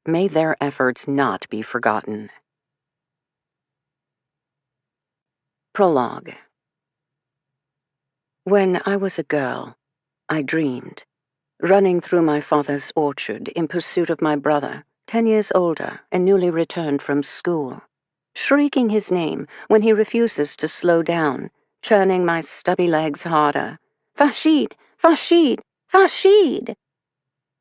May their efforts not be forgotten. Prologue. When I was a girl, I dreamed, running through my father's orchard in pursuit of my brother, 10 years older and newly returned from school, shrieking his name when he refuses to slow down, churning my stubby legs harder. Fashid! Fashid! Fashid!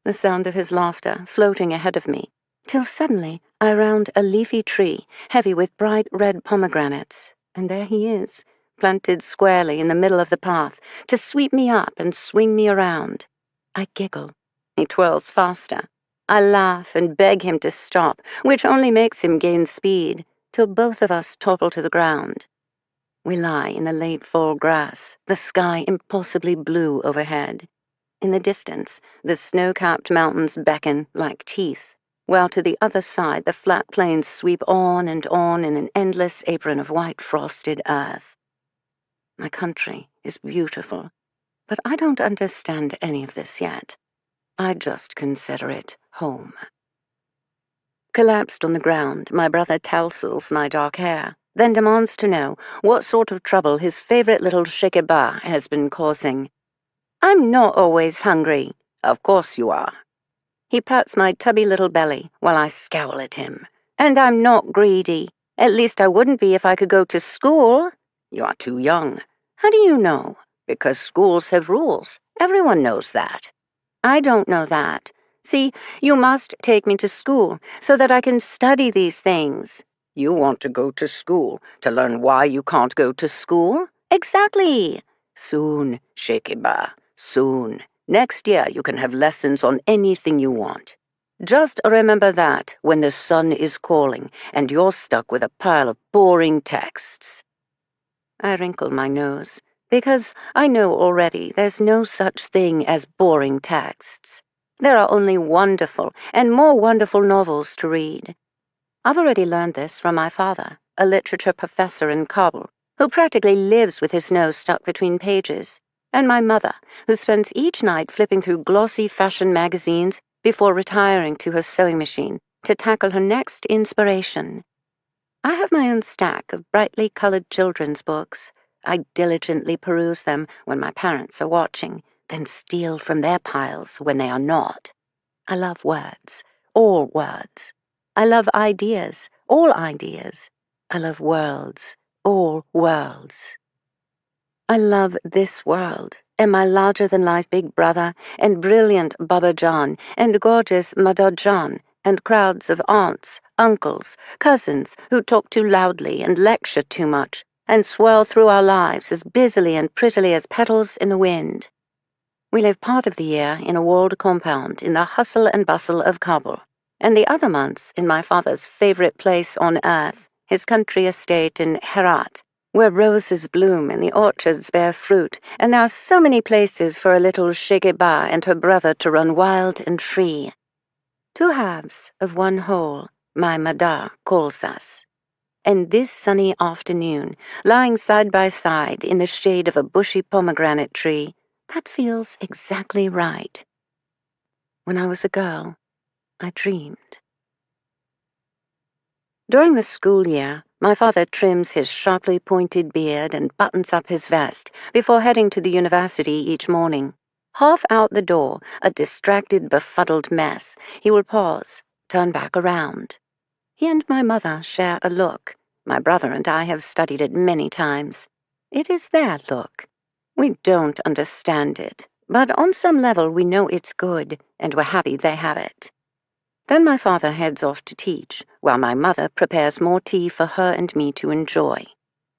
The sound of his laughter floating ahead of me, till suddenly I round a leafy tree heavy with bright red pomegranates, and there he is, planted squarely in the middle of the path, to sweep me up and swing me around. I giggle. He twirls faster. I laugh and beg him to stop, which only makes him gain speed, till both of us topple to the ground. We lie in the late fall grass, the sky impossibly blue overhead. In the distance, the snow-capped mountains beckon like teeth, while to the other side the flat plains sweep on in an endless apron of white frosted earth. My country is beautiful, but I don't understand any of this yet. I just consider it home. Collapsed on the ground, my brother tousles my dark hair, then demands to know what sort of trouble his favorite little shikeba has been causing. I'm not always hungry. Of course you are. He pats my tubby little belly while I scowl at him. And I'm not greedy. At least I wouldn't be if I could go to school. You are too young. How do you know? Because schools have rules. Everyone knows that. I don't know that. See, you must take me to school so that I can study these things. You want to go to school to learn why you can't go to school? Exactly. Soon, Shekeba, soon. Next year you can have lessons on anything you want. Just remember that when the sun is calling and you're stuck with a pile of boring texts. I wrinkle my nose, because I know already there's no such thing as boring texts. There are only wonderful and more wonderful novels to read. I've already learned this from my father, a literature professor in Kabul, who practically lives with his nose stuck between pages, and my mother, who spends each night flipping through glossy fashion magazines before retiring to her sewing machine to tackle her next inspiration. I have my own stack of brightly colored children's books. I diligently peruse them when my parents are watching, then steal from their piles when they are not. I love words, all words. I love ideas, all ideas. I love worlds, all worlds. I love this world, and my larger-than-life big brother, and brilliant Baba John, and gorgeous Mother John, and crowds of aunts, uncles, cousins who talk too loudly and lecture too much, and swirl through our lives as busily and prettily as petals in the wind. We live part of the year in a walled compound in the hustle and bustle of Kabul, and the other months in my father's favorite place on earth, his country estate in Herat, where roses bloom and the orchards bear fruit, and there are so many places for a little Shekeba and her brother to run wild and free. Two halves of one whole, my Madar calls us. And this sunny afternoon, lying side by side in the shade of a bushy pomegranate tree, that feels exactly right. When I was a girl, I dreamed. During the school year, my father trims his sharply pointed beard and buttons up his vest before heading to the university each morning. Half out the door, a distracted, befuddled mess, he will pause, turn back around. He and my mother share a look. My brother and I have studied it many times. It is their look. We don't understand it, but on some level we know it's good, and we're happy they have it. Then my father heads off to teach, while my mother prepares more tea for her and me to enjoy.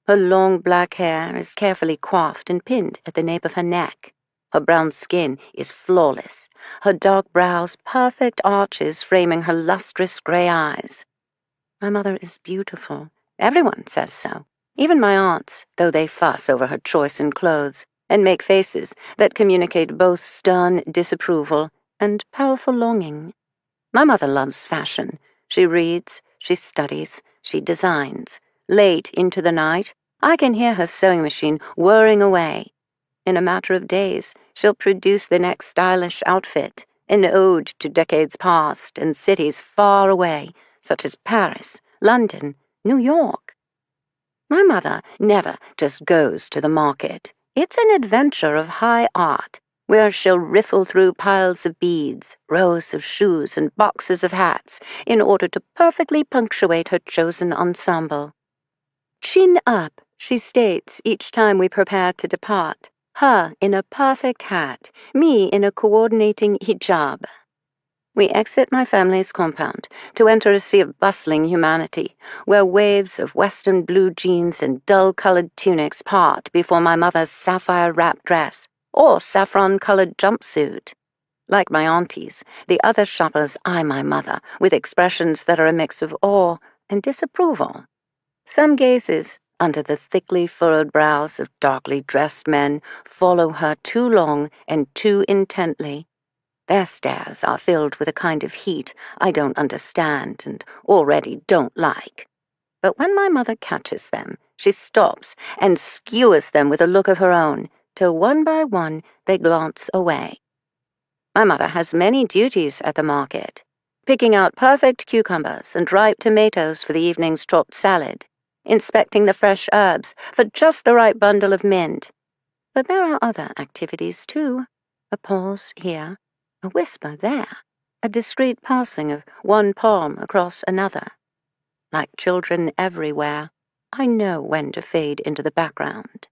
Her long black hair is carefully coiffed and pinned at the nape of her neck. Her brown skin is flawless, her dark brows perfect arches framing her lustrous gray eyes. My mother is beautiful. Everyone says so. Even my aunts, though they fuss over her choice in clothes and make faces that communicate both stern disapproval and powerful longing. My mother loves fashion. She reads, she studies, she designs. Late into the night, I can hear her sewing machine whirring away. In a matter of days, she'll produce the next stylish outfit, an ode to decades past and cities far away, such as Paris, London, New York. My mother never just goes to the market. It's an adventure of high art, where she'll riffle through piles of beads, rows of shoes, and boxes of hats in order to perfectly punctuate her chosen ensemble. Chin up, she states each time we prepare to depart, her in a perfect hat, me in a coordinating hijab. We exit my family's compound to enter a sea of bustling humanity, where waves of western blue jeans and dull-colored tunics part before my mother's sapphire-wrapped dress or saffron-colored jumpsuit. Like my aunties, the other shoppers eye my mother with expressions that are a mix of awe and disapproval. Some gazes, under the thickly furrowed brows of darkly dressed men, follow her too long and too intently. Their stares are filled with a kind of heat I don't understand and already don't like. But when my mother catches them, she stops and skewers them with a look of her own, till one by one they glance away. My mother has many duties at the market, picking out perfect cucumbers and ripe tomatoes for the evening's chopped salad, inspecting the fresh herbs for just the right bundle of mint. But there are other activities, too. A pause here, a whisper there, a discreet passing of one palm across another. Like children everywhere, I know when to fade into the background.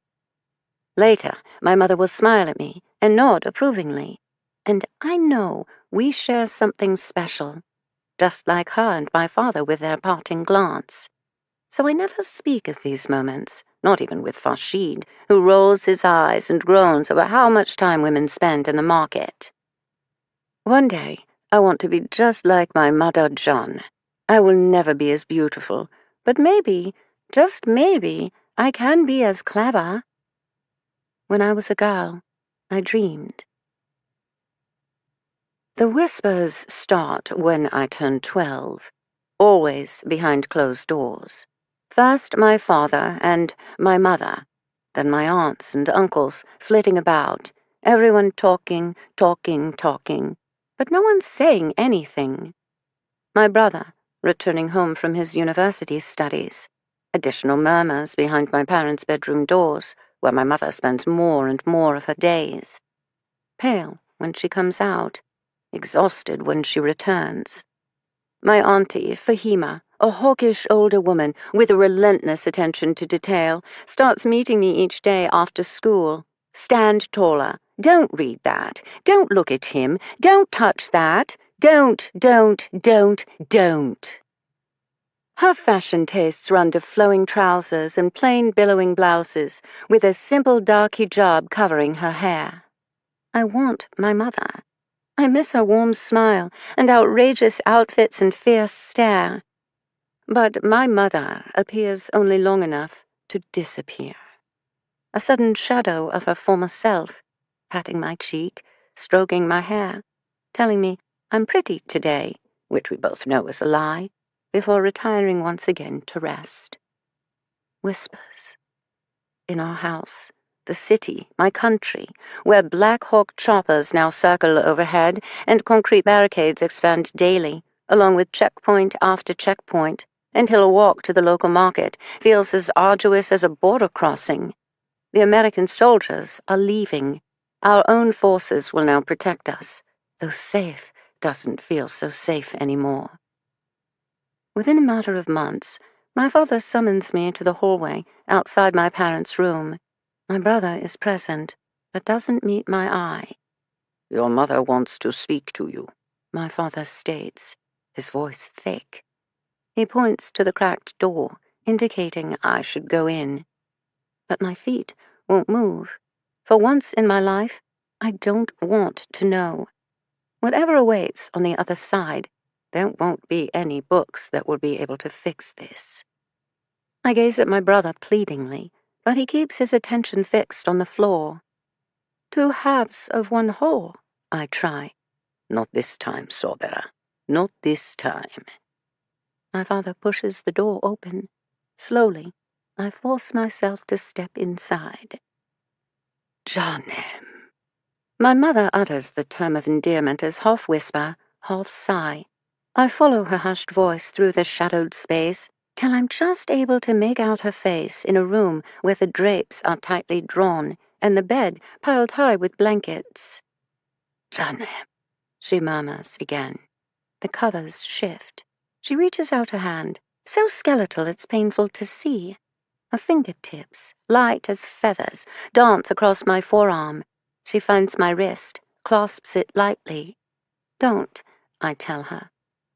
Later, my mother will smile at me and nod approvingly, and I know we share something special, just like her and my father with their parting glance. So I never speak of these moments, not even with Farshid, who rolls his eyes and groans over how much time women spend in the market. One day, I want to be just like my mother John. I will never be as beautiful, but maybe, just maybe, I can be as clever. When I was a girl, I dreamed. The whispers start when I turn 12, always behind closed doors. First my father and my mother, then my aunts and uncles flitting about, everyone talking, but no one saying anything. My brother, returning home from his university studies. Additional murmurs behind my parents' bedroom doors, where my mother spends more and more of her days. Pale when she comes out, exhausted when she returns. My auntie, Fahima, a hawkish older woman with a relentless attention to detail, starts meeting me each day after school. Stand taller. Don't read that. Don't look at him. Don't touch that. Don't. Her fashion tastes run to flowing trousers and plain billowing blouses, with a simple dark hijab covering her hair. I want my mother. I miss her warm smile and outrageous outfits and fierce stare. But my mother appears only long enough to disappear. A sudden shadow of her former self, patting my cheek, stroking my hair, telling me I'm pretty today, which we both know is a lie, before retiring once again to rest. Whispers. In our house, the city, my country, where Black Hawk choppers now circle overhead and concrete barricades expand daily, along with checkpoint after checkpoint, until a walk to the local market feels as arduous as a border crossing. The American soldiers are leaving. Our own forces will now protect us, though safe doesn't feel so safe anymore. Within a matter of months, my father summons me to the hallway outside my parents' room. My brother is present, but doesn't meet my eye. "Your mother wants to speak to you," my father states, his voice thick. He points to the cracked door, indicating I should go in. But my feet won't move. For once in my life, I don't want to know. Whatever awaits on the other side, there won't be any books that will be able to fix this. I gaze at my brother pleadingly, but he keeps his attention fixed on the floor. "Two halves of one whole," I try. "Not this time, Sobera. Not this time." My father pushes the door open. Slowly, I force myself to step inside. "Janem." My mother utters the term of endearment as half whisper, half sigh. I follow her hushed voice through the shadowed space till I'm just able to make out her face in a room where the drapes are tightly drawn and the bed piled high with blankets. "Janet," she murmurs again. The covers shift. She reaches out her hand, so skeletal it's painful to see. Her fingertips, light as feathers, dance across my forearm. She finds my wrist, clasps it lightly. "Don't," I tell her.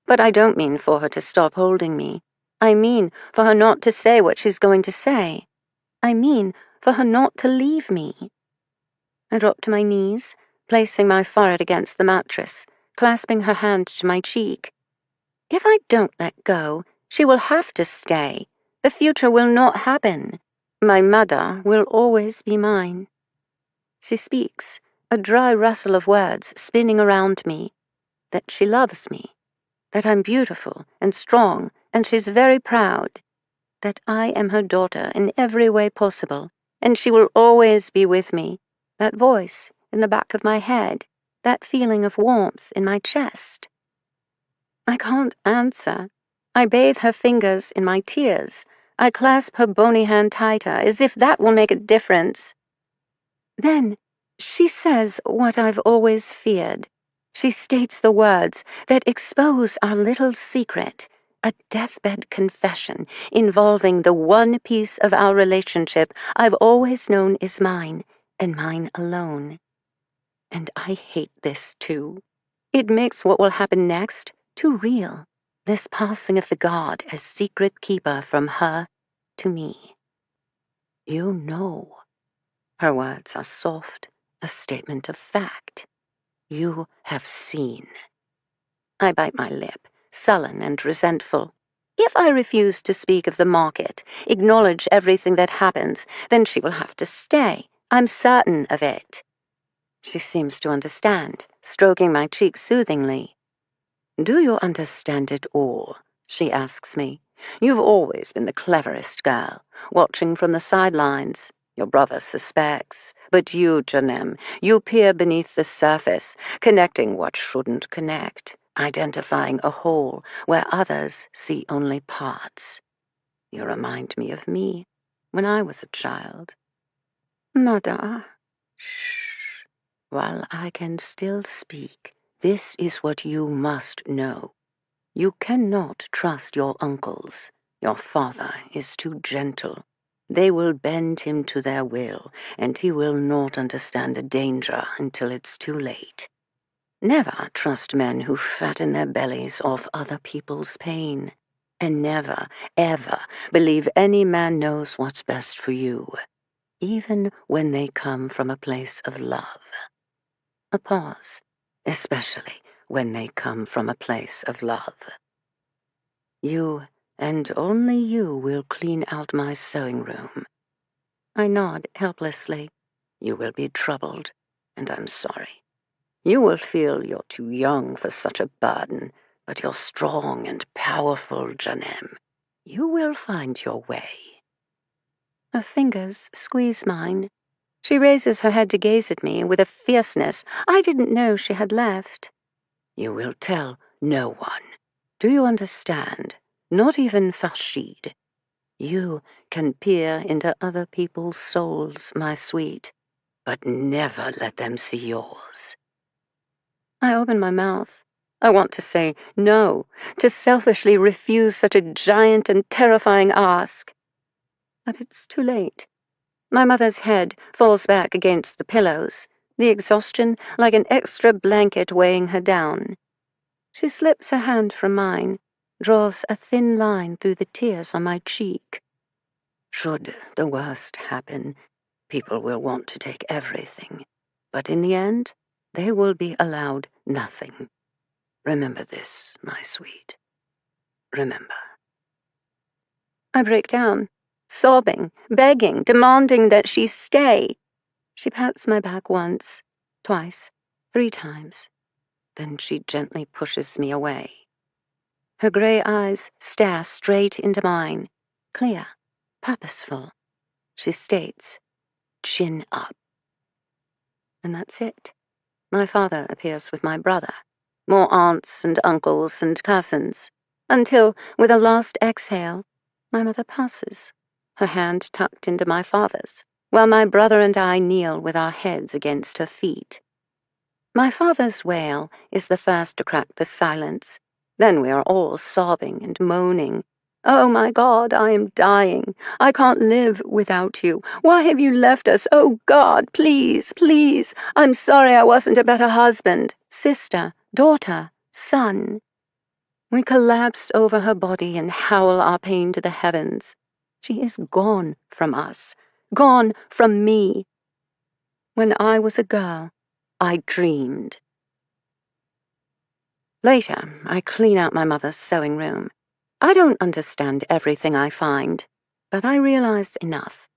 But I don't mean for her to stop holding me. I mean for her not to say what she's going to say. I mean for her not to leave me. I drop to my knees, placing my forehead against the mattress, clasping her hand to my cheek. If I don't let go, she will have to stay. The future will not happen. My mother will always be mine. She speaks, a dry rustle of words spinning around me, that she loves me, that I'm beautiful and strong, and she's very proud, that I am her daughter in every way possible, and she will always be with me. That voice in the back of my head, that feeling of warmth in my chest. I can't answer. I bathe her fingers in my tears. I clasp her bony hand tighter, as if that will make a difference. Then she says what I've always feared. She states the words that expose our little secret, a deathbed confession involving the one piece of our relationship I've always known is mine, and mine alone. And I hate this too. It makes what will happen next too real, this passing of the guard as secret keeper from her to me. You know. Her words are soft, a statement of fact. You have seen. I bite my lip, sullen and resentful. If I refuse to speak of the market, acknowledge everything that happens, then she will have to stay. I'm certain of it. She seems to understand, stroking my cheek soothingly. "Do you understand it all?" she asks me. "You've always been the cleverest girl, watching from the sidelines. Your brother suspects. But you, Janem, you peer beneath the surface, connecting what shouldn't connect, identifying a whole where others see only parts. You remind me of me when I was a child." "Mother." "Shh. While I can still speak, this is what you must know. You cannot trust your uncles. Your father is too gentle. They will bend him to their will, and he will not understand the danger until it's too late. Never trust men who fatten their bellies off other people's pain. And never, ever believe any man knows what's best for you, even when they come from a place of love." A pause, especially when they come from a place of love. "You, and only you, will clean out my sewing room." I nod helplessly. "You will be troubled, and I'm sorry. You will feel you're too young for such a burden, but you're strong and powerful, Janem. You will find your way." Her fingers squeeze mine. She raises her head to gaze at me with a fierceness I didn't know she had left. "You will tell no one. Do you understand? Not even Farshid. You can peer into other people's souls, my sweet, but never let them see yours." I open my mouth. I want to say no, to selfishly refuse such a giant and terrifying ask. But it's too late. My mother's head falls back against the pillows, the exhaustion like an extra blanket weighing her down. She slips her hand from mine, draws a thin line through the tears on my cheek. "Should the worst happen, people will want to take everything, but in the end, they will be allowed nothing. Remember this, my sweet. Remember." I break down, sobbing, begging, demanding that she stay. She pats my back once, twice, 3 times. Then she gently pushes me away. Her gray eyes stare straight into mine, clear, purposeful. She states, "Chin up." And that's it. My father appears with my brother, more aunts and uncles and cousins, until, with a last exhale, my mother passes, her hand tucked into my father's, while my brother and I kneel with our heads against her feet. My father's wail is the first to crack the silence. Then we are all sobbing and moaning. "Oh, my God, I am dying. I can't live without you. Why have you left us? Oh, God, please, please. I'm sorry I wasn't a better husband, sister, daughter, son." We collapse over her body and howl our pain to the heavens. She is gone from us, gone from me. When I was a girl, I dreamed. Later, I clean out my mother's sewing room. I don't understand everything I find, but I realize enough.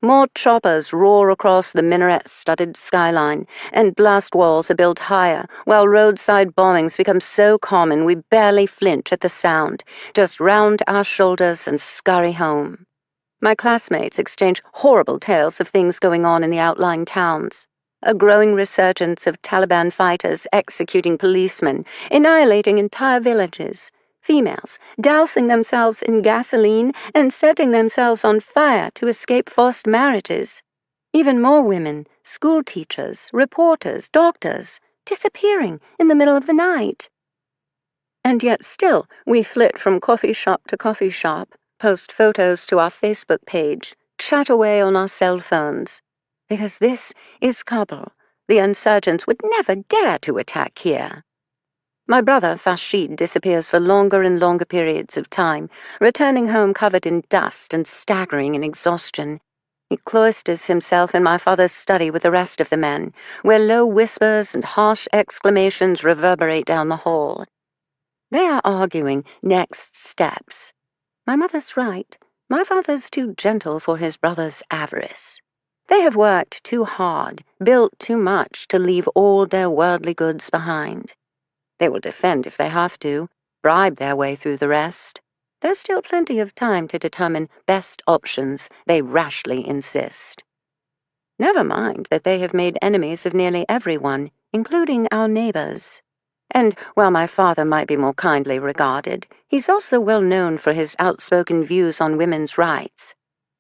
More choppers roar across the minaret-studded skyline, and blast walls are built higher, while roadside bombings become so common we barely flinch at the sound, just round our shoulders and scurry home. My classmates exchange horrible tales of things going on in the outlying towns. A growing resurgence of Taliban fighters executing policemen, annihilating entire villages. Females dousing themselves in gasoline and setting themselves on fire to escape forced marriages. Even more women, school teachers, reporters, doctors, disappearing in the middle of the night. And yet still, we flit from coffee shop to coffee shop, post photos to our Facebook page, chat away on our cell phones. Because this is Kabul. The insurgents would never dare to attack here. My brother, Fashid, disappears for longer and longer periods of time, returning home covered in dust and staggering in exhaustion. He cloisters himself in my father's study with the rest of the men, where low whispers and harsh exclamations reverberate down the hall. They are arguing next steps. My mother's right. My father's too gentle for his brother's avarice. They have worked too hard, built too much to leave all their worldly goods behind. They will defend if they have to, bribe their way through the rest. There's still plenty of time to determine best options, they rashly insist. Never mind that they have made enemies of nearly everyone, including our neighbors. And while my father might be more kindly regarded, he's also well known for his outspoken views on women's rights.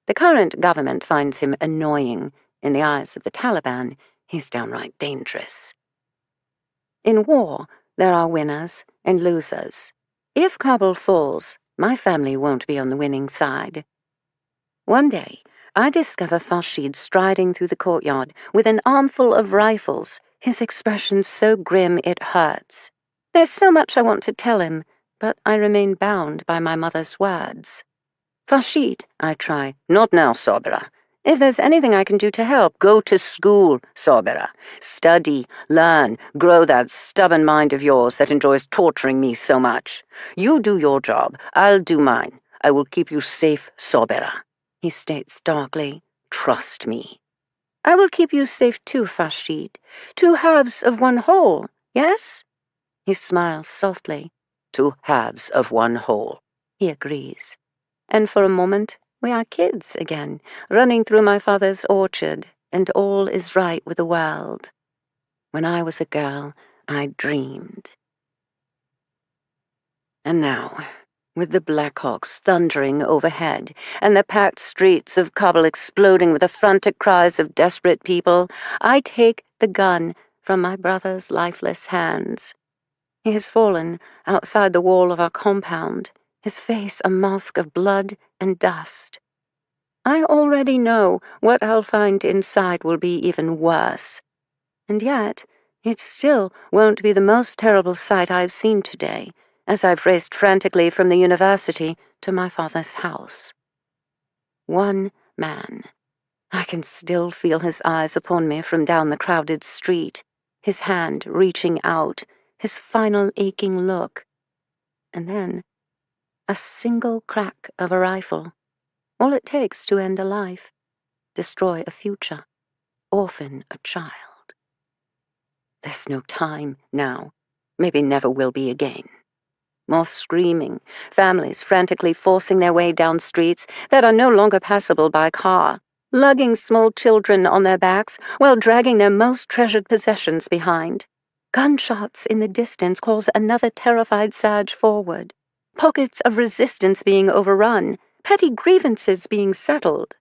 The current government finds him annoying. In the eyes of the Taliban, he's downright dangerous. In war, there are winners and losers. If Kabul falls, my family won't be on the winning side. One day, I discover Fashid striding through the courtyard with an armful of rifles, his expression so grim it hurts. There's so much I want to tell him, but I remain bound by my mother's words. "Fashid," I try. "Not now, Sabira. If there's anything I can do to help, go to school, Sabira. Study, learn, grow that stubborn mind of yours that enjoys torturing me so much. You do your job, I'll do mine. I will keep you safe, Sabira," he states darkly. "Trust me." "I will keep you safe too, Fashid. Two halves of one whole, yes?" He smiles softly. "Two halves of one whole," he agrees. And for a moment, we are kids again, running through my father's orchard, and all is right with the world. When I was a girl, I dreamed. And now, with the Blackhawks thundering overhead, and the packed streets of Kabul exploding with the frantic cries of desperate people, I take the gun from my brother's lifeless hands. He has fallen outside the wall of our compound, his face a mask of blood and dust. I already know what I'll find inside will be even worse. And yet, it still won't be the most terrible sight I've seen today, as I've raced frantically from the university to my father's house. One man. I can still feel his eyes upon me from down the crowded street, his hand reaching out, his final aching look. And then, a single crack of a rifle. All it takes to end a life, destroy a future, orphan a child. There's no time now. Maybe never will be again. More screaming, families frantically forcing their way down streets that are no longer passable by car. lugging small children on their backs while dragging their most treasured possessions behind. Gunshots in the distance cause another terrified surge forward. Pockets of resistance being overrun, petty grievances being settled.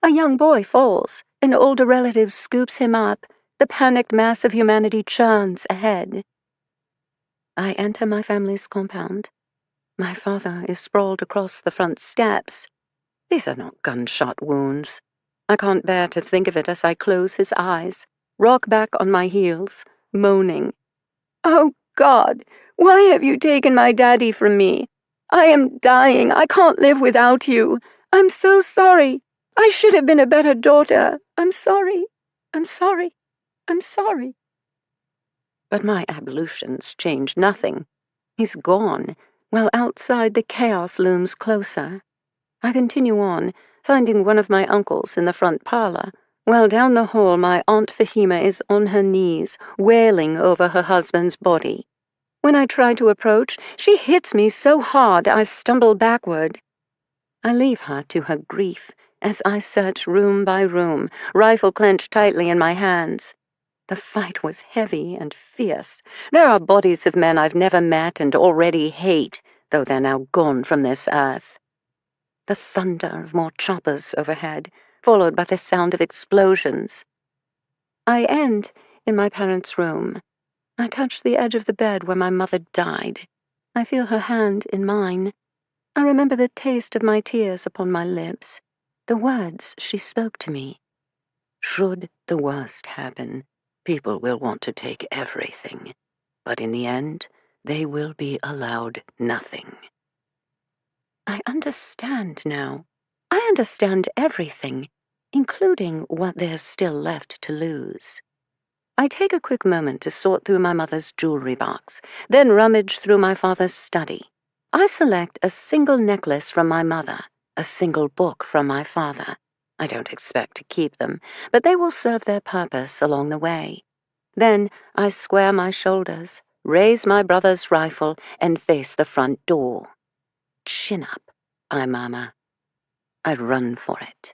A young boy falls, an older relative scoops him up, the panicked mass of humanity churns ahead. I enter my family's compound. My father is sprawled across the front steps. These are not gunshot wounds. I can't bear to think of it as I close his eyes, rock back on my heels, moaning. "Oh, God, why have you taken my daddy from me? I am dying. I can't live without you. I'm so sorry. I should have been a better daughter. I'm sorry. I'm sorry. I'm sorry." But my ablutions change nothing. He's gone, while outside the chaos looms closer. I continue on, finding one of my uncles in the front parlor, while down the hall my Aunt Fahima is on her knees, wailing over her husband's body. When I try to approach, she hits me so hard I stumble backward. I leave her to her grief as I search room by room, rifle clenched tightly in my hands. The fight was heavy and fierce. There are bodies of men I've never met and already hate, though they're now gone from this earth. The thunder of more choppers overhead, followed by the sound of explosions. I end in my parents' room. I touch the edge of the bed where my mother died. I feel her hand in mine. I remember the taste of my tears upon my lips, the words she spoke to me. Should the worst happen, people will want to take everything, but in the end, they will be allowed nothing. I understand now. I understand everything, including what there's still left to lose. I take a quick moment to sort through my mother's jewelry box, then rummage through my father's study. I select a single necklace from my mother, a single book from my father. I don't expect to keep them, but they will serve their purpose along the way. Then I square my shoulders, raise my brother's rifle, and face the front door. Chin up, I murmur. I run for it.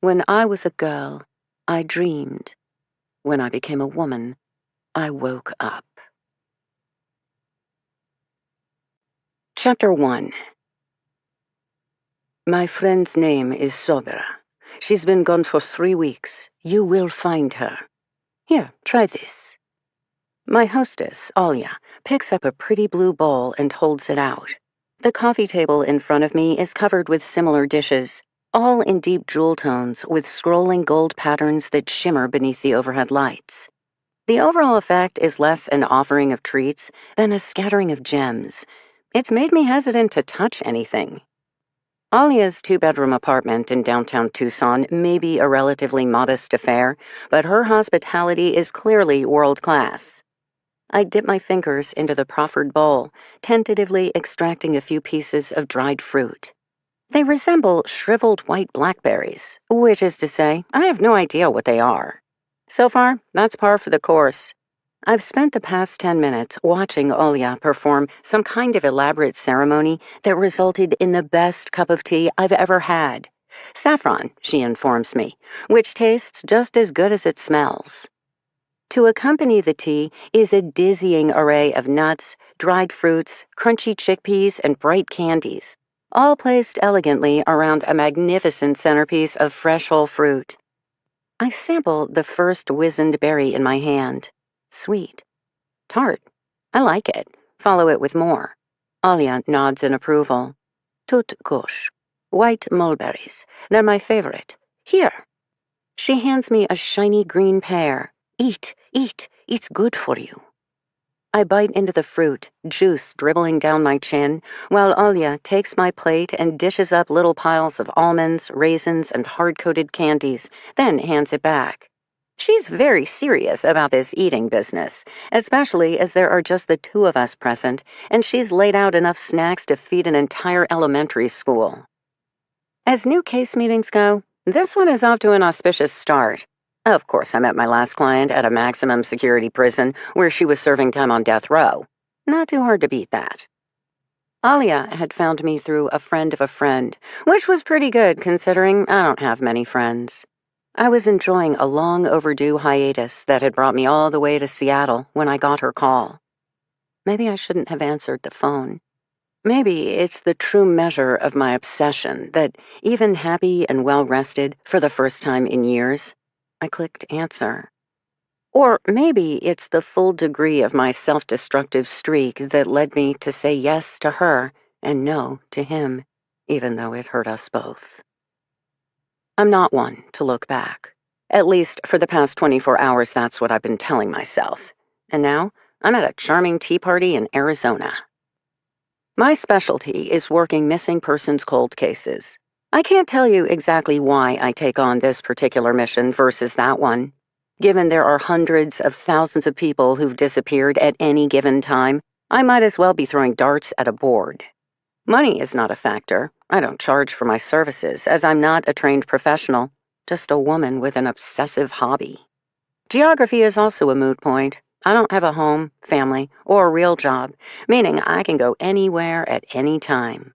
When I was a girl, I dreamed. When I became a woman, I woke up. Chapter 1. My friend's name is Sobera. She's been gone for 3 weeks. You will find her. Here, try this. My hostess, Alia, picks up a pretty blue bowl and holds it out. The coffee table in front of me is covered with similar dishes, all in deep jewel tones with scrolling gold patterns that shimmer beneath the overhead lights. The overall effect is less an offering of treats than a scattering of gems. It's made me hesitant to touch anything. Alia's 2-bedroom apartment in downtown Tucson may be a relatively modest affair, but her hospitality is clearly world-class. I dip my fingers into the proffered bowl, tentatively extracting a few pieces of dried fruit. They resemble shriveled white blackberries, which is to say, I have no idea what they are. So far, that's par for the course. I've spent the past 10 minutes watching Olia perform some kind of elaborate ceremony that resulted in the best cup of tea I've ever had. Saffron, she informs me, which tastes just as good as it smells. To accompany the tea is a dizzying array of nuts, dried fruits, crunchy chickpeas, and bright candies, all placed elegantly around a magnificent centerpiece of fresh whole fruit. I sample the first wizened berry in my hand. Sweet. Tart. I like it. Follow it with more. Alia nods in approval. Tout gauche. White mulberries. They're my favorite. Here. She hands me a shiny green pear. Eat, eat. It's good for you. I bite into the fruit, juice dribbling down my chin, while Alia takes my plate and dishes up little piles of almonds, raisins, and hard-coated candies, then hands it back. She's very serious about this eating business, especially as there are just the 2 of us present, and she's laid out enough snacks to feed an entire elementary school. As new case meetings go, this one is off to an auspicious start. Of course, I met my last client at a maximum security prison where she was serving time on death row. Not too hard to beat that. Alia had found me through a friend of a friend, which was pretty good considering I don't have many friends. I was enjoying a long overdue hiatus that had brought me all the way to Seattle when I got her call. Maybe I shouldn't have answered the phone. Maybe it's the true measure of my obsession that, even happy and well-rested for the first time in years, I clicked answer. Or maybe it's the full degree of my self-destructive streak that led me to say yes to her and no to him, even though it hurt us both. I'm not one to look back. At least for the past 24 hours, that's what I've been telling myself. And now, I'm at a charming tea party in Arizona. My specialty is working missing persons cold cases. I can't tell you exactly why I take on this particular mission versus that one. Given there are hundreds of thousands of people who've disappeared at any given time, I might as well be throwing darts at a board. Money is not a factor. I don't charge for my services, as I'm not a trained professional, just a woman with an obsessive hobby. Geography is also a moot point. I don't have a home, family, or a real job, meaning I can go anywhere at any time.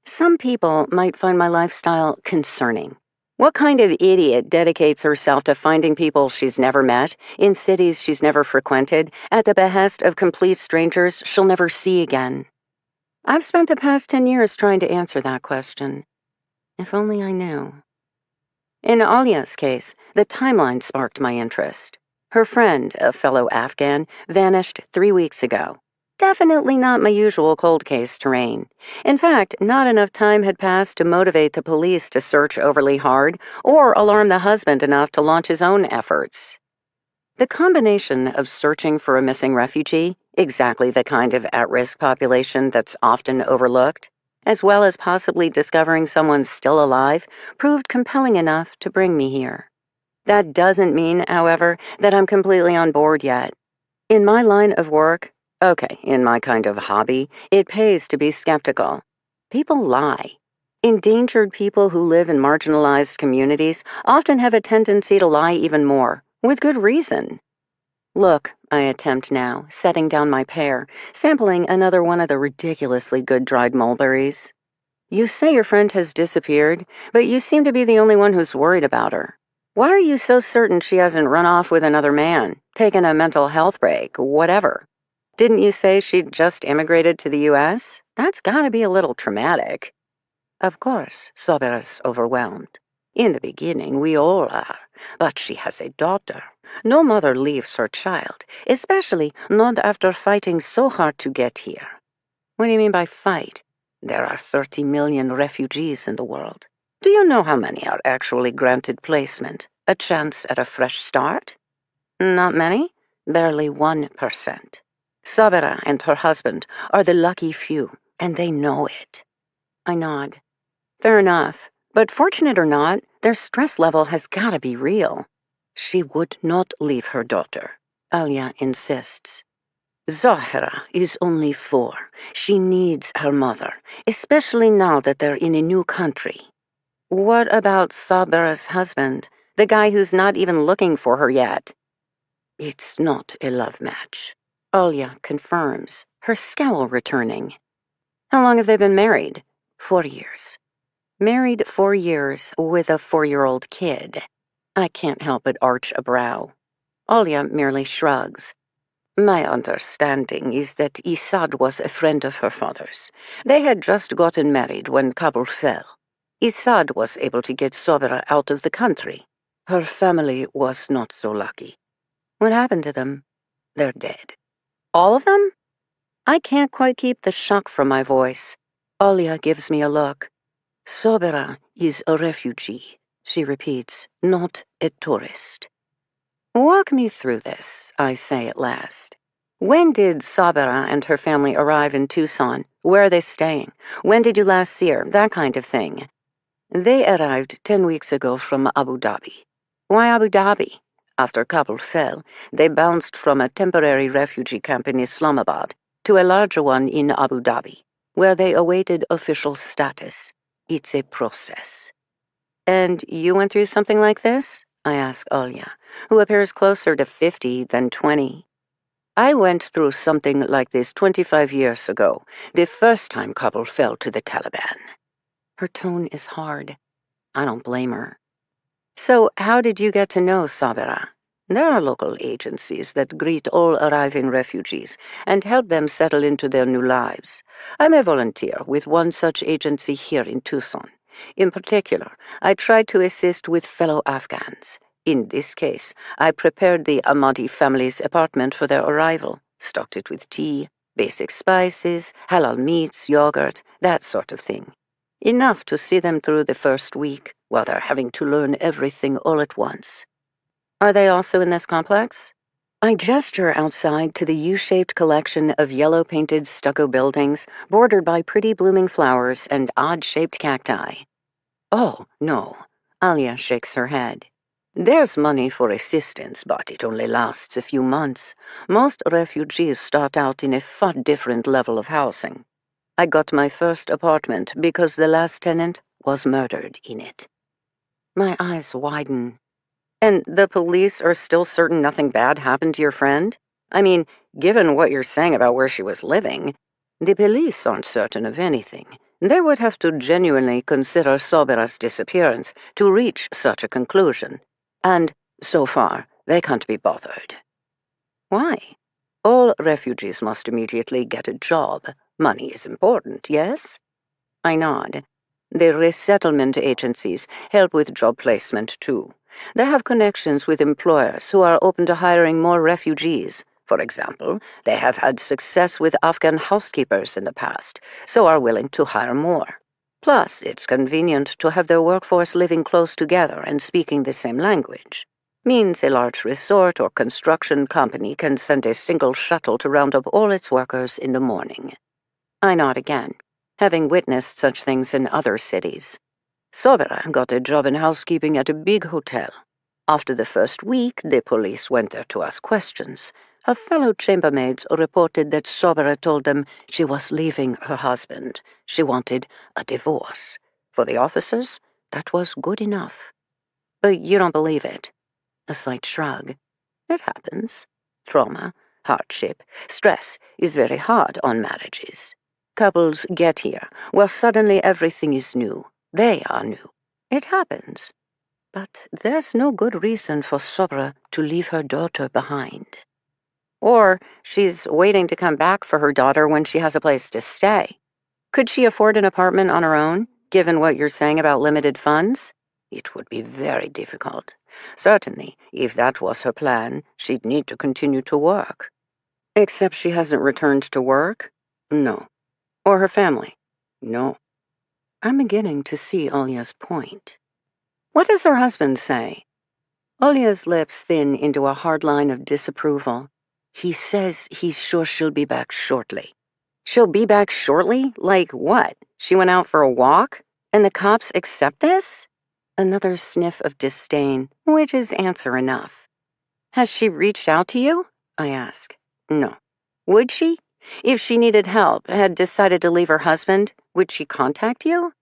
Some people might find my lifestyle concerning. What kind of idiot dedicates herself to finding people she's never met, in cities she's never frequented, at the behest of complete strangers she'll never see again? I've spent the past 10 years trying to answer that question. If only I knew. In Alia's case, the timeline sparked my interest. Her friend, a fellow Afghan, vanished 3 weeks ago. Definitely not my usual cold case terrain. In fact, not enough time had passed to motivate the police to search overly hard or alarm the husband enough to launch his own efforts. The combination of searching for a missing refugee, exactly the kind of at-risk population that's often overlooked, as well as possibly discovering someone's still alive, proved compelling enough to bring me here. That doesn't mean, however, that I'm completely on board yet. In my line of work, in my kind of hobby, it pays to be skeptical. People lie. Endangered people who live in marginalized communities often have a tendency to lie even more, with good reason. Look, I attempt now, setting down my pear, sampling another one of the ridiculously good dried mulberries. You say your friend has disappeared, but you seem to be the only one who's worried about her. Why are you so certain she hasn't run off with another man, taken a mental health break, whatever? Didn't you say she'd just immigrated to the U.S.? That's gotta be a little traumatic. Of course, Sobera's overwhelmed. In the beginning, we all are, but she has a daughter. No mother leaves her child, especially not after fighting so hard to get here. What do you mean by fight? There are 30 million refugees in the world. Do you know how many are actually granted placement, a chance at a fresh start? Not many, barely 1%. Sabera and her husband are the lucky few, and they know it. I nod. Fair enough, but fortunate or not, their stress level has gotta be real. She would not leave her daughter, Alia insists. Zahra is only 4. She needs her mother, especially now that they're in a new country. What about Sabera's husband, the guy who's not even looking for her yet? It's not a love match, Alia confirms, her scowl returning. How long have they been married? 4 years. Married 4 years with a 4-year-old kid. I can't help but arch a brow. Alia merely shrugs. My understanding is that Isad was a friend of her father's. They had just gotten married when Kabul fell. Isad was able to get Sobera out of the country. Her family was not so lucky. What happened to them? They're dead. All of them? I can't quite keep the shock from my voice. Alia gives me a look. Sobera is a refugee, she repeats, not a tourist. Walk me through this, I say at last. When did Sabera and her family arrive in Tucson? Where are they staying? When did you last see her? That kind of thing. They arrived 10 weeks ago from Abu Dhabi. Why Abu Dhabi? After Kabul fell, they bounced from a temporary refugee camp in Islamabad to a larger one in Abu Dhabi, where they awaited official status. It's a process. And you went through something like this? I ask Alia, who appears closer to 50 than 20. I went through something like this 25 years ago, the first time Kabul fell to the Taliban. Her tone is hard. I don't blame her. So, how did you get to know Sabira? There are local agencies that greet all arriving refugees and help them settle into their new lives. I'm a volunteer with one such agency here in Tucson. In particular, I try to assist with fellow Afghans. In this case, I prepared the Ahmadi family's apartment for their arrival, stocked it with tea, basic spices, halal meats, yogurt, that sort of thing. Enough to see them through the first week, while they're having to learn everything all at once. Are they also in this complex? I gesture outside to the U-shaped collection of yellow-painted stucco buildings bordered by pretty blooming flowers and odd-shaped cacti. Oh, no. Alia shakes her head. There's money for assistance, but it only lasts a few months. Most refugees start out in a far different level of housing. I got my first apartment because the last tenant was murdered in it. My eyes widen. And the police are still certain nothing bad happened to your friend? I mean, given what you're saying about where she was living, the police aren't certain of anything. They would have to genuinely consider Sobera's disappearance to reach such a conclusion. And, so far, they can't be bothered. Why? All refugees must immediately get a job. Money is important, yes? I nod. The resettlement agencies help with job placement, too. They have connections with employers who are open to hiring more refugees. For example, they have had success with Afghan housekeepers in the past, so are willing to hire more. Plus, it's convenient to have their workforce living close together and speaking the same language. Means a large resort or construction company can send a single shuttle to round up all its workers in the morning. I nod again, having witnessed such things in other cities. Sobera got a job in housekeeping at a big hotel. After the first week, the police went there to ask questions. Her fellow chambermaids reported that Sobera told them she was leaving her husband. She wanted a divorce. For the officers, that was good enough. But you don't believe it. A slight shrug. It happens. Trauma, hardship, stress is very hard on marriages. Couples get here, where suddenly everything is new. They are new. It happens. But there's no good reason for Sobra to leave her daughter behind. Or she's waiting to come back for her daughter when she has a place to stay. Could she afford an apartment on her own, given what you're saying about limited funds? It would be very difficult. Certainly, if that was her plan, she'd need to continue to work. Except she hasn't returned to work? No. Or her family? No. I'm beginning to see Olia's point. What does her husband say? Olia's lips thin into a hard line of disapproval. He says he's sure she'll be back shortly. She'll be back shortly? Like what? She went out for a walk? And the cops accept this? Another sniff of disdain, which is answer enough. Has she reached out to you? I ask. No. Would she? If she needed help, had decided to leave her husband, would she contact you?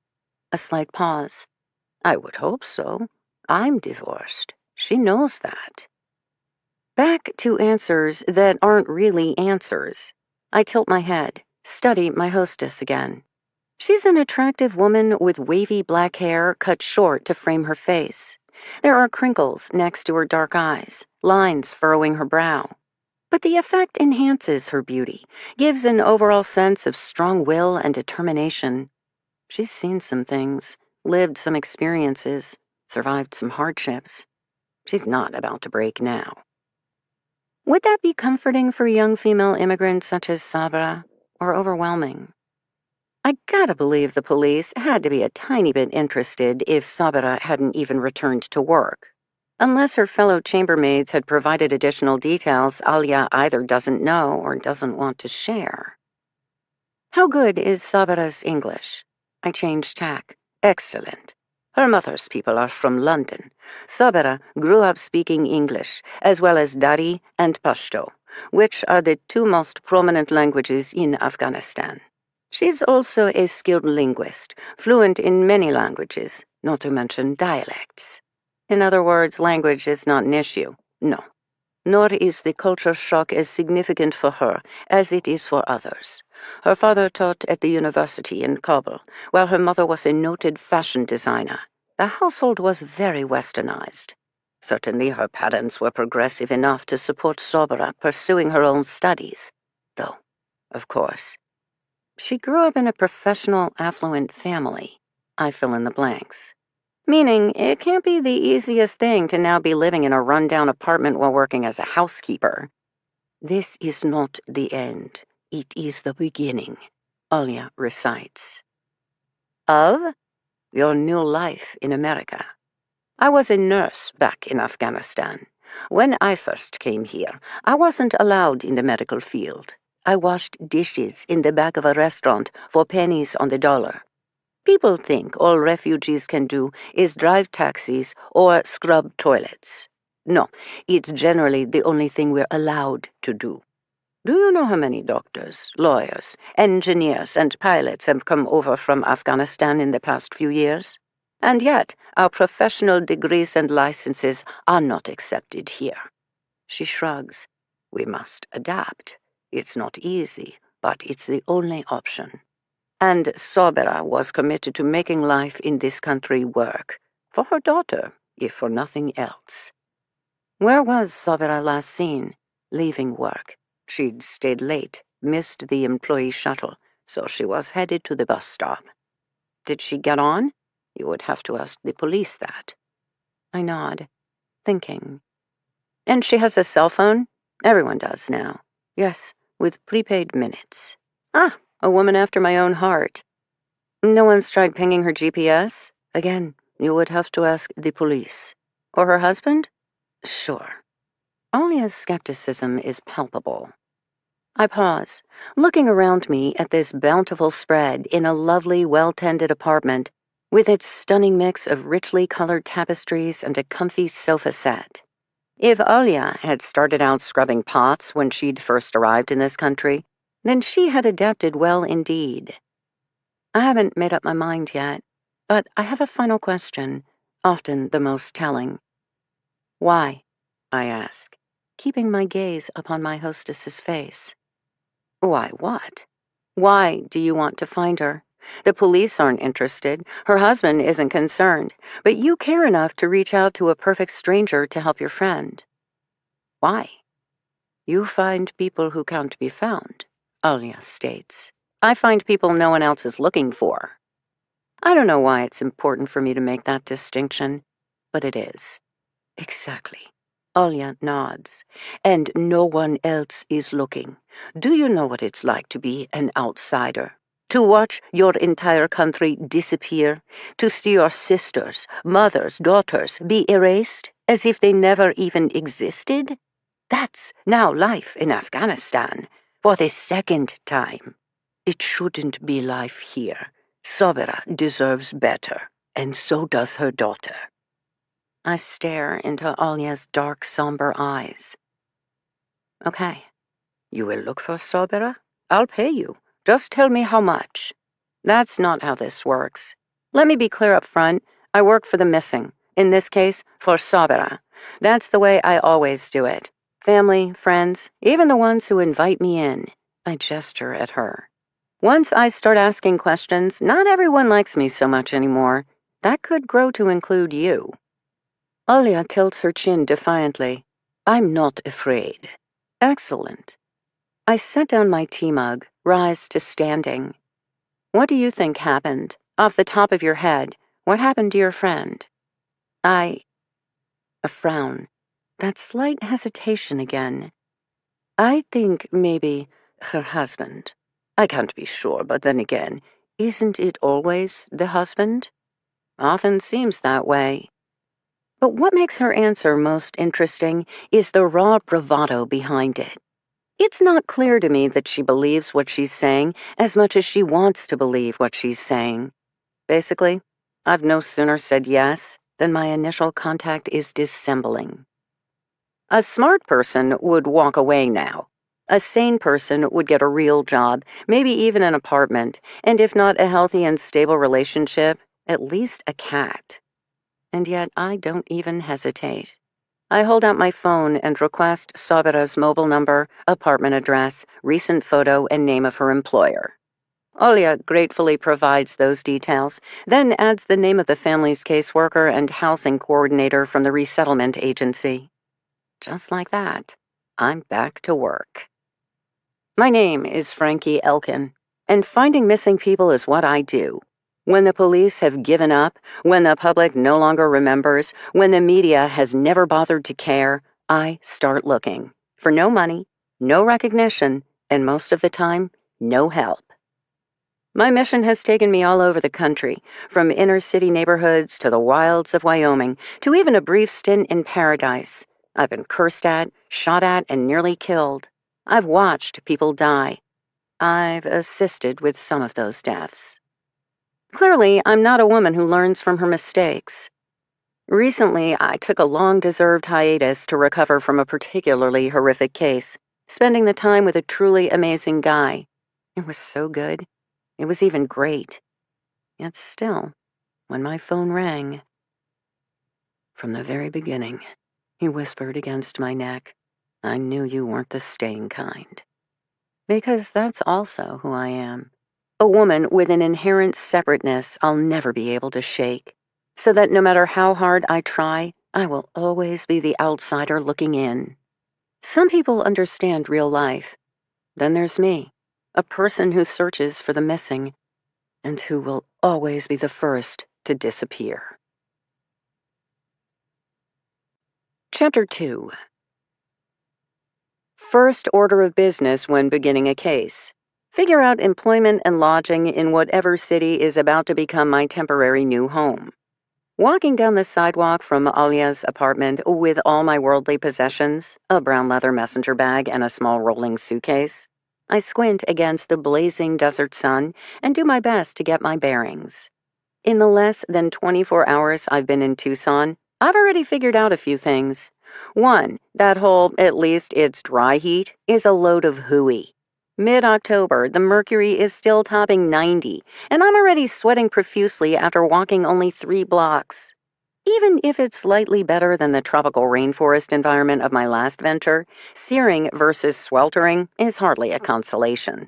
A slight pause. I would hope so. I'm divorced. She knows that. Back to answers that aren't really answers. I tilt my head, study my hostess again. She's an attractive woman with wavy black hair cut short to frame her face. There are crinkles next to her dark eyes, lines furrowing her brow. But the effect enhances her beauty, gives an overall sense of strong will and determination. She's seen some things, lived some experiences, survived some hardships. She's not about to break now. Would that be comforting for a young female immigrant such as Sabra, or overwhelming? I gotta believe the police had to be a tiny bit interested if Sabra hadn't even returned to work. Unless her fellow chambermaids had provided additional details Alia either doesn't know or doesn't want to share. How good is Sabra's English? I changed tack. Excellent. Her mother's people are from London. Sabra grew up speaking English, as well as Dari and Pashto, which are the two most prominent languages in Afghanistan. She's also a skilled linguist, fluent in many languages, not to mention dialects. In other words, language is not an issue. No. Nor is the culture shock as significant for her as it is for others. Her father taught at the university in Kabul, while her mother was a noted fashion designer. The household was very westernized. Certainly her parents were progressive enough to support Sobra pursuing her own studies, though, of course, she grew up in a professional, affluent family. I fill in the blanks. Meaning, it can't be the easiest thing to now be living in a rundown apartment while working as a housekeeper. This is not the end. It is the beginning, Olya recites. Of your new life in America. I was a nurse back in Afghanistan. When I first came here, I wasn't allowed in the medical field. I washed dishes in the back of a restaurant for pennies on the dollar. People think all refugees can do is drive taxis or scrub toilets. No, it's generally the only thing we're allowed to do. Do you know how many doctors, lawyers, engineers, and pilots have come over from Afghanistan in the past few years? And yet, our professional degrees and licenses are not accepted here. She shrugs. We must adapt. It's not easy, but it's the only option. And Sobera was committed to making life in this country work, for her daughter, if for nothing else. Where was Sobera last seen? Leaving work. She'd stayed late, missed the employee shuttle, so she was headed to the bus stop. Did she get on? You would have to ask the police that. I nod, thinking. And she has a cell phone? Everyone does now. Yes, with prepaid minutes. Ah, a woman after my own heart. No one's tried pinging her GPS? Again, you would have to ask the police. Or her husband? Sure. Olia's skepticism is palpable. I pause, looking around me at this bountiful spread in a lovely, well-tended apartment with its stunning mix of richly colored tapestries and a comfy sofa set. If Olia had started out scrubbing pots when she'd first arrived in this country, then she had adapted well indeed. I haven't made up my mind yet, but I have a final question, often the most telling. Why? I ask, keeping my gaze upon my hostess's face. Why what? Why do you want to find her? The police aren't interested, her husband isn't concerned, but you care enough to reach out to a perfect stranger to help your friend. Why? You find people who can't be found, Alia states. I find people no one else is looking for. I don't know why it's important for me to make that distinction, but it is. Exactly. Olya nods. And no one else is looking. Do you know what it's like to be an outsider? To watch your entire country disappear? To see your sisters, mothers, daughters be erased as if they never even existed? That's now life in Afghanistan, for the second time. It shouldn't be life here. Sobera deserves better, and so does her daughter. I stare into Olya's dark, somber eyes. Okay. You will look for Sobera? I'll pay you. Just tell me how much. That's not how this works. Let me be clear up front. I work for the missing. In this case, for Sobera. That's the way I always do it. Family, friends, even the ones who invite me in. I gesture at her. Once I start asking questions, not everyone likes me so much anymore. That could grow to include you. Olya tilts her chin defiantly. I'm not afraid. Excellent. I set down my tea mug, rise to standing. What do you think happened? Off the top of your head, what happened to your friend? A frown. That slight hesitation again. I think maybe her husband. I can't be sure, but then again, isn't it always the husband? Often seems that way. But what makes her answer most interesting is the raw bravado behind it. It's not clear to me that she believes what she's saying as much as she wants to believe what she's saying. Basically, I've no sooner said yes than my initial contact is dissembling. A smart person would walk away now. A sane person would get a real job, maybe even an apartment, and if not a healthy and stable relationship, at least a cat. And yet I don't even hesitate. I hold out my phone and request Sabira's mobile number, apartment address, recent photo, and name of her employer. Olia gratefully provides those details, then adds the name of the family's caseworker and housing coordinator from the resettlement agency. Just like that, I'm back to work. My name is Frankie Elkin, and finding missing people is what I do. When the police have given up, when the public no longer remembers, when the media has never bothered to care, I start looking. For no money, no recognition, and most of the time, no help. My mission has taken me all over the country, from inner city neighborhoods to the wilds of Wyoming, to even a brief stint in paradise. I've been cursed at, shot at, and nearly killed. I've watched people die. I've assisted with some of those deaths. Clearly, I'm not a woman who learns from her mistakes. Recently, I took a long-deserved hiatus to recover from a particularly horrific case, spending the time with a truly amazing guy. It was so good. It was even great. Yet still, when my phone rang... From the very beginning, he whispered against my neck, I knew you weren't the staying kind. Because that's also who I am. A woman with an inherent separateness I'll never be able to shake, so that no matter how hard I try, I will always be the outsider looking in. Some people understand real life. Then there's me, a person who searches for the missing, and who will always be the first to disappear. Chapter 2. First order of business when beginning a case. Figure out employment and lodging in whatever city is about to become my temporary new home. Walking down the sidewalk from Alia's apartment with all my worldly possessions, a brown leather messenger bag and a small rolling suitcase, I squint against the blazing desert sun and do my best to get my bearings. In the less than 24 hours I've been in Tucson, I've already figured out a few things. One, that whole, at least it's dry heat, is a load of hooey. Mid-October, the mercury is still topping 90, and I'm already sweating profusely after walking only 3 blocks. Even if it's slightly better than the tropical rainforest environment of my last venture, searing versus sweltering is hardly a consolation.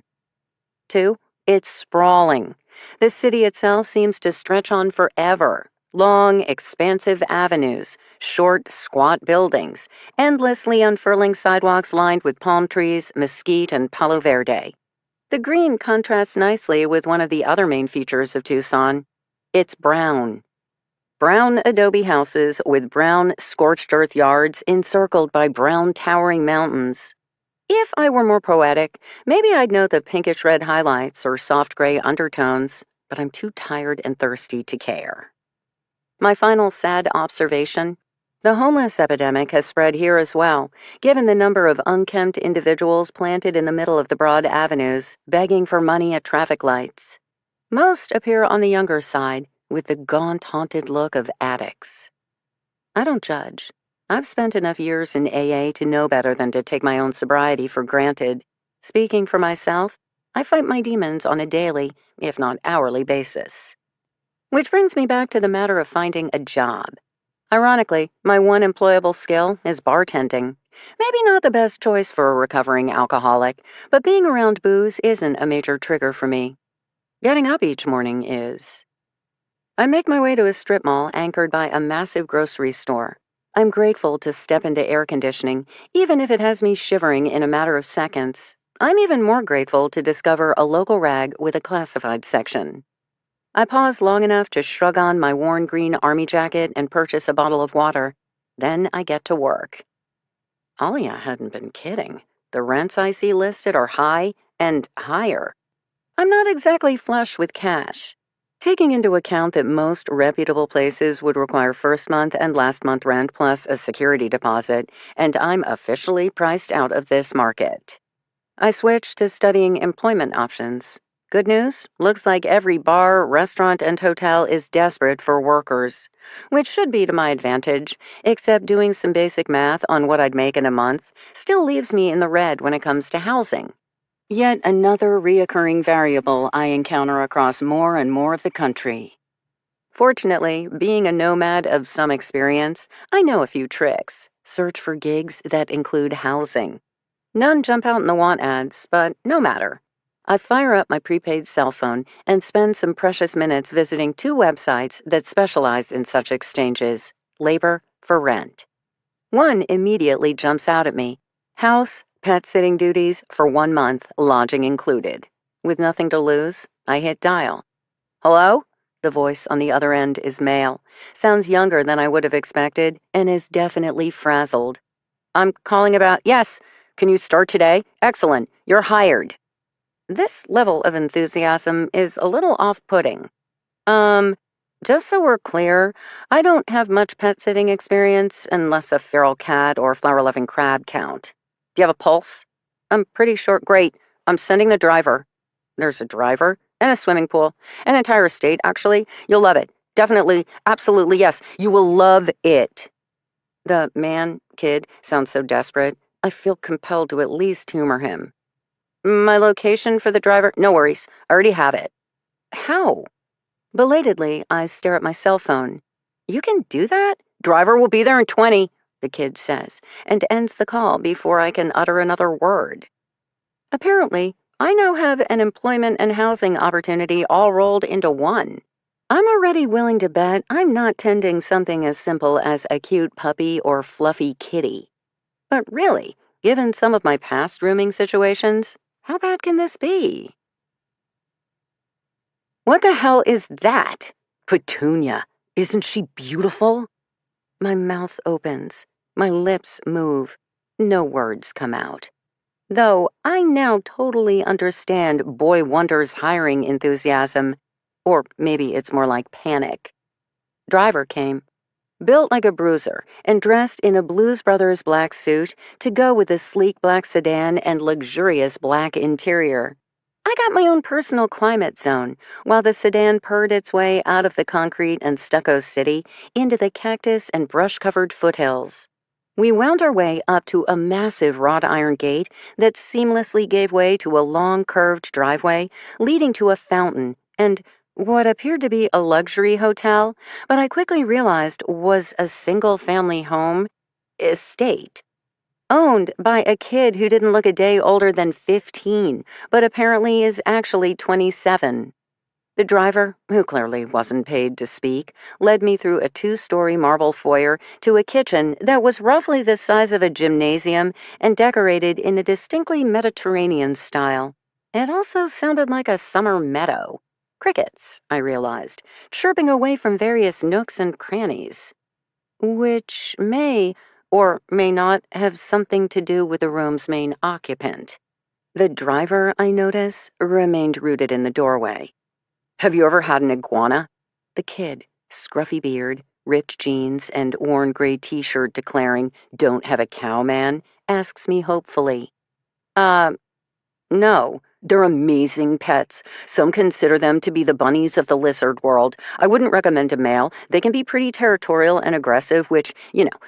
2, it's sprawling. The city itself seems to stretch on forever. Long, expansive avenues, short, squat buildings, endlessly unfurling sidewalks lined with palm trees, mesquite, and palo verde. The green contrasts nicely with one of the other main features of Tucson. It's brown. Brown adobe houses with brown, scorched earth yards encircled by brown, towering mountains. If I were more poetic, maybe I'd note the pinkish red highlights or soft gray undertones, but I'm too tired and thirsty to care. My final sad observation: the homeless epidemic has spread here as well, given the number of unkempt individuals planted in the middle of the broad avenues, begging for money at traffic lights. Most appear on the younger side, with the gaunt, haunted look of addicts. I don't judge. I've spent enough years in AA to know better than to take my own sobriety for granted. Speaking for myself, I fight my demons on a daily, if not hourly basis. Which brings me back to the matter of finding a job. Ironically, my one employable skill is bartending. Maybe not the best choice for a recovering alcoholic, but being around booze isn't a major trigger for me. Getting up each morning is. I make my way to a strip mall anchored by a massive grocery store. I'm grateful to step into air conditioning, even if it has me shivering in a matter of seconds. I'm even more grateful to discover a local rag with a classified section. I pause long enough to shrug on my worn green army jacket and purchase a bottle of water. Then I get to work. Alia hadn't been kidding. The rents I see listed are high and higher. I'm not exactly flush with cash. Taking into account that most reputable places would require first month and last month rent plus a security deposit, and I'm officially priced out of this market. I switch to studying employment options. Good news, looks like every bar, restaurant, and hotel is desperate for workers, which should be to my advantage, except doing some basic math on what I'd make in a month still leaves me in the red when it comes to housing. Yet another reoccurring variable I encounter across more and more of the country. Fortunately, being a nomad of some experience, I know a few tricks. Search for gigs that include housing. None jump out in the want ads, but no matter. I fire up my prepaid cell phone and spend some precious minutes visiting two websites that specialize in such exchanges, labor for rent. One immediately jumps out at me. House, pet sitting duties for 1 month, lodging included. With nothing to lose, I hit dial. Hello? The voice on the other end is male, sounds younger than I would have expected, and is definitely frazzled. I'm calling about, yes, can you start today? Excellent, you're hired. This level of enthusiasm is a little off-putting. Um, just so we're clear, I don't have much pet sitting experience unless a feral cat or flower-loving crab count. Do you have a pulse? I'm pretty short. Great. I'm sending the driver. There's a driver and a swimming pool, an entire estate, actually. You'll love it. Definitely, absolutely, yes. You will love it. The kid, sounds so desperate. I feel compelled to at least humor him. My location for the driver? No worries. I already have it. How? Belatedly, I stare at my cell phone. You can do that? Driver will be there in 20, the kid says, and ends the call before I can utter another word. Apparently, I now have an employment and housing opportunity all rolled into one. I'm already willing to bet I'm not tending something as simple as a cute puppy or fluffy kitty. But really, given some of my past rooming situations, how bad can this be? What the hell is that? Petunia. Isn't she beautiful? My mouth opens. My lips move. No words come out. Though I now totally understand Boy Wonder's hiring enthusiasm. Or maybe it's more like panic. Driver came. Built like a bruiser and dressed in a Blues Brothers black suit to go with the sleek black sedan and luxurious black interior. I got my own personal climate zone while the sedan purred its way out of the concrete and stucco city into the cactus and brush-covered foothills. We wound our way up to a massive wrought iron gate that seamlessly gave way to a long curved driveway leading to a fountain and what appeared to be a luxury hotel, but I quickly realized was a single-family home estate, owned by a kid who didn't look a day older than 15, but apparently is actually 27. The driver, who clearly wasn't paid to speak, led me through a 2-story marble foyer to a kitchen that was roughly the size of a gymnasium and decorated in a distinctly Mediterranean style. It also sounded like a summer meadow. Crickets, I realized, chirping away from various nooks and crannies, which may or may not have something to do with the room's main occupant. The driver, I notice, remained rooted in the doorway. Have you ever had an iguana? The kid, scruffy beard, ripped jeans, and worn gray t-shirt declaring, "Don't have a cow, man," asks me hopefully. No. They're amazing pets. Some consider them to be the bunnies of the lizard world. I wouldn't recommend a male. They can be pretty territorial and aggressive, which,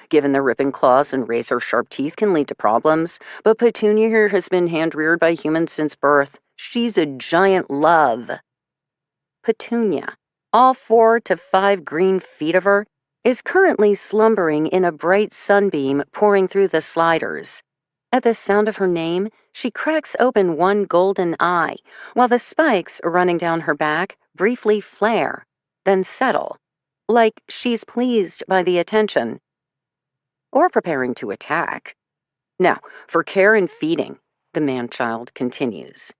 given their ripping claws and razor-sharp teeth, can lead to problems. But Petunia here has been hand-reared by humans since birth. She's a giant love. Petunia, all 4 to 5 green feet of her, is currently slumbering in a bright sunbeam pouring through the sliders. At the sound of her name, she cracks open one golden eye, while the spikes running down her back briefly flare, then settle, like she's pleased by the attention. Or preparing to attack. Now, for care and feeding, the man-child continues.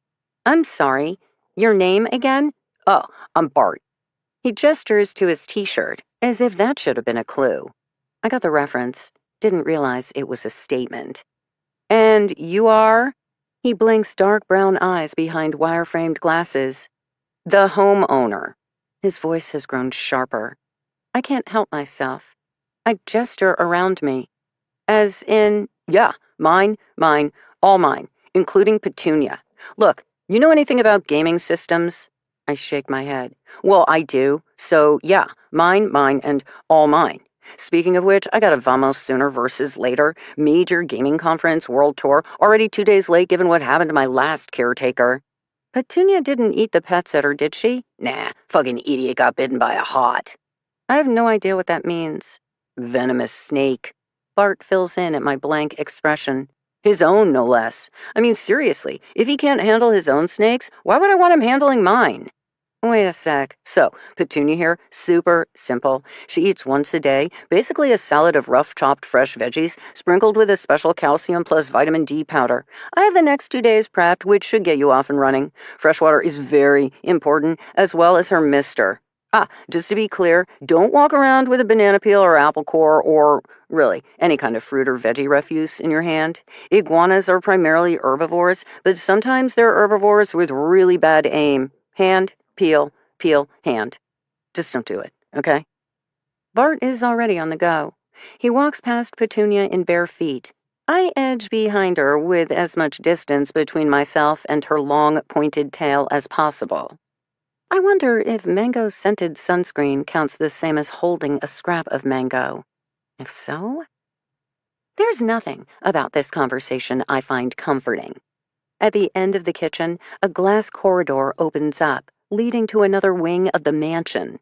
I'm sorry, your name again? Oh, I'm Bart. He gestures to his t-shirt, as if that should have been a clue. I got the reference, didn't realize it was a statement. And you are? He blinks dark brown eyes behind wire-framed glasses. The homeowner. His voice has grown sharper. I can't help myself. I gesture around me. As in, yeah, mine, all mine, including Petunia. Look, you know anything about gaming systems? I shake my head. Well, I do. So, yeah, mine, and all mine. Speaking of which, I got a Vamos sooner versus later, major gaming conference, world tour, already 2 days late given what happened to my last caretaker. Petunia didn't eat the pet sitter, did she? Nah, fucking idiot got bitten by a hot. I have no idea what that means. Venomous snake. Bart fills in at my blank expression. His own, no less. I mean, seriously, if he can't handle his own snakes, why would I want him handling mine? Wait a sec. So, Petunia here, super simple. She eats once a day, basically a salad of rough chopped fresh veggies, sprinkled with a special calcium plus vitamin D powder. I have the next 2 days prepped, which should get you off and running. Freshwater is very important, as well as her mister. Just to be clear, don't walk around with a banana peel or apple core or, really, any kind of fruit or veggie refuse in your hand. Iguanas are primarily herbivores, but sometimes they're herbivores with really bad aim. Hand, peel, peel, hand. Just don't do it, okay? Bart is already on the go. He walks past Petunia in bare feet. I edge behind her with as much distance between myself and her long, pointed tail as possible. I wonder if mango-scented sunscreen counts the same as holding a scrap of mango. If so, there's nothing about this conversation I find comforting. At the end of the kitchen, a glass corridor opens up, leading to another wing of the mansion.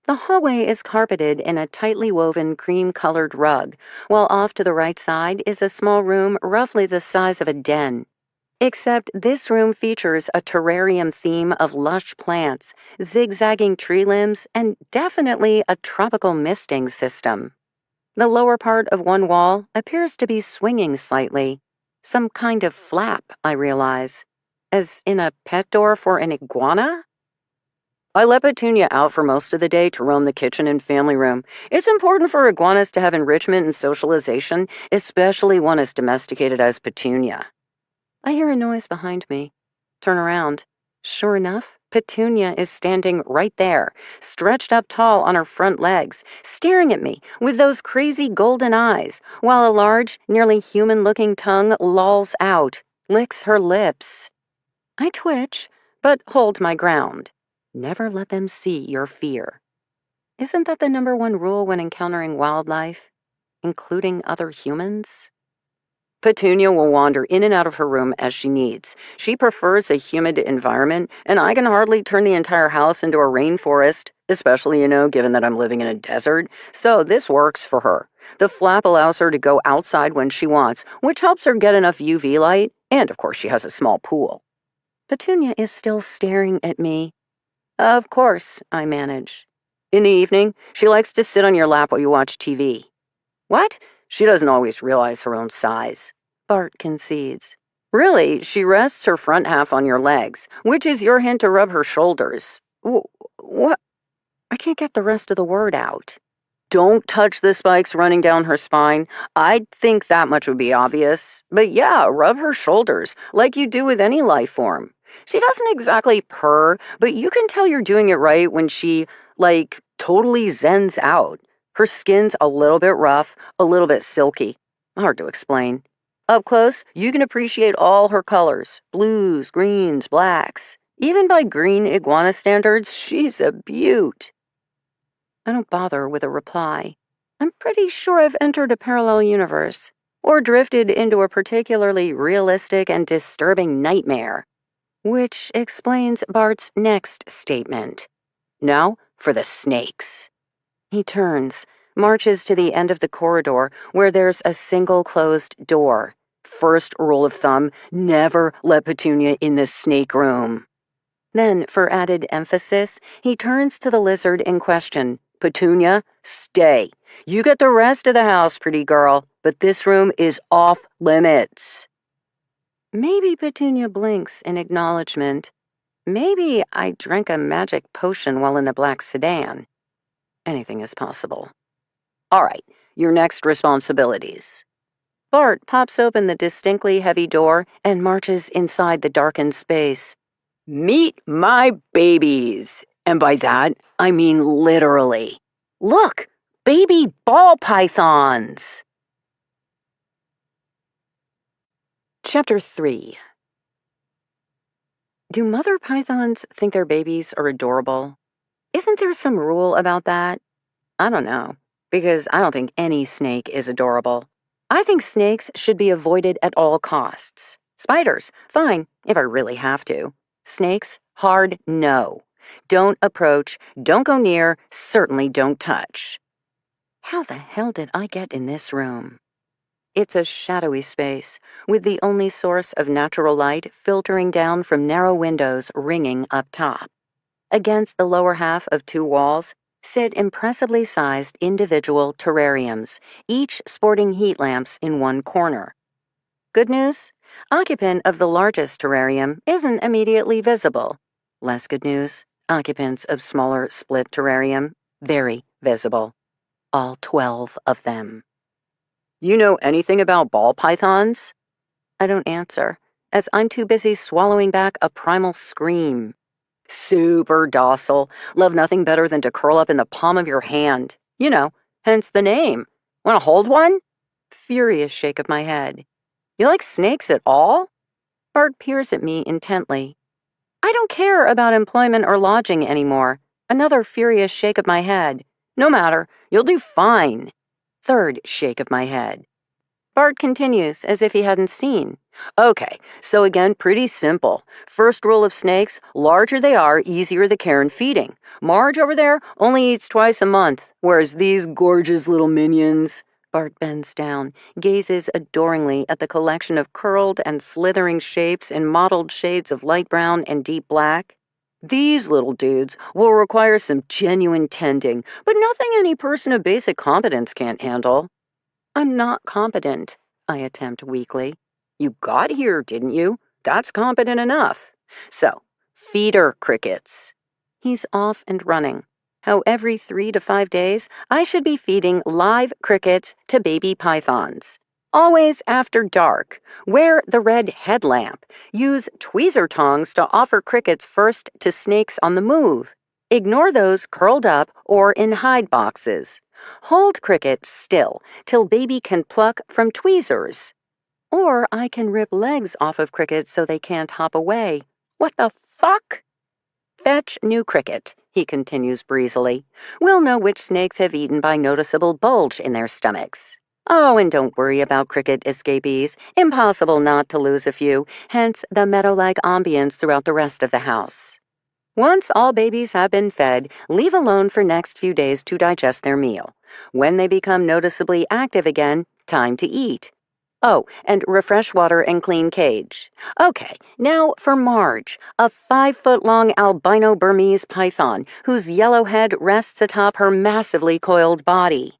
The hallway is carpeted in a tightly woven cream-colored rug, while off to the right side is a small room roughly the size of a den. Except this room features a terrarium theme of lush plants, zigzagging tree limbs, and definitely a tropical misting system. The lower part of one wall appears to be swinging slightly. Some kind of flap, I realize. As in a pet door for an iguana? I let Petunia out for most of the day to roam the kitchen and family room. It's important for iguanas to have enrichment and socialization, especially one as domesticated as Petunia. I hear a noise behind me. Turn around. Sure enough, Petunia is standing right there, stretched up tall on her front legs, staring at me with those crazy golden eyes, while a large, nearly human-looking tongue lolls out, licks her lips. I twitch, but hold my ground. Never let them see your fear. Isn't that the #1 rule when encountering wildlife, including other humans? Petunia will wander in and out of her room as she needs. She prefers a humid environment, and I can hardly turn the entire house into a rainforest, especially, given that I'm living in a desert. So this works for her. The flap allows her to go outside when she wants, which helps her get enough UV light, and of course she has a small pool. Petunia is still staring at me. Of course, I manage. In the evening, she likes to sit on your lap while you watch TV. What? She doesn't always realize her own size. Bart concedes. Really, she rests her front half on your legs, which is your hint to rub her shoulders. What? I can't get the rest of the word out. Don't touch the spikes running down her spine. I'd think that much would be obvious. But yeah, rub her shoulders, like you do with any life form. She doesn't exactly purr, but you can tell you're doing it right when she, totally zens out. Her skin's a little bit rough, a little bit silky. Hard to explain. Up close, you can appreciate all her colors. Blues, greens, blacks. Even by green iguana standards, she's a beaut. I don't bother with a reply. I'm pretty sure I've entered a parallel universe, or drifted into a particularly realistic and disturbing nightmare. Which explains Bart's next statement. Now for the snakes. He turns, marches to the end of the corridor where there's a single closed door. First rule of thumb, never let Petunia in the snake room. Then, for added emphasis, he turns to the lizard in question. Petunia, stay. You get the rest of the house, pretty girl, but this room is off limits. Maybe Petunia blinks in acknowledgement. Maybe I drank a magic potion while in the black sedan. Anything is possible. All right, your next responsibilities. Bart pops open the distinctly heavy door and marches inside the darkened space. Meet my babies. And by that, I mean literally. Look, baby ball pythons. Chapter 3. Do mother pythons think their babies are adorable? Isn't there some rule about that? I don't know, because I don't think any snake is adorable. I think snakes should be avoided at all costs. Spiders, fine, if I really have to. Snakes, hard no. Don't approach, don't go near, certainly don't touch. How the hell did I get in this room? It's a shadowy space, with the only source of natural light filtering down from narrow windows ringing up top. Against the lower half of two walls sit impressively sized individual terrariums, each sporting heat lamps in one corner. Good news? Occupant of the largest terrarium isn't immediately visible. Less good news? Occupants of smaller split terrarium, very visible. All 12 of them. You know anything about ball pythons? I don't answer, as I'm too busy swallowing back a primal scream. Super docile, love nothing better than to curl up in the palm of your hand. You know, hence the name. Want to hold one? Furious shake of my head. You like snakes at all? Bart peers at me intently. I don't care about employment or lodging anymore. Another furious shake of my head. No matter, you'll do fine. Third shake of my head. Bart continues as if he hadn't seen. Okay, so again, pretty simple. First rule of snakes, larger they are, easier the care and feeding. Marge over there only eats twice a month, whereas these gorgeous little minions... Bart bends down, gazes adoringly at the collection of curled and slithering shapes in mottled shades of light brown and deep black. These little dudes will require some genuine tending, but nothing any person of basic competence can't handle. I'm not competent, I attempt weakly. You got here, didn't you? That's competent enough. So, feeder crickets. He's off and running. How every 3 to 5 days I should be feeding live crickets to baby pythons. Always after dark. Wear the red headlamp. Use tweezer tongs to offer crickets first to snakes on the move. Ignore those curled up or in hide boxes. Hold crickets still till baby can pluck from tweezers. Or I can rip legs off of crickets so they can't hop away. What the fuck? Fetch new cricket, he continues breezily. We'll know which snakes have eaten by noticeable bulge in their stomachs. Oh, and don't worry about cricket escapees. Impossible not to lose a few, hence the meadow-like ambience throughout the rest of the house. Once all babies have been fed, leave alone for next few days to digest their meal. When they become noticeably active again, time to eat. Oh, and refresh water and clean cage. Okay, now for Marge, a 5-foot-long albino Burmese python whose yellow head rests atop her massively coiled body.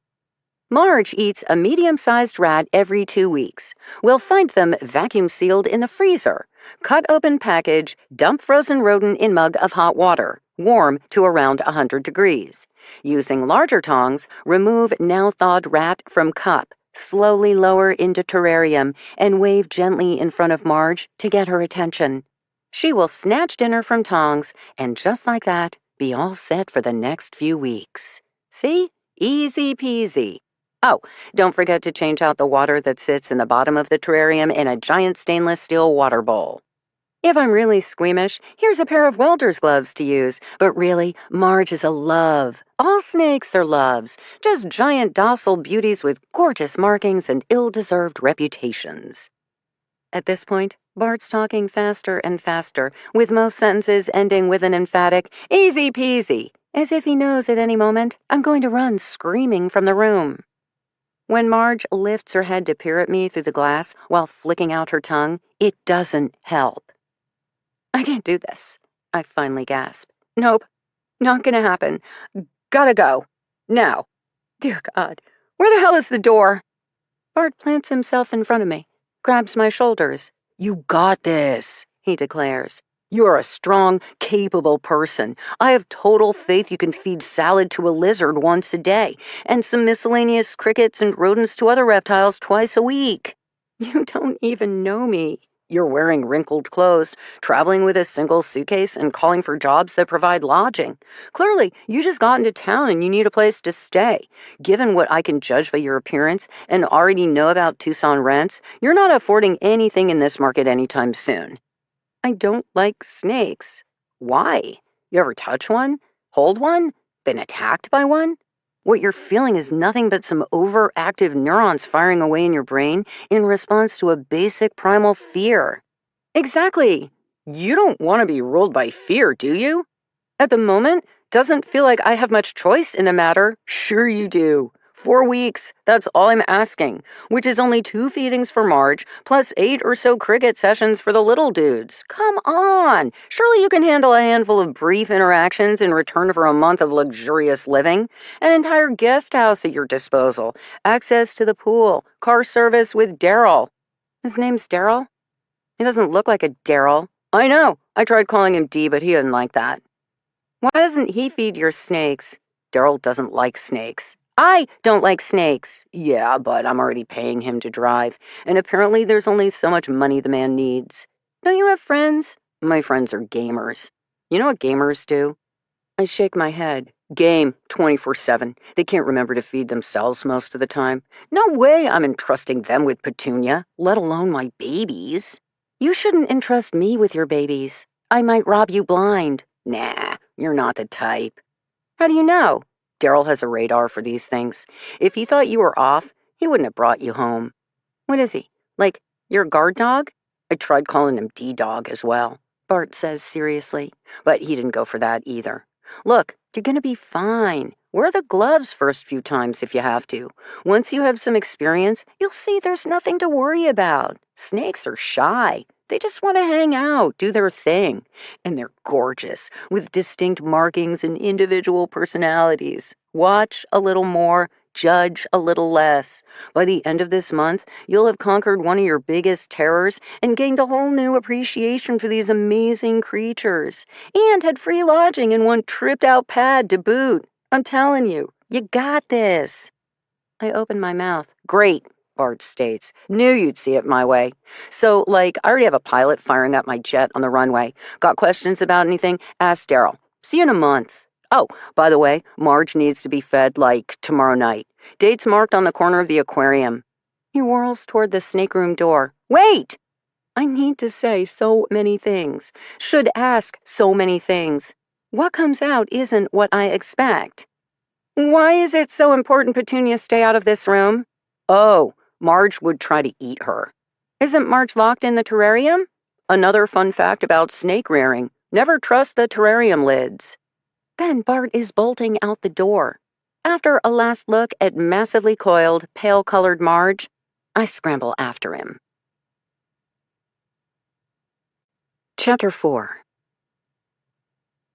Marge eats a medium-sized rat every 2 weeks. We'll find them vacuum-sealed in the freezer. Cut open package, dump frozen rodent in mug of hot water, warm to around 100 degrees. Using larger tongs, remove now thawed rat from cup, slowly lower into terrarium, and wave gently in front of Marge to get her attention. She will snatch dinner from tongs, and just like that, be all set for the next few weeks. See? Easy peasy. Oh, don't forget to change out the water that sits in the bottom of the terrarium in a giant stainless steel water bowl. If I'm really squeamish, here's a pair of welder's gloves to use, but really, Marge is a love. All snakes are loves, just giant docile beauties with gorgeous markings and ill-deserved reputations. At this point, Bart's talking faster and faster, with most sentences ending with an emphatic, easy peasy, as if he knows at any moment I'm going to run screaming from the room. When Marge lifts her head to peer at me through the glass while flicking out her tongue, it doesn't help. I can't do this, I finally gasp. Nope, not gonna happen. Gotta go. Now. Dear God, where the hell is the door? Bart plants himself in front of me, grabs my shoulders. You got this, he declares. You're a strong, capable person. I have total faith you can feed salad to a lizard once a day, and some miscellaneous crickets and rodents to other reptiles twice a week. You don't even know me. You're wearing wrinkled clothes, traveling with a single suitcase, and calling for jobs that provide lodging. Clearly, you just got into town and you need a place to stay. Given what I can judge by your appearance and already know about Tucson rents, you're not affording anything in this market anytime soon. I don't like snakes. Why? You ever touch one? Hold one? Been attacked by one? What you're feeling is nothing but some overactive neurons firing away in your brain in response to a basic primal fear. Exactly. You don't want to be ruled by fear, do you? At the moment, doesn't feel like I have much choice in the matter. Sure you do. 4 weeks, that's all I'm asking, which is only 2 feedings for Marge, plus 8 or so cricket sessions for the little dudes. Come on! Surely you can handle a handful of brief interactions in return for a month of luxurious living. An entire guest house at your disposal, access to the pool, car service with Daryl. His name's Daryl? He doesn't look like a Daryl. I know. I tried calling him D, but he didn't like that. Why doesn't he feed your snakes? Daryl doesn't like snakes. I don't like snakes. Yeah, but I'm already paying him to drive, and apparently there's only so much money the man needs. Don't you have friends? My friends are gamers. You know what gamers do? I shake my head. Game, 24/7. They can't remember to feed themselves most of the time. No way I'm entrusting them with Petunia, let alone my babies. You shouldn't entrust me with your babies. I might rob you blind. Nah, you're not the type. How do you know? Daryl has a radar for these things. If he thought you were off, he wouldn't have brought you home. What is he? Like, your guard dog? I tried calling him D-Dog as well, Bart says seriously, but he didn't go for that either. Look, you're gonna be fine. Wear the gloves first few times if you have to. Once you have some experience, you'll see there's nothing to worry about. Snakes are shy. They just want to hang out, do their thing. And they're gorgeous, with distinct markings and individual personalities. Watch a little more, judge a little less. By the end of this month, you'll have conquered one of your biggest terrors and gained a whole new appreciation for these amazing creatures. And had free lodging in one tripped-out pad to boot. I'm telling you, you got this. I open my mouth. Great, Bart states. Knew you'd see it my way. So, I already have a pilot firing up my jet on the runway. Got questions about anything? Ask Daryl. See you in a month. Oh, by the way, Marge needs to be fed, tomorrow night. Date's marked on the corner of the aquarium. He whirls toward the snake room door. Wait! I need to say so many things. Should ask so many things. What comes out isn't what I expect. Why is it so important Petunia stay out of this room? Oh, Marge would try to eat her. Isn't Marge locked in the terrarium? Another fun fact about snake rearing. Never trust the terrarium lids. Then Bart is bolting out the door. After a last look at massively coiled, pale-colored Marge, I scramble after him. Chapter 4.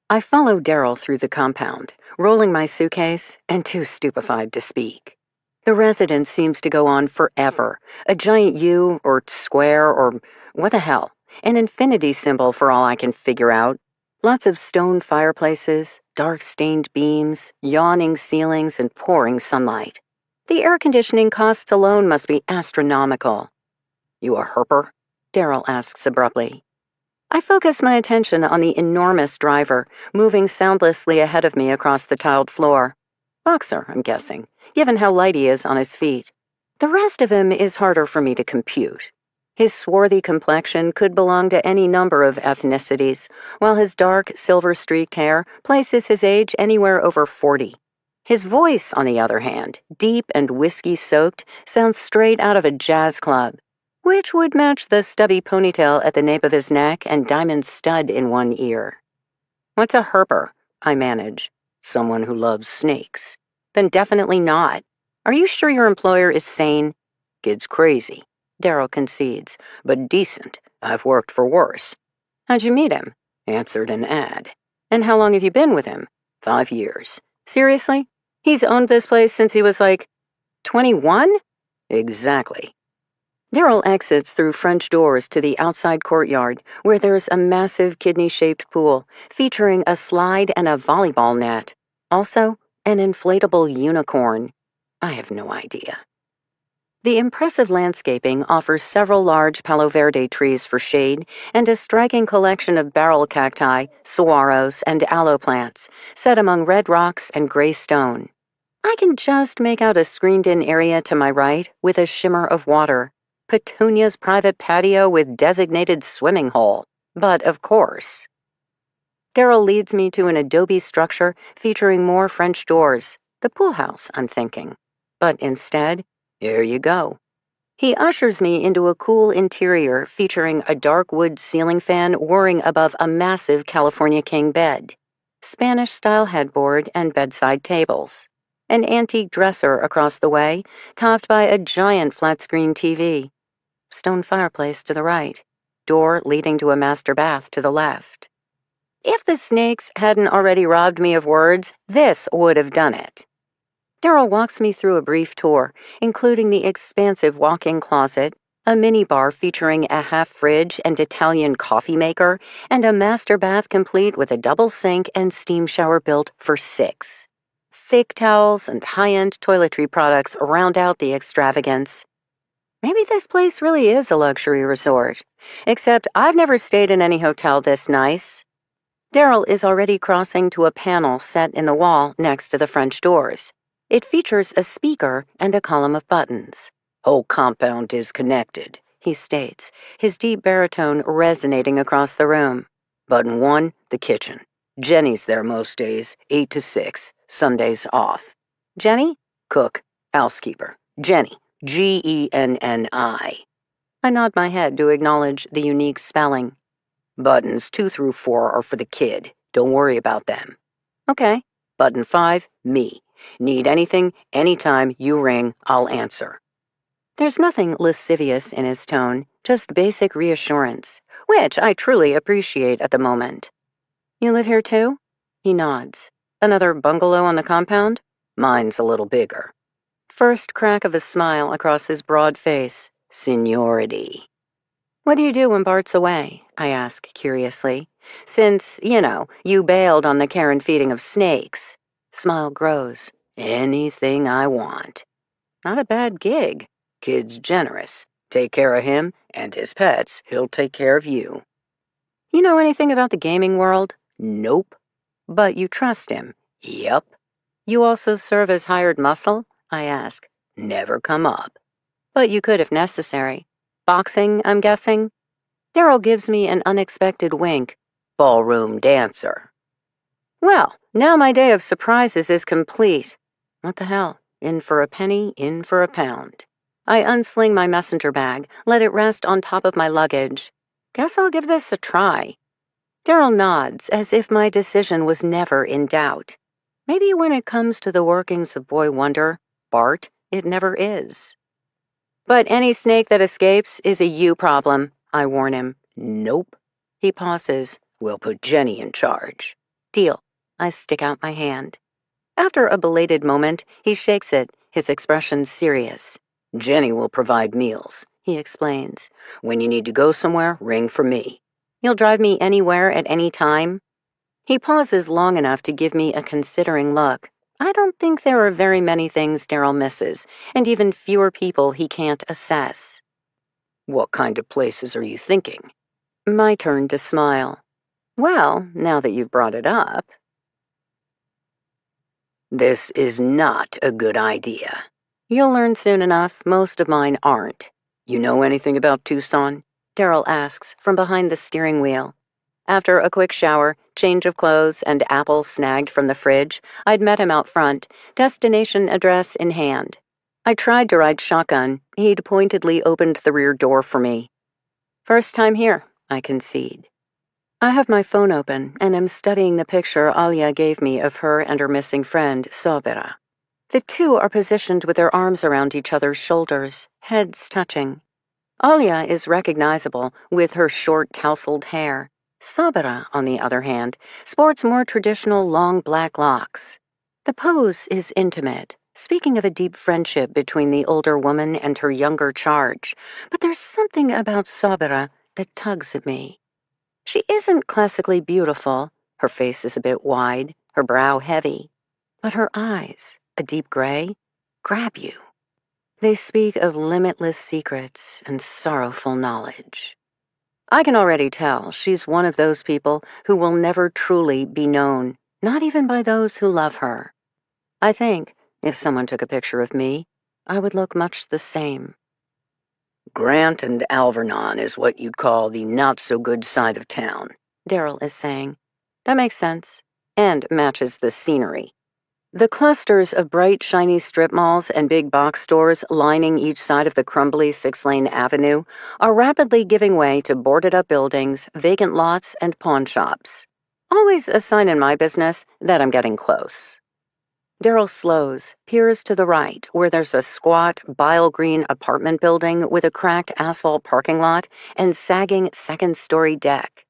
I follow Daryl through the compound, rolling my suitcase and too stupefied to speak. The residence seems to go on forever, a giant U or square or what the hell, an infinity symbol for all I can figure out. Lots of stone fireplaces, dark-stained beams, yawning ceilings, and pouring sunlight. The air conditioning costs alone must be astronomical. You a herper? Daryl asks abruptly. I focus my attention on the enormous driver, moving soundlessly ahead of me across the tiled floor. Boxer, I'm guessing, given how light he is on his feet. The rest of him is harder for me to compute. His swarthy complexion could belong to any number of ethnicities, while his dark, silver-streaked hair places his age anywhere over 40. His voice, on the other hand, deep and whiskey-soaked, sounds straight out of a jazz club, which would match the stubby ponytail at the nape of his neck and diamond stud in one ear. What's a herper? I manage. Someone who loves snakes. Then definitely not. Are you sure your employer is sane? Kid's crazy, Daryl concedes, but decent. I've worked for worse. How'd you meet him? Answered an ad. And how long have you been with him? 5 years. Seriously? He's owned this place since he was 21? Exactly. Daryl exits through French doors to the outside courtyard, where there's a massive kidney-shaped pool, featuring a slide and a volleyball net. Also, an inflatable unicorn. I have no idea. The impressive landscaping offers several large Palo Verde trees for shade and a striking collection of barrel cacti, saguaros, and aloe plants, set among red rocks and gray stone. I can just make out a screened-in area to my right with a shimmer of water. Petunia's private patio with designated swimming hole. But of course. Daryl leads me to an adobe structure featuring more French doors. The pool house, I'm thinking. But instead, here you go. He ushers me into a cool interior featuring a dark wood ceiling fan whirring above a massive California king bed, Spanish-style headboard, and bedside tables. An antique dresser across the way, topped by a giant flat-screen TV. Stone fireplace to the right. Door leading to a master bath to the left. If the snakes hadn't already robbed me of words, this would have done it. Daryl walks me through a brief tour, including the expansive walk-in closet, a minibar featuring a half-fridge and Italian coffee maker, and a master bath complete with a double sink and steam shower built for 6. Thick towels and high-end toiletry products round out the extravagance. Maybe this place really is a luxury resort, except I've never stayed in any hotel this nice. Daryl is already crossing to a panel set in the wall next to the French doors. It features a speaker and a column of buttons. "Whole compound is connected," he states, his deep baritone resonating across the room. "Button 1, the kitchen. Jenny's there most days, 8 to 6, Sundays off." Jenny? Cook, housekeeper. Jenny, Genni. I nod my head to acknowledge the unique spelling. "Buttons 2 through 4 are for the kid. Don't worry about them." Okay. "Button 5, me. Need anything, anytime you ring, I'll answer." There's nothing lascivious in his tone, just basic reassurance, which I truly appreciate at the moment. "You live here too?" He nods. "Another bungalow on the compound?" "Mine's a little bigger." First crack of a smile across his broad face. "Seniority." "What do you do when Bart's away?" I ask curiously. "Since, you bailed on the care and feeding of snakes." Smile grows. "Anything I want." Not a bad gig. "Kid's generous. Take care of him and his pets, he'll take care of you." "You know anything about the gaming world?" "Nope." "But you trust him?" "Yep." "You also serve as hired muscle?" I ask. "Never come up." "But you could if necessary. Boxing, I'm guessing?" Daryl gives me an unexpected wink. "Ballroom dancer." Well, now my day of surprises is complete. What the hell? In for a penny, in for a pound. I unsling my messenger bag, let it rest on top of my luggage. Guess I'll give this a try. Daryl nods, as if my decision was never in doubt. Maybe when it comes to the workings of Boy Wonder, Bart, it never is. "But any snake that escapes is a you problem," I warn him. "Nope." He pauses. "We'll put Jenny in charge." "Deal." I stick out my hand. After a belated moment, he shakes it, his expression serious. "Jenny will provide meals," he explains. "When you need to go somewhere, ring for me." "You'll drive me anywhere at any time?" He pauses long enough to give me a considering look. I don't think there are very many things Daryl misses, and even fewer people he can't assess. "What kind of places are you thinking?" My turn to smile. "Well, now that you've brought it up." "This is not a good idea." "You'll learn soon enough. Most of mine aren't." "You know anything about Tucson?" Daryl asks from behind the steering wheel. After a quick shower, change of clothes, and apples snagged from the fridge, I'd met him out front, destination address in hand. I tried to ride shotgun. He'd pointedly opened the rear door for me. "First time here," I concede. I have my phone open and am studying the picture Alia gave me of her and her missing friend, Sabira. The two are positioned with their arms around each other's shoulders, heads touching. Alia is recognizable with her short tousled hair. Sabira, on the other hand, sports more traditional long black locks. The pose is intimate, speaking of a deep friendship between the older woman and her younger charge, but there's something about Sabira that tugs at me. She isn't classically beautiful. Her face is a bit wide, her brow heavy. But her eyes, a deep gray, grab you. They speak of limitless secrets and sorrowful knowledge. I can already tell she's one of those people who will never truly be known, not even by those who love her. I think, if someone took a picture of me, I would look much the same. "Grant and Alvernon is what you'd call the not-so-good side of town," Daryl is saying. That makes sense, and matches the scenery. The clusters of bright, shiny strip malls and big box stores lining each side of the crumbly 6-lane avenue are rapidly giving way to boarded-up buildings, vacant lots, and pawn shops. Always a sign in my business that I'm getting close. Daryl slows, peers to the right, where there's a squat, bile-green apartment building with a cracked asphalt parking lot and sagging second-story deck.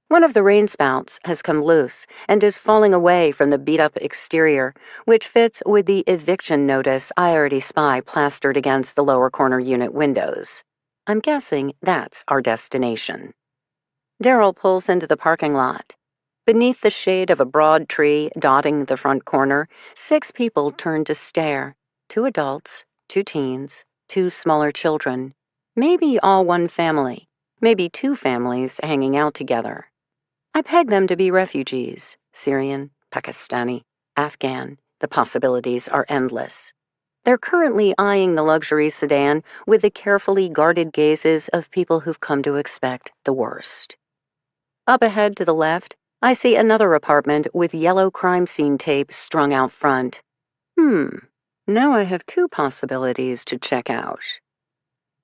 One of the rainspouts has come loose and is falling away from the beat-up exterior, which fits with the eviction notice I already spy plastered against the lower corner unit windows. I'm guessing that's our destination. Daryl pulls into the parking lot. Beneath the shade of a broad tree dotting the front corner, 6 people turn to stare. 2 adults, 2 teens, 2 smaller children. Maybe all one family. Maybe 2 families hanging out together. I peg them to be refugees. Syrian, Pakistani, Afghan. The possibilities are endless. They're currently eyeing the luxury sedan with the carefully guarded gazes of people who've come to expect the worst. Up ahead to the left, I see another apartment with yellow crime scene tape strung out front. Now I have 2 possibilities to check out.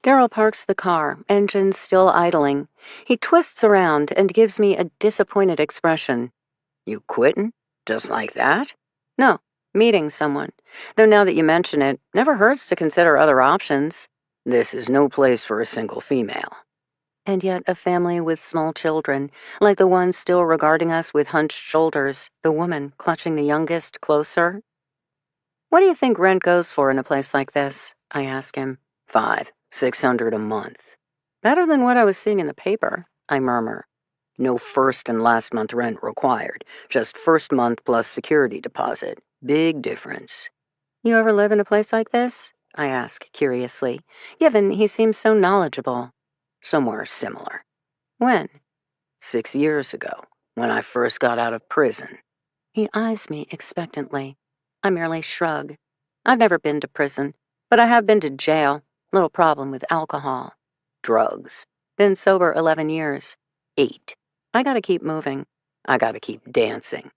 Daryl parks the car, engine still idling. He twists around and gives me a disappointed expression. You quittin'? Just like that? No, meeting someone. Though now that you mention it, never hurts to consider other options. This is no place for a single female. And yet a family with small children, like the one still regarding us with hunched shoulders, the woman clutching the youngest closer. What do you think rent goes for in a place like this? I ask him. $500-600 a month. Better than what I was seeing in the paper, I murmur. No first and last month rent required, just first month plus security deposit. Big difference. You ever live in a place like this? I ask curiously, given he seems so knowledgeable. Somewhere similar. When? 6 years ago, when I first got out of prison. He eyes me expectantly. I merely shrug. I've never been to prison, but I have been to jail. Little problem with alcohol. Drugs. Been sober 11 years. 8. I gotta keep moving. I gotta keep dancing.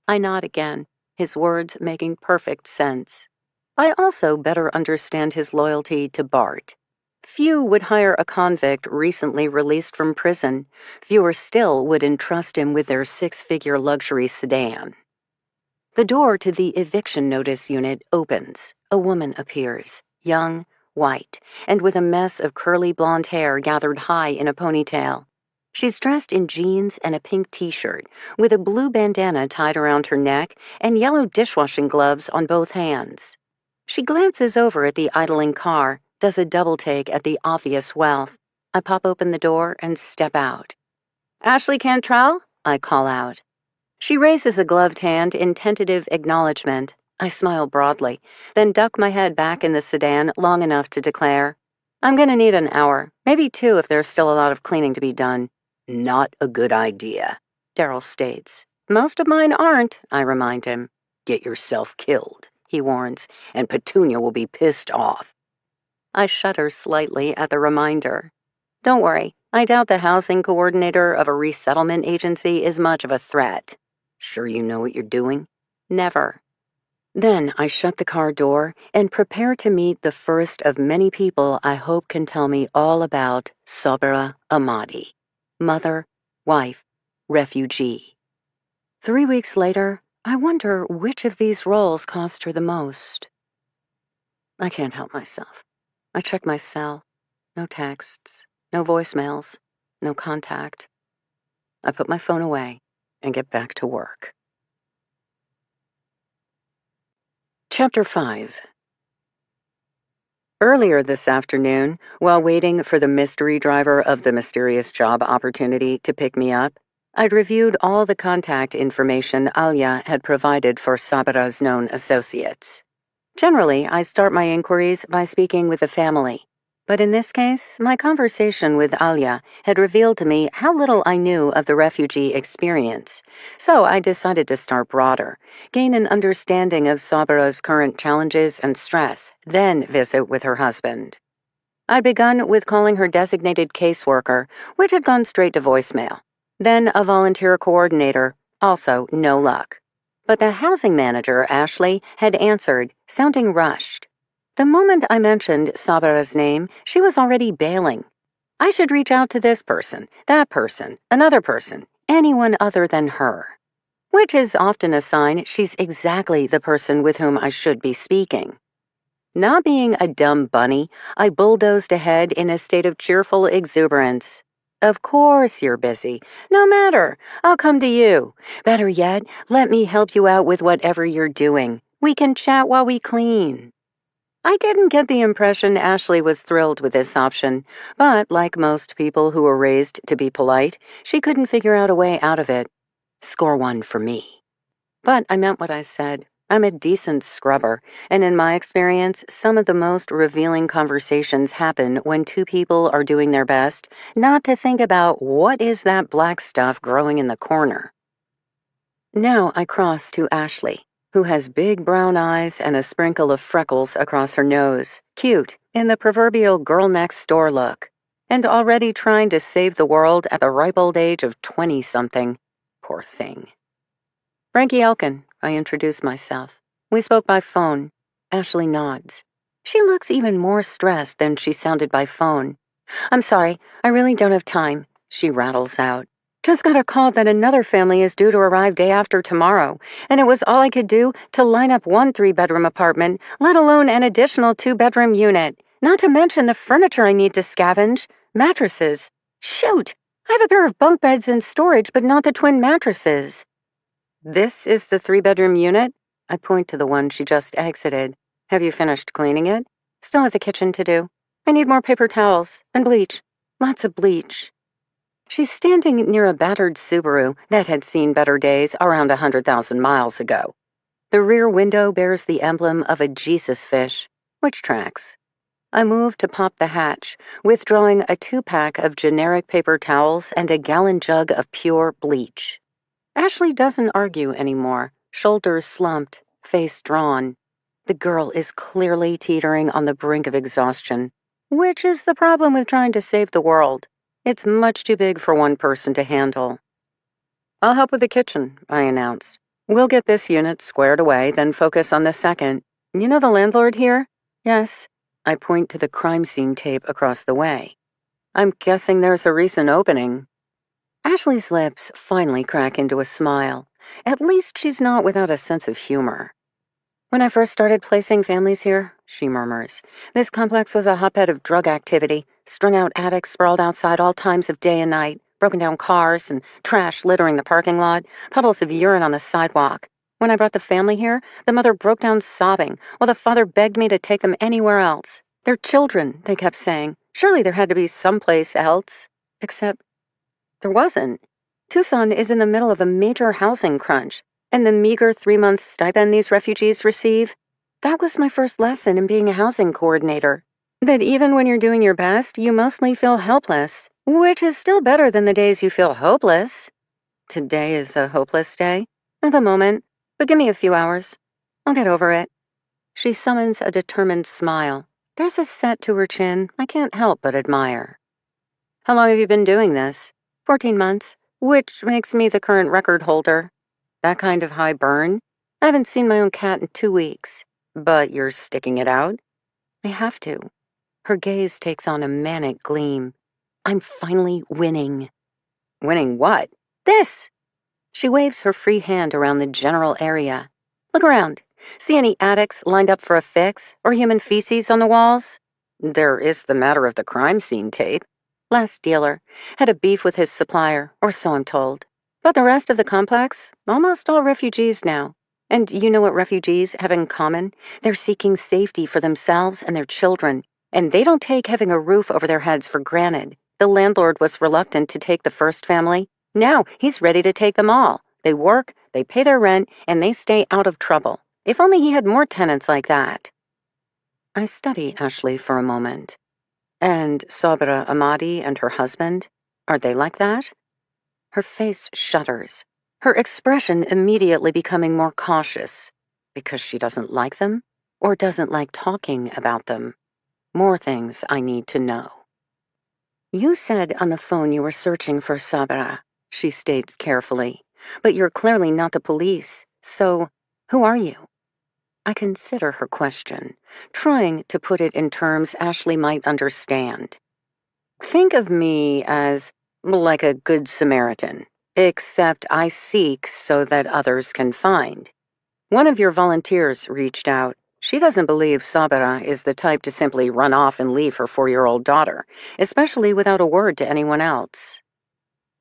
I nod again, his words making perfect sense. I also better understand his loyalty to Bart. Few would hire a convict recently released from prison. Fewer still would entrust him with their 6-figure luxury sedan. The door to the eviction notice unit opens. A woman appears, young, white, and with a mess of curly blonde hair gathered high in a ponytail. She's dressed in jeans and a pink t-shirt, with a blue bandana tied around her neck and yellow dishwashing gloves on both hands. She glances over at the idling car, does a double-take at the obvious wealth. I pop open the door and step out. Ashley Cantrell? I call out. She raises a gloved hand in tentative acknowledgement. I smile broadly, then duck my head back in the sedan long enough to declare, I'm gonna need an hour, maybe 2 if there's still a lot of cleaning to be done. Not a good idea, Daryl states. Most of mine aren't, I remind him. Get yourself killed, he warns, and Petunia will be pissed off. I shudder slightly at the reminder. Don't worry, I doubt the housing coordinator of a resettlement agency is much of a threat. Sure you know what you're doing? Never. Then I shut the car door and prepare to meet the first of many people I hope can tell me all about Sabra Ahmadi. Mother, wife, refugee. 3 weeks later, I wonder which of these roles cost her the most. I can't help myself. I check my cell. No texts, no voicemails, no contact. I put my phone away and get back to work. Chapter 5. Earlier this afternoon, while waiting for the mystery driver of the mysterious job opportunity to pick me up, I'd reviewed all the contact information Alia had provided for Sabra's known associates. Generally, I start my inquiries by speaking with the family. But in this case, my conversation with Alia had revealed to me how little I knew of the refugee experience. So I decided to start broader, gain an understanding of Sabra's current challenges and stress, then visit with her husband. I'd begun with calling her designated caseworker, which had gone straight to voicemail. Then a volunteer coordinator, also no luck. But the housing manager, Ashley, had answered, sounding rushed. The moment I mentioned Sabra's name, she was already bailing. I should reach out to this person, that person, another person, anyone other than her. which is often a sign she's exactly the person with whom I should be speaking. Not being a dumb bunny, I bulldozed ahead in a state of cheerful exuberance. Of course you're busy. No matter. I'll come to you. Better yet, let me help you out with whatever you're doing. We can chat while we clean. I didn't get the impression Ashley was thrilled with this option, but like most people who were raised to be polite, she couldn't figure out a way out of it. Score one for me. But I meant what I said. I'm a decent scrubber, and in my experience, some of the most revealing conversations happen when two people are doing their best not to think about what is that black stuff growing in the corner. Now I cross to Ashley, who has big brown eyes and a sprinkle of freckles across her nose, cute, in the proverbial girl next door look, and already trying to save the world at the ripe old age of 20-something. Poor thing. Frankie Elkin, I introduce myself. We spoke by phone. Ashley nods. She looks even more stressed than she sounded by phone. I'm sorry, I really don't have time, she rattles out. Just got a call that another family is due to arrive day after tomorrow, and it was all I could do to line up one 3-bedroom apartment, let alone an additional 2-bedroom unit. Not to mention the furniture I need to scavenge. Mattresses. Shoot! I have a pair of bunk beds in storage, but not the twin mattresses. This is the 3-bedroom unit? I point to the one she just exited. Have you finished cleaning it? Still have the kitchen to do. I need more paper towels and bleach. Lots of bleach. She's standing near a battered Subaru that had seen better days around 100,000 miles ago. The rear window bears the emblem of a Jesus fish, which tracks. I move to pop the hatch, withdrawing a 2-pack of generic paper towels and a gallon jug of pure bleach. Ashley doesn't argue anymore, shoulders slumped, face drawn. The girl is clearly teetering on the brink of exhaustion, which is the problem with trying to save the world. It's much too big for one person to handle. I'll help with the kitchen, I announce. We'll get this unit squared away, then focus on the second. You know the landlord here? Yes. I point to the crime scene tape across the way. I'm guessing there's a recent opening. Ashley's lips finally crack into a smile. At least she's not without a sense of humor. When I first started placing families here, she murmurs, this complex was a hotbed of drug activity, strung-out addicts sprawled outside all times of day and night, broken-down cars and trash littering the parking lot, puddles of urine on the sidewalk. When I brought the family here, the mother broke down sobbing, while the father begged me to take them anywhere else. They're children, they kept saying. Surely there had to be someplace else. Except there wasn't. Tucson is in the middle of a major housing crunch, and the meager 3-month stipend these refugees receive, that was my first lesson in being a housing coordinator. That even when you're doing your best, you mostly feel helpless, which is still better than the days you feel hopeless. Today is a hopeless day, at the moment, but give me a few hours. I'll get over it. She summons a determined smile. There's a set to her chin I can't help but admire. How long have you been doing this? 14 months, which makes me the current record holder. That kind of high burn? I haven't seen my own cat in 2 weeks. But you're sticking it out? I have to. Her gaze takes on a manic gleam. I'm finally winning. Winning what? This! She waves her free hand around the general area. Look around. See any addicts lined up for a fix, or human feces on the walls? There is the matter of the crime scene tape. Last dealer had a beef with his supplier, or so I'm told. But the rest of the complex, almost all refugees now. And you know what refugees have in common? They're seeking safety for themselves and their children, and they don't take having a roof over their heads for granted. The landlord was reluctant to take the first family. Now he's ready to take them all. They work, they pay their rent, and they stay out of trouble. If only he had more tenants like that. I study Ashley for a moment. And Sabra Ahmadi and her husband, are they like that? Her face shudders, her expression immediately becoming more cautious. Because she doesn't like them, or doesn't like talking about them. More things I need to know. You said on the phone you were searching for Sabra, she states carefully, but you're clearly not the police, so who are you? I consider her question, trying to put it in terms Ashley might understand. Think of me as like a good Samaritan. Except I seek so that others can find. One of your volunteers reached out. She doesn't believe Sabira is the type to simply run off and leave her 4-year-old daughter, especially without a word to anyone else.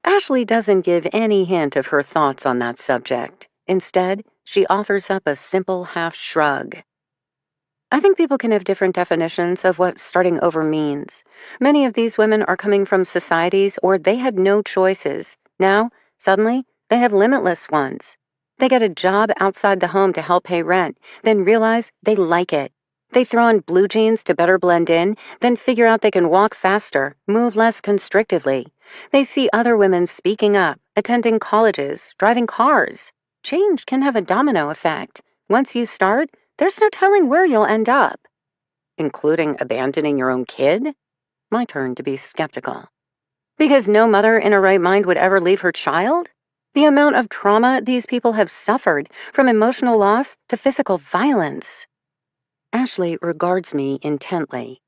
Ashley doesn't give any hint of her thoughts on that subject. Instead, she offers up a simple half shrug. I think people can have different definitions of what starting over means. Many of these women are coming from societies where they had no choices. Now, suddenly, they have limitless ones. They get a job outside the home to help pay rent, then realize they like it. They throw on blue jeans to better blend in, then figure out they can walk faster, move less constrictively. They see other women speaking up, attending colleges, driving cars. Change can have a domino effect. Once you start, there's no telling where you'll end up. Including abandoning your own kid? My turn to be skeptical. Because no mother in her right mind would ever leave her child? The amount of trauma these people have suffered, from emotional loss to physical violence. Ashley regards me intently.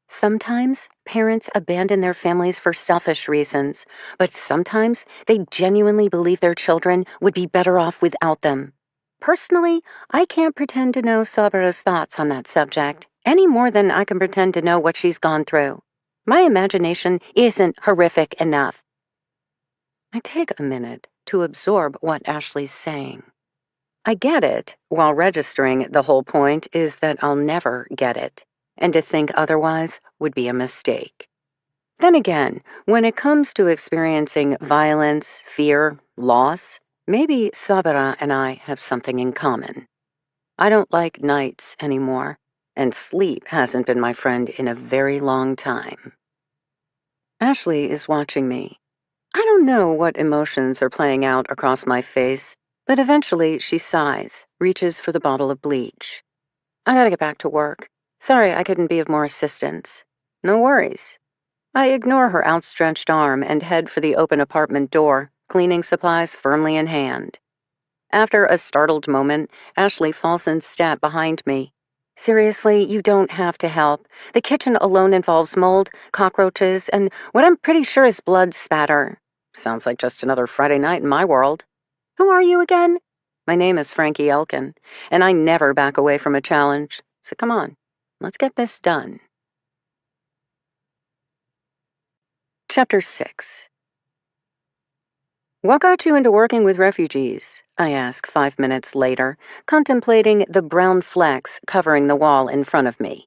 Sometimes parents abandon their families for selfish reasons, but sometimes they genuinely believe their children would be better off without them. Personally, I can't pretend to know Sabira's thoughts on that subject, any more than I can pretend to know what she's gone through. My imagination isn't horrific enough. I take a minute to absorb what Ashley's saying. I get it, while registering the whole point is that I'll never get it, and to think otherwise would be a mistake. Then again, when it comes to experiencing violence, fear, loss, maybe Sabira and I have something in common. I don't like nights anymore, and sleep hasn't been my friend in a very long time. Ashley is watching me. I don't know what emotions are playing out across my face, but eventually she sighs, reaches for the bottle of bleach. I gotta get back to work. Sorry I couldn't be of more assistance. No worries. I ignore her outstretched arm and head for the open apartment door, cleaning supplies firmly in hand. After a startled moment, Ashley falls in step behind me. Seriously, you don't have to help. The kitchen alone involves mold, cockroaches, and what I'm pretty sure is blood spatter. Sounds like just another Friday night in my world. Who are you again? My name is Frankie Elkin, and I never back away from a challenge. So come on, let's get this done. Chapter 6. What got you into working with refugees? I ask 5 minutes later, contemplating the brown flecks covering the wall in front of me.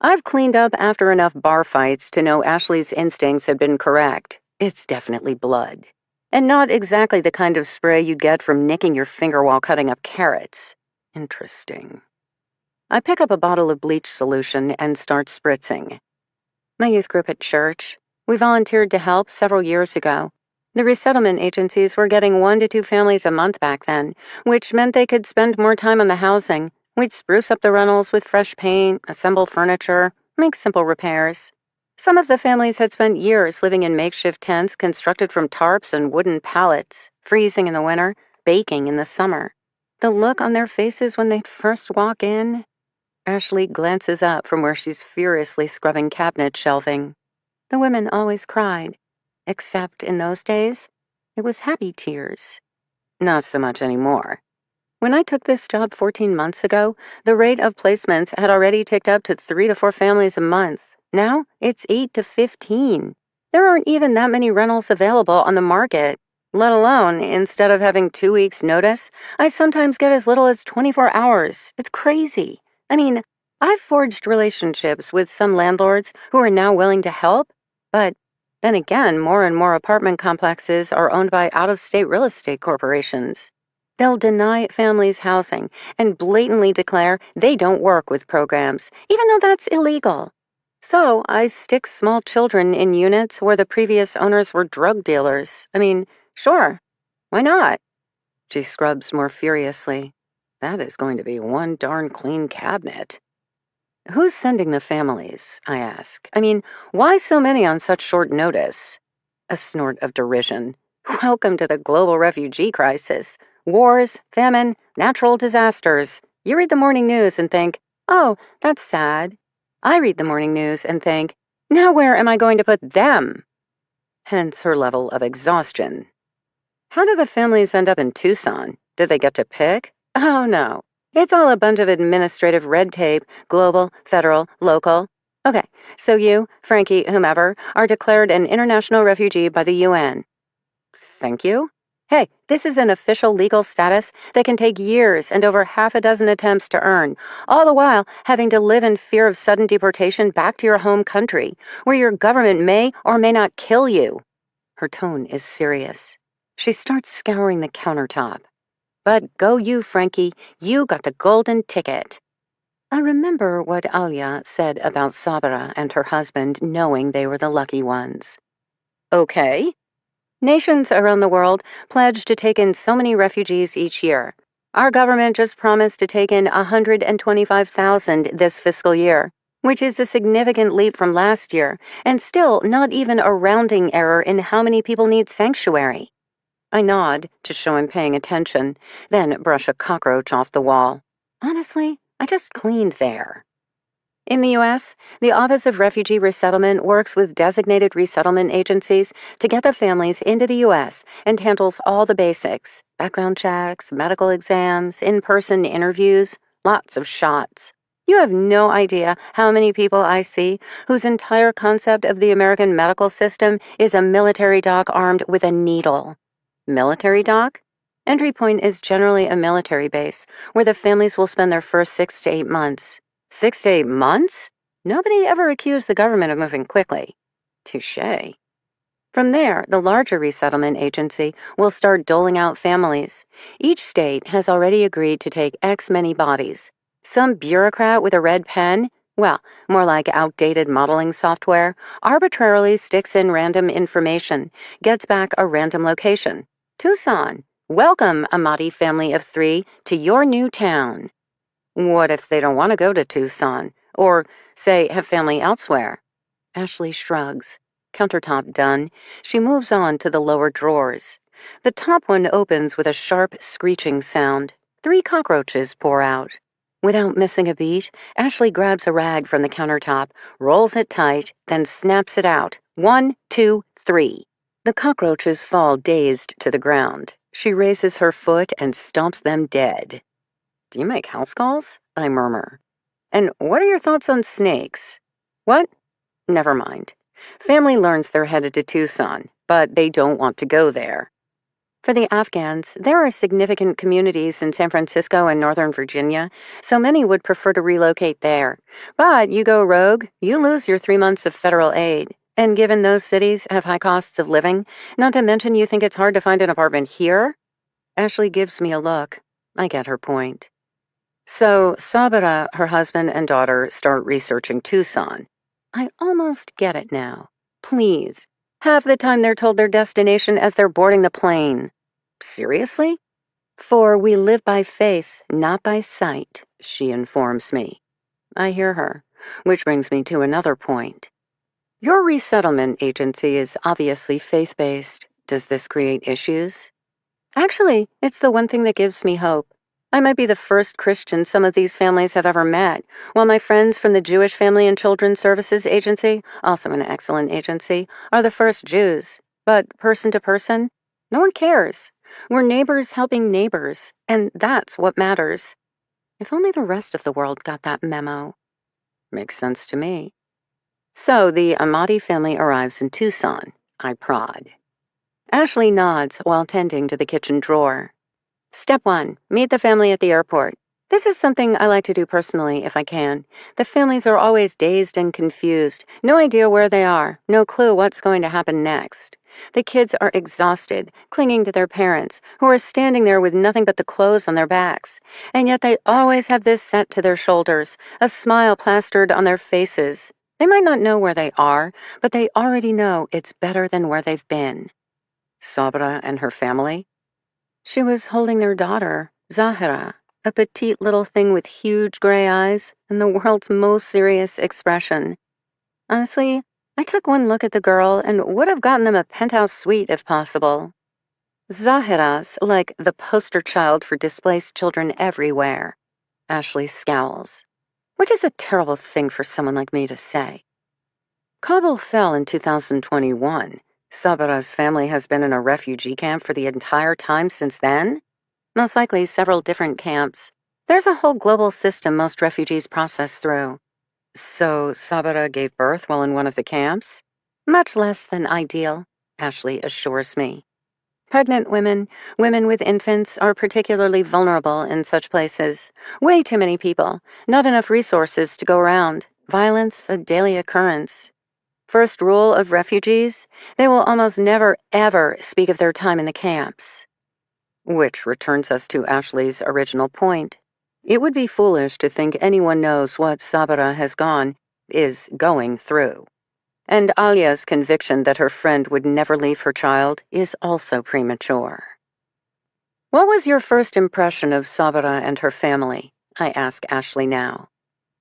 I've cleaned up after enough bar fights to know Ashley's instincts had been correct. It's definitely blood. And not exactly the kind of spray you'd get from nicking your finger while cutting up carrots. Interesting. I pick up a bottle of bleach solution and start spritzing. My youth group at church. We volunteered to help several years ago. The resettlement agencies were getting 1 to 2 families a month back then, which meant they could spend more time on the housing. We'd spruce up the rentals with fresh paint, assemble furniture, make simple repairs. Some of the families had spent years living in makeshift tents constructed from tarps and wooden pallets, freezing in the winter, baking in the summer. The look on their faces when they first walk in. Ashley glances up from where she's furiously scrubbing cabinet shelving. The women always cried, except in those days, it was happy tears. Not so much anymore. When I took this job 14 months ago, the rate of placements had already ticked up to 3 to 4 families a month. Now it's 8 to 15. There aren't even that many rentals available on the market, let alone, instead of having 2 weeks' notice, I sometimes get as little as 24 hours. It's crazy. I mean, I've forged relationships with some landlords who are now willing to help, but then again, more and more apartment complexes are owned by out-of-state real estate corporations. They'll deny families housing and blatantly declare they don't work with programs, even though that's illegal. So I stick small children in units where the previous owners were drug dealers. I mean, sure, why not? She scrubs more furiously. That is going to be one darn clean cabinet. Who's sending the families? I ask. I mean, why so many on such short notice? A snort of derision. Welcome to the global refugee crisis. Wars, famine, natural disasters. You read the morning news and think, oh, that's sad. I read the morning news and think, now where am I going to put them? Hence her level of exhaustion. How do the families end up in Tucson? Did they get to pick? Oh, no. It's all a bunch of administrative red tape, global, federal, local. Okay, so you, Frankie, whomever, are declared an international refugee by the UN. Thank you. Hey, this is an official legal status that can take years and over half a dozen attempts to earn, all the while having to live in fear of sudden deportation back to your home country, where your government may or may not kill you. Her tone is serious. She starts scouring the countertop. But go you, Frankie, you got the golden ticket. I remember what Alia said about Sabra and her husband knowing they were the lucky ones. Okay. Nations around the world pledge to take in so many refugees each year. Our government just promised to take in 125,000 this fiscal year, which is a significant leap from last year, and still not even a rounding error in how many people need sanctuary. I nod to show I'm paying attention, then brush a cockroach off the wall. Honestly, I just cleaned there. In the U.S., the Office of Refugee Resettlement works with designated resettlement agencies to get the families into the U.S. and handles all the basics: background checks, medical exams, in-person interviews, lots of shots. You have no idea how many people I see whose entire concept of the American medical system is a military doc armed with a needle. Military doc? Entry point is generally a military base, where the families will spend their first 6 to 8 months. 6 to 8 months? Nobody ever accused the government of moving quickly. Touché. From there, the larger resettlement agency will start doling out families. Each state has already agreed to take X many bodies. Some bureaucrat with a red pen, well, more like outdated modeling software, arbitrarily sticks in random information, gets back a random location. Tucson. Welcome, Amati family of 3, to your new town. What if they don't want to go to Tucson? Or, say, have family elsewhere? Ashley shrugs. Countertop done, she moves on to the lower drawers. The top one opens with a sharp, screeching sound. 3 cockroaches pour out. Without missing a beat, Ashley grabs a rag from the countertop, rolls it tight, then snaps it out. 1, 2, 3. The cockroaches fall dazed to the ground. She raises her foot and stomps them dead. Do you make house calls? I murmur. And what are your thoughts on snakes? What? Never mind. Family learns they're headed to Tucson, but they don't want to go there. For the Afghans, there are significant communities in San Francisco and Northern Virginia, so many would prefer to relocate there. But you go rogue, you lose your 3 months of federal aid. And given those cities have high costs of living, not to mention you think it's hard to find an apartment here? Ashley gives me a look. I get her point. So Sabira, her husband and daughter start researching Tucson. I almost get it now. Please. Half the time they're told their destination as they're boarding the plane. Seriously? For we live by faith, not by sight, she informs me. I hear her, which brings me to another point. Your resettlement agency is obviously faith-based. Does this create issues? Actually, it's the one thing that gives me hope. I might be the first Christian some of these families have ever met, while my friends from the Jewish Family and Children's Services Agency, also an excellent agency, are the first Jews. But person to person, no one cares. We're neighbors helping neighbors, and that's what matters. If only the rest of the world got that memo. Makes sense to me. So the Amati family arrives in Tucson. I prod. Ashley nods while tending to the kitchen drawer. Step 1, meet the family at the airport. This is something I like to do personally if I can. The families are always dazed and confused, no idea where they are, no clue what's going to happen next. The kids are exhausted, clinging to their parents, who are standing there with nothing but the clothes on their backs, and yet they always have this set to their shoulders, a smile plastered on their faces. They might not know where they are, but they already know it's better than where they've been. Sabra and her family? She was holding their daughter, Zahira, a petite little thing with huge gray eyes and the world's most serious expression. Honestly, I took one look at the girl and would have gotten them a penthouse suite if possible. Zahira's like the poster child for displaced children everywhere. Ashley scowls, which is a terrible thing for someone like me to say. Kabul fell in 2021. Sabara's family has been in a refugee camp for the entire time since then? Most likely several different camps. There's a whole global system most refugees process through. So Sabara gave birth while in one of the camps? Much less than ideal, Ashley assures me. Pregnant women, women with infants, are particularly vulnerable in such places. Way too many people, not enough resources to go around. Violence, a daily occurrence. First rule of refugees, they will almost never, ever speak of their time in the camps. Which returns us to Ashley's original point. It would be foolish to think anyone knows what Sabara is going through. And Alia's conviction that her friend would never leave her child is also premature. What was your first impression of Sabara and her family? I ask Ashley now.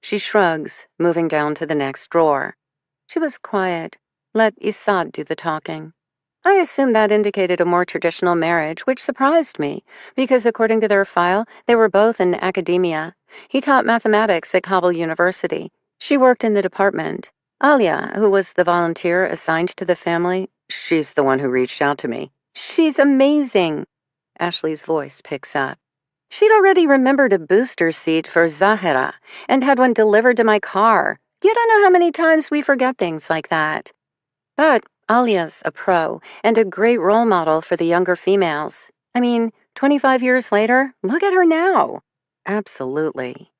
She shrugs, moving down to the next drawer. She was quiet. Let Isad do the talking. I assumed that indicated a more traditional marriage, which surprised me, because according to their file, they were both in academia. He taught mathematics at Kabul University. She worked in the department. Alia, who was the volunteer assigned to the family, she's the one who reached out to me. She's amazing. Ashley's voice picks up. She'd already remembered a booster seat for Zahira and had one delivered to my car. You don't know how many times we forget things like that. But Alia's a pro and a great role model for the younger females. I mean, 25 years later, look at her now. Absolutely.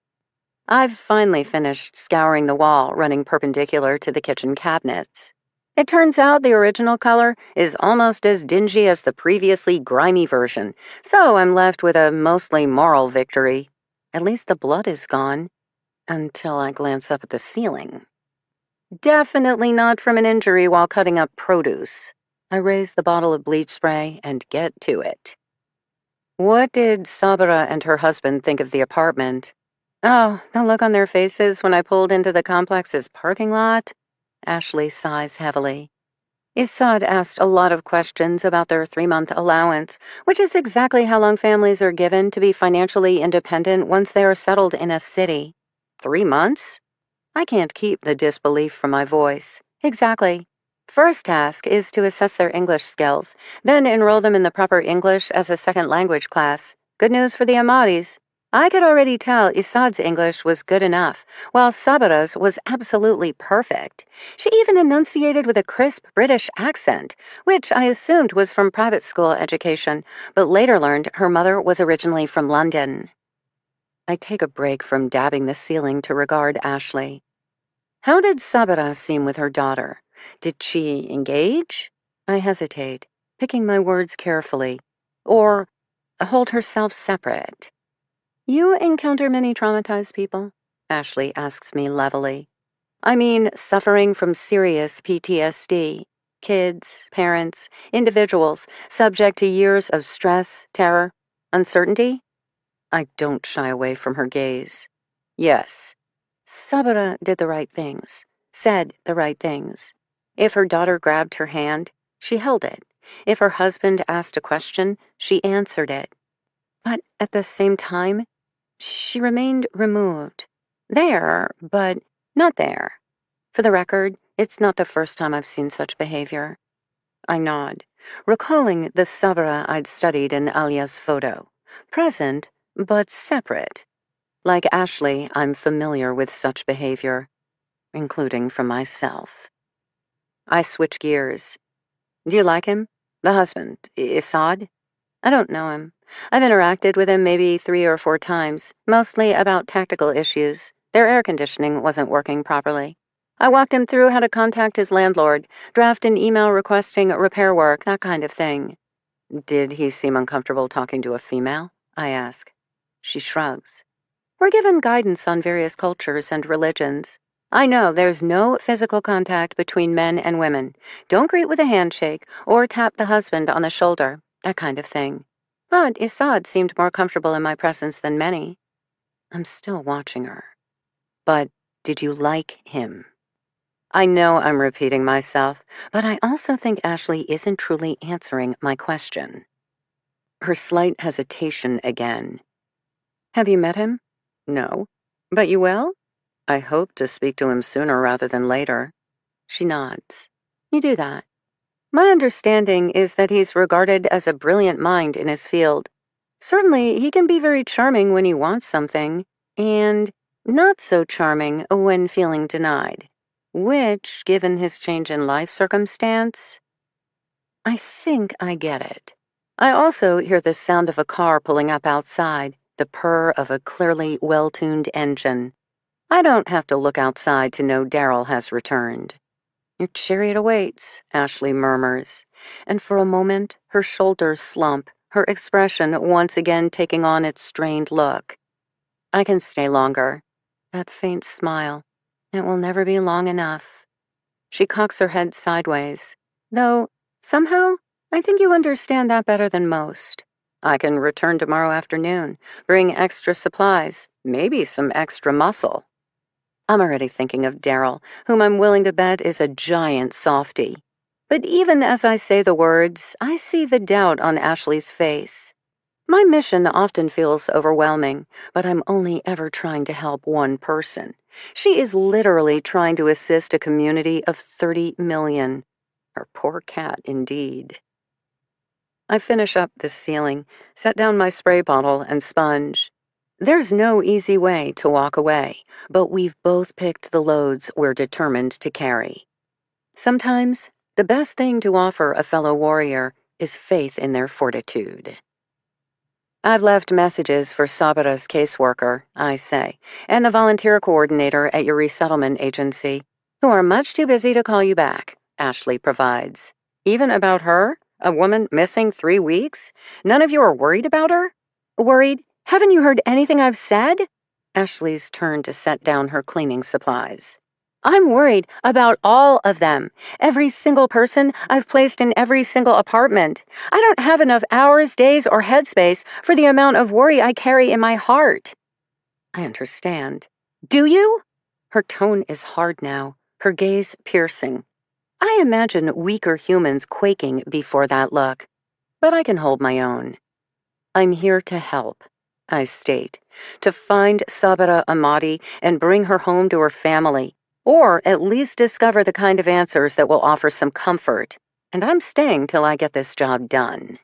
I've finally finished scouring the wall running perpendicular to the kitchen cabinets. It turns out the original color is almost as dingy as the previously grimy version, so I'm left with a mostly moral victory. At least the blood is gone. Until I glance up at the ceiling. Definitely not from an injury while cutting up produce. I raise the bottle of bleach spray and get to it. What did Sabara and her husband think of the apartment? Oh, the look on their faces when I pulled into the complex's parking lot? Ashley sighs heavily. Isad asked a lot of questions about their 3-month allowance, which is exactly how long families are given to be financially independent once they are settled in a city. 3 months? I can't keep the disbelief from my voice. Exactly. First task is to assess their English skills, then enroll them in the proper English as a second language class. Good news for the Ahmadis. I could already tell Isad's English was good enough, while Sabara's was absolutely perfect. She even enunciated with a crisp British accent, which I assumed was from private school education, but later learned her mother was originally from London. I take a break from dabbing the ceiling to regard Ashley. How did Sabara seem with her daughter? Did she engage? I hesitate, picking my words carefully. Or hold herself separate. You encounter many traumatized people? Ashley asks me levelly. I mean, suffering from serious PTSD. Kids, parents, individuals subject to years of stress, terror, uncertainty? I don't shy away from her gaze. Yes, Sabara did the right things, said the right things. If her daughter grabbed her hand, she held it. If her husband asked a question, she answered it. But at the same time, she remained removed. There, but not there. For the record, it's not the first time I've seen such behavior. I nod, recalling the Sabara I'd studied in Alia's photo. Present, but separate. Like Ashley, I'm familiar with such behavior, including from myself. I switch gears. Do you like him? The husband, Isad? I don't know him. I've interacted with him maybe 3 or 4 times, mostly about tactical issues. Their air conditioning wasn't working properly. I walked him through how to contact his landlord, draft an email requesting repair work, that kind of thing. Did he seem uncomfortable talking to a female? I ask. She shrugs. We're given guidance on various cultures and religions. I know there's no physical contact between men and women. Don't greet with a handshake or tap the husband on the shoulder, that kind of thing. But Isad seemed more comfortable in my presence than many. I'm still watching her. But did you like him? I know I'm repeating myself, but I also think Ashley isn't truly answering my question. Her slight hesitation again. Have you met him? No. But you will? I hope to speak to him sooner rather than later. She nods. You do that. My understanding is that he's regarded as a brilliant mind in his field. Certainly, he can be very charming when he wants something, and not so charming when feeling denied. Which, given his change in life circumstance, I think I get it. I also hear the sound of a car pulling up outside, the purr of a clearly well-tuned engine. I don't have to look outside to know Daryl has returned. Your chariot awaits, Ashley murmurs, and for a moment her shoulders slump, her expression once again taking on its strained look. I can stay longer. That faint smile. It will never be long enough. She cocks her head sideways, though somehow I think you understand that better than most. I can return tomorrow afternoon, bring extra supplies, maybe some extra muscle. I'm already thinking of Daryl, whom I'm willing to bet is a giant softy. But even as I say the words, I see the doubt on Ashley's face. My mission often feels overwhelming, but I'm only ever trying to help one person. She is literally trying to assist a community of 30 million. Her poor cat, indeed. I finish up this ceiling, set down my spray bottle and sponge. There's no easy way to walk away, but we've both picked the loads we're determined to carry. Sometimes, the best thing to offer a fellow warrior is faith in their fortitude. I've left messages for Sabara's caseworker, I say, and the volunteer coordinator at your resettlement agency, who are much too busy to call you back, Ashley provides. Even about her? A woman missing 3 weeks? None of you are worried about her? Worried? Haven't you heard anything I've said? Ashley's turned to set down her cleaning supplies. I'm worried about all of them. Every single person I've placed in every single apartment. I don't have enough hours, days, or headspace for the amount of worry I carry in my heart. I understand. Do you? Her tone is hard now, her gaze piercing. I imagine weaker humans quaking before that look, but I can hold my own. I'm here to help, I state, to find Sabara Amadi and bring her home to her family, or at least discover the kind of answers that will offer some comfort, and I'm staying till I get this job done.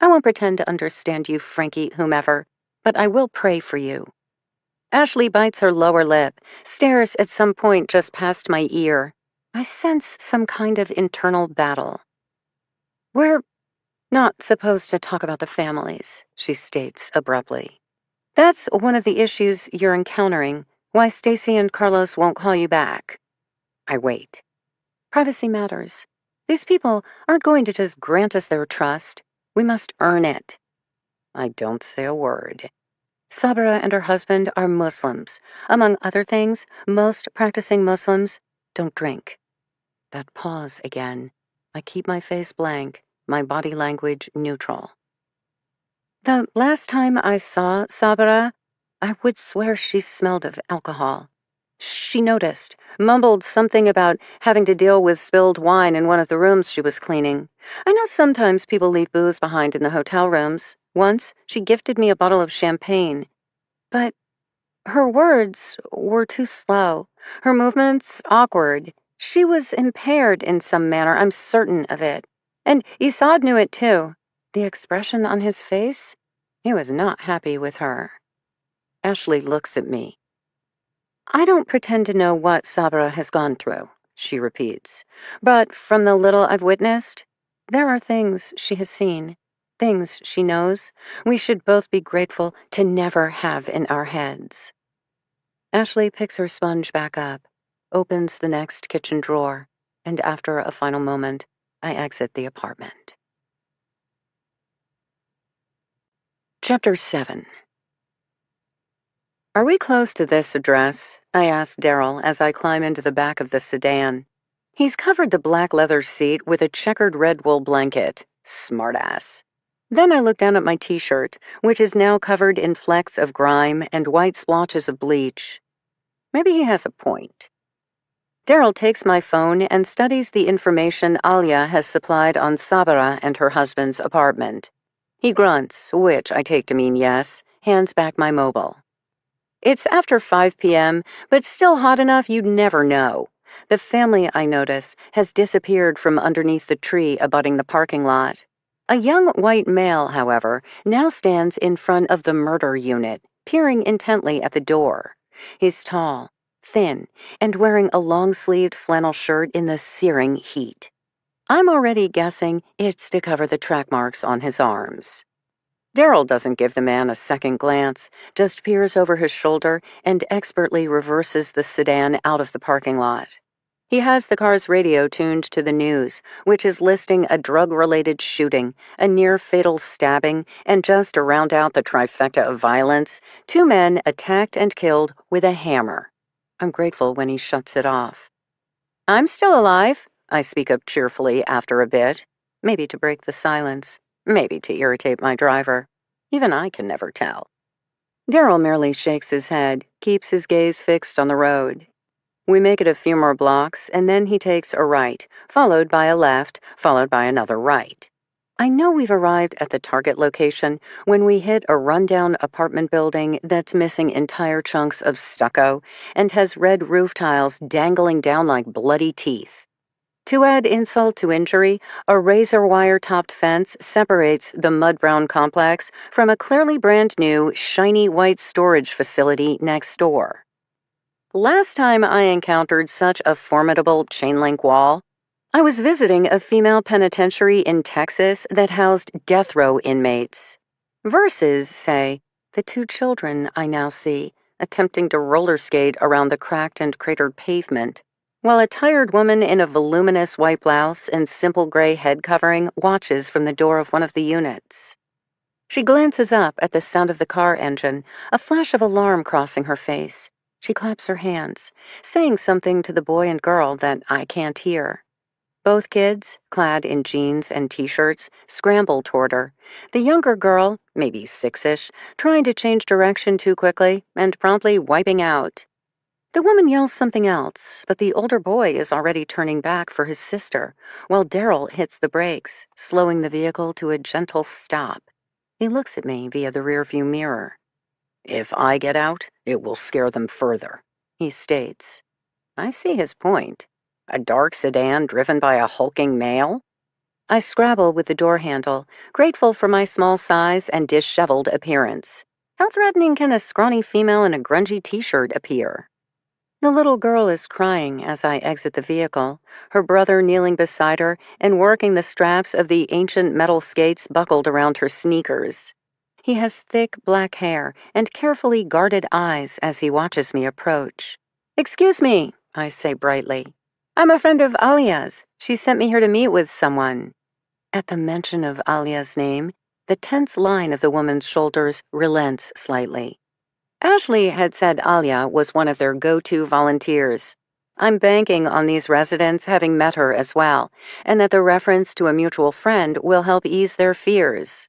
I won't pretend to understand you, Frankie, whomever, but I will pray for you. Ashley bites her lower lip, stares at some point just past my ear. I sense some kind of internal battle. We're not supposed to talk about the families, she states abruptly. That's one of the issues you're encountering, why Stacy and Carlos won't call you back. I wait. Privacy matters. These people aren't going to just grant us their trust. We must earn it. I don't say a word. Sabra and her husband are Muslims. Among other things, most practicing Muslims don't drink. That pause again. I keep my face blank, my body language neutral. The last time I saw Sabra, I would swear she smelled of alcohol. She noticed, mumbled something about having to deal with spilled wine in one of the rooms she was cleaning. I know sometimes people leave booze behind in the hotel rooms. Once, she gifted me a bottle of champagne. But her words were too slow, her movements awkward. She was impaired in some manner, I'm certain of it. And Isad knew it too. The expression on his face? He was not happy with her. Ashley looks at me. I don't pretend to know what Sabra has gone through, she repeats. But from the little I've witnessed, there are things she has seen, things she knows we should both be grateful to never have in our heads. Ashley picks her sponge back up, opens the next kitchen drawer, and after a final moment, I exit the apartment. Chapter 7. Are we close to this address? I ask Daryl as I climb into the back of the sedan. He's covered the black leather seat with a checkered red wool blanket. Smartass. Then I look down at my t-shirt, which is now covered in flecks of grime and white splotches of bleach. Maybe he has a point. Daryl takes my phone and studies the information Alia has supplied on Sabara and her husband's apartment. He grunts, which I take to mean yes, hands back my mobile. It's after 5 p.m., but still hot enough you'd never know. The family, I notice, has disappeared from underneath the tree abutting the parking lot. A young white male, however, now stands in front of the murder unit, peering intently at the door. He's tall, thin, and wearing a long-sleeved flannel shirt in the searing heat. I'm already guessing it's to cover the track marks on his arms. Daryl doesn't give the man a second glance, just peers over his shoulder and expertly reverses the sedan out of the parking lot. He has the car's radio tuned to the news, which is listing a drug-related shooting, a near-fatal stabbing, and just to round out the trifecta of violence, 2 men attacked and killed with a hammer. I'm grateful when he shuts it off. I'm still alive, I speak up cheerfully after a bit, maybe to break the silence, maybe to irritate my driver. Even I can never tell. Daryl merely shakes his head, keeps his gaze fixed on the road. We make it a few more blocks, and then he takes a right, followed by a left, followed by another right. I know we've arrived at the target location when we hit a rundown apartment building that's missing entire chunks of stucco and has red roof tiles dangling down like bloody teeth. To add insult to injury, a razor wire-topped fence separates the mud-brown complex from a clearly brand new, shiny white storage facility next door. Last time I encountered such a formidable chain-link wall, I was visiting a female penitentiary in Texas that housed death row inmates. Versus, say, the 2 children I now see attempting to roller skate around the cracked and cratered pavement, while a tired woman in a voluminous white blouse and simple gray head covering watches from the door of one of the units. She glances up at the sound of the car engine, a flash of alarm crossing her face. She claps her hands, saying something to the boy and girl that I can't hear. Both kids, clad in jeans and t-shirts, scramble toward her. The younger girl, maybe 6-ish, trying to change direction too quickly and promptly wiping out. The woman yells something else, but the older boy is already turning back for his sister, while Daryl hits the brakes, slowing the vehicle to a gentle stop. He looks at me via the rearview mirror. If I get out, it will scare them further, he states. I see his point. A dark sedan driven by a hulking male? I scrabble with the door handle, grateful for my small size and disheveled appearance. How threatening can a scrawny female in a grungy t-shirt appear? The little girl is crying as I exit the vehicle, her brother kneeling beside her and working the straps of the ancient metal skates buckled around her sneakers. He has thick black hair and carefully guarded eyes as he watches me approach. Excuse me, I say brightly. I'm a friend of Alia's. She sent me here to meet with someone. At the mention of Alia's name, the tense line of the woman's shoulders relents slightly. Ashley had said Alia was one of their go-to volunteers. I'm banking on these residents having met her as well, and that the reference to a mutual friend will help ease their fears.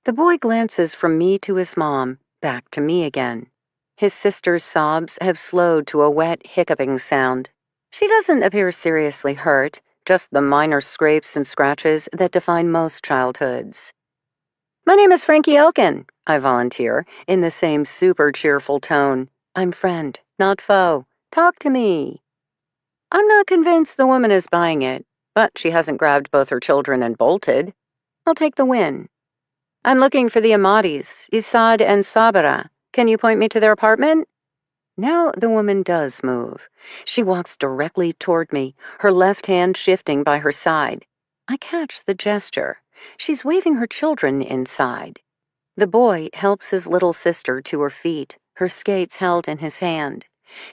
The boy glances from me to his mom, back to me again. His sister's sobs have slowed to a wet, hiccuping sound. She doesn't appear seriously hurt, just the minor scrapes and scratches that define most childhoods. My name is Frankie Elkin, I volunteer, in the same super cheerful tone. I'm friend, not foe. Talk to me. I'm not convinced the woman is buying it, but she hasn't grabbed both her children and bolted. I'll take the win. I'm looking for the Amadis, Isad and Sabira. Can you point me to their apartment? Now the woman does move. She walks directly toward me, her left hand shifting by her side. I catch the gesture. She's waving her children inside. The boy helps his little sister to her feet, her skates held in his hand.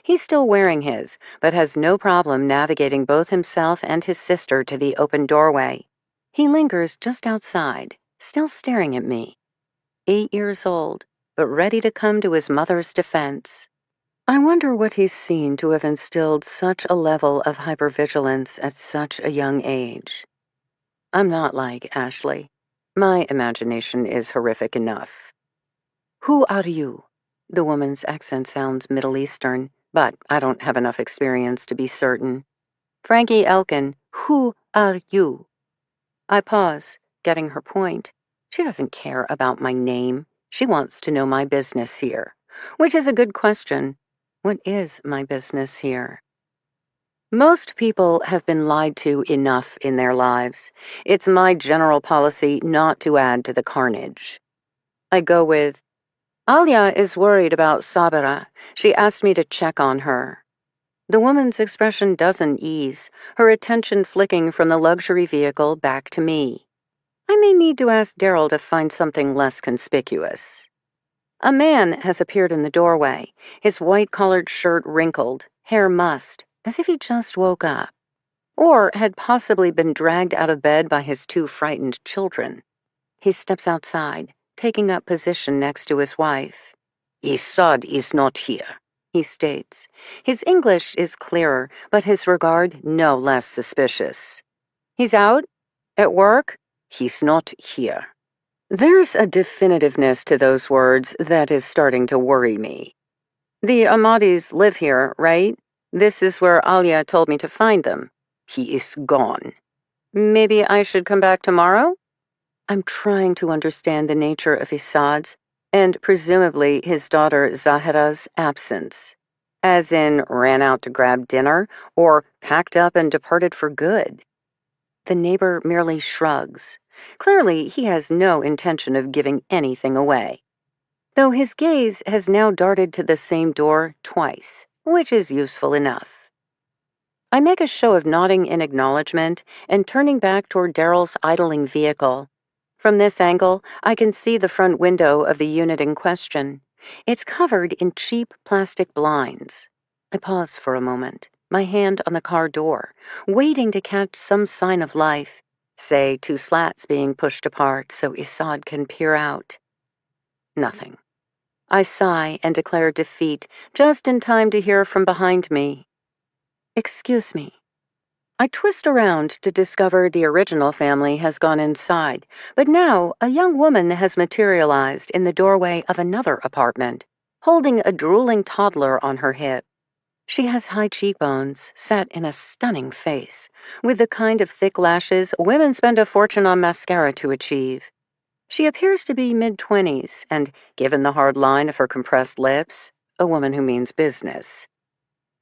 He's still wearing his, but has no problem navigating both himself and his sister to the open doorway. He lingers just outside, still staring at me. 8 years old, but ready to come to his mother's defense. I wonder what he's seen to have instilled such a level of hypervigilance at such a young age. I'm not like Ashley. My imagination is horrific enough. Who are you? The woman's accent sounds Middle Eastern, but I don't have enough experience to be certain. Frankie Elkin, who are you? I pause, getting her point. She doesn't care about my name. She wants to know my business here, which is a good question. What is my business here? Most people have been lied to enough in their lives. It's my general policy not to add to the carnage. I go with, Alia is worried about Sabira. She asked me to check on her. The woman's expression doesn't ease, her attention flicking from the luxury vehicle back to me. I may need to ask Daryl to find something less conspicuous. A man has appeared in the doorway, his white-collared shirt wrinkled, hair mussed, as if he just woke up, or had possibly been dragged out of bed by his two frightened children. He steps outside, taking up position next to his wife. Isad is not here, he states. His English is clearer, but his regard no less suspicious. He's out? At work? He's not here. There's a definitiveness to those words that is starting to worry me. The Ahmadis live here, right? This is where Alia told me to find them. He is gone. Maybe I should come back tomorrow? I'm trying to understand the nature of Isad's, and presumably his daughter Zahira's, absence. As in, ran out to grab dinner, or packed up and departed for good. The neighbor merely shrugs. Clearly, he has no intention of giving anything away. Though his gaze has now darted to the same door twice, which is useful enough. I make a show of nodding in acknowledgement and turning back toward Daryl's idling vehicle. From this angle, I can see the front window of the unit in question. It's covered in cheap plastic blinds. I pause for a moment, my hand on the car door, waiting to catch some sign of life, say 2 slats being pushed apart so Isad can peer out. Nothing. I sigh and declare defeat, just in time to hear from behind me. Excuse me. I twist around to discover the original family has gone inside, but now a young woman has materialized in the doorway of another apartment, holding a drooling toddler on her hip. She has high cheekbones, set in a stunning face, with the kind of thick lashes women spend a fortune on mascara to achieve. She appears to be mid-20s, and, given the hard line of her compressed lips, a woman who means business.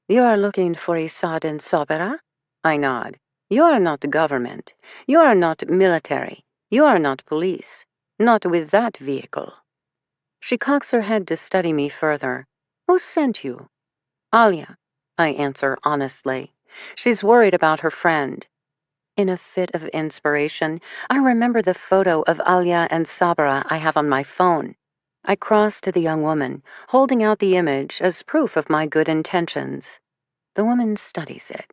You are looking for Isad and Sabira? I nod. You are not government. You are not military. You are not police. Not with that vehicle. She cocks her head to study me further. Who sent you? Alia, I answer honestly. She's worried about her friend. In a fit of inspiration, I remember the photo of Alia and Sabra I have on my phone. I cross to the young woman, holding out the image as proof of my good intentions. The woman studies it.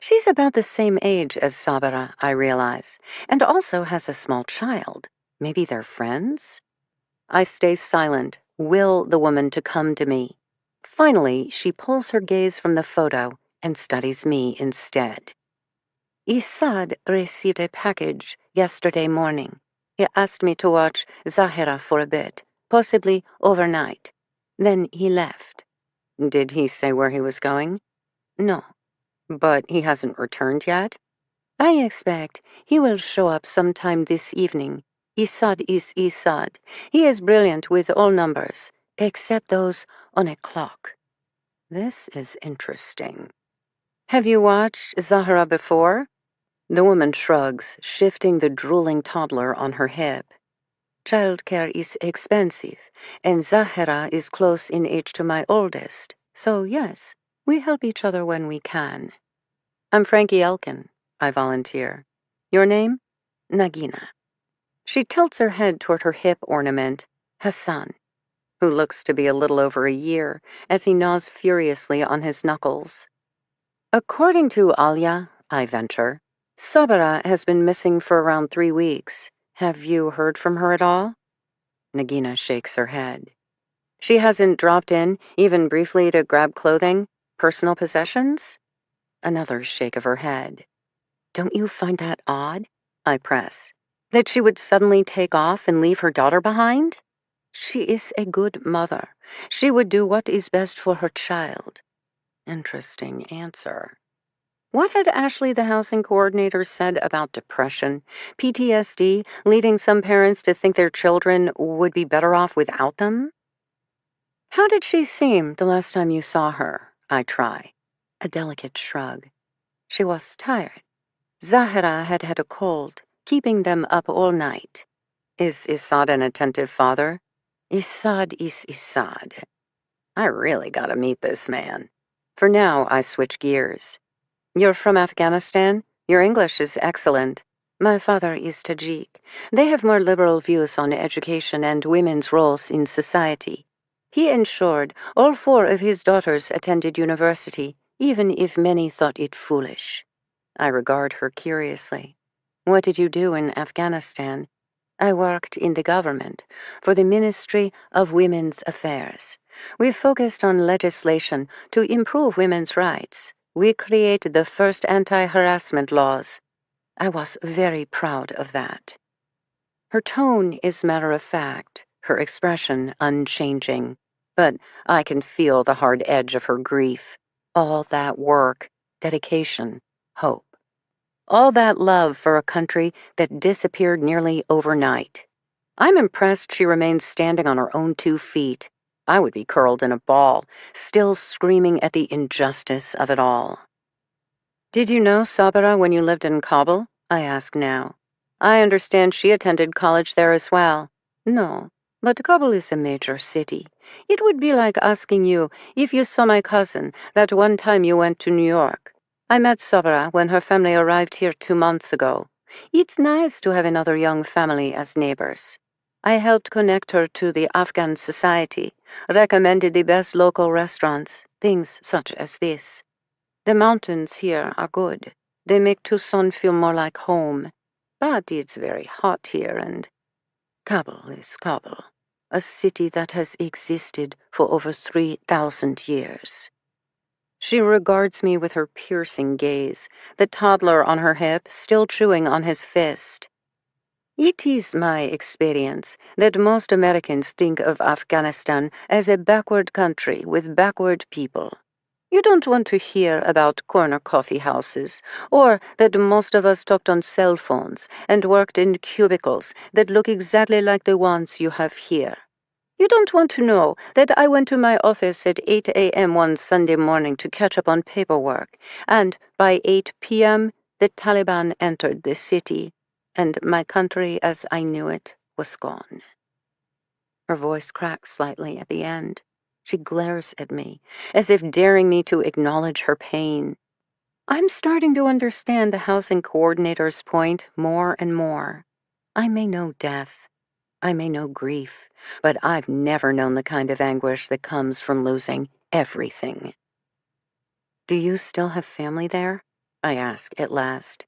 She's about the same age as Sabra, I realize, and also has a small child. Maybe they're friends? I stay silent, will the woman to come to me. Finally, she pulls her gaze from the photo and studies me instead. Isad received a package yesterday morning. He asked me to watch Zahira for a bit, possibly overnight. Then he left. Did he say where he was going? No. But he hasn't returned yet? I expect he will show up sometime this evening. Isad is Isad. He is brilliant with all numbers, except those on a clock. This is interesting. Have you watched Zahra before? The woman shrugs, shifting the drooling toddler on her hip. Childcare is expensive, and Zahra is close in age to my oldest, so yes, we help each other when we can. I'm Frankie Elkin, I volunteer. Your name? Nagina. She tilts her head toward her hip ornament, Hassan, who looks to be a little over a year, as he gnaws furiously on his knuckles. According to Alia, I venture, Sabra has been missing for around 3 weeks. Have you heard from her at all? Nagina shakes her head. She hasn't dropped in, even briefly, to grab clothing, personal possessions? Another shake of her head. Don't you find that odd? I press. That she would suddenly take off and leave her daughter behind? She is a good mother. She would do what is best for her child. Interesting answer. What had Ashley, the housing coordinator, said about depression, PTSD, leading some parents to think their children would be better off without them? How did she seem the last time you saw her? I try. A delicate shrug. She was tired. Zahra had had a cold, keeping them up all night. Is Isad an attentive father? Isad is Isad. I really gotta meet this man. For now, I switch gears. You're from Afghanistan? Your English is excellent. My father is Tajik. They have more liberal views on education and women's roles in society. He ensured all 4 of his daughters attended university, even if many thought it foolish. I regard her curiously. What did you do in Afghanistan? I worked in the government for the Ministry of Women's Affairs. We focused on legislation to improve women's rights. We created the first anti-harassment laws. I was very proud of that. Her tone is matter-of-fact, her expression unchanging. But I can feel the hard edge of her grief. All that work, dedication, hope. All that love for a country that disappeared nearly overnight. I'm impressed she remains standing on her own 2 feet. I would be curled in a ball, still screaming at the injustice of it all. Did you know Sabira when you lived in Kabul? I ask now. I understand she attended college there as well. No, but Kabul is a major city. It would be like asking you if you saw my cousin that one time you went to New York. I met Sabira when her family arrived here 2 months ago. It's nice to have another young family as neighbors. I helped connect her to the Afghan society, recommended the best local restaurants, things such as this. The mountains here are good. They make Tucson feel more like home. But it's very hot here, and Kabul is Kabul, a city that has existed for over 3,000 years. She regards me with her piercing gaze, the toddler on her hip still chewing on his fist. It is my experience that most Americans think of Afghanistan as a backward country with backward people. You don't want to hear about corner coffee houses, or that most of us talked on cell phones and worked in cubicles that look exactly like the ones you have here. You don't want to know that I went to my office at 8 a.m. one Sunday morning to catch up on paperwork, and by 8 p.m., the Taliban entered the city, and my country as I knew it was gone. Her voice cracks slightly at the end. She glares at me, as if daring me to acknowledge her pain. I'm starting to understand the housing coordinator's point more and more. I may know death. I may know grief, but I've never known the kind of anguish that comes from losing everything. Do you still have family there? I ask at last.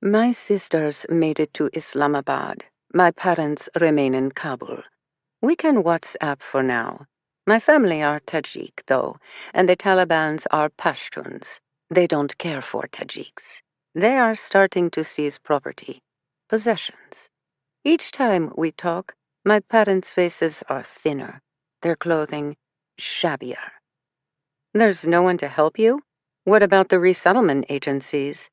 My sisters made it to Islamabad. My parents remain in Kabul. We can WhatsApp for now. My family are Tajik, though, and the Talibans are Pashtuns. They don't care for Tajiks. They are starting to seize property, possessions. Each time we talk, my parents' faces are thinner, their clothing shabbier. There's no one to help you? What about the resettlement agencies?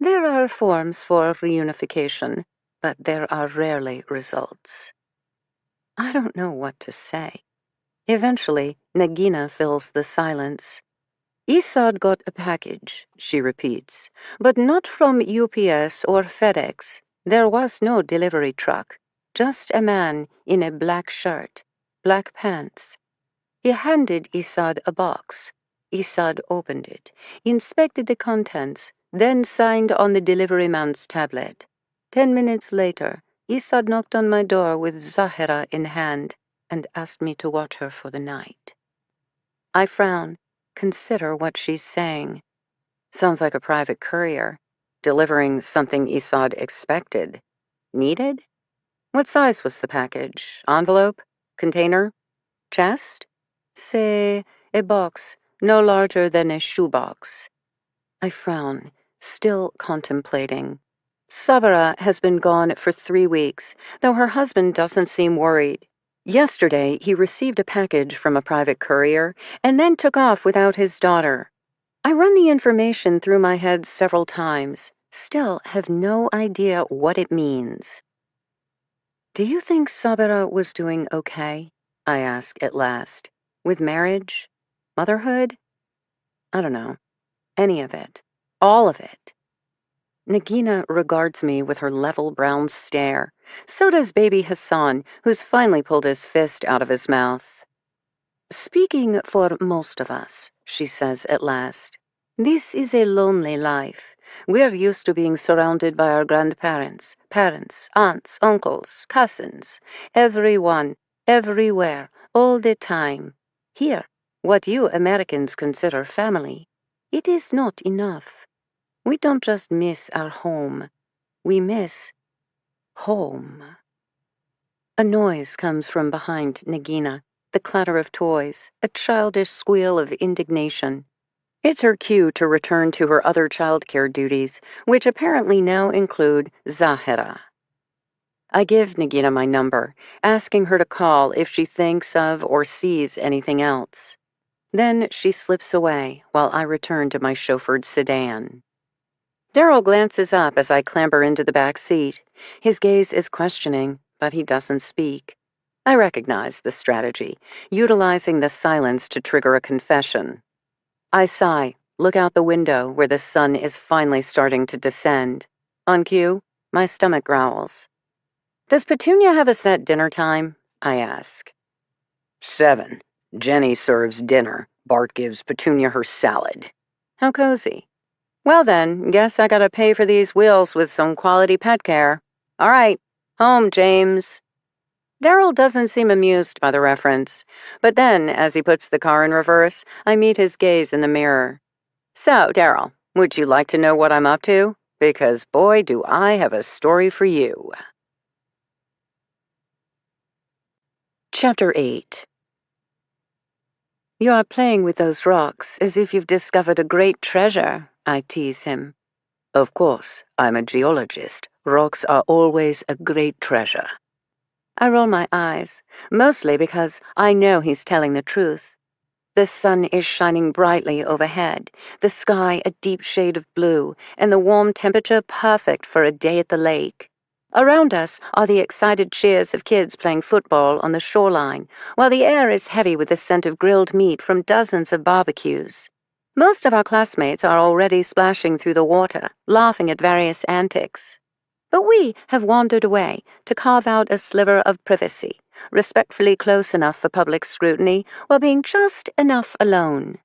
There are forms for reunification, but there are rarely results. I don't know what to say. Eventually, Nagina fills the silence. Isad got a package, she repeats, but not from UPS or FedEx. There was no delivery truck, just a man in a black shirt, black pants. He handed Isad a box. Isad opened it, inspected the contents, then signed on the delivery man's tablet. 10 minutes later, Isad knocked on my door with Zahra in hand and asked me to watch her for the night. I frown, consider what she's saying. Sounds like a private courier, delivering something Isad expected. Needed? What size was the package? Envelope? Container? Chest? Say, a box, no larger than a shoebox. I frown, still contemplating. Sabra has been gone for 3 weeks, though her husband doesn't seem worried. Yesterday, he received a package from a private courier and then took off without his daughter. I run the information through my head several times, still have no idea what it means. Do you think Sabra was doing okay? I ask at last. With marriage? Motherhood? I don't know. Any of it. All of it. Nagina regards me with her level brown stare. So does baby Hassan, who's finally pulled his fist out of his mouth. Speaking for most of us, she says at last, this is a lonely life. We're used to being surrounded by our grandparents, parents, aunts, uncles, cousins, everyone, everywhere, all the time. Here, what you Americans consider family, it is not enough. We don't just miss our home, we miss home. A noise comes from behind Nagina, the clatter of toys, a childish squeal of indignation. It's her cue to return to her other childcare duties, which apparently now include Zahira. I give Nagina my number, asking her to call if she thinks of or sees anything else. Then she slips away while I return to my chauffeured sedan. Daryl glances up as I clamber into the back seat. His gaze is questioning, but he doesn't speak. I recognize the strategy, utilizing the silence to trigger a confession. I sigh, look out the window where the sun is finally starting to descend. On cue, my stomach growls. Does Petunia have a set dinner time? I ask. 7. Jenny serves dinner. Bart gives Petunia her salad. How cozy. Well then, guess I gotta pay for these wheels with some quality pet care. All right, home, James. Daryl doesn't seem amused by the reference, but then, as he puts the car in reverse, I meet his gaze in the mirror. So, Daryl, would you like to know what I'm up to? Because boy, do I have a story for you. Chapter 8. You are playing with those rocks as if you've discovered a great treasure, I tease him. Of course, I'm a geologist. Rocks are always a great treasure. I roll my eyes, mostly because I know he's telling the truth. The sun is shining brightly overhead, the sky a deep shade of blue, and the warm temperature perfect for a day at the lake. Around us are the excited cheers of kids playing football on the shoreline, while the air is heavy with the scent of grilled meat from dozens of barbecues. Most of our classmates are already splashing through the water, laughing at various antics. But we have wandered away to carve out a sliver of privacy, respectfully close enough for public scrutiny while being just enough alone.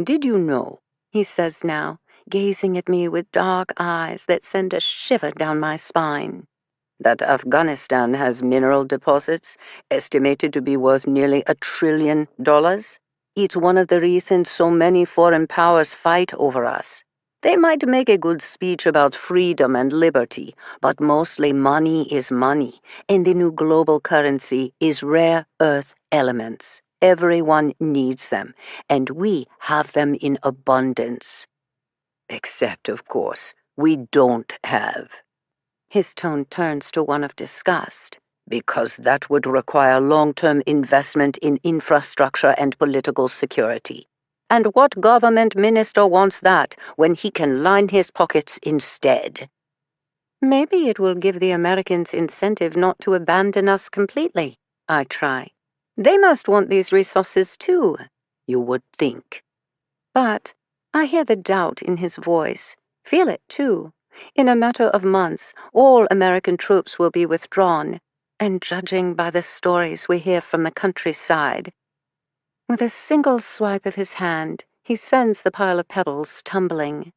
Did you know, he says now, gazing at me with dark eyes that send a shiver down my spine, that Afghanistan has mineral deposits estimated to be worth nearly $1 trillion? It's one of the reasons so many foreign powers fight over us. They might make a good speech about freedom and liberty, but mostly money is money, and the new global currency is rare earth elements. Everyone needs them, and we have them in abundance. Except, of course, we don't have. His tone turns to one of disgust. Because that would require long-term investment in infrastructure and political security. And what government minister wants that when he can line his pockets instead? Maybe it will give the Americans incentive not to abandon us completely, I try. They must want these resources too, you would think. But I hear the doubt in his voice, feel it too. In a matter of months, all American troops will be withdrawn, and judging by the stories we hear from the countryside. With a single swipe of his hand, he sends the pile of pebbles tumbling.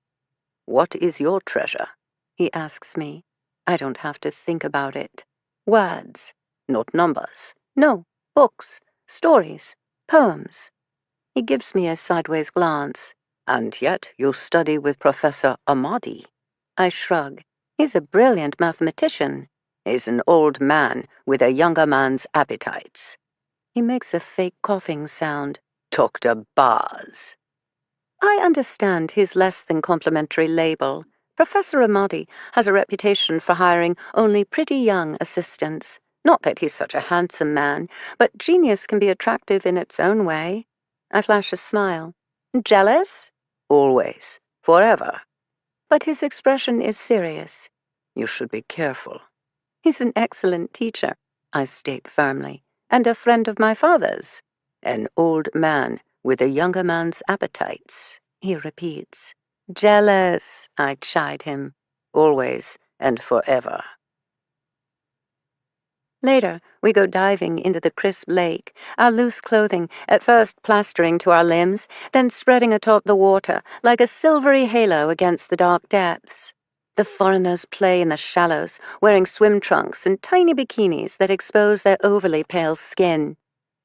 What is your treasure? He asks me. I don't have to think about it. Words, not numbers. No, books, stories, poems. He gives me a sideways glance. And yet you study with Professor Ahmadi. I shrug. He's a brilliant mathematician. He's an old man with a younger man's appetites. He makes a fake coughing sound. Dr. Baz. I understand his less than complimentary label. Professor Ahmadi has a reputation for hiring only pretty young assistants. Not that he's such a handsome man, but genius can be attractive in its own way. I flash a smile. Jealous? Always. Forever. But his expression is serious. You should be careful. He's an excellent teacher, I state firmly, and a friend of my father's. An old man with a younger man's appetites, he repeats. Jealous, I chide him. Always and forever. Later, we go diving into the crisp lake, our loose clothing at first plastering to our limbs, then spreading atop the water like a silvery halo against the dark depths. The foreigners play in the shallows, wearing swim trunks and tiny bikinis that expose their overly pale skin.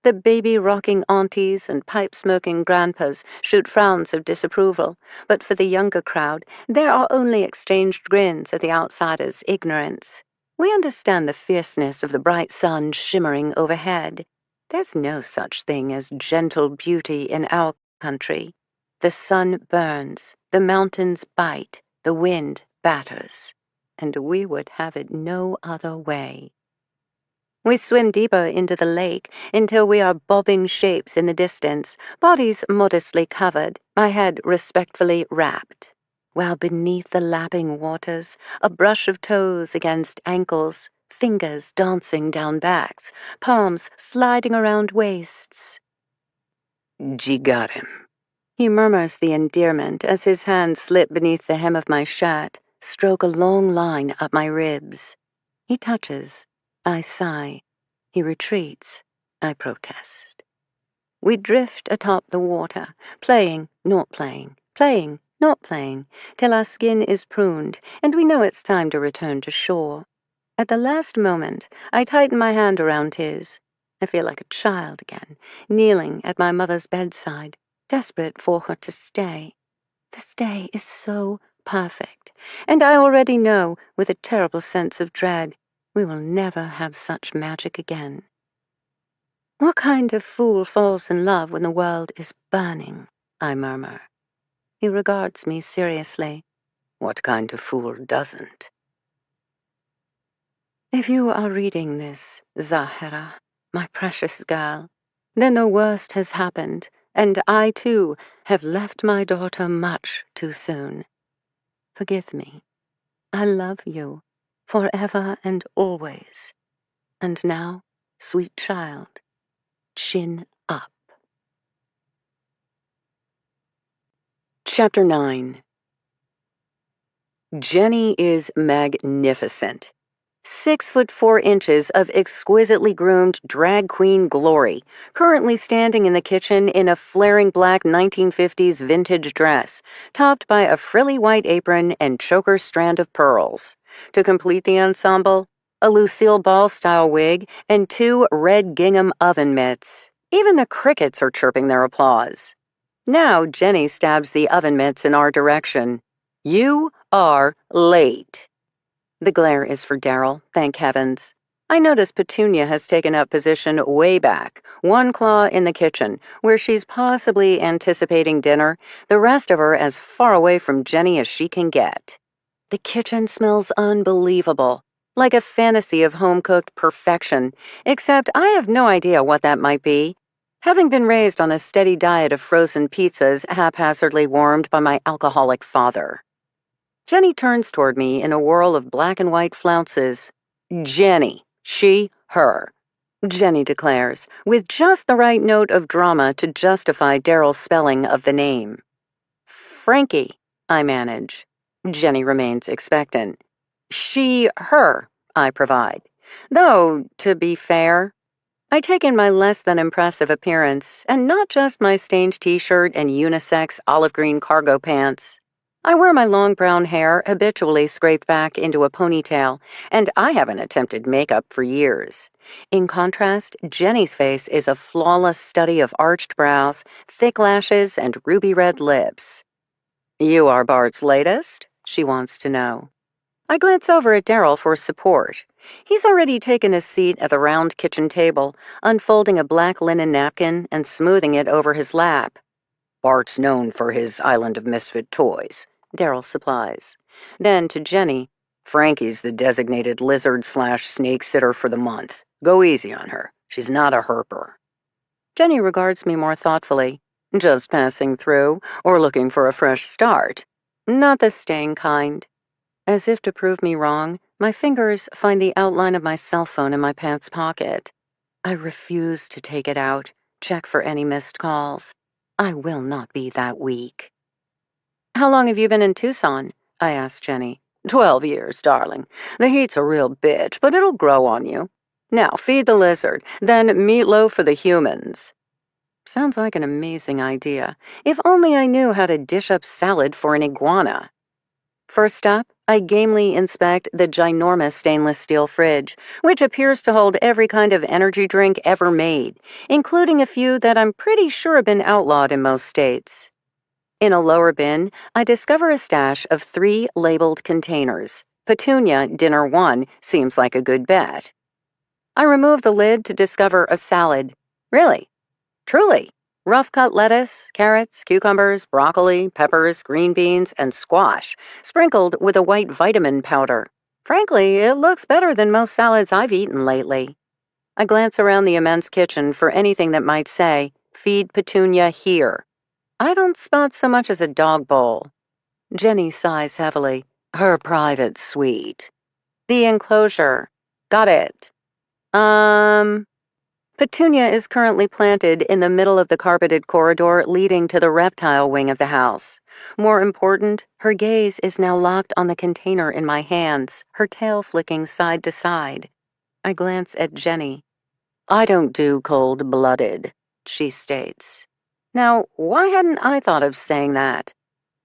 The baby-rocking aunties and pipe-smoking grandpas shoot frowns of disapproval, but for the younger crowd, there are only exchanged grins at the outsider's ignorance. We understand the fierceness of the bright sun shimmering overhead. There's no such thing as gentle beauty in our country. The sun burns, the mountains bite, the wind batters, and we would have it no other way. We swim deeper into the lake until we are bobbing shapes in the distance, bodies modestly covered, my head respectfully wrapped. While beneath the lapping waters, a brush of toes against ankles, fingers dancing down backs, palms sliding around waists. "G got him." He murmurs the endearment as his hands slip beneath the hem of my shirt, stroke a long line up my ribs. He touches. I sigh. He retreats. I protest. We drift atop the water, playing, not playing, playing, not playing, till our skin is pruned, and we know it's time to return to shore. At the last moment, I tighten my hand around his. I feel like a child again, kneeling at my mother's bedside, desperate for her to stay. This day is so perfect, and I already know, with a terrible sense of dread, we will never have such magic again. What kind of fool falls in love when the world is burning? I murmur. He regards me seriously. What kind of fool doesn't? If you are reading this, Zahara, my precious girl, then the worst has happened, and I, too, have left my daughter much too soon. Forgive me. I love you, forever and always. And now, sweet child, chin up. Chapter 9. Jenny is magnificent. 6'4" of exquisitely groomed drag queen glory, currently standing in the kitchen in a flaring black 1950s vintage dress, topped by a frilly white apron and choker strand of pearls. To complete the ensemble, a Lucille Ball-style wig and 2 red gingham oven mitts. Even the crickets are chirping their applause. Now Jenny stabs the oven mitts in our direction. "You are late." The glare is for Daryl, thank heavens. I notice Petunia has taken up position way back, one claw in the kitchen, where she's possibly anticipating dinner, the rest of her as far away from Jenny as she can get. The kitchen smells unbelievable, like a fantasy of home-cooked perfection, except I have no idea what that might be, having been raised on a steady diet of frozen pizzas haphazardly warmed by my alcoholic father. Jenny turns toward me in a whirl of black and white flounces. "Jenny, she, her," Jenny declares, with just the right note of drama to justify Daryl's spelling of the name. "Frankie," I manage. Jenny remains expectant. "She, her," I provide. Though, to be fair, I take in my less than impressive appearance, and not just my stained t-shirt and unisex olive green cargo pants. I wear my long brown hair habitually scraped back into a ponytail, and I haven't attempted makeup for years. In contrast, Jenny's face is a flawless study of arched brows, thick lashes, and ruby red lips. "You are Bart's latest?" she wants to know. I glance over at Daryl for support. He's already taken his seat at the round kitchen table, unfolding a black linen napkin and smoothing it over his lap. "Bart's known for his island of misfit toys," Daryl supplies. Then to Jenny, "Frankie's the designated lizard/snake sitter for the month. Go easy on her. She's not a herper." Jenny regards me more thoughtfully. "Just passing through, or looking for a fresh start?" "Not the staying kind." As if to prove me wrong, my fingers find the outline of my cell phone in my pants pocket. I refuse to take it out, check for any missed calls. I will not be that weak. How long have you been in Tucson? I asked Jenny. 12 years, darling. The heat's a real bitch, but it'll grow on you. Now, feed the lizard, then meatloaf for the humans. Sounds like an amazing idea. If only I knew how to dish up salad for an iguana. First up, I gamely inspect the ginormous stainless steel fridge, which appears to hold every kind of energy drink ever made, including a few that I'm pretty sure have been outlawed in most states. In a lower bin, I discover a stash of 3 labeled containers. Petunia Dinner 1 seems like a good bet. I remove the lid to discover a salad. Really? Truly. Rough-cut lettuce, carrots, cucumbers, broccoli, peppers, green beans, and squash, sprinkled with a white vitamin powder. Frankly, it looks better than most salads I've eaten lately. I glance around the immense kitchen for anything that might say, "Feed Petunia here." I don't spot so much as a dog bowl. Jenny sighs heavily. Her private suite. The enclosure. Got it. Petunia is currently planted in the middle of the carpeted corridor leading to the reptile wing of the house. More important, her gaze is now locked on the container in my hands, her tail flicking side to side. I glance at Jenny. I don't do cold-blooded, she states. Now, why hadn't I thought of saying that?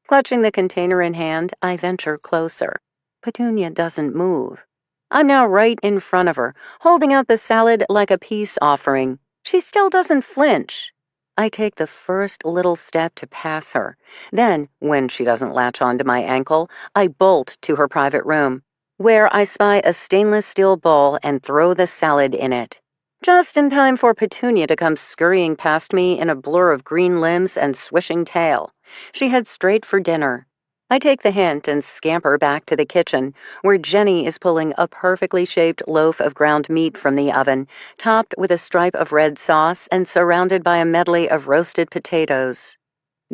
Clutching the container in hand, I venture closer. Petunia doesn't move. I'm now right in front of her, holding out the salad like a peace offering. She still doesn't flinch. I take the first little step to pass her. Then, when she doesn't latch onto my ankle, I bolt to her private room, where I spy a stainless steel bowl and throw the salad in it. Just in time for Petunia to come scurrying past me in a blur of green limbs and swishing tail. She heads straight for dinner. I take the hint and scamper back to the kitchen, where Jenny is pulling a perfectly shaped loaf of ground meat from the oven, topped with a stripe of red sauce and surrounded by a medley of roasted potatoes.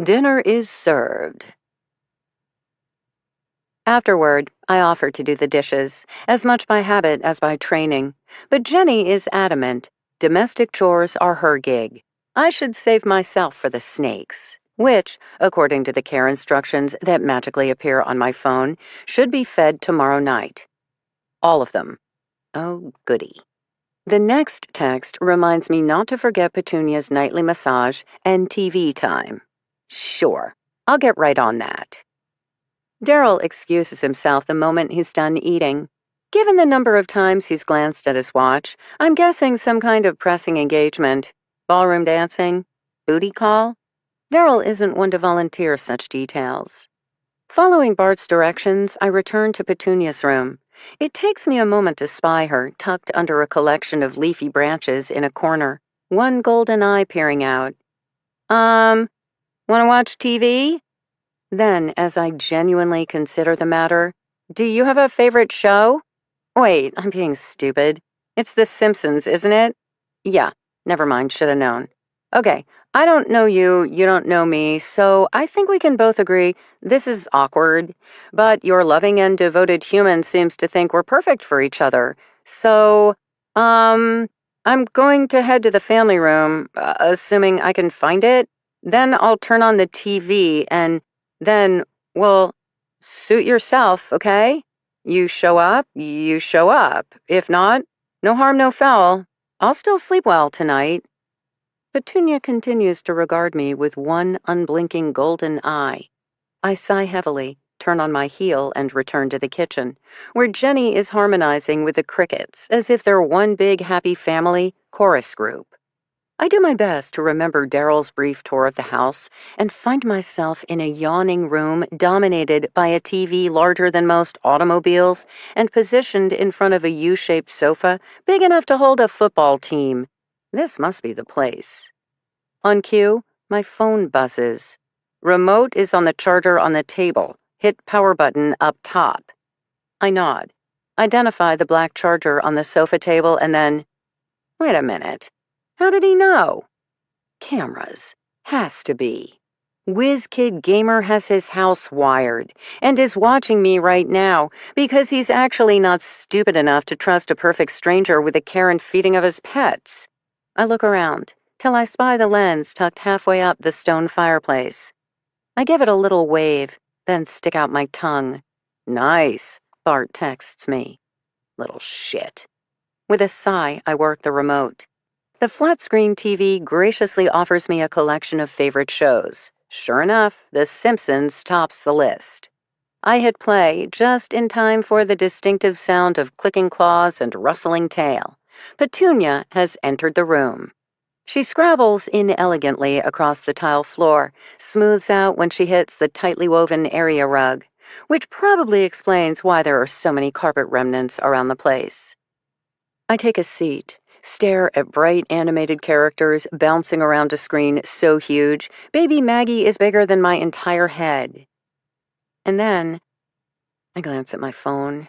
Dinner is served. Afterward, I offer to do the dishes, as much by habit as by training, but Jenny is adamant. Domestic chores are her gig. I should save myself for the snakes, which, according to the care instructions that magically appear on my phone, should be fed tomorrow night. All of them. Oh, goody. The next text reminds me not to forget Petunia's nightly massage and TV time. Sure, I'll get right on that. Daryl excuses himself the moment he's done eating. Given the number of times he's glanced at his watch, I'm guessing some kind of pressing engagement. Ballroom dancing? Booty call? Daryl isn't one to volunteer such details. Following Bart's directions, I return to Petunia's room. It takes me a moment to spy her, tucked under a collection of leafy branches in a corner, one golden eye peering out. Wanna watch TV? Then, as I genuinely consider the matter, do you have a favorite show? Wait, I'm being stupid. It's The Simpsons, isn't it? Yeah, never mind, should have known. Okay, I don't know you, you don't know me, so I think we can both agree this is awkward. But your loving and devoted human seems to think we're perfect for each other. So, I'm going to head to the family room, assuming I can find it. Then I'll turn on the TV and then, well, suit yourself, okay? You show up, you show up. If not, no harm, no foul. I'll still sleep well tonight. Petunia continues to regard me with one unblinking golden eye. I sigh heavily, turn on my heel, and return to the kitchen, where Jenny is harmonizing with the crickets as if they're one big happy family chorus group. I do my best to remember Daryl's brief tour of the house and find myself in a yawning room dominated by a TV larger than most automobiles and positioned in front of a U-shaped sofa big enough to hold a football team. This must be the place. On cue, my phone buzzes. Remote is on the charger on the table. Hit power button up top. I nod, identify the black charger on the sofa table, and then, wait a minute. How did he know? Cameras. Has to be. WizKid Gamer has his house wired and is watching me right now because he's actually not stupid enough to trust a perfect stranger with the care and feeding of his pets. I look around till I spy the lens tucked halfway up the stone fireplace. I give it a little wave, then stick out my tongue. Nice, Bart texts me. Little shit. With a sigh, I work the remote. The flat-screen TV graciously offers me a collection of favorite shows. Sure enough, The Simpsons tops the list. I hit play just in time for the distinctive sound of clicking claws and rustling tail. Petunia has entered the room. She scrabbles inelegantly across the tile floor, smooths out when she hits the tightly woven area rug, which probably explains why there are so many carpet remnants around the place. I take a seat, stare at bright animated characters bouncing around a screen so huge, baby Maggie is bigger than my entire head. And then, I glance at my phone.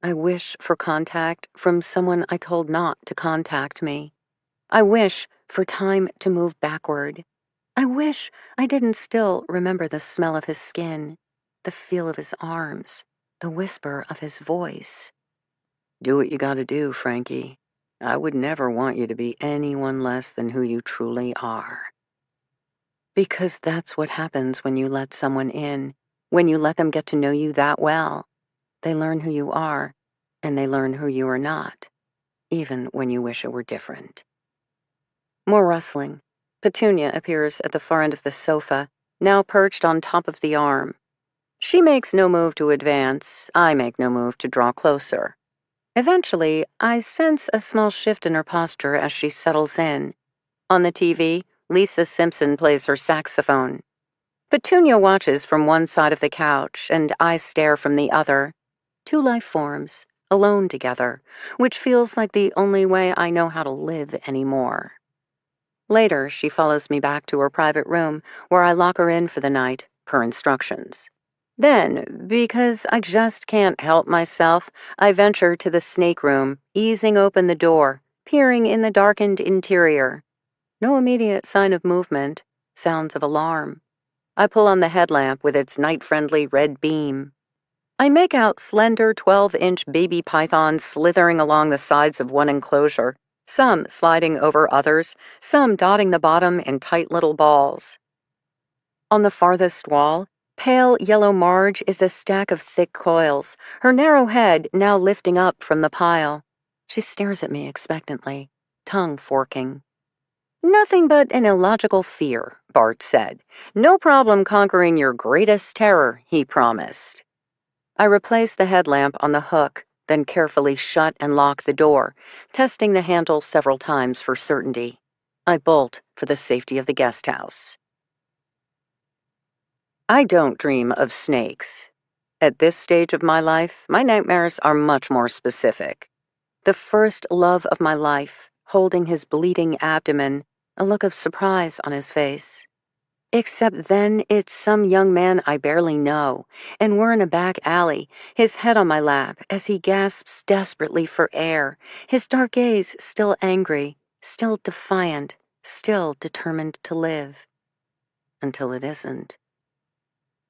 I wish for contact from someone I told not to contact me. I wish for time to move backward. I wish I didn't still remember the smell of his skin, the feel of his arms, the whisper of his voice. Do what you gotta do, Frankie. I would never want you to be anyone less than who you truly are. Because that's what happens when you let someone in, when you let them get to know you that well. They learn who you are, and they learn who you are not, even when you wish it were different. More rustling. Petunia appears at the far end of the sofa, now perched on top of the arm. She makes no move to advance. I make no move to draw closer. Eventually, I sense a small shift in her posture as she settles in. On the TV, Lisa Simpson plays her saxophone. Petunia watches from one side of the couch, and I stare from the other. Two life forms, alone together, which feels like the only way I know how to live anymore. Later, she follows me back to her private room, where I lock her in for the night, per instructions. Then, because I just can't help myself, I venture to the snake room, easing open the door, peering in the darkened interior. No immediate sign of movement, sounds of alarm. I pull on the headlamp with its night-friendly red beam. I make out slender 12-inch baby pythons slithering along the sides of one enclosure, some sliding over others, some dotting the bottom in tight little balls. On the farthest wall, pale yellow Marge is a stack of thick coils, her narrow head now lifting up from the pile. She stares at me expectantly, tongue forking. Nothing but an illogical fear, Bart said. No problem conquering your greatest terror, he promised. I replace the headlamp on the hook, then carefully shut and lock the door, testing the handle several times for certainty. I bolt for the safety of the guest house. I don't dream of snakes. At this stage of my life, my nightmares are much more specific. The first love of my life, holding his bleeding abdomen, a look of surprise on his face. Except then it's some young man I barely know, and we're in a back alley, his head on my lap as he gasps desperately for air, his dark gaze still angry, still defiant, still determined to live. Until it isn't.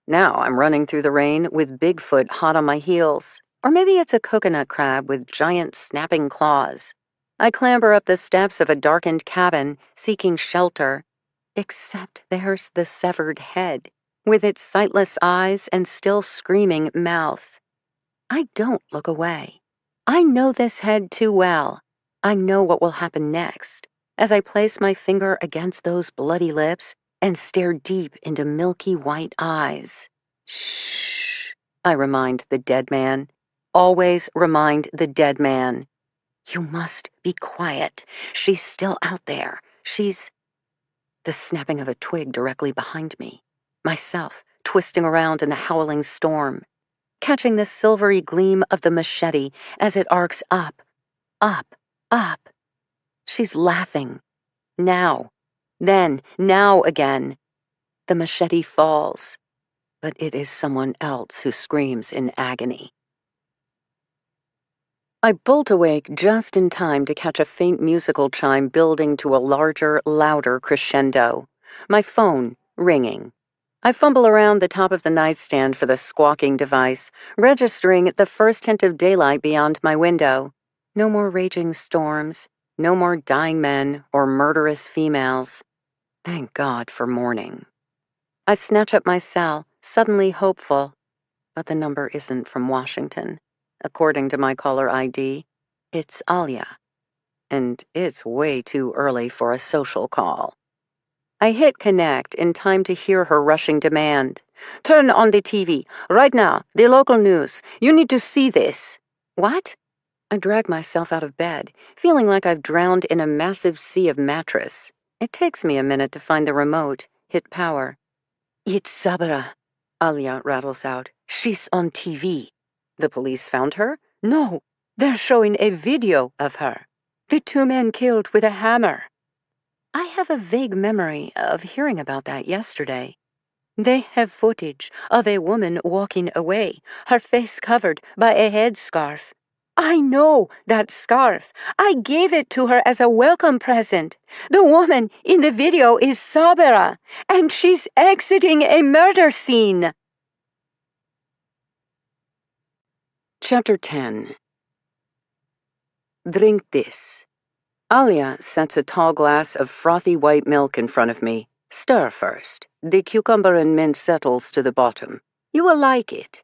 Now I'm running through the rain with Bigfoot hot on my heels, or maybe it's a coconut crab with giant snapping claws. I clamber up the steps of a darkened cabin, seeking shelter. Except there's the severed head, with its sightless eyes and still screaming mouth. I don't look away. I know this head too well. I know what will happen next, as I place my finger against those bloody lips and stare deep into milky white eyes. Shh, I remind the dead man. Always remind the dead man. You must be quiet. She's still out there. She's... The snapping of a twig directly behind me. Myself, twisting around in the howling storm. Catching the silvery gleam of the machete as it arcs up, up, up. She's laughing. Now. Then, now again. The machete falls, but it is someone else who screams in agony. I bolt awake just in time to catch a faint musical chime building to a larger, louder crescendo. My phone ringing. I fumble around the top of the nightstand for the squawking device, registering the first hint of daylight beyond my window. No more raging storms, no more dying men or murderous females. Thank God for morning. I snatch up my cell, suddenly hopeful. But the number isn't from Washington. According to my caller ID, it's Alia. And it's way too early for a social call. I hit connect in time to hear her rushing demand. Turn on the TV. Right now. The local news. You need to see this. What? I drag myself out of bed, feeling like I've drowned in a massive sea of mattress. It takes me a minute to find the remote, hit power. It's Sabra, Alia rattles out. She's on TV. The police found her? No, they're showing a video of her. The two men killed with a hammer. I have a vague memory of hearing about that yesterday. They have footage of a woman walking away, her face covered by a headscarf. I know that scarf. I gave it to her as a welcome present. The woman in the video is Sabra, and she's exiting a murder scene. Chapter 10. Drink this. Alia sets a tall glass of frothy white milk in front of me. Stir first. The cucumber and mint settles to the bottom. You will like it.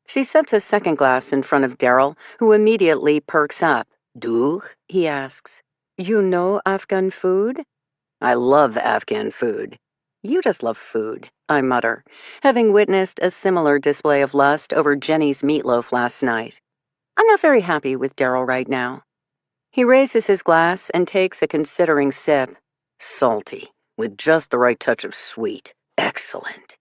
She sets a second glass in front of Daryl, who immediately perks up. Dough? He asks. You know Afghan food? I love Afghan food. You just love food, I mutter, having witnessed a similar display of lust over Jenny's meatloaf last night. I'm not very happy with Daryl right now. He raises his glass and takes a considering sip. Salty, with just the right touch of sweet. Excellent.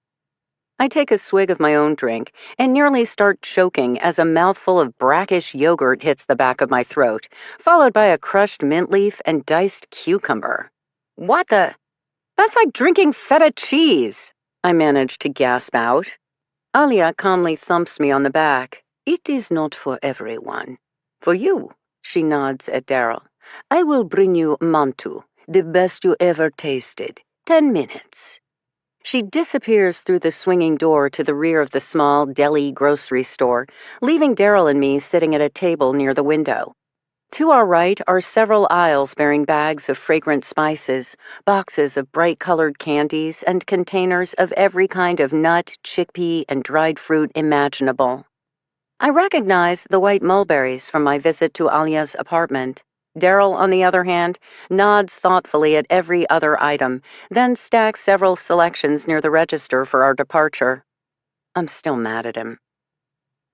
I take a swig of my own drink and nearly start choking as a mouthful of brackish yogurt hits the back of my throat, followed by a crushed mint leaf and diced cucumber. What the? That's like drinking feta cheese, I manage to gasp out. Alia calmly thumps me on the back. It is not for everyone. For you, she nods at Daryl. I will bring you mantu, the best you ever tasted. 10 minutes. She disappears through the swinging door to the rear of the small deli grocery store, leaving Daryl and me sitting at a table near the window. To our right are several aisles bearing bags of fragrant spices, boxes of bright-colored candies, and containers of every kind of nut, chickpea, and dried fruit imaginable. I recognize the white mulberries from my visit to Alia's apartment. Daryl, on the other hand, nods thoughtfully at every other item, then stacks several selections near the register for our departure. I'm still mad at him.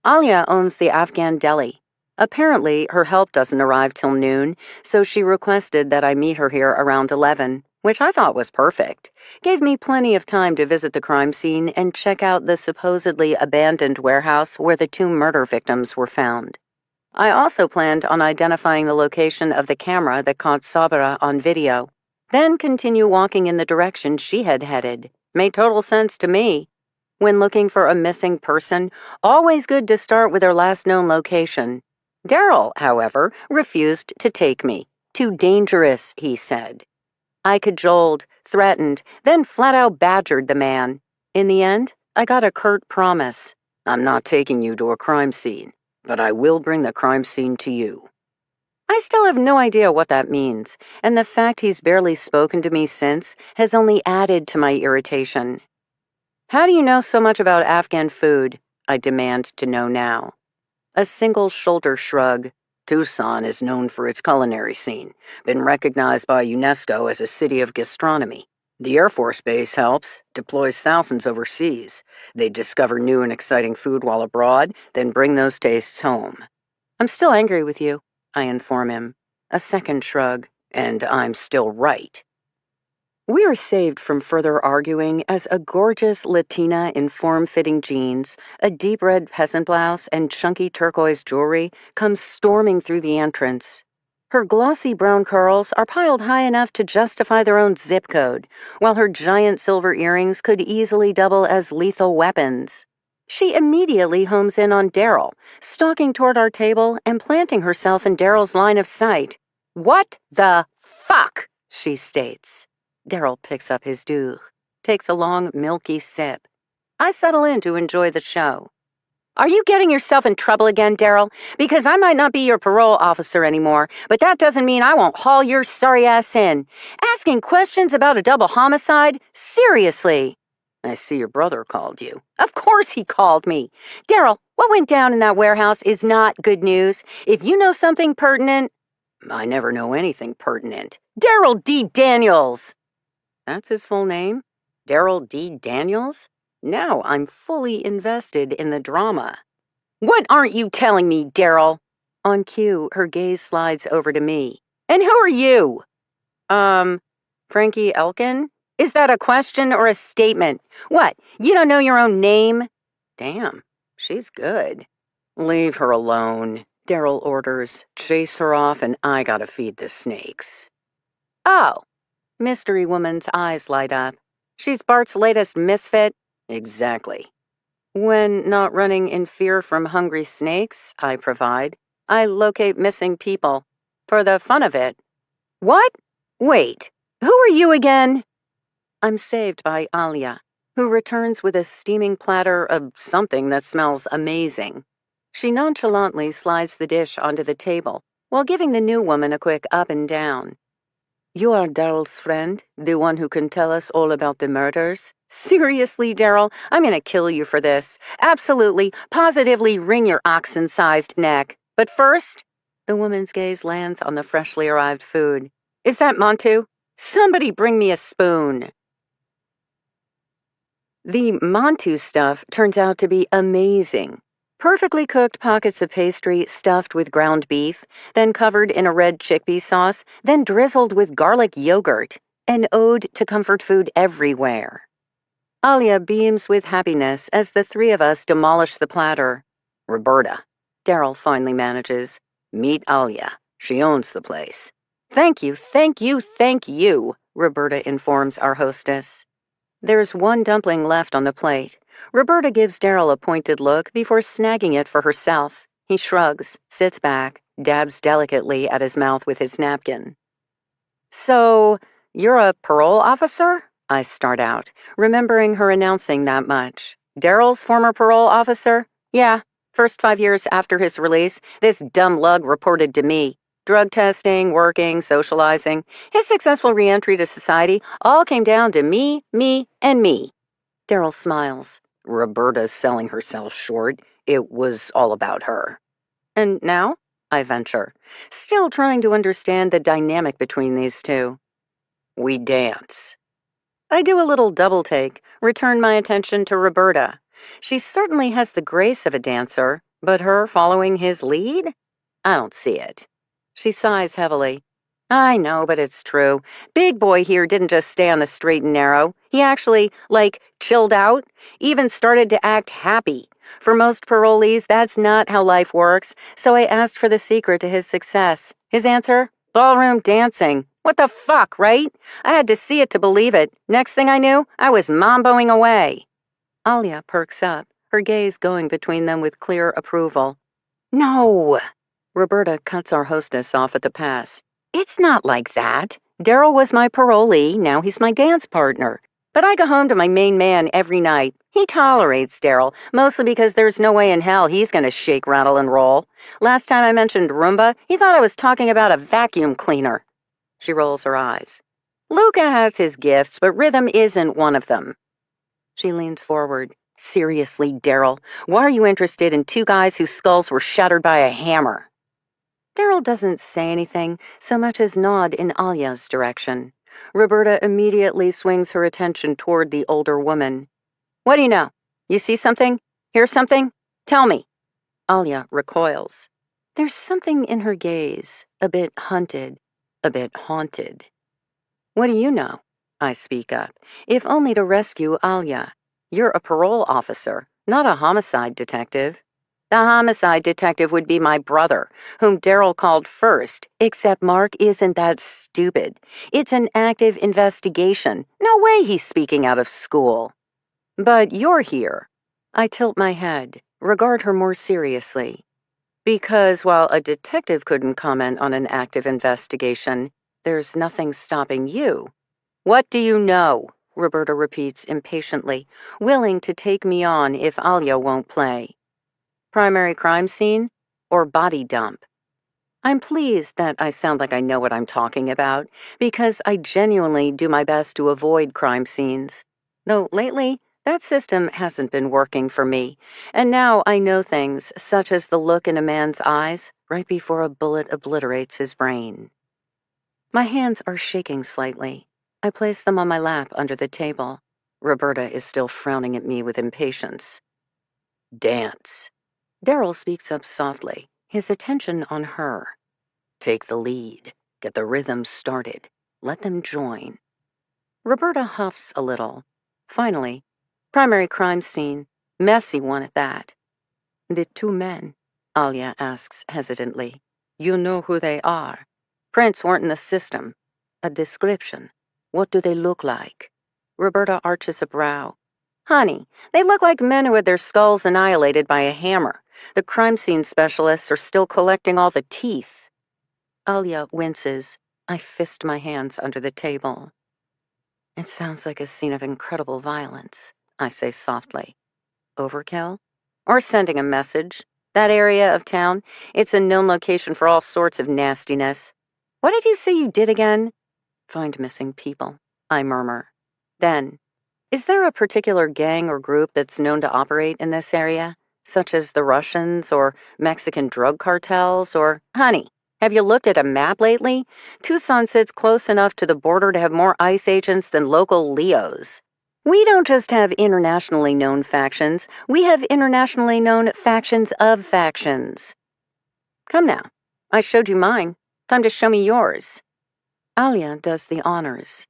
Alia owns the Afghan deli. Apparently, her help doesn't arrive till noon, so she requested that I meet her here around 11, which I thought was perfect. Gave me plenty of time to visit the crime scene and check out the supposedly abandoned warehouse where the two murder victims were found. I also planned on identifying the location of the camera that caught Sabra on video, then continue walking in the direction she had headed. Made total sense to me. When looking for a missing person, always good to start with their last known location. Daryl, however, refused to take me. Too dangerous, he said. I cajoled, threatened, then flat-out badgered the man. In the end, I got a curt promise. I'm not taking you to a crime scene, but I will bring the crime scene to you. I still have no idea what that means, and the fact he's barely spoken to me since has only added to my irritation. How do you know so much about Afghan food? I demand to know now. A single shoulder shrug. Tucson is known for its culinary scene, been recognized by UNESCO as a city of gastronomy. The Air Force Base helps, deploys thousands overseas. They discover new and exciting food while abroad, then bring those tastes home. I'm still angry with you, I inform him. A second shrug, and I'm still right. We are saved from further arguing as a gorgeous Latina in form-fitting jeans, a deep red peasant blouse, and chunky turquoise jewelry comes storming through the entrance. Her glossy brown curls are piled high enough to justify their own zip code, while her giant silver earrings could easily double as lethal weapons. She immediately homes in on Daryl, stalking toward our table and planting herself in Daryl's line of sight. What the fuck? She states. Daryl picks up his dough, takes a long, milky sip. I settle in to enjoy the show. Are you getting yourself in trouble again, Daryl? Because I might not be your parole officer anymore, but that doesn't mean I won't haul your sorry ass in. Asking questions about a double homicide? Seriously. I see your brother called you. Of course he called me. Daryl, what went down in that warehouse is not good news. If you know something pertinent... I never know anything pertinent. Daryl D. Daniels! That's his full name? Daryl D. Daniels? Now I'm fully invested in the drama. What aren't you telling me, Daryl? On cue, her gaze slides over to me. And who are you? Frankie Elkin? Is that a question or a statement? What, you don't know your own name? Damn, she's good. Leave her alone, Daryl orders. Chase her off and I gotta feed the snakes. Oh, Mystery Woman's eyes light up. She's Bart's latest misfit? Exactly. When not running in fear from hungry snakes, I provide. I locate missing people. For the fun of it. What? Wait, who are you again? I'm saved by Alia, who returns with a steaming platter of something that smells amazing. She nonchalantly slides the dish onto the table, while giving the new woman a quick up and down. You are Daryl's friend, the one who can tell us all about the murders? Seriously, Daryl, I'm gonna kill you for this. Absolutely, positively wring your oxen-sized neck. But first, the woman's gaze lands on the freshly arrived food. Is that Montu? Somebody bring me a spoon. The Montu stuff turns out to be amazing. Perfectly cooked pockets of pastry stuffed with ground beef, then covered in a red chickpea sauce, then drizzled with garlic yogurt, an ode to comfort food everywhere. Alia beams with happiness as the three of us demolish the platter. Roberta, Daryl finally manages. Meet Alia. She owns the place. Thank you, thank you, thank you, Roberta informs our hostess. There's one dumpling left on the plate. Roberta gives Daryl a pointed look before snagging it for herself. He shrugs, sits back, dabs delicately at his mouth with his napkin. So, you're a parole officer? I start out, remembering her announcing that much. Daryl's former parole officer? Yeah, first 5 years after his release, this dumb lug reported to me. Drug testing, working, socializing, his successful re-entry to society all came down to me, and me. Daryl smiles. Roberta's selling herself short. It was all about her. And now? I venture, still trying to understand the dynamic between these two. We dance. I do a little double take, return my attention to Roberta. She certainly has the grace of a dancer, but her following his lead? I don't see it. She sighs heavily. I know, but it's true. Big boy here didn't just stay on the straight and narrow. He actually, chilled out, even started to act happy. For most parolees, that's not how life works, so I asked for the secret to his success. His answer? Ballroom dancing. What the fuck, right? I had to see it to believe it. Next thing I knew, I was mamboing away. Alia perks up, her gaze going between them with clear approval. No! Roberta cuts our hostess off at the pass. It's not like that. Daryl was my parolee, now he's my dance partner. But I go home to my main man every night. He tolerates Daryl, mostly because there's no way in hell he's gonna shake, rattle, and roll. Last time I mentioned Roomba, he thought I was talking about a vacuum cleaner. She rolls her eyes. Luca has his gifts, but rhythm isn't one of them. She leans forward. Seriously, Daryl, why are you interested in two guys whose skulls were shattered by a hammer? Daryl doesn't say anything, so much as nod in Alia's direction. Roberta immediately swings her attention toward the older woman. What do you know? You see something? Hear something? Tell me. Alia recoils. There's something in her gaze, a bit hunted, a bit haunted. What do you know? I speak up, if only to rescue Alia. You're a parole officer, not a homicide detective. The homicide detective would be my brother, whom Daryl called first, except Mark isn't that stupid. It's an active investigation. No way he's speaking out of school. But you're here. I tilt my head, regard her more seriously. Because while a detective couldn't comment on an active investigation, there's nothing stopping you. What do you know? Roberta repeats impatiently, willing to take me on if Alia won't play. Primary crime scene or body dump? I'm pleased that I sound like I know what I'm talking about, because I genuinely do my best to avoid crime scenes. Though lately, That system hasn't been working for me, and now I know things such as the look in a man's eyes right before a bullet obliterates his brain. My hands are shaking slightly. I place them on my lap under the table. Roberta is still frowning at me with impatience. Dance. Daryl speaks up softly, his attention on her. Take the lead. Get the rhythm started. Let them join. Roberta huffs a little. Finally, primary crime scene. Messy one at that. The two men, Alia asks hesitantly. You know who they are. Prints weren't in the system. A description. What do they look like? Roberta arches a brow. Honey, they look like men who had their skulls annihilated by a hammer. The crime scene specialists are still collecting all the teeth. Alia winces. I fist my hands under the table. It sounds like a scene of incredible violence, I say softly. Overkill? Or sending a message. That area of town, it's a known location for all sorts of nastiness. What did you say you did again? Find missing people, I murmur. Then, is there a particular gang or group that's known to operate in this area, such as the Russians or Mexican drug cartels or, honey, have you looked at a map lately? Tucson sits close enough to the border to have more ICE agents than local Leos. We don't just have internationally known factions, we have internationally known factions of factions. Come now, I showed you mine. Time to show me yours. Alia does the honors.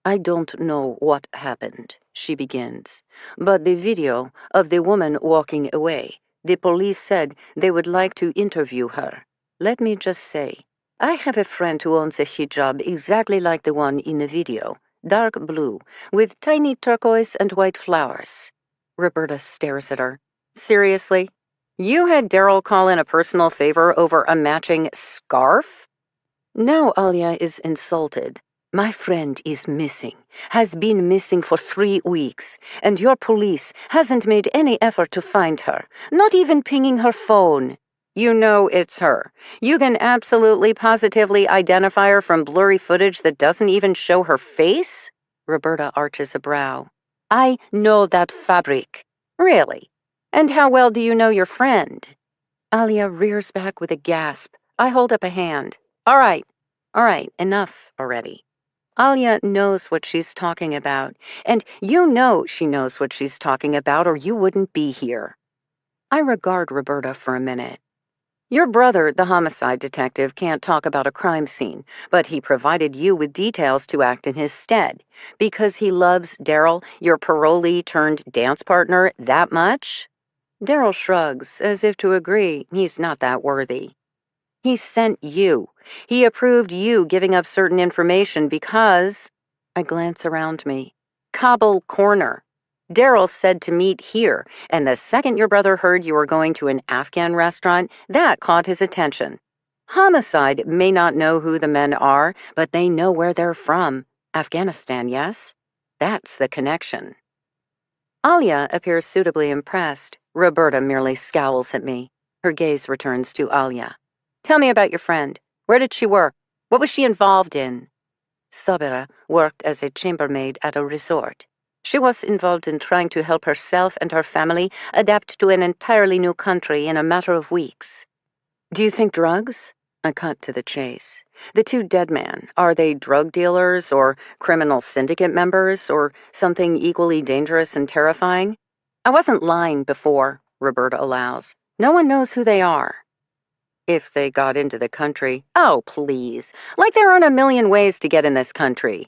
I don't know what happened, she begins, but the video of the woman walking away, the police said they would like to interview her. Let me just say, I have a friend who owns a hijab exactly like the one in the video, dark blue, with tiny turquoise and white flowers. Roberta stares at her. Seriously? You had Daryl call in a personal favor over a matching scarf? Now Alia is insulted. My friend is missing, has been missing for 3 weeks, and your police hasn't made any effort to find her, not even pinging her phone. You know it's her. You can absolutely positively identify her from blurry footage that doesn't even show her face? Roberta arches a brow. I know that fabric. Really? And how well do you know your friend? Alia rears back with a gasp. I hold up a hand. All right, enough already. Alia knows what she's talking about, and you know she knows what she's talking about or you wouldn't be here. I regard Roberta for a minute. Your brother, the homicide detective, can't talk about a crime scene, but he provided you with details to act in his stead. Because he loves Daryl, your parolee turned dance partner, that much? Daryl shrugs, as if to agree he's not that worthy. He sent you. He approved you giving up certain information because... I glance around me. Kabul Corner. Daryl said to meet here, and the second your brother heard you were going to an Afghan restaurant, that caught his attention. Homicide may not know who the men are, but they know where they're from. Afghanistan, yes? That's the connection. Alia appears suitably impressed. Roberta merely scowls at me. Her gaze returns to Alia. Tell me about your friend. Where did she work? What was she involved in? Sabira worked as a chambermaid at a resort. She was involved in trying to help herself and her family adapt to an entirely new country in a matter of weeks. Do you think drugs? I cut to the chase. The two dead men, are they drug dealers or criminal syndicate members or something equally dangerous and terrifying? I wasn't lying before, Roberta allows. No one knows who they are. If they got into the country. Oh, please. Like there aren't a million ways to get in this country.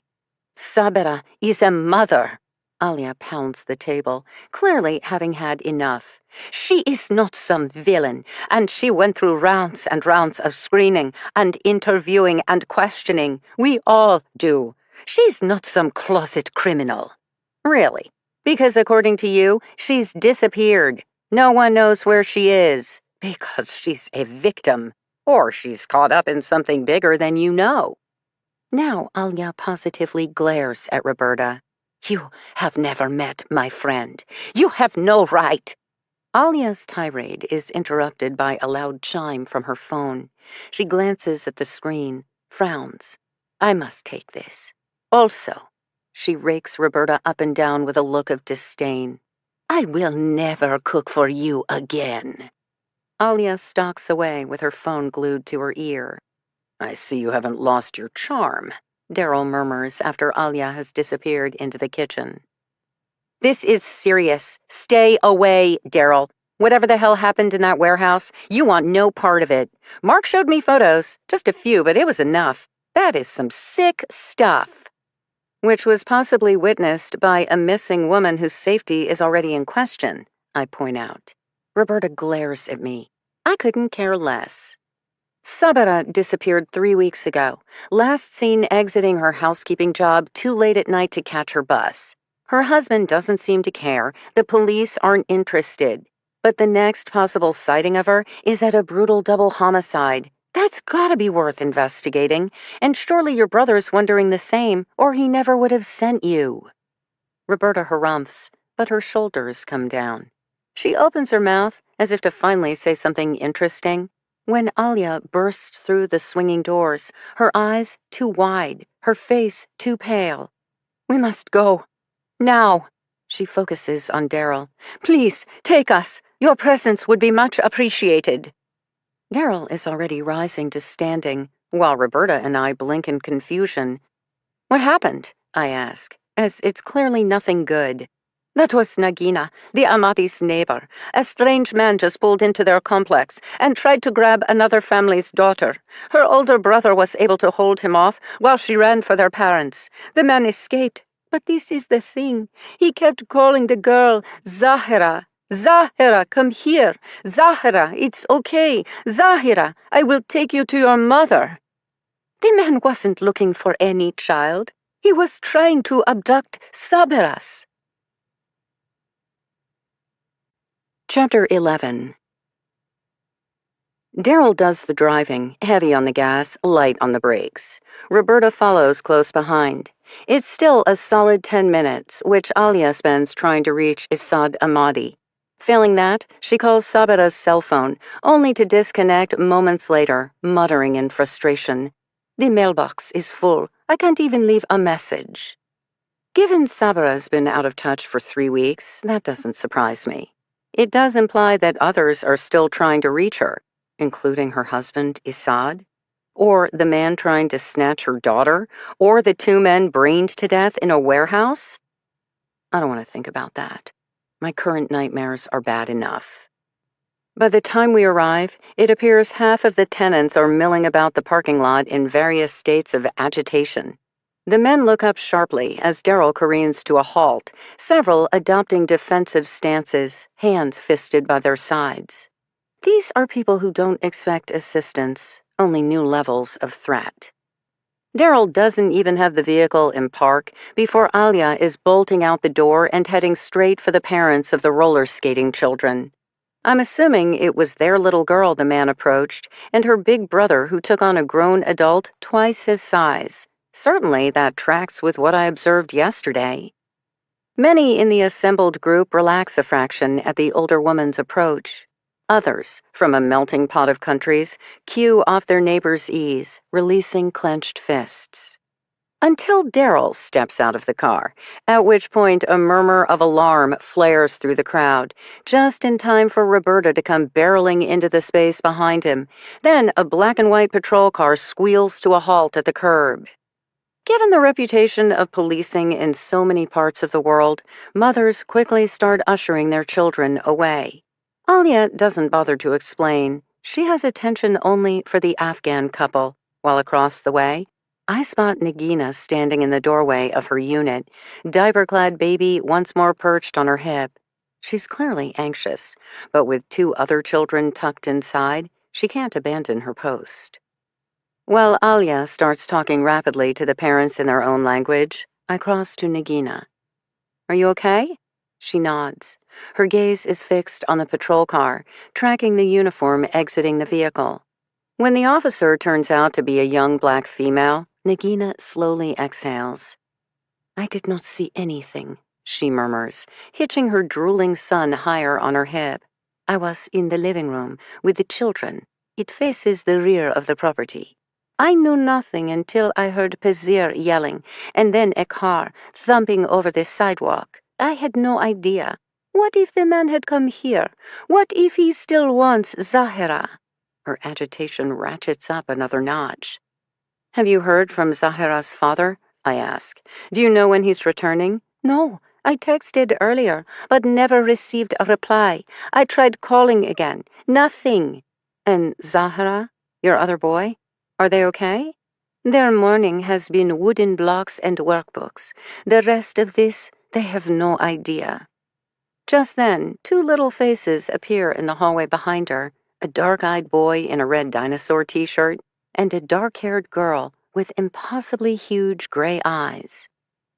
Sabira is a mother. Alia pounds the table, clearly having had enough. She is not some villain, and she went through rounds and rounds of screening and interviewing and questioning. We all do. She's not some closet criminal. Really? Because according to you, she's disappeared. No one knows where she is. Because she's a victim, or she's caught up in something bigger than you know. Now Alia positively glares at Roberta. You have never met my friend. You have no right. Alia's tirade is interrupted by a loud chime from her phone. She glances at the screen, frowns. I must take this. Also, She rakes Roberta up and down with a look of disdain. I will never cook for you again. Alia stalks away with her phone glued to her ear. I see you haven't lost your charm, Daryl murmurs after Alia has disappeared into the kitchen. This is serious. Stay away, Daryl. Whatever the hell happened in that warehouse, you want no part of it. Mark showed me photos, just a few, but it was enough. That is some sick stuff. Which was possibly witnessed by a missing woman whose safety is already in question, I point out. Roberta glares at me. I couldn't care less. Sabara disappeared 3 weeks ago, last seen exiting her housekeeping job too late at night to catch her bus. Her husband doesn't seem to care, the police aren't interested, but the next possible sighting of her is at a brutal double homicide. That's gotta be worth investigating, and surely your brother's wondering the same, or he never would have sent you. Roberta harumphs, but her shoulders come down. She opens her mouth as if to finally say something interesting, when Alia bursts through the swinging doors, her eyes too wide, her face too pale. We must go. Now. She focuses on Daryl. Please, take us. Your presence would be much appreciated. Daryl is already rising to standing, while Roberta and I blink in confusion. What happened? I ask, as it's clearly nothing good. That was Nagina, the Amati's neighbor. A strange man just pulled into their complex and tried to grab another family's daughter. Her older brother was able to hold him off while she ran for their parents. The man escaped, but this is the thing. He kept calling the girl Zahira. Zahira, come here. Zahira, it's okay. Zahira, I will take you to your mother. The man wasn't looking for any child. He was trying to abduct Sabiras. Chapter 11. Daryl does the driving, heavy on the gas, light on the brakes. Roberta follows close behind. It's still a solid 10 minutes, which Alia spends trying to reach Isad Amadi. Failing that, she calls Sabira's cell phone, only to disconnect moments later, muttering in frustration. The mailbox is full. I can't even leave a message. Given Sabira's been out of touch for 3 weeks, that doesn't surprise me. It does imply that others are still trying to reach her, including her husband, Isad, or the man trying to snatch her daughter, or the 2 men brained to death in a warehouse. I don't want to think about that. My current nightmares are bad enough. By the time we arrive, it appears half of the tenants are milling about the parking lot in various states of agitation. The men look up sharply as Daryl careens to a halt, several adopting defensive stances, hands fisted by their sides. These are people who don't expect assistance, only new levels of threat. Daryl doesn't even have the vehicle in park before Alia is bolting out the door and heading straight for the parents of the roller skating children. I'm assuming it was their little girl the man approached, and her big brother who took on a grown adult twice his size. Certainly that tracks with what I observed yesterday. Many in the assembled group relax a fraction at the older woman's approach. Others, from a melting pot of countries, cue off their neighbor's ease, releasing clenched fists. Until Daryl steps out of the car, at which point a murmur of alarm flares through the crowd, just in time for Roberta to come barreling into the space behind him. Then a black and white patrol car squeals to a halt at the curb. Given the reputation of policing in so many parts of the world, mothers quickly start ushering their children away. Alia doesn't bother to explain. She has attention only for the Afghan couple, while across the way, I spot Nagina standing in the doorway of her unit, diaper-clad baby once more perched on her hip. She's clearly anxious, but with 2 other children tucked inside, she can't abandon her post. While Alia starts talking rapidly to the parents in their own language, I cross to Nagina. Are you okay? She nods. Her gaze is fixed on the patrol car, tracking the uniform exiting the vehicle. When the officer turns out to be a young black female, Nagina slowly exhales. I did not see anything, she murmurs, hitching her drooling son higher on her hip. I was in the living room with the children. It faces the rear of the property. I knew nothing until I heard Pazir yelling, and then a car thumping over the sidewalk. I had no idea. What if the man had come here? What if he still wants Zahira? Her agitation ratchets up another notch. Have you heard from Zahira's father? I ask. Do you know when he's returning? No. I texted earlier, but never received a reply. I tried calling again. Nothing. And Zahira, your other boy? Are they okay? Their mourning has been wooden blocks and workbooks. The rest of this, they have no idea. Just then, two little faces appear in the hallway behind her, a dark-eyed boy in a red dinosaur t-shirt, and a dark-haired girl with impossibly huge gray eyes.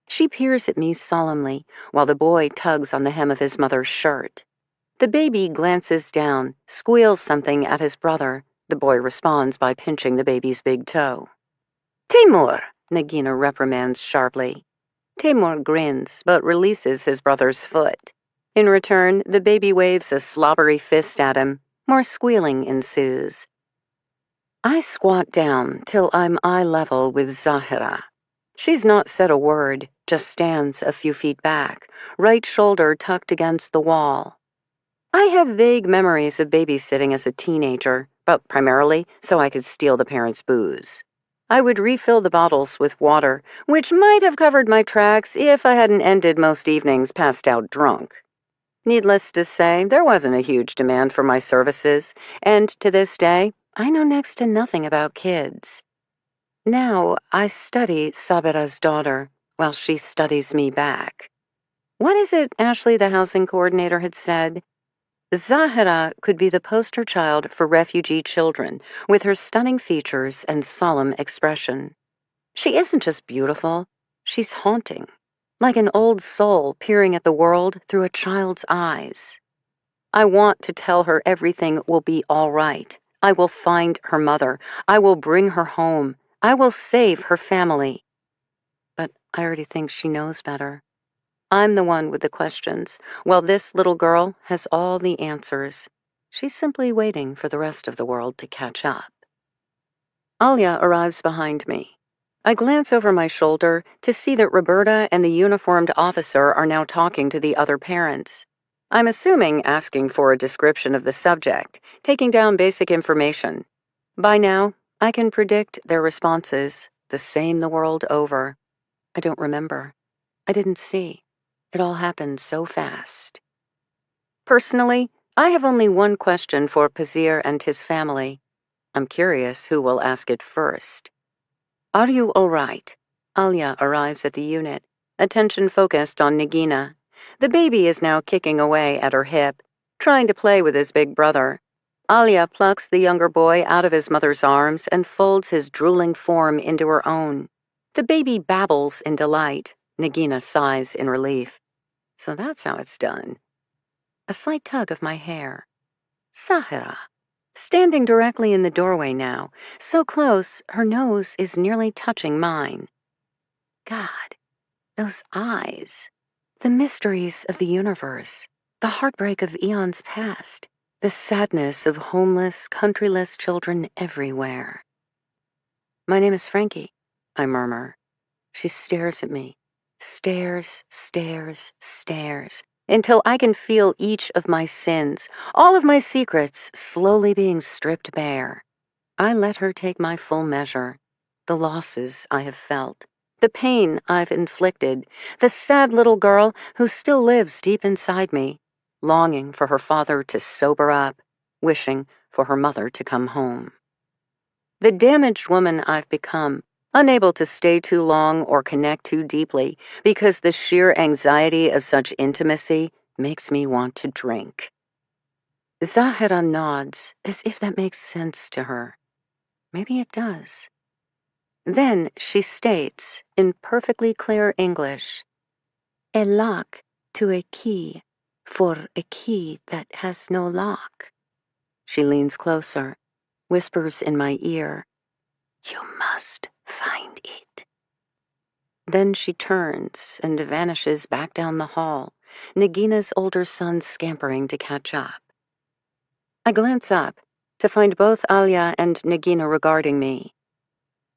She peers at me solemnly, while the boy tugs on the hem of his mother's shirt. The baby glances down, squeals something at his brother. The boy responds by pinching the baby's big toe. "Timur!" Nagina reprimands sharply. Timur grins, but releases his brother's foot. In return, the baby waves a slobbery fist at him. More squealing ensues. I squat down till I'm eye level with Zahira. She's not said a word, just stands a few feet back, right shoulder tucked against the wall. I have vague memories of babysitting as a teenager, but primarily so I could steal the parents' booze. I would refill the bottles with water, which might have covered my tracks if I hadn't ended most evenings passed out drunk. Needless to say, there wasn't a huge demand for my services, and to this day, I know next to nothing about kids. Now, I study Sabira's daughter, while she studies me back. What is it Ashley, the housing coordinator, had said? Zahira could be the poster child for refugee children, with her stunning features and solemn expression. She isn't just beautiful, she's haunting, like an old soul peering at the world through a child's eyes. I want to tell her everything will be all right. I will find her mother. I will bring her home. I will save her family. But I already think she knows better. I'm the one with the questions, while this little girl has all the answers. She's simply waiting for the rest of the world to catch up. Alia arrives behind me. I glance over my shoulder to see that Roberta and the uniformed officer are now talking to the other parents. I'm assuming asking for a description of the subject, taking down basic information. By now, I can predict their responses, the same the world over. I don't remember. I didn't see. It all happened so fast. Personally, I have only one question for Pazir and his family. I'm curious who will ask it first. Are you all right? Alia arrives at the unit, attention focused on Nagina. The baby is now kicking away at her hip, trying to play with his big brother. Alia plucks the younger boy out of his mother's arms and folds his drooling form into her own. The baby babbles in delight. Nagina sighs in relief. So that's how it's done. A slight tug of my hair. Zahira. Standing directly in the doorway now, so close her nose is nearly touching mine. God, those eyes. The mysteries of the universe. The heartbreak of eons past. The sadness of homeless, countryless children everywhere. My name is Frankie, I murmur. She stares at me. Stares, stares, stares, until I can feel each of my sins, all of my secrets slowly being stripped bare. I let her take my full measure. The losses I have felt. The pain I've inflicted. The sad little girl who still lives deep inside me, longing for her father to sober up, wishing for her mother to come home. The damaged woman I've become, unable to stay too long or connect too deeply because the sheer anxiety of such intimacy makes me want to drink. Zahira nods, as if that makes sense to her. Maybe it does. Then she states, in perfectly clear English, a lock to a key for a key that has no lock. She leans closer, whispers in my ear, "You must find it." Then she turns and vanishes back down the hall, Nagina's older son scampering to catch up. I glance up to find both Alia and Nagina regarding me.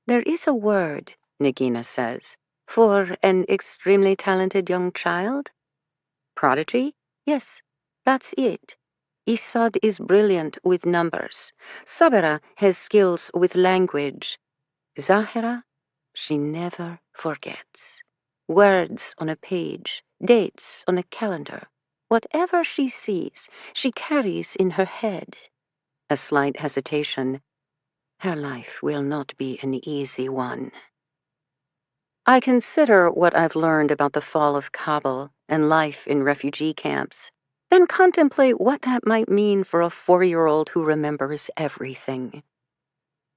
There is a word, Nagina says, for an extremely talented young child. Prodigy? Yes, that's it. Isad is brilliant with numbers. Sabira has skills with language. Zahira, she never forgets. Words on a page, dates on a calendar. Whatever she sees, she carries in her head. A slight hesitation. Her life will not be an easy one. I consider what I've learned about the fall of Kabul and life in refugee camps, then contemplate what that might mean for a 4-year-old who remembers everything.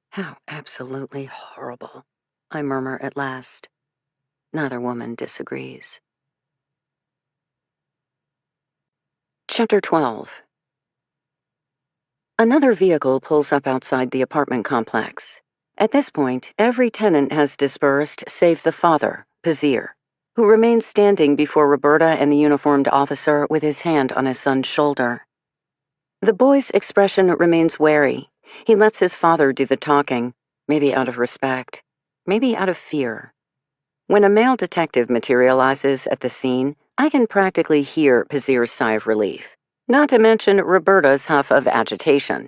How absolutely horrible, I murmur at last. Neither woman disagrees. Chapter 12. Another vehicle pulls up outside the apartment complex. At this point, every tenant has dispersed save the father, Pazir, who remains standing before Roberta and the uniformed officer with his hand on his son's shoulder. The boy's expression remains wary. He lets his father do the talking, maybe out of respect, maybe out of fear. When a male detective materializes at the scene, I can practically hear Pazir's sigh of relief, not to mention Roberta's huff of agitation.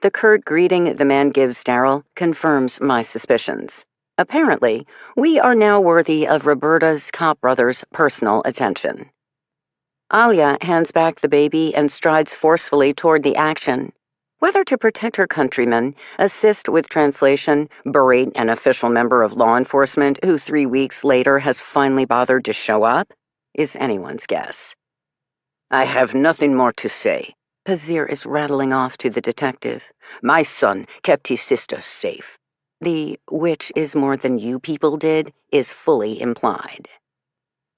The curt greeting the man gives Daryl confirms my suspicions. Apparently, we are now worthy of Roberta's cop brother's personal attention. Alia hands back the baby and strides forcefully toward the action. Whether to protect her countrymen, assist with translation, berate an official member of law enforcement who 3 weeks later has finally bothered to show up, is anyone's guess. I have nothing more to say. Pazir is rattling off to the detective. My son kept his sister safe. The which is more than you people did is fully implied.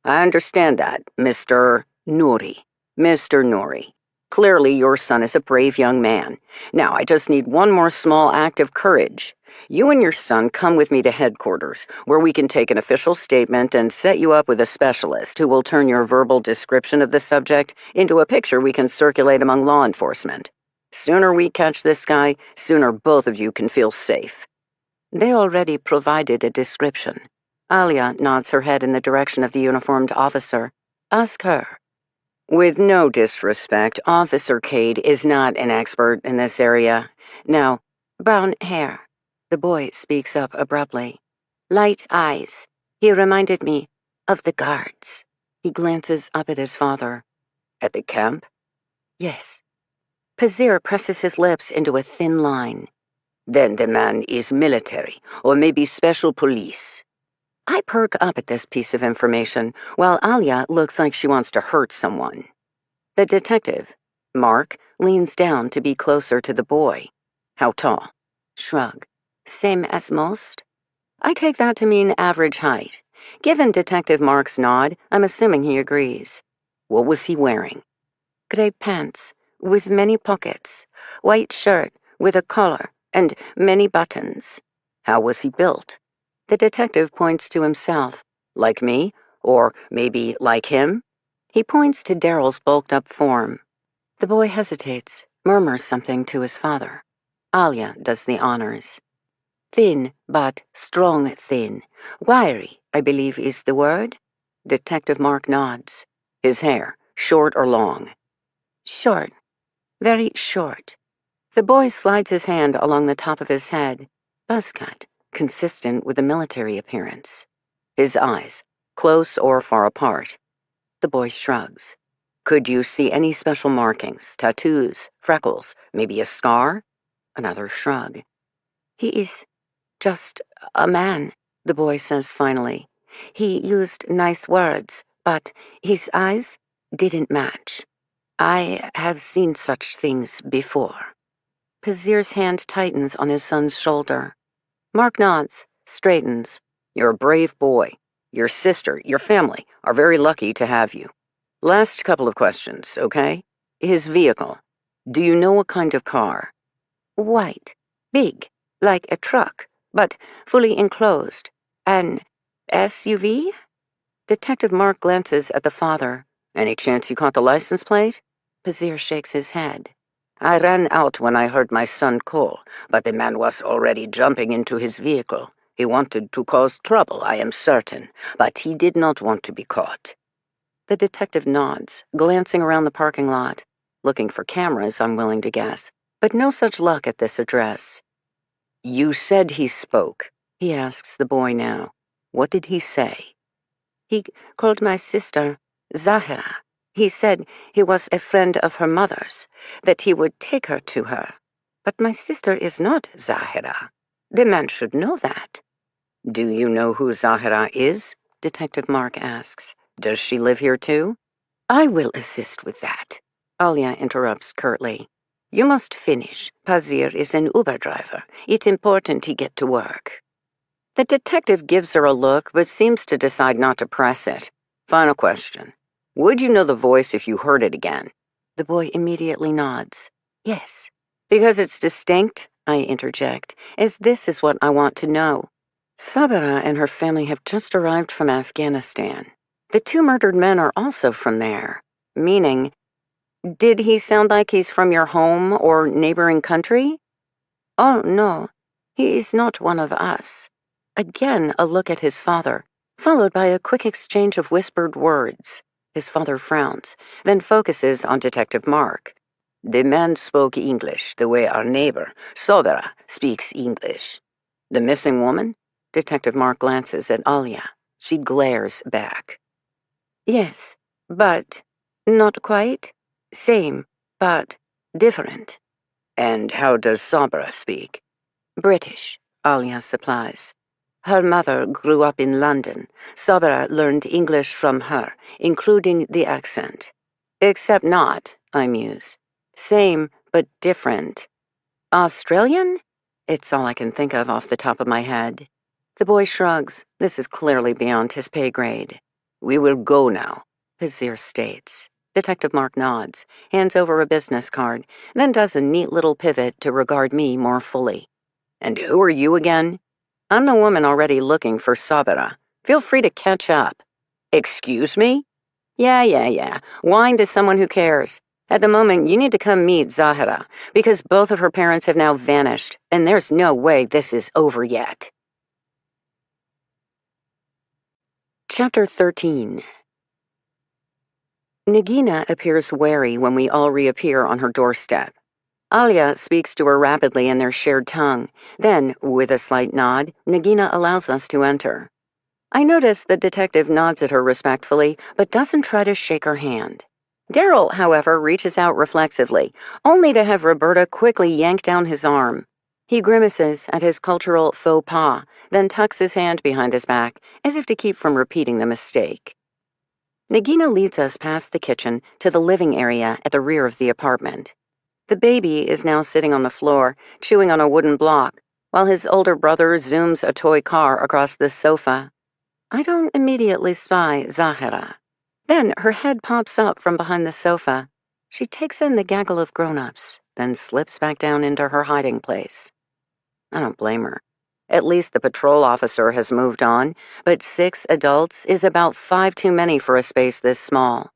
I understand that, Mr. Nouri. Mr. Nouri. Clearly your son is a brave young man. Now I just need one more small act of courage. You and your son come with me to headquarters, where we can take an official statement and set you up with a specialist who will turn your verbal description of the subject into a picture we can circulate among law enforcement. Sooner we catch this guy, sooner both of you can feel safe. They already provided a description. Alia nods her head in the direction of the uniformed officer. Ask her. With no disrespect, Officer Cade is not an expert in this area. Now, brown hair. The boy speaks up abruptly. Light eyes. He reminded me of the guards. He glances up at his father. At the camp? Yes. Pazir presses his lips into a thin line. Then the man is military, or maybe special police. I perk up at this piece of information, while Alia looks like she wants to hurt someone. The detective, Mark, leans down to be closer to the boy. How tall? Shrug. Same as most? I take that to mean average height. Given Detective Mark's nod, I'm assuming he agrees. What was he wearing? Gray pants, with many pockets, white shirt with a collar, and many buttons. How was he built? The detective points to himself. Like me? Or maybe like him? He points to Daryl's bulked-up form. The boy hesitates, murmurs something to his father. Alia does the honors. Thin, but strong thin. Wiry, I believe is the word. Detective Mark nods. His hair, short or long? Short. Very short. The boy slides his hand along the top of his head. Buzz cut, consistent with a military appearance. His eyes, close or far apart. The boy shrugs. Could you see any special markings, tattoos, freckles, maybe a scar? Another shrug. He is just a man, the boy says finally. He used nice words, but his eyes didn't match. I have seen such things before. Pazir's hand tightens on his son's shoulder. Mark nods, straightens. You're a brave boy. Your sister, your family, are very lucky to have you. Last couple of questions, okay? His vehicle. Do you know what kind of car? White. Big. Like a truck, but fully enclosed. An SUV? Detective Mark glances at the father. Any chance you caught the license plate? Pazir shakes his head. I ran out when I heard my son call, but the man was already jumping into his vehicle. He wanted to cause trouble, I am certain, but he did not want to be caught." The detective nods, glancing around the parking lot, looking for cameras, I'm willing to guess, but no such luck at this address. "You said he spoke," he asks the boy now. "What did he say?" "He called my sister Zahira. He said he was a friend of her mother's, that he would take her to her. But my sister is not Zahira. The man should know that." "Do you know who Zahira is?" Detective Mark asks. "Does she live here too?" "I will assist with that," Alia interrupts curtly. "You must finish. Pazir is an Uber driver. It's important he get to work." The detective gives her a look, but seems to decide not to press it. "Final question. Would you know the voice if you heard it again?" The boy immediately nods. "Yes." "Because it's distinct," I interject, as this is what I want to know. Sabira and her family have just arrived from Afghanistan. The two murdered men are also from there, meaning, did he sound like he's from your home or neighboring country? "Oh, no, he is not one of us." Again, a look at his father, followed by a quick exchange of whispered words. His father frowns, then focuses on Detective Mark. "The man spoke English the way our neighbor, Sobera, speaks English." "The missing woman?" Detective Mark glances at Alia. She glares back. "Yes, but not quite. Same, but different." "And how does Sobera speak?" "British," Alia supplies. "Her mother grew up in London. Sabra learned English from her, including the accent." "Except not," I muse. "Same, but different." "Australian?" It's all I can think of off the top of my head. The boy shrugs. This is clearly beyond his pay grade. "We will go now," Hazir states. Detective Mark nods, hands over a business card, then does a neat little pivot to regard me more fully. "And who are you again?" "I'm the woman already looking for Sabira. Feel free to catch up." "Excuse me?" Yeah. Whine to someone who cares. At the moment, you need to come meet Zahira, because both of her parents have now vanished, and there's no way this is over yet." Chapter 13. Nagina appears wary when we all reappear on her doorstep. Alia speaks to her rapidly in their shared tongue. Then, with a slight nod, Nagina allows us to enter. I notice the detective nods at her respectfully, but doesn't try to shake her hand. Daryl, however, reaches out reflexively, only to have Roberta quickly yank down his arm. He grimaces at his cultural faux pas, then tucks his hand behind his back, as if to keep from repeating the mistake. Nagina leads us past the kitchen to the living area at the rear of the apartment. The baby is now sitting on the floor, chewing on a wooden block, while his older brother zooms a toy car across the sofa. I don't immediately spy Zahira. Then her head pops up from behind the sofa. She takes in the gaggle of grown-ups, then slips back down into her hiding place. I don't blame her. At least the patrol officer has moved on, but 6 adults is about 5 too many for a space this small.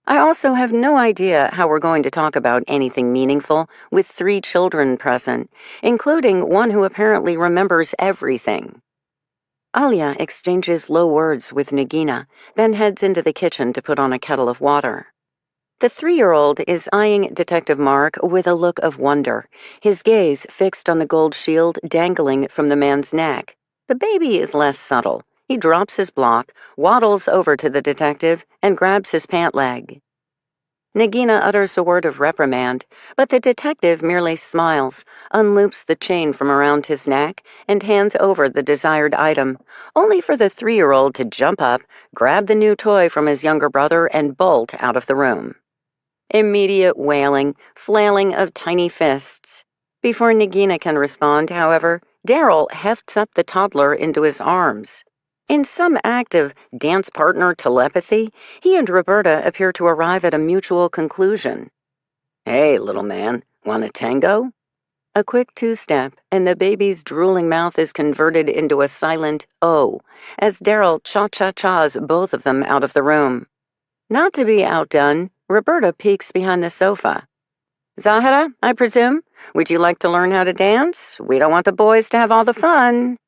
I also have no idea how we're going to talk about anything meaningful with 3 children present, including one who apparently remembers everything. Alia exchanges low words with Nagina, then heads into the kitchen to put on a kettle of water. The 3-year-old is eyeing Detective Mark with a look of wonder, his gaze fixed on the gold shield dangling from the man's neck. The baby is less subtle. He drops his block, waddles over to the detective, and grabs his pant leg. Nagina utters a word of reprimand, but the detective merely smiles, unloops the chain from around his neck, and hands over the desired item, only for the 3-year-old to jump up, grab the new toy from his younger brother, and bolt out of the room. Immediate wailing, flailing of tiny fists. Before Nagina can respond, however, Daryl hefts up the toddler into his arms. In some act of dance partner telepathy, he and Roberta appear to arrive at a mutual conclusion. "Hey, little man, want a tango?" A quick 2-step, and the baby's drooling mouth is converted into a silent "oh" as Daryl cha-cha-chas both of them out of the room. Not to be outdone, Roberta peeks behind the sofa. "Zahira, I presume? Would you like to learn how to dance? We don't want the boys to have all the fun."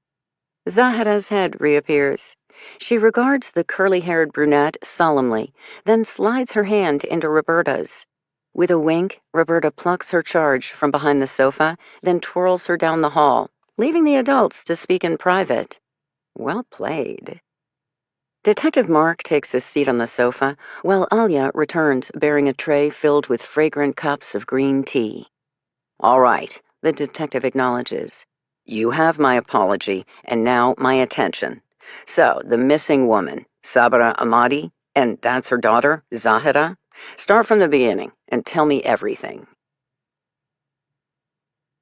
Zahra's head reappears. She regards the curly-haired brunette solemnly, then slides her hand into Roberta's. With a wink, Roberta plucks her charge from behind the sofa, then twirls her down the hall, leaving the adults to speak in private. Well played. Detective Mark takes a seat on the sofa, while Alia returns bearing a tray filled with fragrant cups of green tea. All right, the detective acknowledges. You have my apology, and now my attention. So, the missing woman, Sabra Amadi, and that's her daughter, Zahira? Start from the beginning and tell me everything.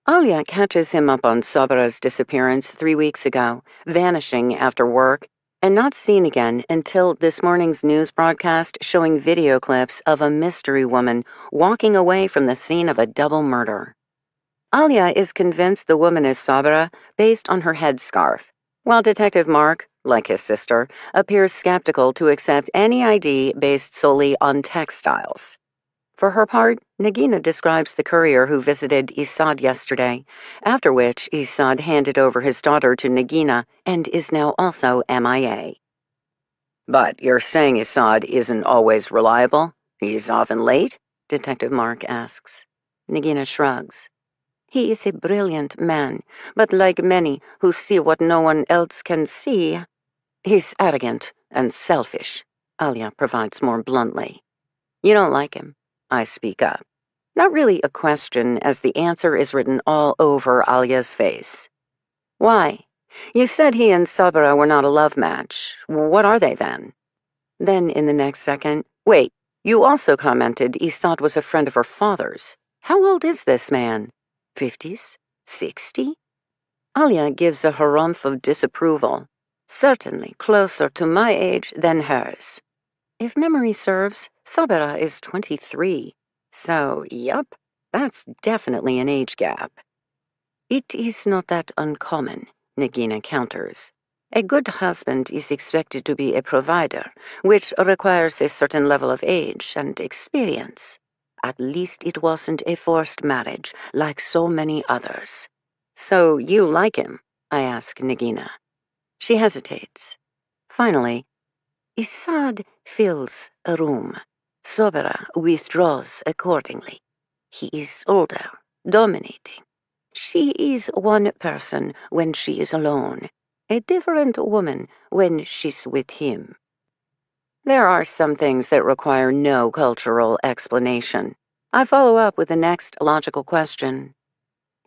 Alia catches him up on Sabra's disappearance 3 weeks ago, vanishing after work, and not seen again until this morning's news broadcast showing video clips of a mystery woman walking away from the scene of a double murder. Alia is convinced the woman is Sabra based on her headscarf, while Detective Mark, like his sister, appears skeptical to accept any ID based solely on textiles. For her part, Nagina describes the courier who visited Isad yesterday, after which Isad handed over his daughter to Nagina and is now also MIA. But you're saying Isad isn't always reliable? He's often late? Detective Mark asks. Nagina shrugs. He is a brilliant man, but like many who see what no one else can see, he's arrogant and selfish, Alia provides more bluntly. You don't like him. I speak up. Not really a question, as the answer is written all over Alia's face. Why? You said he and Sabra were not a love match. What are they then? Then, in the next second, wait, you also commented Isad was a friend of her father's. How old is this man? 50s? 60? Alia gives a harumph of disapproval. Certainly closer to my age than hers. If memory serves, Sabra is 23. So, yup, that's definitely an age gap. It is not that uncommon, Nagina counters. A good husband is expected to be a provider, which requires a certain level of age and experience. At least it wasn't a forced marriage, like so many others. So you like him? I ask Nagina. She hesitates. Finally, Isad fills a room. Sabra withdraws accordingly. He is older, dominating. She is one person when she is alone, a different woman when she's with him. There are some things that require no cultural explanation. I follow up with the next logical question.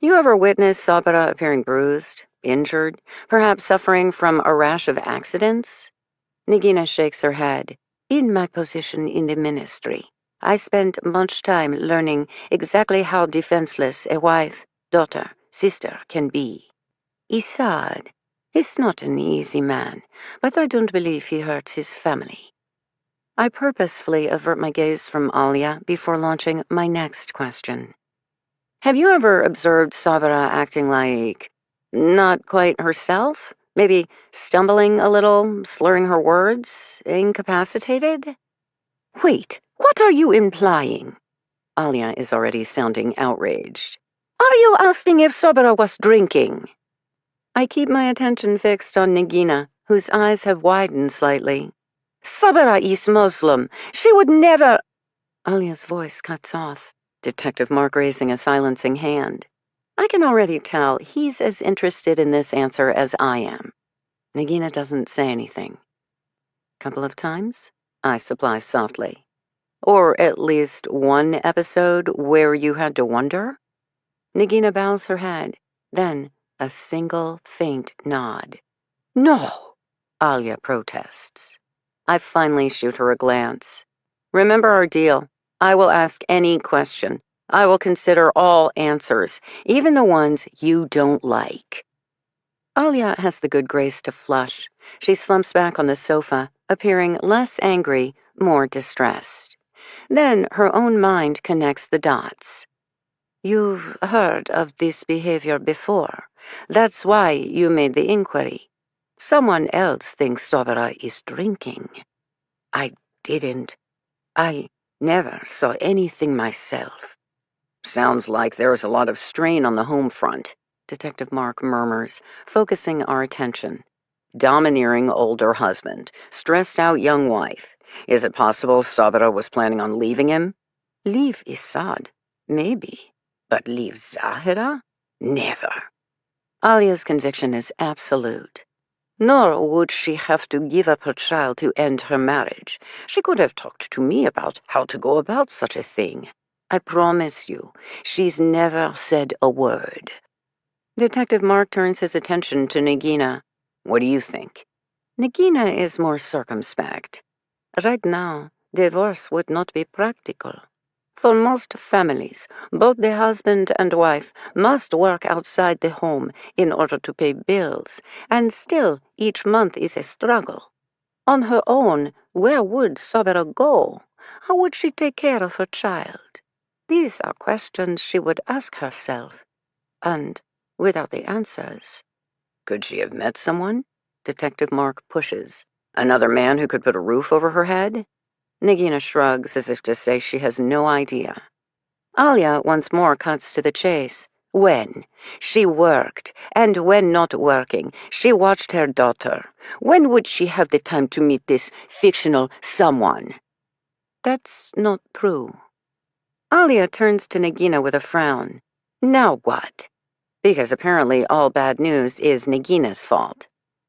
You ever witnessed Sabra appearing bruised, injured, perhaps suffering from a rash of accidents? Nagina shakes her head. In my position in the ministry, I spent much time learning exactly how defenseless a wife, daughter, sister can be. Isad is not an easy man, but I don't believe he hurts his family. I purposefully avert my gaze from Alia before launching my next question. Have you ever observed Sabra acting like not quite herself? Maybe stumbling a little, slurring her words, incapacitated? Wait, what are you implying? Alia is already sounding outraged. Are you asking if Sabra was drinking? I keep my attention fixed on Nagina, whose eyes have widened slightly. Sabra is Muslim. She would never... Alia's voice cuts off, Detective Mark raising a silencing hand. I can already tell he's as interested in this answer as I am. Nagina doesn't say anything. Couple of times? I supply softly. Or at least one episode where you had to wonder? Nagina bows her head, then a single faint nod. No, Alia protests. I finally shoot her a glance. Remember our deal. I will ask any question. I will consider all answers, even the ones you don't like. Alia has the good grace to flush. She slumps back on the sofa, appearing less angry, more distressed. Then her own mind connects the dots. You've heard of this behavior before. That's why you made the inquiry. Someone else thinks Sabra is drinking. I didn't. I never saw anything myself. Sounds like there's a lot of strain on the home front. Detective Mark murmurs, focusing our attention. Domineering older husband, stressed out young wife. Is it possible Sabra was planning on leaving him? Leave Isad? Maybe. But leave Zahira? Never. Alia's conviction is absolute. Nor would she have to give up her child to end her marriage. She could have talked to me about how to go about such a thing. I promise you, she's never said a word. Detective Mark turns his attention to Nagina. What do you think? Nagina is more circumspect. Right now, divorce would not be practical. For most families, both the husband and wife must work outside the home in order to pay bills, and still each month is a struggle. On her own, where would Sabra go? How would she take care of her child? These are questions she would ask herself, and without the answers. Could she have met someone? Detective Mark pushes. Another man who could put a roof over her head? Nagina shrugs as if to say she has no idea. Alia once more cuts to the chase. When? She worked, and when not working, she watched her daughter. When would she have the time to meet this fictional someone? That's not true. Alia turns to Nagina with a frown. Now what? Because apparently all bad news is Nagina's fault.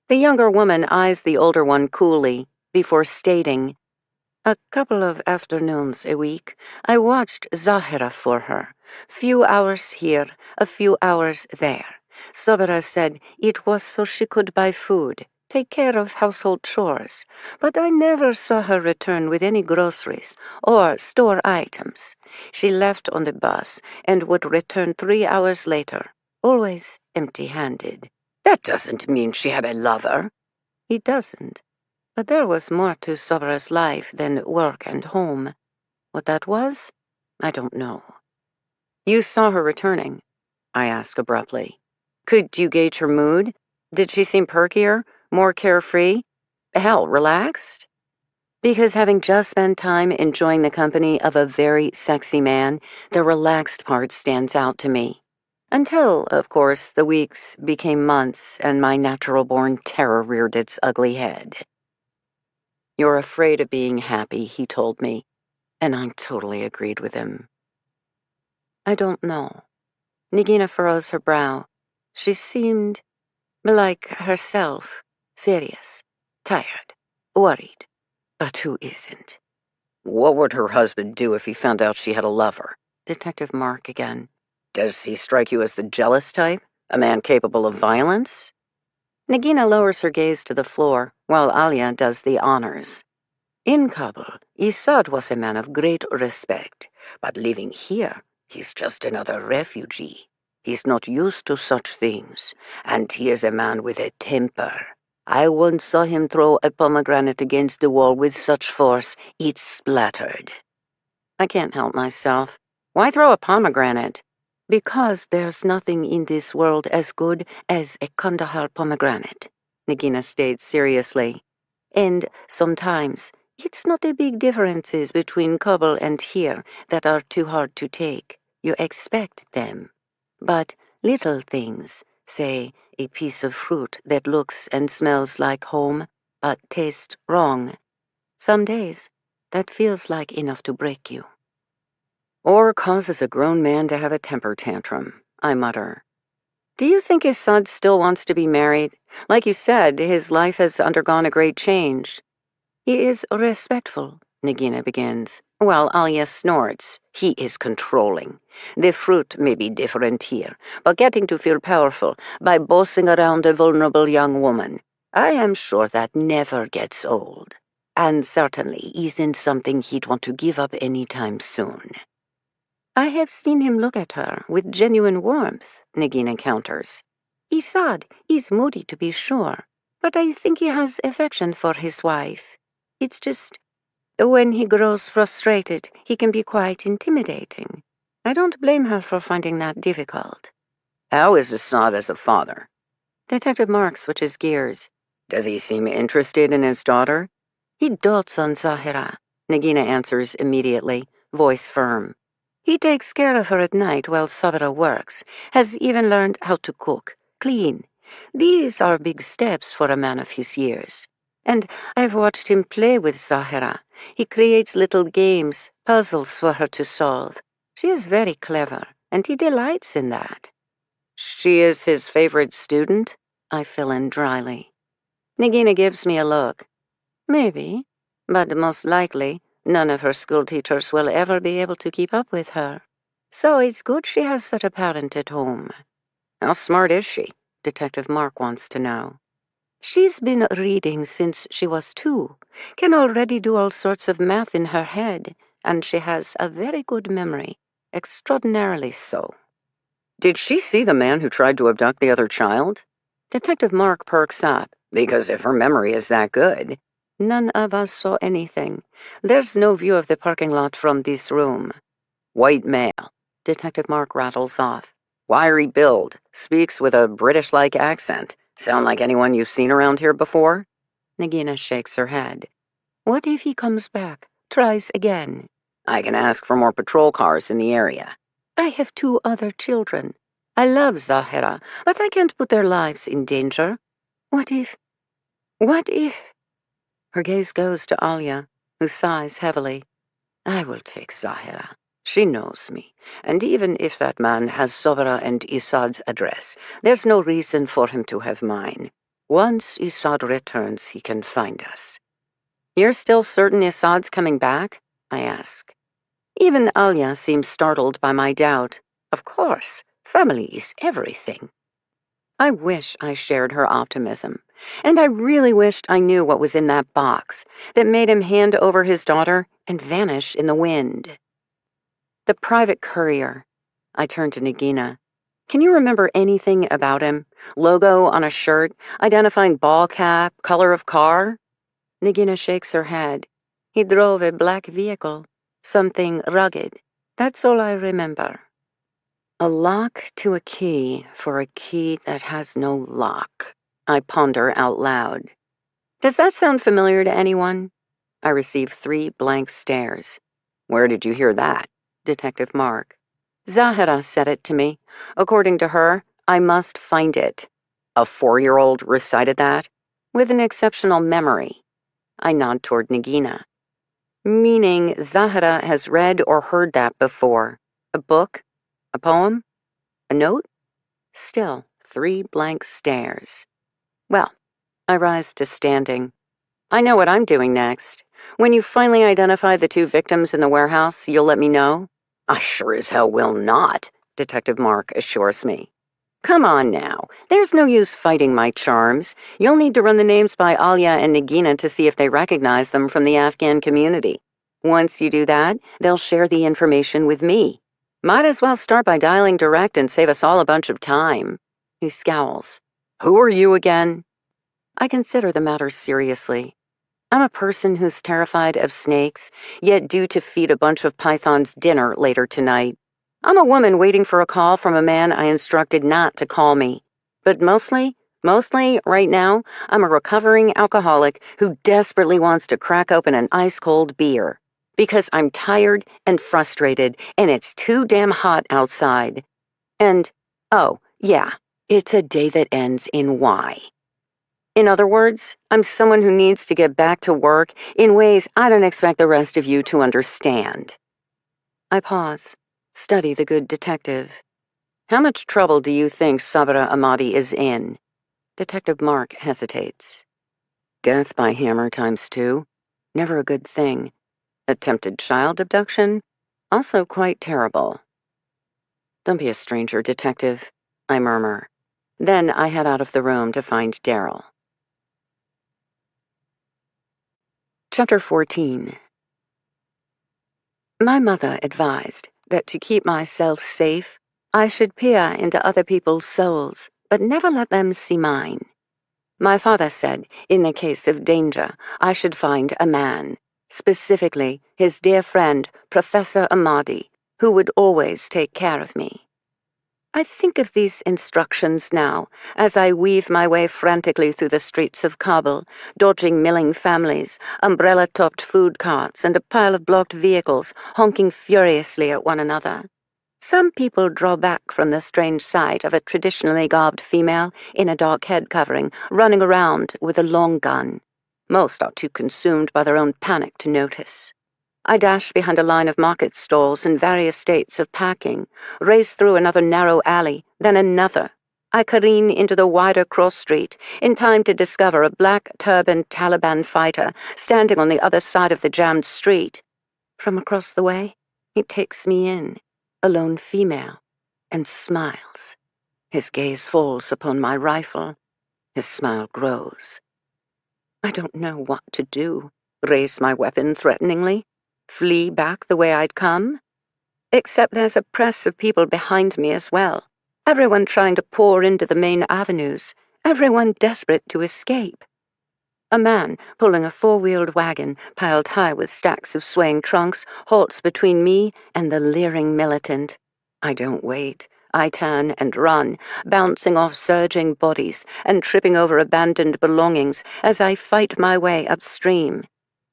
The younger woman eyes the older one coolly, before stating, a couple of afternoons a week, I watched Zahira for her. Few hours here, a few hours there. Sabra said it was so she could buy food, take care of household chores, but I never saw her return with any groceries or store items. She left on the bus and would return 3 hours later, always empty-handed. That doesn't mean she had a lover. It doesn't. But there was more to Sabra's life than work and home. What that was, I don't know. You saw her returning, I asked abruptly. Could you gauge her mood? Did she seem perkier, more carefree? Hell, relaxed? Because having just spent time enjoying the company of a very sexy man, the relaxed part stands out to me. Until, of course, the weeks became months and my natural-born terror reared its ugly head. You're afraid of being happy, he told me, and I totally agreed with him. I don't know. Nagina furrows her brow. She seemed like herself, serious, tired, worried. But who isn't? What would her husband do if he found out she had a lover? Detective Mark again. Does he strike you as the jealous type? A man capable of violence? Nagina lowers her gaze to the floor, while Alia does the honors. In Kabul, Isad was a man of great respect, but living here, he's just another refugee. He's not used to such things, and he is a man with a temper. I once saw him throw a pomegranate against the wall with such force, it splattered. I can't help myself. Why throw a pomegranate? Because there's nothing in this world as good as a Kandahar pomegranate, Nagina states seriously. And sometimes it's not the big differences between Kabul and here that are too hard to take. You expect them. But little things, say a piece of fruit that looks and smells like home, but tastes wrong. Some days, that feels like enough to break you. Or causes a grown man to have a temper tantrum, I mutter. Do you think his son still wants to be married? Like you said, his life has undergone a great change. He is respectful, Nagina begins, while Alia snorts. He is controlling. The fruit may be different here, but getting to feel powerful by bossing around a vulnerable young woman, I am sure that never gets old, and certainly isn't something he'd want to give up anytime soon. I have seen him look at her with genuine warmth, Nagina counters. Isad is moody to be sure, but I think he has affection for his wife. It's just, when he grows frustrated, he can be quite intimidating. I don't blame her for finding that difficult. How is Assad as a father? Detective Mark switches gears. Does he seem interested in his daughter? He dotes on Zahira, Nagina answers immediately, voice firm. He takes care of her at night while Sabra works, has even learned how to cook, clean. These are big steps for a man of his years. And I've watched him play with Zahra. He creates little games, puzzles for her to solve. She is very clever, and he delights in that. She is his favorite student? I fill in dryly. Nagina gives me a look. Maybe, but most likely, none of her school teachers will ever be able to keep up with her. So it's good she has such a parent at home. How smart is she? Detective Mark wants to know. She's been reading since she was 2, can already do all sorts of math in her head, and she has a very good memory, extraordinarily so. Did she see the man who tried to abduct the other child? Detective Mark perks up, because if her memory is that good. None of us saw anything. There's no view of the parking lot from this room. White male, Detective Mark rattles off. Wiry build, speaks with a British-like accent. Sound like anyone you've seen around here before? Nagina shakes her head. What if he comes back, tries again? I can ask for more patrol cars in the area. I have 2 other children. I love Zahra, but I can't put their lives in danger. What if... Her gaze goes to Alia, who sighs heavily. I will take Zahra. She knows me, and even if that man has Sobra and Isad's address, there's no reason for him to have mine. Once Isad returns, he can find us. You're still certain Isad's coming back? I ask. Even Alia seems startled by my doubt. Of course, family is everything. I wish I shared her optimism, and I really wished I knew what was in that box that made him hand over his daughter and vanish in the wind. The private courier. I turned to Nagina. Can you remember anything about him? Logo on a shirt, identifying ball cap, color of car? Nagina shakes her head. He drove a black vehicle, something rugged. That's all I remember. A lock to a key for a key that has no lock, I ponder out loud. Does that sound familiar to anyone? I receive 3 blank stares. Where did you hear that? Detective Mark. Zahra said it to me. According to her, I must find it. A 4-year-old recited that? With an exceptional memory. I nod toward Nagina. Meaning Zahra has read or heard that before. A book? A poem? A note? Still 3 blank stares. Well, I rise to standing. I know what I'm doing next. When you finally identify the 2 victims in the warehouse, you'll let me know? I sure as hell will not, Detective Mark assures me. Come on now. There's no use fighting my charms. You'll need to run the names by Alia and Nagina to see if they recognize them from the Afghan community. Once you do that, they'll share the information with me. Might as well start by dialing direct and save us all a bunch of time. He scowls. Who are you again? I consider the matter seriously. I'm a person who's terrified of snakes, yet due to feed a bunch of pythons dinner later tonight. I'm a woman waiting for a call from a man I instructed not to call me. But mostly, right now, I'm a recovering alcoholic who desperately wants to crack open an ice-cold beer. Because I'm tired and frustrated, and it's too damn hot outside. And, oh, yeah, it's a day that ends in Y. In other words, I'm someone who needs to get back to work in ways I don't expect the rest of you to understand. I pause, study the good detective. How much trouble do you think Sabra Ahmadi is in? Detective Mark hesitates. Death by hammer ×2. Never a good thing. Attempted child abduction? Also quite terrible. Don't be a stranger, detective, I murmur. Then I head out of the room to find Daryl. Chapter 14. My mother advised that to keep myself safe, I should peer into other people's souls, but never let them see mine. My father said, in the case of danger, I should find a man, specifically his dear friend, Professor Ahmadi, who would always take care of me. I think of these instructions now as I weave my way frantically through the streets of Kabul, dodging milling families, umbrella-topped food carts, and a pile of blocked vehicles honking furiously at one another. Some people draw back from the strange sight of a traditionally garbed female in a dark head covering, running around with a long gun. Most are too consumed by their own panic to notice. I dash behind a line of market stalls in various states of packing, race through another narrow alley, then another. I careen into the wider cross street, in time to discover a black-turbaned Taliban fighter standing on the other side of the jammed street. From across the way, he takes me in, a lone female, and smiles. His gaze falls upon my rifle. His smile grows. I don't know what to do. Raise my weapon threateningly? Flee back the way I'd come? Except there's a press of people behind me as well. Everyone trying to pour into the main avenues. Everyone desperate to escape. A man pulling a four-wheeled wagon piled high with stacks of swaying trunks halts between me and the leering militant. I don't wait. I turn and run, bouncing off surging bodies and tripping over abandoned belongings as I fight my way upstream.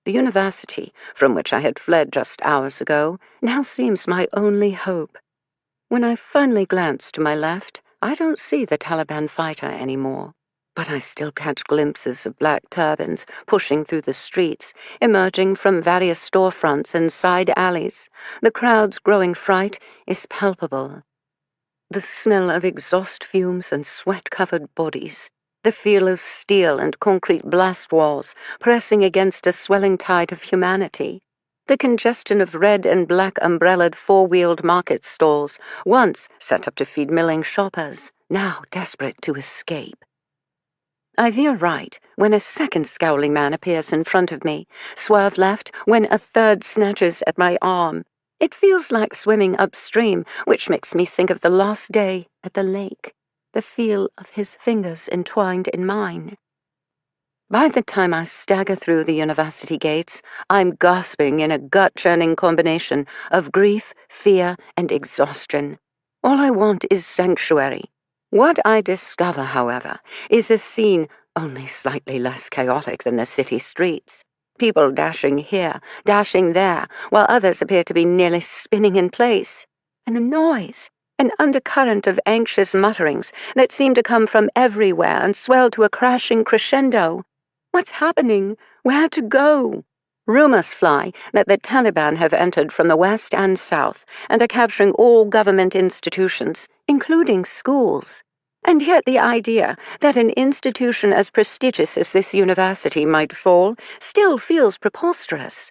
The university, from which I had fled just hours ago, now seems my only hope. When I finally glance to my left, I don't see the Taliban fighter anymore. But I still catch glimpses of black turbans pushing through the streets, emerging from various storefronts and side alleys. The crowd's growing fright is palpable. The smell of exhaust fumes and sweat-covered bodies, the feel of steel and concrete blast walls pressing against a swelling tide of humanity, the congestion of red and black umbrellaed four-wheeled market stalls, once set up to feed milling shoppers, now desperate to escape. I veer right when a second scowling man appears in front of me, swerve left when a third snatches at my arm. It feels like swimming upstream, which makes me think of the last day at the lake, the feel of his fingers entwined in mine. By the time I stagger through the university gates, I'm gasping in a gut-churning combination of grief, fear, and exhaustion. All I want is sanctuary. What I discover, however, is a scene only slightly less chaotic than the city streets. People dashing here, dashing there, while others appear to be nearly spinning in place. And a noise, an undercurrent of anxious mutterings that seem to come from everywhere and swell to a crashing crescendo. What's happening? Where to go? Rumors fly that the Taliban have entered from the west and south and are capturing all government institutions, including schools. And yet the idea that an institution as prestigious as this university might fall still feels preposterous.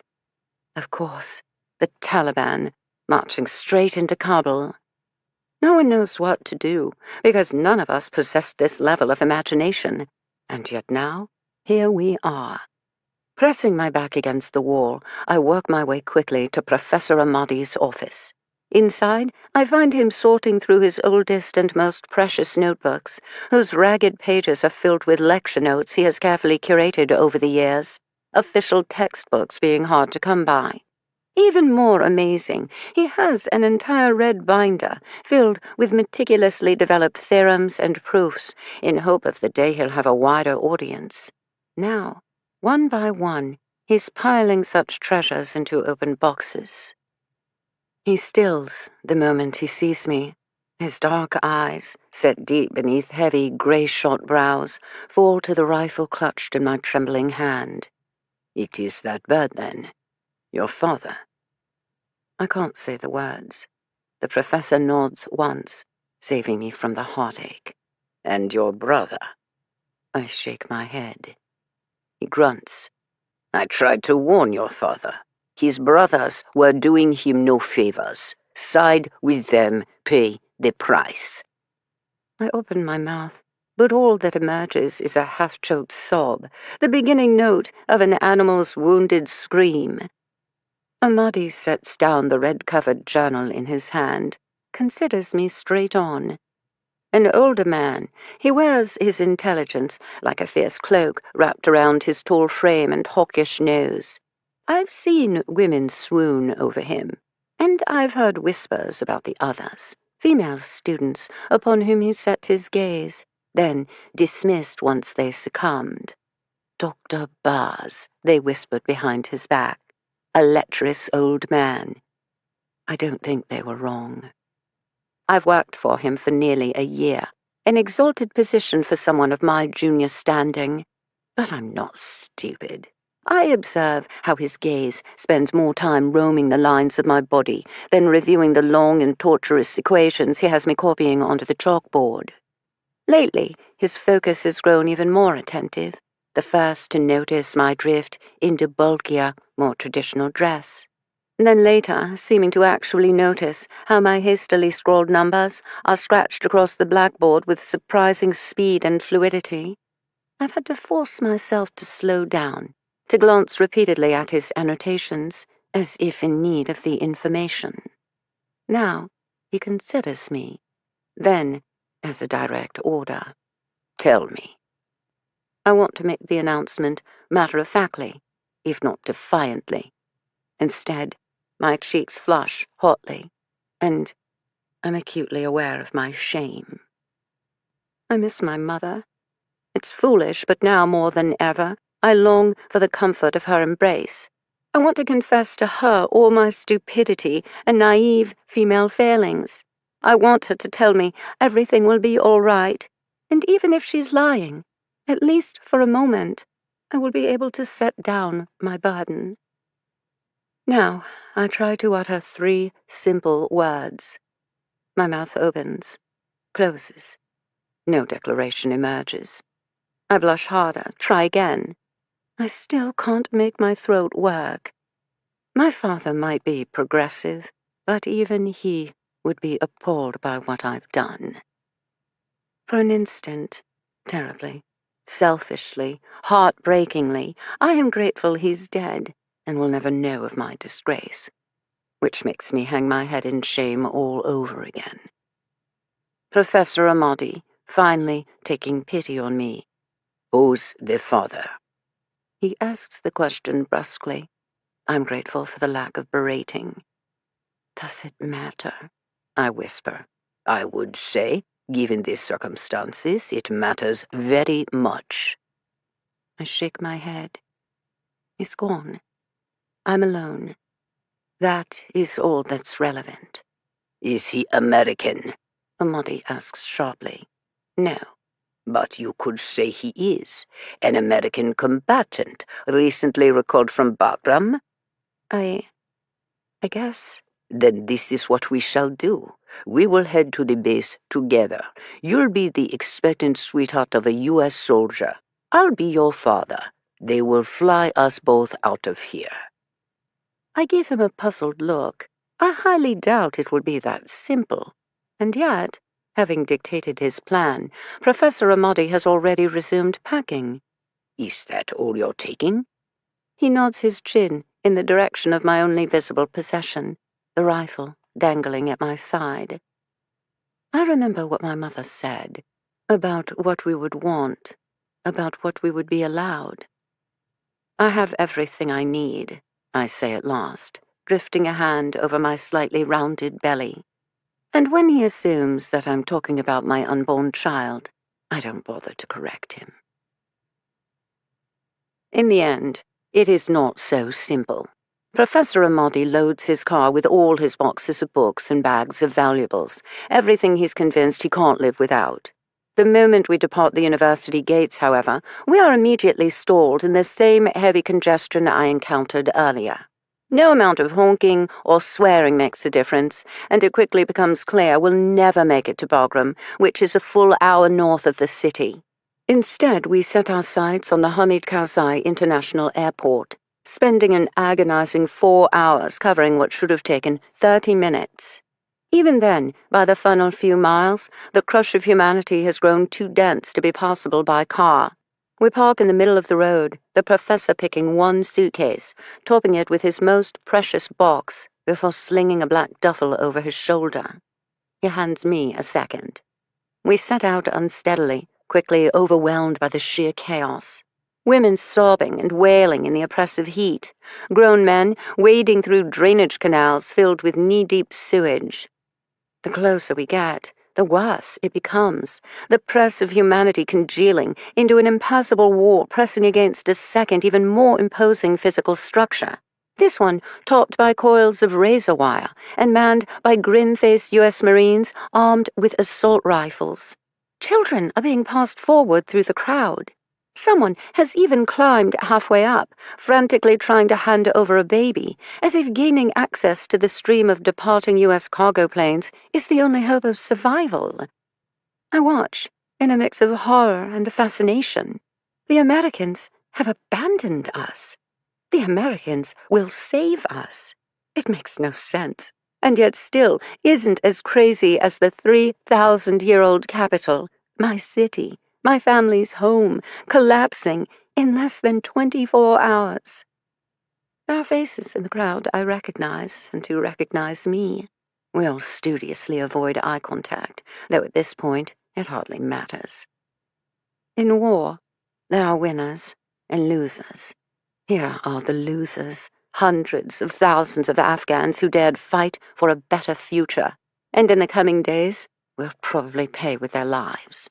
Of course, the Taliban, marching straight into Kabul. No one knows what to do, because none of us possessed this level of imagination. And yet now, here we are. Pressing my back against the wall, I work my way quickly to Professor Ahmadi's office. Inside, I find him sorting through his oldest and most precious notebooks, whose ragged pages are filled with lecture notes he has carefully curated over the years, official textbooks being hard to come by. Even more amazing, he has an entire red binder filled with meticulously developed theorems and proofs in hope of the day he'll have a wider audience. Now, one by one, he's piling such treasures into open boxes. He stills the moment he sees me. His dark eyes, set deep beneath heavy, grey-shot brows, fall to the rifle clutched in my trembling hand. "It is that bird, then? Your father?" I can't say the words. The professor nods once, saving me from the heartache. "And your brother?" I shake my head. He grunts. "I tried to warn your father. His brothers were doing him no favors. Side with them, pay the price." I open my mouth, but all that emerges is a half-choked sob, the beginning note of an animal's wounded scream. Ahmadi sets down the red-covered journal in his hand, considers me straight on. An older man, he wears his intelligence like a fierce cloak wrapped around his tall frame and hawkish nose. I've seen women swoon over him, and I've heard whispers about the others, female students upon whom he set his gaze, then dismissed once they succumbed. Dr. Baz, they whispered behind his back, a lecherous old man. I don't think they were wrong. I've worked for him for nearly a year, an exalted position for someone of my junior standing. But I'm not stupid. I observe how his gaze spends more time roaming the lines of my body than reviewing the long and torturous equations he has me copying onto the chalkboard. Lately, his focus has grown even more attentive, the first to notice my drift into bulkier, more traditional dress. Then later, seeming to actually notice how my hastily scrawled numbers are scratched across the blackboard with surprising speed and fluidity. I've had to force myself to slow down, to glance repeatedly at his annotations, as if in need of the information. Now, he considers me. Then, as a direct order, tell me. I want to make the announcement matter-of-factly, if not defiantly. Instead, my cheeks flush hotly, and I'm acutely aware of my shame. I miss my mother. It's foolish, but now more than ever, I long for the comfort of her embrace. I want to confess to her all my stupidity and naive female failings. I want her to tell me everything will be all right, and even if she's lying, at least for a moment, I will be able to set down my burden. Now, I try to utter 3 simple words. My mouth opens, closes. No declaration emerges. I blush harder, try again. I still can't make my throat work. My father might be progressive, but even he would be appalled by what I've done. For an instant, terribly, selfishly, heartbreakingly, I am grateful he's dead and will never know of my disgrace, which makes me hang my head in shame all over again. Professor Amadi, finally taking pity on me. Who's the father? He asks the question brusquely. I'm grateful for the lack of berating. Does it matter? I whisper. I would say, given the circumstances, it matters very much. I shake my head. He's gone. I'm alone. That is all that's relevant. Is he American? Amadi asks sharply. No. But you could say he is. An American combatant, recently recalled from Bagram? I guess. Then this is what we shall do. We will head to the base together. You'll be the expectant sweetheart of a U.S. soldier. I'll be your father. They will fly us both out of here. I gave him a puzzled look. I highly doubt it will be that simple. And yet, having dictated his plan, Professor Amadi has already resumed packing. Is that all you're taking? He nods his chin in the direction of my only visible possession, the rifle dangling at my side. I remember what my mother said, about what we would want, about what we would be allowed. I have everything I need, I say at last, drifting a hand over my slightly rounded belly. And when he assumes that I'm talking about my unborn child, I don't bother to correct him. In the end, it is not so simple. Professor Amadi loads his car with all his boxes of books and bags of valuables, everything he's convinced he can't live without. The moment we depart the university gates, however, we are immediately stalled in the same heavy congestion I encountered earlier. No amount of honking or swearing makes a difference, and it quickly becomes clear we'll never make it to Bagram, which is a full hour north of the city. Instead, we set our sights on the Hamid Karzai International Airport, spending an agonizing 4 hours covering what should have taken 30 minutes. Even then, by the final few miles, the crush of humanity has grown too dense to be possible by car. We park in the middle of the road, the professor picking one suitcase, topping it with his most precious box, before slinging a black duffel over his shoulder. He hands me a second. We set out unsteadily, quickly overwhelmed by the sheer chaos. Women sobbing and wailing in the oppressive heat, grown men wading through drainage canals filled with knee-deep sewage. The closer we get, the worse it becomes. The press of humanity congealing into an impassable wall pressing against a second, even more imposing physical structure. This one topped by coils of razor wire and manned by grin-faced U.S. Marines armed with assault rifles. Children are being passed forward through the crowd. Someone has even climbed halfway up, frantically trying to hand over a baby, as if gaining access to the stream of departing U.S. cargo planes is the only hope of survival. I watch, in a mix of horror and fascination. The Americans have abandoned us. The Americans will save us. It makes no sense, and yet still isn't as crazy as the 3,000-year-old capital, my city, my family's home, collapsing in less than 24 hours. There are faces in the crowd I recognize and who recognize me. We all studiously avoid eye contact, though at this point it hardly matters. In war, there are winners and losers. Here are the losers, hundreds of thousands of Afghans who dared fight for a better future, and in the coming days will probably pay with their lives.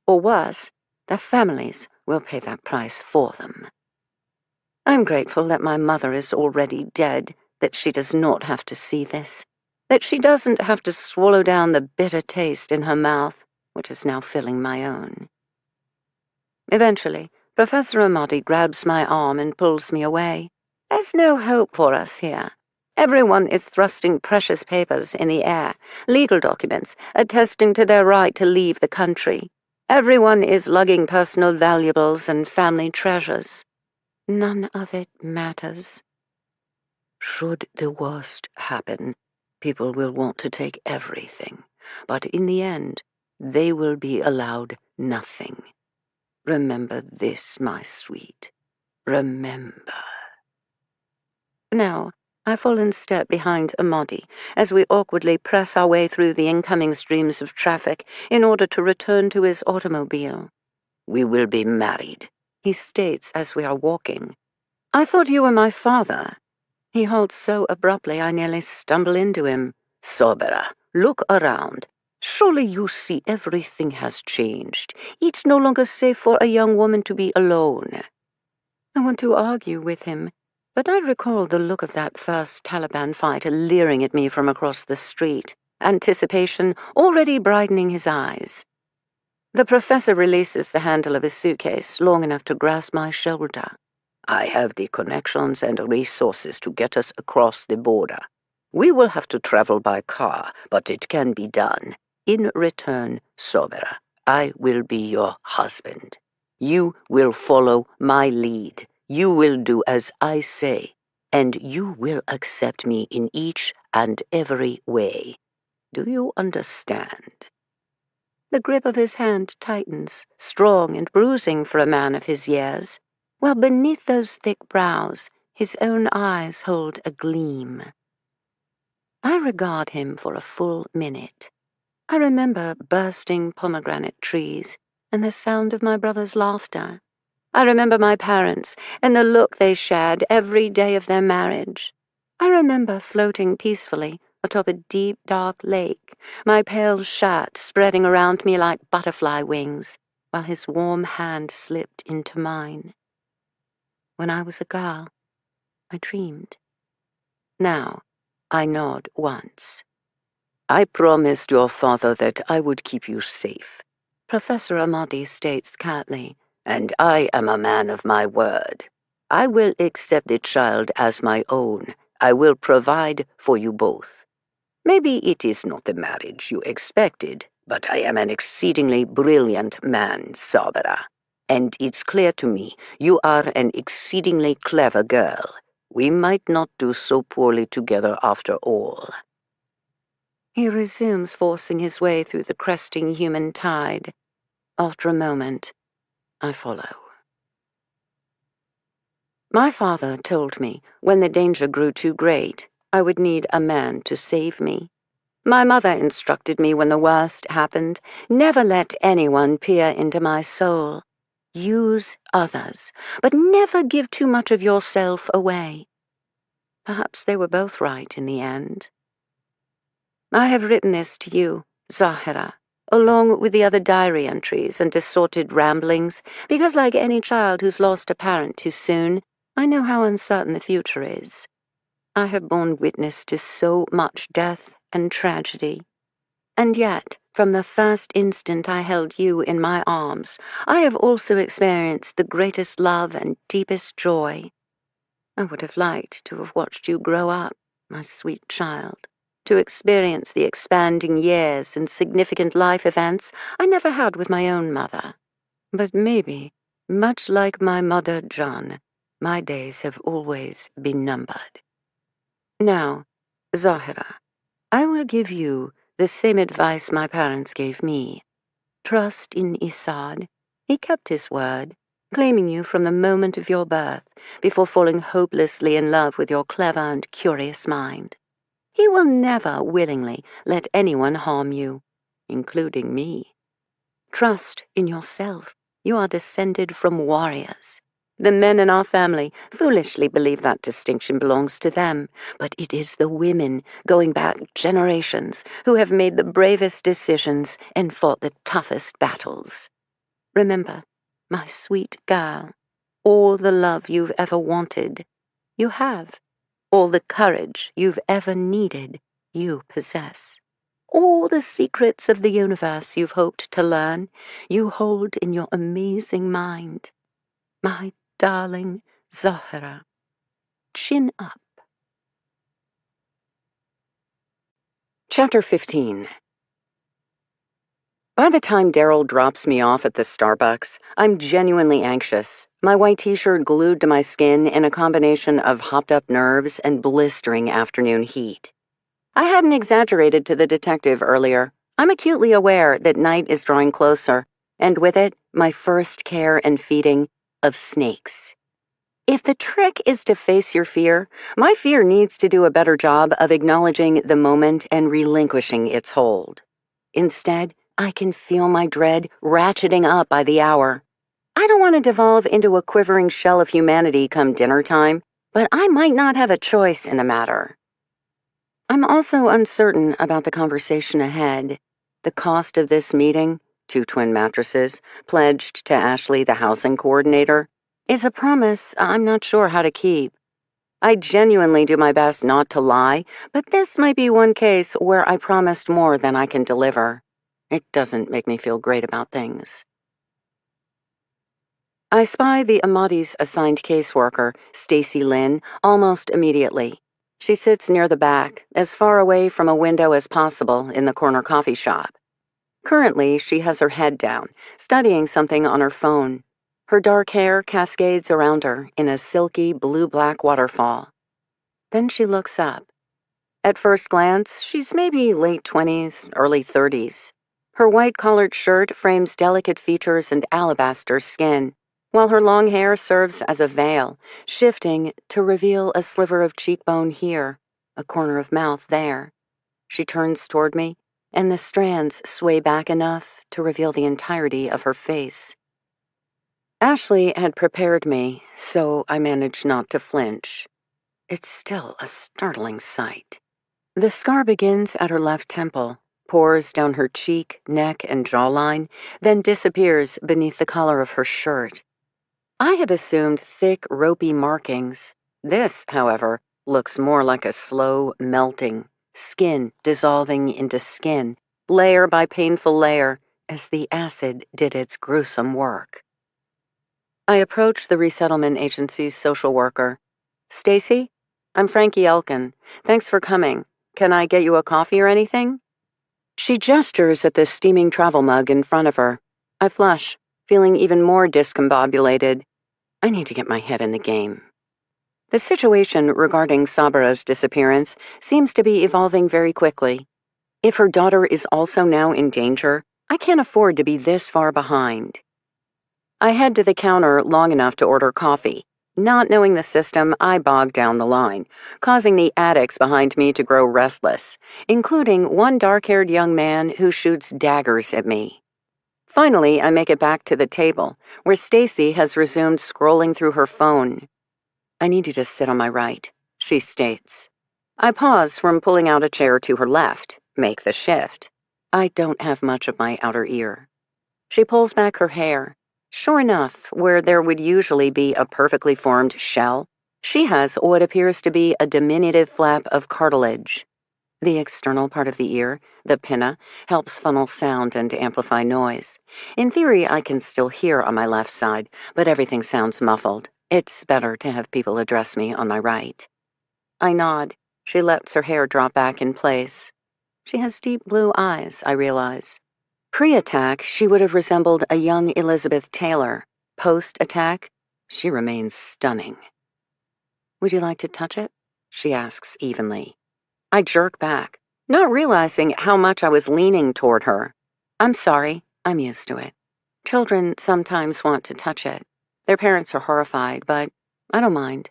Or worse, their families will pay that price for them. I'm grateful that my mother is already dead, that she does not have to see this, that she doesn't have to swallow down the bitter taste in her mouth, which is now filling my own. Eventually, Professor Amadi grabs my arm and pulls me away. There's no hope for us here. Everyone is thrusting precious papers in the air, legal documents attesting to their right to leave the country. Everyone is lugging personal valuables and family treasures. None of it matters. Should the worst happen, people will want to take everything, but in the end, they will be allowed nothing. Remember this, my sweet. Remember. Now, I fall in step behind Amadi as we awkwardly press our way through the incoming streams of traffic in order to return to his automobile. We will be married, he states as we are walking. I thought you were my father. He halts so abruptly I nearly stumble into him. Sobera, look around. Surely you see everything has changed. It's no longer safe for a young woman to be alone. I want to argue with him, but I recall the look of that first Taliban fighter leering at me from across the street, anticipation already brightening his eyes. The professor releases the handle of his suitcase long enough to grasp my shoulder. I have the connections and resources to get us across the border. We will have to travel by car, but it can be done. In return, Sobera, I will be your husband. You will follow my lead. You will do as I say, and you will accept me in each and every way. Do you understand? The grip of his hand tightens, strong and bruising for a man of his years, while beneath those thick brows his own eyes hold a gleam. I regard him for a full minute. I remember bursting pomegranate trees and the sound of my brother's laughter. I remember my parents and the look they shared every day of their marriage. I remember floating peacefully atop a deep, dark lake, my pale shirt spreading around me like butterfly wings, while his warm hand slipped into mine. When I was a girl, I dreamed. Now, I nod once. I promised your father that I would keep you safe, Professor Amadi states curtly, and I am a man of my word. I will accept the child as my own. I will provide for you both. Maybe it is not the marriage you expected, but I am an exceedingly brilliant man, Sabra. And it's clear to me you are an exceedingly clever girl. We might not do so poorly together after all. He resumes forcing his way through the cresting human tide. After a moment, I follow. My father told me when the danger grew too great, I would need a man to save me. My mother instructed me when the worst happened, never let anyone peer into my soul. Use others, but never give too much of yourself away. Perhaps they were both right in the end. I have written this to you, Zahira, along with the other diary entries and assorted ramblings, because like any child who's lost a parent too soon, I know how uncertain the future is. I have borne witness to so much death and tragedy. And yet, from the first instant I held you in my arms, I have also experienced the greatest love and deepest joy. I would have liked to have watched you grow up, my sweet child, to experience the expanding years and significant life events I never had with my own mother. But maybe, much like my mother, John, my days have always been numbered. Now, Zahira, I will give you the same advice my parents gave me. Trust in Isad. He kept his word, claiming you from the moment of your birth, before falling hopelessly in love with your clever and curious mind. He will never willingly let anyone harm you, including me. Trust in yourself. You are descended from warriors. The men in our family foolishly believe that distinction belongs to them, but it is the women, going back generations, who have made the bravest decisions and fought the toughest battles. Remember, my sweet girl, all the love you've ever wanted, you have. All the courage you've ever needed, you possess. All the secrets of the universe you've hoped to learn, you hold in your amazing mind. My darling Zahra, chin up. Chapter 15. By the time Daryl drops me off at the Starbucks, I'm genuinely anxious, my white t-shirt glued to my skin in a combination of hopped-up nerves and blistering afternoon heat. I hadn't exaggerated to the detective earlier. I'm acutely aware that night is drawing closer, and with it, my first care and feeding of snakes. If the trick is to face your fear, my fear needs to do a better job of acknowledging the moment and relinquishing its hold. Instead, I can feel my dread ratcheting up by the hour. I don't want to devolve into a quivering shell of humanity come dinner time, but I might not have a choice in the matter. I'm also uncertain about the conversation ahead. The cost of this meeting, 2 twin mattresses, pledged to Ashley, the housing coordinator, is a promise I'm not sure how to keep. I genuinely do my best not to lie, but this might be one case where I promised more than I can deliver. It doesn't make me feel great about things. I spy the Ahmadi's assigned caseworker, Stacy Lynn, almost immediately. She sits near the back, as far away from a window as possible in the corner coffee shop. Currently, she has her head down, studying something on her phone. Her dark hair cascades around her in a silky blue-black waterfall. Then she looks up. At first glance, she's maybe late 20s, early 30s. Her white-collared shirt frames delicate features and alabaster skin, while her long hair serves as a veil, shifting to reveal a sliver of cheekbone here, a corner of mouth there. She turns toward me, and the strands sway back enough to reveal the entirety of her face. Ashley had prepared me, so I managed not to flinch. It's still a startling sight. The scar begins at her left temple, pours down her cheek, neck, and jawline, then disappears beneath the collar of her shirt. I had assumed thick, ropey markings. This, however, looks more like a slow melting, skin dissolving into skin, layer by painful layer, as the acid did its gruesome work. I approached the resettlement agency's social worker. Stacy? I'm Frankie Elkin. Thanks for coming. Can I get you a coffee or anything? She gestures at the steaming travel mug in front of her. I flush, feeling even more discombobulated. I need to get my head in the game. The situation regarding Sabra's disappearance seems to be evolving very quickly. If her daughter is also now in danger, I can't afford to be this far behind. I head to the counter long enough to order coffee. Not knowing the system, I bog down the line, causing the addicts behind me to grow restless, including one dark-haired young man who shoots daggers at me. Finally, I make it back to the table, where Stacy has resumed scrolling through her phone. I need you to sit on my right, she states. I pause from pulling out a chair to her left, make the shift. I don't have much of my outer ear. She pulls back her hair. Sure enough, where there would usually be a perfectly formed shell, she has what appears to be a diminutive flap of cartilage. The external part of the ear, the pinna, helps funnel sound and amplify noise. In theory, I can still hear on my left side, but everything sounds muffled. It's better to have people address me on my right. I nod. She lets her hair drop back in place. She has deep blue eyes, I realize. Pre-attack, she would have resembled a young Elizabeth Taylor. Post-attack, she remains stunning. Would you like to touch it? She asks evenly. I jerk back, not realizing how much I was leaning toward her. I'm sorry, I'm used to it. Children sometimes want to touch it. Their parents are horrified, but I don't mind.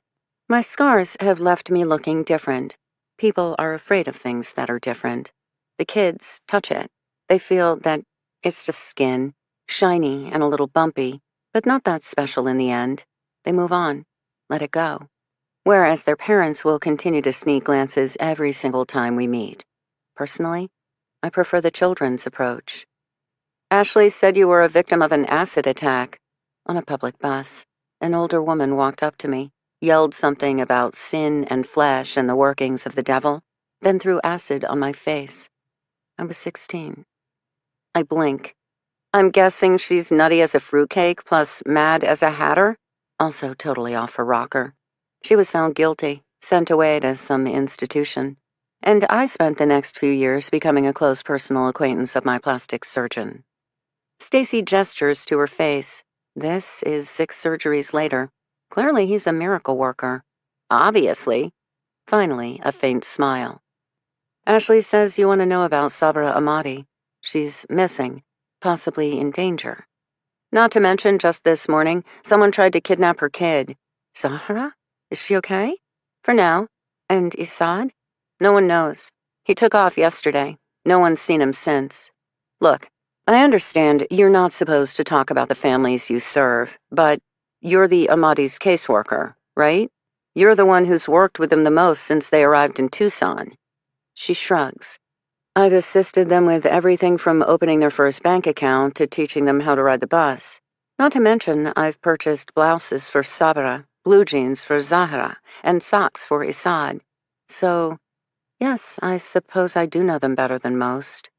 My scars have left me looking different. People are afraid of things that are different. The kids touch it. They feel that it's just skin, shiny and a little bumpy, but not that special in the end. They move on, let it go. Whereas their parents will continue to sneak glances every single time we meet. Personally, I prefer the children's approach. Ashley said you were a victim of an acid attack. On a public bus, an older woman walked up to me, yelled something about sin and flesh and the workings of the devil, then threw acid on my face. I was 16. I blink. I'm guessing she's nutty as a fruitcake plus mad as a hatter? Also totally off her rocker. She was found guilty, sent away to some institution, and I spent the next few years becoming a close personal acquaintance of my plastic surgeon. Stacy gestures to her face. This is 6 surgeries later. Clearly he's a miracle worker. Obviously. Finally, a faint smile. Ashley says you want to know about Sabra Amati. She's missing, possibly in danger. Not to mention, just this morning, someone tried to kidnap her kid. Zahra? Is she okay? For now. And Isad? No one knows. He took off yesterday. No one's seen him since. Look, I understand you're not supposed to talk about the families you serve, but you're the Amati's caseworker, right? You're the one who's worked with them the most since they arrived in Tucson. She shrugs. I've assisted them with everything from opening their first bank account to teaching them how to ride the bus. Not to mention, I've purchased blouses for Sabra, blue jeans for Zahra, and socks for Isad. So, yes, I suppose I do know them better than most.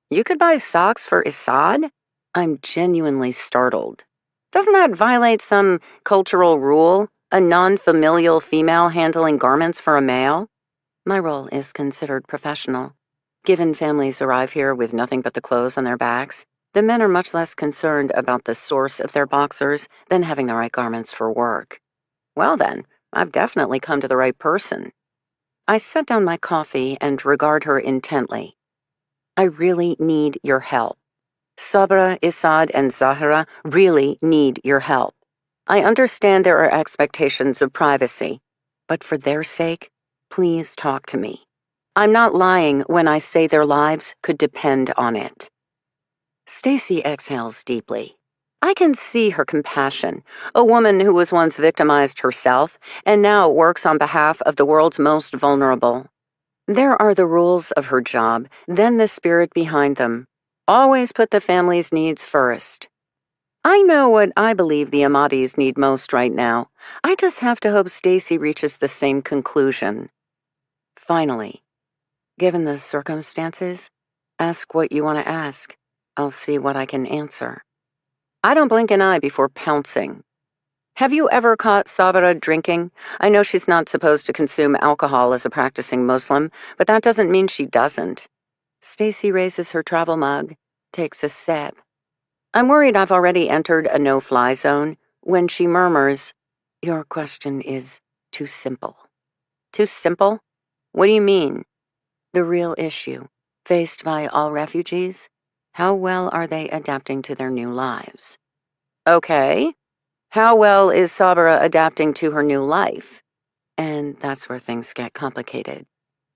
You could buy socks for Isad? I'm genuinely startled. Doesn't that violate some cultural rule? A non-familial female handling garments for a male? My role is considered professional. Given families arrive here with nothing but the clothes on their backs, the men are much less concerned about the source of their boxers than having the right garments for work. Well then, I've definitely come to the right person. I set down my coffee and regard her intently. I really need your help. Sabra, Isad, and Zahra really need your help. I understand there are expectations of privacy, but for their sake, please talk to me. I'm not lying when I say their lives could depend on it. Stacy exhales deeply. I can see her compassion, a woman who was once victimized herself and now works on behalf of the world's most vulnerable. There are the rules of her job, then the spirit behind them. Always put the family's needs first. I know what I believe the Amatis need most right now. I just have to hope Stacy reaches the same conclusion. Finally, given the circumstances, ask what you want to ask. I'll see what I can answer. I don't blink an eye before pouncing. Have you ever caught Sabra drinking? I know she's not supposed to consume alcohol as a practicing Muslim, but that doesn't mean she doesn't. Stacy raises her travel mug, takes a sip. I'm worried I've already entered a no-fly zone when she murmurs, "Your question is too simple." Too simple? What do you mean? The real issue, faced by all refugees, how well are they adapting to their new lives? Okay. How well is Sabra adapting to her new life? And that's where things get complicated.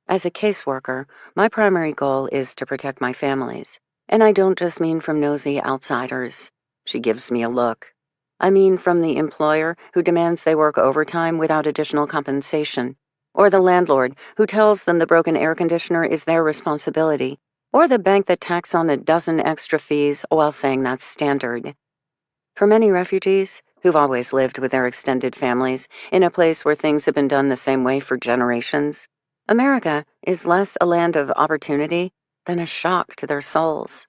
As a caseworker, my primary goal is to protect my families. And I don't just mean from nosy outsiders. She gives me a look. I mean from the employer who demands they work overtime without additional compensation. Or the landlord who tells them the broken air conditioner is their responsibility, or the bank that tacks on a dozen extra fees while saying that's standard. For many refugees, who've always lived with their extended families in a place where things have been done the same way for generations, America is less a land of opportunity than a shock to their souls.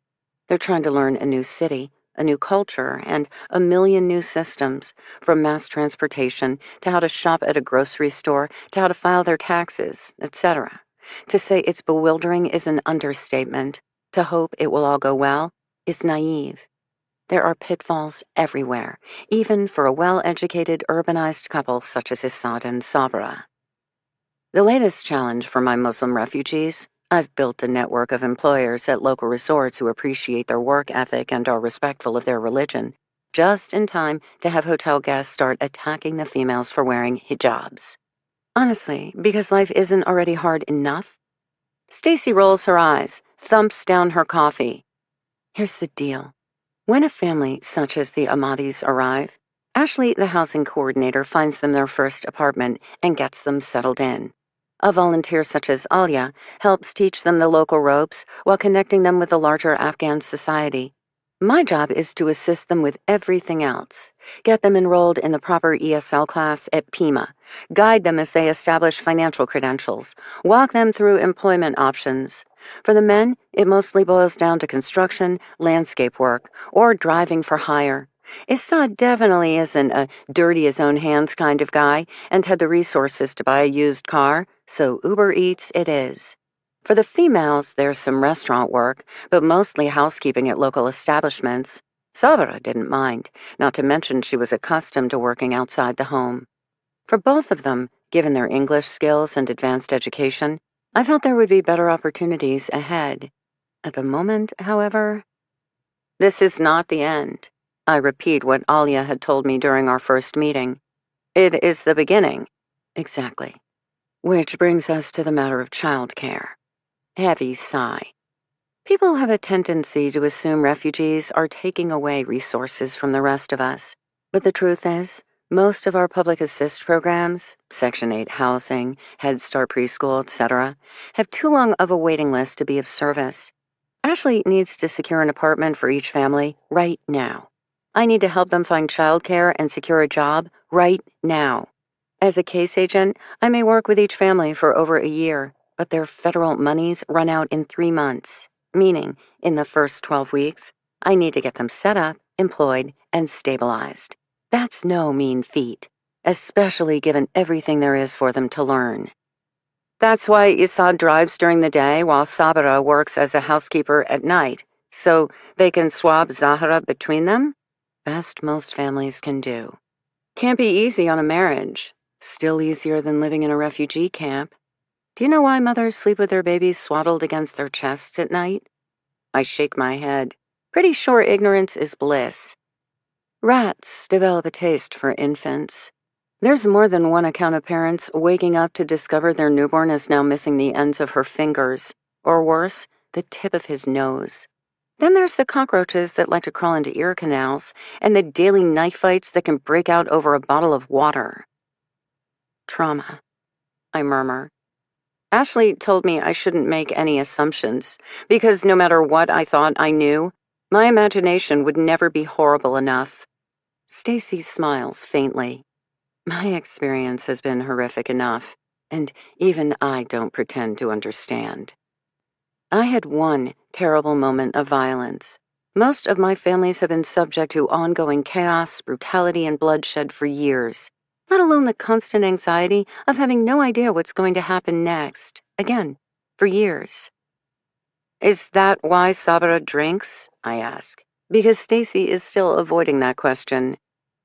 They're trying to learn a new city, a new culture, and a million new systems, from mass transportation to how to shop at a grocery store to how to file their taxes, etc. To say it's bewildering is an understatement. To hope it will all go well is naive. There are pitfalls everywhere, even for a well-educated, urbanized couple such as Assad and Sabra. The latest challenge for my Muslim refugees: I've built a network of employers at local resorts who appreciate their work ethic and are respectful of their religion, just in time to have hotel guests start attacking the females for wearing hijabs. Honestly, because life isn't already hard enough. Stacy rolls her eyes, thumps down her coffee. Here's the deal. When a family such as the Ahmadis arrive, Ashley, the housing coordinator, finds them their first apartment and gets them settled in. A volunteer such as Alia helps teach them the local ropes while connecting them with the larger Afghan society. My job is to assist them with everything else, get them enrolled in the proper ESL class at Pima, guide them as they establish financial credentials, walk them through employment options. For the men, it mostly boils down to construction, landscape work, or driving for hire. Issa definitely isn't a dirty his own hands kind of guy and had the resources to buy a used car, so Uber Eats it is. For the females, there's some restaurant work, but mostly housekeeping at local establishments. Sabra didn't mind, not to mention she was accustomed to working outside the home. For both of them, given their English skills and advanced education, I felt there would be better opportunities ahead. At the moment, however, this is not the end. I repeat what Alia had told me during our first meeting. It is the beginning. Exactly. Which brings us to the matter of childcare. Heavy sigh. People have a tendency to assume refugees are taking away resources from the rest of us. But the truth is, most of our public assist programs, Section 8 housing, Head Start preschool, etc., have too long of a waiting list to be of service. Ashley needs to secure an apartment for each family right now. I need to help them find childcare and secure a job right now. As a case agent, I may work with each family for over a year, but their federal monies run out in 3 months, meaning in the first 12 weeks, I need to get them set up, employed, and stabilized. That's no mean feat, especially given everything there is for them to learn. That's why Issa drives during the day while Sabra works as a housekeeper at night, so they can swap Zahra between them? Best most families can do. Can't be easy on a marriage. Still easier than living in a refugee camp. Do you know why mothers sleep with their babies swaddled against their chests at night? I shake my head. Pretty sure ignorance is bliss. Rats develop a taste for infants. There's more than one account of parents waking up to discover their newborn is now missing the ends of her fingers, or worse, the tip of his nose. Then there's the cockroaches that like to crawl into ear canals, and the daily knife fights that can break out over a bottle of water. Trauma, I murmur. Ashley told me I shouldn't make any assumptions, because no matter what I thought I knew, my imagination would never be horrible enough. Stacy smiles faintly. My experience has been horrific enough, and even I don't pretend to understand. I had one terrible moment of violence. Most of my families have been subject to ongoing chaos, brutality, and bloodshed for years, let alone the constant anxiety of having no idea what's going to happen next. Again, for years. Is that why Sabra drinks? I ask, because Stacy is still avoiding that question.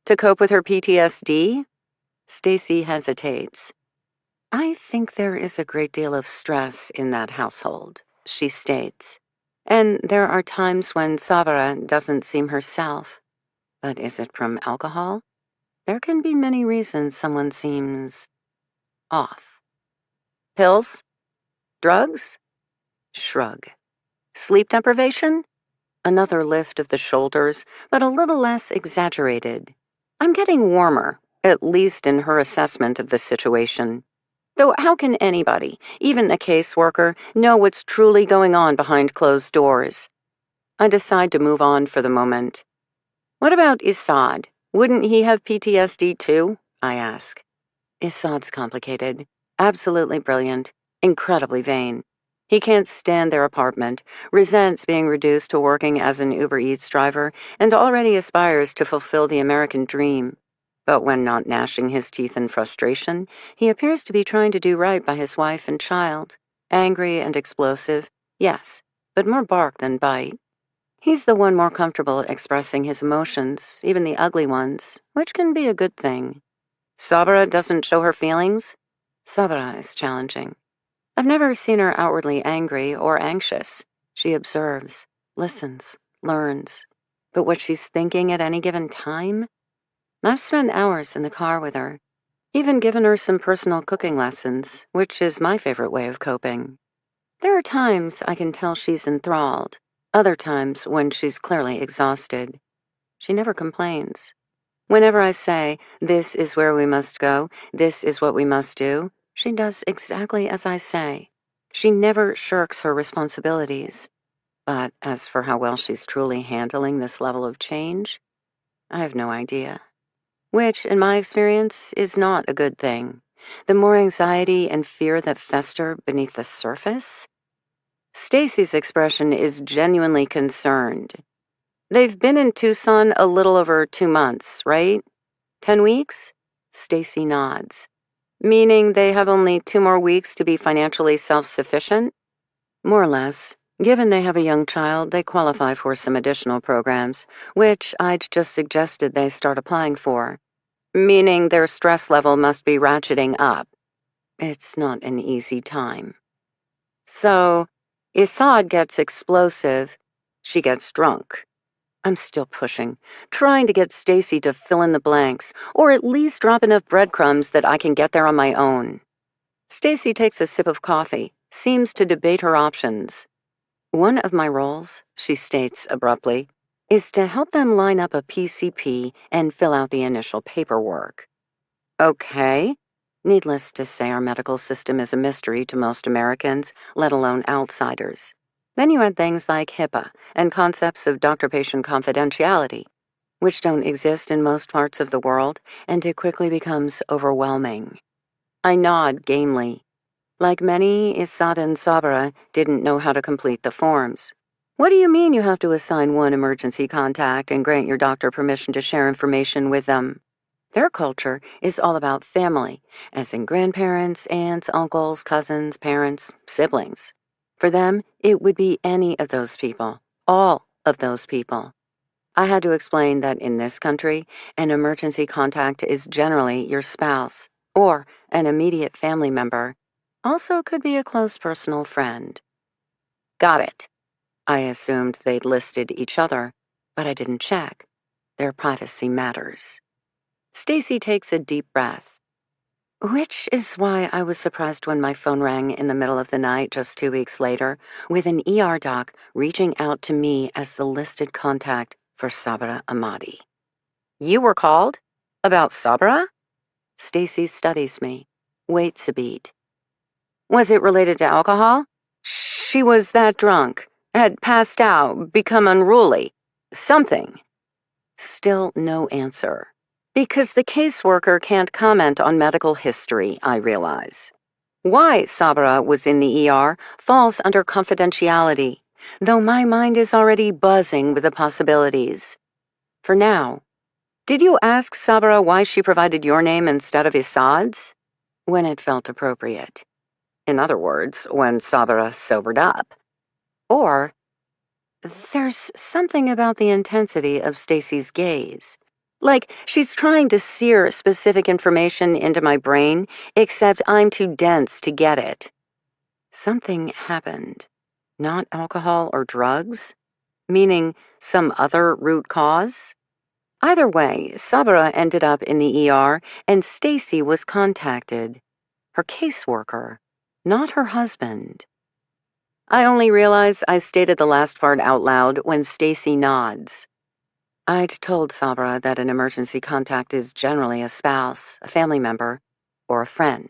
To cope with her PTSD? Stacy hesitates. I think there is a great deal of stress in that household, she states. And there are times when Sabra doesn't seem herself. But is it from alcohol? There can be many reasons someone seems off. Pills? Drugs? Shrug. Sleep deprivation? Another lift of the shoulders, but a little less exaggerated. I'm getting warmer, at least in her assessment of the situation. Though how can anybody, even a caseworker, know what's truly going on behind closed doors? I decide to move on for the moment. What about Issad? Wouldn't he have PTSD too? I ask. Issad's complicated, absolutely brilliant, incredibly vain. He can't stand their apartment, resents being reduced to working as an Uber Eats driver, and already aspires to fulfill the American dream. But when not gnashing his teeth in frustration, he appears to be trying to do right by his wife and child. Angry and explosive, yes, but more bark than bite. He's the one more comfortable expressing his emotions, even the ugly ones, which can be a good thing. Sabra doesn't show her feelings? Sabra is challenging. I've never seen her outwardly angry or anxious. She observes, listens, learns. But what she's thinking at any given time? I've spent hours in the car with her, even given her some personal cooking lessons, which is my favorite way of coping. There are times I can tell she's enthralled, other times when she's clearly exhausted. She never complains. Whenever I say, this is where we must go, this is what we must do, she does exactly as I say. She never shirks her responsibilities. But as for how well she's truly handling this level of change, I have no idea. Which, in my experience, is not a good thing. The more anxiety and fear that fester beneath the surface. Stacy's expression is genuinely concerned. They've been in Tucson a little over 2 months, right? 10 weeks? Stacy nods. Meaning they have only 2 more weeks to be financially self-sufficient? More or less. Given they have a young child, they qualify for some additional programs, which I'd just suggested they start applying for. Meaning their stress level must be ratcheting up. It's not an easy time. So, Issad gets explosive. She gets drunk. I'm still pushing, trying to get Stacy to fill in the blanks, or at least drop enough breadcrumbs that I can get there on my own. Stacy takes a sip of coffee, seems to debate her options. One of my roles, she states abruptly, is to help them line up a PCP and fill out the initial paperwork. Okay. Needless to say, our medical system is a mystery to most Americans, let alone outsiders. Then you add things like HIPAA and concepts of doctor-patient confidentiality, which don't exist in most parts of the world, and it quickly becomes overwhelming. I nod gamely. Like many, Issad and Sabra didn't know how to complete the forms. What do you mean you have to assign one emergency contact and grant your doctor permission to share information with them? Their culture is all about family, as in grandparents, aunts, uncles, cousins, parents, siblings. For them, it would be any of those people, all of those people. I had to explain that in this country, an emergency contact is generally your spouse or an immediate family member. Also could be a close personal friend. Got it. I assumed they'd listed each other, but I didn't check. Their privacy matters. Stacy takes a deep breath. Which is why I was surprised when my phone rang in the middle of the night just 2 weeks later, with an ER doc reaching out to me as the listed contact for Sabra Ahmadi. You were called? About Sabra? Stacy studies me, waits a beat. Was it related to alcohol? She was that drunk, had passed out, become unruly. Something. Still no answer. Because the caseworker can't comment on medical history, I realize. Why Sabra was in the ER falls under confidentiality, though my mind is already buzzing with the possibilities. For now, did you ask Sabra why she provided your name instead of Issad's? When it felt appropriate. In other words, when Sabra sobered up. Or, there's something about the intensity of Stacy's gaze. Like she's trying to sear specific information into my brain, except I'm too dense to get it. Something happened. Not alcohol or drugs? Meaning some other root cause? Either way, Sabra ended up in the ER and Stacy was contacted. Her caseworker, not her husband. I only realize I stated the last part out loud when Stacy nods. I'd told Sabra that an emergency contact is generally a spouse, a family member, or a friend.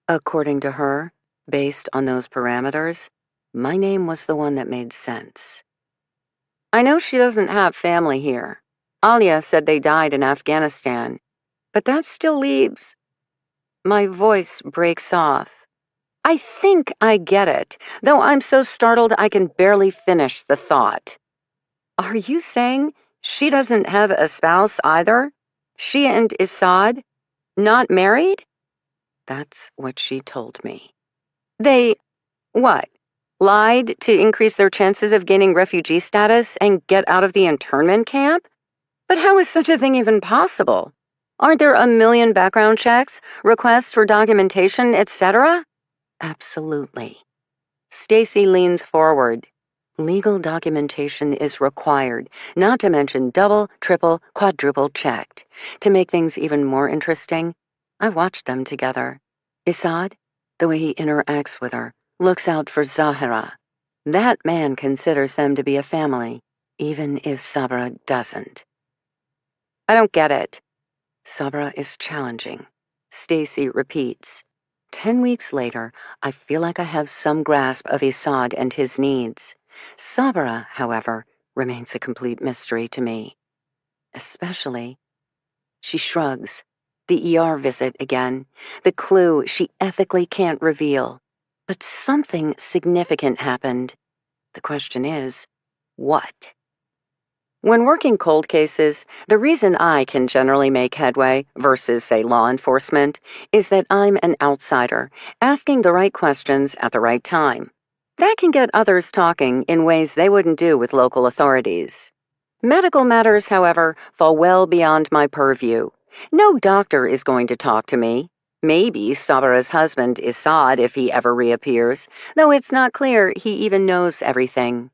According to her, based on those parameters, my name was the one that made sense. I know she doesn't have family here. Alia said they died in Afghanistan, but that still leaves... My voice breaks off. I think I get it, though I'm so startled I can barely finish the thought. Are you saying she doesn't have a spouse either? She and Assad? Not married? That's what she told me. They, what, lied to increase their chances of gaining refugee status and get out of the internment camp? But how is such a thing even possible? Aren't there a million background checks, requests for documentation, etc.? Absolutely. Stacy leans forward. Legal documentation is required, not to mention double, triple, quadruple checked. To make things even more interesting, I watched them together. Assad, the way he interacts with her, looks out for Zahira. That man considers them to be a family, even if Sabra doesn't. I don't get it. Sabra is challenging. Stacy repeats. 10 weeks later, I feel like I have some grasp of Assad and his needs. Sabra, however, remains a complete mystery to me. Especially, she shrugs. The ER visit again. The clue she ethically can't reveal. But something significant happened. The question is, what? When working cold cases, the reason I can generally make headway versus, say, law enforcement is that I'm an outsider, asking the right questions at the right time. That can get others talking in ways they wouldn't do with local authorities. Medical matters, however, fall well beyond my purview. No doctor is going to talk to me. Maybe Sabra's husband, Assad, if he ever reappears, though it's not clear he even knows everything.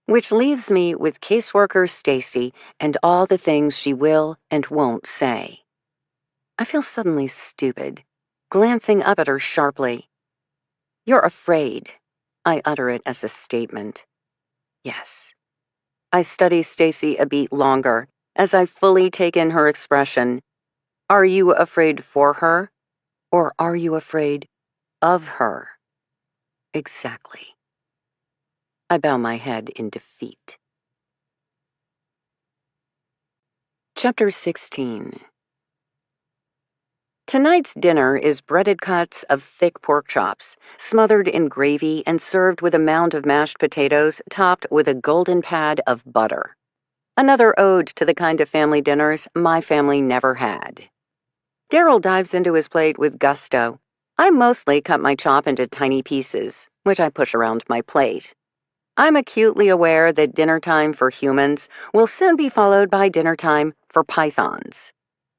Which leaves me with caseworker Stacy and all the things she will and won't say. I feel suddenly stupid, glancing up at her sharply. You're afraid. I utter it as a statement. Yes. I study Stacy a beat longer, as I fully take in her expression. Are you afraid for her? Or are you afraid of her? Exactly. I bow my head in defeat. Chapter 16. Tonight's dinner is breaded cuts of thick pork chops, smothered in gravy and served with a mound of mashed potatoes topped with a golden pad of butter. Another ode to the kind of family dinners my family never had. Daryl dives into his plate with gusto. I mostly cut my chop into tiny pieces, which I push around my plate. I'm acutely aware that dinner time for humans will soon be followed by dinner time for pythons.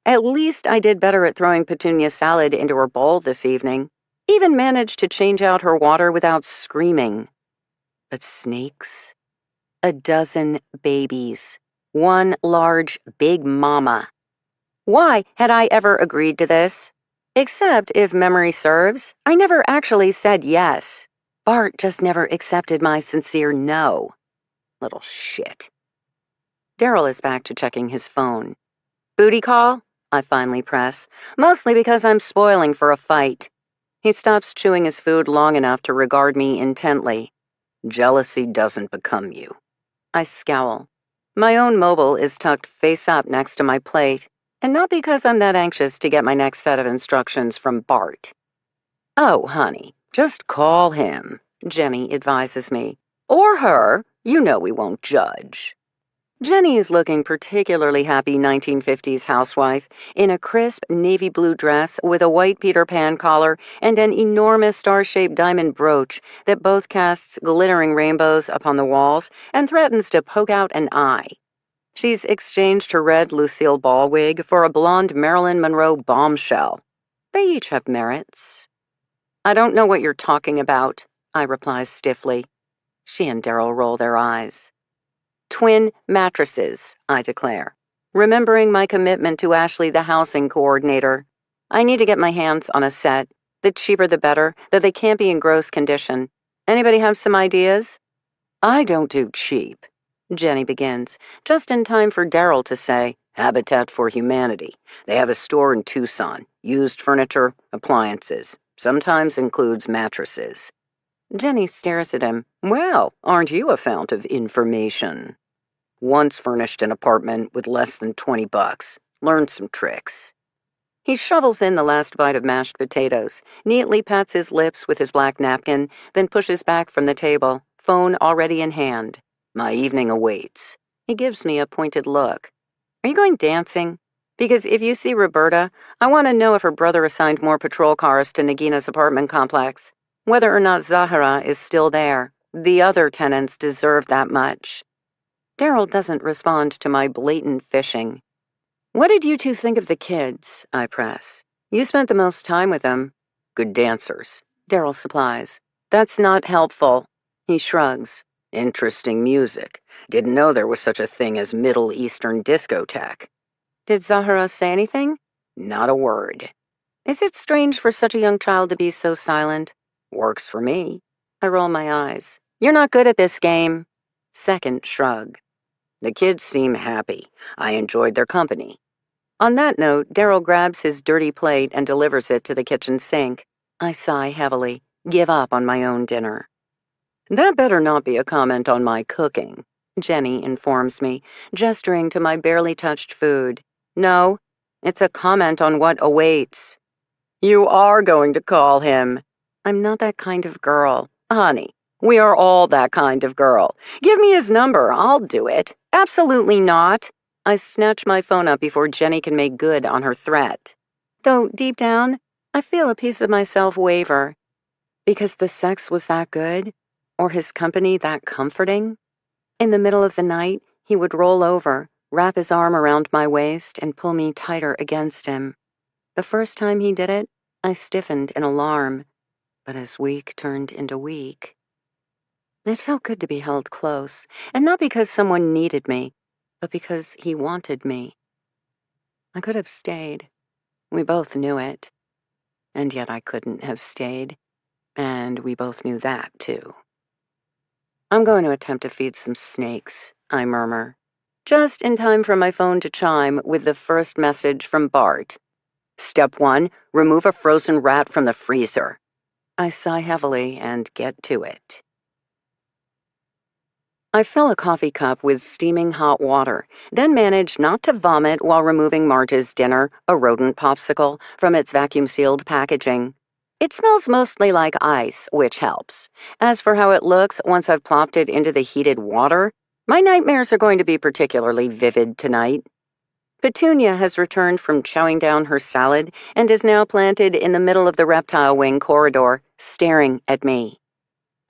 At least I did better at throwing Petunia salad into her bowl this evening. Even managed to change out her water without screaming. But snakes? A dozen babies. One large Big Mama. Why had I ever agreed to this? Except, if memory serves, I never actually said yes. Bart just never accepted my sincere no. Little shit. Daryl is back to checking his phone. Booty call? I finally press, mostly because I'm spoiling for a fight. He stops chewing his food long enough to regard me intently. Jealousy doesn't become you. I scowl. My own mobile is tucked face up next to my plate, and not because I'm that anxious to get my next set of instructions from Bart. Oh, honey, just call him, Jenny advises me. Or her. You know we won't judge. Jenny is looking particularly happy 1950s housewife in a crisp navy blue dress with a white Peter Pan collar and an enormous star-shaped diamond brooch that both casts glittering rainbows upon the walls and threatens to poke out an eye. She's exchanged her red Lucille Ball wig for a blonde Marilyn Monroe bombshell. They each have merits. I don't know what you're talking about, I reply stiffly. She and Daryl roll their eyes. Twin mattresses, I declare, remembering my commitment to Ashley, the housing coordinator. I need to get my hands on a set. The cheaper the better, though they can't be in gross condition. Anybody have some ideas? I don't do cheap, Jenny begins, just in time for Daryl to say, Habitat for Humanity. They have a store in Tucson. Used furniture, appliances. Sometimes includes mattresses. Jenny stares at him. Well, aren't you a fount of information? Once furnished an apartment with less than $20. Learned some tricks. He shovels in the last bite of mashed potatoes, neatly pats his lips with his black napkin, then pushes back from the table, phone already in hand. My evening awaits. He gives me a pointed look. Are you going dancing? Because if you see Roberta, I want to know if her brother assigned more patrol cars to Nagina's apartment complex. Whether or not Zahara is still there. The other tenants deserve that much. Daryl doesn't respond to my blatant fishing. What did you two think of the kids? I press. You spent the most time with them. Good dancers. Daryl supplies. That's not helpful. He shrugs. Interesting music. Didn't know there was such a thing as Middle Eastern discotheque. Did Zahara say anything? Not a word. Is it strange for such a young child to be so silent? Works for me. I roll my eyes. You're not good at this game. Second shrug. The kids seem happy. I enjoyed their company. On that note, Daryl grabs his dirty plate and delivers it to the kitchen sink. I sigh heavily, give up on my own dinner. That better not be a comment on my cooking, Jenny informs me, gesturing to my barely touched food. No, it's a comment on what awaits. You are going to call him. I'm not that kind of girl. Honey, we are all that kind of girl. Give me his number, I'll do it. Absolutely not. I snatch my phone up before Jenny can make good on her threat. Though, deep down, I feel a piece of myself waver. Because the sex was that good? Or his company that comforting? In the middle of the night, he would roll over, wrap his arm around my waist, and pull me tighter against him. The first time he did it, I stiffened in alarm. But as week turned into week, it felt good to be held close, and not because someone needed me, but because he wanted me. I could have stayed. We both knew it. And yet I couldn't have stayed. And we both knew that, too. I'm going to attempt to feed some snakes, I murmur. Just in time for my phone to chime with the first message from Bart. Step 1, remove a frozen rat from the freezer. I sigh heavily and get to it. I fill a coffee cup with steaming hot water, then manage not to vomit while removing Marge's dinner, a rodent popsicle, from its vacuum-sealed packaging. It smells mostly like ice, which helps. As for how it looks once I've plopped it into the heated water, my nightmares are going to be particularly vivid tonight. Petunia has returned from chowing down her salad and is now planted in the middle of the reptile wing corridor, staring at me.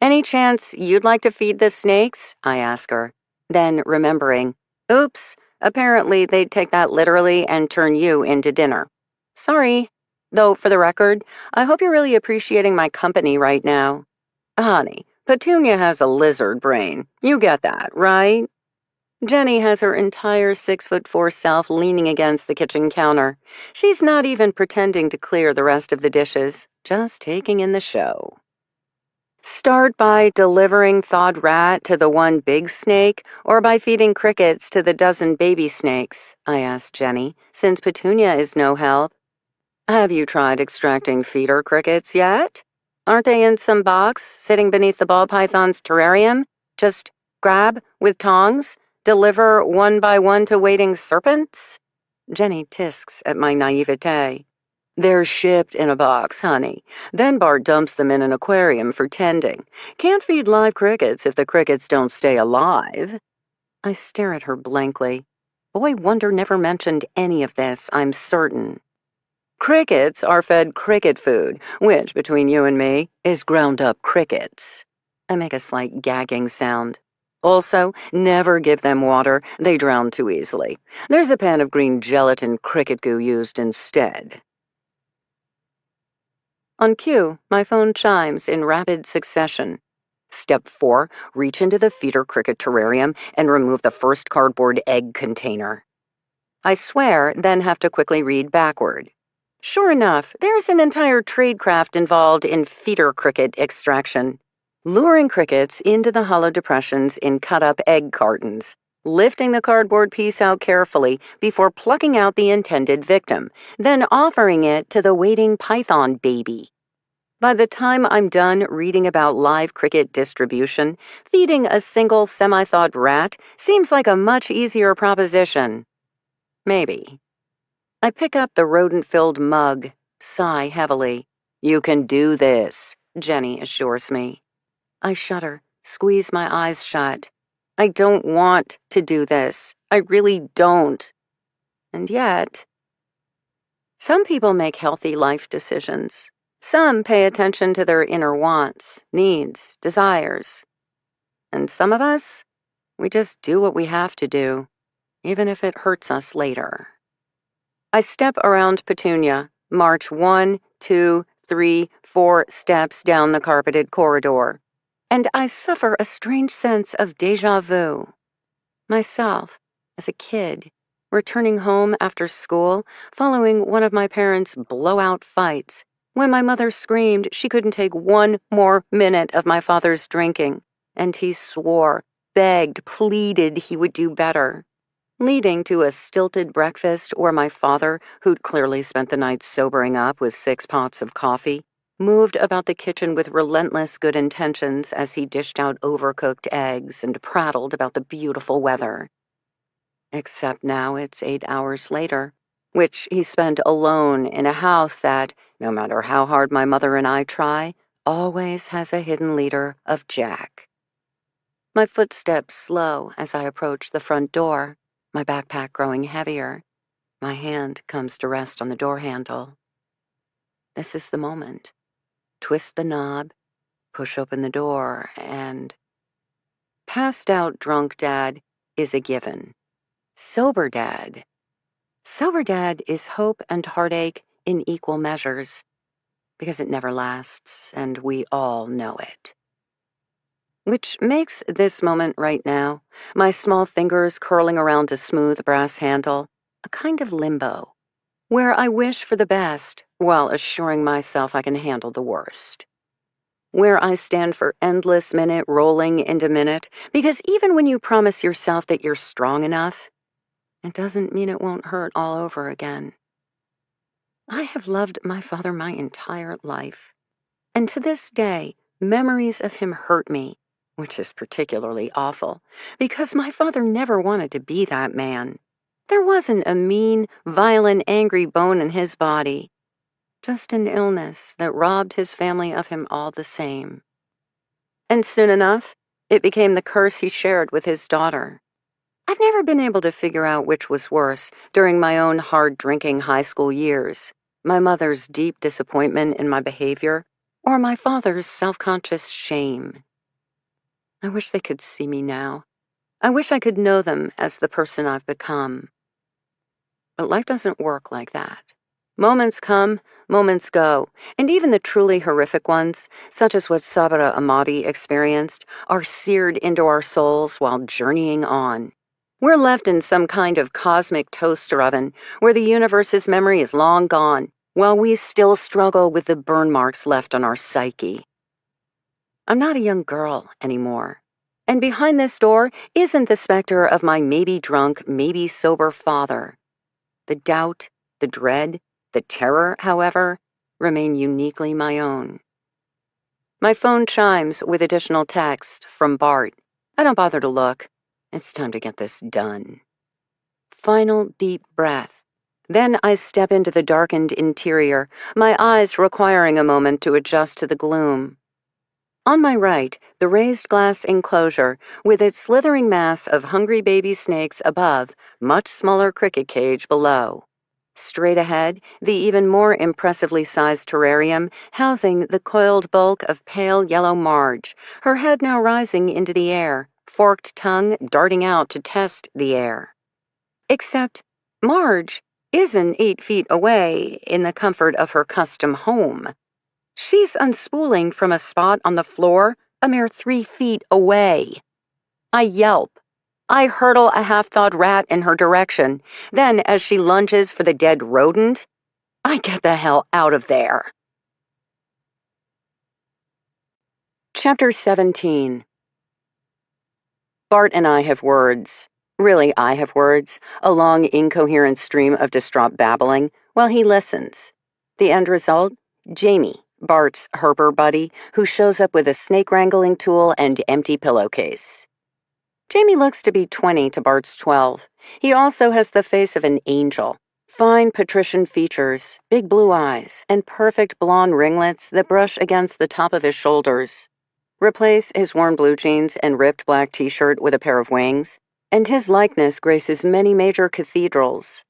Any chance you'd like to feed the snakes? I ask her. Then, remembering, oops, apparently they'd take that literally and turn you into dinner. Sorry. Though, for the record, I hope you're really appreciating my company right now. Honey, Petunia has a lizard brain. You get that, right? Jenny has her entire 6'4" self leaning against the kitchen counter. She's not even pretending to clear the rest of the dishes, just taking in the show. Start by delivering thawed rat to the one big snake, or by feeding crickets to the dozen baby snakes? I asked Jenny, since Petunia is no help. Have you tried extracting feeder crickets yet? Aren't they in some box, sitting beneath the ball python's terrarium? Just grab with tongs, deliver one by one to waiting serpents? Jenny tisks at my naivete. They're shipped in a box, honey. Then Bart dumps them in an aquarium for tending. Can't feed live crickets if the crickets don't stay alive. I stare at her blankly. Boy Wonder never mentioned any of this, I'm certain. Crickets are fed cricket food, which, between you and me, is ground up crickets. I make a slight gagging sound. Also, never give them water. They drown too easily. There's a pan of green gelatin cricket goo used instead. On cue, my phone chimes in rapid succession. Step 4, reach into the feeder cricket terrarium and remove the first cardboard egg container. I swear, then have to quickly read backward. Sure enough, there's an entire tradecraft involved in feeder cricket extraction. Luring crickets into the hollow depressions in cut-up egg cartons, lifting the cardboard piece out carefully before plucking out the intended victim, then offering it to the waiting python baby. By the time I'm done reading about live cricket distribution, feeding a single semi-thawed rat seems like a much easier proposition. Maybe. I pick up the rodent-filled mug, sigh heavily. You can do this, Jenny assures me. I shudder, squeeze my eyes shut. I don't want to do this. I really don't. And yet, some people make healthy life decisions. Some pay attention to their inner wants, needs, desires. And some of us, we just do what we have to do, even if it hurts us later. I step around Petunia, march 1, 2, 3, 4 steps down the carpeted corridor, and I suffer a strange sense of déjà vu. Myself, as a kid, returning home after school, following one of my parents' blowout fights, when my mother screamed she couldn't take one more minute of my father's drinking, and he swore, begged, pleaded he would do better, leading to a stilted breakfast where my father, who'd clearly spent the night sobering up with 6 pots of coffee, moved about the kitchen with relentless good intentions as he dished out overcooked eggs and prattled about the beautiful weather. Except now it's 8 hours later, which he spent alone in a house that, no matter how hard my mother and I try, always has a hidden leader of Jack. My footsteps slow as I approach the front door, my backpack growing heavier. My hand comes to rest on the door handle. This is the moment. Twist the knob, push open the door, and passed out drunk dad is a given. Sober dad is hope and heartache in equal measures, because it never lasts, and we all know it. Which makes this moment right now, my small fingers curling around a smooth brass handle, a kind of limbo, where I wish for the best while assuring myself I can handle the worst. Where I stand for endless minute rolling into minute, because even when you promise yourself that you're strong enough, it doesn't mean it won't hurt all over again. I have loved my father my entire life, and to this day, memories of him hurt me, which is particularly awful, because my father never wanted to be that man. There wasn't a mean, violent, angry bone in his body, just an illness that robbed his family of him all the same. And soon enough, it became the curse he shared with his daughter. I've never been able to figure out which was worse during my own hard-drinking high school years, my mother's deep disappointment in my behavior, or my father's self-conscious shame. I wish they could see me now. I wish I could know them as the person I've become. But life doesn't work like that. Moments come, moments go, and even the truly horrific ones, such as what Sabra Amadi experienced, are seared into our souls while journeying on. We're left in some kind of cosmic toaster oven where the universe's memory is long gone, while we still struggle with the burn marks left on our psyche. I'm not a young girl anymore, and behind this door isn't the specter of my maybe drunk, maybe sober father. The doubt, the dread, the terror, however, remain uniquely my own. My phone chimes with additional text from Bart. I don't bother to look. It's time to get this done. Final deep breath. Then I step into the darkened interior, my eyes requiring a moment to adjust to the gloom. On my right, the raised glass enclosure, with its slithering mass of hungry baby snakes above, much smaller cricket cage below. Straight ahead, the even more impressively sized terrarium, housing the coiled bulk of pale yellow Marge, her head now rising into the air, forked tongue darting out to test the air. Except Marge isn't 8 feet away in the comfort of her custom home. She's unspooling from a spot on the floor a mere 3 feet away. I yelp. I hurtle a half-thawed rat in her direction. Then, as she lunges for the dead rodent, I get the hell out of there. Chapter 17. Bart and I have words. Really, I have words, a long, incoherent stream of distraught babbling, while he listens. The end result? Jamie, Bart's herper buddy, who shows up with a snake wrangling tool and empty pillowcase. Jamie looks to be 20 to Bart's 12. He also has the face of an angel. Fine patrician features, big blue eyes, and perfect blonde ringlets that brush against the top of his shoulders. Replace his worn blue jeans and ripped black t-shirt with a pair of wings, and his likeness graces many major cathedrals.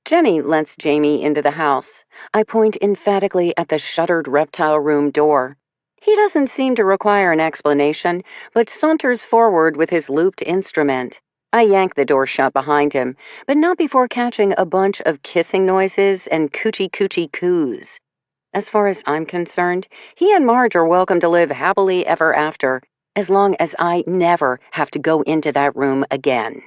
Jenny lets Jamie into the house. I point emphatically at the shuttered reptile room door. He doesn't seem to require an explanation, but saunters forward with his looped instrument. I yank the door shut behind him, but not before catching a bunch of kissing noises and coochie-coochie coos. As far as I'm concerned, he and Marge are welcome to live happily ever after, as long as I never have to go into that room again.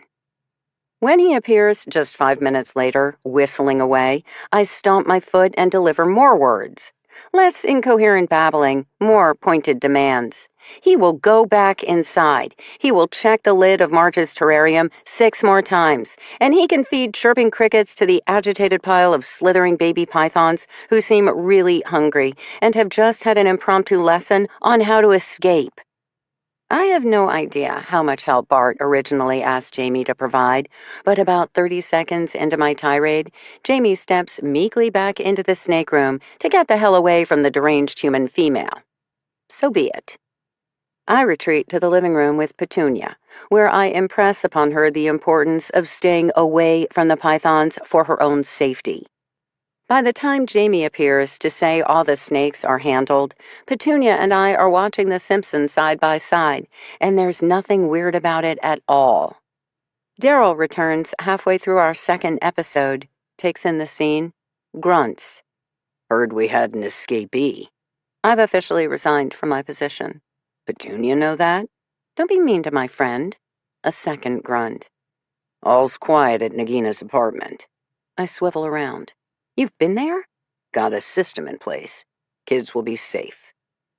When he appears just 5 minutes later, whistling away, I stomp my foot and deliver more words. Less incoherent babbling, more pointed demands. He will go back inside. He will check the lid of Marge's terrarium 6 more times, and he can feed chirping crickets to the agitated pile of slithering baby pythons who seem really hungry and have just had an impromptu lesson on how to escape. I have no idea how much help Bart originally asked Jamie to provide, but about 30 seconds into my tirade, Jamie steps meekly back into the snake room to get the hell away from the deranged human female. So be it. I retreat to the living room with Petunia, where I impress upon her the importance of staying away from the pythons for her own safety. By the time Jamie appears to say all the snakes are handled, Petunia and I are watching The Simpsons side by side, and there's nothing weird about it at all. Daryl returns halfway through our second episode, takes in the scene, grunts. Heard we had an escapee. I've officially resigned from my position. Petunia know that? Don't be mean to my friend. A second grunt. All's quiet at Nagina's apartment. I swivel around. You've been there? Got a system in place. Kids will be safe.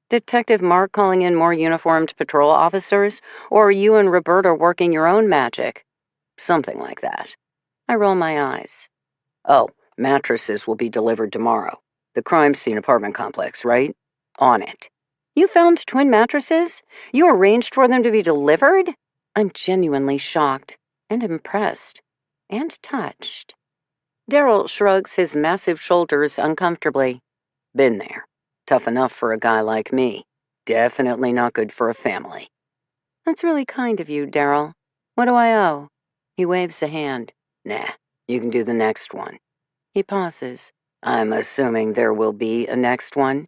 Detective Mark calling in more uniformed patrol officers, or are you and Roberta working your own magic? Something like that. I roll my eyes. Oh, mattresses will be delivered tomorrow. The crime scene apartment complex, right? On it. You found twin mattresses? You arranged for them to be delivered? I'm genuinely shocked and impressed and touched. Daryl shrugs his massive shoulders uncomfortably. Been there. Tough enough for a guy like me. Definitely not good for a family. That's really kind of you, Daryl. What do I owe? He waves a hand. Nah, you can do the next one. He pauses. I'm assuming there will be a next one.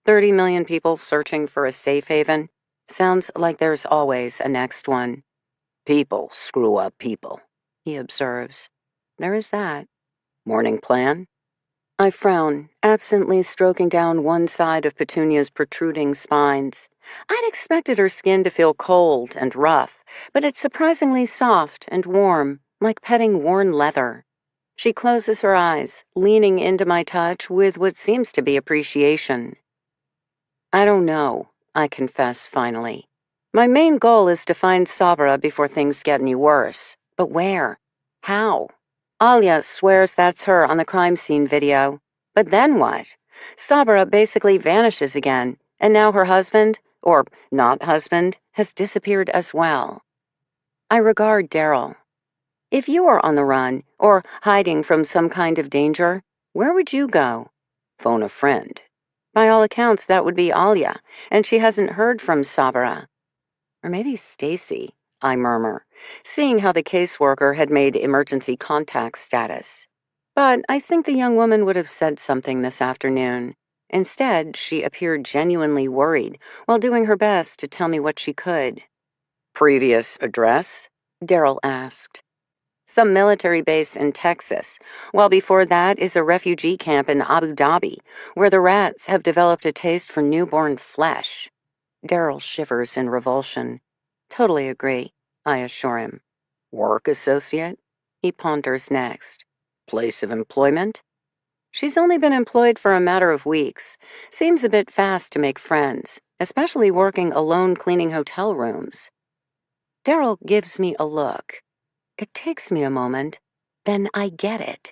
30 million people searching for a safe haven. Sounds like there's always a next one. People screw up people, he observes. There is that. Morning plan? I frown, absently stroking down one side of Petunia's protruding spines. I'd expected her skin to feel cold and rough, but it's surprisingly soft and warm, like petting worn leather. She closes her eyes, leaning into my touch with what seems to be appreciation. I don't know, I confess finally. My main goal is to find Sabra before things get any worse. But where? How? Alia swears that's her on the crime scene video. But then what? Sabra basically vanishes again, and now her husband, or not husband, has disappeared as well. I regard Daryl. If you are on the run, or hiding from some kind of danger, where would you go? Phone a friend. By all accounts, that would be Alia, and she hasn't heard from Sabra. Or maybe Stacy, I murmur, seeing how the caseworker had made emergency contact status. But I think the young woman would have said something this afternoon. Instead, she appeared genuinely worried while doing her best to tell me what she could. Previous address? Daryl asked. Some military base in Texas, while before that is a refugee camp in Abu Dhabi, where the rats have developed a taste for newborn flesh. Daryl shivers in revulsion. Totally agree, I assure him. Work associate? He ponders next. Place of employment? She's only been employed for a matter of weeks. Seems a bit fast to make friends, especially working alone cleaning hotel rooms. Daryl gives me a look. It takes me a moment. Then I get it.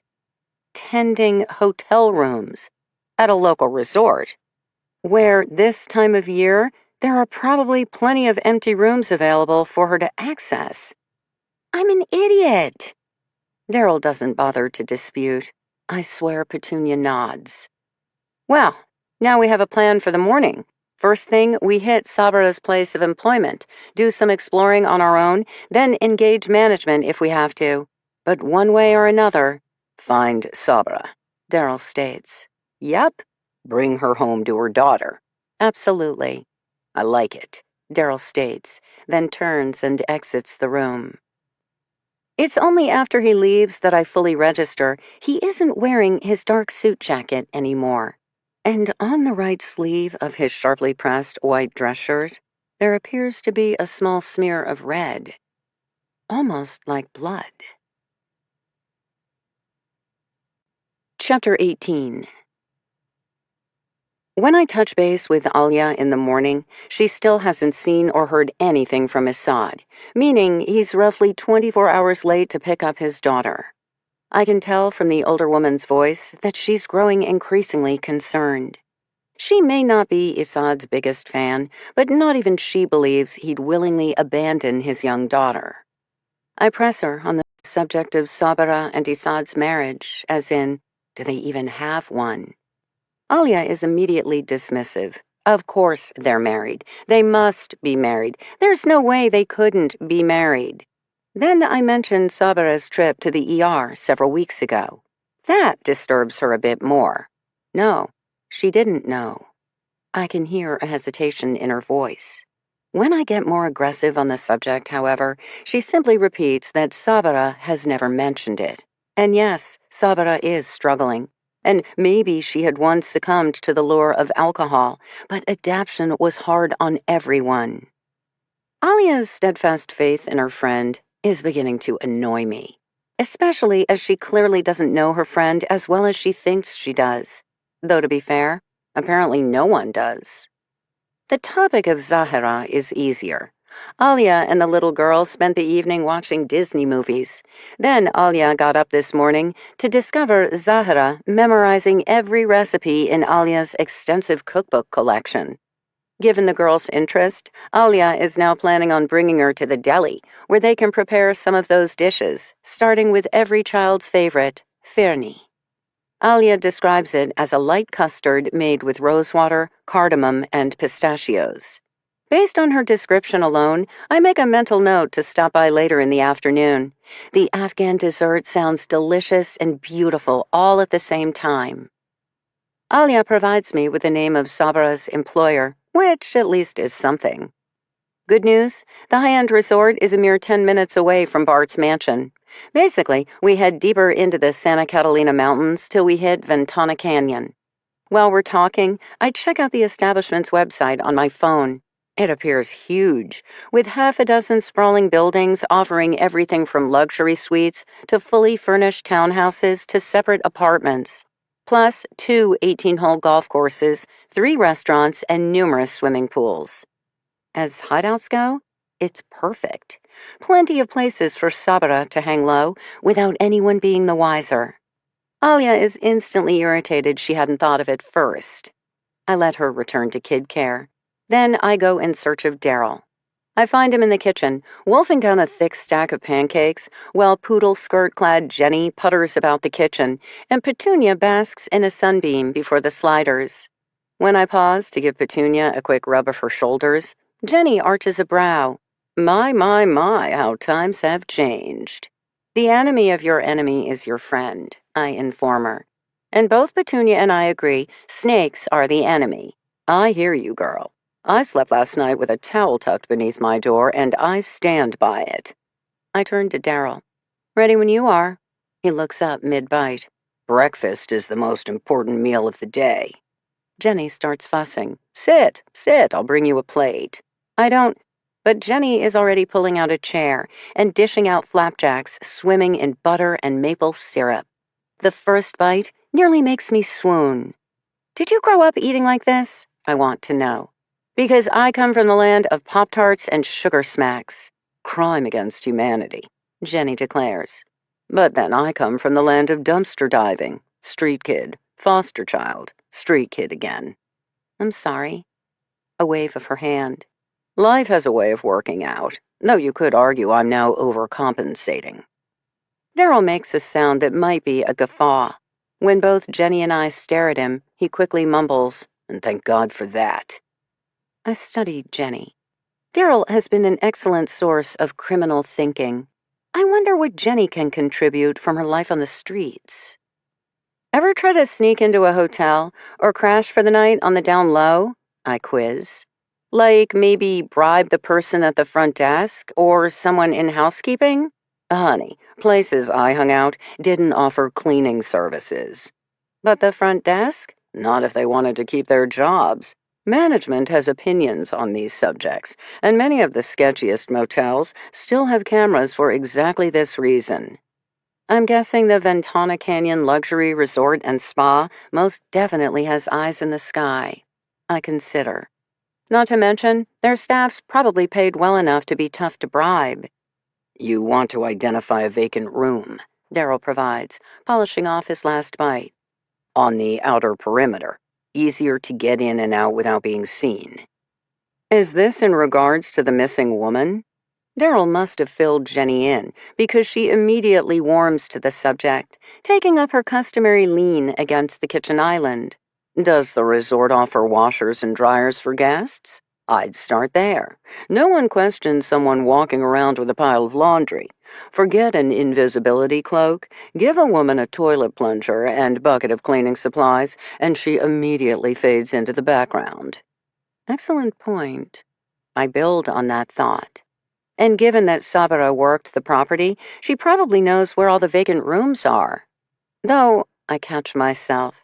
Tending hotel rooms at a local resort. where this time of year, there are probably plenty of empty rooms available for her to access. I'm an idiot. Daryl doesn't bother to dispute. I swear Petunia nods. Well, now we have a plan for the morning. First thing, we hit Sabra's place of employment, do some exploring on our own, then engage management if we have to. But one way or another, find Sabra, Daryl states. Yep. Bring her home to her daughter. Absolutely. I like it, Daryl states, then turns and exits the room. It's only after he leaves that I fully register he isn't wearing his dark suit jacket anymore. And on the right sleeve of his sharply pressed white dress shirt, there appears to be a small smear of red, almost like blood. Chapter 18. When I touch base with Alia in the morning, she still hasn't seen or heard anything from Assad, meaning he's roughly 24 hours late to pick up his daughter. I can tell from the older woman's voice that she's growing increasingly concerned. She may not be Assad's biggest fan, but not even she believes he'd willingly abandon his young daughter. I press her on the subject of Sabra and Assad's marriage, as in, do they even have one? Alia is immediately dismissive. Of course they're married. They must be married. There's no way they couldn't be married. Then I mentioned Sabra's trip to the ER several weeks ago. That disturbs her a bit more. No, she didn't know. I can hear a hesitation in her voice. When I get more aggressive on the subject, however, she simply repeats that Sabra has never mentioned it. And yes, Sabra is struggling. And maybe she had once succumbed to the lure of alcohol, but adaptation was hard on everyone. Alia's steadfast faith in her friend is beginning to annoy me, especially as she clearly doesn't know her friend as well as she thinks she does. Though to be fair, apparently no one does. The topic of Zahira is easier. Alia and the little girl spent the evening watching Disney movies. Then Alia got up this morning to discover Zahira memorizing every recipe in Alia's extensive cookbook collection. Given the girl's interest, Alia is now planning on bringing her to the deli, where they can prepare some of those dishes, starting with every child's favorite, firni. Alia describes it as a light custard made with rosewater, cardamom, and pistachios. Based on her description alone, I make a mental note to stop by later in the afternoon. The Afghan dessert sounds delicious and beautiful all at the same time. Alia provides me with the name of Sabra's employer, which at least is something. Good news, the high-end resort is a mere 10 minutes away from Bart's mansion. Basically, we head deeper into the Santa Catalina Mountains till we hit Ventana Canyon. While we're talking, I check out the establishment's website on my phone. It appears huge, with half a dozen sprawling buildings offering everything from luxury suites to fully furnished townhouses to separate apartments. Plus 2 18-hole golf courses, 3 restaurants, and numerous swimming pools. As hideouts go, it's perfect. Plenty of places for Sabra to hang low without anyone being the wiser. Alia is instantly irritated she hadn't thought of it first. I let her return to kid care. Then I go in search of Daryl. I find him in the kitchen, wolfing down a thick stack of pancakes, while poodle skirt-clad Jenny putters about the kitchen, and Petunia basks in a sunbeam before the sliders. When I pause to give Petunia a quick rub of her shoulders, Jenny arches a brow. My, how times have changed. The enemy of your enemy is your friend, I inform her. And both Petunia and I agree, snakes are the enemy. I hear you, girl. I slept last night with a towel tucked beneath my door, and I stand by it. I turn to Daryl. Ready when you are. He looks up mid-bite. Breakfast is the most important meal of the day. Jenny starts fussing. Sit, I'll bring you a plate. I don't... But Jenny is already pulling out a chair and dishing out flapjacks swimming in butter and maple syrup. The first bite nearly makes me swoon. Did you grow up eating like this? I want to know. Because I come from the land of Pop-Tarts and sugar smacks. Crime against humanity, Jenny declares. But then I come from the land of dumpster diving. Street kid, foster child, street kid again. I'm sorry. A wave of her hand. Life has a way of working out, though you could argue I'm now overcompensating. Daryl makes a sound that might be a guffaw. When both Jenny and I stare at him, he quickly mumbles, and thank God for that. I studied Jenny. Daryl has been an excellent source of criminal thinking. I wonder what Jenny can contribute from her life on the streets. Ever try to sneak into a hotel or crash for the night on the down low? I quiz. Like maybe bribe the person at the front desk or someone in housekeeping? Honey, places I hung out didn't offer cleaning services. But the front desk? Not if they wanted to keep their jobs. Management has opinions on these subjects, and many of the sketchiest motels still have cameras for exactly this reason. I'm guessing the Ventana Canyon Luxury Resort and Spa most definitely has eyes in the sky. I consider. Not to mention, their staff's probably paid well enough to be tough to bribe. You want to identify a vacant room, Daryl provides, polishing off his last bite. On the outer perimeter. Easier to get in and out without being seen. Is this in regards to the missing woman? Daryl must have filled Jenny in because she immediately warms to the subject, taking up her customary lean against the kitchen island. Does the resort offer washers and dryers for guests? I'd start there. No one questions someone walking around with a pile of laundry. Forget an invisibility cloak. Give a woman a toilet plunger and bucket of cleaning supplies, and she immediately fades into the background. Excellent point. I build on that thought. And given that Sabara worked the property, she probably knows where all the vacant rooms are. Though, I catch myself,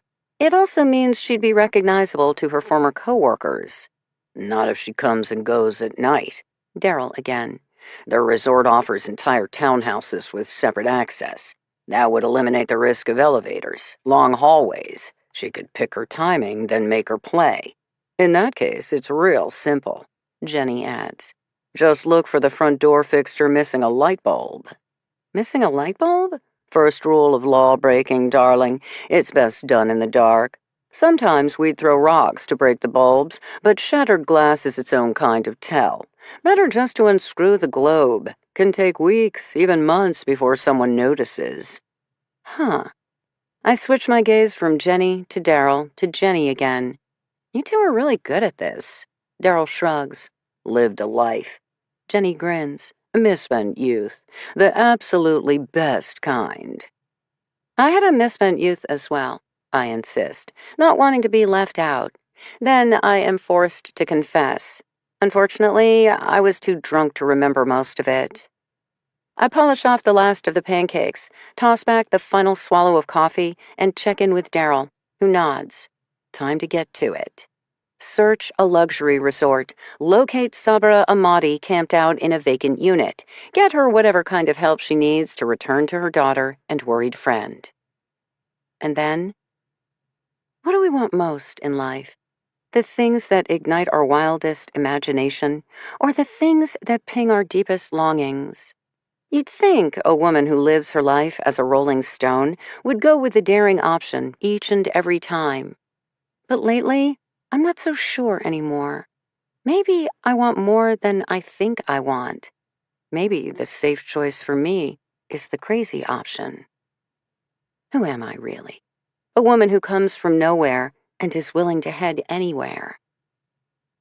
it also means she'd be recognizable to her former coworkers. Not if she comes and goes at night. Daryl again. The resort offers entire townhouses with separate access. That would eliminate the risk of elevators, long hallways. She could pick her timing, then make her play. In that case, it's real simple, Jenny adds. Just look for the front door fixture missing a light bulb. Missing a light bulb? First rule of law breaking, darling. It's best done in the dark. Sometimes we'd throw rocks to break the bulbs, but shattered glass is its own kind of tell. Better just to unscrew the globe. Can take weeks, even months before someone notices. Huh. I switch my gaze from Jenny to Daryl to Jenny again. You two are really good at this. Daryl shrugs. Lived a life. Jenny grins. Misspent youth. The absolutely best kind. I had a misspent youth as well, I insist, not wanting to be left out. Then I am forced to confess. Unfortunately, I was too drunk to remember most of it. I polish off the last of the pancakes, toss back the final swallow of coffee, and check in with Daryl, who nods. Time to get to it. Search a luxury resort. Locate Sabra Amadi camped out in a vacant unit. Get her whatever kind of help she needs to return to her daughter and worried friend. And then, what do we want most in life? The things that ignite our wildest imagination, or the things that ping our deepest longings? You'd think a woman who lives her life as a rolling stone would go with the daring option each and every time. But lately, I'm not so sure anymore. Maybe I want more than I think I want. Maybe the safe choice for me is the crazy option. Who am I really? A woman who comes from nowhere and is willing to head anywhere.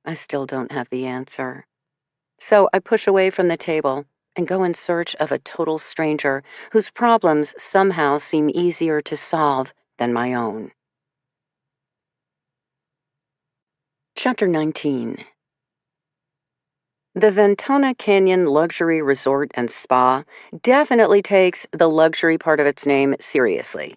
I still don't have the answer. So I push away from the table and go in search of a total stranger whose problems somehow seem easier to solve than my own. Chapter 19. The Ventana Canyon Luxury Resort and Spa definitely takes the luxury part of its name seriously.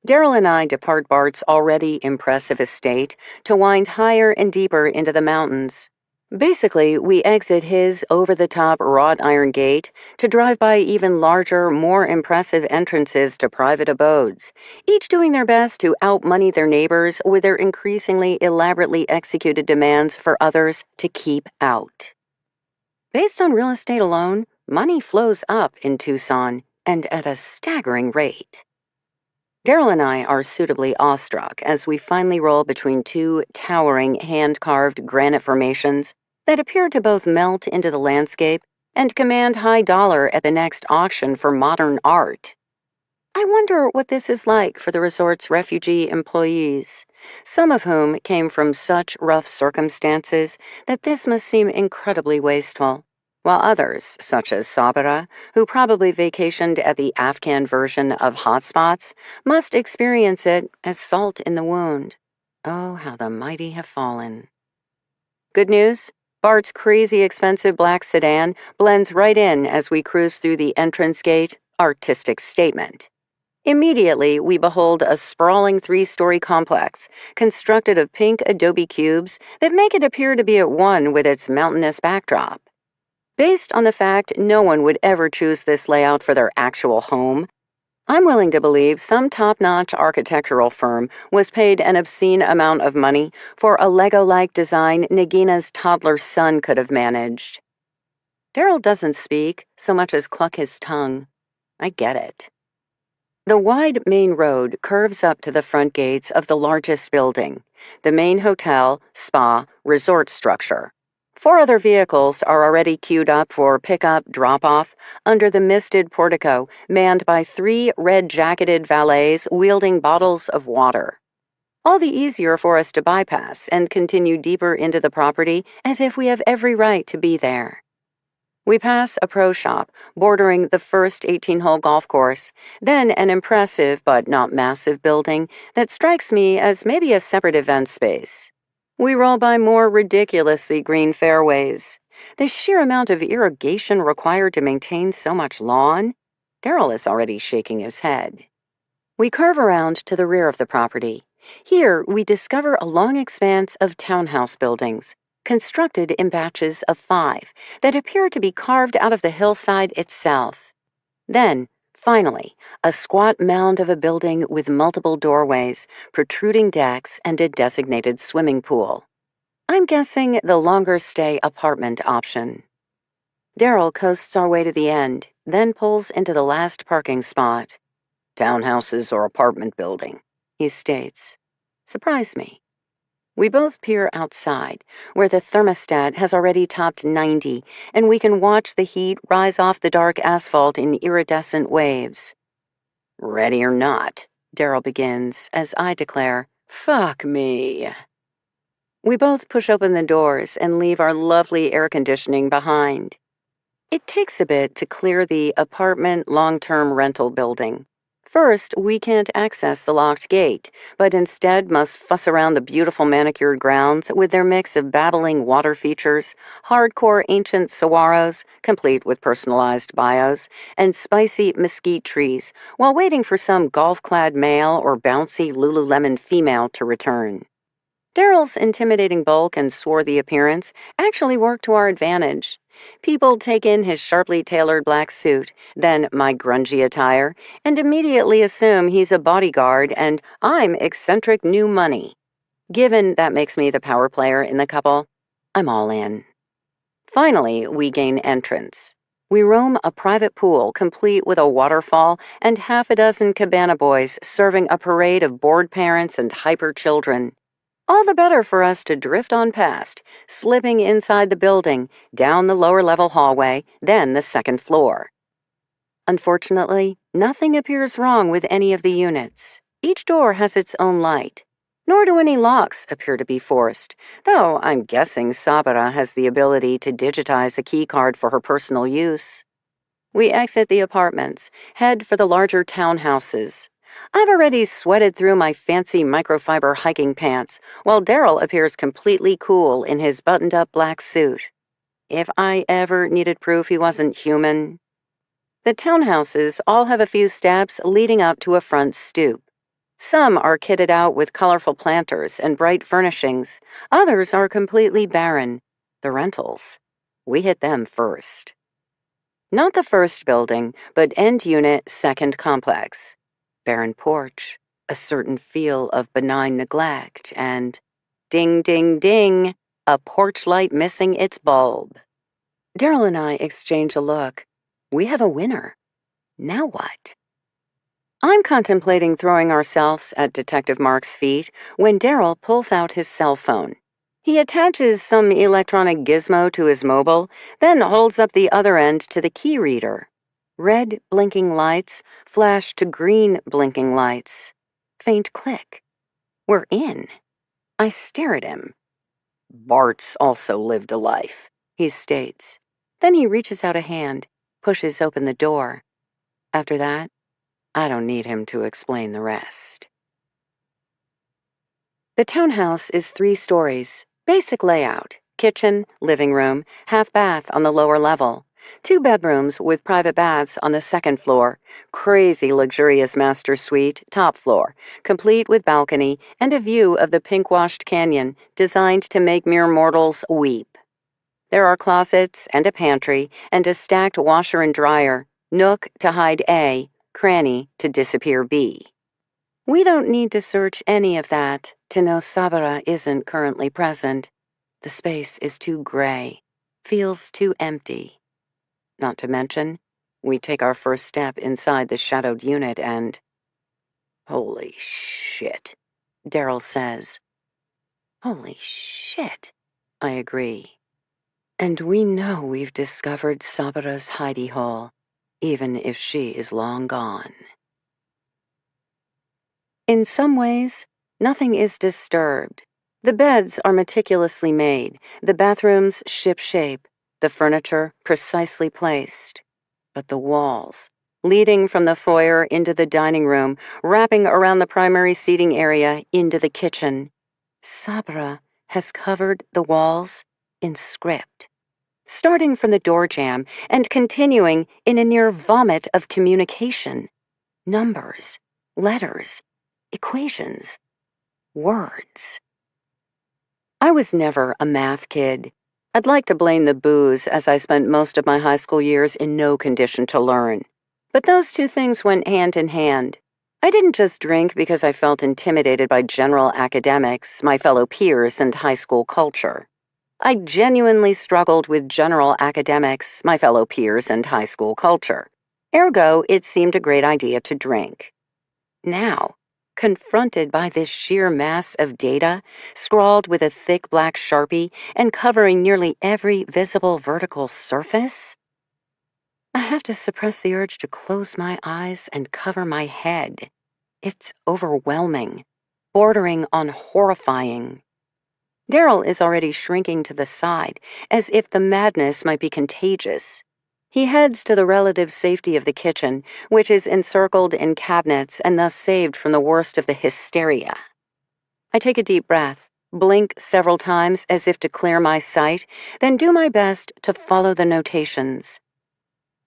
Daryl and I depart Bart's already impressive estate to wind higher and deeper into the mountains. Basically, we exit his over-the-top wrought iron gate to drive by even larger, more impressive entrances to private abodes, each doing their best to outmoney their neighbors with their increasingly elaborately executed demands for others to keep out. Based on real estate alone, money flows up in Tucson, and at a staggering rate. Daryl and I are suitably awestruck as we finally roll between two towering hand-carved granite formations that appear to both melt into the landscape and command high dollar at the next auction for modern art. I wonder what this is like for the resort's refugee employees, some of whom came from such rough circumstances that this must seem incredibly wasteful, while others, such as Sabra, who probably vacationed at the Afghan version of Hotspots, must experience it as salt in the wound. Oh, how the mighty have fallen. Good news? Bart's crazy expensive black sedan blends right in as we cruise through the entrance gate, artistic statement. Immediately, we behold a sprawling three-story complex constructed of pink adobe cubes that make it appear to be at one with its mountainous backdrop. Based on the fact no one would ever choose this layout for their actual home, I'm willing to believe some top-notch architectural firm was paid an obscene amount of money for a Lego-like design Nagina's toddler son could have managed. Daryl doesn't speak so much as cluck his tongue. I get it. The wide main road curves up to the front gates of the largest building, the main hotel, spa, resort structure. 4 other vehicles are already queued up for pickup, drop-off under the misted portico manned by 3 red-jacketed valets wielding bottles of water. All the easier for us to bypass and continue deeper into the property as if we have every right to be there. We pass a pro shop bordering the first 18-hole golf course, then an impressive but not massive building that strikes me as maybe a separate event space. We roll by more ridiculously green fairways. The sheer amount of irrigation required to maintain so much lawn? Daryl is already shaking his head. We curve around to the rear of the property. Here, we discover a long expanse of townhouse buildings, constructed in batches of 5 that appear to be carved out of the hillside itself. Then, finally, a squat mound of a building with multiple doorways, protruding decks, and a designated swimming pool. I'm guessing the longer stay apartment option. Daryl coasts our way to the end, then pulls into the last parking spot. Townhouses or apartment building, he states. Surprise me. We both peer outside, where the thermostat has already topped 90, and we can watch the heat rise off the dark asphalt in iridescent waves. Ready or not, Daryl begins, as I declare, fuck me. We both push open the doors and leave our lovely air conditioning behind. It takes a bit to clear the apartment long-term rental building. First, we can't access the locked gate, but instead must fuss around the beautiful manicured grounds with their mix of babbling water features, hardcore ancient saguaros, complete with personalized bios, and spicy mesquite trees, while waiting for some golf-clad male or bouncy Lululemon female to return. Daryl's intimidating bulk and swarthy appearance actually work to our advantage. People take in his sharply tailored black suit, then my grungy attire, and immediately assume he's a bodyguard and I'm eccentric new money. Given that makes me the power player in the couple, I'm all in. Finally, we gain entrance. We roam a private pool complete with a waterfall and half a dozen cabana boys serving a parade of bored parents and hyper children. All the better for us to drift on past, slipping inside the building, down the lower-level hallway, then the second floor. Unfortunately, nothing appears wrong with any of the units. Each door has its own light. Nor do any locks appear to be forced, though I'm guessing Sabra has the ability to digitize a keycard for her personal use. We exit the apartments, head for the larger townhouses. I've already sweated through my fancy microfiber hiking pants, while Daryl appears completely cool in his buttoned-up black suit. If I ever needed proof he wasn't human. The townhouses all have a few steps leading up to a front stoop. Some are kitted out with colorful planters and bright furnishings. Others are completely barren. The rentals. We hit them first. Not the first building, but end unit second complex. Barren porch, a certain feel of benign neglect, and ding, ding, ding, a porch light missing its bulb. Daryl and I exchange a look. We have a winner. Now what? I'm contemplating throwing ourselves at Detective Mark's feet when Daryl pulls out his cell phone. He attaches some electronic gizmo to his mobile, then holds up the other end to the key reader. Red blinking lights flash to green blinking lights. Faint click. We're in. I stare at him. Bart's also lived a life, he states. Then he reaches out a hand, pushes open the door. After that, I don't need him to explain the rest. The townhouse is 3 stories. Basic layout. Kitchen, living room, half bath on the lower level. 2 bedrooms with private baths on the 2nd floor. Crazy luxurious master suite, top floor, complete with balcony and a view of the pink-washed canyon designed to make mere mortals weep. There are closets and a pantry and a stacked washer and dryer, nook to hide A, cranny to disappear B. We don't need to search any of that to know Sabara isn't currently present. The space is too gray, feels too empty. Not to mention, we take our first step inside the shadowed unit and... Holy shit, Daryl says. Holy shit, I agree. And we know we've discovered Sabara's hidey hole, even if she is long gone. In some ways, nothing is disturbed. The beds are meticulously made, the bathrooms ship-shape, the furniture precisely placed. But the walls, leading from the foyer into the dining room, wrapping around the primary seating area into the kitchen, Sabra has covered the walls in script, starting from the door jamb and continuing in a near vomit of communication. Numbers, letters, equations, words. I was never a math kid. I'd like to blame the booze, as I spent most of my high school years in no condition to learn. But those 2 things went hand in hand. I didn't just drink because I felt intimidated by general academics, my fellow peers, and high school culture. I genuinely struggled with general academics, my fellow peers, and high school culture. Ergo, it seemed a great idea to drink. Now, confronted by this sheer mass of data, scrawled with a thick black Sharpie and covering nearly every visible vertical surface, I have to suppress the urge to close my eyes and cover my head. It's overwhelming, bordering on horrifying. Daryl is already shrinking to the side, as if the madness might be contagious. He heads to the relative safety of the kitchen, which is encircled in cabinets and thus saved from the worst of the hysteria. I take a deep breath, blink several times as if to clear my sight, then do my best to follow the notations.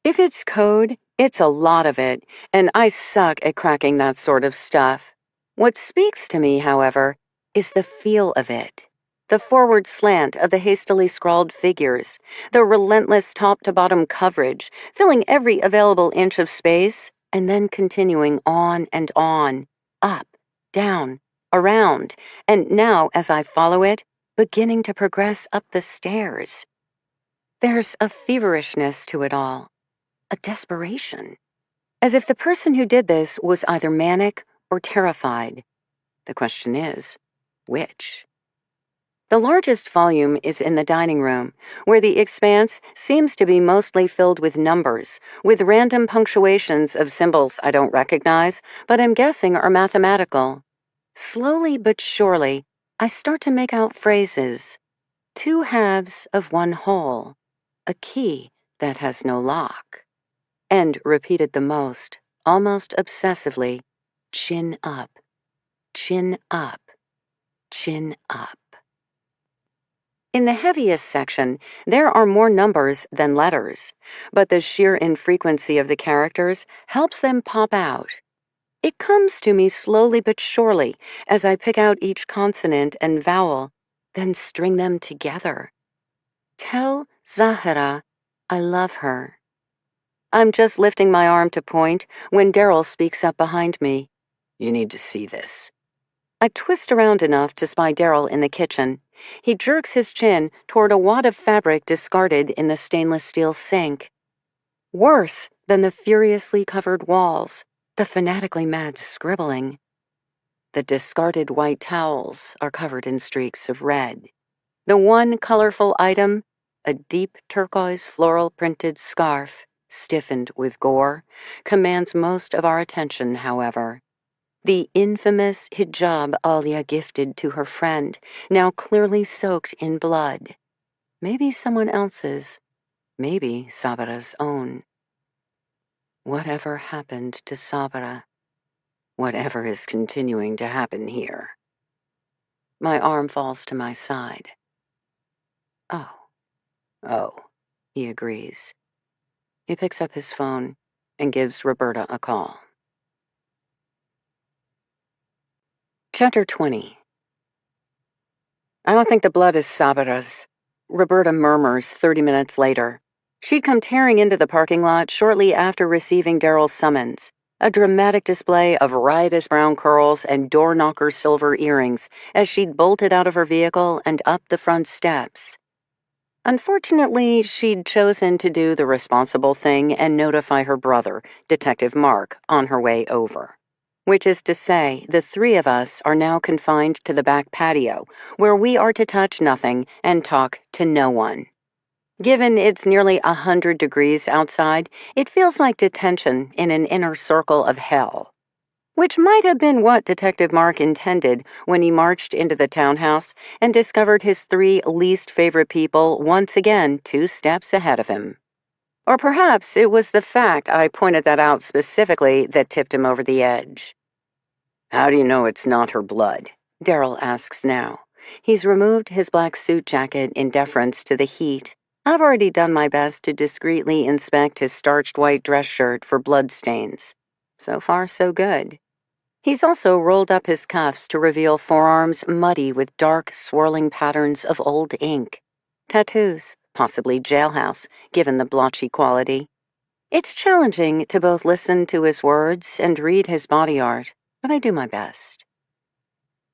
If it's code, it's a lot of it, and I suck at cracking that sort of stuff. What speaks to me, however, is the feel of it. The forward slant of the hastily scrawled figures, the relentless top-to-bottom coverage, filling every available inch of space, and then continuing on, up, down, around, and now, as I follow it, beginning to progress up the stairs. There's a feverishness to it all, a desperation, as if the person who did this was either manic or terrified. The question is, which? The largest volume is in the dining room, where the expanse seems to be mostly filled with numbers, with random punctuations of symbols I don't recognize, but I'm guessing are mathematical. Slowly but surely, I start to make out phrases. 2 halves of 1 whole, a key that has no lock. And repeated the most, almost obsessively, chin up, chin up, chin up. In the heaviest section, there are more numbers than letters, but the sheer infrequency of the characters helps them pop out. It comes to me slowly but surely as I pick out each consonant and vowel, then string them together. Tell Zahara I love her. I'm just lifting my arm to point when Daryl speaks up behind me. You need to see this. I twist around enough to spy Daryl in the kitchen. He jerks his chin toward a wad of fabric discarded in the stainless steel sink. Worse than the furiously covered walls, The fanatically mad scribbling. The discarded white towels are covered in streaks of red. The one colorful item, a deep turquoise floral printed scarf, stiffened with gore, commands most of our attention, however. The infamous hijab Alia gifted to her friend, now clearly soaked in blood. Maybe someone else's, maybe Sabara's own. Whatever happened to Sabara? Whatever is continuing to happen here? My arm falls to my side. Oh, he agrees. He picks up his phone and gives Roberta a call. Chapter 20. I don't think the blood is Sabara's, Roberta murmurs 30 minutes later. She'd come tearing into the parking lot shortly after receiving Daryl's summons, a dramatic display of riotous brown curls and door-knocker silver earrings as she'd bolted out of her vehicle and up the front steps. Unfortunately, she'd chosen to do the responsible thing and notify her brother, Detective Mark, on her way over. Which is to say, the three of us are now confined to the back patio, where we are to touch nothing and talk to no one. Given it's nearly 100 degrees outside, it feels like detention in an inner circle of hell. Which might have been what Detective Mark intended when he marched into the townhouse and discovered his three least favorite people once again 2 steps ahead of him. Or perhaps it was the fact I pointed that out specifically that tipped him over the edge. How do you know it's not her blood? Daryl asks now. He's removed his black suit jacket in deference to the heat. I've already done my best to discreetly inspect his starched white dress shirt for blood stains. So far, so good. He's also rolled up his cuffs to reveal forearms muddy with dark, swirling patterns of old ink. Tattoos, possibly jailhouse, given the blotchy quality. It's challenging to both listen to his words and read his body art, but I do my best.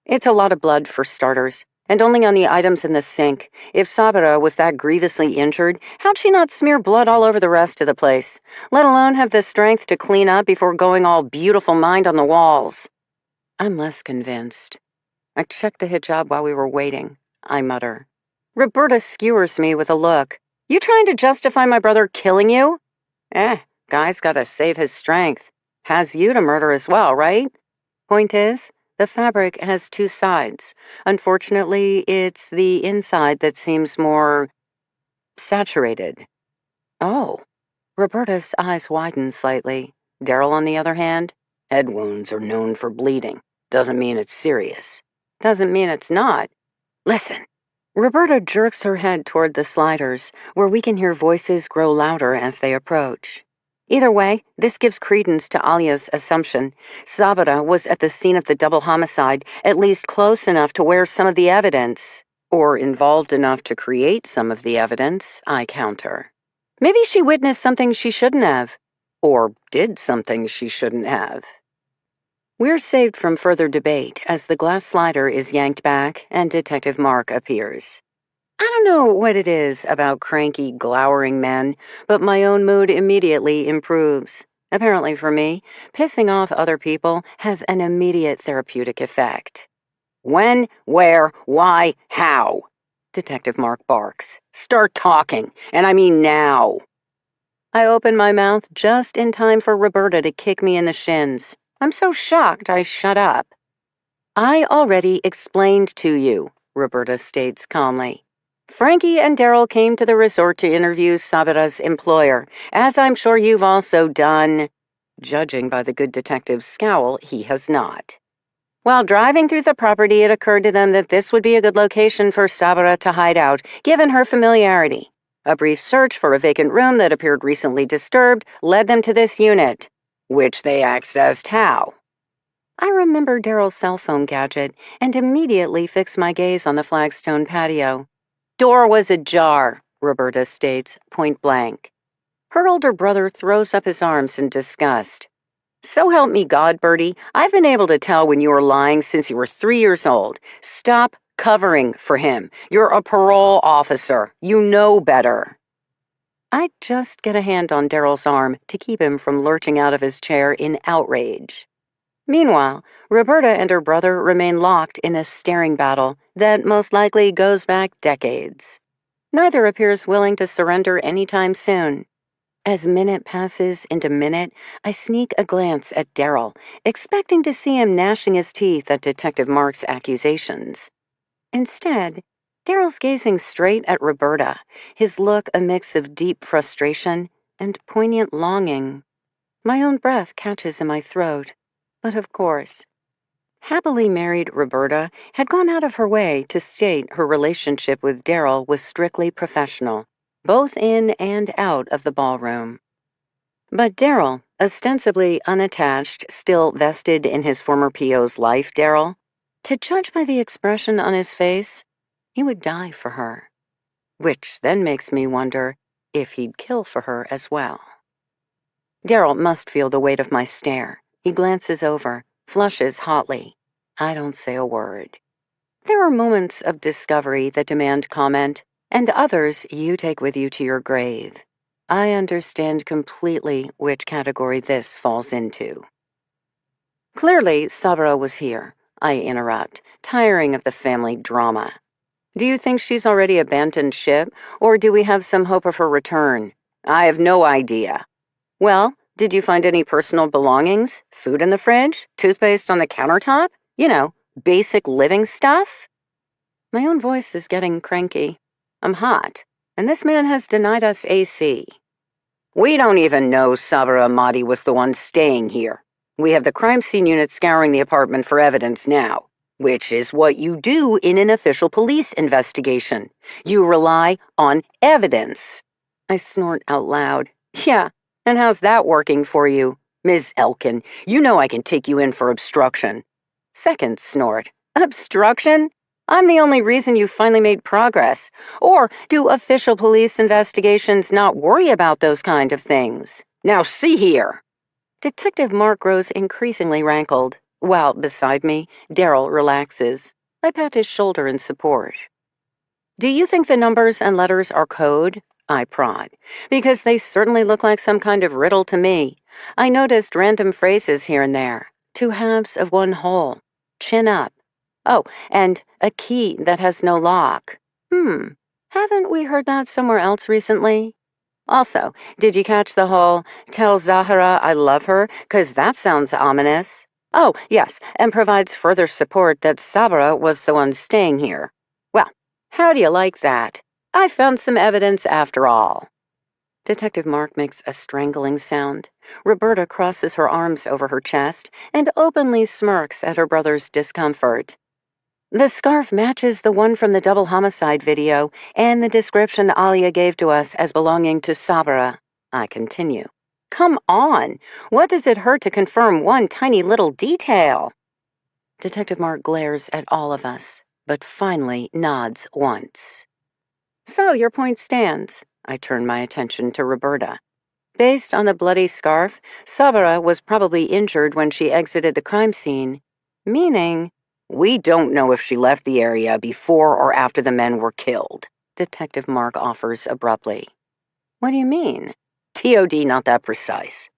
It's a lot of blood for starters, and only on the items in the sink. If Sabara was that grievously injured, how'd she not smear blood all over the rest of the place, let alone have the strength to clean up before going all beautiful mind on the walls? I'm less convinced. I checked the hijab while we were waiting, I mutter. Roberta skewers me with a look. You trying to justify my brother killing you? Guy's gotta save his strength. Has you to murder as well, right? Point is, the fabric has 2 sides. Unfortunately, it's the inside that seems more saturated. Oh. Roberta's eyes widen slightly. Daryl, on the other hand, head wounds are known for bleeding. Doesn't mean it's serious. Doesn't mean it's not. Listen. Roberta jerks her head toward the sliders, where we can hear voices grow louder as they approach. Either way, this gives credence to Alia's assumption. Sabara was at the scene of the double homicide, at least close enough to where some of the evidence, or involved enough to create some of the evidence, I counter. Maybe she witnessed something she shouldn't have, or did something she shouldn't have. We're saved from further debate as the glass slider is yanked back and Detective Mark appears. I don't know what it is about cranky, glowering men, but my own mood immediately improves. Apparently for me, pissing off other people has an immediate therapeutic effect. When, where, why, how? Detective Mark barks. Start talking, and I mean now. I open my mouth just in time for Roberta to kick me in the shins. I'm so shocked I shut up. I already explained to you, Roberta states calmly. Frankie and Daryl came to the resort to interview Sabara's employer, as I'm sure you've also done. Judging by the good detective's scowl, he has not. While driving through the property, it occurred to them that this would be a good location for Sabara to hide out, given her familiarity. A brief search for a vacant room that appeared recently disturbed led them to this unit, which they accessed how? I remember Daryl's cell phone gadget and immediately fixed my gaze on the flagstone patio. Door was ajar, Roberta states, point blank. Her older brother throws up his arms in disgust. So help me God, Bertie, I've been able to tell when you were lying since you were 3 years old. Stop covering for him. You're a parole officer. You know better. I'd just get a hand on Daryl's arm to keep him from lurching out of his chair in outrage. Meanwhile, Roberta and her brother remain locked in a staring battle that most likely goes back decades. Neither appears willing to surrender anytime soon. As minute passes into minute, I sneak a glance at Daryl, expecting to see him gnashing his teeth at Detective Mark's accusations. Instead, Daryl's gazing straight at Roberta, his look a mix of deep frustration and poignant longing. My own breath catches in my throat, but of course. Happily married Roberta had gone out of her way to state her relationship with Daryl was strictly professional, both in and out of the ballroom. But Daryl, ostensibly unattached, still vested in his former PO's life, Daryl, to judge by the expression on his face, he would die for her. Which then makes me wonder if he'd kill for her as well. Daryl must feel the weight of my stare. He glances over, flushes hotly. I don't say a word. There are moments of discovery that demand comment, and others you take with you to your grave. I understand completely which category this falls into. Clearly, Sabra was here, I interrupt, tiring of the family drama. Do you think she's already abandoned ship, or do we have some hope of her return? I have no idea. Well, did you find any personal belongings? Food in the fridge? Toothpaste on the countertop? You know, basic living stuff? My own voice is getting cranky. I'm hot, and this man has denied us AC. We don't even know Sabra Ahmadi was the one staying here. We have the crime scene unit scouring the apartment for evidence now, which is what you do in an official police investigation. You rely on evidence. I snort out loud. Yeah, and how's that working for you? Ms. Elkin, you know I can take you in for obstruction. Second snort. Obstruction? I'm the only reason you finally made progress. Or do official police investigations not worry about those kind of things? Now see here. Detective Mark grows increasingly rankled, while beside me, Daryl relaxes. I pat his shoulder in support. Do you think the numbers and letters are code? I prod, because they certainly look like some kind of riddle to me. I noticed random phrases here and there. 2 halves of 1 whole. Chin up. Oh, and a key that has no lock. Haven't we heard that somewhere else recently? Also, did you catch the whole, tell Zahara I love her, 'cause that sounds ominous? Oh, yes, and provides further support that Sabra was the one staying here. Well, how do you like that? I found some evidence after all. Detective Mark makes a strangling sound. Roberta crosses her arms over her chest and openly smirks at her brother's discomfort. The scarf matches the one from the double homicide video and the description Alia gave to us as belonging to Sabra. I continue. Come on, what does it hurt to confirm one tiny little detail? Detective Mark glares at all of us, but finally nods once. So your point stands. I turn my attention to Roberta. Based on the bloody scarf, Sabra was probably injured when she exited the crime scene, meaning we don't know if she left the area before or after the men were killed, Detective Mark offers abruptly. What do you mean? TOD not that precise.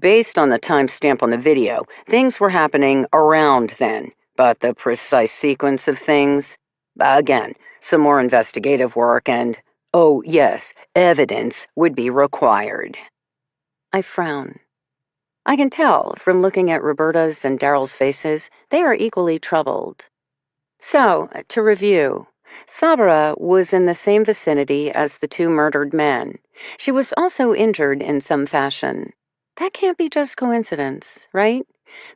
Based on the timestamp on the video, things were happening around then, but the precise sequence of things, again, some more investigative work and, oh yes, evidence would be required. I frown. I can tell from looking at Roberta's and Daryl's faces, they are equally troubled. So, to review, Sabra was in the same vicinity as the 2 murdered men. She was also injured in some fashion. That can't be just coincidence, right?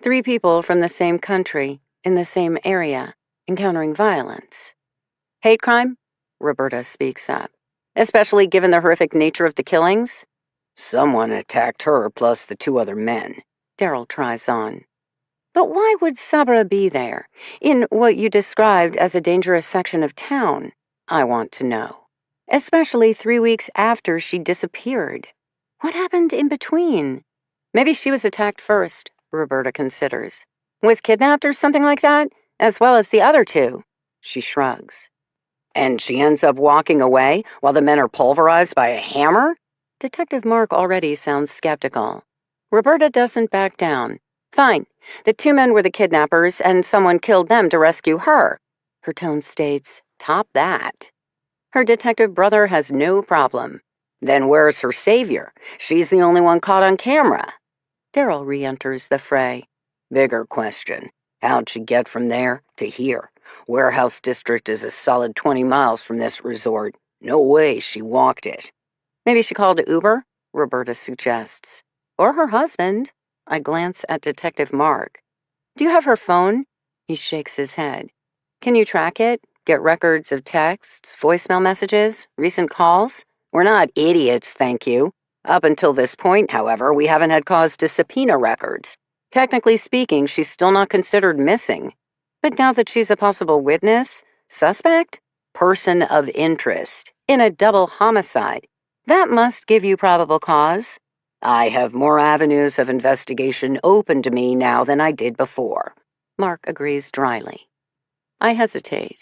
3 people from the same country, in the same area, encountering violence. Hate crime? Roberta speaks up. Especially given the horrific nature of the killings? Someone attacked her plus the 2 other men, Daryl tries on. But why would Sabra be there, in what you described as a dangerous section of town? I want to know. Especially 3 weeks after she disappeared. What happened in between? Maybe she was attacked first, Roberta considers. Was kidnapped or something like that, as well as the other 2. She shrugs. And she ends up walking away while the men are pulverized by a hammer? Detective Mark already sounds skeptical. Roberta doesn't back down. Fine. The two men were the kidnappers, and someone killed them to rescue her. Her tone states, top that. Her detective brother has no problem. Then where's her savior? She's the only one caught on camera. Daryl re-enters the fray. Bigger question. How'd she get from there to here? Warehouse District is a solid 20 miles from this resort. No way she walked it. Maybe she called Uber, Roberta suggests. Or her husband. I glance at Detective Mark. Do you have her phone? He shakes his head. Can you track it? Get records of texts, voicemail messages, recent calls? We're not idiots, thank you. Up until this point, however, we haven't had cause to subpoena records. Technically speaking, she's still not considered missing. But now that she's a possible witness, suspect, person of interest, in a double homicide, that must give you probable cause. I have more avenues of investigation open to me now than I did before. Mark agrees dryly. I hesitate.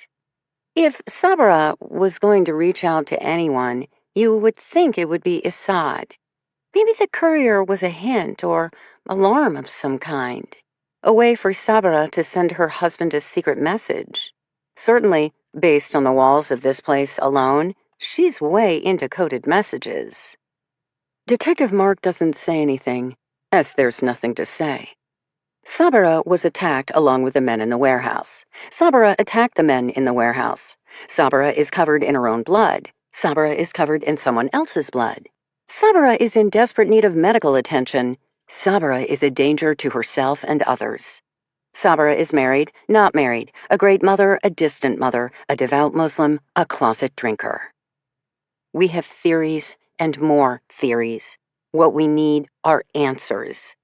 If Sabra was going to reach out to anyone, you would think it would be Assad. Maybe the courier was a hint or alarm of some kind. A way for Sabra to send her husband a secret message. Certainly, based on the walls of this place alone, she's way into coded messages. Detective Mark doesn't say anything, as there's nothing to say. Sabra was attacked along with the men in the warehouse. Sabra attacked the men in the warehouse. Sabra is covered in her own blood. Sabra is covered in someone else's blood. Sabra is in desperate need of medical attention. Sabra is a danger to herself and others. Sabra is married, not married, a great mother, a distant mother, a devout Muslim, a closet drinker. We have theories and more theories. What we need are answers.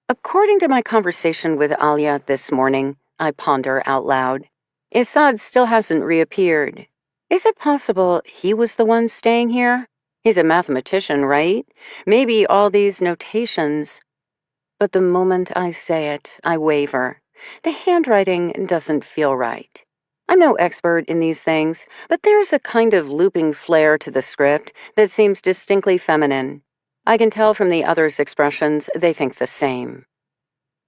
According to my conversation with Alia this morning, I ponder out loud. Assad still hasn't reappeared. Is it possible he was the one staying here? He's a mathematician, right? Maybe all these notations. But the moment I say it, I waver. The handwriting doesn't feel right. I'm no expert in these things, but there's a kind of looping flair to the script that seems distinctly feminine. I can tell from the others' expressions they think the same.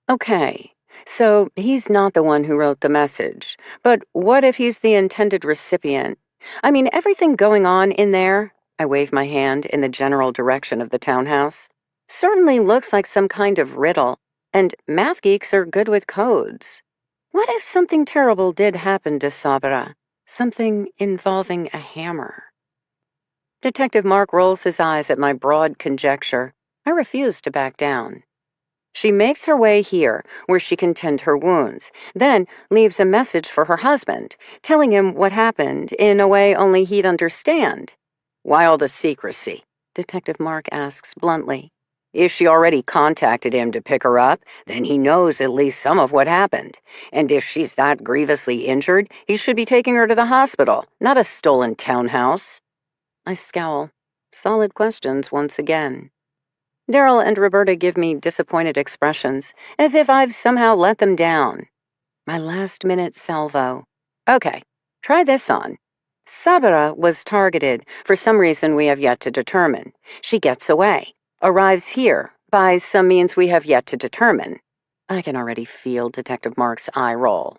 Okay, so he's not the one who wrote the message, but what if he's the intended recipient? I mean, everything going on in there, I wave my hand in the general direction of the townhouse, certainly looks like some kind of riddle, and math geeks are good with codes. What if something terrible did happen to Sabra? Something involving a hammer? Detective Mark rolls his eyes at my broad conjecture. I refuse to back down. She makes her way here, where she can tend her wounds, then leaves a message for her husband, telling him what happened in a way only he'd understand. Why all the secrecy? Detective Mark asks bluntly. If she already contacted him to pick her up, then he knows at least some of what happened. And if she's that grievously injured, he should be taking her to the hospital, not a stolen townhouse. I scowl. Solid questions once again. Daryl and Roberta give me disappointed expressions, as if I've somehow let them down. My last-minute salvo. Okay, try this on. Sabra was targeted for some reason we have yet to determine. She gets away, arrives here by some means we have yet to determine. I can already feel Detective Mark's eye roll.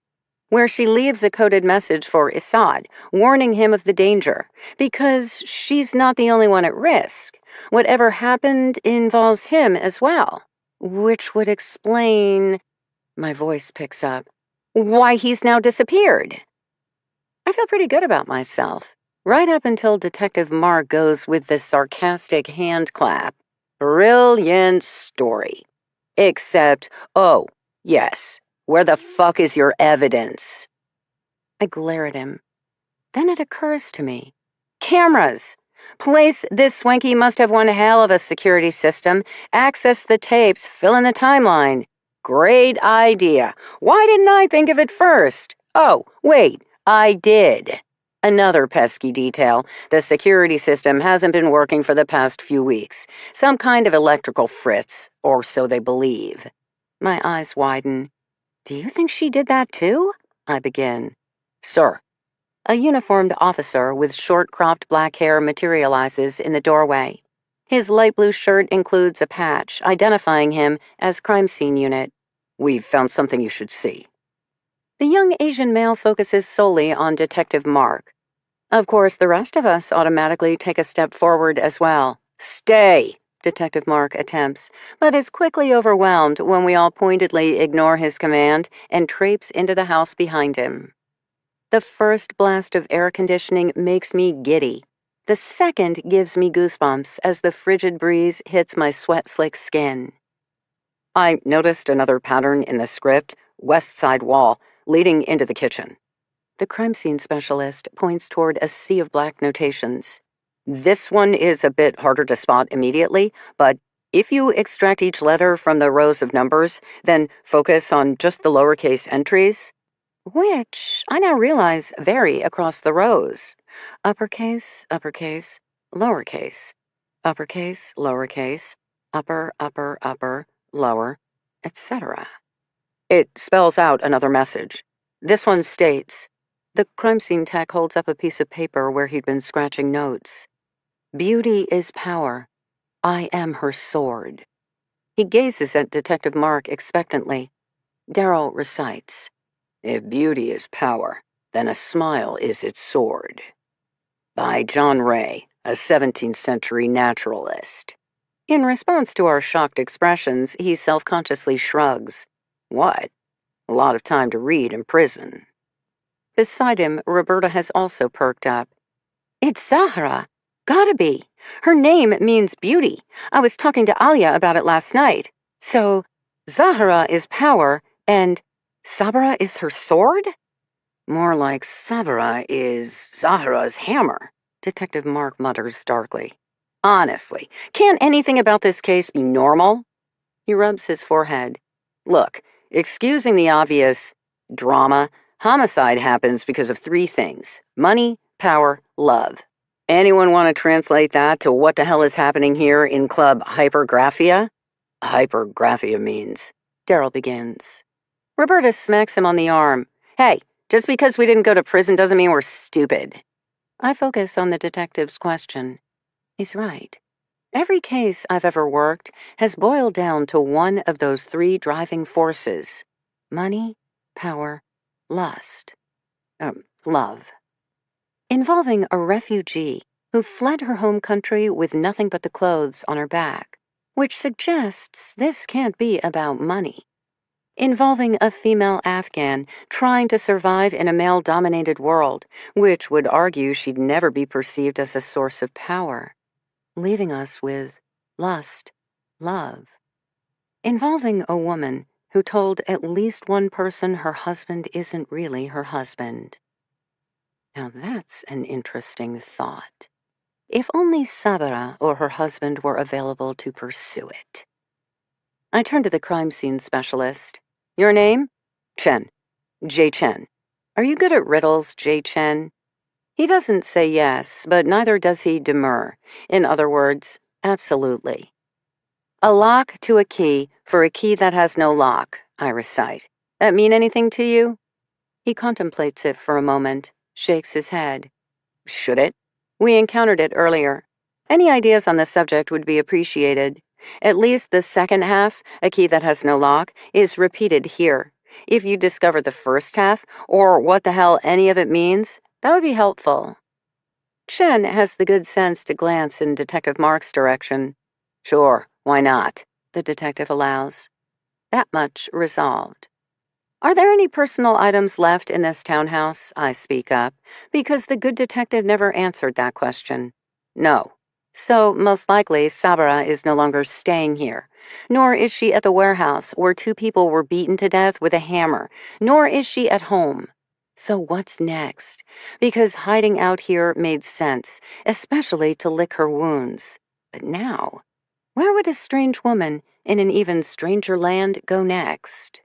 Where she leaves a coded message for Assad, warning him of the danger, because she's not the only one at risk. Whatever happened involves him as well, which would explain, my voice picks up, why he's now disappeared. I feel pretty good about myself, right up until Detective Mark goes with this sarcastic hand clap. Brilliant story. Except, oh, yes, where the fuck is your evidence? I glare at him. Then it occurs to me. Cameras! Place this swanky must have one hell of a security system. Access the tapes, fill in the timeline. Great idea. Why didn't I think of it first? Oh, wait, I did. Another pesky detail. The security system hasn't been working for the past few weeks. Some kind of electrical fritz, or so they believe. My eyes widen. Do you think she did that too? I begin. Sir. A uniformed officer with short-cropped black hair materializes in the doorway. His light blue shirt includes a patch identifying him as crime scene unit. We've found something you should see. The young Asian male focuses solely on Detective Mark. Of course, the rest of us automatically take a step forward as well. Stay! Detective Mark attempts, but is quickly overwhelmed when we all pointedly ignore his command and traipse into the house behind him. The first blast of air conditioning makes me giddy. The second gives me goosebumps as the frigid breeze hits my sweat-slick skin. I noticed another pattern in the script, west side wall, leading into the kitchen. The crime scene specialist points toward a sea of black notations. This one is a bit harder to spot immediately, but if you extract each letter from the rows of numbers, then focus on just the lowercase entries, which, I now realize, vary across the rows. Uppercase, uppercase, lowercase, uppercase, lowercase, upper, upper, upper, lower, etc. It spells out another message. This one states, the crime scene tech holds up a piece of paper where he'd been scratching notes. Beauty is power. I am her sword. He gazes at Detective Mark expectantly. Darryl recites, if beauty is power, then a smile is its sword. By John Ray, a 17th century naturalist. In response to our shocked expressions, he self-consciously shrugs. What? A lot of time to read in prison. Beside him, Roberta has also perked up. It's Zahra. Gotta be. Her name means beauty. I was talking to Alia about it last night. So, Zahra is power, and Sabra is her sword? More like Sabra is Zahra's hammer, Detective Mark mutters darkly. Honestly, can't anything about this case be normal? He rubs his forehead. Look, excusing the obvious drama, homicide happens because of 3 things: money, power, love. Anyone want to translate that to what the hell is happening here in Club Hypergraphia? Hypergraphia means, Darryl begins. Roberta smacks him on the arm. Hey, just because we didn't go to prison doesn't mean we're stupid. I focus on the detective's question. He's right. Every case I've ever worked has boiled down to one of those 3 driving forces: money, power, lust. Love. Involving a refugee who fled her home country with nothing but the clothes on her back, which suggests this can't be about money. Involving a female Afghan trying to survive in a male-dominated world, which would argue she'd never be perceived as a source of power, leaving us with lust, love. Involving a woman who told at least one person her husband isn't really her husband. Now that's an interesting thought. If only Sabra or her husband were available to pursue it. I turn to the crime scene specialist. Your name? Chen. J. Chen. Are you good at riddles, J. Chen? He doesn't say yes, but neither does he demur. In other words, absolutely. A lock to a key for a key that has no lock, I recite. That mean anything to you? He contemplates it for a moment, shakes his head. Should it? We encountered it earlier. Any ideas on the subject would be appreciated. At least the second half, a key that has no lock, is repeated here. If you discover the first half, or what the hell any of it means, that would be helpful. Chen has the good sense to glance in Detective Mark's direction. Sure, why not? The detective allows. That much resolved. Are there any personal items left in this townhouse? I speak up, because the good detective never answered that question. No. So, most likely, Sabra is no longer staying here. Nor is she at the warehouse where 2 people were beaten to death with a hammer. Nor is she at home. So what's next? Because hiding out here made sense, especially to lick her wounds. But now, where would a strange woman in an even stranger land go next?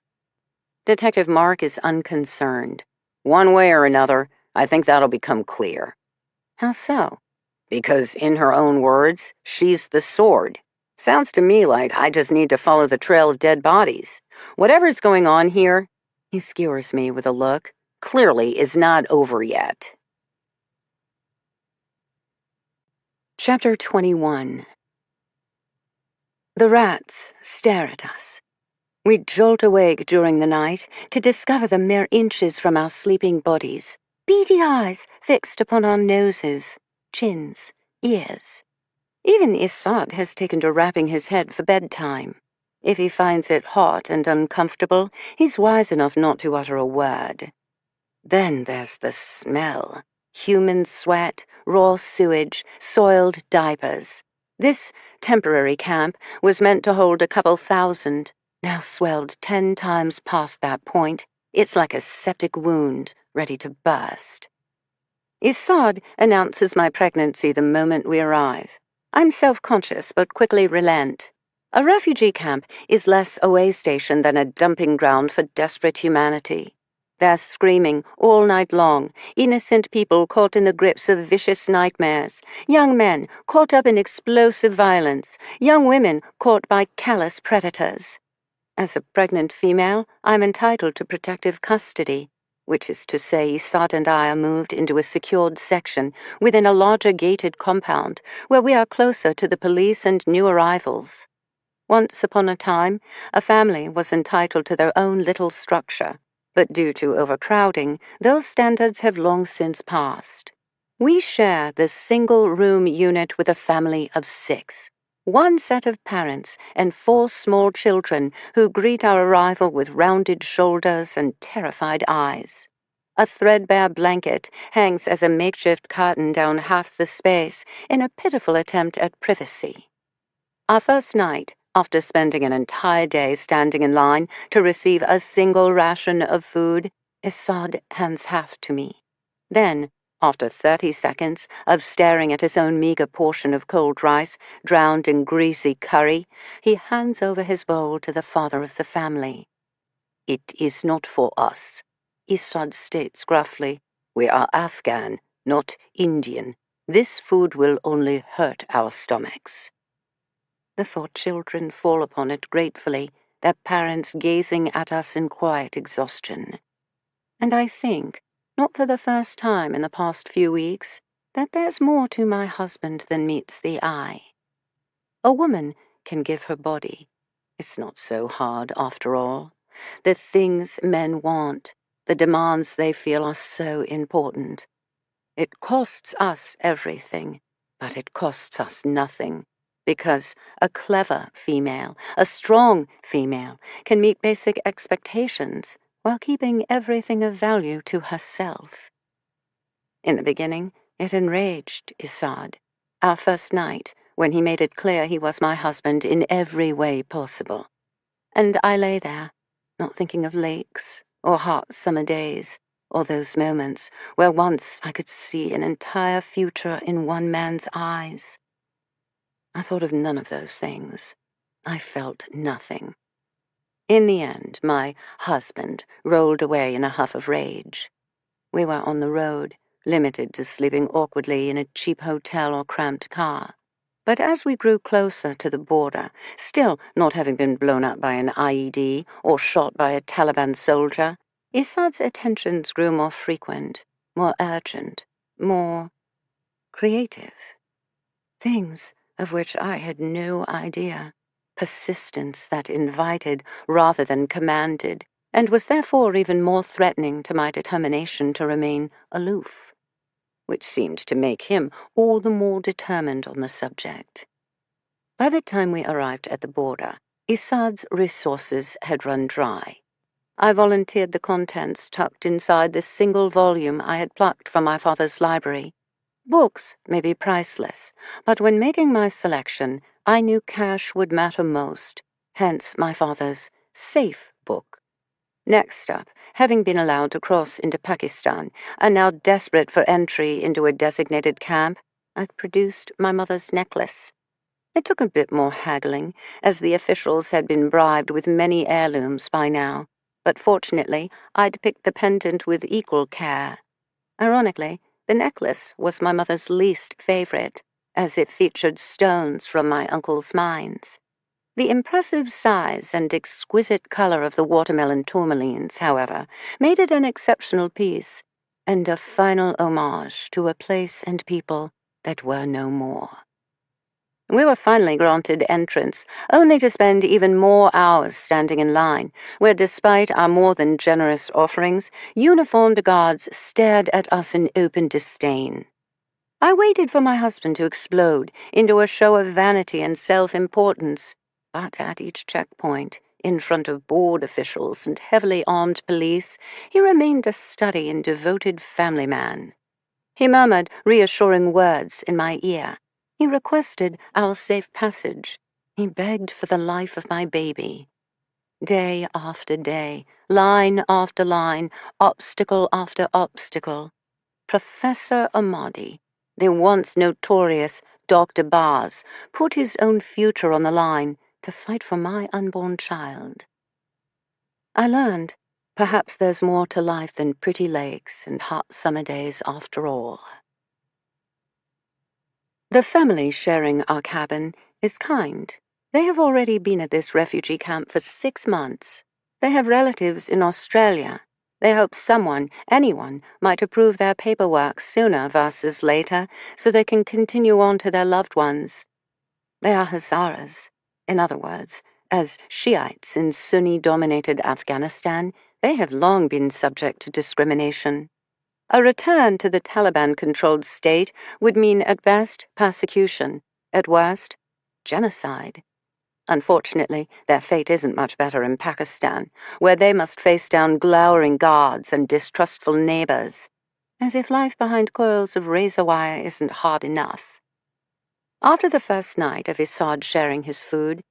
Detective Mark is unconcerned. One way or another, I think that'll become clear. How so? Because in her own words, she's the sword. Sounds to me like I just need to follow the trail of dead bodies. Whatever's going on here, he skewers me with a look, clearly is not over yet. Chapter 21. The rats stare at us. We jolt awake during the night to discover them mere inches from our sleeping bodies, beady eyes fixed upon our noses, chins, ears. Even Isad has taken to wrapping his head for bedtime. If he finds it hot and uncomfortable, he's wise enough not to utter a word. Then there's the smell. Human sweat, raw sewage, soiled diapers. This temporary camp was meant to hold a couple thousand, now swelled 10 times past that point. It's like a septic wound, ready to burst. Isad announces my pregnancy the moment we arrive. I'm self-conscious but quickly relent. A refugee camp is less a way station than a dumping ground for desperate humanity. They're screaming all night long, innocent people caught in the grips of vicious nightmares, young men caught up in explosive violence, young women caught by callous predators. As a pregnant female, I'm entitled to protective custody, which is to say Isad and I are moved into a secured section within a larger gated compound where we are closer to the police and new arrivals. Once upon a time, a family was entitled to their own little structure, but due to overcrowding, those standards have long since passed. We share the single-room unit with a family of 6. 1 set of parents and 4 small children who greet our arrival with rounded shoulders and terrified eyes. A threadbare blanket hangs as a makeshift curtain down half the space in a pitiful attempt at privacy. Our first night, after spending an entire day standing in line to receive a single ration of food, Isad hands half to me. Then, after 30 seconds of staring at his own meager portion of cold rice, drowned in greasy curry, he hands over his bowl to the father of the family. "It is not for us," Isad states gruffly. "We are Afghan, not Indian. This food will only hurt our stomachs." The 4 children fall upon it gratefully, their parents gazing at us in quiet exhaustion. And I think, not for the first time in the past few weeks, that there's more to my husband than meets the eye. A woman can give her body. It's not so hard, after all. The things men want, the demands they feel are so important. It costs us everything, but it costs us nothing, because a clever female, a strong female, can meet basic expectations while keeping everything of value to herself. In the beginning, it enraged Isad. Our first night, when he made it clear he was my husband in every way possible. And I lay there, not thinking of lakes or hot summer days, or those moments where once I could see an entire future in one man's eyes. I thought of none of those things. I felt nothing. In the end, my husband rolled away in a huff of rage. We were on the road, limited to sleeping awkwardly in a cheap hotel or cramped car. But as we grew closer to the border, still not having been blown up by an IED or shot by a Taliban soldier, Isad's attentions grew more frequent, more urgent, more creative. Things of which I had no idea. Persistence that invited rather than commanded, and was therefore even more threatening to my determination to remain aloof, which seemed to make him all the more determined on the subject. By the time we arrived at the border, Isad's resources had run dry. I volunteered the contents tucked inside this single volume I had plucked from my father's library. Books may be priceless, but when making my selection, I knew cash would matter most, hence my father's safe book. Next up, having been allowed to cross into Pakistan, and now desperate for entry into a designated camp, I'd produced my mother's necklace. It took a bit more haggling, as the officials had been bribed with many heirlooms by now, but fortunately I'd picked the pendant with equal care. Ironically, the necklace was my mother's least favorite, as it featured stones from my uncle's mines. The impressive size and exquisite color of the watermelon tourmalines, however, made it an exceptional piece, and a final homage to a place and people that were no more. We were finally granted entrance, only to spend even more hours standing in line, where despite our more than generous offerings, uniformed guards stared at us in open disdain. I waited for my husband to explode into a show of vanity and self-importance, but at each checkpoint, in front of board officials and heavily armed police, he remained a steady and devoted family man. He murmured reassuring words in my ear. He requested our safe passage. He begged for the life of my baby. Day after day, line after line, obstacle after obstacle. Professor Ahmadi, the once notorious Dr. Bars, put his own future on the line to fight for my unborn child. I learned, perhaps there's more to life than pretty lakes and hot summer days after all. The family sharing our cabin is kind. They have already been at this refugee camp for 6 months. They have relatives in Australia. They hope someone, anyone, might approve their paperwork sooner versus later so they can continue on to their loved ones. They are Hazaras. In other words, as Shiites in Sunni-dominated Afghanistan, they have long been subject to discrimination. A return to the Taliban-controlled state would mean at best persecution, at worst genocide. Unfortunately, their fate isn't much better in Pakistan, where they must face down glowering guards and distrustful neighbors, as if life behind coils of razor wire isn't hard enough. After the first night of Isad sharing his food,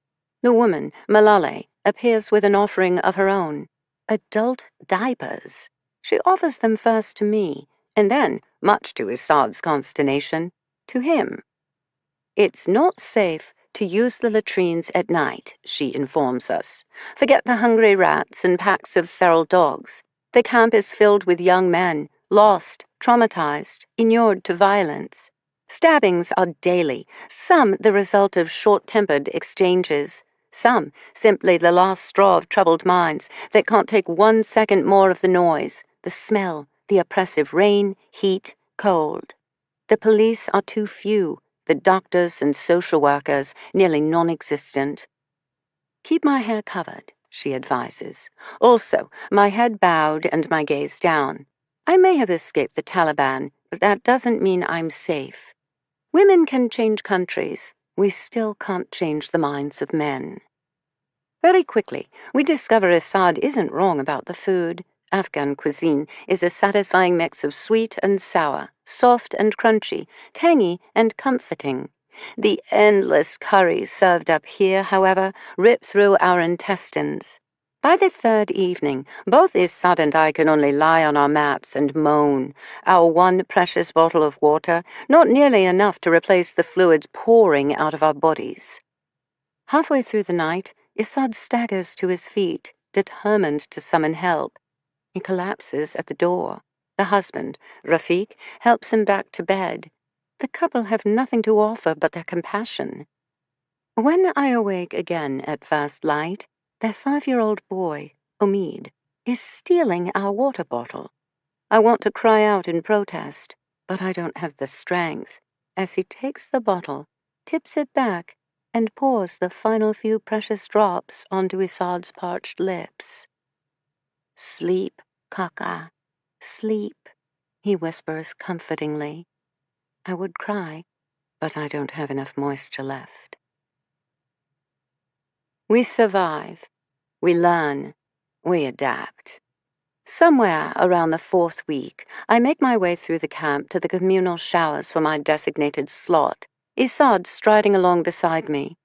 the woman, Malale, appears with an offering of her own, adult diapers. She offers them first to me, and then, much to Isad's consternation, to him. It's not safe to use the latrines at night, she informs us. Forget the hungry rats and packs of feral dogs. The camp is filled with young men, lost, traumatized, inured to violence. Stabbings are daily, some the result of short-tempered exchanges, some simply the last straw of troubled minds that can't take 1 second more of the noise, the smell, the oppressive rain, heat, cold. The police are too few, the doctors and social workers nearly non-existent. Keep my hair covered, she advises. Also, my head bowed and my gaze down. I may have escaped the Taliban, but that doesn't mean I'm safe. Women can change countries. We still can't change the minds of men. Very quickly, we discover Isad isn't wrong about the food. Afghan cuisine is a satisfying mix of sweet and sour, soft and crunchy, tangy and comforting. The endless curries served up here, however, rip through our intestines. By the 3rd evening, both Isad and I can only lie on our mats and moan, our one precious bottle of water not nearly enough to replace the fluids pouring out of our bodies. Halfway through the night, Isad staggers to his feet, determined to summon help. He collapses at the door. The husband, Rafiq, helps him back to bed. The couple have nothing to offer but their compassion. When I awake again at first light, their 5-year-old boy, Omid, is stealing our water bottle. I want to cry out in protest, but I don't have the strength, as he takes the bottle, tips it back, and pours the final few precious drops onto Isad's parched lips. Sleep, Kaka, sleep, he whispers comfortingly. I would cry, but I don't have enough moisture left. We survive. We learn. We adapt. Somewhere around the 4th week, I make my way through the camp to the communal showers for my designated slot, Isad striding along beside me.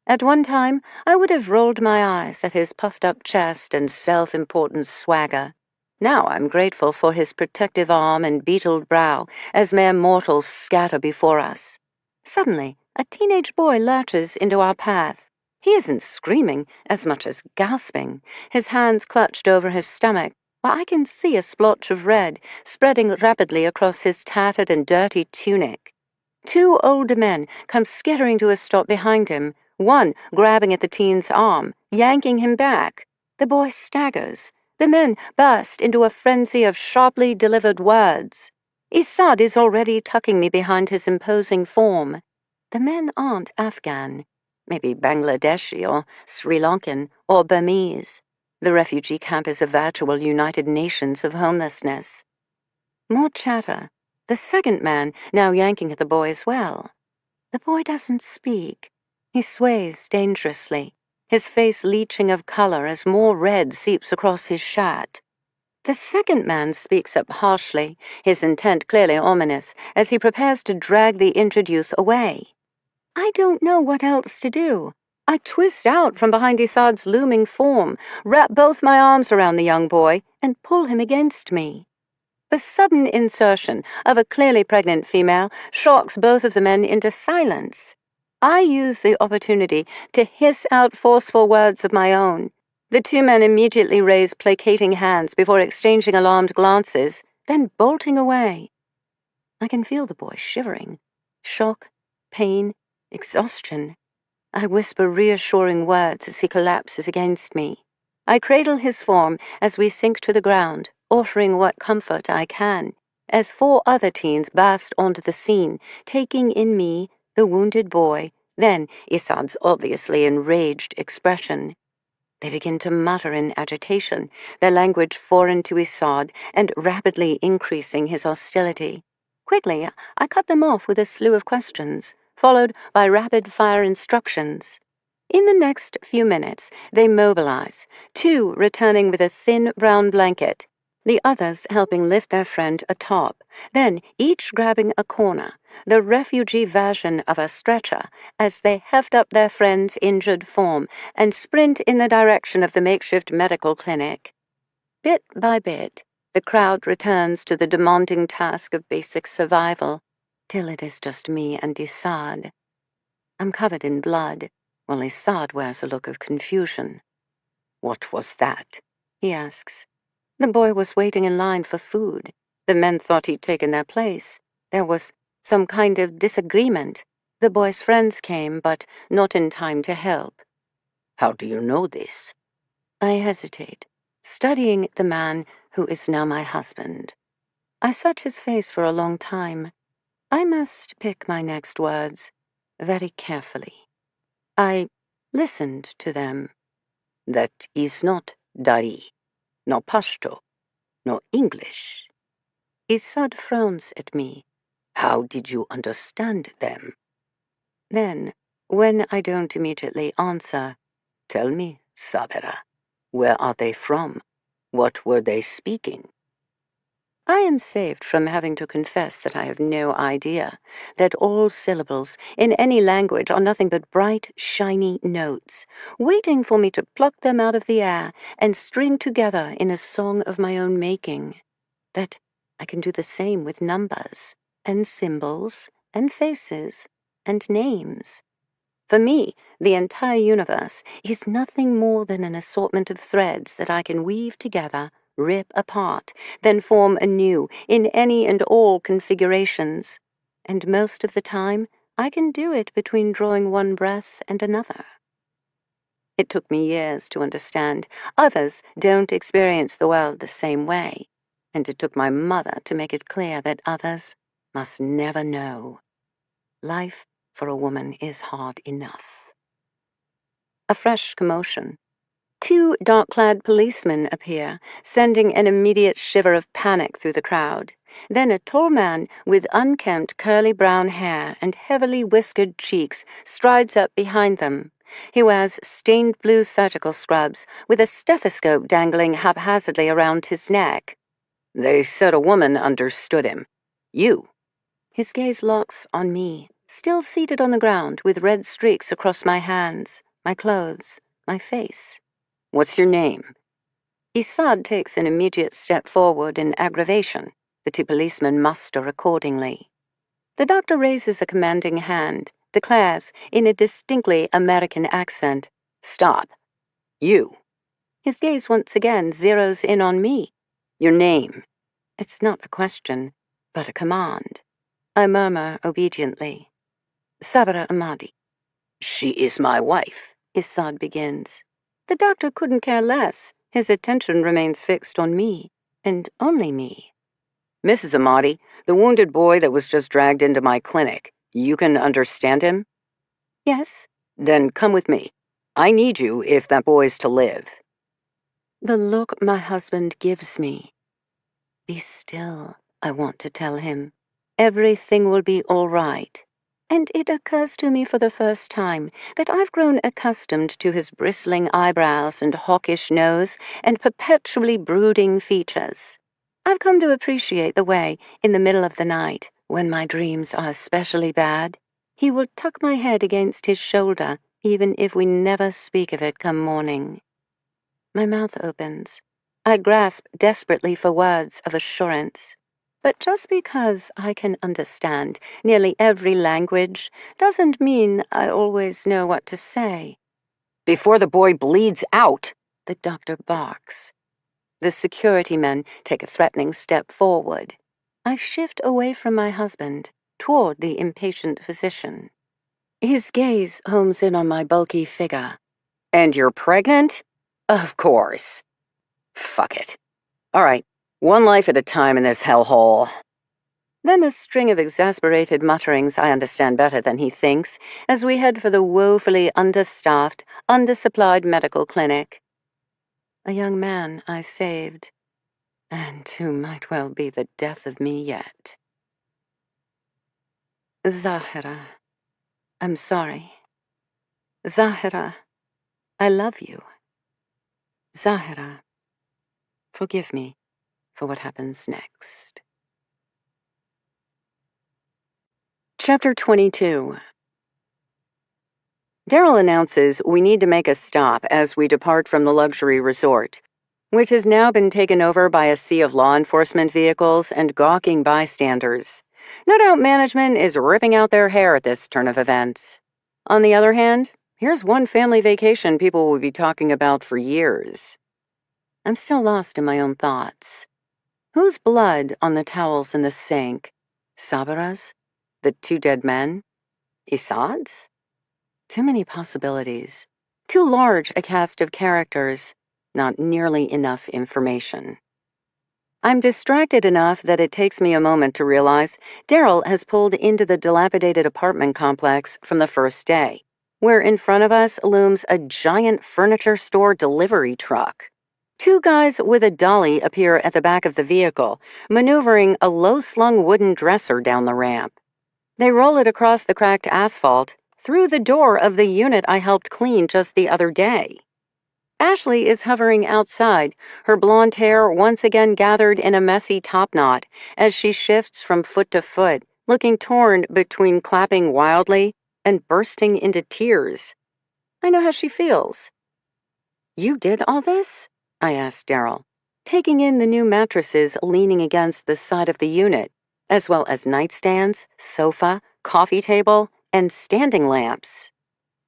At one time, I would have rolled my eyes at his puffed-up chest and self-important swagger. Now I'm grateful for his protective arm and beetled brow as mere mortals scatter before us. Suddenly, a teenage boy lurches into our path. He isn't screaming as much as gasping, his hands clutched over his stomach, while I can see a splotch of red spreading rapidly across his tattered and dirty tunic. 2 older men come skittering to a stop behind him, one grabbing at the teen's arm, yanking him back. The boy staggers. The men burst into a frenzy of sharply delivered words. Isad is already tucking me behind his imposing form. The men aren't Afghan, maybe Bangladeshi or Sri Lankan or Burmese. The refugee camp is a virtual United Nations of homelessness. More chatter. The second man now yanking at the boy as well. The boy doesn't speak. He sways dangerously, his face leaching of color as more red seeps across his shirt. The second man speaks up harshly, his intent clearly ominous, as he prepares to drag the injured youth away. I don't know what else to do. I twist out from behind Isad's looming form, wrap both my arms around the young boy, and pull him against me. The sudden insertion of a clearly pregnant female shocks both of the men into silence. I use the opportunity to hiss out forceful words of my own. The two men immediately raise placating hands before exchanging alarmed glances, then bolting away. I can feel the boy shivering. Shock, pain, exhaustion. I whisper reassuring words as he collapses against me. I cradle his form as we sink to the ground, offering what comfort I can, as 4 other teens burst onto the scene, taking in me, the wounded boy, then Isad's obviously enraged expression. They begin to mutter in agitation, their language foreign to Isad and rapidly increasing his hostility. Quickly, I cut them off with a slew of questions, followed by rapid-fire instructions. In the next few minutes, they mobilize, 2 returning with a thin brown blanket, the others helping lift their friend atop, then each grabbing a corner, the refugee version of a stretcher, as they heft up their friend's injured form and sprint in the direction of the makeshift medical clinic. Bit by bit, the crowd returns to the demanding task of basic survival, till it is just me and Isad. I'm covered in blood, while Isad wears a look of confusion. What was that? He asks. The boy was waiting in line for food. The men thought he'd taken their place. There was some kind of disagreement. The boy's friends came, but not in time to help. How do you know this? I hesitate, studying the man who is now my husband. I search his face for a long time. I must pick my next words very carefully. I listened to them. That is not Dari, no Pashto, no English. Isad frowns at me. How did you understand them? Then, when I don't immediately answer, Tell me, Sabera, where are they from? What were they speaking? I am saved from having to confess that I have no idea, that all syllables in any language are nothing but bright, shiny notes, waiting for me to pluck them out of the air and string together in a song of my own making. That I can do the same with numbers, and symbols, and faces, and names. For me, the entire universe is nothing more than an assortment of threads that I can weave together, rip apart, then form anew in any and all configurations. And most of the time, I can do it between drawing one breath and another. It took me years to understand. Others don't experience the world the same way. And it took my mother to make it clear that others must never know. Life for a woman is hard enough. A fresh commotion. 2 dark-clad policemen appear, sending an immediate shiver of panic through the crowd. Then a tall man with unkempt curly brown hair and heavily whiskered cheeks strides up behind them. He wears stained blue surgical scrubs with a stethoscope dangling haphazardly around his neck. They said a woman understood him. You. His gaze locks on me, still seated on the ground with red streaks across my hands, my clothes, my face. What's your name? Isad takes an immediate step forward in aggravation. The 2 policemen muster accordingly. The doctor raises a commanding hand, declares, in a distinctly American accent, Stop. You. His gaze once again zeroes in on me. Your name. It's not a question, but a command. I murmur obediently. Sabra Ahmadi. She is my wife, Isad begins. The doctor couldn't care less. His attention remains fixed on me, and only me. Mrs. Ahmadi, the wounded boy that was just dragged into my clinic. You can understand him? Yes. Then come with me. I need you if that boy's to live. The look my husband gives me. Be still, I want to tell him. Everything will be all right. And it occurs to me for the first time that I've grown accustomed to his bristling eyebrows and hawkish nose and perpetually brooding features. I've come to appreciate the way, in the middle of the night, when my dreams are especially bad, he will tuck my head against his shoulder, even if we never speak of it come morning. My mouth opens. I grasp desperately for words of assurance. But just because I can understand nearly every language doesn't mean I always know what to say. Before the boy bleeds out, The doctor barks. The security men take a threatening step forward. I shift away from my husband, toward the impatient physician. His gaze homes in on my bulky figure. And you're pregnant? Of course. Fuck it. All right, one life at a time in this hellhole. Then a string of exasperated mutterings I understand better than he thinks as we head for the woefully understaffed, undersupplied medical clinic. A young man I saved, and who might well be the death of me yet. Zahira, I'm sorry. Zahira, I love you. Zahira, forgive me for what happens next. Chapter 22. Daryl announces we need to make a stop as we depart from the luxury resort, which has now been taken over by a sea of law enforcement vehicles and gawking bystanders. No doubt management is ripping out their hair at this turn of events. On the other hand, here's one family vacation people will be talking about for years. I'm still lost in my own thoughts. Whose blood on the towels in the sink? Sabara's? The two dead men? Issad's? Too many possibilities. Too large a cast of characters. Not nearly enough information. I'm distracted enough that it takes me a moment to realize Daryl has pulled into the dilapidated apartment complex from the first day, where in front of us looms a giant furniture store delivery truck. Two guys with a dolly appear at the back of the vehicle, maneuvering a low-slung wooden dresser down the ramp. They roll it across the cracked asphalt, through the door of the unit I helped clean just the other day. Ashley is hovering outside, her blonde hair once again gathered in a messy topknot as she shifts from foot to foot, looking torn between clapping wildly and bursting into tears. I know how she feels. You did all this? I asked Daryl, taking in the new mattresses leaning against the side of the unit, as well as nightstands, sofa, coffee table, and standing lamps.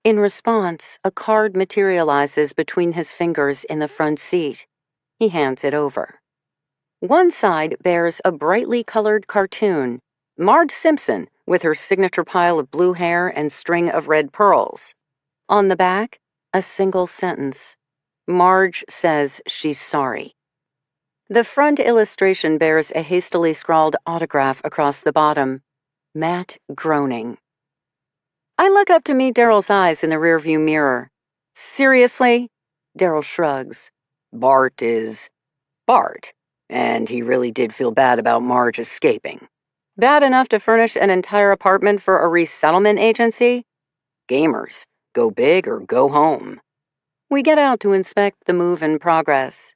In response, a card materializes between his fingers in the front seat. He hands it over. One side bears a brightly colored cartoon, Marge Simpson with her signature pile of blue hair and string of red pearls. On the back, a single sentence. Marge says she's sorry. The front illustration bears a hastily scrawled autograph across the bottom, Matt Groening. I look up to meet Daryl's eyes in the rearview mirror. Seriously? Daryl shrugs. Bart is Bart, and he really did feel bad about Marge escaping. Bad enough to furnish an entire apartment for a resettlement agency? Gamers, go big or go home. We get out to inspect the move in progress.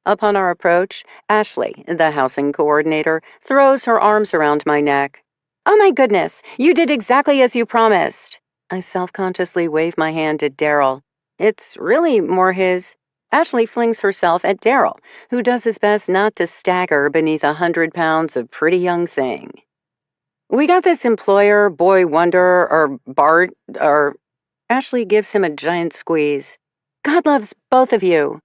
Upon our approach, Ashley, the housing coordinator, throws her arms around my neck. Oh my goodness, you did exactly as you promised. I self-consciously wave my hand at Daryl. It's really more his. Ashley flings herself at Daryl, who does his best not to stagger beneath 100 pounds of pretty young thing. We got this employer, boy wonder, or Bart, or... Ashley gives him a giant squeeze. God loves both of you.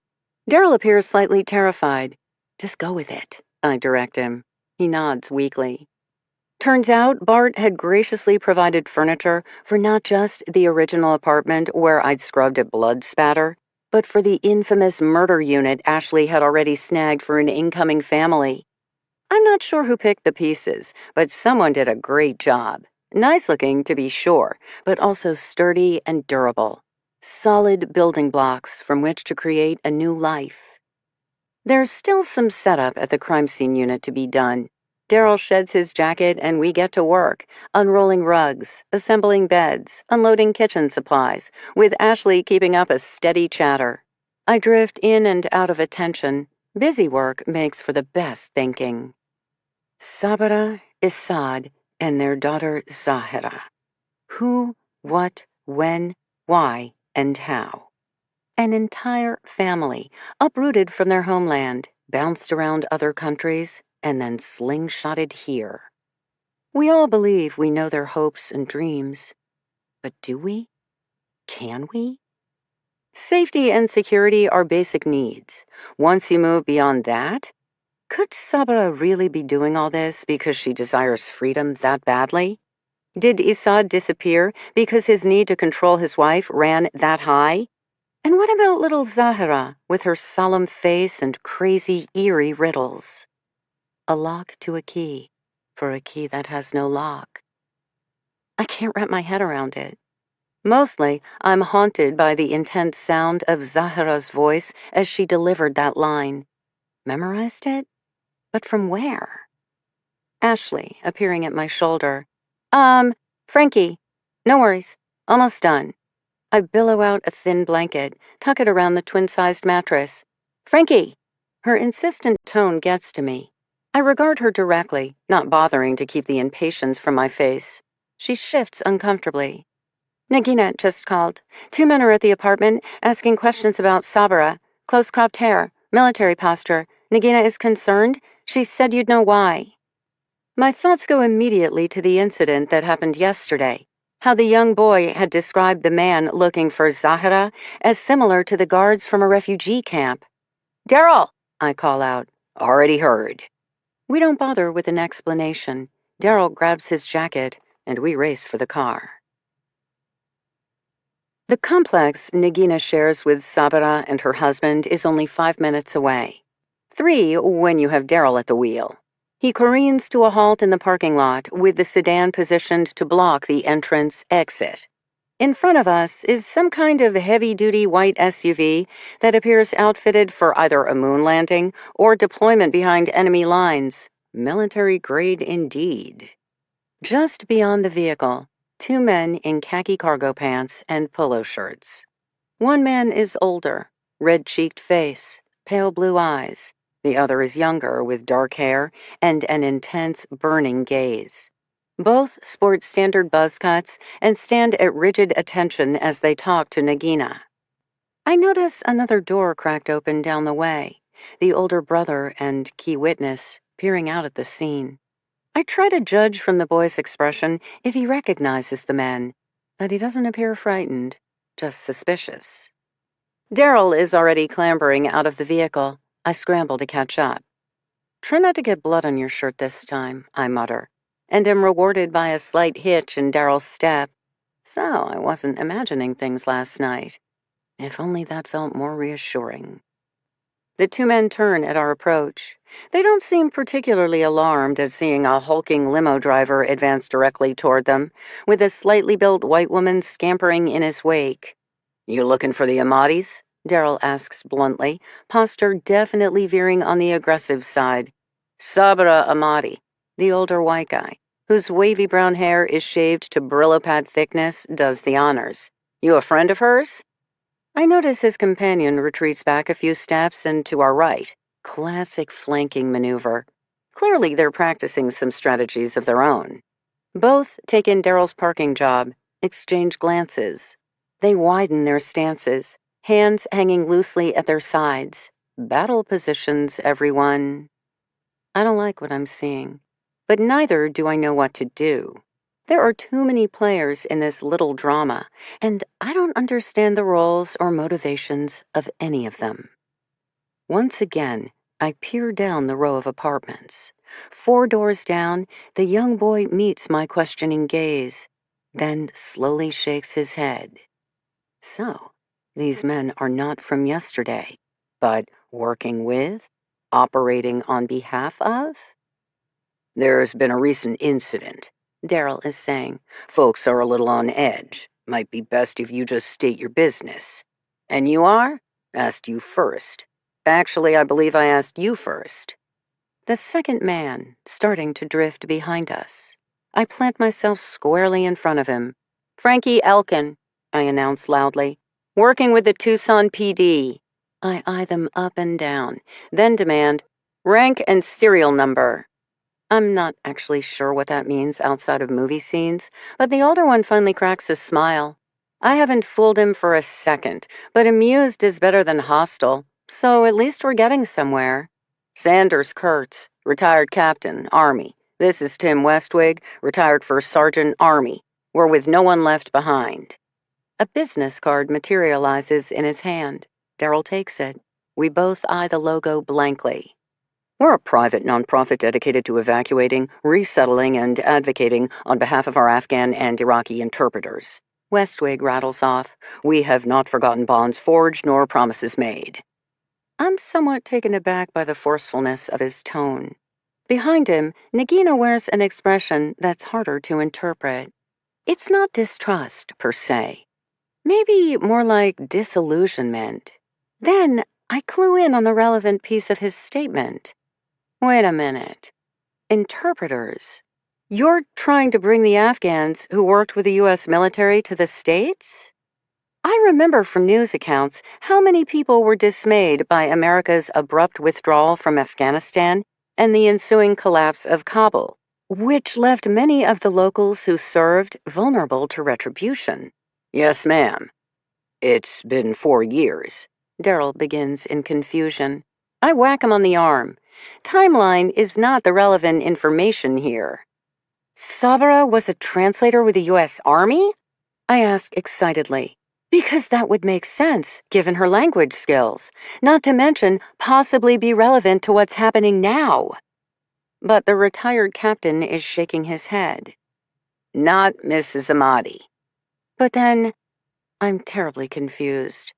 Daryl appears slightly terrified. Just go with it, I direct him. He nods weakly. Turns out Bart had graciously provided furniture for not just the original apartment where I'd scrubbed a blood spatter, but for the infamous murder unit Ashley had already snagged for an incoming family. I'm not sure who picked the pieces, but someone did a great job. Nice looking, to be sure, but also sturdy and durable. Solid building blocks from which to create a new life. There's still some setup at the crime scene unit to be done. Daryl sheds his jacket and we get to work, unrolling rugs, assembling beds, unloading kitchen supplies, with Ashley keeping up a steady chatter. I drift in and out of attention. Busy work makes for the best thinking. Sabra, Isad, and their daughter Zahira. Who, what, when, why, and how. An entire family, uprooted from their homeland, bounced around other countries, and then slingshotted here. We all believe we know their hopes and dreams. But do we? Can we? Safety and security are basic needs. Once you move beyond that, could Sabra really be doing all this because she desires freedom that badly? Did Isad disappear because his need to control his wife ran that high? And what about little Zahira, with her solemn face and crazy, eerie riddles? A lock to a key, for a key that has no lock. I can't wrap my head around it. Mostly, I'm haunted by the intense sound of Zahira's voice as she delivered that line. Memorized it? But from where? Ashley, appearing at my shoulder. Frankie. No worries. Almost done. I billow out a thin blanket, tuck it around the twin-sized mattress. Frankie! Her insistent tone gets to me. I regard her directly, not bothering to keep the impatience from my face. She shifts uncomfortably. Nagina just called. 2 men are at the apartment, asking questions about Sabra. Close-cropped hair, military posture. Nagina is concerned. She said you'd know why. My thoughts go immediately to the incident that happened yesterday. How the young boy had described the man looking for Zahira as similar to the guards from a refugee camp. Daryl, I call out. Already heard. We don't bother with an explanation. Daryl grabs his jacket, and we race for the car. The complex Nagina shares with Sabra and her husband is only 5 minutes away. 3 when you have Daryl at the wheel. He careens to a halt in the parking lot with the sedan positioned to block the entrance-exit. In front of us is some kind of heavy-duty white SUV that appears outfitted for either a moon landing or deployment behind enemy lines. Military grade indeed. Just beyond the vehicle, 2 men in khaki cargo pants and polo shirts. One man is older, red-cheeked face, pale blue eyes. The other is younger, with dark hair and an intense, burning gaze. Both sport standard buzz cuts and stand at rigid attention as they talk to Nagina. I notice another door cracked open down the way, the older brother and key witness peering out at the scene. I try to judge from the boy's expression if he recognizes the men, but he doesn't appear frightened, just suspicious. Daryl is already clambering out of the vehicle. I scramble to catch up. Try not to get blood on your shirt this time, I mutter, and am rewarded by a slight hitch in Daryl's step. So I wasn't imagining things last night. If only that felt more reassuring. The 2 men turn at our approach. They don't seem particularly alarmed at seeing a hulking limo driver advance directly toward them, with a slightly built white woman scampering in his wake. You looking for the Amadis? Daryl asks bluntly, posture definitely veering on the aggressive side. Sabra Amadi, the older white guy, whose wavy brown hair is shaved to Brillo pad thickness, does the honors. You a friend of hers? I notice his companion retreats back a few steps and to our right. Classic flanking maneuver. Clearly they're practicing some strategies of their own. Both take in Daryl's parking job, exchange glances. They widen their stances, hands hanging loosely at their sides. Battle positions, everyone. I don't like what I'm seeing, but neither do I know what to do. There are too many players in this little drama, and I don't understand the roles or motivations of any of them. Once again, I peer down the row of apartments. 4 doors down, the young boy meets my questioning gaze, then slowly shakes his head. So, these men are not from yesterday, but working with, operating on behalf of? There's been a recent incident. Daryl is saying. Folks are a little on edge. Might be best if you just state your business. And you are? Asked you first. Actually, I believe I asked you first. The second man, starting to drift behind us. I plant myself squarely in front of him. Frankie Elkin, I announce loudly. Working with the Tucson PD. I eye them up and down, then demand, rank and serial number. I'm not actually sure what that means outside of movie scenes, but the older one finally cracks a smile. I haven't fooled him for a second, but amused is better than hostile, so at least we're getting somewhere. Sanders Kurtz, retired captain, Army. This is Tim Westwig, retired first sergeant, Army. We're with no one left behind. A business card materializes in his hand. Daryl takes it. We both eye the logo blankly. We're a private nonprofit dedicated to evacuating, resettling, and advocating on behalf of our Afghan and Iraqi interpreters. Westwig rattles off, we have not forgotten bonds forged nor promises made. I'm somewhat taken aback by the forcefulness of his tone. Behind him, Nagina wears an expression that's harder to interpret. It's not distrust, per se. Maybe more like disillusionment. Then I clue in on the relevant piece of his statement. Wait a minute. Interpreters? You're trying to bring the Afghans who worked with the U.S. military to the States? I remember from news accounts how many people were dismayed by America's abrupt withdrawal from Afghanistan and the ensuing collapse of Kabul, which left many of the locals who served vulnerable to retribution. Yes, ma'am. It's been 4 years. Daryl begins in confusion. I whack him on the arm. Timeline is not the relevant information here. Sabra was a translator with the U.S. Army? I ask excitedly. Because that would make sense, given her language skills, not to mention possibly be relevant to what's happening now. But the retired captain is shaking his head. Not Mrs. Amati. But then, I'm terribly confused.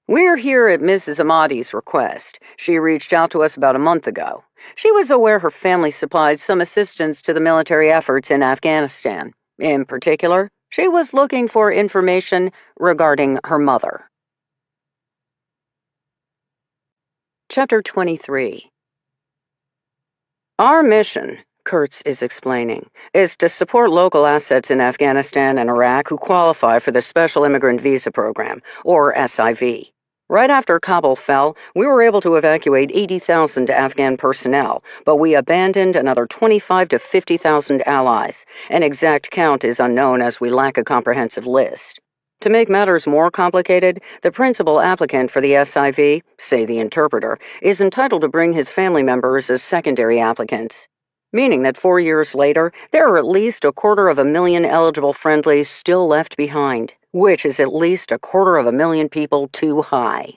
We're here at Mrs. Amati's request. She reached out to us about a month ago. She was aware her family supplied some assistance to the military efforts in Afghanistan. In particular, she was looking for information regarding her mother. Chapter 23. Our mission, Kurtz is explaining, is to support local assets in Afghanistan and Iraq who qualify for the Special Immigrant Visa Program, or SIV. Right after Kabul fell, we were able to evacuate 80,000 Afghan personnel, but we abandoned another 25 to 50,000 allies. An exact count is unknown as we lack a comprehensive list. To make matters more complicated, the principal applicant for the SIV, say the interpreter, is entitled to bring his family members as secondary applicants. Meaning that 4 years later, there are at least 250,000 eligible friendlies still left behind, which is at least 250,000 people too high.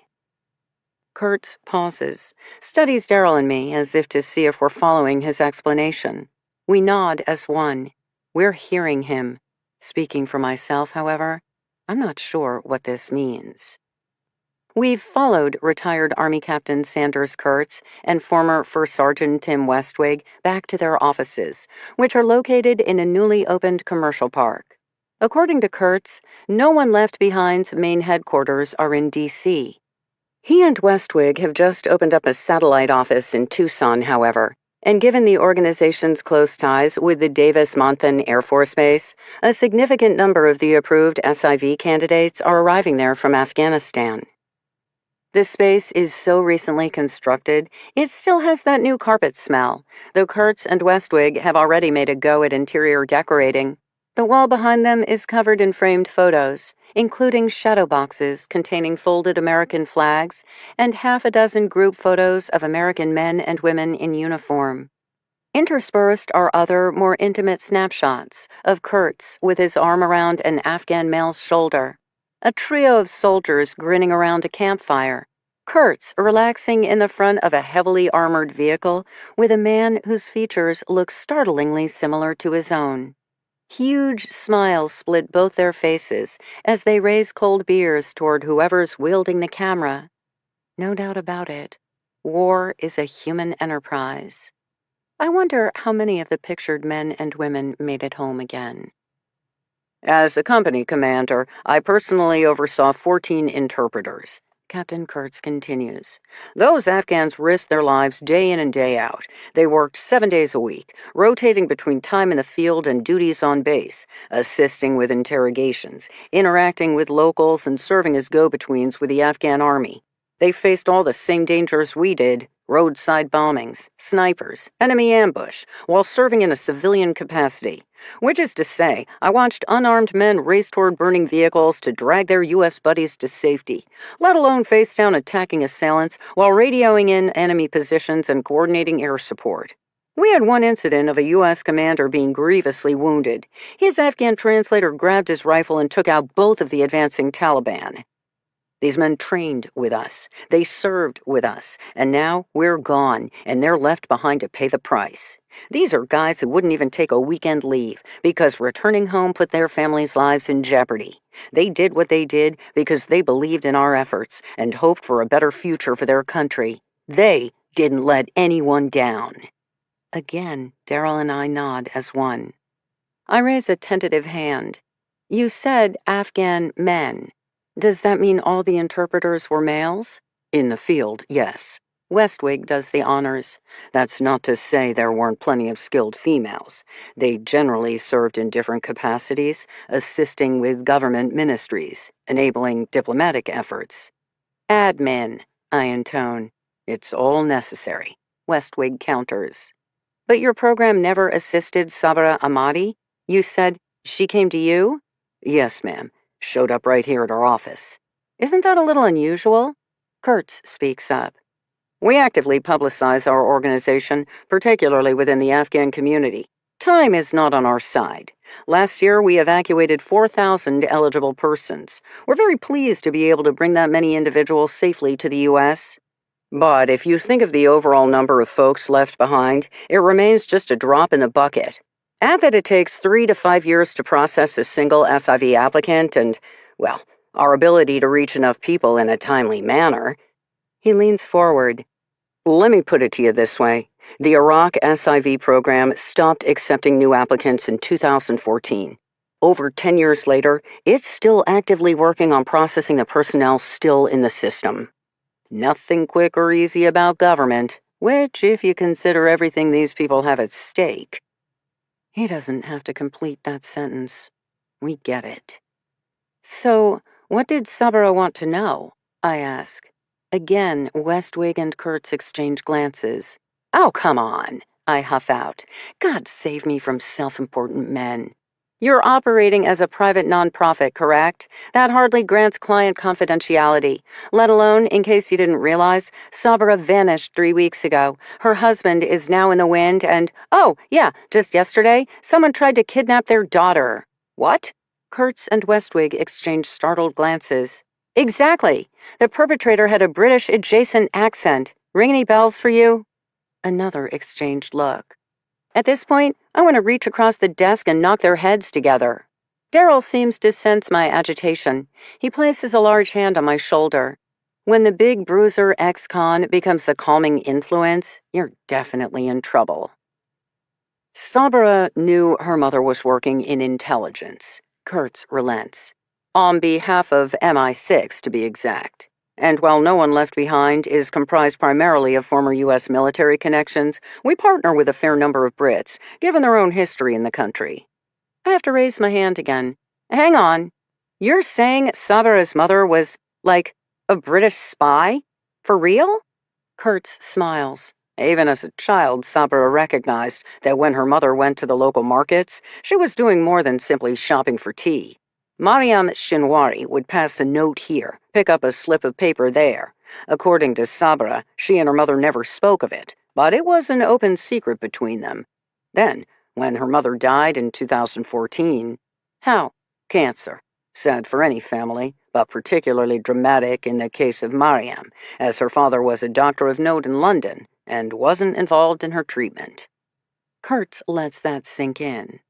Kurtz pauses, studies Daryl and me as if to see if we're following his explanation. We nod as one. We're hearing him. Speaking for myself, however, I'm not sure what this means. We've followed retired Army Captain Sanders Kurtz and former First Sergeant Tim Westwig back to their offices, which are located in a newly opened commercial park. According to Kurtz, no one left behind's main headquarters are in D.C. He and Westwig have just opened up a satellite office in Tucson, however, and given the organization's close ties with the Davis-Monthan Air Force Base, a significant number of the approved SIV candidates are arriving there from Afghanistan. This space is so recently constructed, it still has that new carpet smell, though Kurtz and Westwig have already made a go at interior decorating. The wall behind them is covered in framed photos, including shadow boxes containing folded American flags and half a dozen group photos of American men and women in uniform. Interspersed are other, more intimate snapshots of Kurtz with his arm around an Afghan male's shoulder, a trio of soldiers grinning around a campfire, Kurtz relaxing in the front of a heavily armored vehicle with a man whose features look startlingly similar to his own. Huge smiles split both their faces as they raise cold beers toward whoever's wielding the camera. No doubt about it, war is a human enterprise. I wonder how many of the pictured men and women made it home again. As the company commander, I personally oversaw 14 interpreters. Captain Kurtz continues. Those Afghans risked their lives day in and day out. They worked 7 days a week, rotating between time in the field and duties on base, assisting with interrogations, interacting with locals, and serving as go-betweens with the Afghan army. They faced all the same dangers we did: roadside bombings, snipers, enemy ambush, while serving in a civilian capacity. Which is to say, I watched unarmed men race toward burning vehicles to drag their U.S. buddies to safety, let alone face down attacking assailants while radioing in enemy positions and coordinating air support. We had one incident of a U.S. commander being grievously wounded. His Afghan translator grabbed his rifle and took out both of the advancing Taliban. These men trained with us, they served with us, and now we're gone, and they're left behind to pay the price. These are guys who wouldn't even take a weekend leave, because returning home put their families' lives in jeopardy. They did what they did because they believed in our efforts and hoped for a better future for their country. They didn't let anyone down. Again, Daryl and I nod as one. I raise a tentative hand. You said Afghan men. Does that mean all the interpreters were males? In the field, yes. Westwig does the honors. That's not to say there weren't plenty of skilled females. They generally served in different capacities, assisting with government ministries, enabling diplomatic efforts. Admin, I intone. It's all necessary, Westwig counters. But your program never assisted Sabra Ahmadi? You said she came to you? Yes, ma'am. Showed up right here at our office. Isn't that a little unusual? Kurtz speaks up. We actively publicize our organization, particularly within the Afghan community. Time is not on our side. Last year, we evacuated 4,000 eligible persons. We're very pleased to be able to bring that many individuals safely to the U.S. But if you think of the overall number of folks left behind, it remains just a drop in the bucket. Add that it takes 3 to 5 years to process a single SIV applicant and, well, our ability to reach enough people in a timely manner. He leans forward. Let me put it to you this way. The Iraq SIV program stopped accepting new applicants in 2014. Over 10 years later, it's still actively working on processing the personnel still in the system. Nothing quick or easy about government, which, if you consider everything these people have at stake. He doesn't have to complete that sentence. We get it. So, what did Sabra want to know? I ask. Again, Westwig and Kurtz exchange glances. Oh, come on, I huff out. God save me from self-important men. You're operating as a private nonprofit, correct? That hardly grants client confidentiality. Let alone, in case you didn't realize, Sabra vanished 3 weeks ago. Her husband is now in the wind and, oh, yeah, just yesterday, someone tried to kidnap their daughter. What? Kurtz and Westwig exchanged startled glances. Exactly. The perpetrator had a British-adjacent accent. Ring any bells for you? Another exchanged look. At this point, I want to reach across the desk and knock their heads together. Daryl seems to sense my agitation. He places a large hand on my shoulder. When the big bruiser ex-con becomes the calming influence, you're definitely in trouble. Sabra knew her mother was working in intelligence. Kurtz relents. On behalf of MI6, to be exact. And while no one left behind is comprised primarily of former U.S. military connections, we partner with a fair number of Brits, given their own history in the country. I have to raise my hand again. Hang on. You're saying Sabra's mother was, like, a British spy? For real? Kurtz smiles. Even as a child, Sabra recognized that when her mother went to the local markets, she was doing more than simply shopping for tea. Mariam Shinwari would pass a note here, pick up a slip of paper there. According to Sabra, she and her mother never spoke of it, but it was an open secret between them. Then, when her mother died in 2014, how? Cancer. Sad for any family, but particularly dramatic in the case of Mariam, as her father was a doctor of note in London and wasn't involved in her treatment. Kurtz lets that sink in.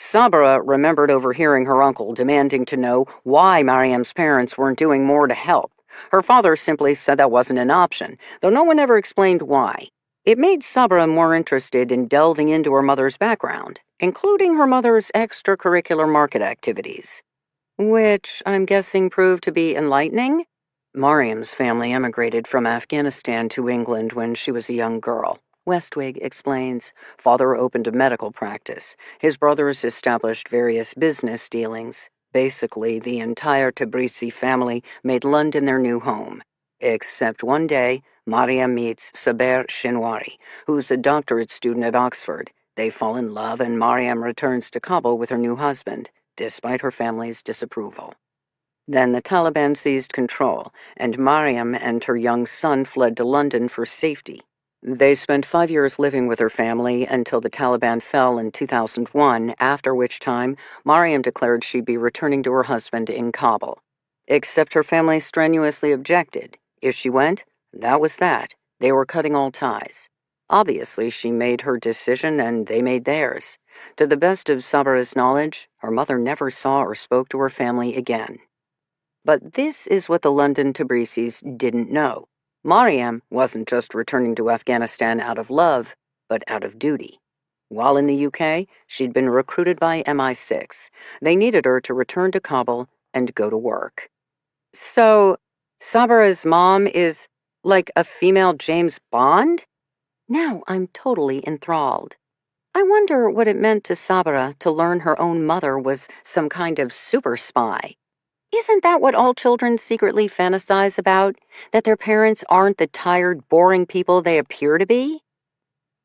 Sabra remembered overhearing her uncle demanding to know why Mariam's parents weren't doing more to help. Her father simply said that wasn't an option, though no one ever explained why. It made Sabra more interested in delving into her mother's background, including her mother's extracurricular market activities, which I'm guessing proved to be enlightening. Mariam's family emigrated from Afghanistan to England when she was a young girl. Westwig explains. Father opened a medical practice. His brothers established various business dealings. Basically, the entire Tabrizi family made London their new home. Except one day, Mariam meets Saber Shinwari, who's a doctorate student at Oxford. They fall in love, and Mariam returns to Kabul with her new husband, despite her family's disapproval. Then the Taliban seized control, and Mariam and her young son fled to London for safety. They spent 5 years living with her family until the Taliban fell in 2001, after which time Mariam declared she'd be returning to her husband in Kabul. Except her family strenuously objected. If she went, that was that. They were cutting all ties. Obviously, she made her decision and they made theirs. To the best of Sabra's knowledge, her mother never saw or spoke to her family again. But this is what the London Tabrizis didn't know. Mariam wasn't just returning to Afghanistan out of love, but out of duty. While in the UK, she'd been recruited by MI6. They needed her to return to Kabul and go to work. So, Sabra's mom is like a female James Bond? Now I'm totally enthralled. I wonder what it meant to Sabra to learn her own mother was some kind of super spy. Isn't that what all children secretly fantasize about? That their parents aren't the tired, boring people they appear to be?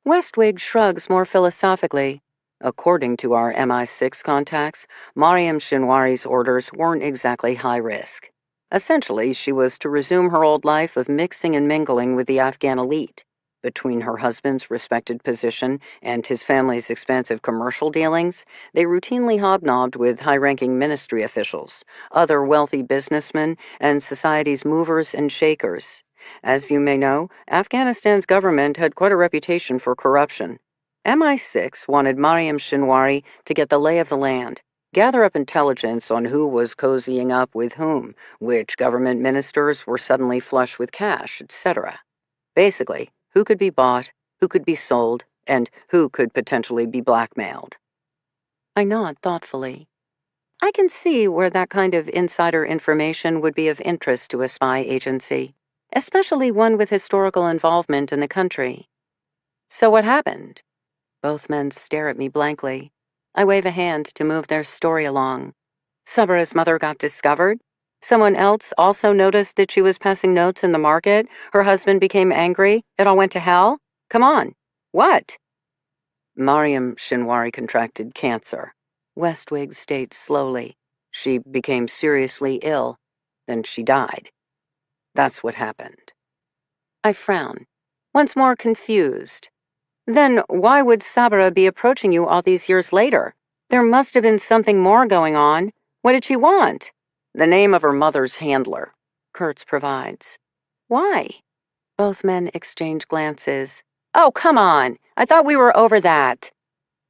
Westwig shrugs more philosophically. According to our MI6 contacts, Mariam Shinwari's orders weren't exactly high risk. Essentially, she was to resume her old life of mixing and mingling with the Afghan elite. Between her husband's respected position and his family's expansive commercial dealings, they routinely hobnobbed with high-ranking ministry officials, other wealthy businessmen, and society's movers and shakers. As you may know, Afghanistan's government had quite a reputation for corruption. MI6 wanted Mariam Shinwari to get the lay of the land, gather up intelligence on who was cozying up with whom, which government ministers were suddenly flush with cash, etc. Basically, who could be bought, who could be sold, and who could potentially be blackmailed. I nod thoughtfully. I can see where that kind of insider information would be of interest to a spy agency, especially one with historical involvement in the country. So what happened? Both men stare at me blankly. I wave a hand to move their story along. Sabra's mother got discovered. Someone else also noticed that she was passing notes in the market. Her husband became angry. It all went to hell. Come on. What? Mariam Shinwari contracted cancer. Westwig states slowly. She became seriously ill. Then she died. That's what happened. I frown, once more confused. Then why would Sabra be approaching you all these years later? There must have been something more going on. What did she want? The name of her mother's handler, Kurtz provides. Why? Both men exchange glances. Oh, come on. I thought we were over that.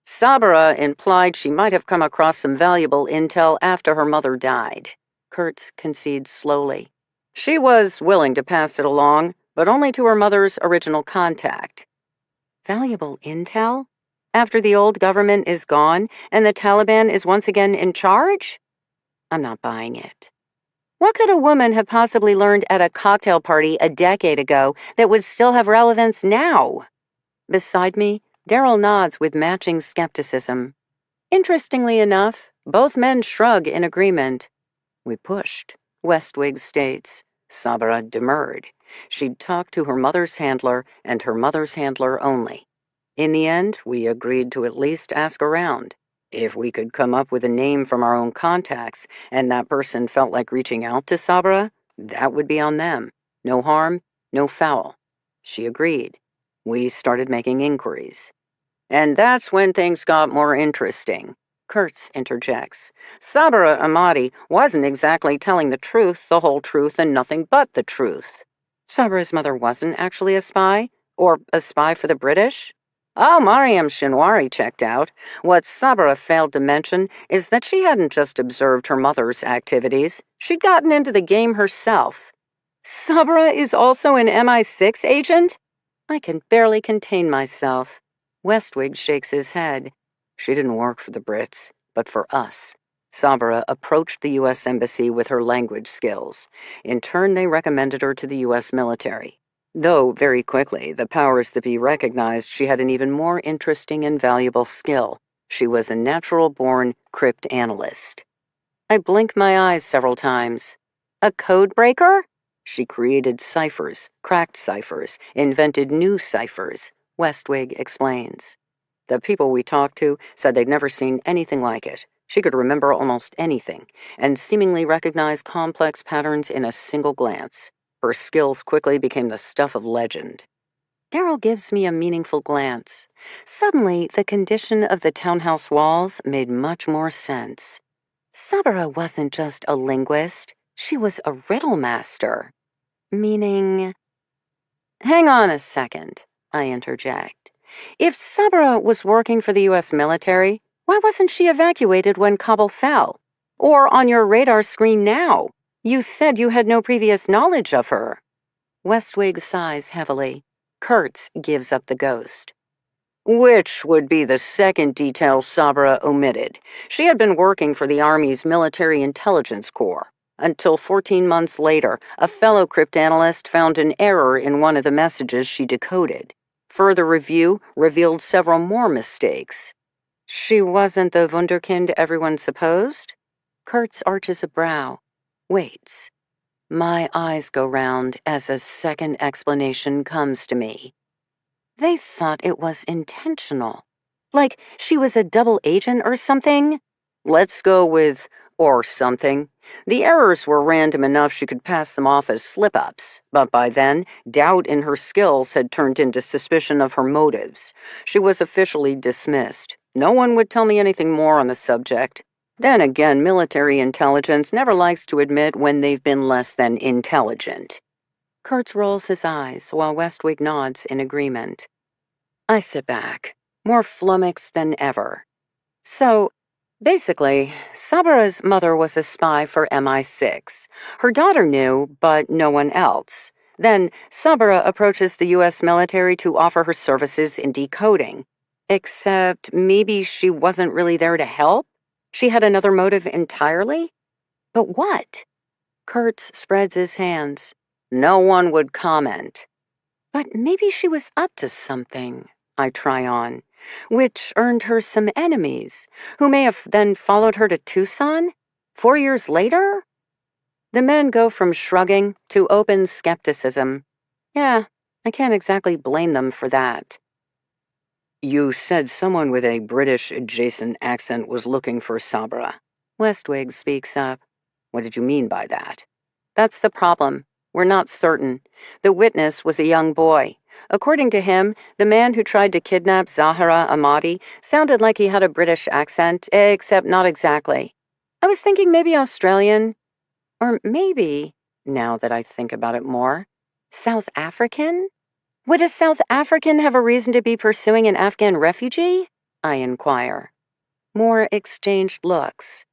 Sabra implied she might have come across some valuable intel after her mother died. Kurtz concedes slowly. She was willing to pass it along, but only to her mother's original contact. Valuable intel? After the old government is gone and the Taliban is once again in charge? I'm not buying it. What could a woman have possibly learned at a cocktail party a decade ago that would still have relevance now? Beside me, Daryl nods with matching skepticism. Interestingly enough, both men shrug in agreement. We pushed, Westwig states. Sabra demurred. She'd talk to her mother's handler and her mother's handler only. In the end, we agreed to at least ask around. If we could come up with a name from our own contacts and that person felt like reaching out to Sabra, that would be on them. No harm, no foul. She agreed. We started making inquiries. And that's when things got more interesting. Kurtz interjects. Sabra Ahmadi wasn't exactly telling the truth, the whole truth, and nothing but the truth. Sabra's mother wasn't actually a spy? Or a spy for the British? Oh, Mariam Shinwari checked out. What Sabra failed to mention is that she hadn't just observed her mother's activities. She'd gotten into the game herself. Sabra is also an MI6 agent? I can barely contain myself. Westwig shakes his head. She didn't work for the Brits, but for us. Sabra approached the U.S. Embassy with her language skills. In turn, they recommended her to the U.S. military. Though, very quickly, the powers that be recognized she had an even more interesting and valuable skill. She was a natural-born crypt analyst. I blinked my eyes several times. A code breaker? She created ciphers, cracked ciphers, invented new ciphers, Westwig explains. The people we talked to said they'd never seen anything like it. She could remember almost anything, and seemingly recognize complex patterns in a single glance. Her skills quickly became the stuff of legend. Darrell gives me a meaningful glance. Suddenly, the condition of the townhouse walls made much more sense. Sabra wasn't just a linguist, she was a riddle master. Meaning... Hang on a second, I interject. If Sabra was working for the U.S. military, why wasn't she evacuated when Kabul fell? Or on your radar screen now? You said you had no previous knowledge of her. Westwig sighs heavily. Kurtz gives up the ghost. Which would be the second detail Sabra omitted. She had been working for the Army's Military Intelligence Corps, until 14 months later, a fellow cryptanalyst found an error in one of the messages she decoded. Further review revealed several more mistakes. She wasn't the wunderkind everyone supposed? Kurtz arches a brow, waits. My eyes go round as a second explanation comes to me. They thought it was intentional. Like she was a double agent or something? Let's go with or something. The errors were random enough she could pass them off as slip-ups, but by then, doubt in her skills had turned into suspicion of her motives. She was officially dismissed. No one would tell me anything more on the subject. Then again, military intelligence never likes to admit when they've been less than intelligent. Kurtz rolls his eyes while Westwig nods in agreement. I sit back, more flummoxed than ever. So, basically, Sabra's mother was a spy for MI6. Her daughter knew, but no one else. Then, Sabra approaches the U.S. military to offer her services in decoding. Except maybe she wasn't really there to help? She had another motive entirely? But what? Kurtz spreads his hands. No one would comment. But maybe she was up to something, I try on, which earned her some enemies, who may have then followed her to Tucson? 4 years later? The men go from shrugging to open skepticism. Yeah, I can't exactly blame them for that. You said someone with a British-adjacent accent was looking for Sabra. Westwig speaks up. What did you mean by that? That's the problem. We're not certain. The witness was a young boy. According to him, the man who tried to kidnap Zahra Ahmadi sounded like he had a British accent, except not exactly. I was thinking maybe Australian. Or maybe, now that I think about it more, South African? Would a South African have a reason to be pursuing an Afghan refugee? I inquire. More exchanged looks.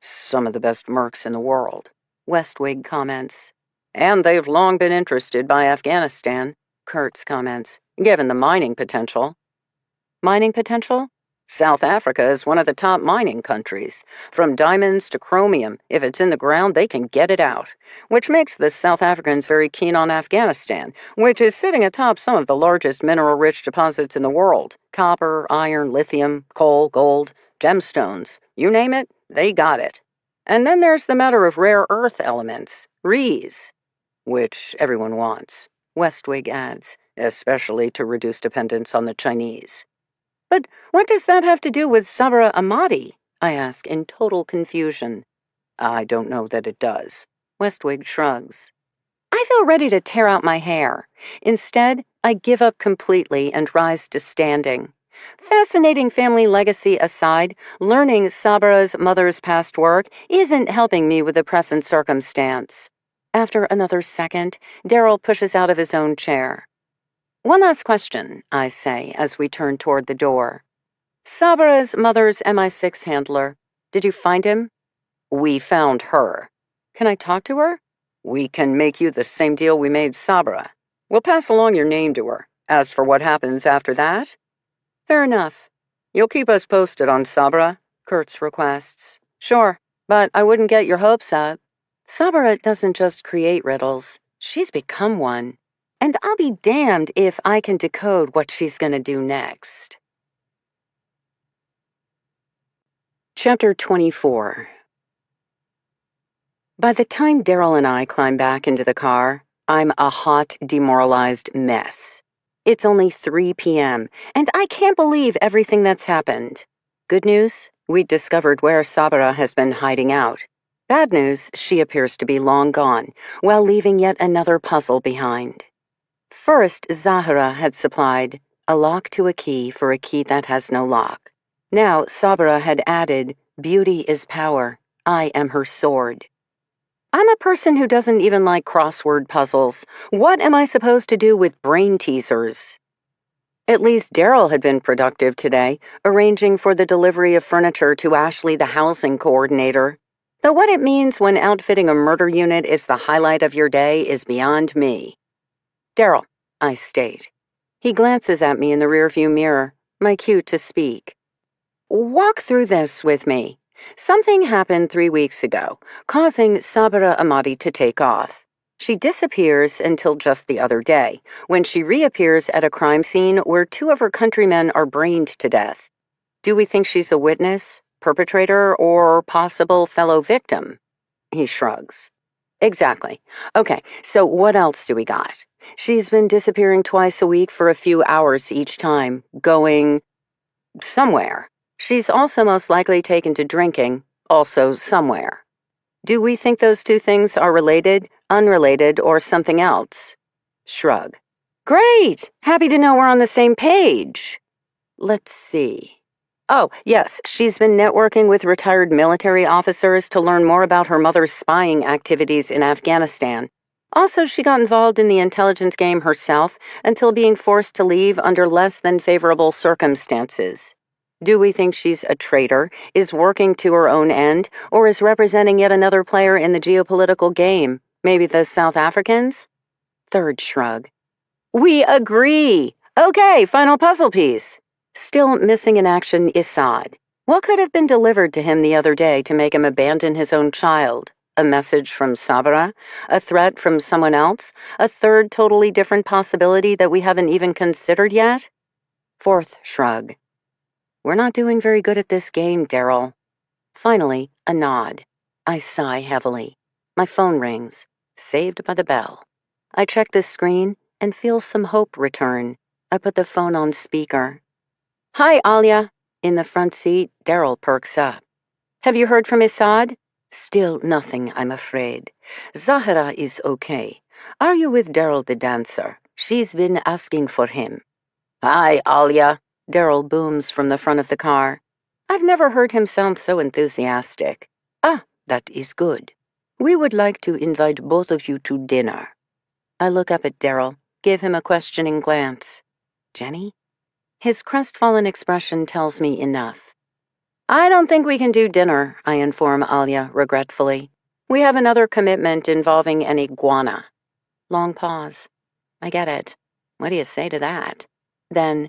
Some of the best mercs in the world, Westwig comments. And they've long been interested by Afghanistan, Kurtz comments, given the mining potential. Mining potential? South Africa is one of the top mining countries. From diamonds to chromium, if it's in the ground, they can get it out. Which makes the South Africans very keen on Afghanistan, which is sitting atop some of the largest mineral-rich deposits in the world. Copper, iron, lithium, coal, gold, gemstones. You name it, they got it. And then there's the matter of rare earth elements, REEs, which everyone wants, Westwig adds, especially to reduce dependence on the Chinese. But what does that have to do with Zahra Ahmadi? I ask in total confusion. I don't know that it does. Westwig shrugs. I feel ready to tear out my hair. Instead, I give up completely and rise to standing. Fascinating family legacy aside, learning Sabra's mother's past work isn't helping me with the present circumstance. After another second, Darrell pushes out of his own chair. One last question, I say, as we turn toward the door. Sabra's mother's MI6 handler. Did you find him? We found her. Can I talk to her? We can make you the same deal we made Sabra. We'll pass along your name to her. As for what happens after that? Fair enough. You'll keep us posted on Sabra? Kurtz requests. Sure, but I wouldn't get your hopes up. Sabra doesn't just create riddles, she's become one. And I'll be damned if I can decode what she's gonna do next. Chapter 24. By the time Daryl and I climb back into the car, I'm a hot, demoralized mess. It's only 3 p.m., and I can't believe everything that's happened. Good news, we discovered where Sabra has been hiding out. Bad news, she appears to be long gone, while leaving yet another puzzle behind. First, Zahra had supplied a lock to a key for a key that has no lock. Now, Sabra had added, beauty is power. I am her sword. I'm a person who doesn't even like crossword puzzles. What am I supposed to do with brain teasers? At least Daryl had been productive today, arranging for the delivery of furniture to Ashley, the housing coordinator. Though what it means when outfitting a murder unit is the highlight of your day is beyond me. Daryl, I state. He glances at me in the rearview mirror, my cue to speak. Walk through this with me. Something happened 3 weeks ago, causing Sabra Amadi to take off. She disappears until just the other day, when she reappears at a crime scene where 2 of her countrymen are brained to death. Do we think she's a witness, perpetrator, or possible fellow victim? He shrugs. Exactly. Okay, so what else do we got? She's been disappearing twice a week for a few hours each time, going somewhere. She's also most likely taken to drinking, also somewhere. Do we think those 2 things are related, unrelated, or something else? Shrug. Great! Happy to know we're on the same page. Let's see. Oh, yes, she's been networking with retired military officers to learn more about her mother's spying activities in Afghanistan. Also, she got involved in the intelligence game herself until being forced to leave under less than favorable circumstances. Do we think she's a traitor, is working to her own end, or is representing yet another player in the geopolitical game? Maybe the South Africans? Third shrug. We agree! Okay, final puzzle piece. Still missing in action is Saad. What could have been delivered to him the other day to make him abandon his own child? A message from Sabra? A threat from someone else? A third totally different possibility that we haven't even considered yet? Fourth shrug. We're not doing very good at this game, Daryl. Finally, a nod. I sigh heavily. My phone rings, saved by the bell. I check the screen and feel some hope return. I put the phone on speaker. Hi, Alia. In the front seat, Daryl perks up. Have you heard from Assad? Still nothing, I'm afraid. Zahra is okay. Are you with Daryl the dancer? She's been asking for him. Hi, Alia. Daryl booms from the front of the car. I've never heard him sound so enthusiastic. Ah, that is good. We would like to invite both of you to dinner. I look up at Daryl, give him a questioning glance. Jenny? His crestfallen expression tells me enough. I don't think we can do dinner, I inform Alia regretfully. We have another commitment involving an iguana. Long pause. I get it. What do you say to that? Then,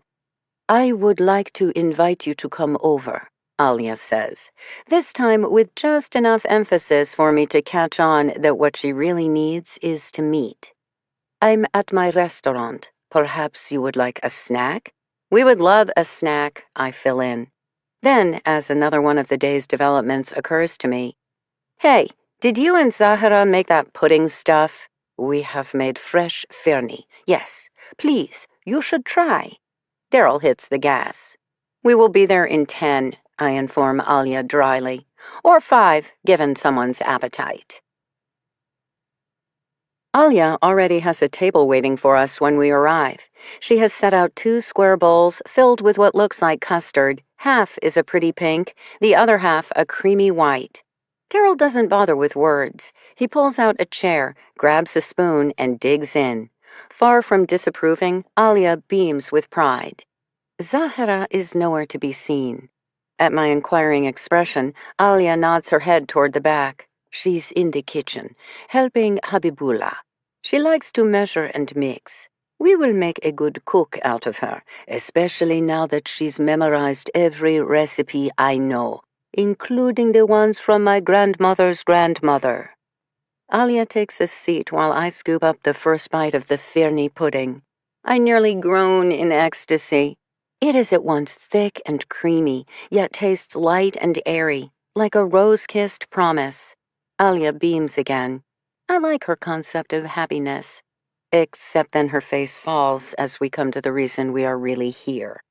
I would like to invite you to come over, Alia says, this time with just enough emphasis for me to catch on that what she really needs is to meet. I'm at my restaurant. Perhaps you would like a snack? We would love a snack, I fill in. Then, as another one of the day's developments occurs to me, hey, did you and Zahra make that pudding stuff? We have made fresh fernie. Yes, please, you should try. Daryl hits the gas. We will be there in 10, I inform Alia dryly. Or 5, given someone's appetite. Alia already has a table waiting for us when we arrive. She has set out 2 square bowls filled with what looks like custard. Half is a pretty pink, the other half a creamy white. Daryl doesn't bother with words. He pulls out a chair, grabs a spoon, and digs in. Far from disapproving, Alia beams with pride. Zahra is nowhere to be seen. At my inquiring expression, Alia nods her head toward the back. She's in the kitchen, helping Habibullah. She likes to measure and mix. We will make a good cook out of her, especially now that she's memorized every recipe I know, including the ones from my grandmother's grandmother. Alia takes a seat while I scoop up the first bite of the Fernie pudding. I nearly groan in ecstasy. It is at once thick and creamy, yet tastes light and airy, like a rose-kissed promise. Alia beams again. I like her concept of happiness. Except then her face falls as we come to the reason we are really here.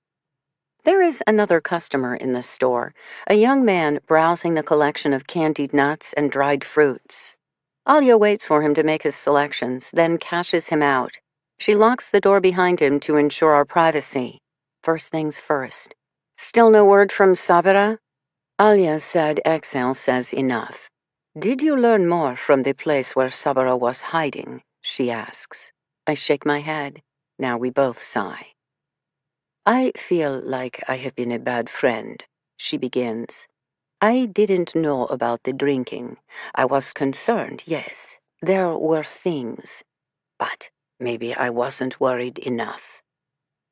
There is another customer in the store, a young man browsing the collection of candied nuts and dried fruits. Alia waits for him to make his selections, then cashes him out. She locks the door behind him to ensure our privacy. First things first. Still no word from Sabira? Alia's sad exhale says enough. Did you learn more from the place where Sabira was hiding? She asks. I shake my head. Now we both sigh. I feel like I have been a bad friend, she begins. I didn't know about the drinking. I was concerned, yes. There were things. But maybe I wasn't worried enough.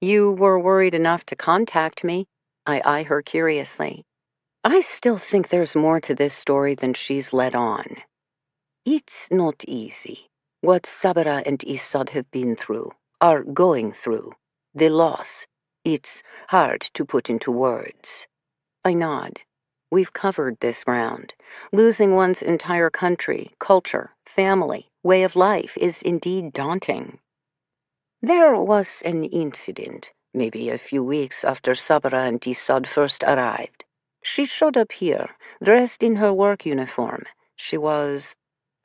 You were worried enough to contact me? I eye her curiously. I still think there's more to this story than she's let on. It's not easy. What Sabra and Isad have been through, are going through, the loss, it's hard to put into words. I nod. We've covered this ground. Losing one's entire country, culture, family, way of life is indeed daunting. There was an incident, maybe a few weeks after Sabra and Isad first arrived. She showed up here, dressed in her work uniform. She was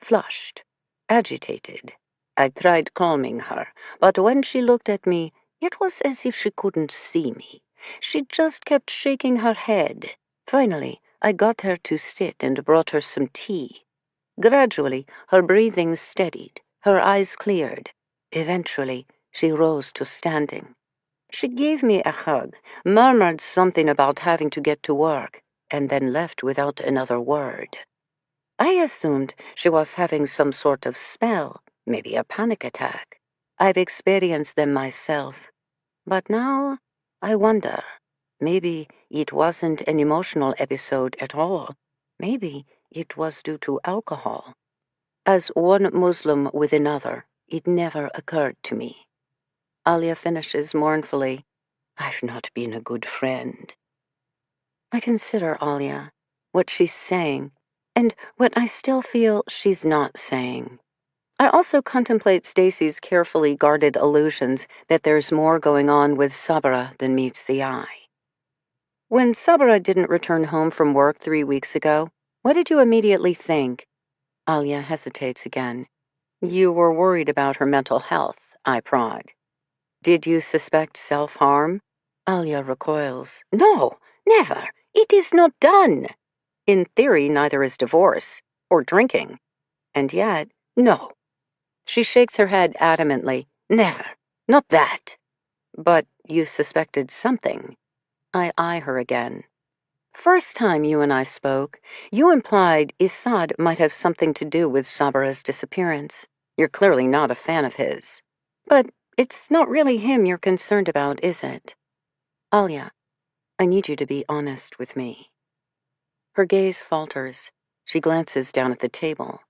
flushed, agitated. I tried calming her, but when she looked at me, it was as if she couldn't see me. She just kept shaking her head. Finally, I got her to sit and brought her some tea. Gradually, her breathing steadied, her eyes cleared. Eventually, she rose to standing. She gave me a hug, murmured something about having to get to work, and then left without another word. I assumed she was having some sort of spell, maybe a panic attack. I've experienced them myself. But now, I wonder, maybe it wasn't an emotional episode at all. Maybe it was due to alcohol. As one Muslim with another, it never occurred to me. Alia finishes mournfully, I've not been a good friend. I consider Alia, what she's saying, and what I still feel she's not saying. I also contemplate Stacy's carefully guarded allusions that there's more going on with Sabra than meets the eye. When Sabra didn't return home from work 3 weeks ago, what did you immediately think? Alia hesitates again. You were worried about her mental health, I prod. Did you suspect self-harm? Alia recoils. No, never. It is not done. In theory, neither is divorce or drinking. And yet, no. She shakes her head adamantly. Never. Not that. But you suspected something. I eye her again. First time you and I spoke, you implied Isad might have something to do with Sabra's disappearance. You're clearly not a fan of his. But it's not really him you're concerned about, is it? Alia, I need you to be honest with me. Her gaze falters. She glances down at the table.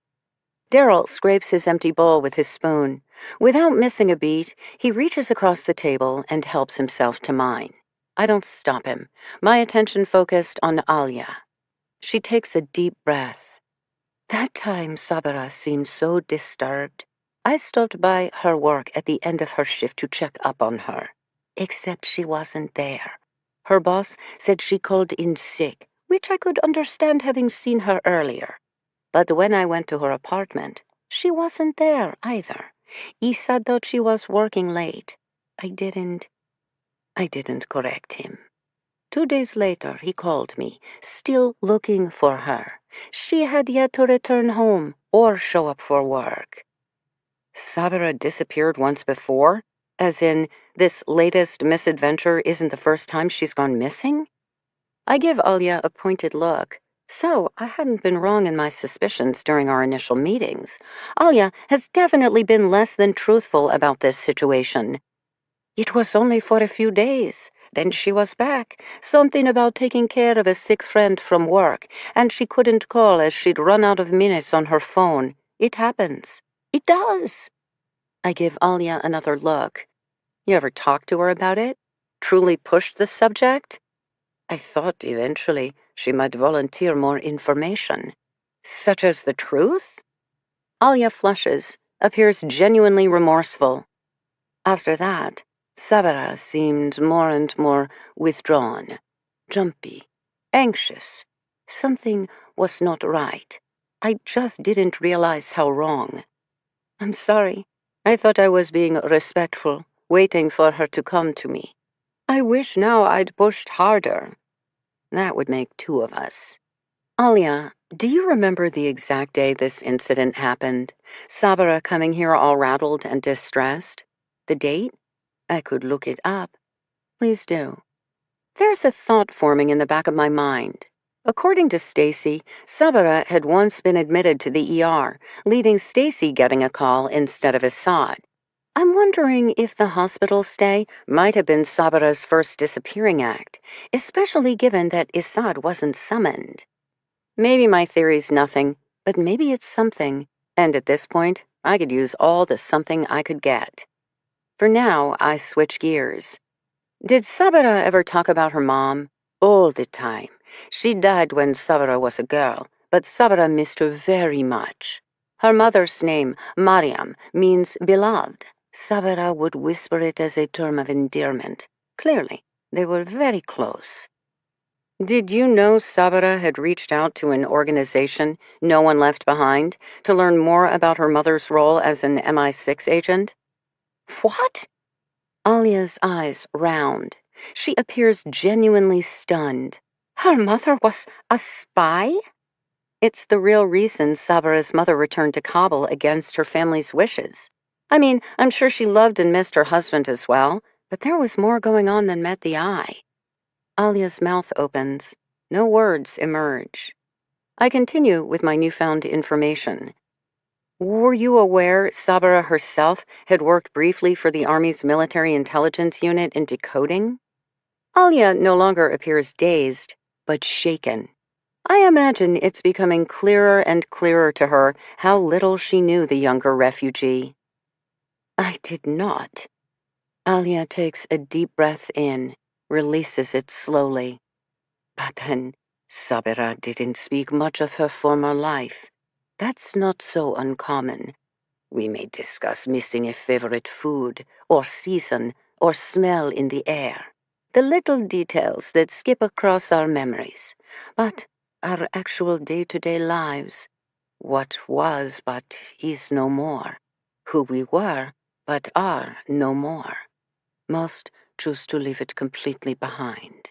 Daryl scrapes his empty bowl with his spoon. Without missing a beat, he reaches across the table and helps himself to mine. I don't stop him, my attention focused on Alia. She takes a deep breath. That time Sabra seemed so disturbed. I stopped by her work at the end of her shift to check up on her. Except she wasn't there. Her boss said she called in sick, which I could understand having seen her earlier. But when I went to her apartment, she wasn't there either. Isa thought she was working late. I didn't correct him. 2 days later, he called me, still looking for her. She had yet to return home or show up for work. Sabra disappeared once before? As in, this latest misadventure isn't the first time she's gone missing? I give Alia a pointed look. So, I hadn't been wrong in my suspicions during our initial meetings. Alia has definitely been less than truthful about this situation. It was only for a few days. Then she was back. Something about taking care of a sick friend from work, and she couldn't call as she'd run out of minutes on her phone. It happens. It does. I give Alia another look. You ever talk to her about it? Truly push the subject? I thought eventually she might volunteer more information. Such as the truth? Alia flushes, appears genuinely remorseful. After that, Sabara seemed more and more withdrawn, jumpy, anxious. Something was not right. I just didn't realize how wrong. I'm sorry. I thought I was being respectful, waiting for her to come to me. I wish now I'd pushed harder. That would make two of us. Alia, do you remember the exact day this incident happened? Sabara coming here all rattled and distressed? The date? I could look it up. Please do. There's a thought forming in the back of my mind. According to Stacy, Sabara had once been admitted to the ER, leaving Stacy getting a call instead of Assad. I'm wondering if the hospital stay might have been Sabara's first disappearing act, especially given that Assad wasn't summoned. Maybe my theory's nothing, but maybe it's something, and at this point, I could use all the something I could get. For now, I switch gears. Did Sabara ever talk about her mom? All the time. She died when Sabara was a girl, but Sabara missed her very much. Her mother's name, Mariam, means beloved. Sabara would whisper it as a term of endearment. Clearly, they were very close. Did you know Sabara had reached out to an organization, No One Left Behind, to learn more about her mother's role as an MI6 agent? What? Alia's eyes round. She appears genuinely stunned. Her mother was a spy? It's the real reason Sabara's mother returned to Kabul against her family's wishes. I mean, I'm sure she loved and missed her husband as well, but there was more going on than met the eye. Alia's mouth opens. No words emerge. I continue with my newfound information. Were you aware Sabara herself had worked briefly for the Army's military intelligence unit in decoding? Alia no longer appears dazed, but shaken. I imagine it's becoming clearer and clearer to her how little she knew the younger refugee. I did not. Alia takes a deep breath in, releases it slowly. But then, Sabira didn't speak much of her former life. That's not so uncommon. We may discuss missing a favorite food, or season, or smell in the air. The little details that skip across our memories. But our actual day-to-day lives. What was but is no more. Who we were but are no more. Most choose to leave it completely behind.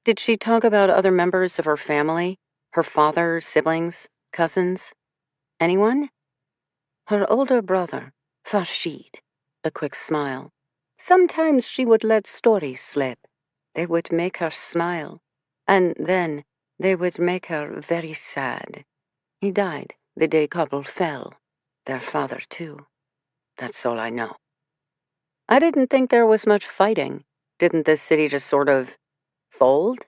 Did she talk about other members of her family? Her father, siblings, cousins? Anyone? Her older brother, Farshid. A quick smile. Sometimes she would let stories slip. They would make her smile. And then they would make her very sad. He died the day Kabul fell. Their father, too. That's all I know. I didn't think there was much fighting. Didn't this city just sort of fold?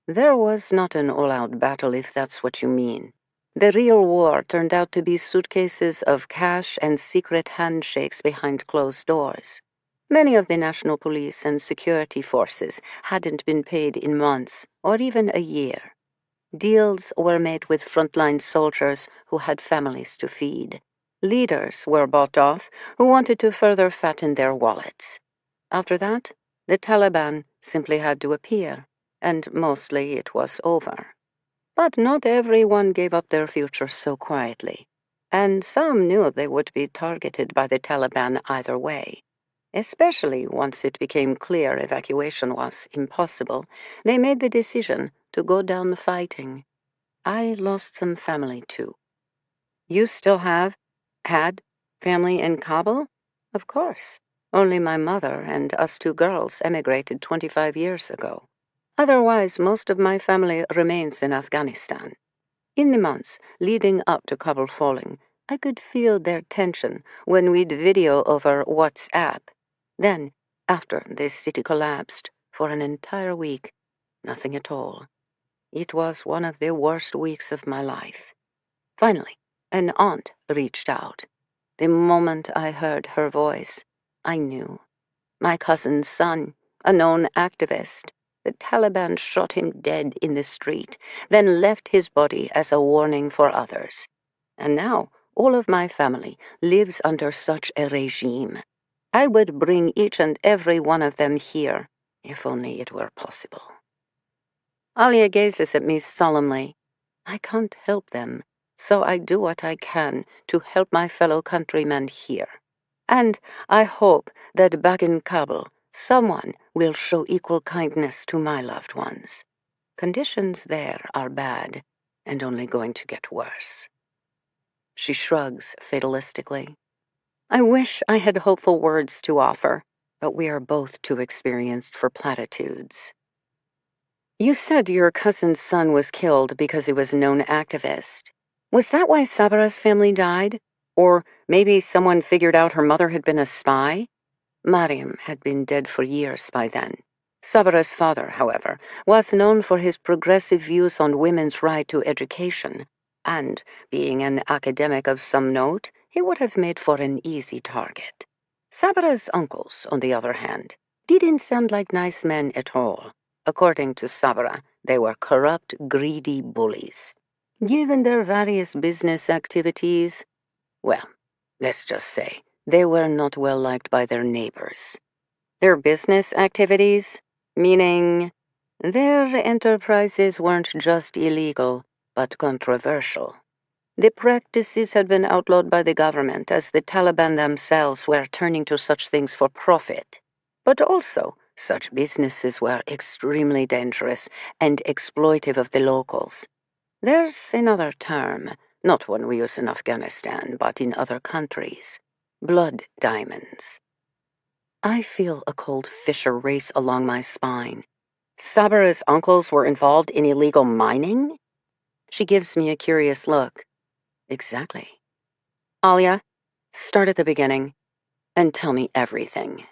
There was not an all-out battle, if that's what you mean. The real war turned out to be suitcases of cash and secret handshakes behind closed doors. Many of the national police and security forces hadn't been paid in months or even a year. Deals were made with frontline soldiers who had families to feed. Leaders were bought off who wanted to further fatten their wallets. After that, the Taliban simply had to appear, and mostly it was over. But not everyone gave up their future so quietly, and some knew they would be targeted by the Taliban either way. Especially once it became clear evacuation was impossible, they made the decision to go down fighting. I lost some family too. You still had family in Kabul? Of course. Only my mother and us two girls emigrated 25 years ago. Otherwise, most of my family remains in Afghanistan. In the months leading up to Kabul falling, I could feel their tension when we'd video over WhatsApp. Then, after the city collapsed, for an entire week, nothing at all. It was one of the worst weeks of my life. Finally, an aunt reached out. The moment I heard her voice, I knew. My cousin's son, a known activist. The Taliban shot him dead in the street, then left his body as a warning for others. And now all of my family lives under such a regime. I would bring each and every one of them here, if only it were possible. Alia gazes at me solemnly. I can't help them, so I do what I can to help my fellow countrymen here. And I hope that back in Kabul, someone will show equal kindness to my loved ones. Conditions there are bad and only going to get worse. She shrugs fatalistically. I wish I had hopeful words to offer, but we are both too experienced for platitudes. You said your cousin's son was killed because he was a known activist. Was that why Sabara's family died? Or maybe someone figured out her mother had been a spy? Mariam had been dead for years by then. Sabara's father, however, was known for his progressive views on women's right to education, and, being an academic of some note, he would have made for an easy target. Sabara's uncles, on the other hand, didn't sound like nice men at all. According to Sabara, they were corrupt, greedy bullies. Given their various business activities, well, let's just say they were not well liked by their neighbors. Their business activities? Meaning their enterprises weren't just illegal, but controversial. The practices had been outlawed by the government as the Taliban themselves were turning to such things for profit. But also, such businesses were extremely dangerous and exploitive of the locals. There's another term, not one we use in Afghanistan, but in other countries. Blood diamonds. I feel a cold fissure race along my spine. Sabara's uncles were involved in illegal mining? She gives me a curious look. Exactly. Alia, start at the beginning and tell me everything.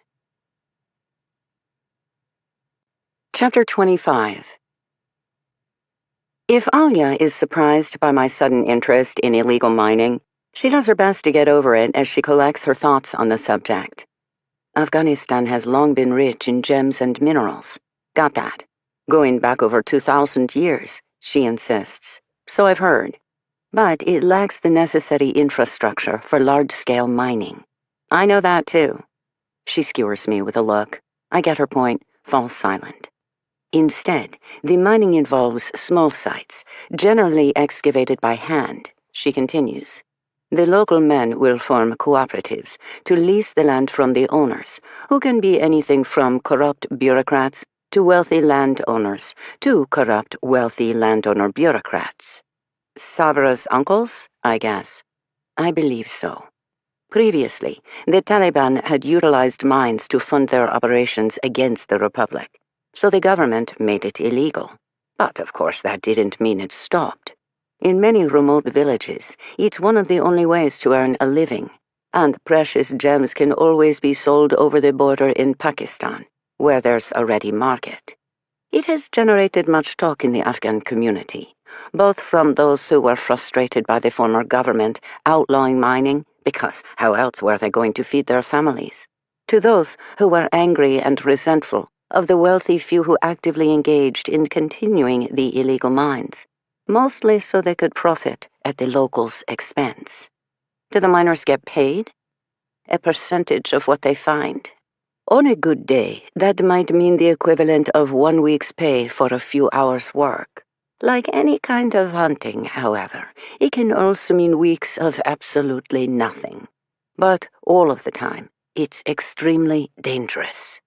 Chapter 25. If Alia is surprised by my sudden interest in illegal mining, she does her best to get over it as she collects her thoughts on the subject. Afghanistan has long been rich in gems and minerals. Got that. Going back over 2,000 years, she insists. So I've heard. But it lacks the necessary infrastructure for large-scale mining. I know that too. She skewers me with a look. I get her point, fall silent. Instead, the mining involves small sites, generally excavated by hand, she continues. The local men will form cooperatives to lease the land from the owners, who can be anything from corrupt bureaucrats to wealthy landowners to corrupt, wealthy landowner bureaucrats. Sabara's uncles, I guess. I believe so. Previously, the Taliban had utilized mines to fund their operations against the Republic, so the government made it illegal. But of course that didn't mean it stopped. In many remote villages, it's one of the only ways to earn a living, and precious gems can always be sold over the border in Pakistan, where there's a ready market. It has generated much talk in the Afghan community, both from those who were frustrated by the former government outlawing mining, because how else were they going to feed their families, to those who were angry and resentful of the wealthy few who actively engaged in continuing the illegal mines, mostly so they could profit at the locals' expense. Do the miners get paid? A percentage of what they find. On a good day, that might mean the equivalent of 1 week's pay for a few hours' work. Like any kind of hunting, however, it can also mean weeks of absolutely nothing. But all of the time, it's extremely dangerous.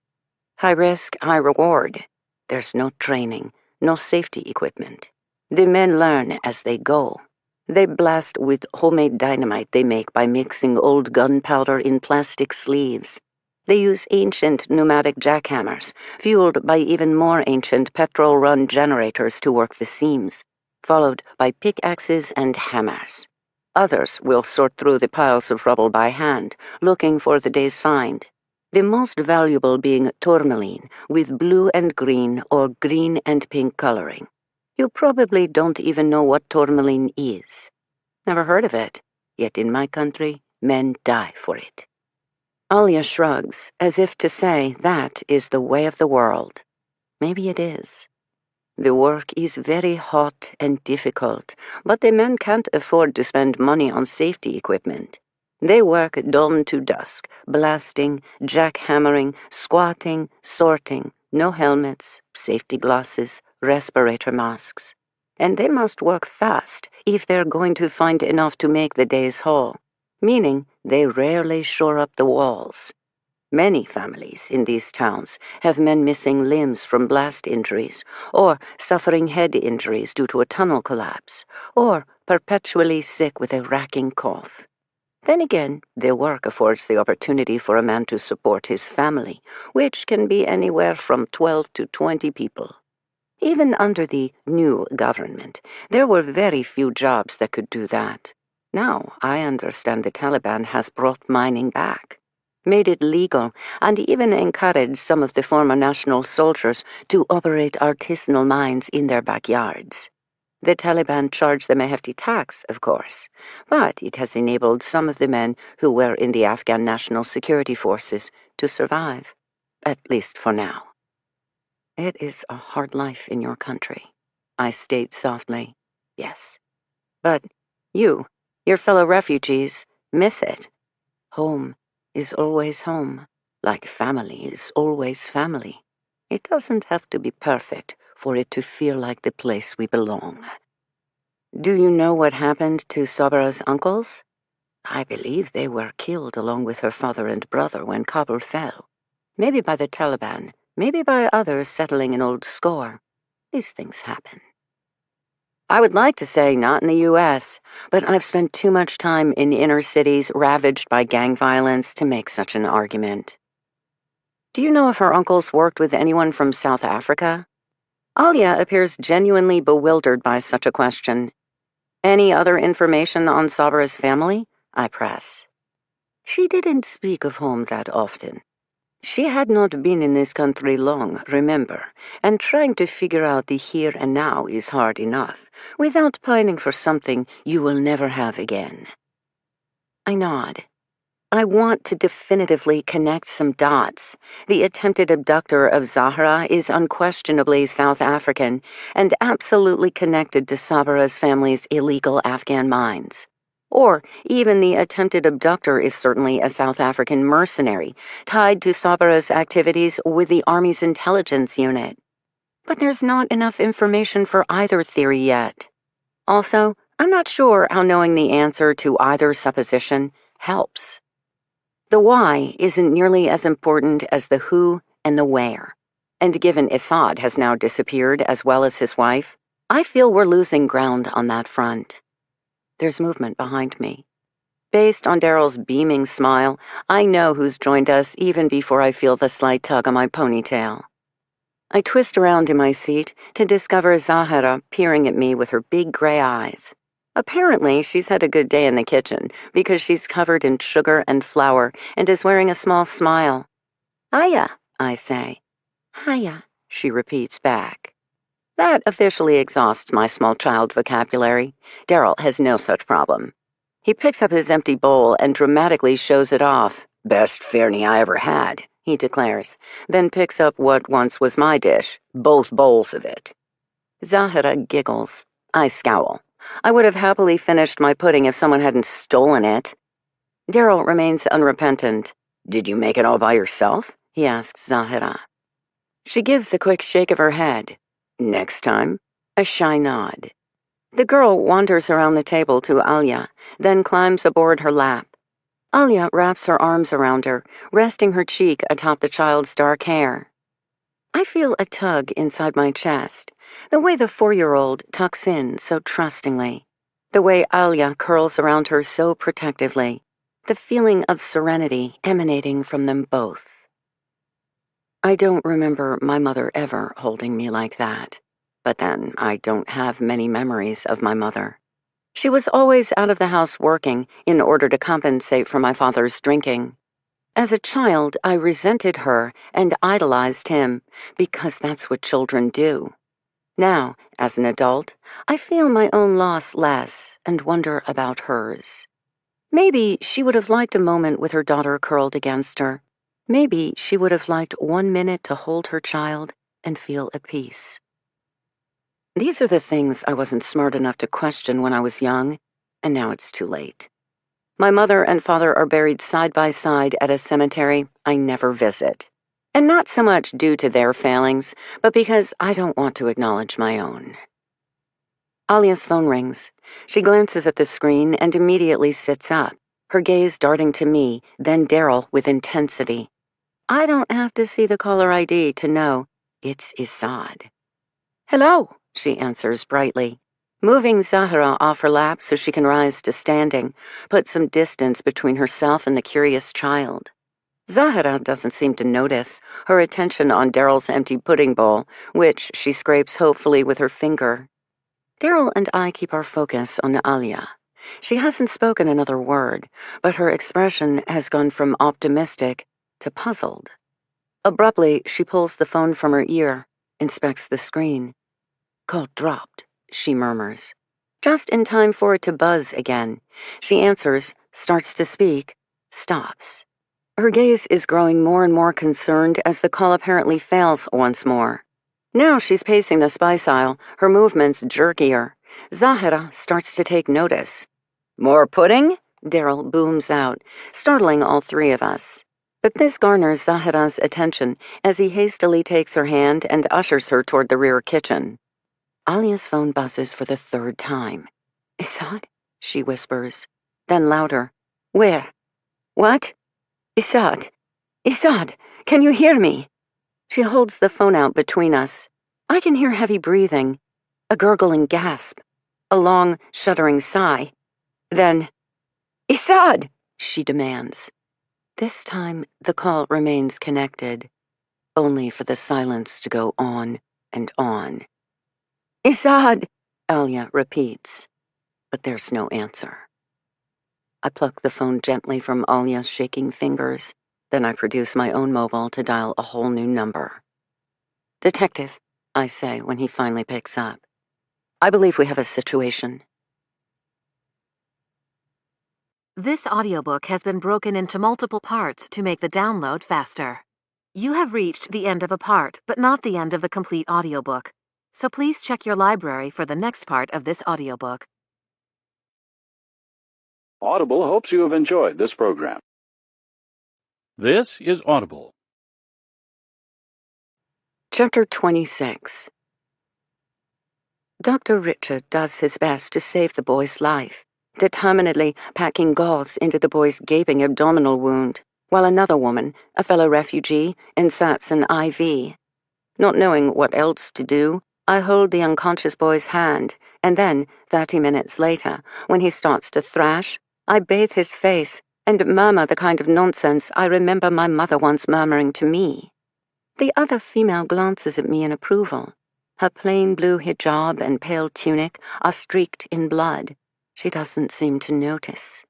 High risk, high reward. There's no training, no safety equipment. The men learn as they go. They blast with homemade dynamite they make by mixing old gunpowder in plastic sleeves. They use ancient pneumatic jackhammers, fueled by even more ancient petrol-run generators to work the seams, followed by pickaxes and hammers. Others will sort through the piles of rubble by hand, looking for the day's find. The most valuable being tourmaline, with blue and green or green and pink coloring. You probably don't even know what tourmaline is. Never heard of it, yet in my country, men die for it. Alia shrugs, as if to say that is the way of the world. Maybe it is. The work is very hot and difficult, but the men can't afford to spend money on safety equipment. They work dawn to dusk, blasting, jackhammering, squatting, sorting, no helmets, safety glasses, respirator masks. And they must work fast if they're going to find enough to make the day's haul, meaning they rarely shore up the walls. Many families in these towns have men missing limbs from blast injuries, or suffering head injuries due to a tunnel collapse, or perpetually sick with a racking cough. Then again, their work affords the opportunity for a man to support his family, which can be anywhere from 12 to 20 people. Even under the new government, there were very few jobs that could do that. Now, I understand the Taliban has brought mining back, made it legal, and even encouraged some of the former national soldiers to operate artisanal mines in their backyards. The Taliban charged them a hefty tax, of course, but it has enabled some of the men who were in the Afghan National Security Forces to survive, at least for now. It is a hard life in your country, I state softly. Yes. But you, your fellow refugees, miss it. Home is always home, like family is always family. It doesn't have to be perfect for it to feel like the place we belong. Do you know what happened to Sabra's uncles? I believe they were killed along with her father and brother when Kabul fell. Maybe by the Taliban, maybe by others settling an old score. These things happen. I would like to say not in the U.S., but I've spent too much time in inner cities ravaged by gang violence to make such an argument. Do you know if her uncles worked with anyone from South Africa? Alia appears genuinely bewildered by such a question. Any other information on Sabra's family? I press. She didn't speak of home that often. She had not been in this country long, remember, and trying to figure out the here and now is hard enough, without pining for something you will never have again. I nod. I want to definitively connect some dots. The attempted abductor of Zahra is unquestionably South African and absolutely connected to Sabra's family's illegal Afghan mines. Or even the attempted abductor is certainly a South African mercenary, tied to Sabra's activities with the Army's intelligence unit. But there's not enough information for either theory yet. Also, I'm not sure how knowing the answer to either supposition helps. The why isn't nearly as important as the who and the where. And given Assad has now disappeared as well as his wife, I feel we're losing ground on that front. There's movement behind me. Based on Daryl's beaming smile, I know who's joined us even before I feel the slight tug on my ponytail. I twist around in my seat to discover Zahra peering at me with her big gray eyes. Apparently, she's had a good day in the kitchen because she's covered in sugar and flour and is wearing a small smile. Hiya, I say. Hiya, she repeats back. That officially exhausts my small child vocabulary. Daryl has no such problem. He picks up his empty bowl and dramatically shows it off. Best fairney I ever had, he declares, then picks up what once was my dish, both bowls of it. Zahra giggles. I scowl. I would have happily finished my pudding if someone hadn't stolen it. Daryl remains unrepentant. Did you make it all by yourself? He asks Zahra. She gives a quick shake of her head. Next time, a shy nod. The girl wanders around the table to Alia, then climbs aboard her lap. Alia wraps her arms around her, resting her cheek atop the child's dark hair. I feel a tug inside my chest, the way the 4-year-old tucks in so trustingly, the way Alia curls around her so protectively, the feeling of serenity emanating from them both. I don't remember my mother ever holding me like that. But then I don't have many memories of my mother. She was always out of the house working in order to compensate for my father's drinking. As a child, I resented her and idolized him, because that's what children do. Now, as an adult, I feel my own loss less and wonder about hers. Maybe she would have liked a moment with her daughter curled against her. Maybe she would have liked 1 minute to hold her child and feel at peace. These are the things I wasn't smart enough to question when I was young, and now it's too late. My mother and father are buried side by side at a cemetery I never visit. And not so much due to their failings, but because I don't want to acknowledge my own. Alia's phone rings. She glances at the screen and immediately sits up, her gaze darting to me, then Daryl with intensity. I don't have to see the caller ID to know it's Isad. Hello, she answers brightly, moving Zahra off her lap so she can rise to standing, put some distance between herself and the curious child. Zahra doesn't seem to notice, her attention on Daryl's empty pudding bowl, which she scrapes hopefully with her finger. Daryl and I keep our focus on Alia. She hasn't spoken another word, but her expression has gone from optimistic to puzzled. Abruptly, she pulls the phone from her ear, inspects the screen. Call dropped, she murmurs. Just in time for it to buzz again. She answers, starts to speak, stops. Her gaze is growing more and more concerned as the call apparently fails once more. Now she's pacing the spice aisle, her movements jerkier. Zahra starts to take notice. More pudding? Daryl booms out, startling all three of us. But this garners Zahra's attention as he hastily takes her hand and ushers her toward the rear kitchen. Alia's phone buzzes for the third time. Isad? She whispers. Then louder. Where? What? Isad! Isad! Can you hear me? She holds the phone out between us. I can hear heavy breathing, a gurgling gasp, a long, shuddering sigh. Then, Isad! She demands. This time, the call remains connected, only for the silence to go on and on. Isad! Alia repeats, but there's no answer. I pluck the phone gently from Alia's shaking fingers, then I produce my own mobile to dial a whole new number. Detective, I say when he finally picks up. I believe we have a situation. This audiobook has been broken into multiple parts to make the download faster. You have reached the end of a part, but not the end of the complete audiobook. So please check your library for the next part of this audiobook. Audible hopes you have enjoyed this program. This is Audible. Chapter 26. Dr. Richard does his best to save the boy's life, determinedly packing gauze into the boy's gaping abdominal wound, while another woman, a fellow refugee, inserts an IV. Not knowing what else to do, I hold the unconscious boy's hand, and then, 30 minutes later, when he starts to thrash, I bathe his face and murmur the kind of nonsense I remember my mother once murmuring to me. The other female glances at me in approval. Her plain blue hijab and pale tunic are streaked in blood. She doesn't seem to notice.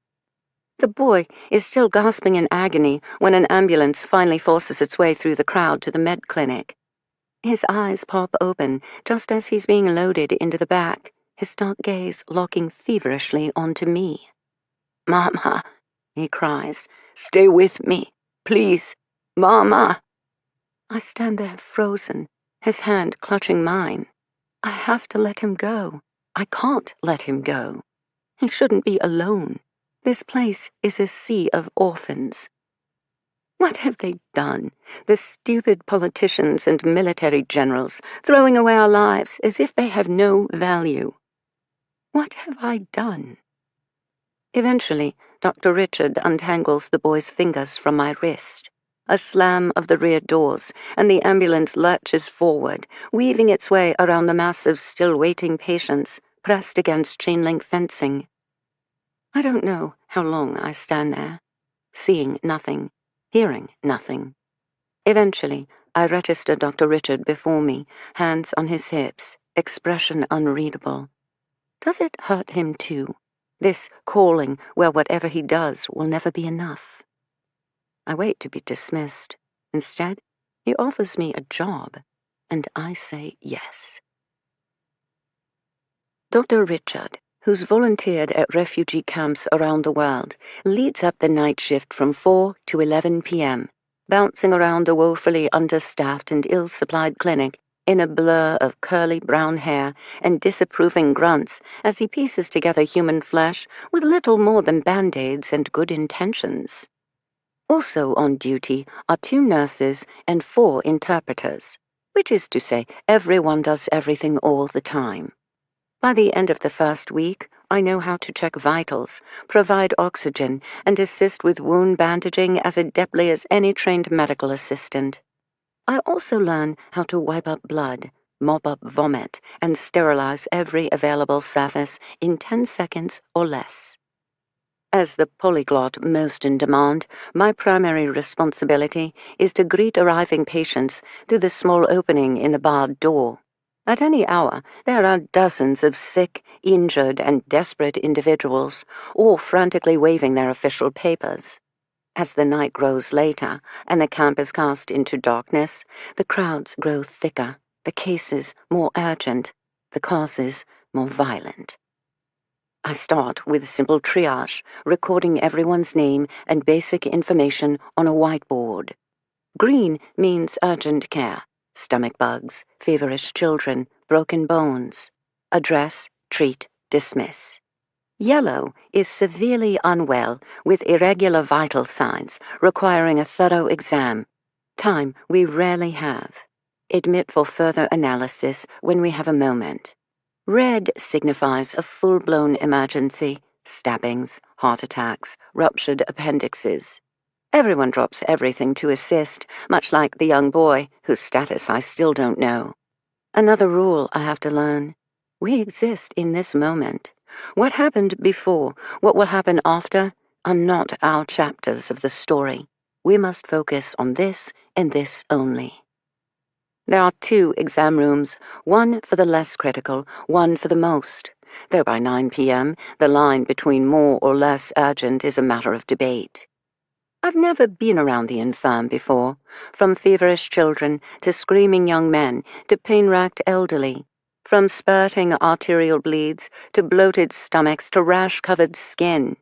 The boy is still gasping in agony when an ambulance finally forces its way through the crowd to the med clinic. His eyes pop open just as he's being loaded into the back, his dark gaze locking feverishly onto me. Mama, he cries, stay with me, please, Mama. I stand there frozen, his hand clutching mine. I have to let him go. I can't let him go. He shouldn't be alone. This place is a sea of orphans. What have they done, the stupid politicians and military generals, throwing away our lives as if they have no value? What have I done? Eventually, Dr. Richard untangles the boy's fingers from my wrist. A slam of the rear doors, and the ambulance lurches forward, weaving its way around the mass of still-waiting patients, pressed against chain-link fencing. I don't know how long I stand there, seeing nothing, hearing nothing. Eventually, I register Dr. Richard before me, hands on his hips, expression unreadable. Does it hurt him too? This calling where whatever he does will never be enough. I wait to be dismissed. Instead, he offers me a job, and I say yes. Dr. Richard, who's volunteered at refugee camps around the world, leads up the night shift from 4 to 11 p.m., bouncing around the woefully understaffed and ill-supplied clinic in a blur of curly brown hair and disapproving grunts as he pieces together human flesh with little more than band-aids and good intentions. Also on duty are 2 nurses and 4 interpreters, which is to say everyone does everything all the time. By the end of the first week, I know how to check vitals, provide oxygen, and assist with wound bandaging as adeptly as any trained medical assistant. I also learn how to wipe up blood, mop up vomit, and sterilize every available surface in 10 seconds or less. As the polyglot most in demand, my primary responsibility is to greet arriving patients through the small opening in the barred door. At any hour, there are dozens of sick, injured, and desperate individuals, all frantically waving their official papers. As the night grows later and the camp is cast into darkness, the crowds grow thicker, the cases more urgent, the causes more violent. I start with simple triage, recording everyone's name and basic information on a whiteboard. Green means urgent care, stomach bugs, feverish children, broken bones. Address, treat, dismiss. Yellow is severely unwell with irregular vital signs requiring a thorough exam. Time we rarely have. Admit for further analysis when we have a moment. Red signifies a full-blown emergency, stabbings, heart attacks, ruptured appendixes. Everyone drops everything to assist, much like the young boy, whose status I still don't know. Another rule I have to learn. We exist in this moment. What happened before, what will happen after, are not our chapters of the story. We must focus on this and this only. There are 2 exam rooms, one for the less critical, one for the most, though by 9 p.m. the line between more or less urgent is a matter of debate. I've never been around the infirm before, from feverish children to screaming young men to pain-racked elderly, from spurting arterial bleeds to bloated stomachs to rash-covered skin.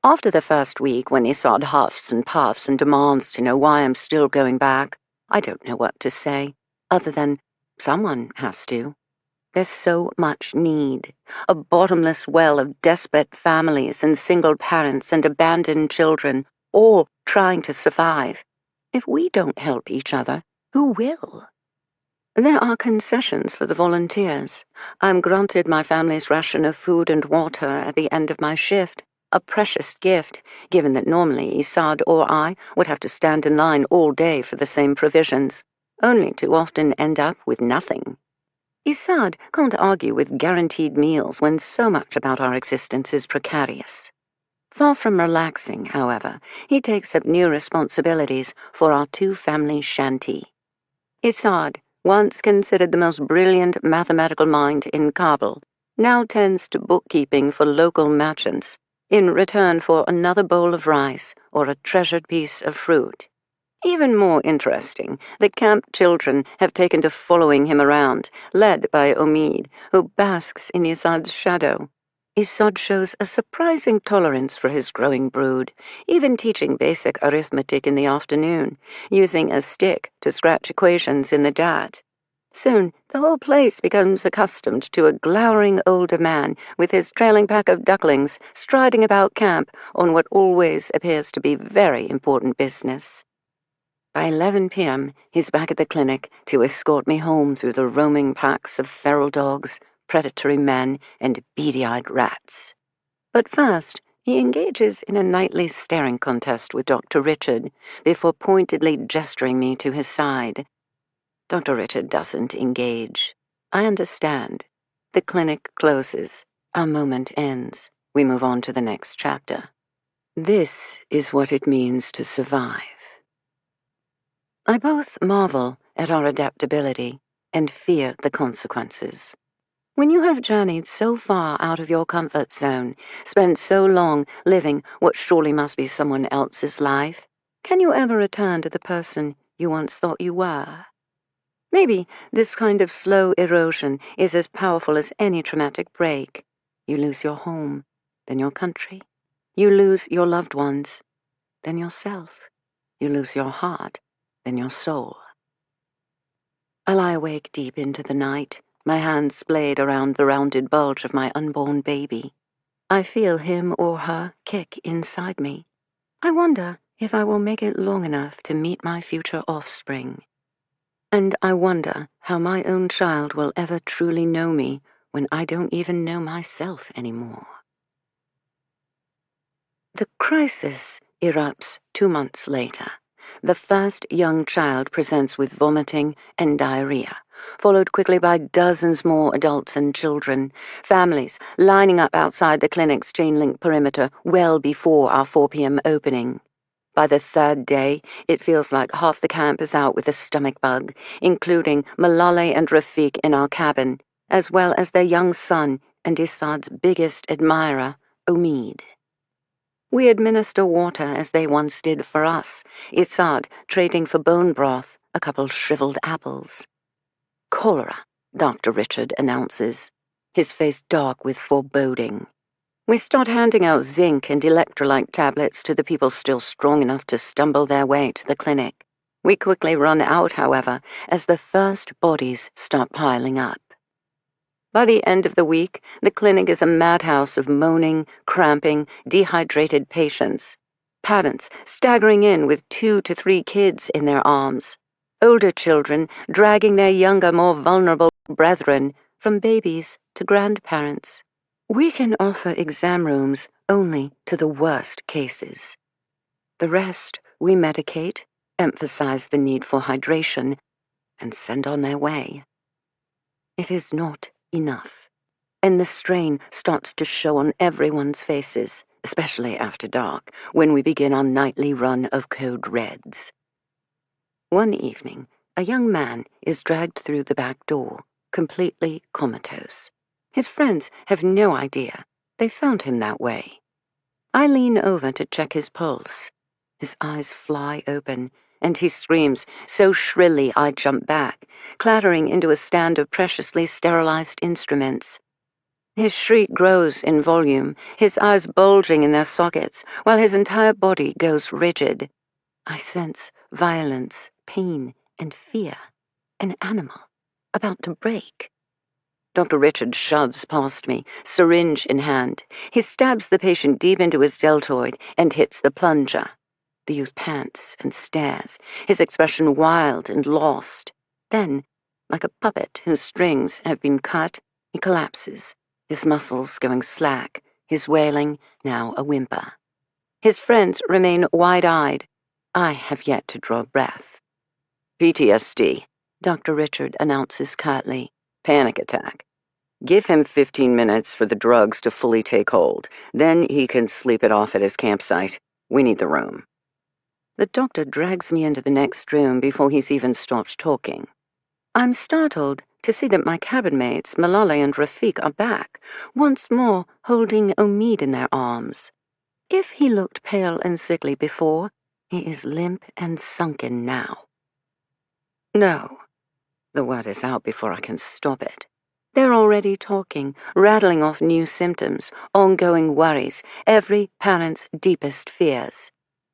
After the first week, when Isad huffs and puffs and demands to know why I'm still going back, I don't know what to say, other than someone has to. There's so much need, a bottomless well of desperate families and single parents and abandoned children, all trying to survive. If we don't help each other, who will? There are concessions for the volunteers. I'm granted my family's ration of food and water at the end of my shift, a precious gift, given that normally Isad or I would have to stand in line all day for the same provisions, only to often end up with nothing. Isad can't argue with guaranteed meals when so much about our existence is precarious. Far from relaxing, however, he takes up new responsibilities for our 2-family shanty. Isad, once considered the most brilliant mathematical mind in Kabul, now tends to bookkeeping for local merchants, in return for another bowl of rice or a treasured piece of fruit. Even more interesting, the camp children have taken to following him around, led by Omid, who basks in Isad's shadow. Isad shows a surprising tolerance for his growing brood, even teaching basic arithmetic in the afternoon, using a stick to scratch equations in the dirt. Soon, the whole place becomes accustomed to a glowering older man with his trailing pack of ducklings striding about camp on what always appears to be very important business. By 11 p.m., he's back at the clinic to escort me home through the roaming packs of feral dogs, predatory men, and beady-eyed rats. But first, he engages in a nightly staring contest with Dr. Richard before pointedly gesturing me to his side. Dr. Richard doesn't engage. I understand. The clinic closes. Our moment ends. We move on to the next chapter. This is what it means to survive. I both marvel at our adaptability and fear the consequences. When you have journeyed so far out of your comfort zone, spent so long living what surely must be someone else's life, can you ever return to the person you once thought you were? Maybe this kind of slow erosion is as powerful as any traumatic break. You lose your home, then your country. You lose your loved ones, then yourself. You lose your heart, then your soul. I lie awake deep into the night, my hands splayed around the rounded bulge of my unborn baby. I feel him or her kick inside me. I wonder if I will make it long enough to meet my future offspring. And I wonder how my own child will ever truly know me when I don't even know myself anymore. The crisis erupts 2 months later. The first young child presents with vomiting and diarrhea, followed quickly by dozens more adults and children, families lining up outside the clinic's chain-link perimeter well before our 4 p.m. opening. By the 3rd day, it feels like half the camp is out with a stomach bug, including Malale and Rafiq in our cabin, as well as their young son and Issad's biggest admirer, Omid. We administer water as they once did for us, Issad trading for bone broth, a couple shriveled apples. Cholera, Dr. Richard announces, his face dark with foreboding. We start handing out zinc and electrolyte tablets to the people still strong enough to stumble their way to the clinic. We quickly run out, however, as the first bodies start piling up. By the end of the week, the clinic is a madhouse of moaning, cramping, dehydrated patients. Parents staggering in with 2 to 3 kids in their arms. Older children dragging their younger, more vulnerable brethren from babies to grandparents. We can offer exam rooms only to the worst cases. The rest we medicate, emphasize the need for hydration, and send on their way. It is not enough, and the strain starts to show on everyone's faces, especially after dark, when we begin our nightly run of code reds. One evening, a young man is dragged through the back door, completely comatose. His friends have no idea. They found him that way. I lean over to check his pulse. His eyes fly open, and he screams so shrilly I jump back, clattering into a stand of preciously sterilized instruments. His shriek grows in volume, his eyes bulging in their sockets, while his entire body goes rigid. I sense violence, pain, and fear. An animal, about to break. Dr. Richard shoves past me, syringe in hand. He stabs the patient deep into his deltoid and hits the plunger. The youth pants and stares, his expression wild and lost. Then, like a puppet whose strings have been cut, he collapses, his muscles going slack, his wailing now a whimper. His friends remain wide-eyed. I have yet to draw breath. PTSD, Dr. Richard announces curtly. Panic attack. Give him 15 minutes for the drugs to fully take hold. Then he can sleep it off at his campsite. We need the room. The doctor drags me into the next room before he's even stopped talking. I'm startled to see that my cabin mates, Malala and Rafiq, are back, once more holding Omid in their arms. If he looked pale and sickly before, he is limp and sunken now. No. The word is out before I can stop it. They're already talking, rattling off new symptoms, ongoing worries, every parent's deepest fears.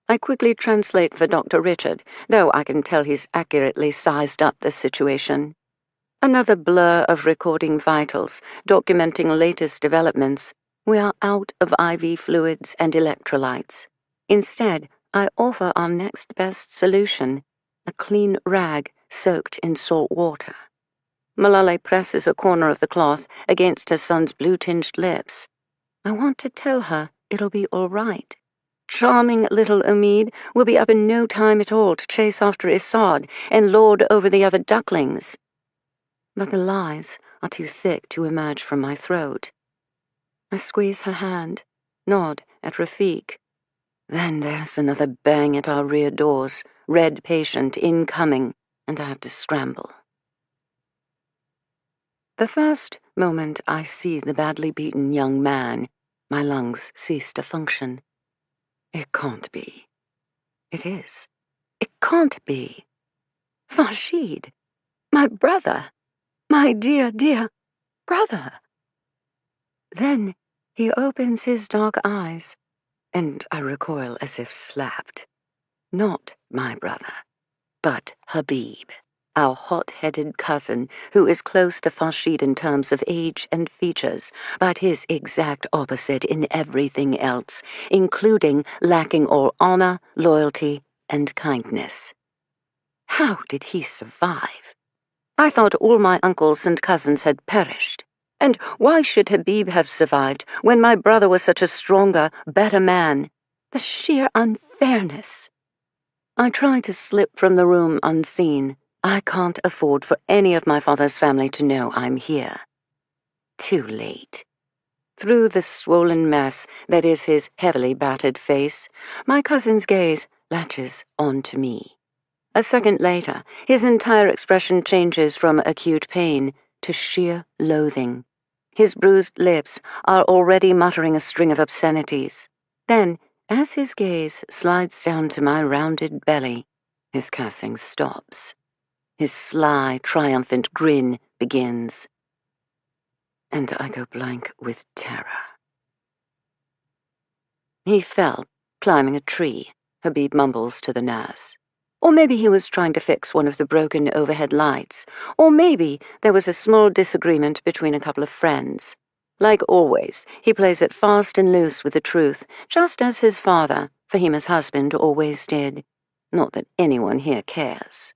I quickly translate for Dr. Richard, though I can tell he's accurately sized up the situation. Another blur of recording vitals, documenting latest developments. We are out of IV fluids and electrolytes. Instead, I offer our next best solution, a clean rag soaked in salt water. Malala presses a corner of the cloth against her son's blue-tinged lips. I want to tell her it'll be all right. Charming little Omid will be up in no time at all to chase after Issad and lord over the other ducklings. But the lies are too thick to emerge from my throat. I squeeze her hand, nod at Rafiq. Then there's another bang at our rear doors, red patient incoming, and I have to scramble. The first moment I see the badly beaten young man, my lungs cease to function. It can't be. It is. It can't be. Farshid, my brother, my dear, dear brother. Then he opens his dark eyes, and I recoil as if slapped. Not my brother, but Habib, our hot-headed cousin, who is close to Farshid in terms of age and features, but his exact opposite in everything else, including lacking all honor, loyalty, and kindness. How did he survive? I thought all my uncles and cousins had perished. And why should Habib have survived when my brother was such a stronger, better man? The sheer unfairness. I try to slip from the room unseen. I can't afford for any of my father's family to know I'm here. Too late. Through the swollen mess that is his heavily battered face, my cousin's gaze latches onto me. A second later, his entire expression changes from acute pain to sheer loathing. His bruised lips are already muttering a string of obscenities. Then, as his gaze slides down to my rounded belly, his cursing stops. His sly, triumphant grin begins. And I go blank with terror. He fell, climbing a tree, Habib mumbles to the nurse. Or maybe he was trying to fix one of the broken overhead lights. Or maybe there was a small disagreement between a couple of friends. Like always, he plays it fast and loose with the truth, just as his father, Fahima's husband, always did. Not that anyone here cares.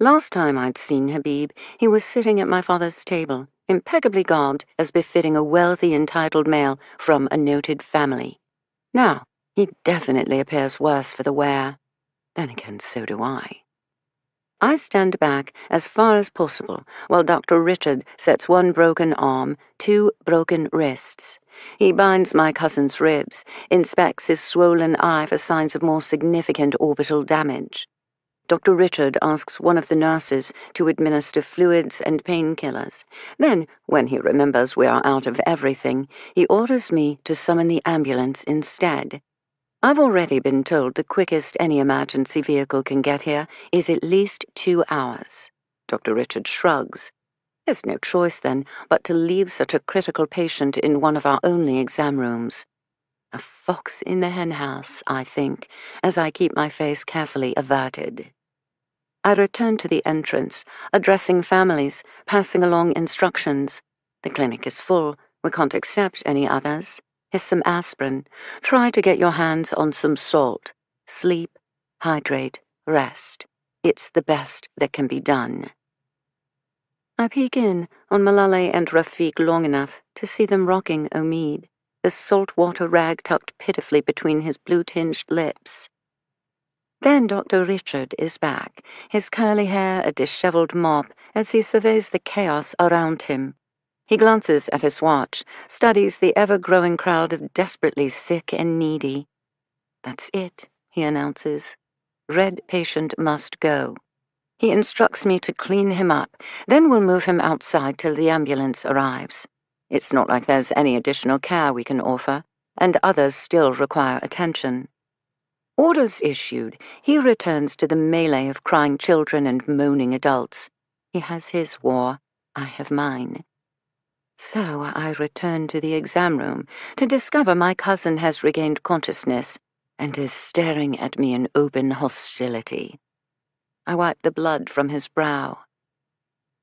Last time I'd seen Habib, he was sitting at my father's table, impeccably garbed as befitting a wealthy, entitled male from a noted family. Now, he definitely appears worse for the wear. Then again, so do I. I stand back as far as possible while Dr. Richard sets one broken arm, two broken wrists. He binds my cousin's ribs, inspects his swollen eye for signs of more significant orbital damage. Dr. Richard asks one of the nurses to administer fluids and painkillers. Then, when he remembers we are out of everything, he orders me to summon the ambulance instead. I've already been told the quickest any emergency vehicle can get here is at least 2 hours. Dr. Richard shrugs. There's no choice, then, but to leave such a critical patient in one of our only exam rooms. A fox in the henhouse, I think, as I keep my face carefully averted. I return to the entrance, addressing families, passing along instructions. The clinic is full. We can't accept any others. Here's some aspirin. Try to get your hands on some salt. Sleep, hydrate, rest. It's the best that can be done. I peek in on Malale and Rafiq long enough to see them rocking Omid, the salt-water rag tucked pitifully between his blue-tinged lips. Then Dr. Richard is back, his curly hair a disheveled mop as he surveys the chaos around him. He glances at his watch, studies the ever-growing crowd of desperately sick and needy. That's it, he announces. Red patient must go. He instructs me to clean him up, then we'll move him outside till the ambulance arrives. It's not like there's any additional care we can offer, and others still require attention. Orders issued, he returns to the melee of crying children and moaning adults. He has his war, I have mine. So I return to the exam room to discover my cousin has regained consciousness and is staring at me in open hostility. I wipe the blood from his brow.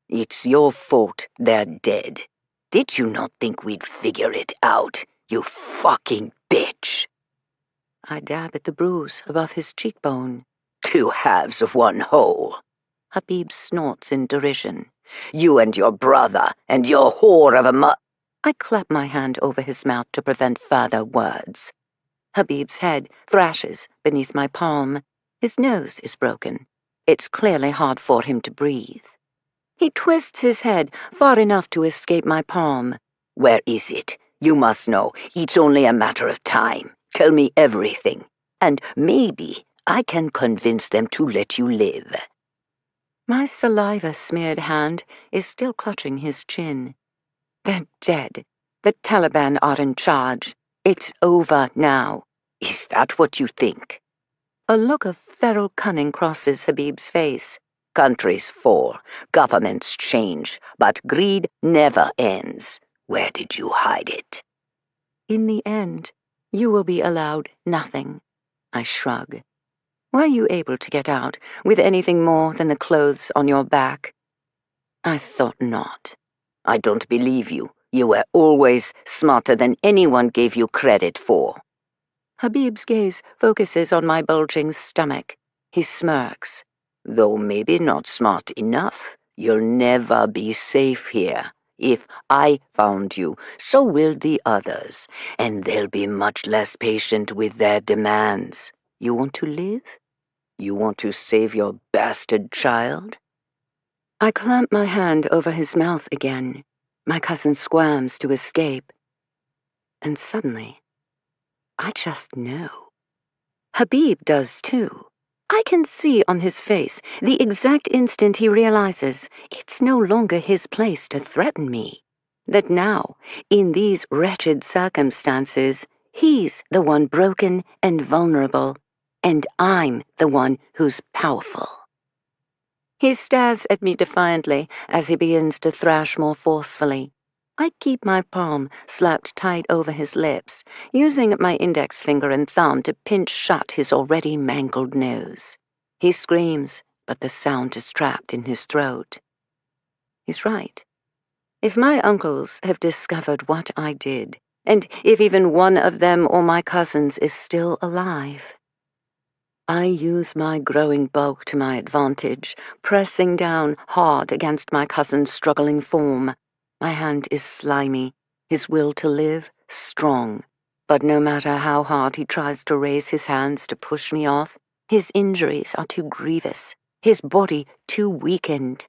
It's your fault they're dead. Did you not think we'd figure it out, you fucking bitch? I dab at the bruise above his cheekbone. 2 halves of one whole. Habib snorts in derision. You and your brother and your whore of a I clap my hand over his mouth to prevent further words. Habib's head thrashes beneath my palm. His nose is broken. It's clearly hard for him to breathe. He twists his head far enough to escape my palm. Where is it? You must know. It's only a matter of time. Tell me everything. And maybe I can convince them to let you live." My saliva-smeared hand is still clutching his chin. They're dead. The Taliban are in charge. It's over now. Is that what you think? A look of feral cunning crosses Habib's face. Countries fall, governments change, but greed never ends. Where did you hide it? In the end, you will be allowed nothing. I shrug. Were you able to get out with anything more than the clothes on your back? I thought not. I don't believe you. You were always smarter than anyone gave you credit for. Habib's gaze focuses on my bulging stomach. He smirks. Though maybe not smart enough, you'll never be safe here. If I found you, so will the others, and they'll be much less patient with their demands. You want to live? You want to save your bastard child? I clamp my hand over his mouth again. My cousin squirms to escape. And suddenly, I just know. Habib does too. I can see on his face the exact instant he realizes it's no longer his place to threaten me. That now, in these wretched circumstances, he's the one broken and vulnerable, and I'm the one who's powerful. He stares at me defiantly as he begins to thrash more forcefully. I keep my palm slapped tight over his lips, using my index finger and thumb to pinch shut his already mangled nose. He screams, but the sound is trapped in his throat. He's right. If my uncles have discovered what I did, and if even one of them or my cousins is still alive, I use my growing bulk to my advantage, pressing down hard against my cousin's struggling form. My hand is slimy, his will to live strong, but no matter how hard he tries to raise his hands to push me off, his injuries are too grievous, his body too weakened.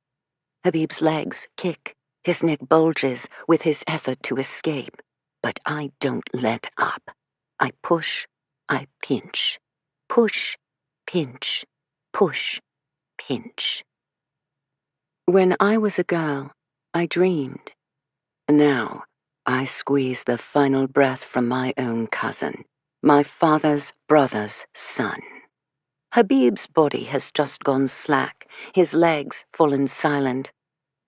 Habib's legs kick, his neck bulges with his effort to escape, but I don't let up. I push, I pinch, push, pinch, push, pinch. When I was a girl, I dreamed. Now, I squeeze the final breath from my own cousin, my father's brother's son. Habib's body has just gone slack, his legs fallen silent,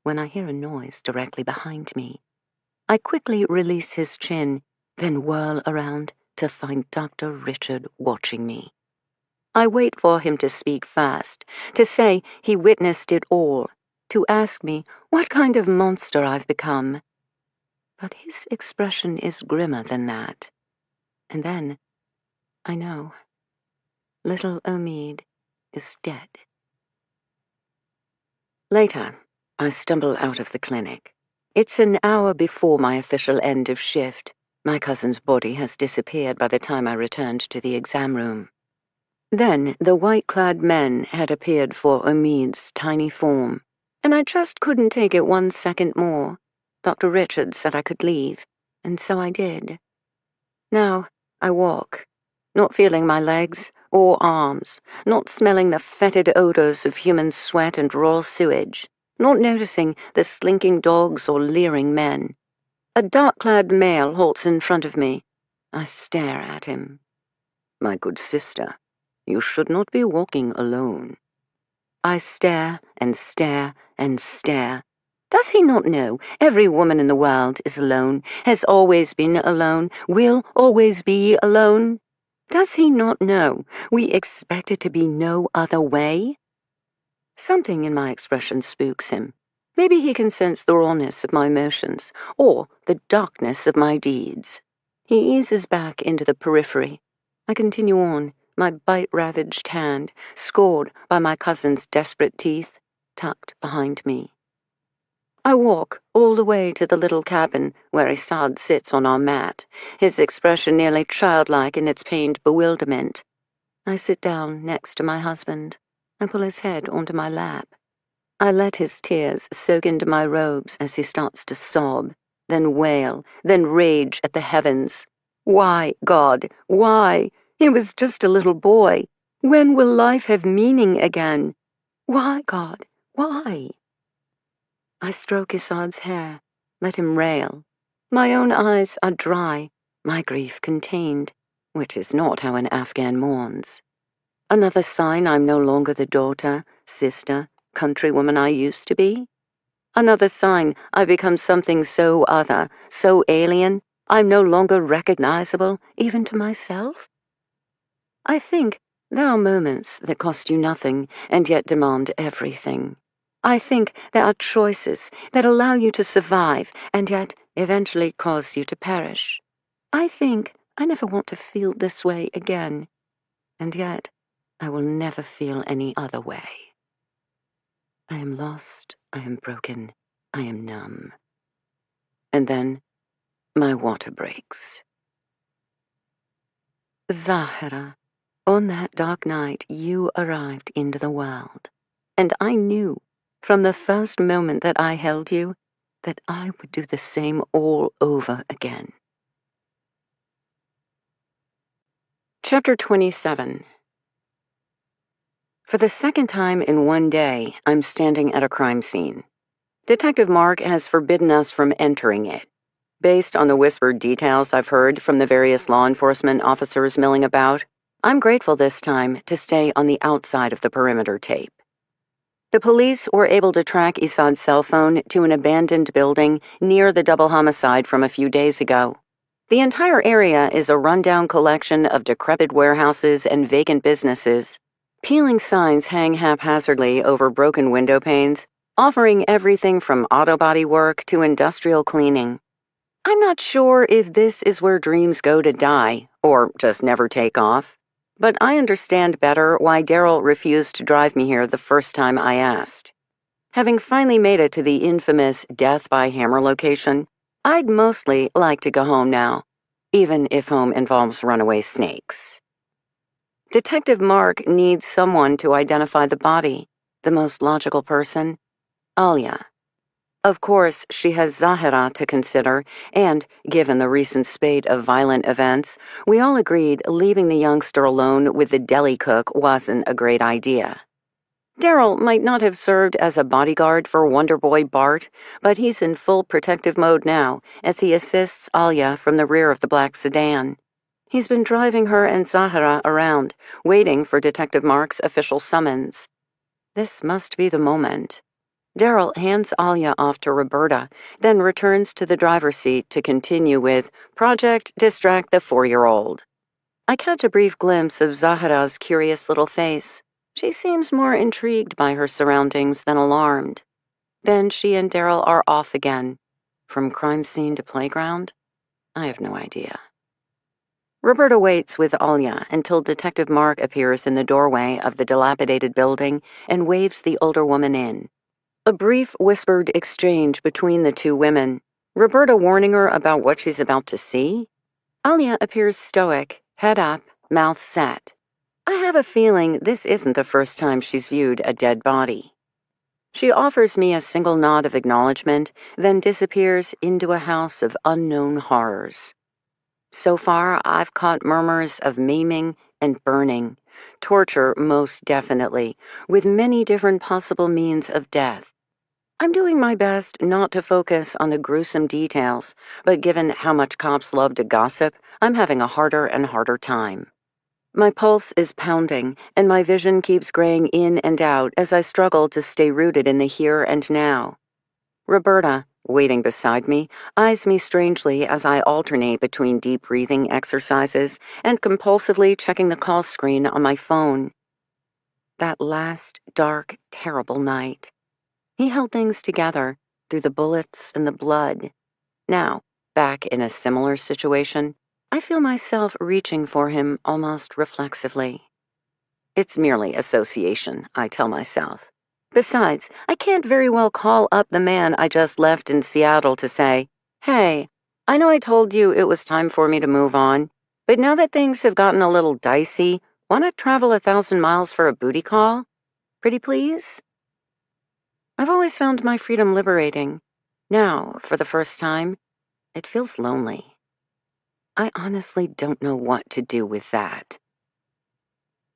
when I hear a noise directly behind me. I quickly release his chin, then whirl around to find Dr. Richard watching me. I wait for him to speak fast, to say he witnessed it all, to ask me what kind of monster I've become. But his expression is grimmer than that. And then, I know, little Omid is dead. Later, I stumble out of the clinic. It's an hour before my official end of shift. My cousin's body has disappeared by the time I returned to the exam room. Then the white-clad men had appeared for Omid's tiny form, and I just couldn't take it 1 second more. Dr. Richard said I could leave, and so I did. Now I walk, not feeling my legs or arms, not smelling the fetid odors of human sweat and raw sewage, not noticing the slinking dogs or leering men. A dark-clad male halts in front of me. I stare at him. My good sister, you should not be walking alone. I stare and stare and stare. Does he not know every woman in the world is alone, has always been alone, will always be alone? Does he not know we expect it to be no other way? Something in my expression spooks him. Maybe he can sense the rawness of my emotions, or the darkness of my deeds. He eases back into the periphery. I continue on, my bite-ravaged hand, scored by my cousin's desperate teeth, tucked behind me. I walk all the way to the little cabin where Assad sits on our mat, his expression nearly childlike in its pained bewilderment. I sit down next to my husband. I pull his head onto my lap. I let his tears soak into my robes as he starts to sob, then wail, then rage at the heavens. Why, God, why? He was just a little boy. When will life have meaning again? Why, God, why? I stroke Isad's hair, let him rail. My own eyes are dry, my grief contained, which is not how an Afghan mourns. Another sign I'm no longer the daughter, sister, countrywoman I used to be? Another sign I've become something so other, so alien, I'm no longer recognizable, even to myself? I think there are moments that cost you nothing and yet demand everything. I think there are choices that allow you to survive and yet eventually cause you to perish. I think I never want to feel this way again, and yet I will never feel any other way. I am lost, I am broken, I am numb. And then my water breaks. Zahra, on that dark night you arrived into the world, and I knew from the first moment that I held you that I would do the same all over again. Chapter 27. For the second time in one day, I'm standing at a crime scene. Detective Mark has forbidden us from entering it. Based on the whispered details I've heard from the various law enforcement officers milling about, I'm grateful this time to stay on the outside of the perimeter tape. The police were able to track Isad's cell phone to an abandoned building near the double homicide from a few days ago. The entire area is a rundown collection of decrepit warehouses and vacant businesses. Peeling signs hang haphazardly over broken window panes, offering everything from auto body work to industrial cleaning. I'm not sure if this is where dreams go to die, or just never take off, but I understand better why Daryl refused to drive me here the first time I asked. Having finally made it to the infamous death by hammer location, I'd mostly like to go home now, even if home involves runaway snakes. Detective Mark needs someone to identify the body, the most logical person, Alia. Of course, she has Zahra to consider, and, given the recent spate of violent events, we all agreed leaving the youngster alone with the deli cook wasn't a great idea. Daryl might not have served as a bodyguard for Wonder Boy Bart, but he's in full protective mode now as he assists Alia from the rear of the black sedan. He's been driving her and Zahra around, waiting for Detective Mark's official summons. This must be the moment. Daryl hands Alia off to Roberta, then returns to the driver's seat to continue with Project Distract the 4-year-old. I catch a brief glimpse of Zahra's curious little face. She seems more intrigued by her surroundings than alarmed. Then she and Daryl are off again. From crime scene to playground? I have no idea. Roberta waits with Alia until Detective Mark appears in the doorway of the dilapidated building and waves the older woman in. A brief whispered exchange between the two women, Roberta warning her about what she's about to see. Alia appears stoic, head up, mouth set. I have a feeling this isn't the first time she's viewed a dead body. She offers me a single nod of acknowledgement, then disappears into a house of unknown horrors. So far, I've caught murmurs of maiming and burning, torture most definitely, with many different possible means of death. I'm doing my best not to focus on the gruesome details, but given how much cops love to gossip, I'm having a harder and harder time. My pulse is pounding, and my vision keeps graying in and out as I struggle to stay rooted in the here and now. Roberta, waiting beside me, eyes me strangely as I alternate between deep breathing exercises and compulsively checking the call screen on my phone. That last, dark, terrible night. He held things together through the bullets and the blood. Now, back in a similar situation, I feel myself reaching for him almost reflexively. It's merely association, I tell myself. Besides, I can't very well call up the man I just left in Seattle to say, "Hey, I know I told you it was time for me to move on, but now that things have gotten a little dicey, want to travel 1,000 miles for a booty call? Pretty please?" I've always found my freedom liberating. Now, for the first time, it feels lonely. I honestly don't know what to do with that.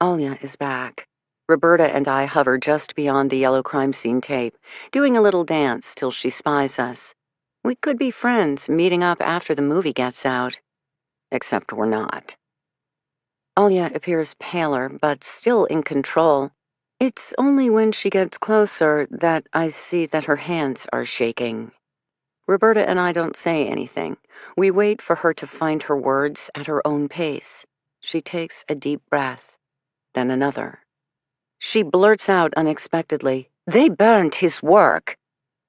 Alia is back. Roberta and I hover just beyond the yellow crime scene tape, doing a little dance till she spies us. We could be friends, meeting up after the movie gets out. Except we're not. Alia appears paler, but still in control. It's only when she gets closer that I see that her hands are shaking. Roberta and I don't say anything. We wait for her to find her words at her own pace. She takes a deep breath, then another. She blurts out unexpectedly, "They burned his work."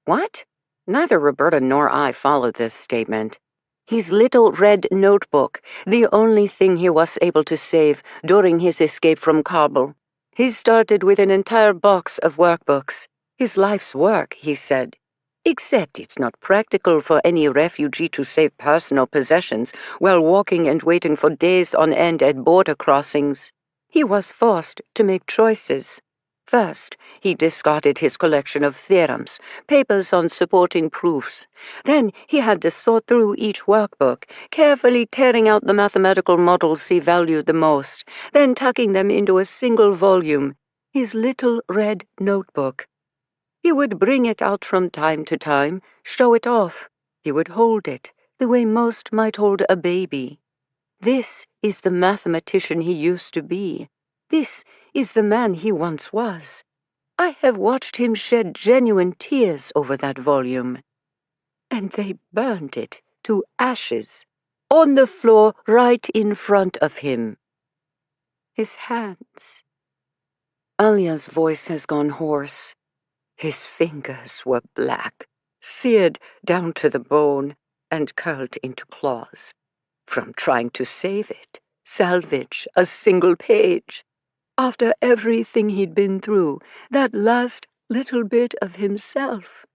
What? Neither Roberta nor I followed this statement. His little red notebook, the only thing he was able to save during his escape from Kabul. He started with an entire box of workbooks. His life's work, he said. Except it's not practical for any refugee to save personal possessions while walking and waiting for days on end at border crossings. He was forced to make choices. First, he discarded his collection of theorems, papers on supporting proofs. Then he had to sort through each workbook, carefully tearing out the mathematical models he valued the most, then tucking them into a single volume, his little red notebook. He would bring it out from time to time, show it off. He would hold it, the way most might hold a baby. This is the mathematician he used to be. This is the man he once was. I have watched him shed genuine tears over that volume. And they burned it to ashes, on the floor right in front of him. His hands. Alia's voice has gone hoarse. His fingers were black, seared down to the bone, and curled into claws. From trying to save it, salvage a single page. After everything he'd been through, that last little bit of himself.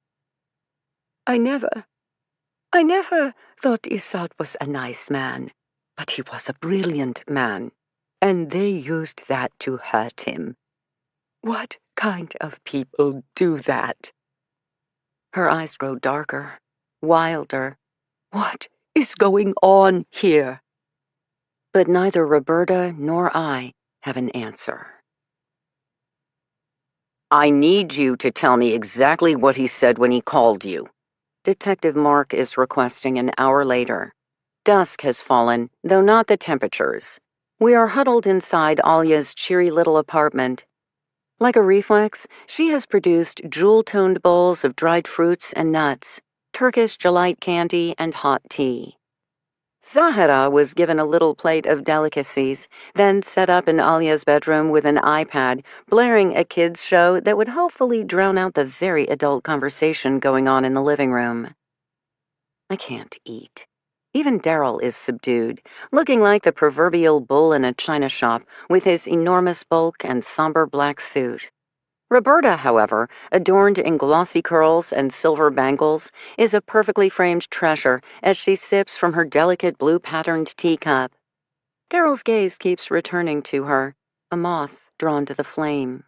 I never thought Isad was a nice man, but he was a brilliant man, and they used that to hurt him. What kind of people do that? Her eyes grow darker, wilder. What is going on here? But neither Roberta nor I have an answer. I need you to tell me exactly what he said when he called you. Detective Mark is requesting an hour later. Dusk has fallen, though not the temperatures. We are huddled inside Alia's cheery little apartment. Like a reflex, she has produced jewel-toned bowls of dried fruits and nuts, Turkish delight candy, and hot tea. Zahara was given a little plate of delicacies, then set up in Alia's bedroom with an iPad, blaring a kids' show that would hopefully drown out the very adult conversation going on in the living room. I can't eat. Even Daryl is subdued, looking like the proverbial bull in a china shop with his enormous bulk and somber black suit. Roberta, however, adorned in glossy curls and silver bangles, is a perfectly framed treasure as she sips from her delicate blue-patterned teacup. Daryl's gaze keeps returning to her, a moth drawn to the flame.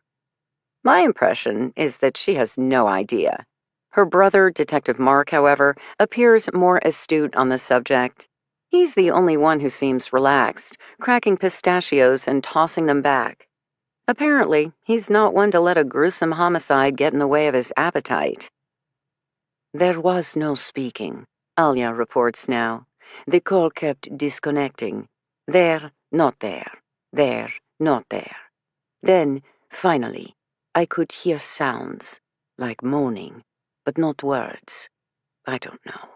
My impression is that she has no idea. Her brother, Detective Mark, however, appears more astute on the subject. He's the only one who seems relaxed, cracking pistachios and tossing them back. Apparently, he's not one to let a gruesome homicide get in the way of his appetite. There was no speaking, Alia reports now. The call kept disconnecting. There, not there. There, not there. Then, finally, I could hear sounds, like moaning, but not words. I don't know.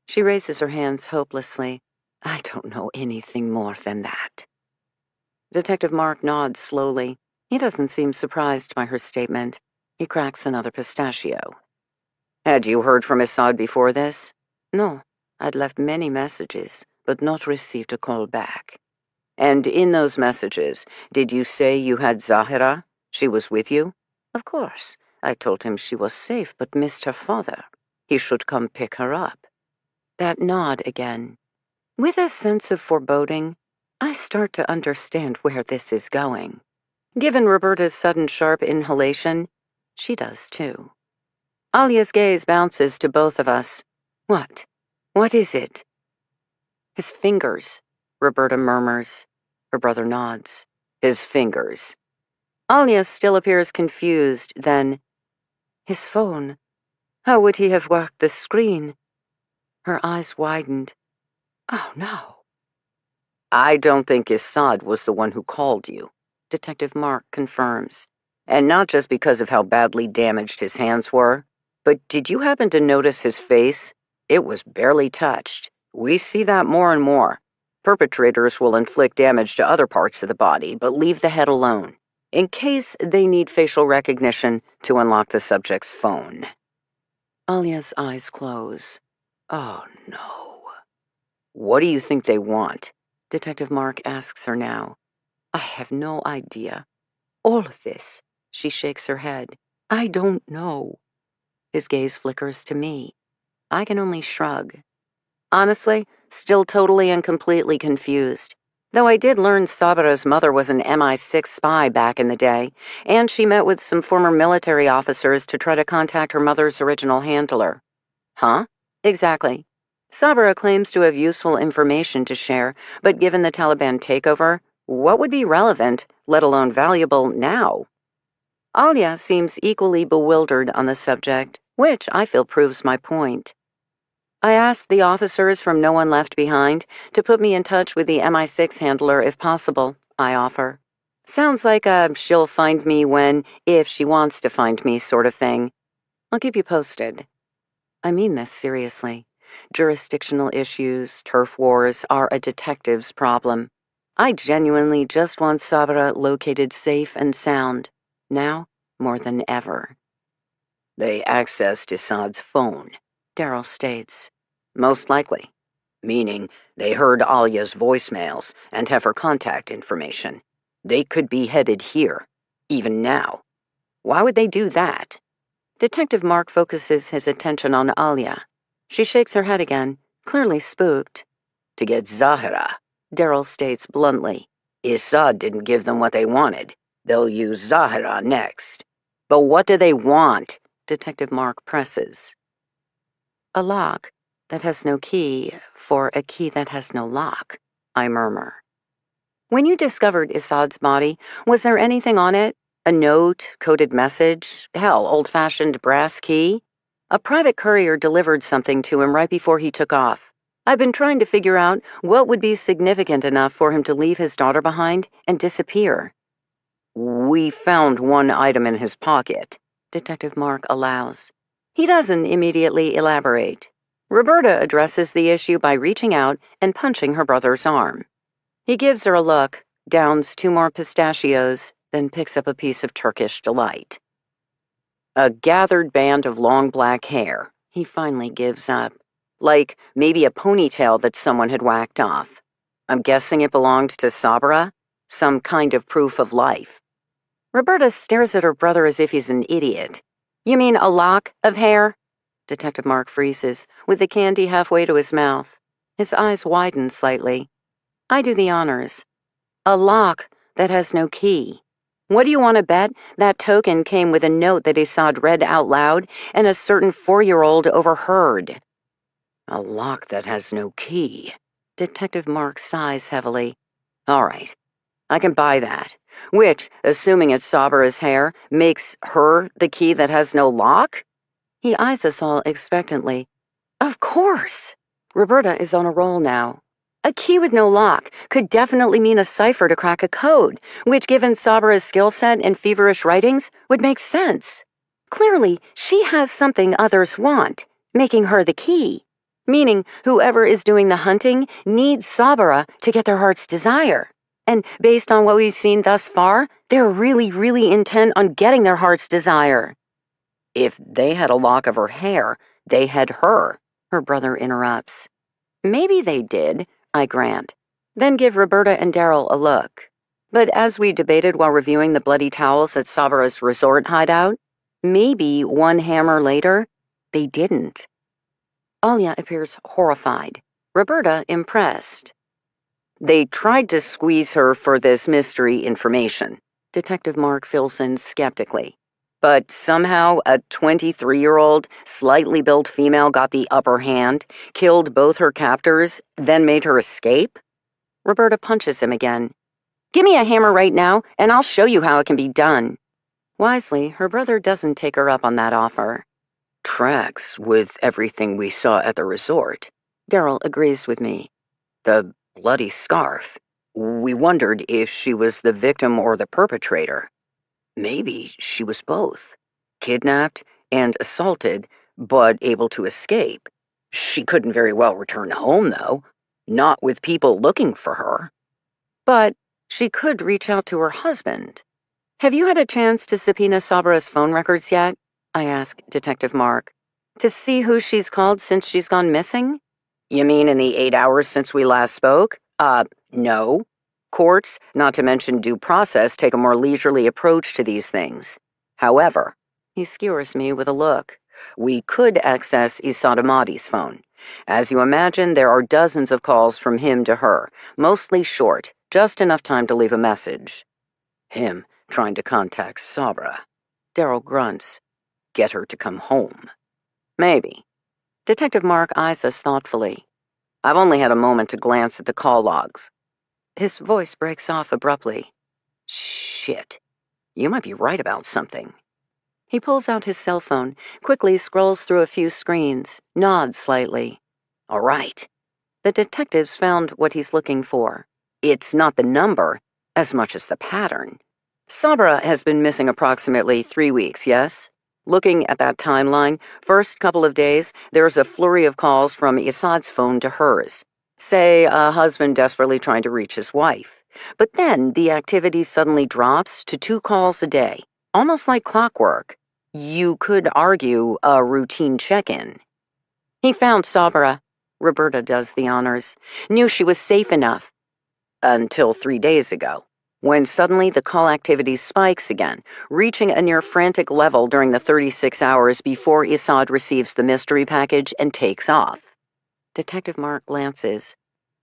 She raises her hands hopelessly. I don't know anything more than that. Detective Mark nods slowly. He doesn't seem surprised by her statement. He cracks another pistachio. Had you heard from Assad before this? No. I'd left many messages, but not received a call back. And in those messages, did you say you had Zahira? She was with you? Of course. I told him she was safe but missed her father. He should come pick her up. That nod again. With a sense of foreboding, I start to understand where this is going. Given Roberta's sudden sharp inhalation, she does too. Alia's gaze bounces to both of us. What? What is it? His fingers, Roberta murmurs. Her brother nods. His fingers. Alia still appears confused, then, his phone. How would he have worked the screen? Her eyes widened. Oh, no. I don't think Assad was the one who called you, Detective Mark confirms. And not just because of how badly damaged his hands were, but did you happen to notice his face? It was barely touched. We see that more and more. Perpetrators will inflict damage to other parts of the body, but leave the head alone, in case they need facial recognition to unlock the subject's phone. Alia's eyes close. Oh, no. What do you think they want? Detective Mark asks her now. I have no idea. All of this. She shakes her head. I don't know. His gaze flickers to me. I can only shrug. Honestly, still totally and completely confused. Though I did learn Sabara's mother was an MI6 spy back in the day, and she met with some former military officers to try to contact her mother's original handler. Huh? Exactly. Sabara claims to have useful information to share, but given the Taliban takeover, what would be relevant, let alone valuable, now? Alia seems equally bewildered on the subject, which I feel proves my point. I asked the officers from No One Left Behind to put me in touch with the MI6 handler if possible, I offer. Sounds like a she'll find me when, if she wants to find me sort of thing. I'll keep you posted. I mean this seriously. Jurisdictional issues, turf wars are a detective's problem. I genuinely just want Sabra located safe and sound. Now, more than ever. They accessed Assad's phone, Darrell states. Most likely. Meaning, they heard Alia's voicemails and have her contact information. They could be headed here, even now. Why would they do that? Detective Mark focuses his attention on Alia. She shakes her head again, clearly spooked. To get Zahra, Darrell states bluntly. Assad didn't give them what they wanted. They'll use Zahra next. But what do they want? Detective Mark presses. A lock that has no key for a key that has no lock, I murmur. When you discovered Assad's body, was there anything on it? A note, coded message, hell, old-fashioned brass key? A private courier delivered something to him right before he took off. I've been trying to figure out what would be significant enough for him to leave his daughter behind and disappear. We found one item in his pocket, Detective Mark allows. He doesn't immediately elaborate. Roberta addresses the issue by reaching out and punching her brother's arm. He gives her a look, downs 2 more pistachios, then picks up a piece of Turkish delight. A gathered band of long black hair, he finally gives up. Like maybe a ponytail that someone had whacked off. I'm guessing it belonged to Sabra? Some kind of proof of life. Roberta stares at her brother as if he's an idiot. You mean a lock of hair? Detective Mark freezes, with the candy halfway to his mouth. His eyes widen slightly. I do the honors. A lock that has no key. What do you want to bet? That token came with a note that Assad read out loud and a certain 4-year-old overheard. A lock that has no key. Detective Mark sighs heavily. All right, I can buy that. Which, assuming it's Sabra's hair, makes her the key that has no lock? He eyes us all expectantly. Of course! Roberta is on a roll now. A key with no lock could definitely mean a cipher to crack a code, which, given Sabra's skill set and feverish writings, would make sense. Clearly, she has something others want, making her the key. Meaning, whoever is doing the hunting needs Sabra to get their heart's desire. And based on what we've seen thus far, they're really, really intent on getting their heart's desire. If they had a lock of her hair, they had her, her brother interrupts. Maybe they did, I grant. Then give Roberta and Darrell a look. But as we debated while reviewing the bloody towels at Sabra's resort hideout, maybe one hammer later, they didn't. Alia appears horrified. Roberta impressed. They tried to squeeze her for this mystery information, Detective Mark fills in skeptically. But somehow a 23-year-old, slightly built female got the upper hand, killed both her captors, then made her escape? Roberta punches him again. Give me a hammer right now, and I'll show you how it can be done." Wisely, her brother doesn't take her up on that offer. "Tracks with everything we saw at the resort," Daryl agrees with me. "The bloody scarf. We wondered if she was the victim or the perpetrator. Maybe she was both. Kidnapped and assaulted, but able to escape. She couldn't very well return home, though. Not with people looking for her. But she could reach out to her husband. Have you had a chance to subpoena Sabra's phone records yet?" I ask Detective Mark. "To see who she's called since she's gone missing?" "You mean in the 8 hours since we last spoke? No. Courts, not to mention due process, take a more leisurely approach to these things. However," he skewers me with a look, "we could access Isad Ahmadi's phone. As you imagine, there are dozens of calls from him to her, mostly short, just enough time to leave a message." "Him trying to contact Sabra." Daryl grunts. "Get her to come home." "Maybe." Detective Mark eyes us thoughtfully. "I've only had a moment to glance at the call logs." His voice breaks off abruptly. "Shit. You might be right about something." He pulls out his cell phone, quickly scrolls through a few screens, nods slightly. "All right." The detective's found what he's looking for. It's not the number as much as the pattern. Sabra has been missing approximately 3 weeks, yes? Looking at that timeline, first couple of days, there's a flurry of calls from Isad's phone to hers. Say, a husband desperately trying to reach his wife. But then the activity suddenly drops to 2 calls a day, almost like clockwork. You could argue a routine check-in. He found Sabra. Roberta does the honors. Knew she was safe enough. Until 3 days ago, when suddenly the call activity spikes again, reaching a near frantic level during the 36 hours before Isad receives the mystery package and takes off. Detective Mark glances.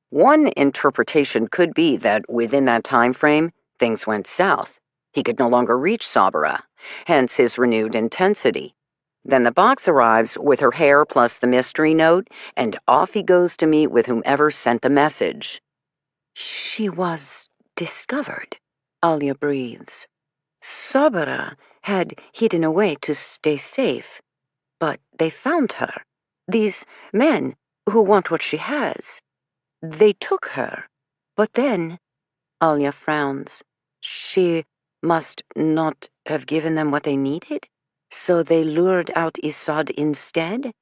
One interpretation could be that within that time frame, things went south. He could no longer reach Sabra, hence his renewed intensity. Then the box arrives with her hair plus the mystery note, and off he goes to meet with whomever sent the message. "She was discovered," Alia breathes. "Sabra had hidden away to stay safe, but they found her. These men who want what she has. They took her, but then—" Alia frowns. "She must not have given them what they needed, so they lured out Isad instead,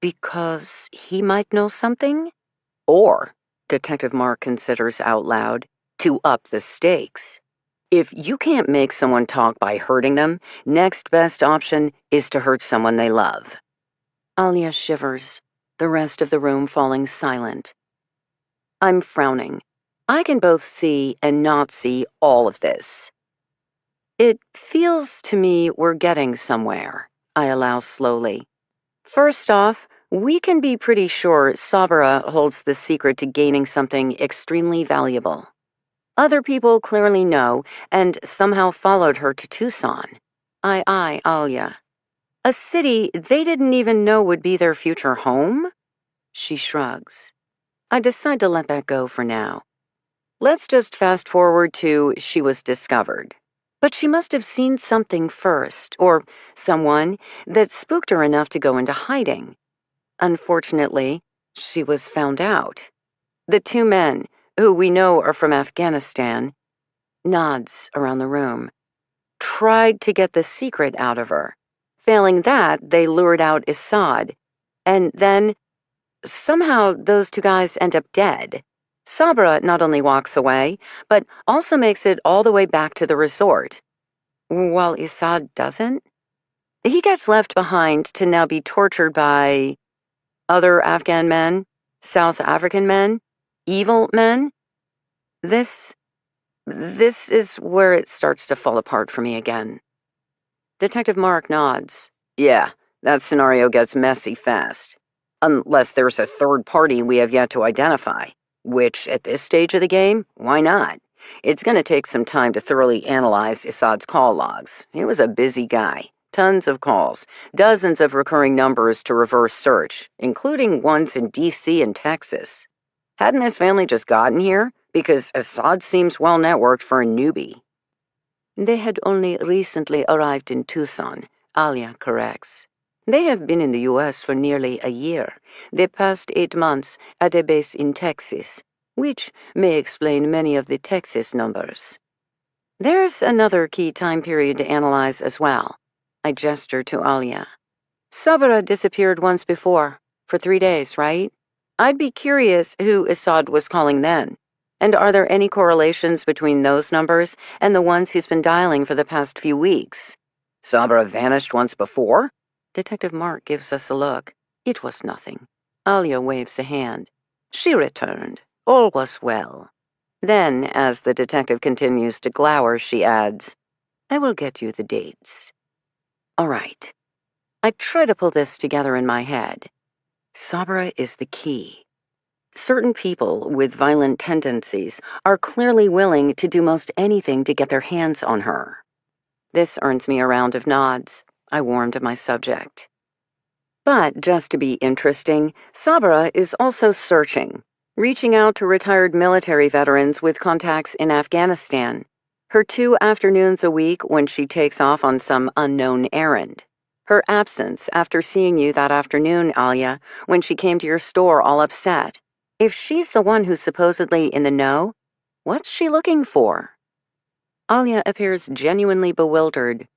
because he might know something? Or," Detective Mark considers out loud, "to up the stakes. If you can't make someone talk by hurting them, next best option is to hurt someone they love." Alia shivers, the rest of the room falling silent. I'm frowning. I can both see and not see all of this. "It feels to me we're getting somewhere," I allow slowly. "First off, we can be pretty sure Sabra holds the secret to gaining something extremely valuable. Other people clearly know and somehow followed her to Tucson. I eye Alia. A city they didn't even know would be their future home?" She shrugs. I decide to let that go for now. Let's just fast forward to she was discovered. But she must have seen something first, or someone, that spooked her enough to go into hiding. Unfortunately, she was found out. The 2 men, who we know are from Afghanistan, nods around the room, tried to get the secret out of her. Failing that, they lured out Isad. And then, somehow those 2 guys end up dead. Sabra not only walks away, but also makes it all the way back to the resort. While Isad doesn't. He gets left behind to now be tortured by other Afghan men, South African men, evil men. This is where it starts to fall apart for me again." Detective Mark nods. "Yeah, that scenario gets messy fast. Unless there's a third party we have yet to identify. Which, at this stage of the game, why not? It's going to take some time to thoroughly analyze Isad's call logs. He was a busy guy. Tons of calls. Dozens of recurring numbers to reverse search, including ones in D.C. and Texas. Hadn't his family just gotten here? Because Assad seems well networked for a newbie. They had only recently arrived in Tucson, Alia corrects. They have been in the U.S. for nearly a year, the past 8 months at a base in Texas, which may explain many of the Texas numbers. There's another key time period to analyze as well. I gesture to Alia. Sabra disappeared once before, for 3 days, right? I'd be curious who Assad was calling then. And are there any correlations between those numbers and the ones he's been dialing for the past few weeks? Sabra vanished once before? Detective Mark gives us a look. It was nothing. Alia waves a hand. She returned. All was well. Then, as the detective continues to glower, she adds, I will get you the dates. All right. I try to pull this together in my head. Sabra is the key. Certain people with violent tendencies are clearly willing to do most anything to get their hands on her. This earns me a round of nods. I warm to my subject. But just to be interesting, Sabra is also searching, reaching out to retired military veterans with contacts in Afghanistan. Her 2 afternoons a week when she takes off on some unknown errand. Her absence after seeing you that afternoon, Alia, when she came to your store all upset. If she's the one who's supposedly in the know, what's she looking for? Alia appears genuinely bewildered.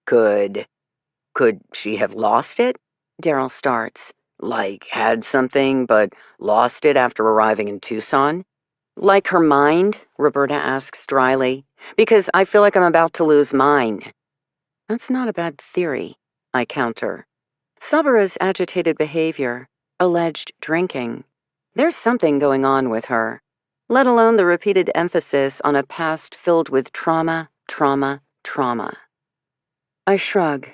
Could she have lost it? Daryl starts. Like, had something, but lost it after arriving in Tucson? Like her mind? Roberta asks dryly. Because I feel like I'm about to lose mine. That's not a bad theory, I counter. Sabra's agitated behavior, alleged drinking. There's something going on with her, let alone the repeated emphasis on a past filled with trauma, trauma, trauma. I shrug,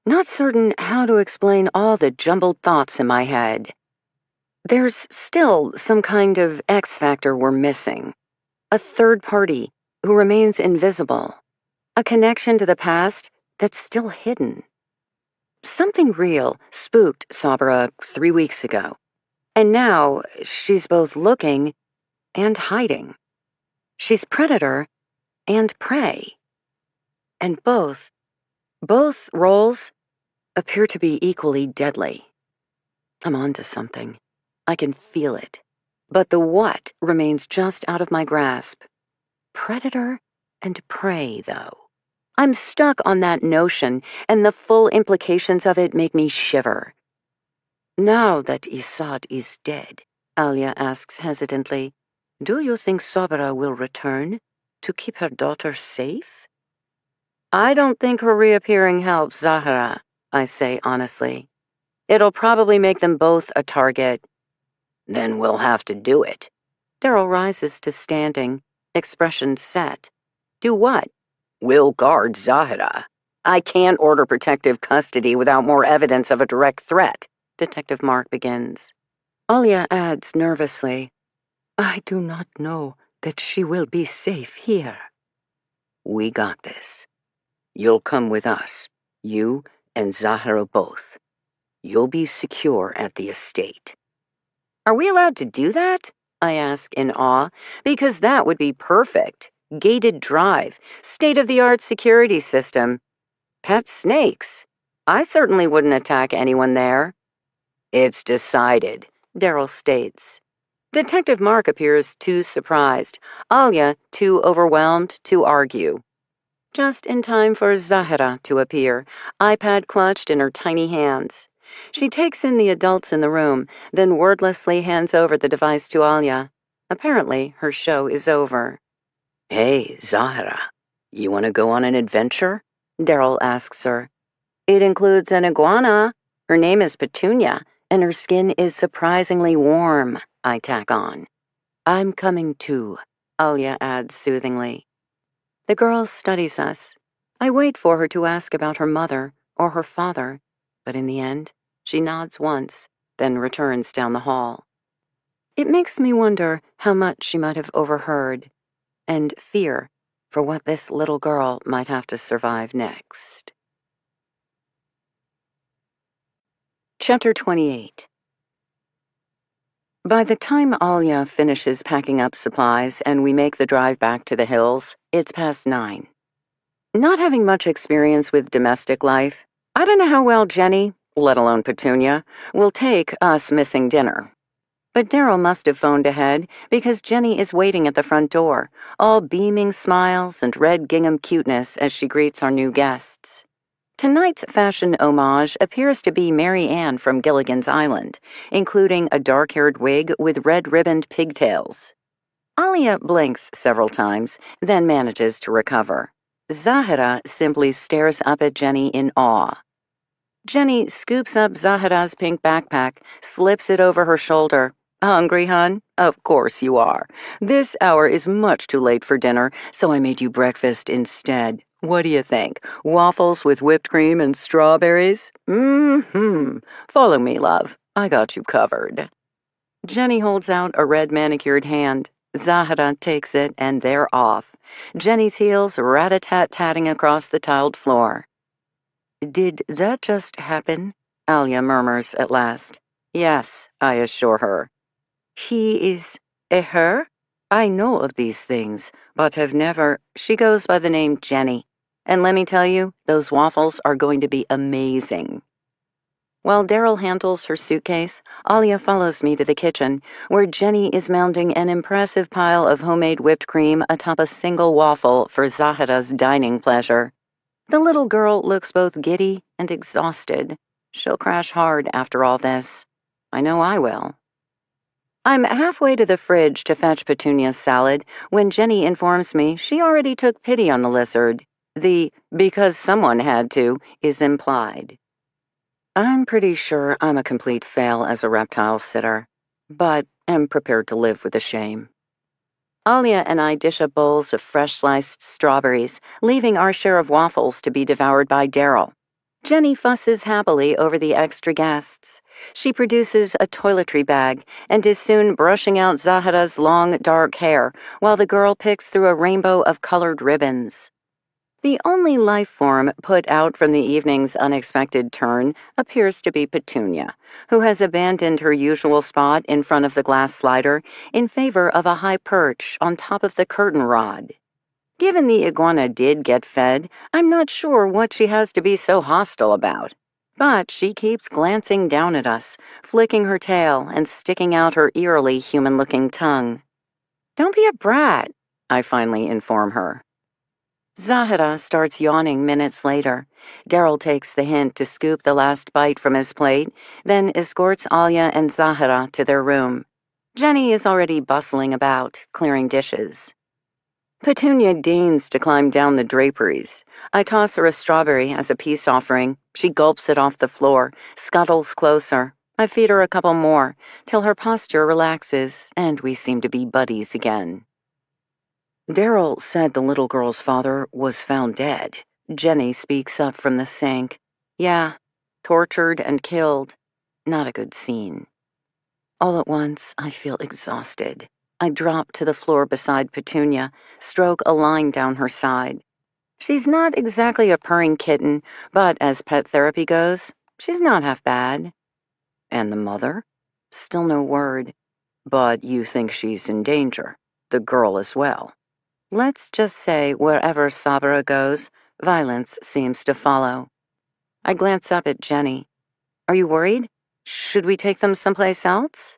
not certain how to explain all the jumbled thoughts in my head. There's still some kind of X factor we're missing. A third party who remains invisible. A connection to the past that's still hidden. Something real spooked Sabra 3 weeks ago. And now she's both looking and hiding. She's predator and prey. And both roles appear to be equally deadly. I'm onto something. I can feel it. But the what remains just out of my grasp. Predator and prey, though. I'm stuck on that notion, and the full implications of it make me shiver. Now that Assad is dead, Alia asks hesitantly, do you think Sabra will return to keep her daughter safe? I don't think her reappearing helps Zahra, I say honestly. It'll probably make them both a target. Then we'll have to do it. Daryl rises to standing, expression set. Do what? We'll guard Zahra. I can't order protective custody without more evidence of a direct threat, Detective Mark begins. Alia adds nervously, I do not know that she will be safe here. We got this. You'll come with us, you and Zahra both. You'll be secure at the estate. Are we allowed to do that? I ask in awe, because that would be perfect. Gated drive, state-of-the-art security system. Pet snakes. I certainly wouldn't attack anyone there. It's decided, Daryl states. Detective Mark appears too surprised, Alia too overwhelmed to argue. Just in time for Zahra to appear, iPad clutched in her tiny hands. She takes in the adults in the room, then wordlessly hands over the device to Alia. Apparently, her show is over. Hey, Zahra, you want to go on an adventure? Daryl asks her. It includes an iguana. Her name is Petunia, and her skin is surprisingly warm, I tack on. I'm coming too, Alia adds soothingly. The girl studies us. I wait for her to ask about her mother or her father, but in the end, she nods once, then returns down the hall. It makes me wonder how much she might have overheard, and fear for what this little girl might have to survive next. Chapter 28. By the time Alia finishes packing up supplies and we make the drive back to the hills, it's past 9. Not having much experience with domestic life, I don't know how well Jenny, let alone Petunia, will take us missing dinner. But Daryl must have phoned ahead because Jenny is waiting at the front door, all beaming smiles and red gingham cuteness as she greets our new guests. Tonight's fashion homage appears to be Mary Ann from Gilligan's Island, including a dark-haired wig with red-ribboned pigtails. Alia blinks several times, then manages to recover. Zahira simply stares up at Jenny in awe. Jenny scoops up Zahira's pink backpack, slips it over her shoulder. Hungry, hun? Of course you are. This hour is much too late for dinner, so I made you breakfast instead. What do you think? Waffles with whipped cream and strawberries? Mm-hmm. Follow me, love. I got you covered. Jenny holds out a red manicured hand. Zahira takes it, and they're off. Jenny's heels rat-a-tat-tatting across the tiled floor. Did that just happen? Alia murmurs at last. Yes, I assure her. He is a her? I know of these things, but have never. She goes by the name Jenny. And let me tell you, those waffles are going to be amazing. While Daryl handles her suitcase, Alia follows me to the kitchen, where Jenny is mounting an impressive pile of homemade whipped cream atop a single waffle for Zahira's dining pleasure. The little girl looks both giddy and exhausted. She'll crash hard after all this. I know I will. I'm halfway to the fridge to fetch Petunia's salad when Jenny informs me she already took pity on the lizard. The "because someone had to" is implied. I'm pretty sure I'm a complete fail as a reptile sitter, but am prepared to live with the shame. Alia and I dish up bowls of fresh sliced strawberries, leaving our share of waffles to be devoured by Daryl. Jenny fusses happily over the extra guests. She produces a toiletry bag and is soon brushing out Zahira's long, dark hair while the girl picks through a rainbow of colored ribbons. The only life form put out from the evening's unexpected turn appears to be Petunia, who has abandoned her usual spot in front of the glass slider in favor of a high perch on top of the curtain rod. Given the iguana did get fed, I'm not sure what she has to be so hostile about. But she keeps glancing down at us, flicking her tail and sticking out her eerily human-looking tongue. Don't be a brat, I finally inform her. Zahira starts yawning minutes later. Daryl takes the hint to scoop the last bite from his plate, then escorts Alia and Zahira to their room. Jenny is already bustling about, clearing dishes. Petunia deigns to climb down the draperies. I toss her a strawberry as a peace offering. She gulps it off the floor, scuttles closer. I feed her a couple more, till her posture relaxes, and we seem to be buddies again. Daryl said the little girl's father was found dead. Jenny speaks up from the sink. Yeah, tortured and killed. Not a good scene. All at once, I feel exhausted. I drop to the floor beside Petunia, stroke a line down her side. She's not exactly a purring kitten, but as pet therapy goes, she's not half bad. And the mother? Still no word. But you think she's in danger. The girl as well. Let's just say wherever Sabra goes, violence seems to follow. I glance up at Jenny. Are you worried? Should we take them someplace else?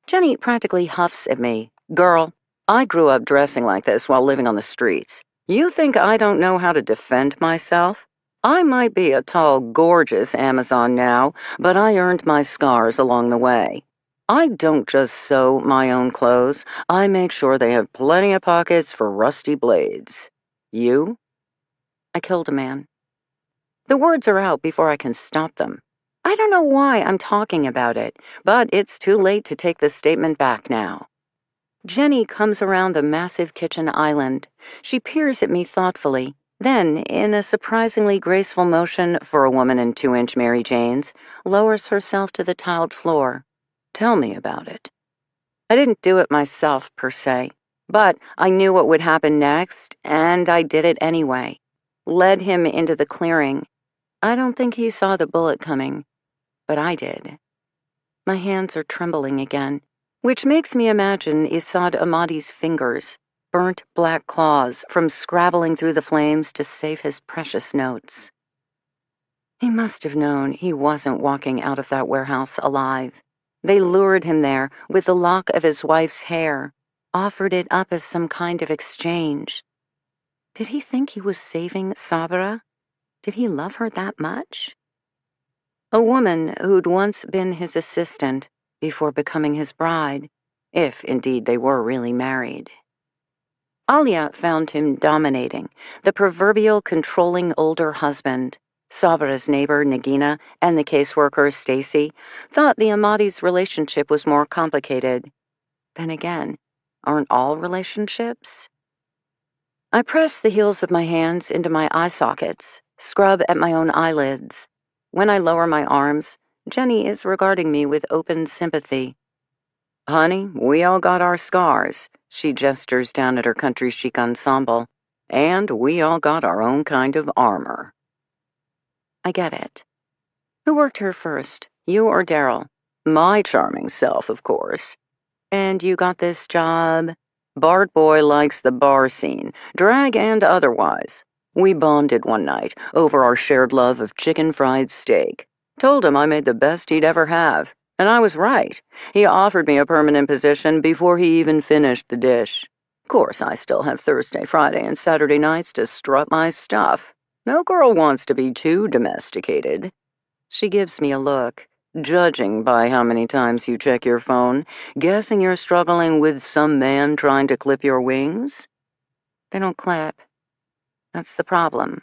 Jenny practically huffs at me. Girl, I grew up dressing like this while living on the streets. You think I don't know how to defend myself? I might be a tall, gorgeous Amazon now, but I earned my scars along the way. I don't just sew my own clothes. I make sure they have plenty of pockets for rusty blades. You? I killed a man. The words are out before I can stop them. I don't know why I'm talking about it, but it's too late to take this statement back now. Jenny comes around the massive kitchen island. She peers at me thoughtfully, then, in a surprisingly graceful motion for a woman in 2-inch Mary Janes, lowers herself to the tiled floor. Tell me about it. I didn't do it myself, per se, but I knew what would happen next, and I did it anyway. Led him into the clearing. I don't think he saw the bullet coming, but I did. My hands are trembling again. Which makes me imagine Isad Ahmadi's fingers, burnt black claws from scrabbling through the flames to save his precious notes. He must have known he wasn't walking out of that warehouse alive. They lured him there with the lock of his wife's hair, offered it up as some kind of exchange. Did he think he was saving Sabra? Did he love her that much? A woman who'd once been his assistant before becoming his bride, if indeed they were really married. Alia found him dominating, the proverbial controlling older husband. Sabra's neighbor, Nagina, and the caseworker, Stacy, thought the Ahmadi's relationship was more complicated. Then again, aren't all relationships? I press the heels of my hands into my eye sockets, scrub at my own eyelids. When I lower my arms, Jenny is regarding me with open sympathy. Honey, we all got our scars, she gestures down at her country chic ensemble, and we all got our own kind of armor. I get it. Who worked here first, you or Daryl? My charming self, of course. And you got this job? Bart Boy likes the bar scene, drag and otherwise. We bonded one night over our shared love of chicken fried steak. Told him I made the best he'd ever have, and I was right. He offered me a permanent position before he even finished the dish. Of course, I still have Thursday, Friday, and Saturday nights to strut my stuff. No girl wants to be too domesticated. She gives me a look, judging by how many times you check your phone, guessing you're struggling with some man trying to clip your wings. They don't clip. That's the problem.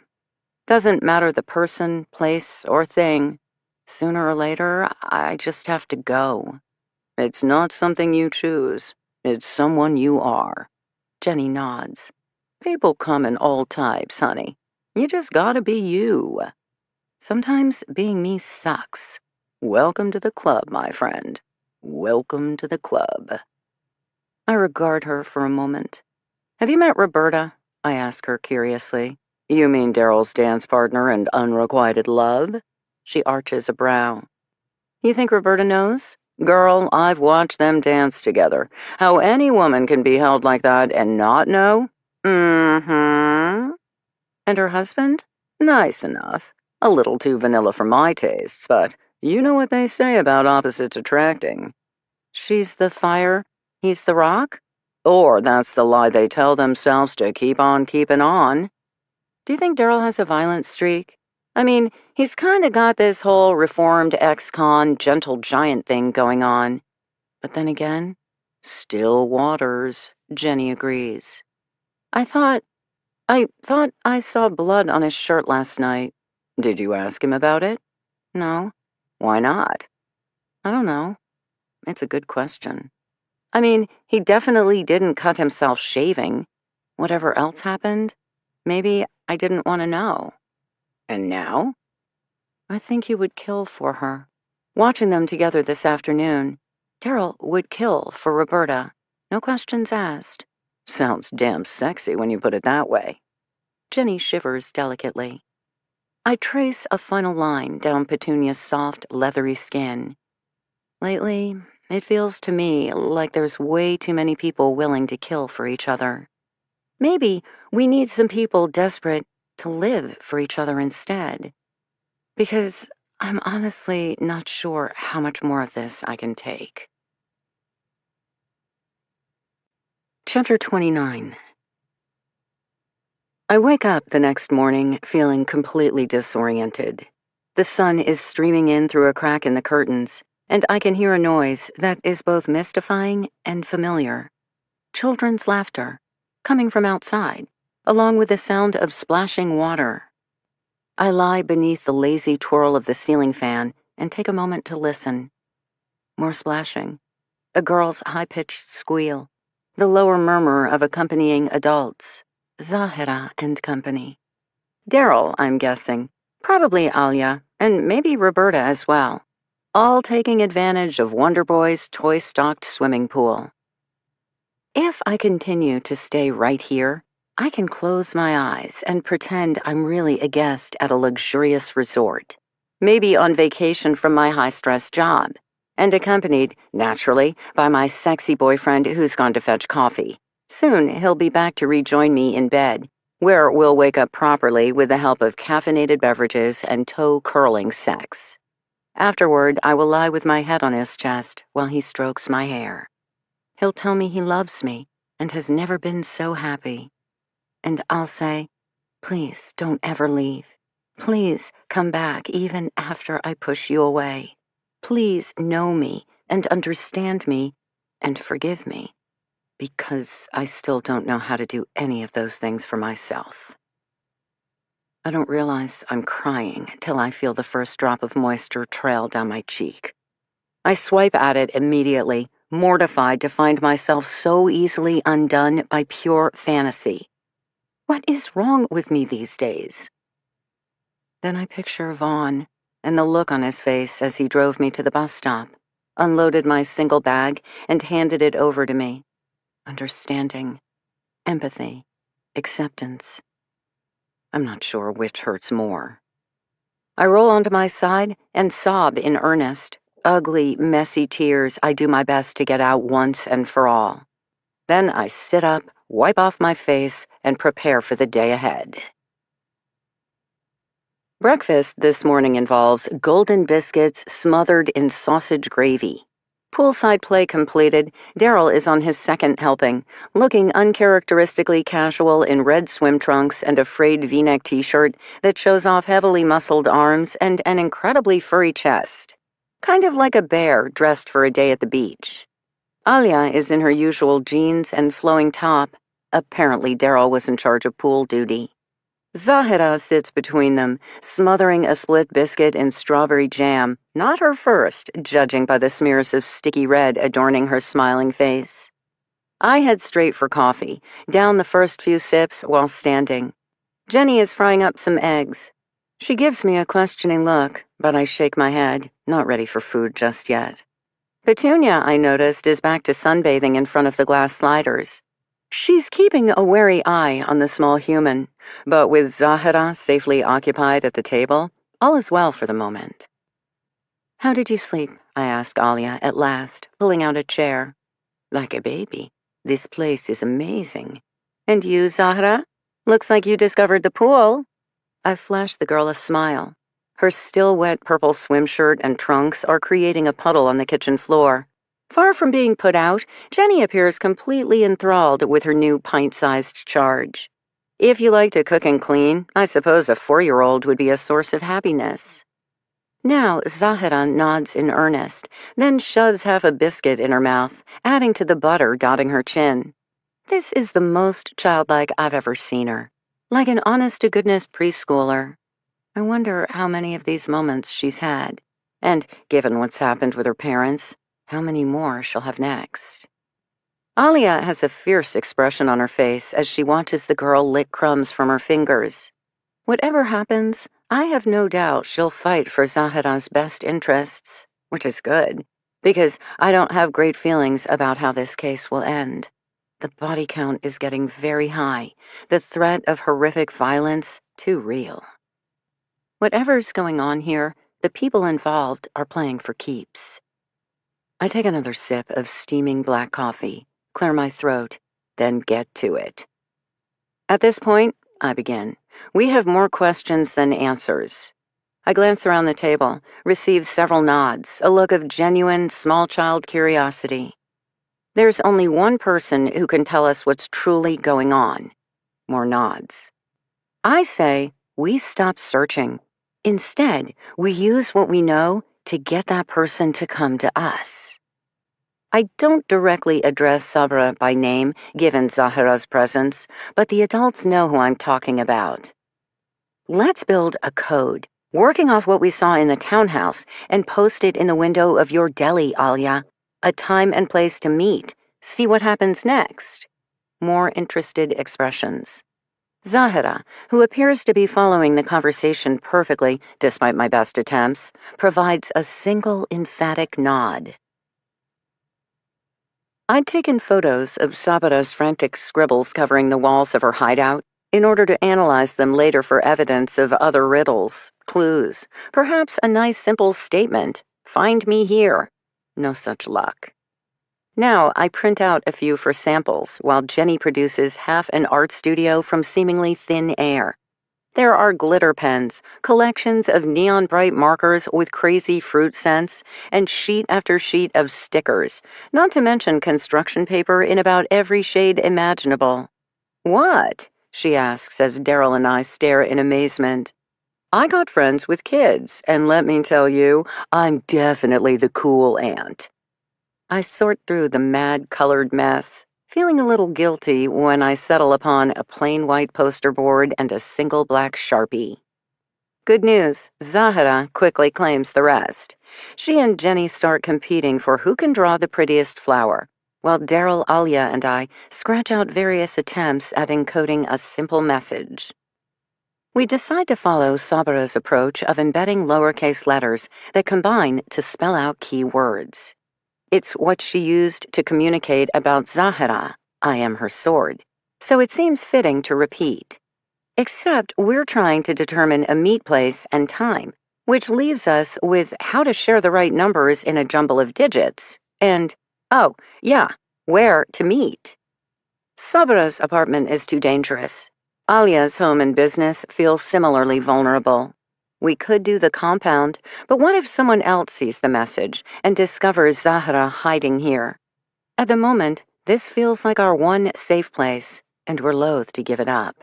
Doesn't matter the person, place, or thing. Sooner or later, I just have to go. It's not something you choose. It's someone you are. Jenny nods. People come in all types, honey. You just gotta be you. Sometimes being me sucks. Welcome to the club, my friend. Welcome to the club. I regard her for a moment. Have you met Roberta? I ask her curiously. You mean Daryl's dance partner and unrequited love? She arches a brow. You think Roberta knows? Girl, I've watched them dance together. How any woman can be held like that and not know? Mm-hmm. And her husband? Nice enough. A little too vanilla for my tastes, but you know what they say about opposites attracting. She's the fire, he's the rock? Or that's the lie they tell themselves to keep on keeping on. Do you think Daryl has a violent streak? I mean, he's kinda got this whole reformed ex-con gentle giant thing going on. But then again, still waters, Jenny agrees. I thought I saw blood on his shirt last night. Did you ask him about it? No. Why not? I don't know. It's a good question. I mean, he definitely didn't cut himself shaving. Whatever else happened, maybe I didn't want to know. And now? I think he would kill for her. Watching them together this afternoon, Daryl would kill for Roberta. No questions asked. Sounds damn sexy when you put it that way. Jenny shivers delicately. I trace a final line down Petunia's soft, leathery skin. Lately, it feels to me like there's way too many people willing to kill for each other. Maybe we need some people desperate to live for each other instead. Because I'm honestly not sure how much more of this I can take. Chapter 29. I wake up the next morning feeling completely disoriented. The sun is streaming in through a crack in the curtains, and I can hear a noise that is both mystifying and familiar. Children's laughter, coming from outside, along with the sound of splashing water. I lie beneath the lazy twirl of the ceiling fan and take a moment to listen. More splashing. A girl's high-pitched squeal. The lower murmur of accompanying adults. Zahira and company. Daryl, I'm guessing. Probably Alia, and maybe Roberta as well. All taking advantage of Wonder Boy's toy-stocked swimming pool. If I continue to stay right here, I can close my eyes and pretend I'm really a guest at a luxurious resort. Maybe on vacation from my high-stress job. and accompanied, naturally, by my sexy boyfriend who's gone to fetch coffee. Soon he'll be back to rejoin me in bed, where we'll wake up properly with the help of caffeinated beverages and toe-curling sex. Afterward, I will lie with my head on his chest while he strokes my hair. He'll tell me he loves me and has never been so happy. And I'll say, please don't ever leave. Please come back even after I push you away. Please know me and understand me and forgive me, because I still don't know how to do any of those things for myself. I don't realize I'm crying till I feel the first drop of moisture trail down my cheek. I swipe at it immediately, mortified to find myself so easily undone by pure fantasy. What is wrong with me these days? Then I picture Vaughn and the look on his face as he drove me to the bus stop, unloaded my single bag, and handed it over to me. Understanding, empathy, acceptance. I'm not sure which hurts more. I roll onto my side and sob in earnest, ugly, messy tears I do my best to get out once and for all. Then I sit up, wipe off my face, and prepare for the day ahead. Breakfast this morning involves golden biscuits smothered in sausage gravy. Poolside play completed, Daryl is on his second helping, looking uncharacteristically casual in red swim trunks and a frayed V-neck t-shirt that shows off heavily muscled arms and an incredibly furry chest. Kind of like a bear dressed for a day at the beach. Alia is in her usual jeans and flowing top. Apparently Daryl was in charge of pool duty. Zahira sits between them, smothering a split biscuit in strawberry jam, not her first, judging by the smears of sticky red adorning her smiling face. I head straight for coffee, down the first few sips while standing. Jenny is frying up some eggs. She gives me a questioning look, but I shake my head, not ready for food just yet. Petunia, I noticed, is back to sunbathing in front of the glass sliders. She's keeping a wary eye on the small human, but with Zahira safely occupied at the table, all is well for the moment. How did you sleep? I asked Alia at last, pulling out a chair. Like a baby. This place is amazing. And you, Zahira? Looks like you discovered the pool. I flashed the girl a smile. Her still wet purple swim shirt and trunks are creating a puddle on the kitchen floor. Far from being put out, Jenny appears completely enthralled with her new pint-sized charge. If you like to cook and clean, I suppose a 4-year-old would be a source of happiness. Now Zahira nods in earnest, then shoves half a biscuit in her mouth, adding to the butter dotting her chin. This is the most childlike I've ever seen her, like an honest-to-goodness preschooler. I wonder how many of these moments she's had, and, given what's happened with her parents, how many more she'll have next. Alia has a fierce expression on her face as she watches the girl lick crumbs from her fingers. Whatever happens, I have no doubt she'll fight for Zahira's best interests, which is good, because I don't have great feelings about how this case will end. The body count is getting very high, the threat of horrific violence too real. Whatever's going on here, the people involved are playing for keeps. I take another sip of steaming black coffee, clear my throat, then get to it. At this point, I begin. We have more questions than answers. I glance around the table, receive several nods, a look of genuine, small-child curiosity. There's only one person who can tell us what's truly going on. More nods. I say, we stop searching. Instead, we use what we know to get that person to come to us. I don't directly address Sabra by name, given Zahira's presence, but the adults know who I'm talking about. Let's build a code, working off what we saw in the townhouse, and post it in the window of your deli, Alia. A time and place to meet. See what happens next. More interested expressions. Zahira, who appears to be following the conversation perfectly, despite my best attempts, provides a single emphatic nod. I'd taken photos of Sabira's frantic scribbles covering the walls of her hideout in order to analyze them later for evidence of other riddles, clues, perhaps a nice simple statement, "Find me here." No such luck. Now I print out a few for samples while Jenny produces half an art studio from seemingly thin air. There are glitter pens, collections of neon bright markers with crazy fruit scents, and sheet after sheet of stickers, not to mention construction paper in about every shade imaginable. What? She asks as Daryl and I stare in amazement. I got friends with kids, and let me tell you, I'm definitely the cool aunt. I sort through the mad-colored mess, feeling a little guilty when I settle upon a plain white poster board and a single black Sharpie. Good news, Zahara quickly claims the rest. She and Jenny start competing for who can draw the prettiest flower, while Daryl, Alia, and I scratch out various attempts at encoding a simple message. We decide to follow Sabara's approach of embedding lowercase letters that combine to spell out key words. It's what she used to communicate about Zahara, I am her sword, so it seems fitting to repeat. Except we're trying to determine a meet place and time, which leaves us with how to share the right numbers in a jumble of digits, and, oh, yeah, where to meet. Sabara's apartment is too dangerous. Alia's home and business feel similarly vulnerable. We could do the compound, but what if someone else sees the message and discovers Zahara hiding here? At the moment, this feels like our one safe place, and we're loath to give it up.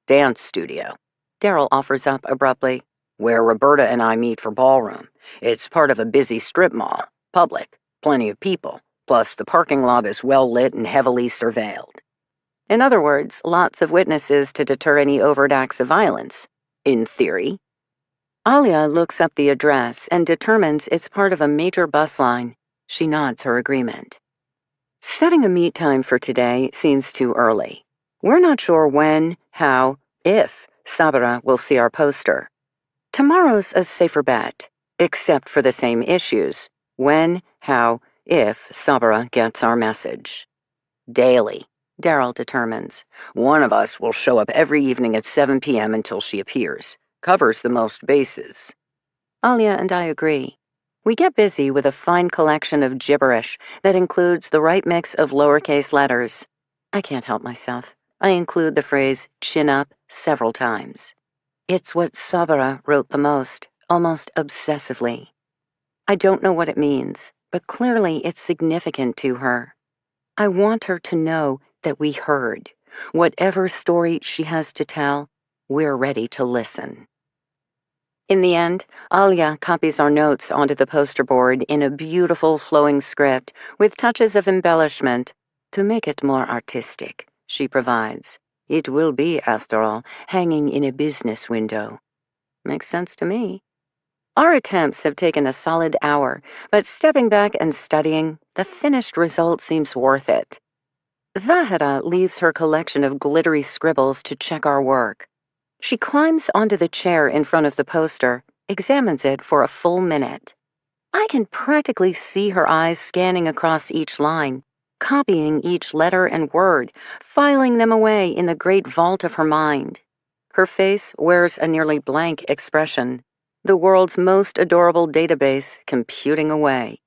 Dance studio, Daryl offers up abruptly, where Roberta and I meet for ballroom. It's part of a busy strip mall, public, plenty of people, plus the parking lot is well lit and heavily surveilled. In other words, lots of witnesses to deter any overt acts of violence, in theory. Alia looks up the address and determines it's part of a major bus line. She nods her agreement. Setting a meet time for today seems too early. We're not sure when, how, if Sabara will see our poster. Tomorrow's a safer bet, except for the same issues. When, how, if Sabara gets our message. Daily, Daryl determines. One of us will show up every evening at 7 p.m. until she appears. Covers the most bases. Alia and I agree. We get busy with a fine collection of gibberish that includes the right mix of lowercase letters. I can't help myself. I include the phrase chin up several times. It's what Sabara wrote the most, almost obsessively. I don't know what it means, but clearly it's significant to her. I want her to know that we heard. Whatever story she has to tell, we're ready to listen. In the end, Alia copies our notes onto the poster board in a beautiful flowing script with touches of embellishment. To make it more artistic, she provides. It will be, after all, hanging in a business window. Makes sense to me. Our attempts have taken a solid hour, but stepping back and studying, the finished result seems worth it. Zahara leaves her collection of glittery scribbles to check our work. She climbs onto the chair in front of the poster, examines it for a full minute. I can practically see her eyes scanning across each line, copying each letter and word, filing them away in the great vault of her mind. Her face wears a nearly blank expression, the world's most adorable database computing away.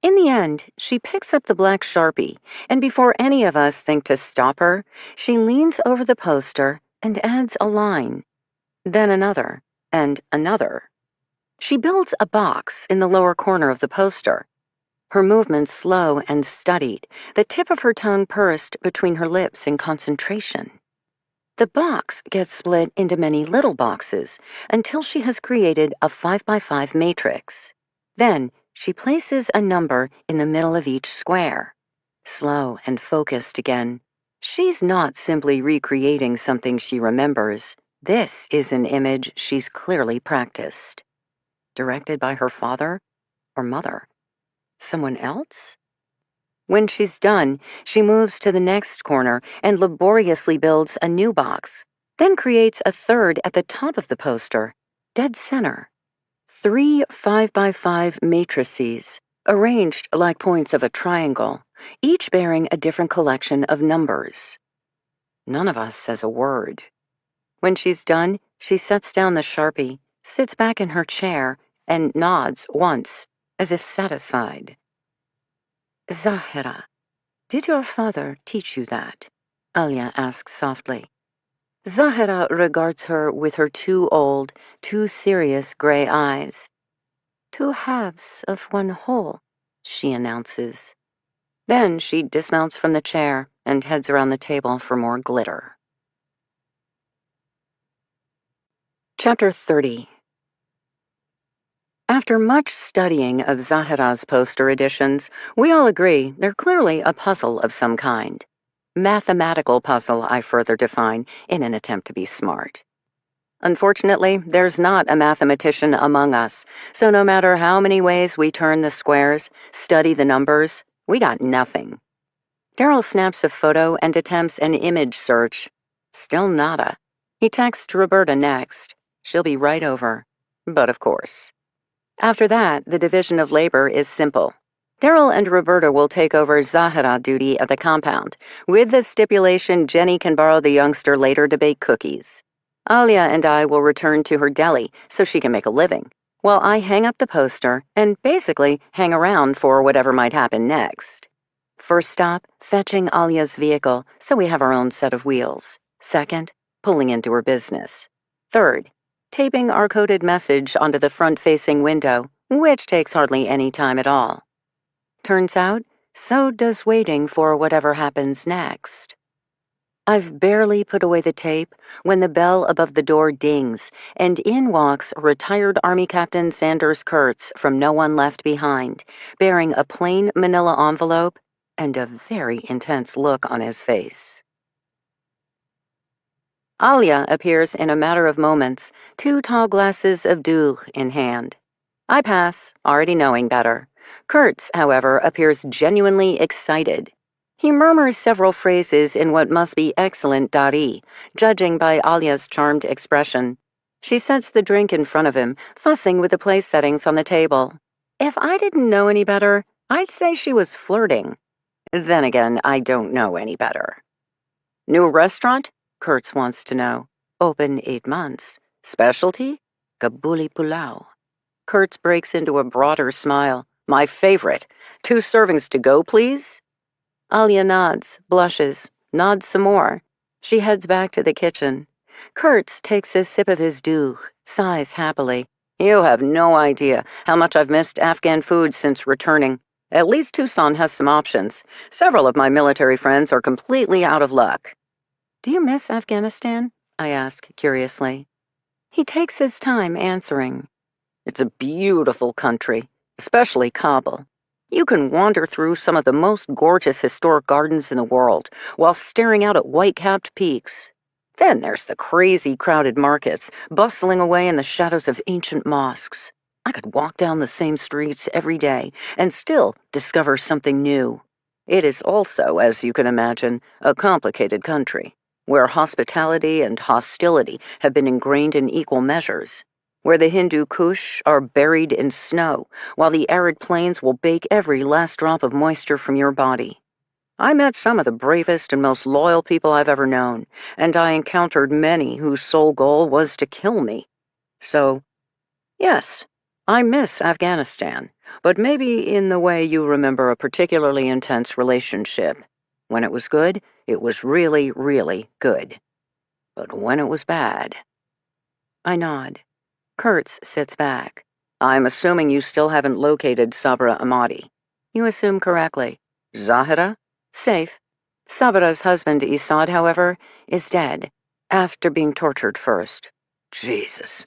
In the end, she picks up the black Sharpie, and before any of us think to stop her, she leans over the poster and adds a line, then another, and another. She builds a box in the lower corner of the poster. Her movements slow and studied, the tip of her tongue pursed between her lips in concentration. The box gets split into many little boxes until she has created a 5x5 matrix. Then, she places a number in the middle of each square. Slow and focused again. She's not simply recreating something she remembers. This is an image she's clearly practiced. Directed by her father or mother? Someone else? When she's done, she moves to the next corner and laboriously builds a new box, then creates a third at the top of the poster, dead center. 3 5x5 matrices, arranged like points of a triangle, each bearing a different collection of numbers. None of us says a word. When she's done, she sets down the Sharpie, sits back in her chair, and nods once, as if satisfied. Zahira, did your father teach you that? Alia asks softly. Zahira regards her with her two old, too serious gray eyes. Two halves of one whole, she announces. Then she dismounts from the chair and heads around the table for more glitter. Chapter 30. After much studying of Zahira's poster editions, we all agree they're clearly a puzzle of some kind. Mathematical puzzle, I further define, in an attempt to be smart. Unfortunately, there's not a mathematician among us, so no matter how many ways we turn the squares, study the numbers, we got nothing. Daryl snaps a photo and attempts an image search. Still nada. He texts Roberta next. She'll be right over. But of course. After that, the division of labor is simple. Daryl and Roberta will take over Zahira duty at the compound, with the stipulation Jenny can borrow the youngster later to bake cookies. Alia and I will return to her deli so she can make a living, while I hang up the poster and basically hang around for whatever might happen next. First stop, fetching Alia's vehicle so we have our own set of wheels. Second, pulling into her business. Third, taping our coded message onto the front-facing window, which takes hardly any time at all. Turns out, so does waiting for whatever happens next. I've barely put away the tape when the bell above the door dings, and in walks retired Army Captain Sanders Kurtz from No One Left Behind, bearing a plain manila envelope and a very intense look on his face. Alia appears in a matter of moments, 2 tall glasses of doux in hand. I pass, already knowing better. Kurtz, however, appears genuinely excited. He murmurs several phrases in what must be excellent Dari, judging by Alia's charmed expression. She sets the drink in front of him, fussing with the place settings on the table. If I didn't know any better, I'd say she was flirting. Then again, I don't know any better. New restaurant? Kurtz wants to know. Open 8 months. Specialty? Kabuli pulao. Kurtz breaks into a broader smile. My favorite. 2 servings to go, please? Alia nods, blushes, nods some more. She heads back to the kitchen. Kurtz takes a sip of his doux, sighs happily. You have no idea how much I've missed Afghan food since returning. At least Tucson has some options. Several of my military friends are completely out of luck. Do you miss Afghanistan? I ask curiously. He takes his time answering. It's a beautiful country, especially Kabul. You can wander through some of the most gorgeous historic gardens in the world while staring out at white-capped peaks. Then there's the crazy crowded markets, bustling away in the shadows of ancient mosques. I could walk down the same streets every day and still discover something new. It is also, as you can imagine, a complicated country, where hospitality and hostility have been ingrained in equal measures, where the Hindu Kush are buried in snow, while the arid plains will bake every last drop of moisture from your body. I met some of the bravest and most loyal people I've ever known, and I encountered many whose sole goal was to kill me. So, yes, I miss Afghanistan, but maybe in the way you remember a particularly intense relationship. When it was good, it was really, really good. But when it was bad... I nod. Kurtz sits back. I'm assuming you still haven't located Sabra Amadi. You assume correctly. Zahira? Safe. Sabra's husband, Isad, however, is dead, after being tortured first. Jesus.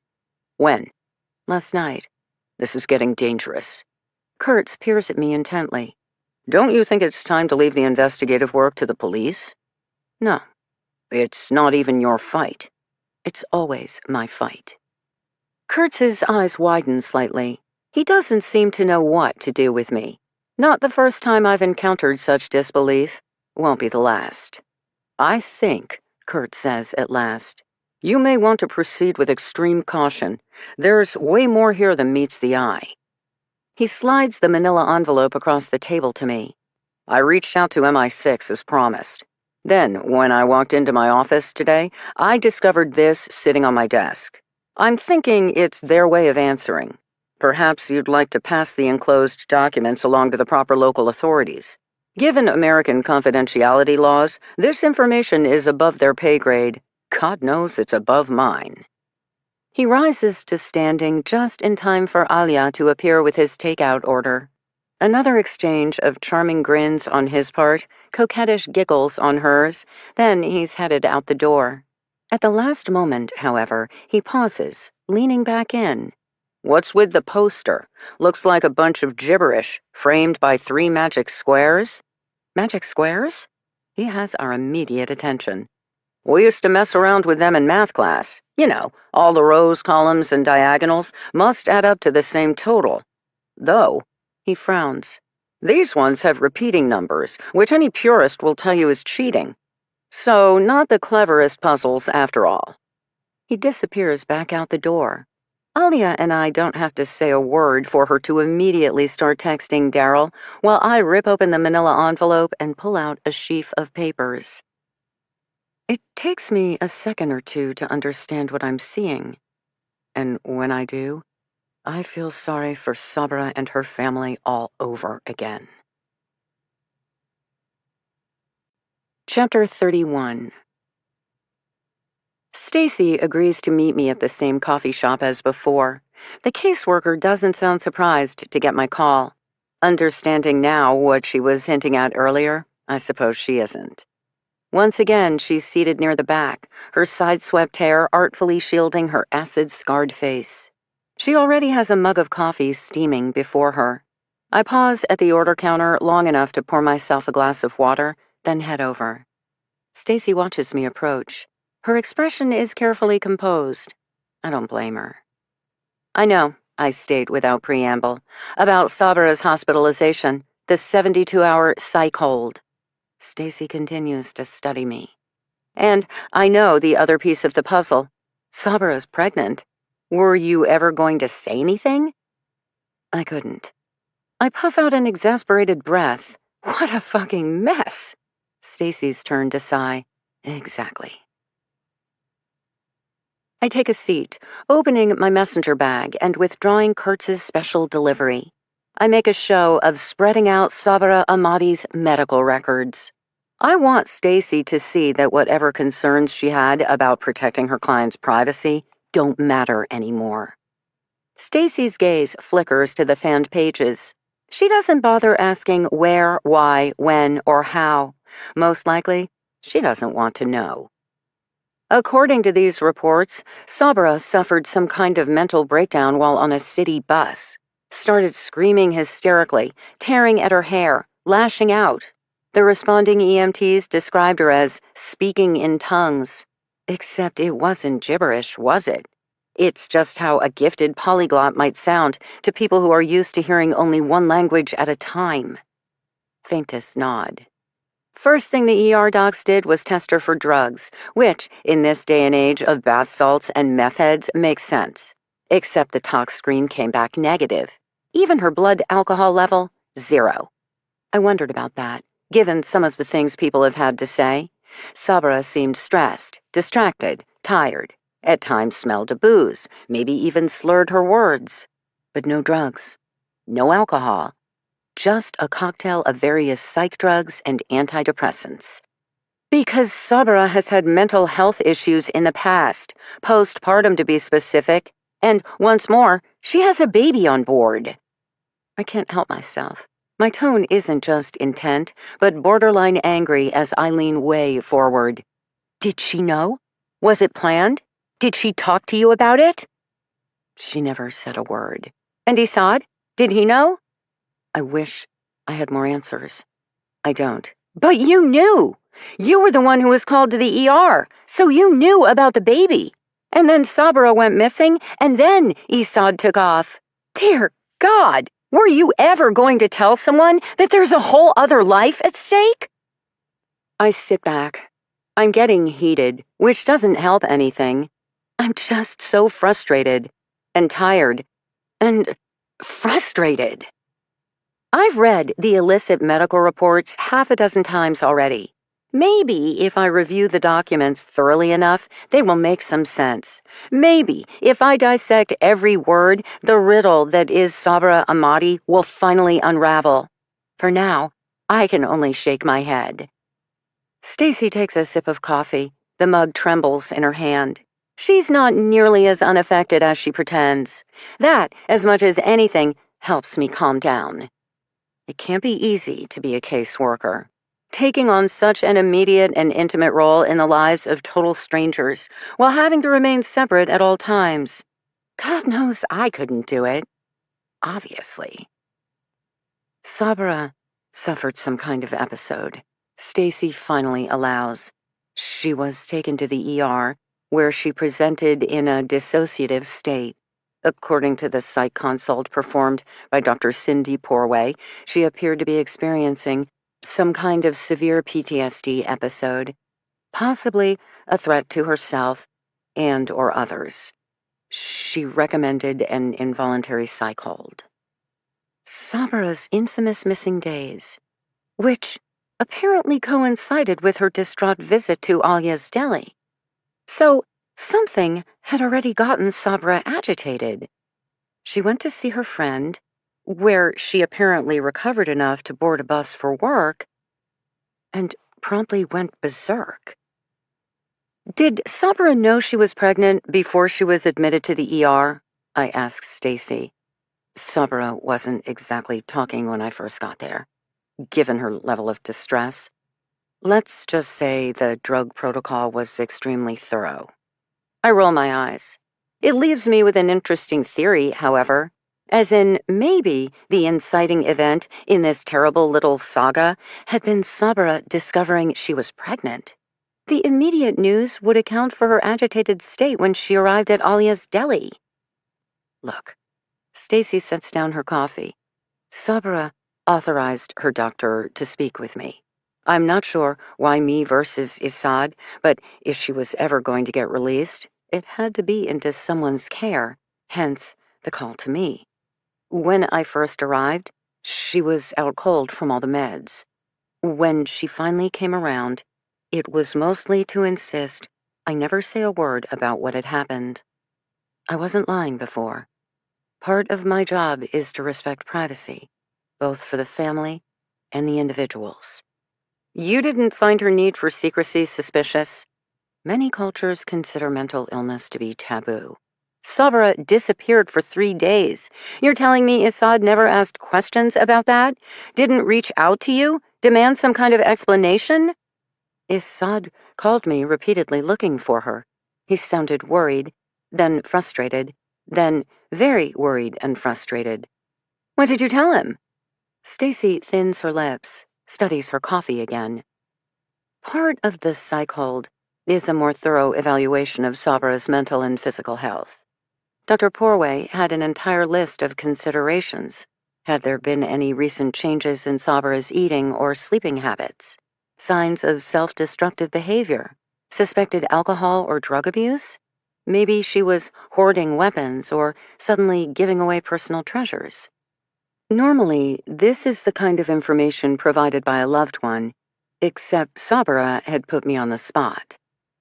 When? Last night. This is getting dangerous. Kurtz peers at me intently. Don't you think it's time to leave the investigative work to the police? No. It's not even your fight. It's always my fight. Kurtz's eyes widen slightly. He doesn't seem to know what to do with me. Not the first time I've encountered such disbelief. Won't be the last. I think, Kurtz says at last, you may want to proceed with extreme caution. There's way more here than meets the eye. He slides the manila envelope across the table to me. I reached out to MI6 as promised. Then, when I walked into my office today, I discovered this sitting on my desk. I'm thinking it's their way of answering. Perhaps you'd like to pass the enclosed documents along to the proper local authorities. Given American confidentiality laws, this information is above their pay grade. God knows it's above mine. He rises to standing just in time for Alia to appear with his takeout order. Another exchange of charming grins on his part, coquettish giggles on hers, then he's headed out the door. At the last moment, however, he pauses, leaning back in. What's with the poster? Looks like a bunch of gibberish, framed by 3 magic squares. Magic squares? He has our immediate attention. We used to mess around with them in math class. You know, all the rows, columns, and diagonals must add up to the same total. Though, he frowns. These ones have repeating numbers, which any purist will tell you is cheating. So, not the cleverest puzzles after all. He disappears back out the door. Alia and I don't have to say a word for her to immediately start texting Daryl, while I rip open the manila envelope and pull out a sheaf of papers. It takes me a second or two to understand what I'm seeing, and when I do, I feel sorry for Sabra and her family all over again. Chapter 31. Stacy agrees to meet me at the same coffee shop as before. The caseworker doesn't sound surprised to get my call. Understanding now what she was hinting at earlier, I suppose she isn't. Once again, she's seated near the back, her side-swept hair artfully shielding her acid-scarred face. She already has a mug of coffee steaming before her. I pause at the order counter long enough to pour myself a glass of water, then head over. Stacy watches me approach. Her expression is carefully composed. I don't blame her. I know, I state without preamble, about Sabra's hospitalization, the 72-hour psych hold. Stacy continues to study me. And I know the other piece of the puzzle. Sabra's pregnant. Were you ever going to say anything? I couldn't. I puff out an exasperated breath. What a fucking mess. Stacy's turn to sigh. Exactly. I take a seat, opening my messenger bag and withdrawing Kurtz's special delivery. I make a show of spreading out Sabra Ahmadi's medical records. I want Stacy to see that whatever concerns she had about protecting her client's privacy don't matter anymore. Stacy's gaze flickers to the fanned pages. She doesn't bother asking where, why, when, or how. Most likely, she doesn't want to know. According to these reports, Sabra suffered some kind of mental breakdown while on a city bus. Started screaming hysterically, tearing at her hair, lashing out. The responding EMTs described her as speaking in tongues. Except it wasn't gibberish, was it? It's just how a gifted polyglot might sound to people who are used to hearing only one language at a time. Faintest nod. First thing the ER docs did was test her for drugs, which, in this day and age of bath salts and meth heads, makes sense. Except the tox screen came back negative. Even her blood alcohol level, 0. I wondered about that, given some of the things people have had to say. Sabra seemed stressed, distracted, tired. At times smelled of booze, maybe even slurred her words. But no drugs. No alcohol. Just a cocktail of various psych drugs and antidepressants. Because Sabra has had mental health issues in the past, postpartum to be specific, and once more, she has a baby on board. I can't help myself. My tone isn't just intent, but borderline angry as I lean way forward. Did she know? Was it planned? Did she talk to you about it? She never said a word. And Isad? Did he know? I wish I had more answers. I don't. But you knew! You were the one who was called to the ER, so you knew about the baby. And then Sabra went missing, and then Isad took off. Dear God, were you ever going to tell someone that there's a whole other life at stake? I sit back. I'm getting heated, which doesn't help anything. I'm just so frustrated, and tired, and frustrated. I've read the illicit medical reports half a dozen times already. Maybe if I review the documents thoroughly enough, they will make some sense. Maybe if I dissect every word, the riddle that is Sabra Amati will finally unravel. For now, I can only shake my head. Stacy takes a sip of coffee. The mug trembles in her hand. She's not nearly as unaffected as she pretends. That, as much as anything, helps me calm down. It can't be easy to be a caseworker. Taking on such an immediate and intimate role in the lives of total strangers while having to remain separate at all times. God knows I couldn't do it. Obviously. Sabra suffered some kind of episode. Stacy finally allows. She was taken to the ER, where she presented in a dissociative state. According to the psych consult performed by Dr. Cindy Porway, she appeared to be experiencing some kind of severe PTSD episode, possibly a threat to herself and or others. She recommended an involuntary psych hold. Sabra's infamous missing days, which apparently coincided with her distraught visit to Alia's deli. So something had already gotten Sabra agitated. She went to see her friend, where she apparently recovered enough to board a bus for work, and promptly went berserk. Did Sabra know she was pregnant before she was admitted to the ER? I asked Stacy. Sabra wasn't exactly talking when I first got there, given her level of distress. Let's just say the drug protocol was extremely thorough. I roll my eyes. It leaves me with an interesting theory, however, as in maybe the inciting event in this terrible little saga had been Sabra discovering she was pregnant. The immediate news would account for her agitated state when she arrived at Alia's deli. Look, Stacy sets down her coffee. Sabra authorized her doctor to speak with me. I'm not sure why me versus Assad, but if she was ever going to get released, it had to be into someone's care, hence the call to me. When I first arrived, she was out cold from all the meds. When she finally came around, it was mostly to insist I never say a word about what had happened. I wasn't lying before. Part of my job is to respect privacy, both for the family and the individuals. You didn't find her need for secrecy suspicious? Many cultures consider mental illness to be taboo. Sabra disappeared for 3 days. You're telling me Assad never asked questions about that? Didn't reach out to you? Demand some kind of explanation? Assad called me repeatedly looking for her. He sounded worried, then frustrated, then very worried and frustrated. What did you tell him? Stacy thins her lips, studies her coffee again. Part of the psych hold is a more thorough evaluation of Sabra's mental and physical health. Dr. Porway had an entire list of considerations. Had there been any recent changes in Sabra's eating or sleeping habits? Signs of self-destructive behavior? Suspected alcohol or drug abuse? Maybe she was hoarding weapons or suddenly giving away personal treasures. Normally, this is the kind of information provided by a loved one, except Sabra had put me on the spot.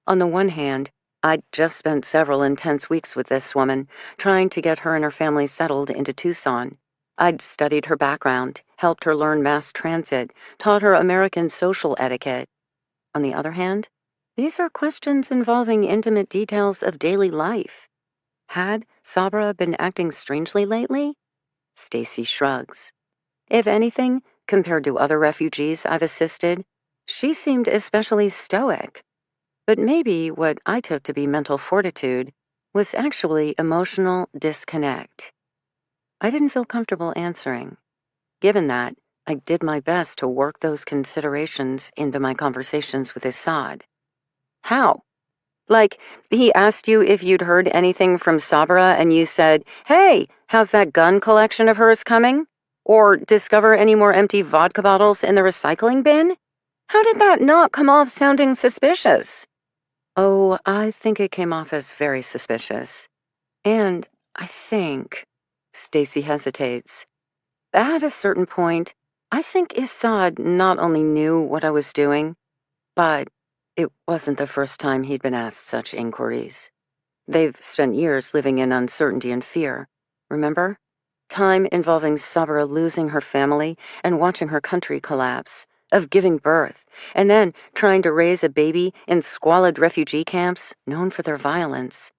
On the one hand, I'd just spent several intense weeks with this woman, trying to get her and her family settled into Tucson. I'd studied her background, helped her learn mass transit, taught her American social etiquette. On the other hand, these are questions involving intimate details of daily life. Had Sabra been acting strangely lately? Stacy shrugs. If anything, compared to other refugees I've assisted, she seemed especially stoic. But maybe what I took to be mental fortitude was actually emotional disconnect. I didn't feel comfortable answering. Given that, I did my best to work those considerations into my conversations with Assad. How? Like, he asked you if you'd heard anything from Sabra and you said, "Hey, how's that gun collection of hers coming?" Or discover any more empty vodka bottles in the recycling bin? How did that not come off sounding suspicious? Oh, I think it came off as very suspicious. And I think, Stacy hesitates, at a certain point, I think Assad not only knew what I was doing, But it wasn't the first time he'd been asked such inquiries. They've spent years living in uncertainty and fear. Remember? Time involving Sabra losing her family and watching her country collapse, of giving birth, and then trying to raise a baby in squalid refugee camps known for their violence.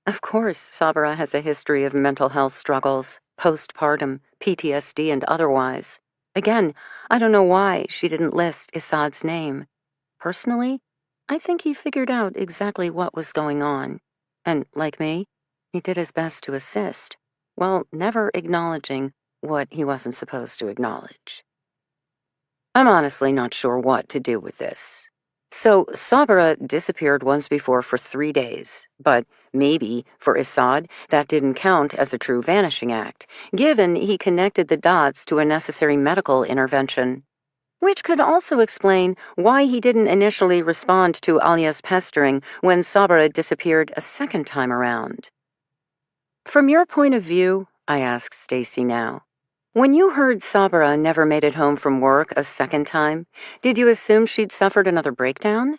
Of course, Sabra has a history of mental health struggles, postpartum, PTSD, and otherwise. Again, I don't know why she didn't list Issad's name. Personally, I think he figured out exactly what was going on. And, like me, he did his best to assist, while never acknowledging what he wasn't supposed to acknowledge. I'm honestly not sure what to do with this. So, Sabra disappeared once before for 3 days, but maybe, for Issad, that didn't count as a true vanishing act, given he connected the dots to a necessary medical intervention. Which could also explain why he didn't initially respond to Alia's pestering when Sabra disappeared a second time around. From your point of view, I asked Stacy now, when you heard Sabra never made it home from work a second time, did you assume she'd suffered another breakdown?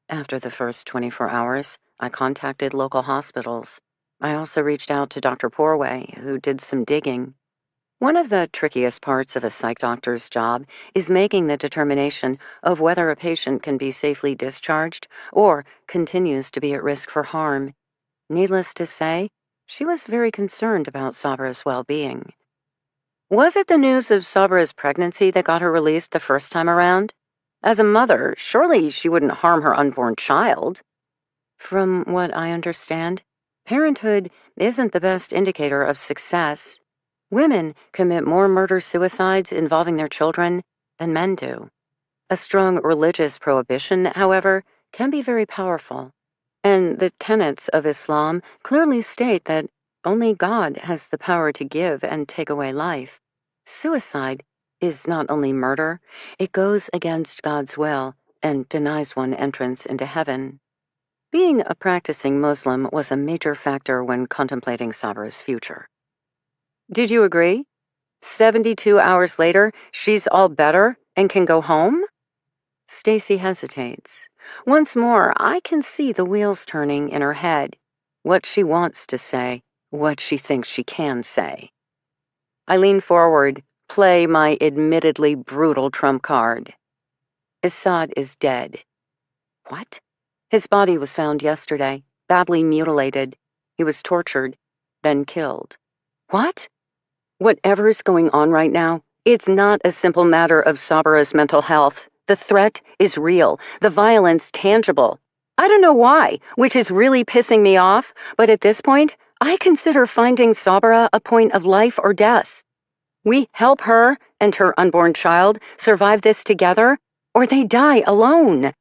After the first 24 hours, I contacted local hospitals. I also reached out to Dr. Porway, who did some digging. One of the trickiest parts of a psych doctor's job is making the determination of whether a patient can be safely discharged or continues to be at risk for harm. Needless to say, she was very concerned about Sabra's well-being. Was it the news of Sabra's pregnancy that got her released the first time around? As a mother, surely she wouldn't harm her unborn child. From what I understand, parenthood isn't the best indicator of success. Women commit more murder-suicides involving their children than men do. A strong religious prohibition, however, can be very powerful. And the tenets of Islam clearly state that only God has the power to give and take away life. Suicide is not only murder, it goes against God's will and denies one entrance into heaven. Being a practicing Muslim was a major factor when contemplating Sabra's future. Did you agree? 72 hours later, she's all better and can go home? Stacy hesitates. Once more, I can see the wheels turning in her head. What she wants to say, what she thinks she can say. I lean forward, play my admittedly brutal trump card. Issad is dead. What? His body was found yesterday, badly mutilated. He was tortured, then killed. What? Whatever's going on right now, it's not a simple matter of Sabra's mental health. The threat is real, the violence tangible. I don't know why, which is really pissing me off, but at this point, I consider finding Sabra a point of life or death. We help her and her unborn child survive this together, or they die alone.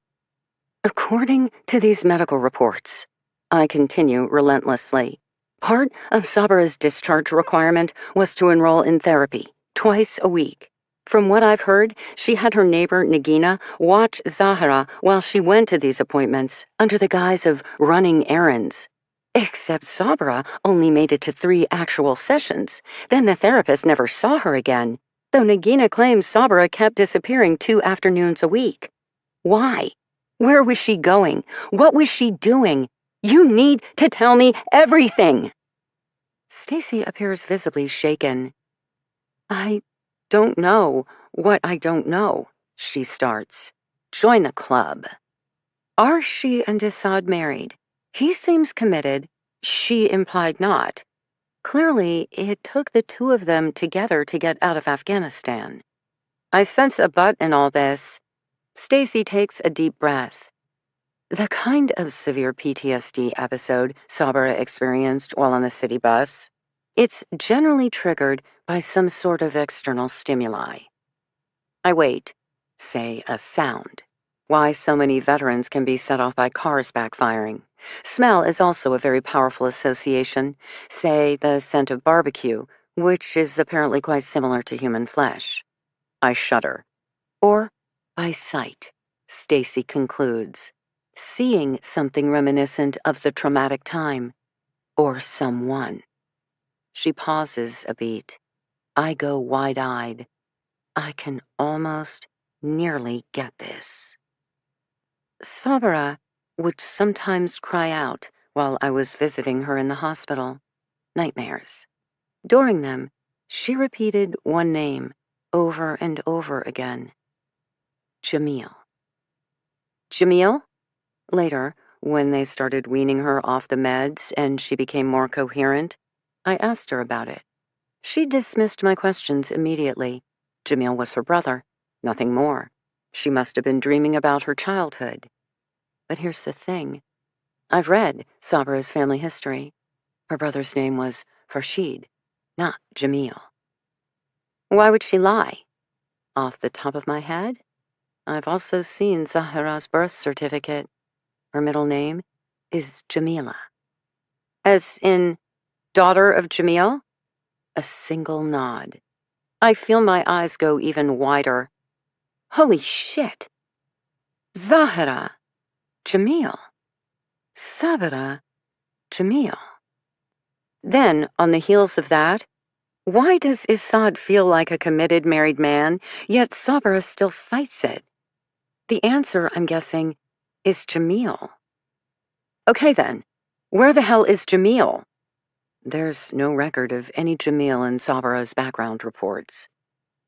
According to these medical reports, I continue relentlessly. Part of Sabra's discharge requirement was to enroll in therapy, twice a week. From what I've heard, she had her neighbor Nagina watch Zahra while she went to these appointments, under the guise of running errands. Except Sabra only made it to 3 actual sessions. Then the therapist never saw her again, though Nagina claims Sabra kept disappearing 2 afternoons a week. Why? Where was she going? What was she doing? You need to tell me everything. Stacy appears visibly shaken. I don't know what I don't know, she starts. Join the club. Are she and Issad married? He seems committed. She implied not. Clearly, it took the 2 of them together to get out of Afghanistan. I sense a but in all this. Stacy takes a deep breath. The kind of severe PTSD episode Sabra experienced while on the city bus, it's generally triggered by some sort of external stimuli. I wait, say a sound. Why so many veterans can be set off by cars backfiring. Smell is also a very powerful association, say the scent of barbecue, which is apparently quite similar to human flesh. I shudder. Or by sight, Stacy concludes. Seeing something reminiscent of the traumatic time, or someone. She pauses a beat. I go wide-eyed. I can almost, nearly get this. Sabra would sometimes cry out while I was visiting her in the hospital. Nightmares. During them, she repeated one name over and over again. Jamil. Jamil? Later, when they started weaning her off the meds and she became more coherent, I asked her about it. She dismissed my questions immediately. Jamil was her brother, nothing more. She must have been dreaming about her childhood. But here's the thing. I've read Sabra's family history. Her brother's name was Farshid, not Jamil. Why would she lie? Off the top of my head, I've also seen Zahra's birth certificate. Her middle name is Jamila. As in, daughter of Jamil? A single nod. I feel my eyes go even wider. Holy shit! Zahra! Jamil! Sabra! Jamil! Then, on the heels of that, why does Isad feel like a committed married man, yet Sabra still fights it? The answer, I'm guessing, is Jamil. Okay then, where the hell is Jamil? There's no record of any Jamil in Sabra's background reports.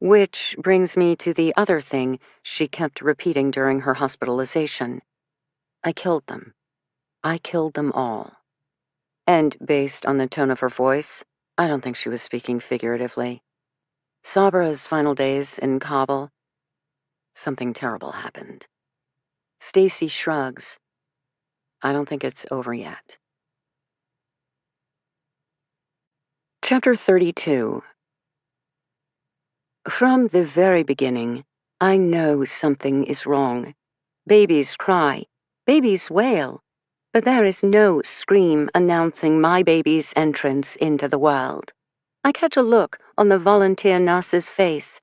Which brings me to the other thing she kept repeating during her hospitalization. I killed them. I killed them all. And based on the tone of her voice, I don't think she was speaking figuratively. Sabra's final days in Kabul, something terrible happened. Stacy shrugs. I don't think it's over yet. Chapter 32. From the very beginning, I know something is wrong. Babies cry, babies wail, but there is no scream announcing my baby's entrance into the world. I catch a look on the volunteer nurse's face.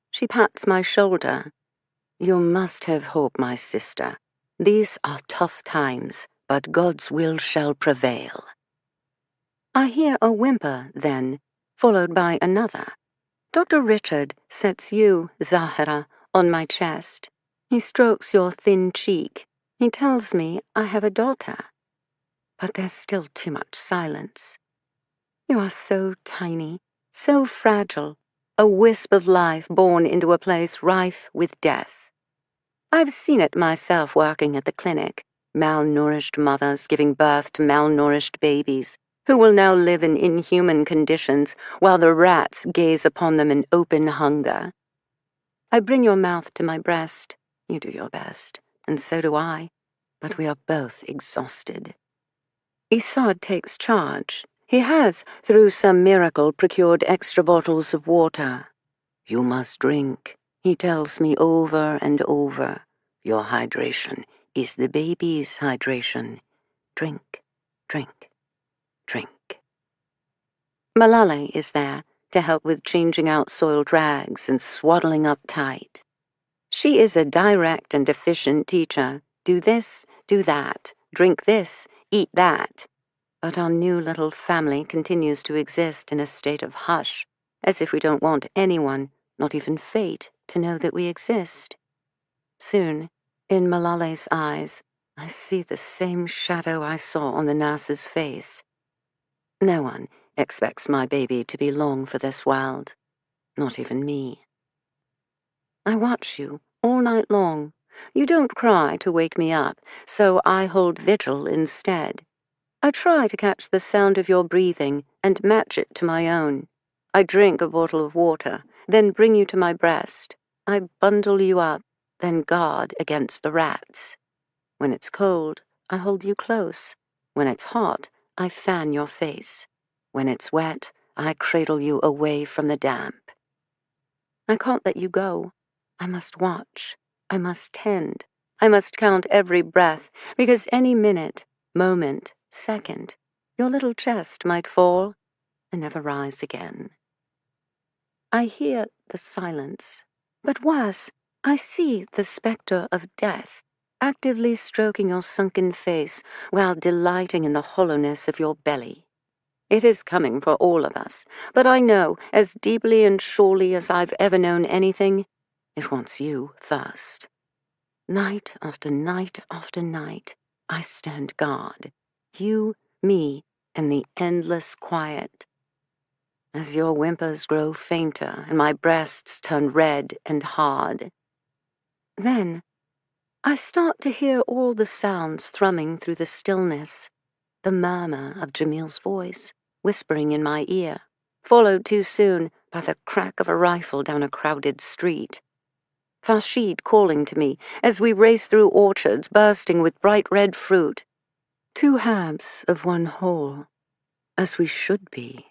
She pats my shoulder. You must have hope, my sister. These are tough times, but God's will shall prevail. I hear a whimper then, followed by another. Dr. Richard sets you, Zahra, on my chest. He strokes your thin cheek. He tells me I have a daughter. But there's still too much silence. You are so tiny, so fragile, a wisp of life born into a place rife with death. I've seen it myself working at the clinic, malnourished mothers giving birth to malnourished babies, who will now live in inhuman conditions while the rats gaze upon them in open hunger. I bring your mouth to my breast. You do your best, and so do I, but we are both exhausted. Isad takes charge. He has, through some miracle, procured extra bottles of water. You must drink, he tells me over and over. Your hydration is the baby's hydration. Drink, drink, drink. Malala is there to help with changing out soiled rags and swaddling up tight. She is a direct and efficient teacher. Do this, do that, drink this, eat that. But our new little family continues to exist in a state of hush, as if we don't want anyone, not even fate, to know that we exist. Soon, in Malale's eyes, I see the same shadow I saw on the nurse's face. No one expects my baby to be long for this world, not even me. I watch you all night long. You don't cry to wake me up, so I hold vigil instead. I try to catch the sound of your breathing and match it to my own. I drink a bottle of water, then bring you to my breast. I bundle you up, then guard against the rats. When it's cold, I hold you close. When it's hot, I fan your face. When it's wet, I cradle you away from the damp. I can't let you go. I must watch. I must tend. I must count every breath, because any minute, moment, second, your little chest might fall and never rise again. I hear the silence, but worse, I see the specter of death actively stroking your sunken face while delighting in the hollowness of your belly. It is coming for all of us, but I know, as deeply and surely as I've ever known anything, it wants you first. Night after night after night, I stand guard. You, me, and the endless quiet. As your whimpers grow fainter and my breasts turn red and hard. Then, I start to hear all the sounds thrumming through the stillness, the murmur of Jamil's voice, whispering in my ear, followed too soon by the crack of a rifle down a crowded street. Farshid calling to me as we race through orchards bursting with bright red fruit. 2 halves of one whole, as we should be,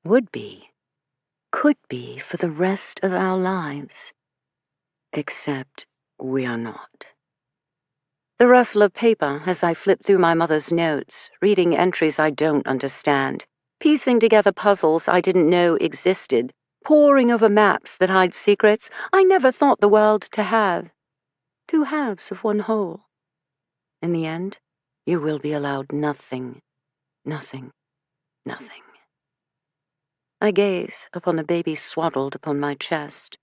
would be, could be for the rest of our lives. Except we are not. The rustle of paper as I flip through my mother's notes, reading entries I don't understand, piecing together puzzles I didn't know existed, poring over maps that hide secrets I never thought the world to have. 2 halves of one whole. In the end, you will be allowed nothing, nothing, nothing. I gaze upon the baby swaddled upon my chest.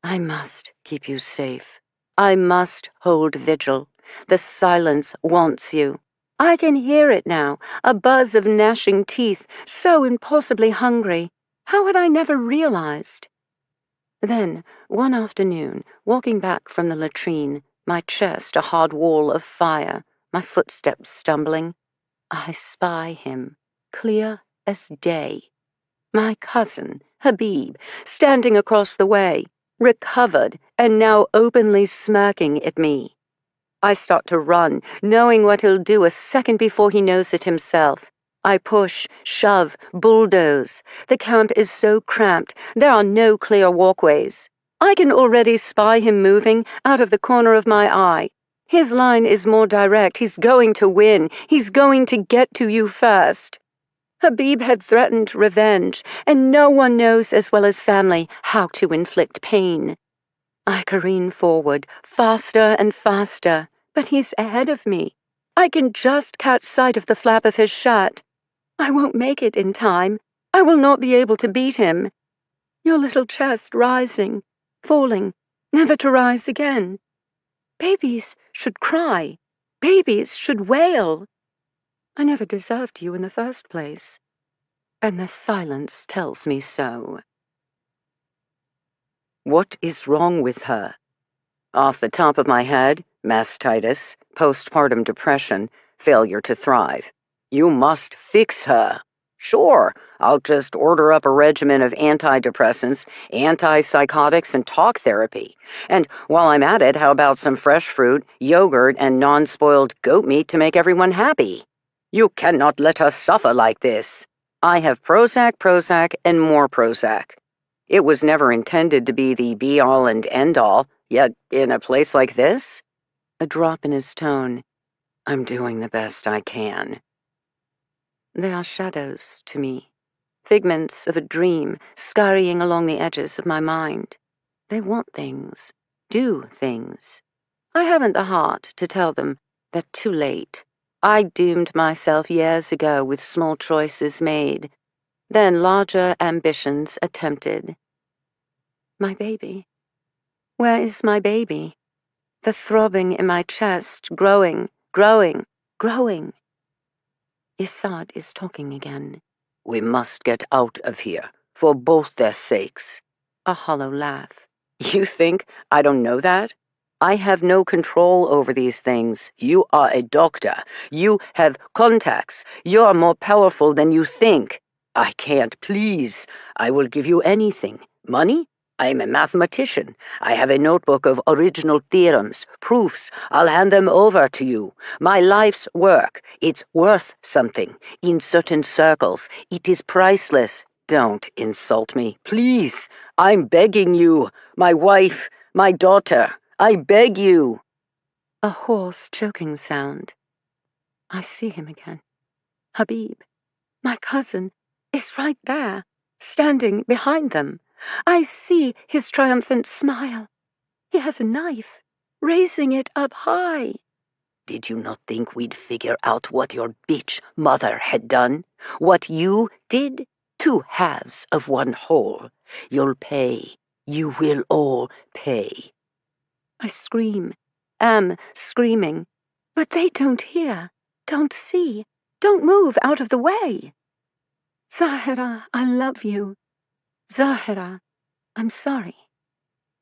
I must keep you safe. I must hold vigil. The silence wants you. I can hear it now, a buzz of gnashing teeth, so impossibly hungry. How had I never realized? Then, one afternoon, walking back from the latrine, my chest a hard wall of fire, my footsteps stumbling, I spy him, clear as day. My cousin, Habib, standing across the way, recovered and now openly smirking at me. I start to run, knowing what he'll do a second before he knows it himself. I push, shove, bulldoze. The camp is so cramped, there are no clear walkways. I can already spy him moving out of the corner of my eye. His line is more direct. He's going to win. He's going to get to you first. Habib had threatened revenge, and no one knows as well as family how to inflict pain. I careen forward, faster and faster, but he's ahead of me. I can just catch sight of the flap of his shirt. I won't make it in time. I will not be able to beat him. Your little chest rising, falling, never to rise again. Babies should cry. Babies should wail. I never deserved you in the first place, and the silence tells me so. What is wrong with her? Off the top of my head, mastitis, postpartum depression, failure to thrive. You must fix her. Sure, I'll just order up a regimen of antidepressants, antipsychotics, and talk therapy. And while I'm at it, how about some fresh fruit, yogurt, and non-spoiled goat meat to make everyone happy? You cannot let her suffer like this. I have Prozac, and more Prozac. It was never intended to be the be-all and end-all, yet in a place like this? A drop in his tone. I'm doing the best I can. They are shadows to me, figments of a dream scurrying along the edges of my mind. They want things, do things. I haven't the heart to tell them they're too late. I doomed myself years ago with small choices made, then larger ambitions attempted. My baby. Where is my baby? The throbbing in my chest, growing, growing, growing. Isad is talking again. We must get out of here, for both their sakes. A hollow laugh. You think I don't know that? I have no control over these things. You are a doctor. You have contacts. You are more powerful than you think. I can't, please. I will give you anything. Money? I am a mathematician. I have a notebook of original theorems, proofs. I'll hand them over to you. My life's work. It's worth something. In certain circles, it is priceless. Don't insult me, please. I'm begging you. My wife, my daughter. I beg you. A hoarse, choking sound. I see him again. Habib, my cousin, is right there, standing behind them. I see his triumphant smile. He has a knife, raising it up high. Did you not think we'd figure out what your bitch mother had done? What you did? 2 halves of one whole. You'll pay. You will all pay. I scream, am screaming. But they don't hear, don't see, don't move out of the way. Zahira, I love you. Zahira, I'm sorry.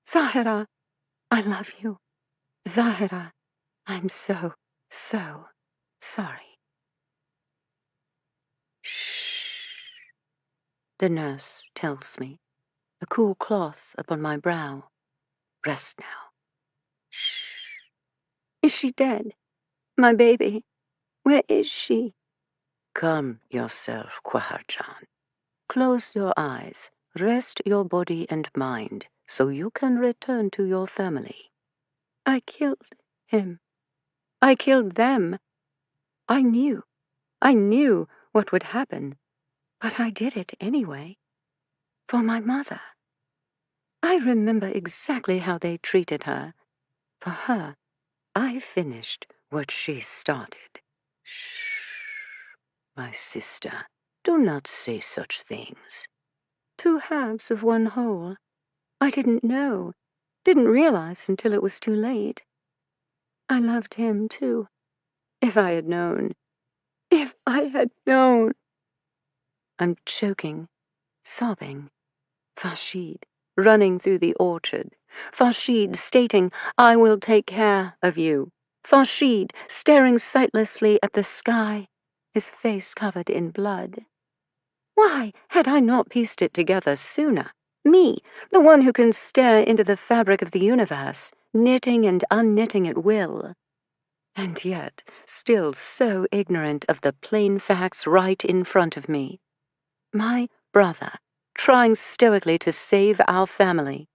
Zahira, I love you. Zahira, I'm so sorry. Shh. The nurse tells me, a cool cloth upon my brow. Rest now. Shh. Is she dead? My baby? Where is she? Calm yourself, Quaharjan. Close your eyes, rest your body and mind, so you can return to your family. I killed him. I killed them. I knew what would happen, but I did it anyway. For my mother. I remember exactly how they treated her. For her, I finished what she started. Shh, my sister, do not say such things. Two halves of one whole. I didn't know, didn't realize until it was too late. I loved him, too. If I had known. If I had known. I'm choking, sobbing. Farshid, running through the orchard. Farshid stating, I will take care of you. Farshid, staring sightlessly at the sky, his face covered in blood. Why had I not pieced it together sooner? Me, the one who can stare into the fabric of the universe, knitting and unknitting at will. And yet, still so ignorant of the plain facts right in front of me. My brother, trying stoically to save our family.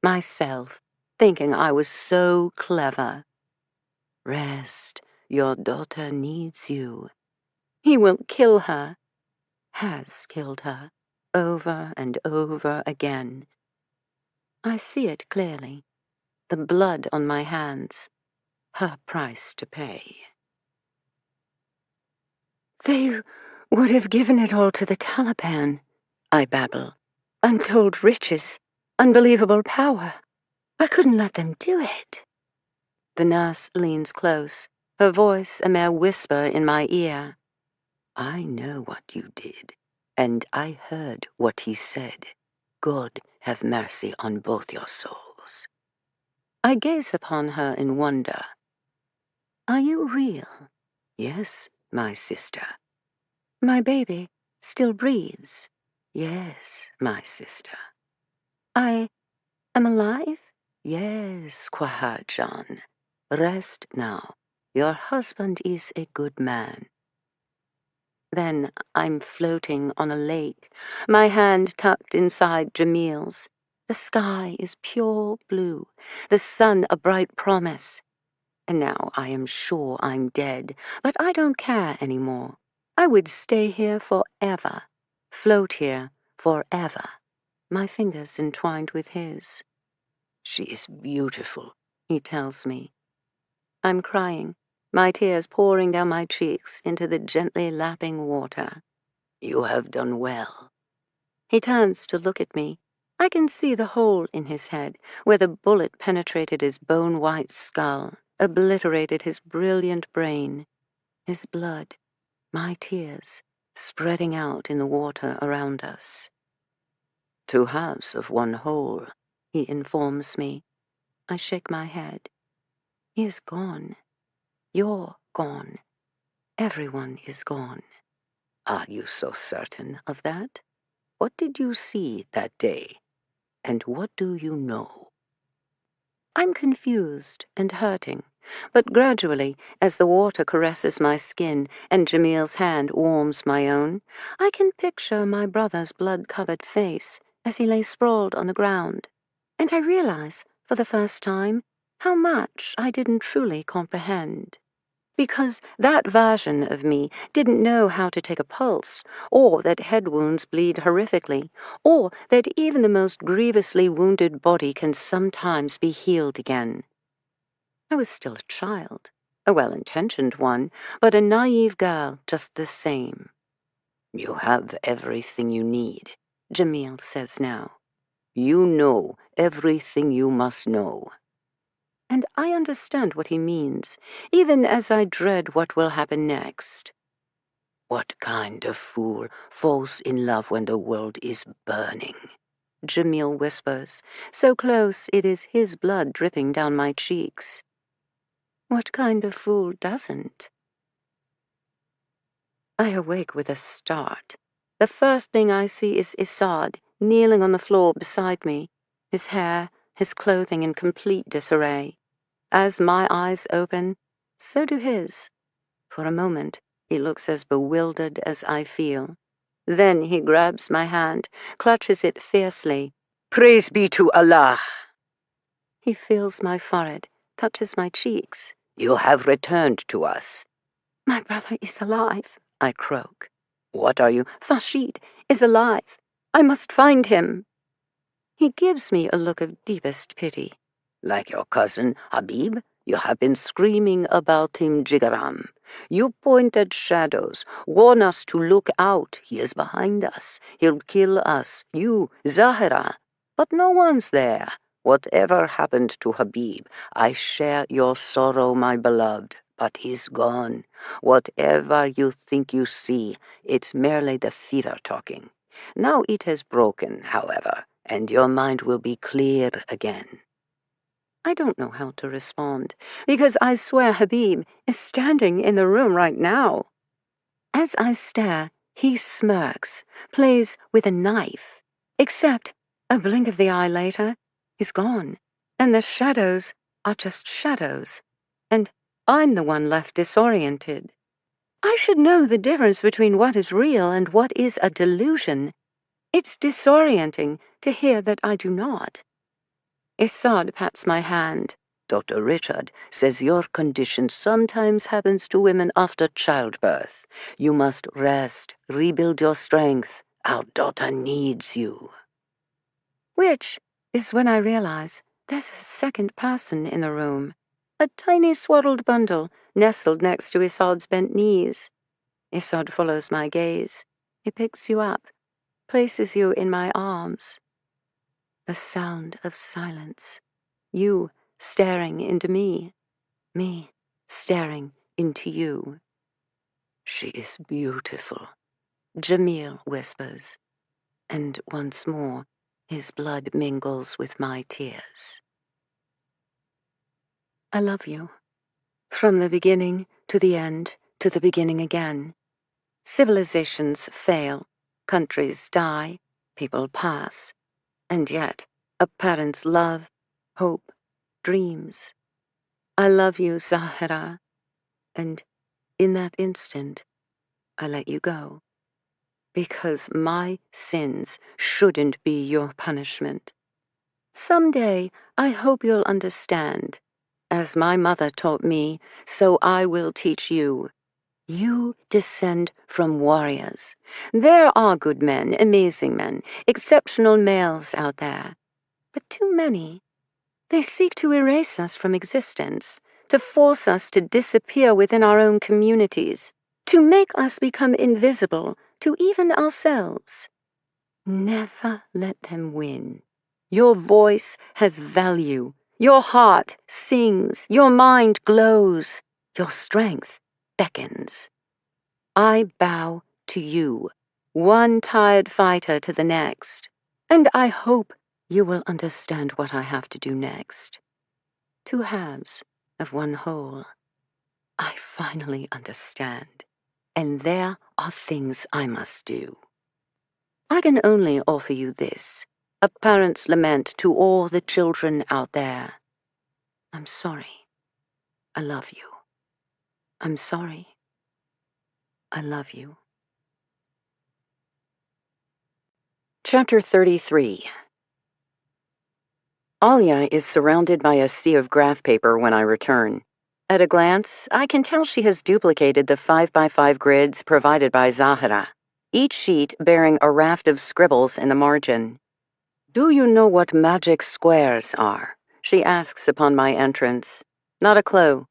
Myself, thinking I was so clever. Rest, your daughter needs you. He will kill her. Has killed her, over and over again. I see it clearly. The blood on my hands. Her price to pay. They would have given it all to the Taliban, I babble. Untold riches, unbelievable power. I couldn't let them do it. The nurse leans close, her voice a mere whisper in my ear. I know what you did, and I heard what he said. God have mercy on both your souls. I gaze upon her in wonder. Are you real? Yes, my sister. My baby still breathes. Yes, my sister. I am alive? Yes, Quaharjan. Rest now. Your husband is a good man. Then I'm floating on a lake, my hand tucked inside Jamil's. The sky is pure blue, the sun a bright promise. And now I am sure I'm dead, but I don't care anymore. I would stay here forever, float here forever, my fingers entwined with his. She is beautiful, he tells me. I'm crying, my tears pouring down my cheeks into the gently lapping water. You have done well. He turns to look at me. I can see the hole in his head, where the bullet penetrated his bone-white skull, obliterated his brilliant brain. His blood, my tears, spreading out in the water around us. Two halves of one whole, he informs me. I shake my head. He is gone. You're gone. Everyone is gone. Are you so certain of that? What did you see that day? And what do you know? I'm confused and hurting, but gradually, as the water caresses my skin and Jamil's hand warms my own, I can picture my brother's blood-covered face as he lay sprawled on the ground, and I realize, for the first time, how much I didn't truly comprehend. Because that version of me didn't know how to take a pulse, or that head wounds bleed horrifically, or that even the most grievously wounded body can sometimes be healed again. I was still a child, a well-intentioned one, but a naive girl just the same. You have everything you need, Jamil says now. You know everything you must know. And I understand what he means, even as I dread what will happen next. What kind of fool falls in love when the world is burning? Jamil whispers, so close it is his blood dripping down my cheeks. What kind of fool doesn't? I awake with a start. The first thing I see is Isad kneeling on the floor beside me, his hair, his clothing in complete disarray. As my eyes open, so do his. For a moment, he looks as bewildered as I feel. Then he grabs my hand, clutches it fiercely. Praise be to Allah! He feels my forehead, touches my cheeks. You have returned to us. My brother is alive, I croak. What are you? Fashid is alive. I must find him. He gives me a look of deepest pity. Like your cousin, Habib, you have been screaming about him, Jigaram. You point at shadows, warn us to look out. He is behind us. He'll kill us, you, Zahra. But no one's there. Whatever happened to Habib, I share your sorrow, my beloved, but he's gone. Whatever you think you see, it's merely the fever talking. Now it has broken, however, and your mind will be clear again. I don't know how to respond, because I swear Habib is standing in the room right now. As I stare, he smirks, plays with a knife. Except, a blink of the eye later, he's gone, and the shadows are just shadows, and I'm the one left disoriented. I should know the difference between what is real and what is a delusion. It's disorienting to hear that I do not. Isad pats my hand. Dr. Richard says your condition sometimes happens to women after childbirth. You must rest, rebuild your strength. Our daughter needs you. Which is when I realize there's a second person in the room. A tiny swaddled bundle nestled next to Isad's bent knees. Isad follows my gaze. He picks you up, places you in my arms. The sound of silence. You staring into me staring into you. She is beautiful, Jamil whispers, and once more his blood mingles with my tears. I love you. From the beginning to the end to the beginning again. Civilizations fail, countries die, people pass, and yet a parent's love, hope, dreams. I love you, Zahra, and in that instant, I let you go. Because my sins shouldn't be your punishment. Someday, I hope you'll understand. As my mother taught me, so I will teach you. You descend from warriors. There are good men, amazing men, exceptional males out there. But too many. They seek to erase us from existence, to force us to disappear within our own communities, to make us become invisible to even ourselves. Never let them win. Your voice has value. Your heart sings. Your mind glows. Your strength beckons. I bow to you, one tired fighter to the next, and I hope you will understand what I have to do next. Two halves of one whole. I finally understand, and there are things I must do. I can only offer you this, a parent's lament to all the children out there. I'm sorry. I love you. I'm sorry. I love you. Chapter 33. Alia is surrounded by a sea of graph paper when I return. At a glance, I can tell she has duplicated the 5x5 grids provided by Zahra, each sheet bearing a raft of scribbles in the margin. Do you know what magic squares are? She asks upon my entrance. Not a clue.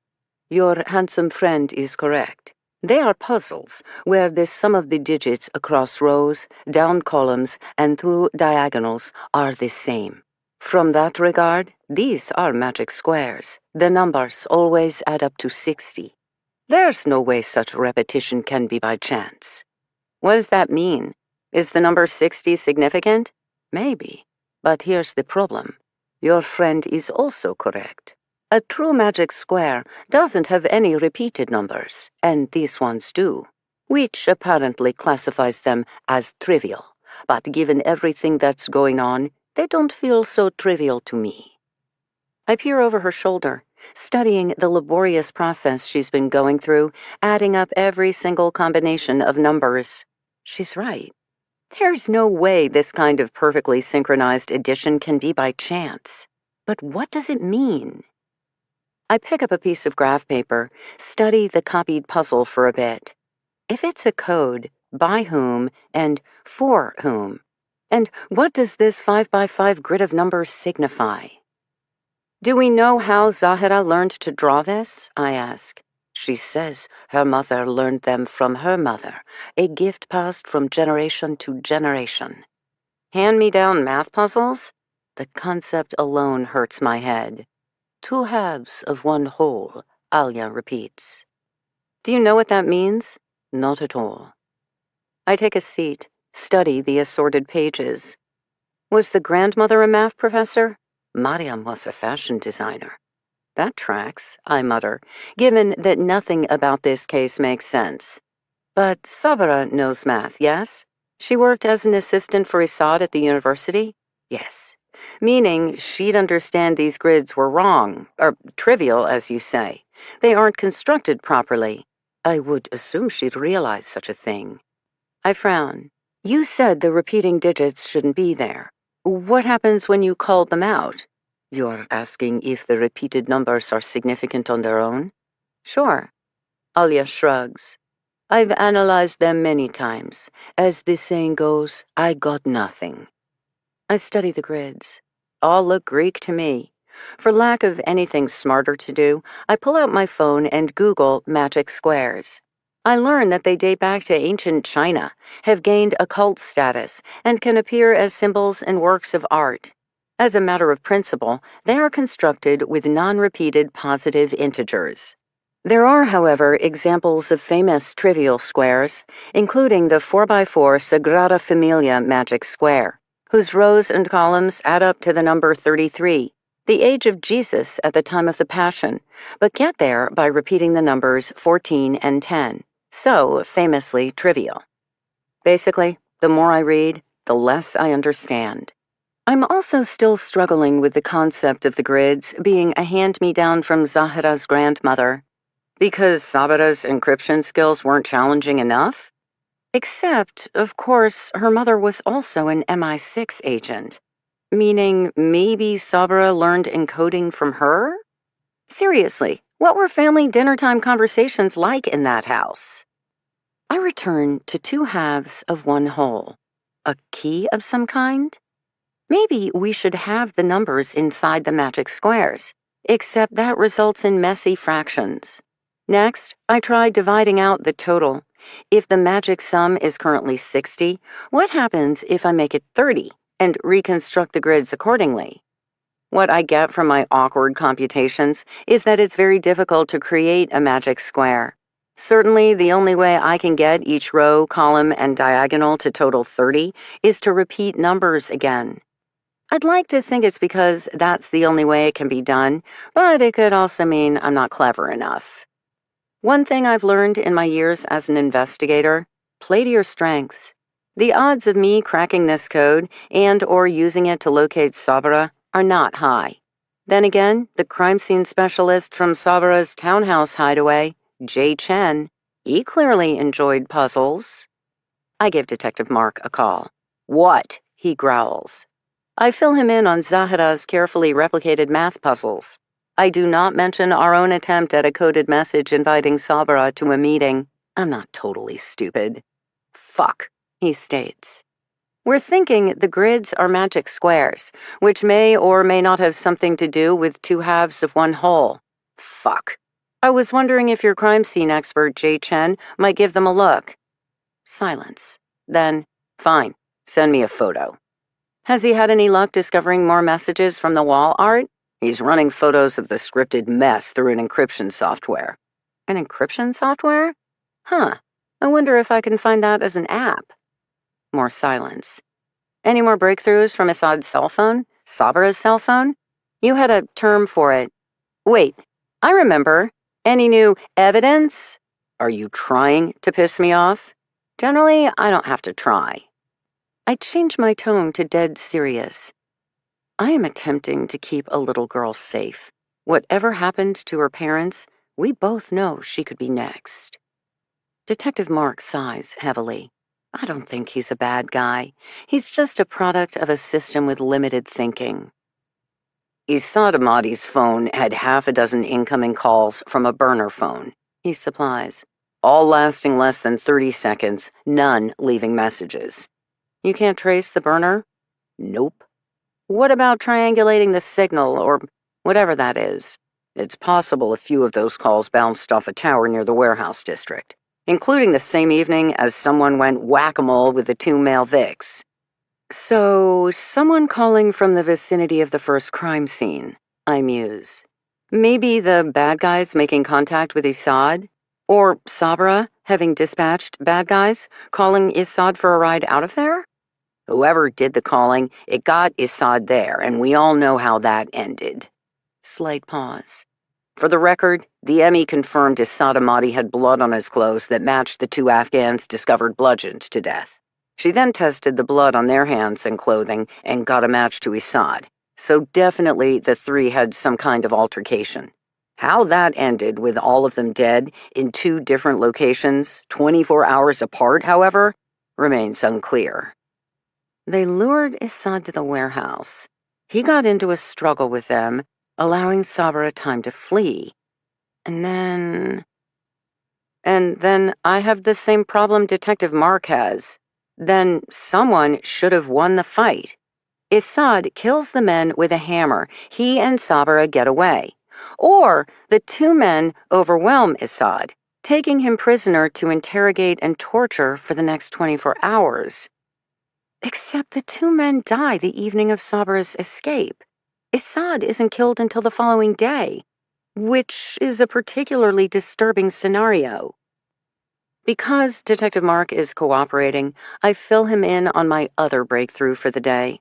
Your handsome friend is correct. They are puzzles where the sum of the digits across rows, down columns, and through diagonals are the same. From that regard, these are magic squares. The numbers always add up to 60. There's no way such repetition can be by chance. What does that mean? Is the number 60 significant? Maybe. But here's the problem. Your friend is also correct. A true magic square doesn't have any repeated numbers, and these ones do, which apparently classifies them as trivial. But given everything that's going on, they don't feel so trivial to me. I peer over her shoulder, studying the laborious process she's been going through, adding up every single combination of numbers. She's right. There's no way this kind of perfectly synchronized addition can be by chance. But what does it mean? I pick up a piece of graph paper, study the copied puzzle for a bit. If it's a code, by whom and for whom? And what does this 5x5 grid of numbers signify? Do we know how Zahira learned to draw this? I ask. She says her mother learned them from her mother, a gift passed from generation to generation. Hand-me-down math puzzles? The concept alone hurts my head. Two halves of one whole, Alia repeats. Do you know what that means? Not at all. I take a seat, study the assorted pages. Was the grandmother a math professor? Mariam was a fashion designer. That tracks, I mutter, given that nothing about this case makes sense. But Sabra knows math, yes? She worked as an assistant for Isad at the university? Yes. Meaning she'd understand these grids were wrong, or trivial, as you say. They aren't constructed properly. I would assume she'd realize such a thing. I frown. You said the repeating digits shouldn't be there. What happens when you call them out? You're asking if the repeated numbers are significant on their own? Sure. Alia shrugs. I've analyzed them many times. As the saying goes, I got nothing. I study the grids. All look Greek to me. For lack of anything smarter to do, I pull out my phone and Google magic squares. I learn that they date back to ancient China, have gained occult status, and can appear as symbols in works of art. As a matter of principle, they are constructed with non-repeated positive integers. There are, however, examples of famous trivial squares, including the 4x4 Sagrada Familia magic square, whose rows and columns add up to the number 33, the age of Jesus at the time of the Passion, but get there by repeating the numbers 14 and 10. So famously trivial. Basically, the more I read, the less I understand. I'm also still struggling with the concept of the grids being a hand-me-down from Zahira's grandmother. Because Sabira's encryption skills weren't challenging enough? Except, of course, her mother was also an MI6 agent. Meaning maybe Sabira learned encoding from her? Seriously, what were family dinner-time conversations like in that house? I return to two halves of one whole. A key of some kind? Maybe we should have the numbers inside the magic squares, except that results in messy fractions. Next, I try dividing out the total. If the magic sum is currently 60, what happens if I make it 30 and reconstruct the grids accordingly? What I get from my awkward computations is that it's very difficult to create a magic square. Certainly, the only way I can get each row, column, and diagonal to total 30 is to repeat numbers again. I'd like to think it's because that's the only way it can be done, but it could also mean I'm not clever enough. One thing I've learned in my years as an investigator, play to your strengths. The odds of me cracking this code and/or using it to locate Sabra are not high. Then again, the crime scene specialist from Sabra's townhouse hideaway, Jay Chen, he clearly enjoyed puzzles. I give Detective Mark a call. What? He growls. I fill him in on Zahira's carefully replicated math puzzles. I do not mention our own attempt at a coded message inviting Sabra to a meeting. I'm not totally stupid. Fuck, he states. We're thinking the grids are magic squares, which may or may not have something to do with two halves of one whole. Fuck. I was wondering if your crime scene expert, Jay Chen, might give them a look. Silence. Then, fine, send me a photo. Has he had any luck discovering more messages from the wall art? He's running photos of the scripted mess through an encryption software. An encryption software? Huh. I wonder if I can find that as an app. More silence. Any more breakthroughs from Assad's cell phone? Sabra's cell phone? You had a term for it. Wait, I remember. Any new evidence? Are you trying to piss me off? Generally, I don't have to try. I changed my tone to dead serious. I am attempting to keep a little girl safe. Whatever happened to her parents, we both know she could be next. Detective Mark sighs heavily. I don't think he's a bad guy. He's just a product of a system with limited thinking. Issad Ahmadi's phone had half a dozen incoming calls from a burner phone, he supplies, all lasting less than 30 seconds, none leaving messages. You can't trace the burner? Nope. What about triangulating the signal, or whatever that is? It's possible a few of those calls bounced off a tower near the warehouse district, including the same evening as someone went whack-a-mole with the 2 male Vics. So, someone calling from the vicinity of the first crime scene, I muse. Maybe the bad guys making contact with Issad? Or Sabra having dispatched bad guys, calling Issad for a ride out of there? Whoever did the calling, it got Issad there, and we all know how that ended. Slight pause. For the record, the ME confirmed Issad Ahmadi had blood on his clothes that matched the 2 Afghans discovered bludgeoned to death. She then tested the blood on their hands and clothing and got a match to Issad. So definitely the 3 had some kind of altercation. How that ended with all of them dead in 2 different locations, 24 hours apart, however, remains unclear. They lured Issad to the warehouse. He got into a struggle with them, allowing Sabra time to flee. And then I have the same problem Detective Mark has. Then someone should have won the fight. Issad kills the men with a hammer. He and Sabra get away. Or the 2 men overwhelm Issad, taking him prisoner to interrogate and torture for the next 24 hours. Except the 2 men die the evening of Sabra's escape. Issad isn't killed until the following day, which is a particularly disturbing scenario. Because Detective Mark is cooperating, I fill him in on my other breakthrough for the day.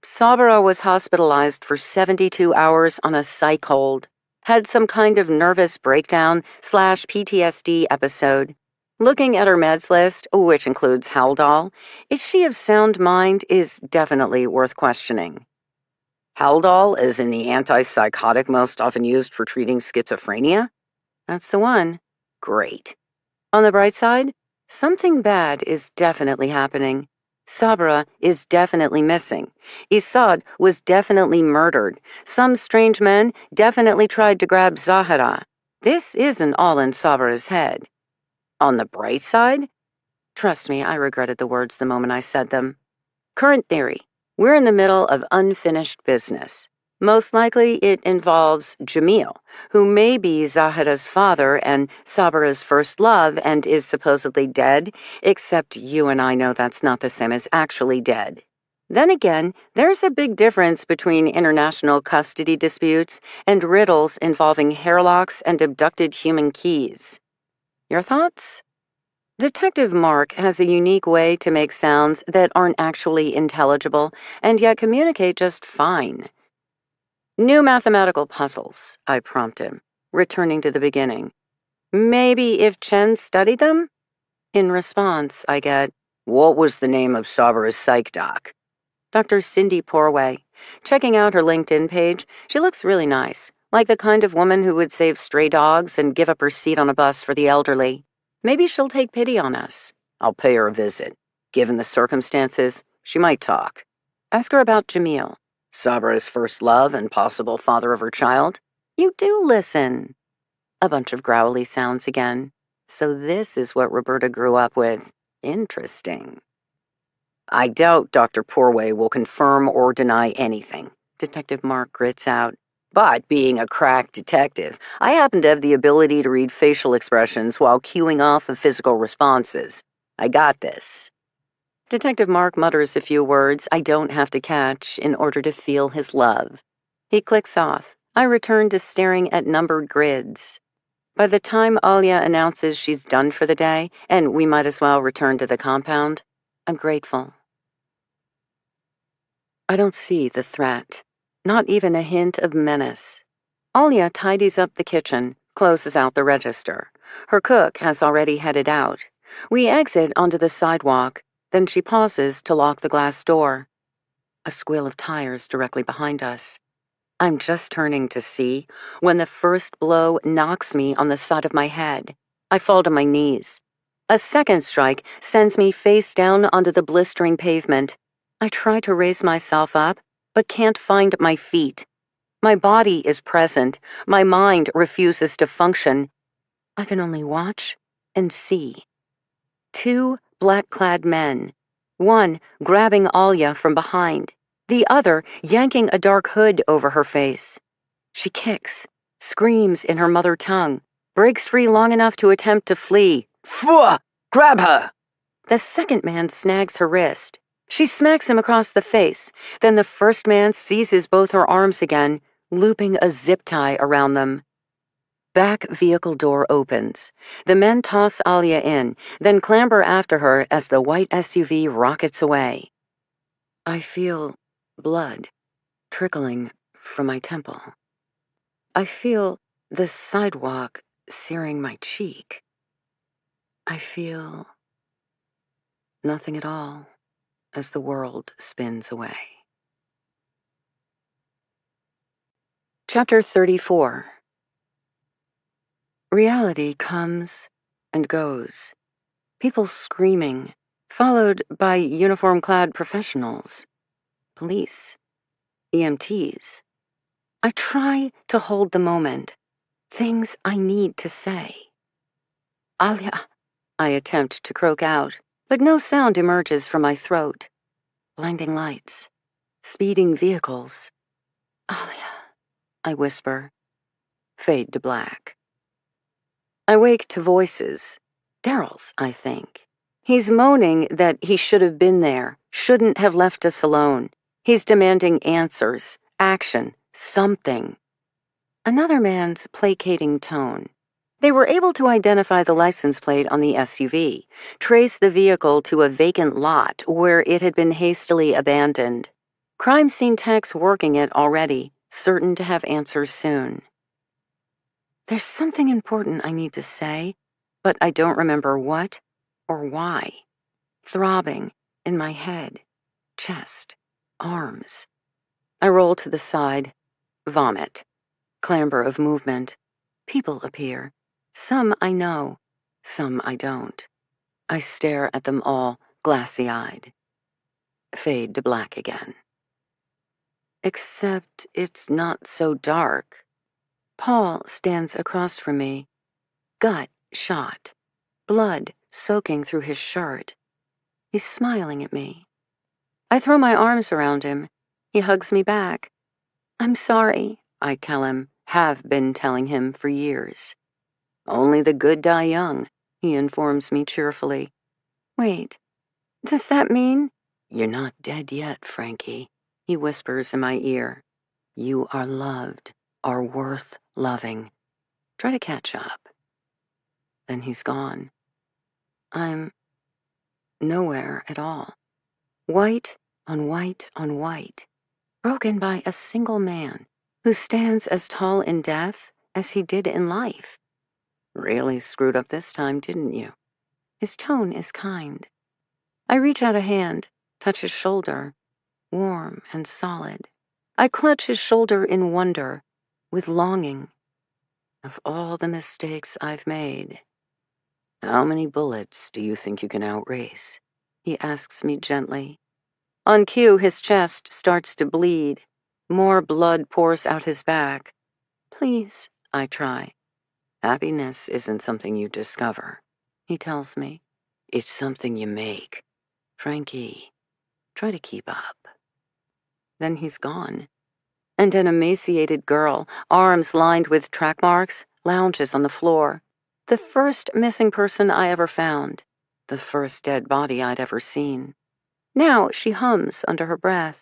Sabra was hospitalized for 72 hours on a psych hold, had some kind of nervous breakdown/PTSD episode. Looking at her meds list, which includes Haldol, is she of sound mind is definitely worth questioning. Haldol is in the antipsychotic most often used for treating schizophrenia? That's the one. Great. On the bright side, something bad is definitely happening. Sabra is definitely missing. Issad was definitely murdered. Some strange men definitely tried to grab Zahara. This isn't all in Sabra's head. On the bright side? Trust me, I regretted the words the moment I said them. Current theory. We're in the middle of unfinished business. Most likely it involves Jamil, who may be Zahara's father and Sabra's first love and is supposedly dead, except you and I know that's not the same as actually dead. Then again, there's a big difference between international custody disputes and riddles involving hairlocks and abducted human keys. Your thoughts? Detective Mark has a unique way to make sounds that aren't actually intelligible and yet communicate just fine. New mathematical puzzles, I prompt him, returning to the beginning. Maybe if Chen studied them? In response, I get, what was the name of Sabra's psych doc? Dr. Cindy Porway. Checking out her LinkedIn page, she looks really nice, like the kind of woman who would save stray dogs and give up her seat on a bus for the elderly. Maybe she'll take pity on us. I'll pay her a visit. Given the circumstances, she might talk. Ask her about Jamil, Sabra's first love and possible father of her child. You do listen. A bunch of growly sounds again. So this is what Roberta grew up with. Interesting. I doubt Dr. Porway will confirm or deny anything, Detective Mark grits out. But being a crack detective, I happen to have the ability to read facial expressions while cueing off of physical responses. I got this. Detective Mark mutters a few words I don't have to catch in order to feel his love. He clicks off. I return to staring at numbered grids. By the time Alia announces she's done for the day, and we might as well return to the compound, I'm grateful. I don't see the threat. Not even a hint of menace. Alia tidies up the kitchen, closes out the register. Her cook has already headed out. We exit onto the sidewalk, then she pauses to lock the glass door. A squeal of tires directly behind us. I'm just turning to see when the first blow knocks me on the side of my head. I fall to my knees. A second strike sends me face down onto the blistering pavement. I try to raise myself up, but can't find my feet. My body is present. My mind refuses to function. I can only watch and see. Two black-clad men. One grabbing Alia from behind. The other yanking a dark hood over her face. She kicks, screams in her mother tongue, breaks free long enough to attempt to flee. Pfua! Grab her! The second man snags her wrist. She smacks him across the face. Then the first man seizes both her arms again, looping a zip tie around them. Back vehicle door opens. The men toss Alia in, then clamber after her as the white SUV rockets away. I feel blood trickling from my temple. I feel the sidewalk searing my cheek. I feel nothing at all as the world spins away. Chapter 34. Reality comes and goes. People screaming, followed by uniform-clad professionals. Police. EMTs. I try to hold the moment. Things I need to say. Alia, I attempt to croak out, but no sound emerges from my throat. Blinding lights. Speeding vehicles. Alia, I whisper. Fade to black. I wake to voices. Daryl's, I think. He's moaning that he should have been there, shouldn't have left us alone. He's demanding answers, action, something. Another man's placating tone. They were able to identify the license plate on the SUV, trace the vehicle to a vacant lot where it had been hastily abandoned. Crime scene techs working it already, certain to have answers soon. There's something important I need to say, but I don't remember what or why. Throbbing in my head, chest, arms. I roll to the side, vomit, clamber of movement. People appear. Some I know, some I don't. I stare at them all, glassy-eyed. Fade to black again. Except it's not so dark. Paul stands across from me. Gut shot. Blood soaking through his shirt. He's smiling at me. I throw my arms around him. He hugs me back. I'm sorry, I tell him, have been telling him for years. Only the good die young, he informs me cheerfully. Wait, does that mean? You're not dead yet, Frankie, he whispers in my ear. You are loved, are worth loving. Try to catch up. Then he's gone. I'm nowhere at all. White on white on white, broken by a single man who stands as tall in death as he did in life. Really screwed up this time, didn't you? His tone is kind. I reach out a hand, touch his shoulder, warm and solid. I clutch his shoulder in wonder, with longing. Of all the mistakes I've made, how many bullets do you think you can outrace? He asks me gently. On cue, his chest starts to bleed. More blood pours out his back. Please, I try. Happiness isn't something you discover, he tells me. It's something you make. Frankie, try to keep up. Then he's gone. And an emaciated girl, arms lined with track marks, lounges on the floor. The first missing person I ever found. The first dead body I'd ever seen. Now she hums under her breath,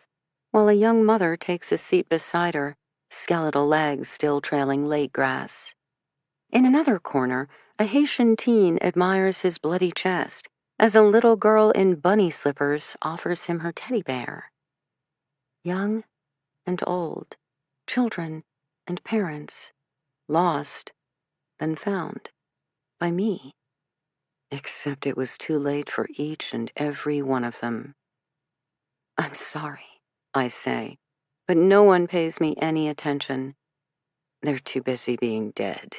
while a young mother takes a seat beside her, skeletal legs still trailing lake grass. In another corner, a Haitian teen admires his bloody chest as a little girl in bunny slippers offers him her teddy bear. Young and old, children and parents, lost, then found, by me. Except it was too late for each and every one of them. I'm sorry, I say, but no one pays me any attention. They're too busy being dead.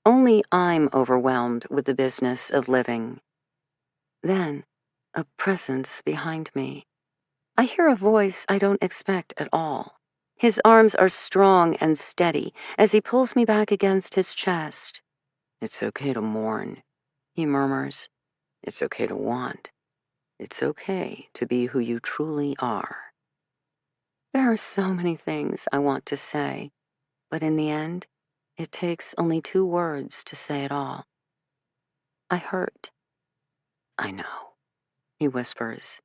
Only I'm overwhelmed with the business of living. Then, a presence behind me. I hear a voice I don't expect at all. His arms are strong and steady as he pulls me back against his chest. It's okay to mourn, he murmurs. It's okay to want. It's okay to be who you truly are. There are so many things I want to say, but in the end, it takes only 2 words to say it all. I hurt. I know, he whispers.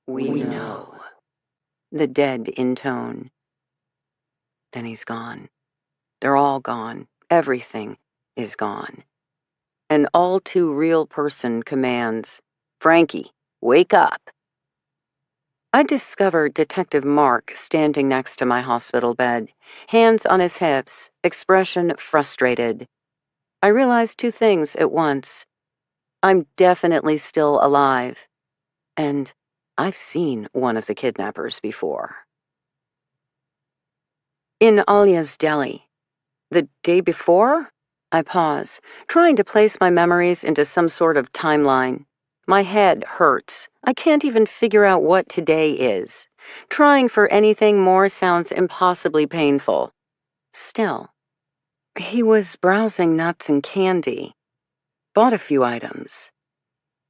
We know. The dead intone. Then he's gone. They're all gone. Everything is gone. An all too real person commands, Frankie, wake up. I discovered Detective Mark standing next to my hospital bed, hands on his hips, expression frustrated. I realized 2 things at once. I'm definitely still alive, and I've seen one of the kidnappers before. In Alia's deli. The day before? I pause, trying to place my memories into some sort of timeline. My head hurts. I can't even figure out what today is. Trying for anything more sounds impossibly painful. Still, he was browsing nuts and candy. Bought a few items.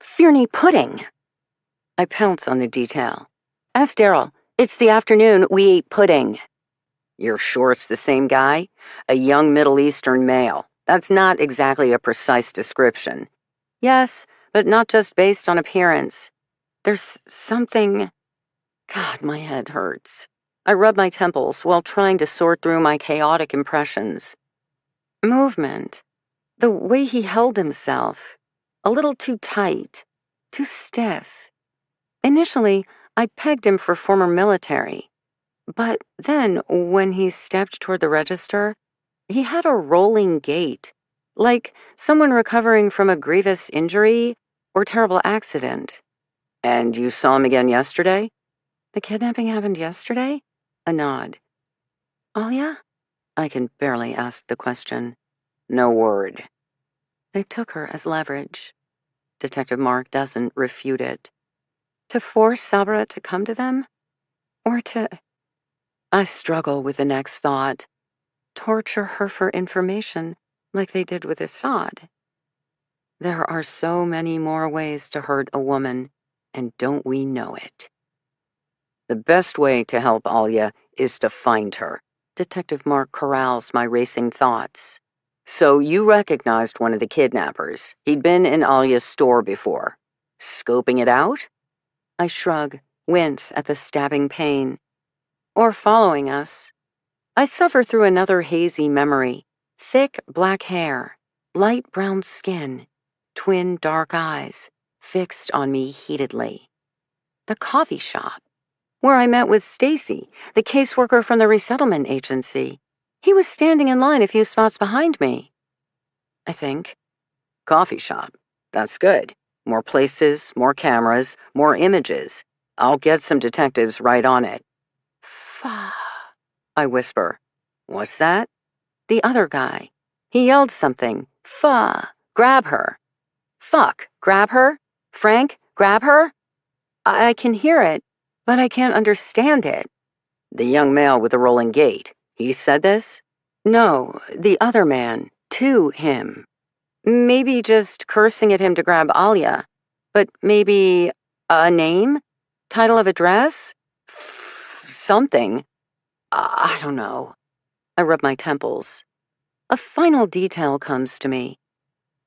Fearney pudding! I pounce on the detail. Ask Daryl. It's the afternoon we ate pudding. You're sure it's the same guy? A young Middle Eastern male. That's not exactly a precise description. Yes, but not just based on appearance. There's something... God, my head hurts. I rub my temples while trying to sort through my chaotic impressions. Movement. The way he held himself. A little too tight. Too stiff. Initially, I pegged him for former military. But then, when he stepped toward the register, he had a rolling gait, like someone recovering from a grievous injury or terrible accident. And you saw him again yesterday? The kidnapping happened yesterday? A nod. Alia? I can barely ask the question. No word. They took her as leverage. Detective Mark doesn't refute it. To force Sabra to come to them? Or to... I struggle with the next thought. Torture her for information like they did with Assad. There are so many more ways to hurt a woman, and don't we know it? The best way to help Alia is to find her. Detective Mark corrals my racing thoughts. So you recognized one of the kidnappers. He'd been in Alia's store before. Scoping it out? I shrug, wince at the stabbing pain. Or following us. I suffer through another hazy memory. Thick black hair, light brown skin, twin dark eyes, fixed on me heatedly. The coffee shop, where I met with Stacy, the caseworker from the resettlement agency. He was standing in line a few spots behind me. I think. Coffee shop. That's good. More places, more cameras, more images. I'll get some detectives right on it. Fa, I whisper. What's that? The other guy. He yelled something. Fa, grab her. Fuck, grab her? Frank, grab her? I can hear it, but I can't understand it. The young male with the rolling gait. He said this? No, the other man. To him. Maybe just cursing at him to grab Alia. But maybe a name? Title of address? Something. I don't know. I rub my temples. A final detail comes to me.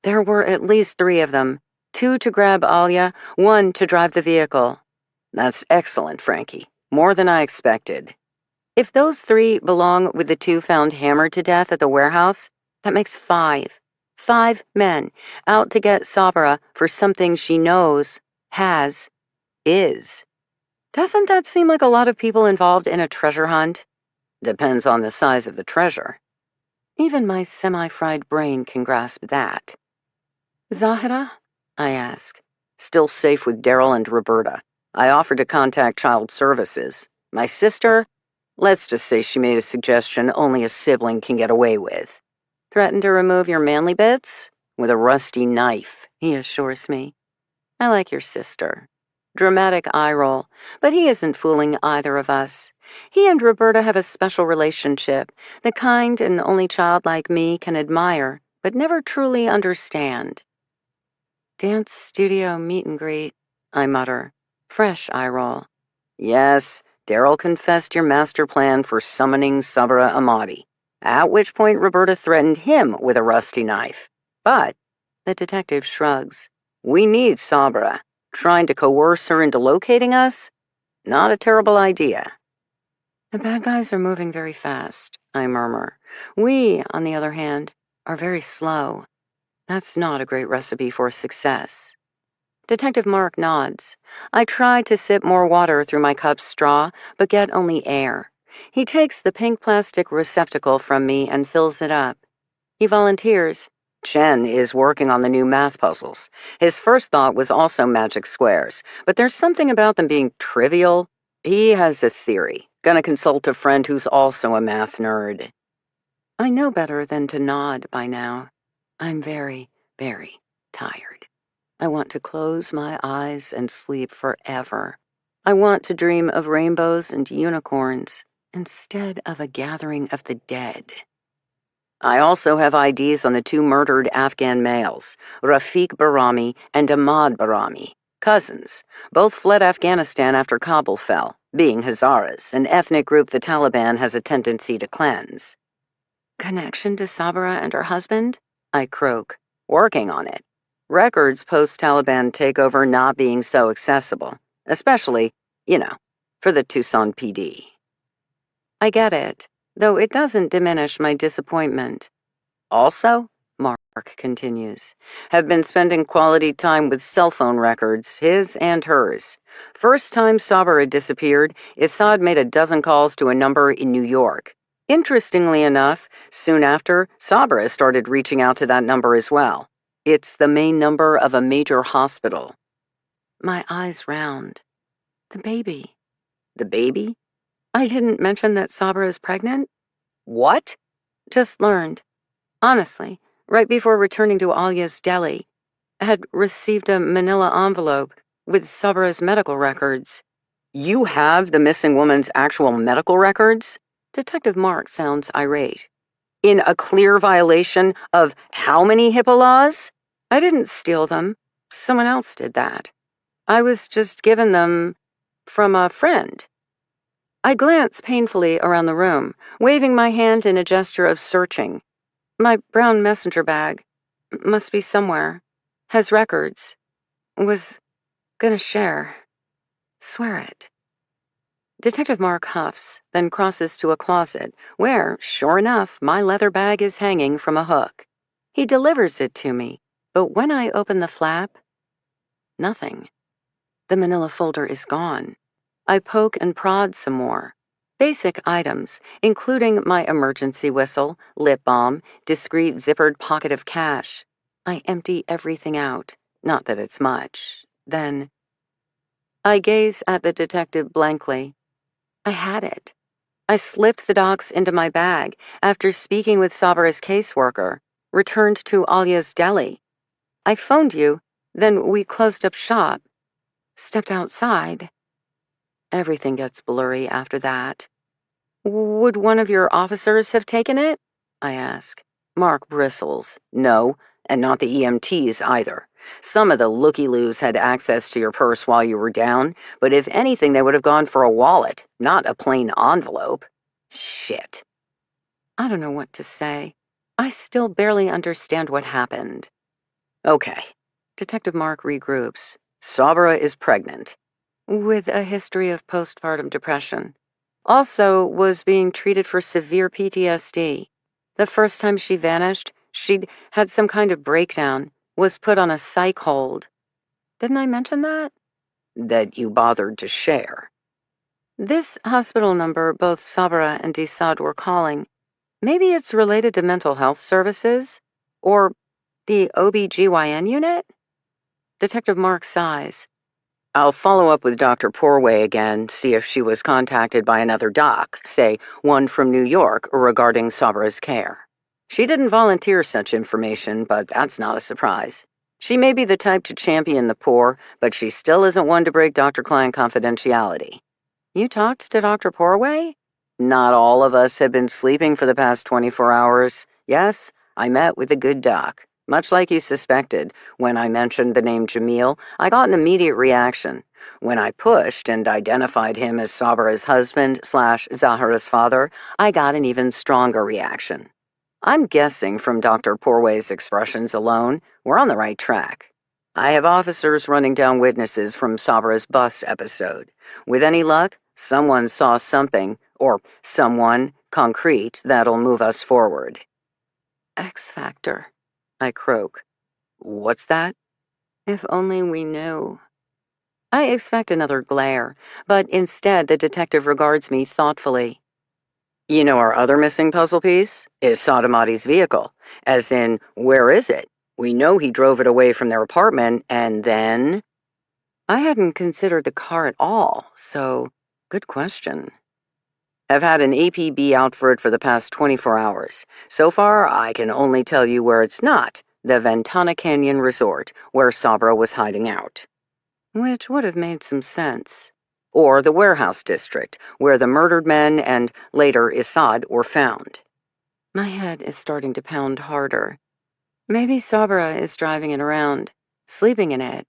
There were at least 3 of them, 2 to grab Alia, 1 to drive the vehicle. That's excellent, Frankie. More than I expected. If those 3 belong with the 2 found hammered to death at the warehouse, that makes 5. 5 men out to get Sabra for something she knows, is. Doesn't that seem like a lot of people involved in a treasure hunt? Depends on the size of the treasure. Even my semi-fried brain can grasp that. Zahra? I ask. Still safe with Daryl and Roberta. I offered to contact Child Services. My sister? Let's just say she made a suggestion only a sibling can get away with. Threatened to remove your manly bits? With a rusty knife, he assures me. I like your sister. Dramatic eye roll, but he isn't fooling either of us. He and Roberta have a special relationship, the kind an only child like me can admire, but never truly understand. Dance studio meet and greet, I mutter. Fresh eye roll. Yes, Daryl confessed your master plan for summoning Sabra Amadi, at which point Roberta threatened him with a rusty knife. But the detective shrugs. We need Sabra. Trying to coerce her into locating us? Not a terrible idea. The bad guys are moving very fast, I murmur. We, on the other hand, are very slow. That's not a great recipe for success. Detective Mark nods. I try to sip more water through my cup's straw, but get only air. He takes the pink plastic receptacle from me and fills it up. He volunteers. Chen is working on the new math puzzles. His first thought was also magic squares, but there's something about them being trivial. He has a theory. Gonna consult a friend who's also a math nerd. I know better than to nod by now. I'm very, very tired. I want to close my eyes and sleep forever. I want to dream of rainbows and unicorns instead of a gathering of the dead. I also have IDs on the 2 murdered Afghan males, Rafiq Barami and Ahmad Barami, cousins. Both fled Afghanistan after Kabul fell, being Hazaras, an ethnic group the Taliban has a tendency to cleanse. Connection to Sabra and her husband? I croak. Working on it. Records post-Taliban takeover not being so accessible, especially, for the Tucson PD. I get it, though it doesn't diminish my disappointment. Also, Mark continues, have been spending quality time with cell phone records, his and hers. First time Sabra disappeared, Assad made a dozen calls to a number in New York. Interestingly enough, soon after, Sabra started reaching out to that number as well. It's the main number of a major hospital. My eyes round. The baby. The baby? I didn't mention that Sabra is pregnant? What? Just learned. Honestly, right before returning to Alia's deli, I had received a manila envelope with Sabra's medical records. You have the missing woman's actual medical records? Detective Mark sounds irate. In a clear violation of how many HIPAA laws? I didn't steal them. Someone else did that. I was just given them from a friend. I glance painfully around the room, waving my hand in a gesture of searching. My brown messenger bag must be somewhere. Has records. Was gonna share. Swear it. Detective Mark huffs, then crosses to a closet, where, sure enough, my leather bag is hanging from a hook. He delivers it to me, but when I open the flap, nothing. The manila folder is gone. I poke and prod some more. Basic items, including my emergency whistle, lip balm, discreet zippered pocket of cash. I empty everything out, not that it's much. Then I gaze at the detective blankly. I had it. I slipped the docs into my bag after speaking with Sabra's caseworker, returned to Alia's deli. I phoned you, then we closed up shop. Stepped outside. Everything gets blurry after that. Would one of your officers have taken it? I ask. Mark bristles. No, and not the EMTs either. Some of the looky-loos had access to your purse while you were down, but if anything, they would have gone for a wallet, not a plain envelope. Shit. I don't know what to say. I still barely understand what happened. Okay. Detective Mark regroups. Sabra is pregnant. With a history of postpartum depression. Also was being treated for severe PTSD. The first time she vanished, she'd had some kind of breakdown, was put on a psych hold. Didn't I mention that? That you bothered to share. This hospital number both Sabra and Desad were calling. Maybe it's related to mental health services? Or the OB/GYN unit? Detective Mark sighs. I'll follow up with Dr. Porway again, see if she was contacted by another doc, say one from New York, regarding Sabra's care. She didn't volunteer such information, but that's not a surprise. She may be the type to champion the poor, but she still isn't one to break doctor-client confidentiality. You talked to Dr. Porway? Not all of us have been sleeping for the past 24 hours. Yes, I met with a good doc. Much like you suspected, when I mentioned the name Jamil, I got an immediate reaction. When I pushed and identified him as Sabra's husband/Zahra's father, I got an even stronger reaction. I'm guessing from Dr. Porway's expressions alone, we're on the right track. I have officers running down witnesses from Sabra's bus episode. With any luck, someone saw something, or someone, concrete, that'll move us forward. X Factor, I croak. What's that? If only we knew. I expect another glare, but instead the detective regards me thoughtfully. You know our other missing puzzle piece? Is Sadamati's vehicle. As in, where is it? We know he drove it away from their apartment, and then... I hadn't considered the car at all, so good question. I've had an APB out for it for the past 24 hours. So far, I can only tell you where it's not, the Ventana Canyon Resort, where Sabra was hiding out. Which would have made some sense. Or the warehouse district, where the murdered men and, later, Assad were found. My head is starting to pound harder. Maybe Sabra is driving it around, sleeping in it.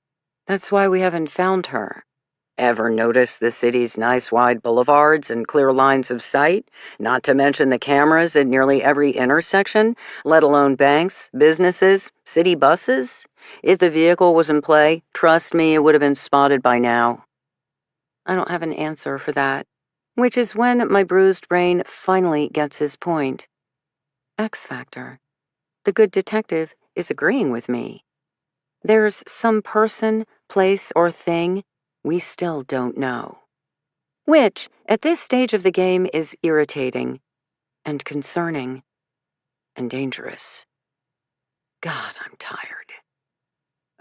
That's why we haven't found her. Ever notice the city's nice wide boulevards and clear lines of sight? Not to mention the cameras at nearly every intersection, let alone banks, businesses, city buses? If the vehicle was in play, trust me, it would have been spotted by now. I don't have an answer for that, which is when my bruised brain finally gets his point. X Factor. The good detective is agreeing with me. There's some person, place, or thing we still don't know. Which, at this stage of the game, is irritating and concerning and dangerous. God, I'm tired.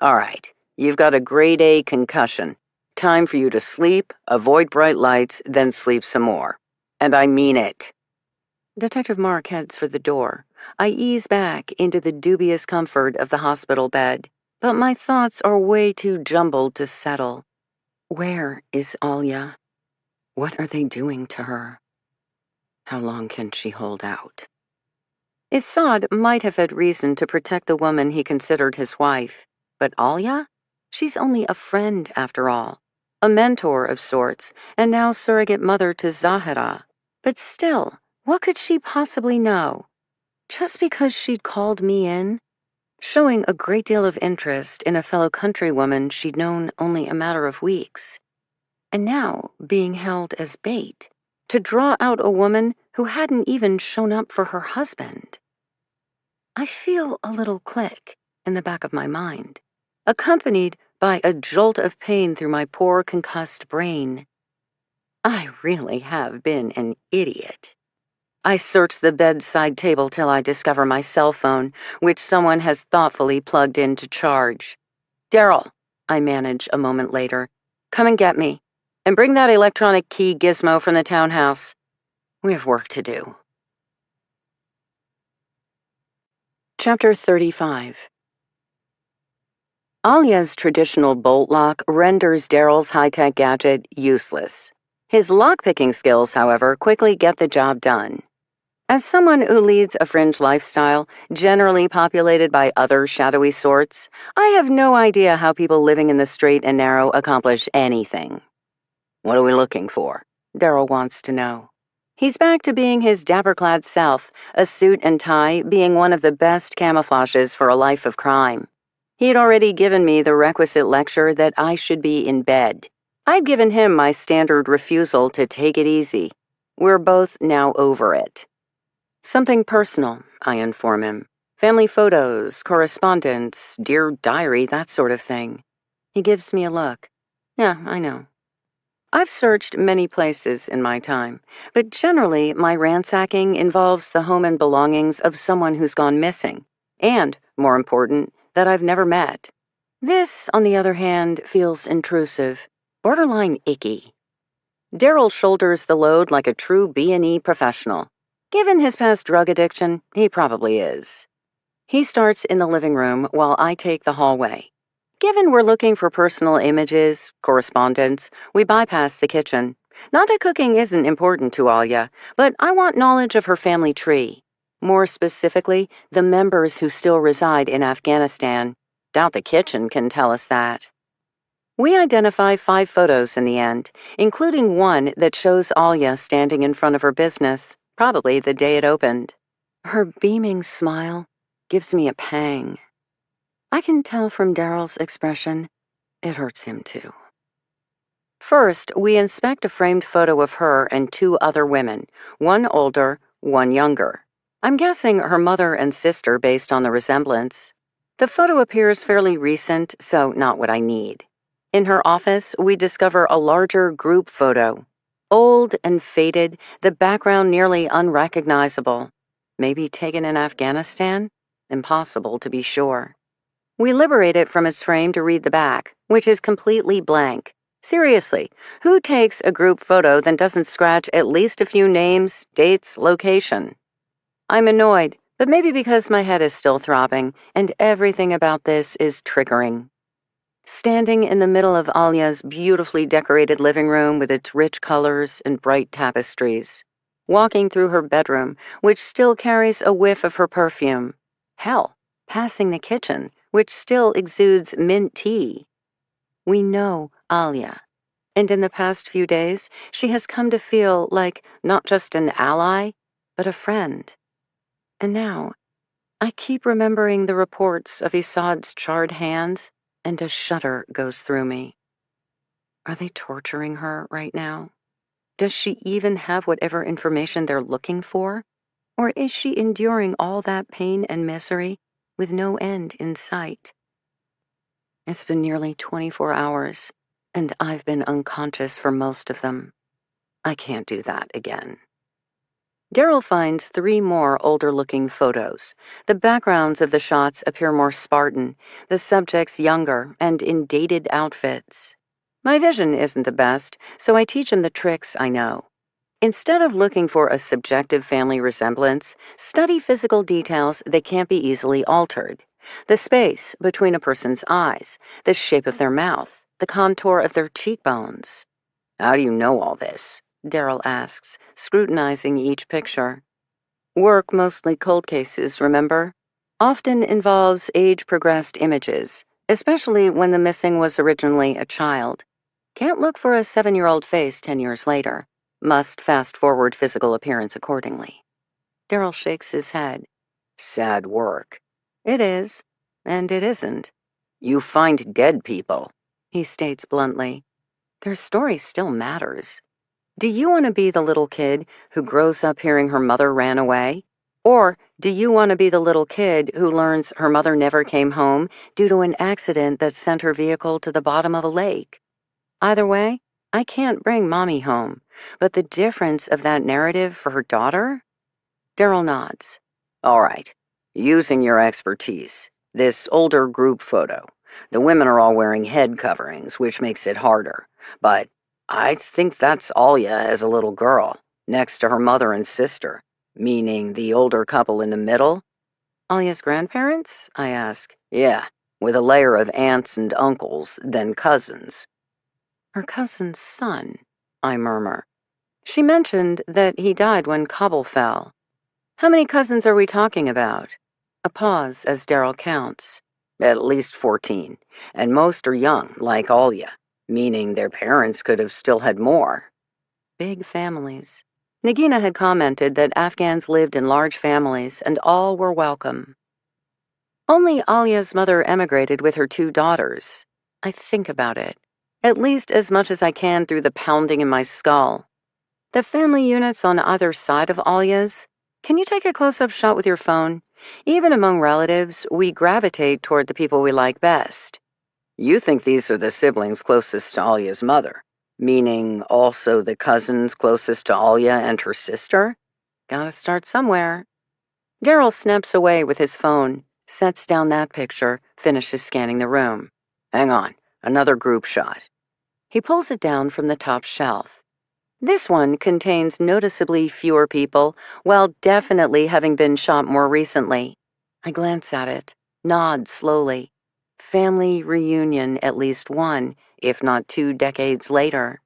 All right, you've got a grade A concussion. Time for you to sleep, avoid bright lights, then sleep some more. And I mean it. Detective Mark heads for the door. I ease back into the dubious comfort of the hospital bed, but my thoughts are way too jumbled to settle. Where is Alia? What are they doing to her? How long can she hold out? Assad might have had reason to protect the woman he considered his wife, but Alia? She's only a friend, after all. A mentor of sorts, and now surrogate mother to Zahra. But still, what could she possibly know? Just because she'd called me in? Showing a great deal of interest in a fellow countrywoman she'd known only a matter of weeks. And now being held as bait to draw out a woman who hadn't even shown up for her husband. I feel a little click in the back of my mind, accompanied by a jolt of pain through my poor concussed brain. I really have been an idiot. I search the bedside table till I discover my cell phone, which someone has thoughtfully plugged in to charge. Daryl, I manage a moment later. Come and get me. And bring that electronic key gizmo from the townhouse. We have work to do. Chapter 35. Alia's traditional bolt lock renders Daryl's high-tech gadget useless. His lock-picking skills, however, quickly get the job done. As someone who leads a fringe lifestyle, generally populated by other shadowy sorts, I have no idea how people living in the straight and narrow accomplish anything. What are we looking for? Daryl wants to know. He's back to being his dapper-clad self, a suit and tie being one of the best camouflages for a life of crime. He had already given me the requisite lecture that I should be in bed. I'd given him my standard refusal to take it easy. We're both now over it. Something personal, I inform him. Family photos, correspondence, dear diary, that sort of thing. He gives me a look. Yeah, I know. I've searched many places in my time, but generally my ransacking involves the home and belongings of someone who's gone missing, and, more important, that I've never met. This, on the other hand, feels intrusive, borderline icky. Daryl shoulders the load like a true B&E professional. Given his past drug addiction, he probably is. He starts in the living room while I take the hallway. Given we're looking for personal images, correspondence, we bypass the kitchen. Not that cooking isn't important to Alia, but I want knowledge of her family tree. More specifically, the members who still reside in Afghanistan. Doubt the kitchen can tell us that. We identify 5 photos in the end, including one that shows Alia standing in front of her business, probably the day it opened. Her beaming smile gives me a pang. I can tell from Daryl's expression, it hurts him too. First, we inspect a framed photo of her and 2 other women, one older, one younger. I'm guessing her mother and sister based on the resemblance. The photo appears fairly recent, so not what I need. In her office, we discover a larger group photo. Old and faded, the background nearly unrecognizable. Maybe taken in Afghanistan? Impossible to be sure. We liberate it from its frame to read the back, which is completely blank. Seriously, who takes a group photo that doesn't scratch at least a few names, dates, location? I'm annoyed, but maybe because my head is still throbbing, and everything about this is triggering. Standing in the middle of Alia's beautifully decorated living room with its rich colors and bright tapestries. Walking through her bedroom, which still carries a whiff of her perfume. Hell, passing the kitchen, which still exudes mint tea. We know Alia, and in the past few days, she has come to feel like not just an ally, but a friend. And now, I keep remembering the reports of Isad's charred hands, and a shudder goes through me. Are they torturing her right now? Does she even have whatever information they're looking for? Or is she enduring all that pain and misery with no end in sight? It's been nearly 24 hours, and I've been unconscious for most of them. I can't do that again. Daryl finds 3 more older-looking photos. The backgrounds of the shots appear more Spartan, the subjects younger and in dated outfits. My vision isn't the best, so I teach him the tricks I know. Instead of looking for a subjective family resemblance, study physical details that can't be easily altered. The space between a person's eyes, the shape of their mouth, the contour of their cheekbones. How do you know all this? Daryl asks, scrutinizing each picture. Work mostly cold cases, remember? Often involves age-progressed images, especially when the missing was originally a child. Can't look for a 7-year-old face 10 years later. Must fast-forward physical appearance accordingly. Daryl shakes his head. Sad work. It is, and it isn't. You find dead people, he states bluntly. Their story still matters. Do you want to be the little kid who grows up hearing her mother ran away? Or do you want to be the little kid who learns her mother never came home due to an accident that sent her vehicle to the bottom of a lake? Either way, I can't bring Mommy home, but the difference of that narrative for her daughter? Daryl nods. All right, using your expertise, this older group photo. The women are all wearing head coverings, which makes it harder, but I think that's Alia as a little girl, next to her mother and sister, meaning the older couple in the middle. Alia's grandparents? I ask. Yeah, with a layer of aunts and uncles, then cousins. Her cousin's son, I murmur. She mentioned that he died when Kabul fell. How many cousins are we talking about? A pause as Daryl counts. At least 14, and most are young, like Alia, meaning their parents could have still had more. Big families. Nagina had commented that Afghans lived in large families and all were welcome. Only Alia's mother emigrated with her 2 daughters. I think about it, at least as much as I can through the pounding in my skull. The family units on either side of Alia's. Can you take a close-up shot with your phone? Even among relatives, we gravitate toward the people we like best. You think these are the siblings closest to Alia's mother, meaning also the cousins closest to Alia and her sister? Gotta start somewhere. Daryl snaps away with his phone, sets down that picture, finishes scanning the room. Hang on, another group shot. He pulls it down from the top shelf. This one contains noticeably fewer people, while definitely having been shot more recently. I glance at it, nod slowly. Family reunion at least 1, if not 2 decades later.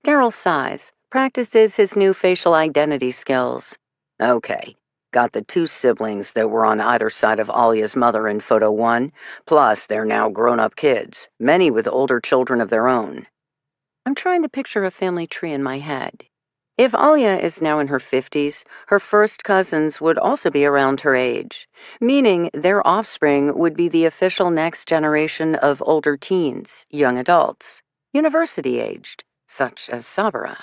Daryl sighs, practices his new facial identity skills. Okay, got the 2 siblings that were on either side of Alia's mother in photo 1, plus they're now grown-up kids, many with older children of their own. I'm trying to picture a family tree in my head. If Alia is now in her 50s, her first cousins would also be around her age, meaning their offspring would be the official next generation of older teens, young adults, university-aged, such as Sabra.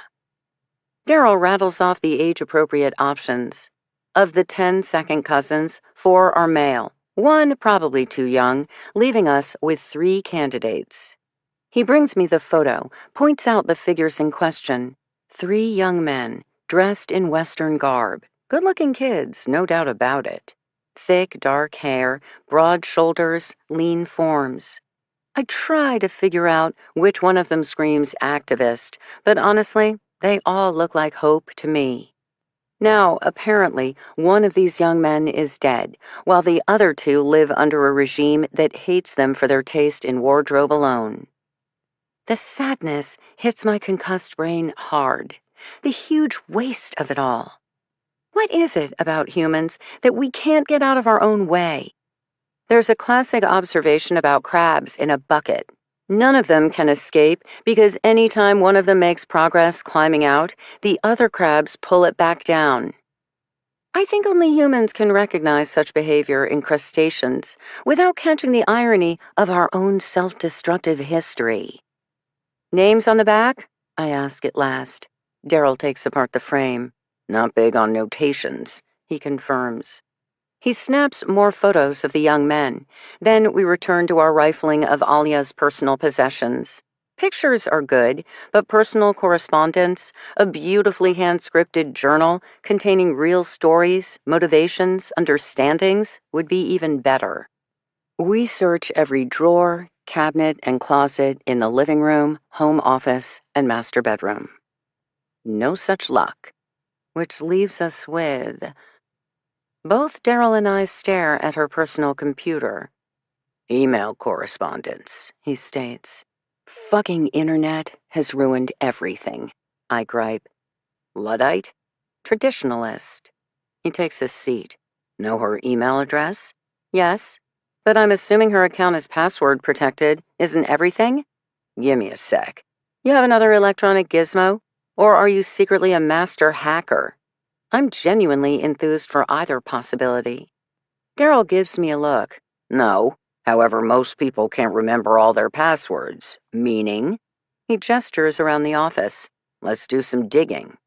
Daryl rattles off the age-appropriate options. Of the 10 second cousins, 4 are male, 1 probably too young, leaving us with 3 candidates. He brings me the photo, points out the figures in question. 3 young men, dressed in Western garb. Good-looking kids, no doubt about it. Thick, dark hair, broad shoulders, lean forms. I try to figure out which one of them screams activist, but honestly, they all look like hope to me. Now, apparently, one of these young men is dead, while the other 2 live under a regime that hates them for their taste in wardrobe alone. The sadness hits my concussed brain hard. The huge waste of it all. What is it about humans that we can't get out of our own way? There's a classic observation about crabs in a bucket. None of them can escape because any time one of them makes progress climbing out, the other crabs pull it back down. I think only humans can recognize such behavior in crustaceans without catching the irony of our own self-destructive history. Names on the back? I ask at last. Daryl takes apart the frame. Not big on notations, he confirms. He snaps more photos of the young men. Then we return to our rifling of Alia's personal possessions. Pictures are good, but personal correspondence, a beautifully hand-scripted journal containing real stories, motivations, understandings, would be even better. We search every drawer, cabinet, and closet in the living room, home office, and master bedroom. No such luck, which leaves us with... Both Daryl and I stare at her personal computer. Email correspondence, he states. Fucking internet has ruined everything, I gripe. Luddite? Traditionalist. He takes a seat. Know her email address? Yes. But I'm assuming her account is password protected, isn't everything? Give me a sec. You have another electronic gizmo? Or are you secretly a master hacker? I'm genuinely enthused for either possibility. Daryl gives me a look. No. However, most people can't remember all their passwords. Meaning? He gestures around the office. Let's do some digging.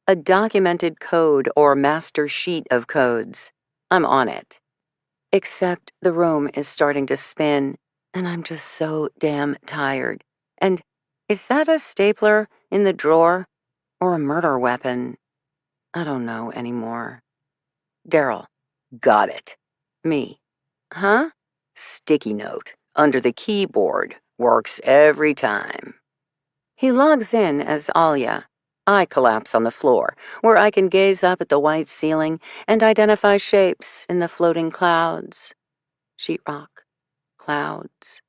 A documented code or master sheet of codes. I'm on it. Except the room is starting to spin, and I'm just so damn tired. And is that a stapler in the drawer? Or a murder weapon? I don't know anymore. Daryl. Got it. Me. Huh? Sticky note. Under the keyboard. Works every time. He logs in as Alia. I collapse on the floor, where I can gaze up at the white ceiling and identify shapes in the floating clouds. Sheetrock. Clouds.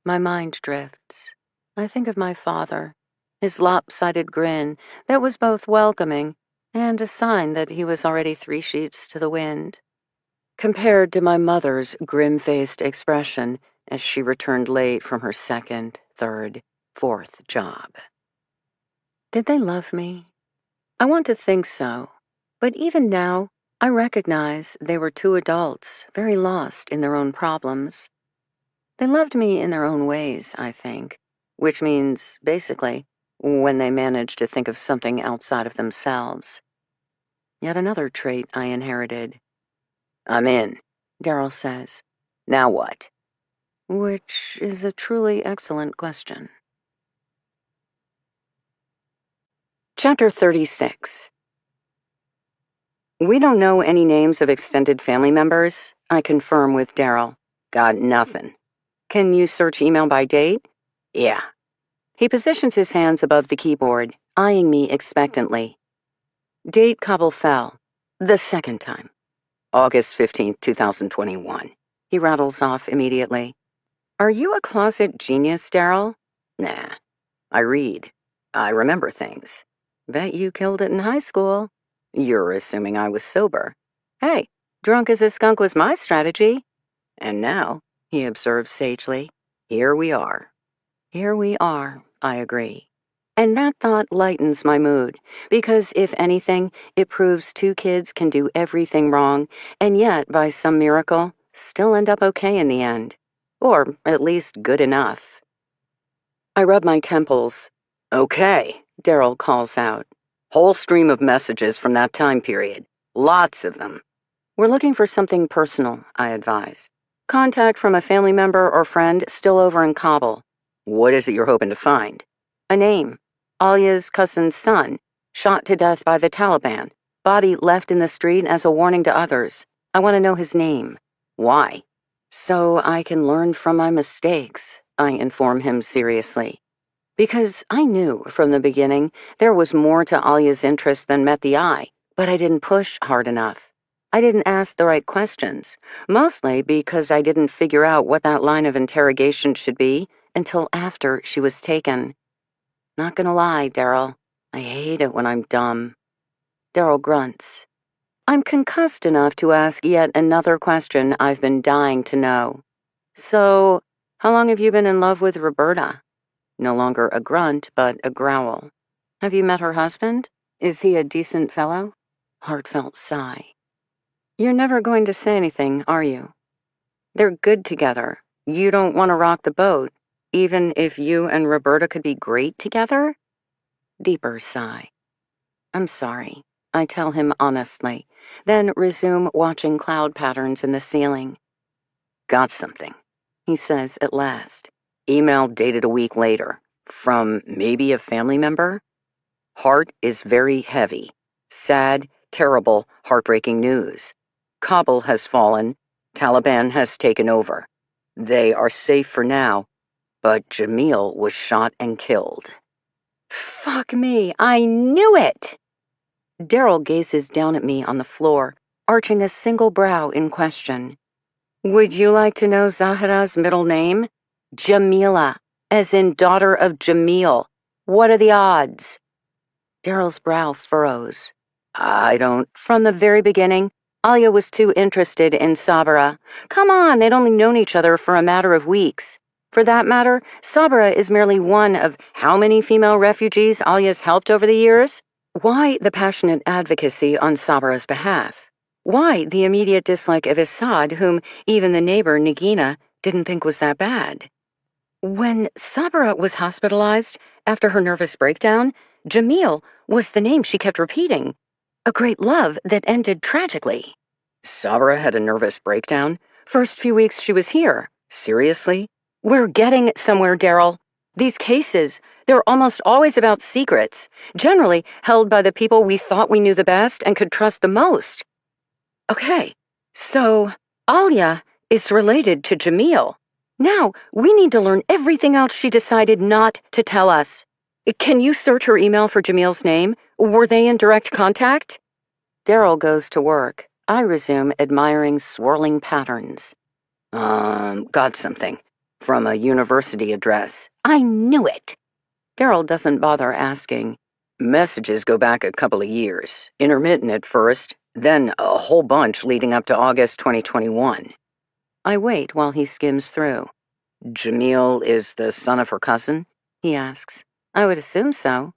My mind drifts. I think of my father, his lopsided grin that was both welcoming and a sign that he was already 3 sheets to the wind, compared to my mother's grim-faced expression as she returned late from her 2nd, 3rd, 4th job. Did they love me? I want to think so, but even now, I recognize they were two adults, very lost in their own problems. They loved me in their own ways, I think, which means, basically, when they managed to think of something outside of themselves. Yet another trait I inherited. "I'm in," Daryl says. "Now what?" Which is a truly excellent question. Chapter 36. We don't know any names of extended family members, I confirm with Daryl. Got nothing. Can you search email by date? Yeah. He positions his hands above the keyboard, eyeing me expectantly. Date Cobble fell. The second time. August 15th, 2021. He rattles off immediately. Are you a closet genius, Daryl? Nah. I read. I remember things. Bet you killed it in high school. You're assuming I was sober. Hey, drunk as a skunk was my strategy. And now, he observes sagely, here we are. Here we are, I agree. And that thought lightens my mood, because if anything, it proves two kids can do everything wrong, and yet, by some miracle, still end up okay in the end. Or at least good enough. I rub my temples. Okay, Daryl calls out. Whole stream of messages from that time period. Lots of them. We're looking for something personal, I advise. Contact from a family member or friend still over in Kabul. What is it you're hoping to find? A name. Alia's cousin's son, shot to death by the Taliban. Body left in the street as a warning to others. I want to know his name. Why? So I can learn from my mistakes, I inform him seriously. Because I knew from the beginning there was more to Alia's interest than met the eye, but I didn't push hard enough. I didn't ask the right questions, mostly because I didn't figure out what that line of interrogation should be until after she was taken. Not gonna lie, Daryl, I hate it when I'm dumb. Daryl grunts. I'm concussed enough to ask yet another question I've been dying to know. So, how long have you been in love with Roberta? No longer a grunt, but a growl. Have you met her husband? Is he a decent fellow? Heartfelt sigh. You're never going to say anything, are you? They're good together. You don't want to rock the boat, even if you and Roberta could be great together? Deeper sigh. I'm sorry, I tell him honestly, then resume watching cloud patterns in the ceiling. Got something, he says at last. Email dated a week later. From maybe a family member? Heart is very heavy. Sad, terrible, heartbreaking news. Kabul has fallen. Taliban has taken over. They are safe for now, but Jamil was shot and killed. Fuck me, I knew it! Daryl gazes down at me on the floor, arching a single brow in question. Would you like to know Zahra's middle name? Jamila, as in daughter of Jamil. What are the odds? Daryl's brow furrows. I don't. From the very beginning, Alia was too interested in Sabra. Come on, they'd only known each other for a matter of weeks. For that matter, Sabra is merely one of how many female refugees Alia's helped over the years? Why the passionate advocacy on Sabra's behalf? Why the immediate dislike of Assad, whom even the neighbor, Nagina, didn't think was that bad? When Sabra was hospitalized after her nervous breakdown, Jamil was the name she kept repeating. A great love that ended tragically. Sabra had a nervous breakdown? First few weeks she was here. Seriously? We're getting somewhere, Daryl. These cases, they're almost always about secrets, generally held by the people we thought we knew the best and could trust the most. Okay, so Alia is related to Jamil. Now, we need to learn everything else she decided not to tell us. Can you search her email for Jamil's name? Were they in direct contact? Daryl goes to work. I resume admiring swirling patterns. Got something. From a university address. I knew it! Daryl doesn't bother asking. Messages go back a couple of years. Intermittent at first, then a whole bunch leading up to August 2021. I wait while he skims through. Jamil is the son of her cousin? He asks. I would assume so.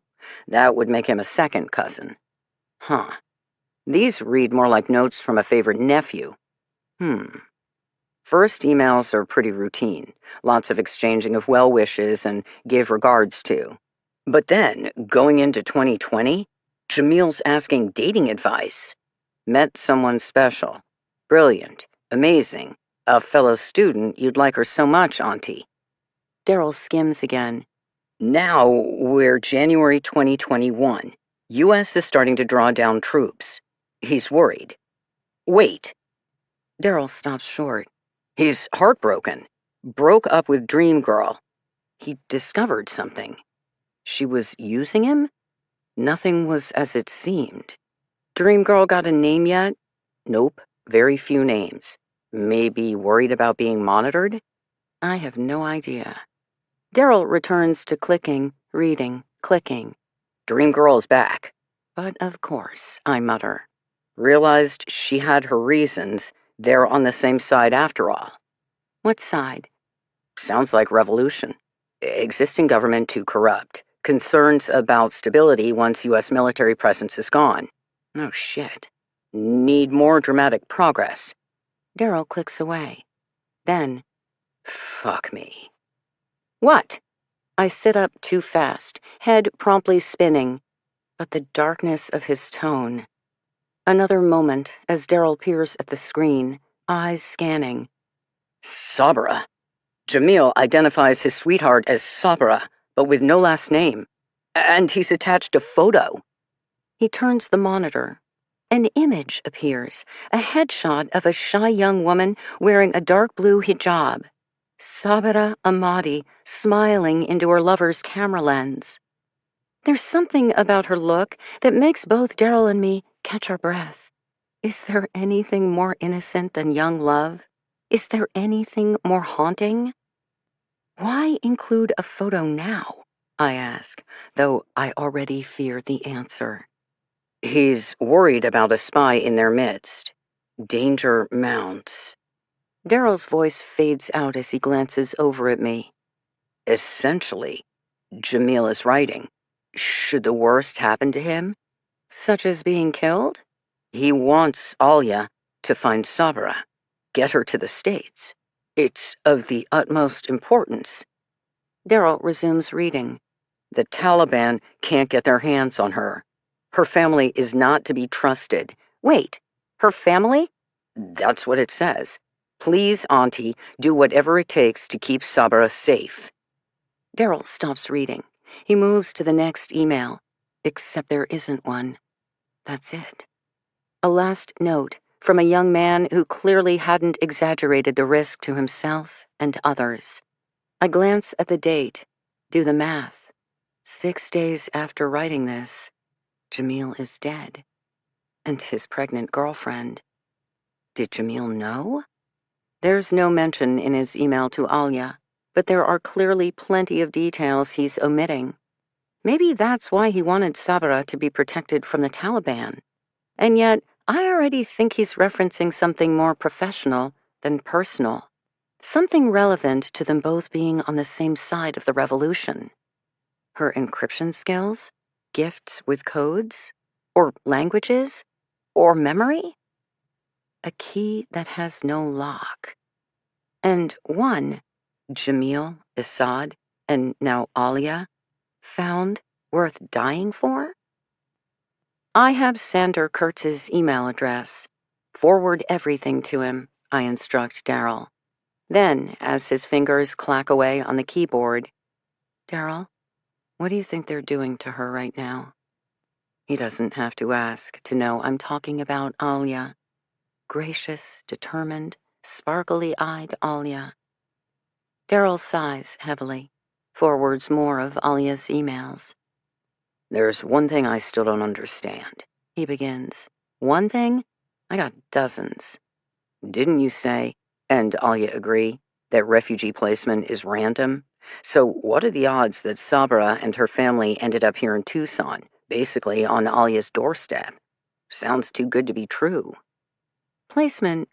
That would make him a second cousin. Huh. These read more like notes from a favorite nephew. First emails are pretty routine. Lots of exchanging of well wishes and give regards to. But then, going into 2020, Jamil's asking dating advice. Met someone special. Brilliant. Amazing. A fellow student, you'd like her so much, Auntie. Daryl skims again. Now we're January 2021. U.S. is starting to draw down troops. He's worried. Wait. Daryl stops short. He's heartbroken. Broke up with Dream Girl. He discovered something. She was using him? Nothing was as it seemed. Dream Girl got a name yet? Nope, very few names. Maybe worried about being monitored? I have no idea. Daryl returns to clicking, reading, clicking. Dream Girl's back. But of course, I mutter. Realized she had her reasons. They're on the same side after all. What side? Sounds like revolution. Existing government too corrupt. Concerns about stability once U.S. military presence is gone. Oh shit. Need more dramatic progress. Daryl clicks away. Then, fuck me. What? I sit up too fast, head promptly spinning, but the darkness of his tone. Another moment as Daryl peers at the screen, eyes scanning. Sabra. Jamil identifies his sweetheart as Sabra, but with no last name. And he's attached a photo. He turns the monitor. An image appears, a headshot of a shy young woman wearing a dark blue hijab. Sabra Ahmadi, smiling into her lover's camera lens. There's something about her look that makes both Daryl and me catch our breath. Is there anything more innocent than young love? Is there anything more haunting? Why include a photo now? I ask, though I already fear the answer. He's worried about a spy in their midst. Danger mounts. Daryl's voice fades out as he glances over at me. Essentially, Jamil is writing. Should the worst happen to him, such as being killed, he wants Alia to find Sabra, get her to the States. It's of the utmost importance. Daryl resumes reading. The Taliban can't get their hands on her. Her family is not to be trusted. Wait, her family? That's what it says. Please, Auntie, do whatever it takes to keep Sabra safe. Daryl stops reading. He moves to the next email, except there isn't one. That's it. A last note from a young man who clearly hadn't exaggerated the risk to himself and others. I glance at the date, do the math. 6 days after writing this, Jamil is dead. And his pregnant girlfriend. Did Jamil know? There's no mention in his email to Alia, but there are clearly plenty of details he's omitting. Maybe that's why he wanted Sabra to be protected from the Taliban. And yet, I already think he's referencing something more professional than personal. Something relevant to them both being on the same side of the revolution. Her encryption skills? Gifts with codes? Or languages? Or memory? A key that has no lock. And one, Jamil, Assad, and now Alia, found worth dying for? I have Sander Kurtz's email address. Forward everything to him, I instruct Daryl. Then, as his fingers clack away on the keyboard, Daryl, what do you think they're doing to her right now? He doesn't have to ask to know I'm talking about Alia. Gracious, determined, sparkly-eyed Alia. Daryl sighs heavily, forwards more of Alia's emails. There's one thing I still don't understand, he begins. One thing? I got dozens. Didn't you say, and Alia agree, that refugee placement is random? So what are the odds that Sabra and her family ended up here in Tucson, basically on Alia's doorstep? Sounds too good to be true. Placement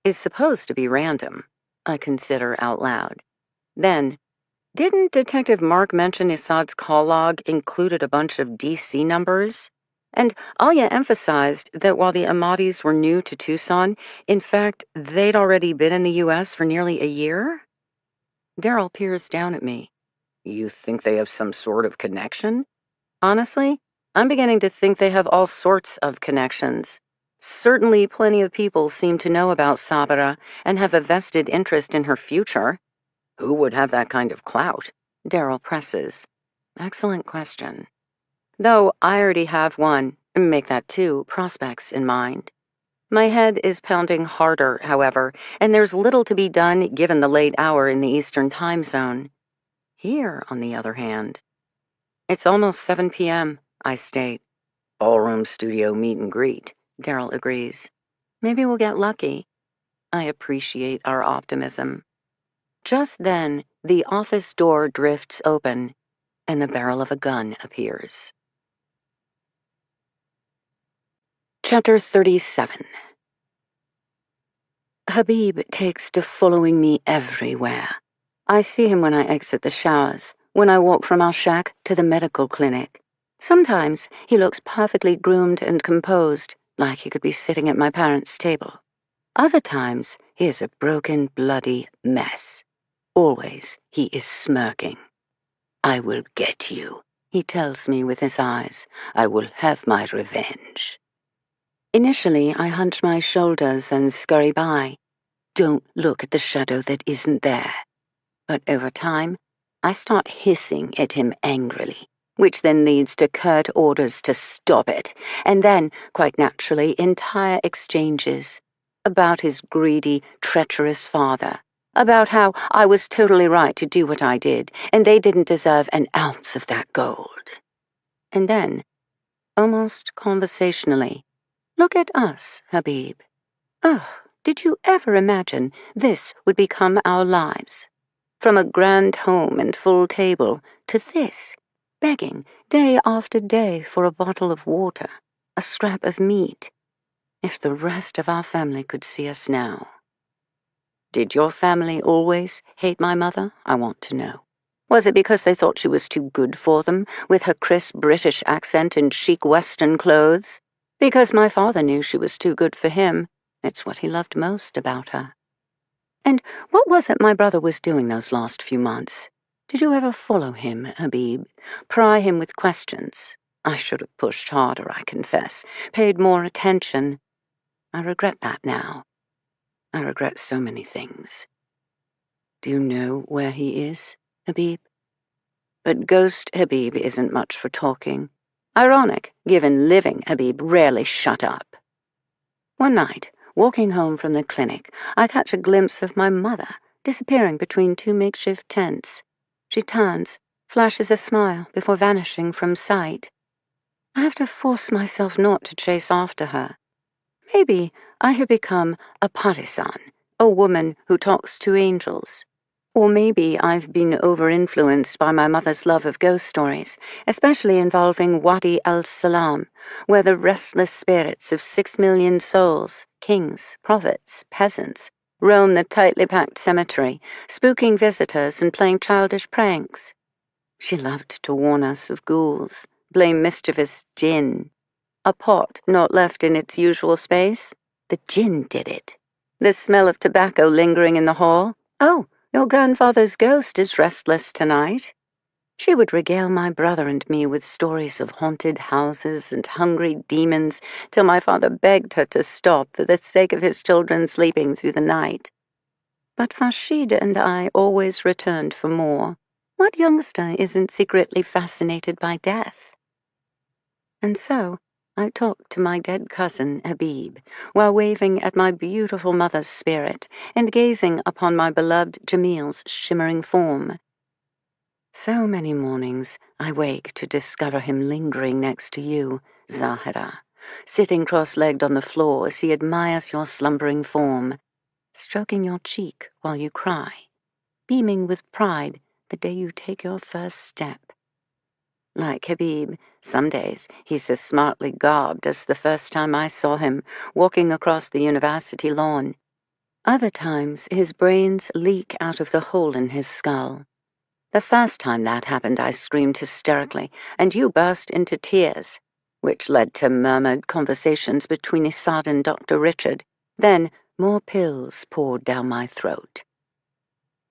is supposed to be random, I consider out loud. Then, didn't Detective Mark mention Assad's call log included a bunch of DC numbers? And Alia emphasized that while the Ahmadis were new to Tucson, in fact, they'd already been in the U.S. for nearly a year. Daryl peers down at me. You think they have some sort of connection? Honestly, I'm beginning to think they have all sorts of connections. Certainly plenty of people seem to know about Sabra and have a vested interest in her future. Who would have that kind of clout? Daryl presses. Excellent question. Though I already have one, make that two, prospects in mind. My head is pounding harder, however, and there's little to be done given the late hour in the Eastern time zone. Here, on the other hand, it's almost 7 p.m., I state. Ballroom studio meet and greet, Daryl agrees. Maybe we'll get lucky. I appreciate our optimism. Just then, the office door drifts open, and the barrel of a gun appears. Chapter 37. Habib takes to following me everywhere. I see him when I exit the showers, when I walk from our shack to the medical clinic. Sometimes he looks perfectly groomed and composed, like he could be sitting at my parents' table. Other times, he is a broken, bloody mess. Always, he is smirking. I will get you, he tells me with his eyes. I will have my revenge. Initially, I hunch my shoulders and scurry by. Don't look at the shadow that isn't there. But over time, I start hissing at him angrily, which then leads to curt orders to stop it, and then, quite naturally, entire exchanges about his greedy, treacherous father, about how I was totally right to do what I did, and they didn't deserve an ounce of that gold. And then, almost conversationally, look at us, Habib. Oh, did you ever imagine this would become our lives? From a grand home and full table to this, begging day after day for a bottle of water, a scrap of meat. If the rest of our family could see us now. Did your family always hate my mother? I want to know. Was it because they thought she was too good for them, with her crisp British accent and chic Western clothes? Because my father knew she was too good for him. It's what he loved most about her. And what was it my brother was doing those last few months? Did you ever follow him, Habib? Pry him with questions? I should have pushed harder, I confess, paid more attention. I regret that now. I regret so many things. Do you know where he is, Habib? But Ghost Habib isn't much for talking. Ironic, given living Habib rarely shut up. One night, walking home from the clinic, I catch a glimpse of my mother disappearing between two makeshift tents. She turns, flashes a smile before vanishing from sight. I have to force myself not to chase after her. Maybe I have become a partisan, a woman who talks to angels. Or maybe I've been over-influenced by my mother's love of ghost stories, especially involving Wadi al-Salam, where the restless spirits of 6 million souls, kings, prophets, peasants, roam the tightly packed cemetery, spooking visitors and playing childish pranks. She loved to warn us of ghouls, blame mischievous jinn. A pot not left in its usual space? The jinn did it. The smell of tobacco lingering in the hall? Oh, your grandfather's ghost is restless tonight. She would regale my brother and me with stories of haunted houses and hungry demons till my father begged her to stop for the sake of his children sleeping through the night. But Farshid and I always returned for more. What youngster isn't secretly fascinated by death? And so, I talked to my dead cousin, Habib, while waving at my beautiful mother's spirit and gazing upon my beloved Jamil's shimmering form. So many mornings I wake to discover him lingering next to you, Zahira, sitting cross-legged on the floor as he admires your slumbering form, stroking your cheek while you cry, beaming with pride the day you take your first step. Like Habib, some days he's as smartly garbed as the first time I saw him walking across the university lawn. Other times his brains leak out of the hole in his skull. The first time that happened I screamed hysterically, and you burst into tears. which led to murmured conversations between Assad and Dr. Richard. Then more pills poured down my throat.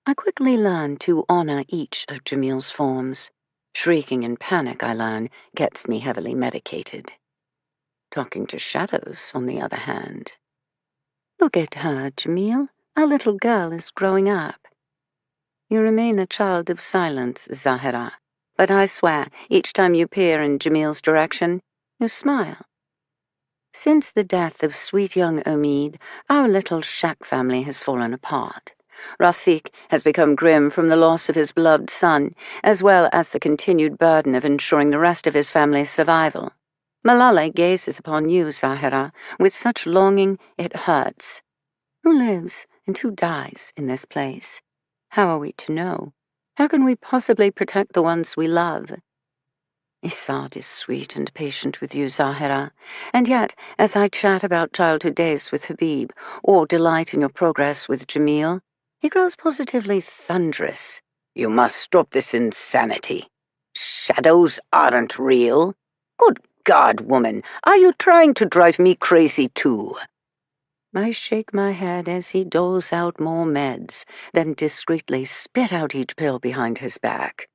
I quickly learned to honor each of Jamil's forms. Shrieking in panic, I learn, gets me heavily medicated. Talking to shadows, on the other hand. Look at her, Jamil. Our little girl is growing up. You remain a child of silence, Zahira, but I swear, each time you peer in Jamil's direction, you smile. Since the death of sweet young Omid, our little Shak family has fallen apart. Rafiq has become grim from the loss of his beloved son, as well as the continued burden of ensuring the rest of his family's survival. Malala gazes upon you, Zahira, with such longing it hurts. Who lives and who dies in this place? How are we to know? How can we possibly protect the ones we love? Assad is sweet and patient with you, Zahira, and yet, as I chat about childhood days with Habib, or delight in your progress with Jamil, he grows positively thunderous. You must stop this insanity. Shadows aren't real. Good God, woman, are you trying to drive me crazy too? I shake my head as he doles out more meds, then discreetly spit out each pill behind his back.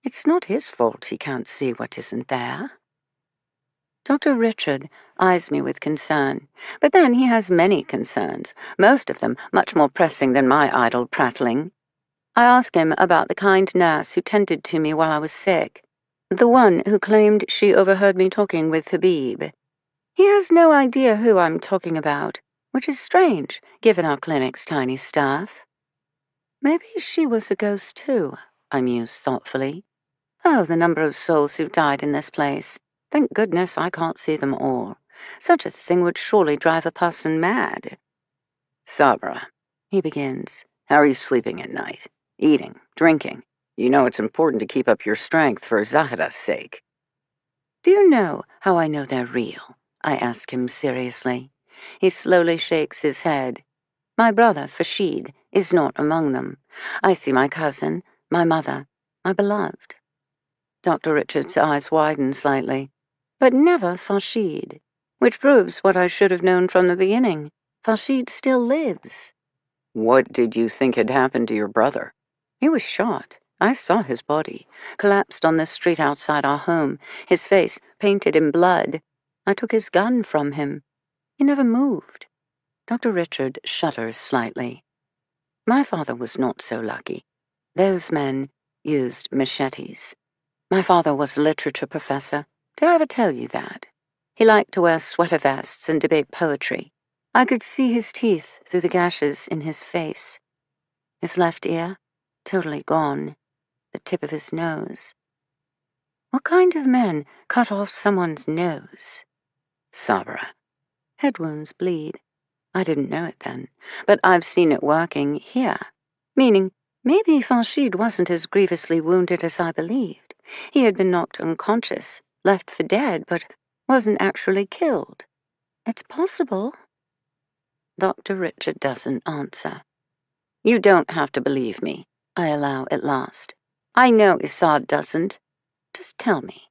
It's not his fault he can't see what isn't there. Dr. Richard eyes me with concern, but then he has many concerns, most of them much more pressing than my idle prattling. I ask him about the kind nurse who tended to me while I was sick, the one who claimed she overheard me talking with Habib. He has no idea who I'm talking about, which is strange, given our clinic's tiny staff. Maybe she was a ghost too, I muse thoughtfully. Oh, the number of souls who died in this place. Thank goodness I can't see them all. Such a thing would surely drive a person mad. Sabra, he begins, how are you sleeping at night? Eating, drinking. You know it's important to keep up your strength for Zahira's sake. Do you know how I know they're real? I ask him seriously. He slowly shakes his head. My brother, Fashid, is not among them. I see my cousin, my mother, my beloved. Dr. Richard's eyes widen slightly, but never Fashid, which proves what I should have known from the beginning. Fashid still lives. What did you think had happened to your brother? He was shot. I saw his body, collapsed on the street outside our home, his face painted in blood. I took his gun from him. He never moved. Dr. Richard shudders slightly. My father was not so lucky. Those men used machetes. My father was a literature professor. Did I ever tell you that? He liked to wear sweater vests and debate poetry. I could see his teeth through the gashes in his face. His left ear, totally gone. The tip of his nose. What kind of men cut off someone's nose? Sabra. Head wounds bleed. I didn't know it then, but I've seen it working here. Meaning, maybe Fashid wasn't as grievously wounded as I believed. He had been knocked unconscious, left for dead, but wasn't actually killed. It's possible. Dr. Richard doesn't answer. You don't have to believe me, I allow at last. I know Assad doesn't. Just tell me,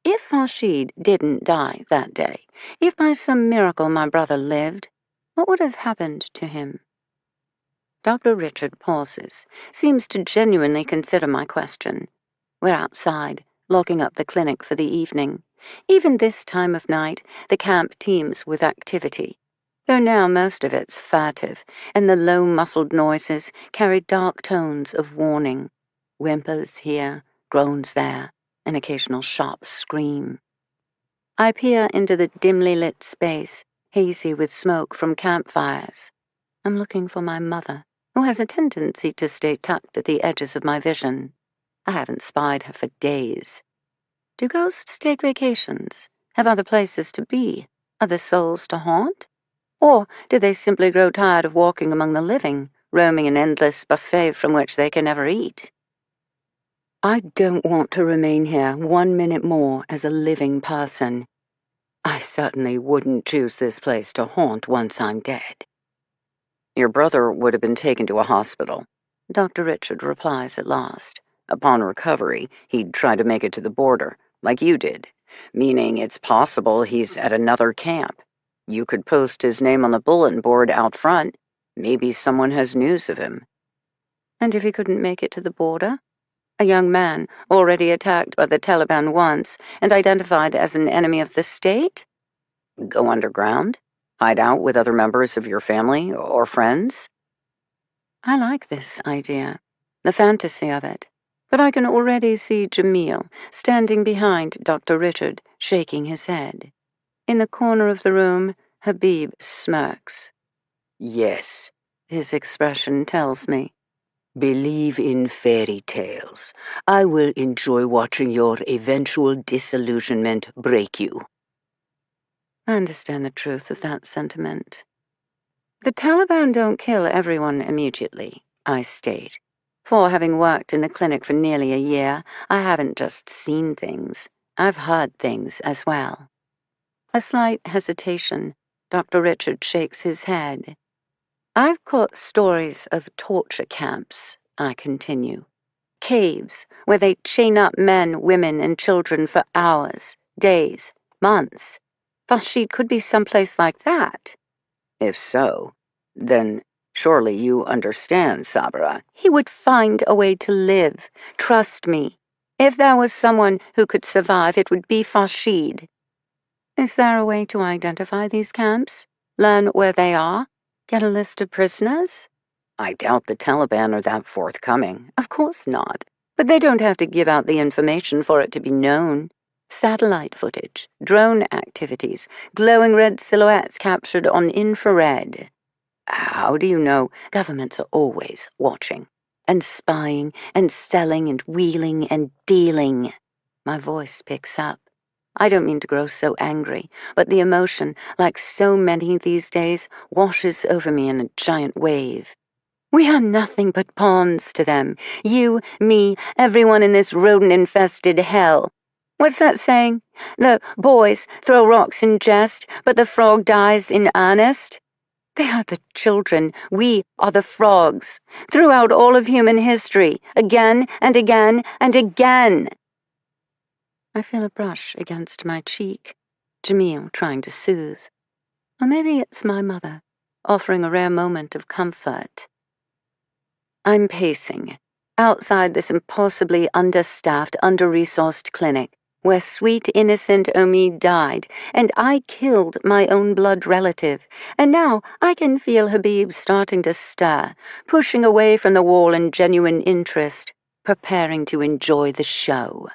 if Fashid didn't die that day, if by some miracle my brother lived, what would have happened to him? Dr. Richard pauses, seems to genuinely consider my question. We're outside, locking up the clinic for the evening. Even this time of night, the camp teems with activity, though now most of it's furtive, and the low muffled noises carry dark tones of warning. Whimpers here, groans there, an occasional sharp scream. I peer into the dimly lit space, hazy with smoke from campfires. I'm looking for my mother, who has a tendency to stay tucked at the edges of my vision. I haven't spied her for days. Do ghosts take vacations? Have other places to be? Other souls to haunt? Or do they simply grow tired of walking among the living, roaming an endless buffet from which they can never eat? I don't want to remain here 1 minute more as a living person. I certainly wouldn't choose this place to haunt once I'm dead. Your brother would have been taken to a hospital, Dr. Richard replies at last. Upon recovery, he'd try to make it to the border, like you did. meaning it's possible he's at another camp. You could post his name on the bulletin board out front. Maybe someone has news of him. And if he couldn't make it to the border? A young man, already attacked by the Taliban once and identified as an enemy of the state? Go underground? Hide out with other members of your family or friends? I like this idea, the fantasy of it. But I can already see Jamil standing behind Dr. Richard, shaking his head. In the corner of the room, Habib smirks. Yes, his expression tells me. Believe in fairy tales. I will enjoy watching your eventual disillusionment break you. I understand the truth of that sentiment. The Taliban don't kill everyone immediately, I state. For having worked in the clinic for nearly a year, I haven't just seen things, I've heard things as well. A slight hesitation, Dr. Richard shakes his head. I've caught stories of torture camps, I continue. Caves where they chain up men, women, and children for hours, days, months. Fashid could be someplace like that. If so, then surely you understand, Sabra. He would find a way to live. Trust me. If there was someone who could survive, it would be Fashid. Is there a way to identify these camps? Learn where they are? Get a list of prisoners? I doubt the Taliban are that forthcoming. Of course not. But they don't have to give out the information for it to be known. Satellite footage, drone activities, glowing red silhouettes captured on infrared. How do you know? Governments are always watching, and spying, and selling, and wheeling, and dealing. My voice picks up. I don't mean to grow so angry, but the emotion, like so many these days, washes over me in a giant wave. We are nothing but pawns to them. You, me, everyone in this rodent-infested hell. What's that saying? The boys throw rocks in jest, but the frog dies in earnest? They are the children. We are the frogs. Throughout all of human history, again and again and again. I feel a brush against my cheek. Jamil trying to soothe. Or maybe it's my mother, offering a rare moment of comfort. I'm pacing, outside this impossibly understaffed, under-resourced clinic, where sweet, innocent Omid died, and I killed my own blood relative, and now I can feel Habib starting to stir, pushing away from the wall in genuine interest, preparing to enjoy the show.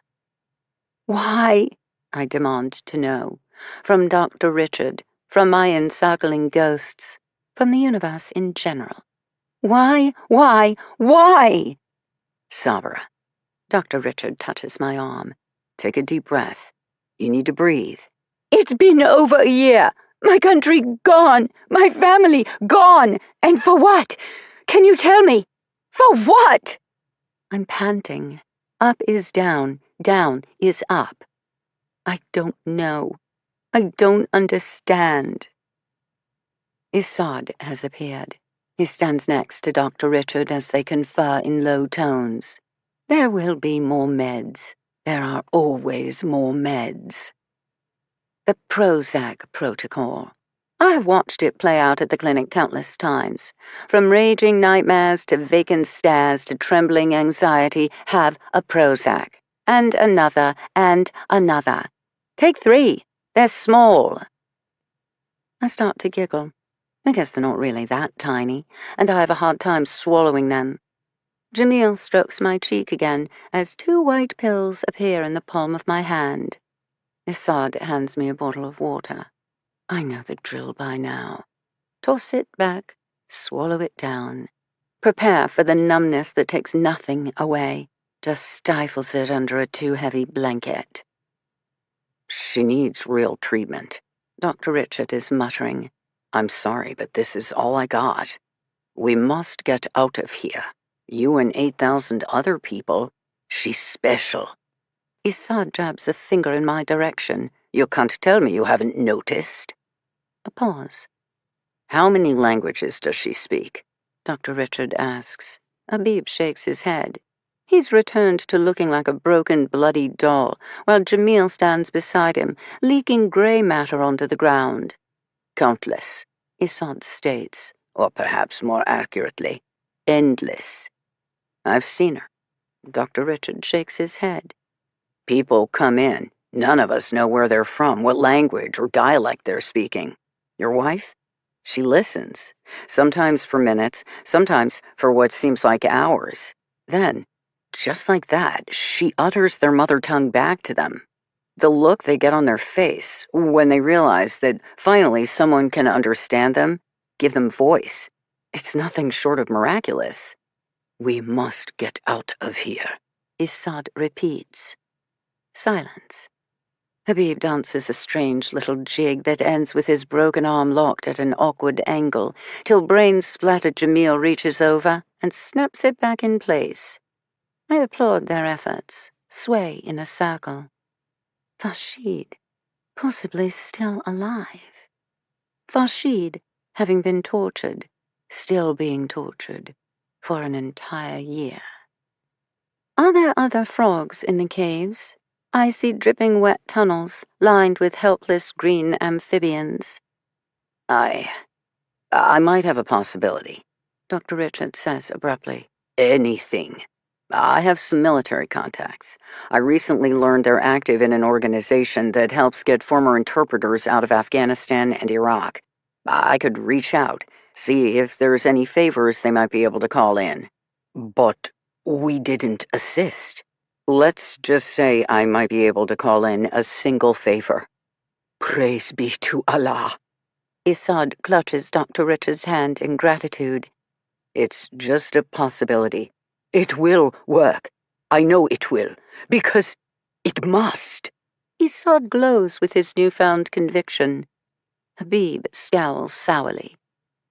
Why? I demand to know, from Dr. Richard, from my encircling ghosts, from the universe in general. Why? Sabra. Dr. Richard touches my arm. Take a deep breath. You need to breathe. It's been over a year. My country gone. My family gone. And for what? Can you tell me? For what? I'm panting. Up is down. Down is up. I don't know. I don't understand. Isad has appeared. He stands next to Dr. Richard as they confer in low tones. There will be more meds. There are always more meds. The Prozac protocol. I have watched it play out at the clinic countless times. From raging nightmares to vacant stares to trembling anxiety, have a Prozac. And another, and another. Take 3. They're small. I start to giggle. I guess they're not really that tiny, and I have a hard time swallowing them. Jamil strokes my cheek again as 2 white pills appear in the palm of my hand. Isad hands me a bottle of water. I know the drill by now. Toss it back, swallow it down. Prepare for the numbness that takes nothing away, just stifles it under a too heavy blanket. She needs real treatment. Dr. Richard is muttering. I'm sorry, but this is all I got. We must get out of here. You and 8,000 other people. She's special. Isad jabs a finger in my direction. You can't tell me you haven't noticed. A pause. How many languages does she speak? Dr. Richard asks. Habib shakes his head. He He's returned to looking like a broken, bloody doll, while Jamil stands beside him, leaking grey matter onto the ground. Countless, Isad states, or perhaps more accurately, endless. I've seen her. Dr. Richard shakes his head. People come in. None of us know where they're from, what language or dialect they're speaking. Your wife? She listens, sometimes for minutes, sometimes for what seems like hours. Then, just like that, she utters their mother tongue back to them. The look they get on their face when they realize that finally someone can understand them, give them voice. It's nothing short of miraculous. We must get out of here, Isad repeats. Silence. Habib dances a strange little jig that ends with his broken arm locked at an awkward angle, till brain-splattered Jamil reaches over and snaps it back in place. I applaud their efforts, sway in a circle. Farshid, possibly still alive. Farshid, having been tortured, still being tortured, for an entire year. Are there other frogs in the caves? I see dripping wet tunnels lined with helpless green amphibians. I might have a possibility, Dr. Richard says abruptly. Anything. I have some military contacts. I recently learned they're active in an organization that helps get former interpreters out of Afghanistan and Iraq. I could reach out, see if there's any favors they might be able to call in. But we didn't assist. Let's just say I might be able to call in a single favor. Praise be to Allah. Isad clutches Dr. Richard's hand in gratitude. It's just a possibility. It will work. I know it will, because it must. Isad glows with his newfound conviction. Habib scowls sourly,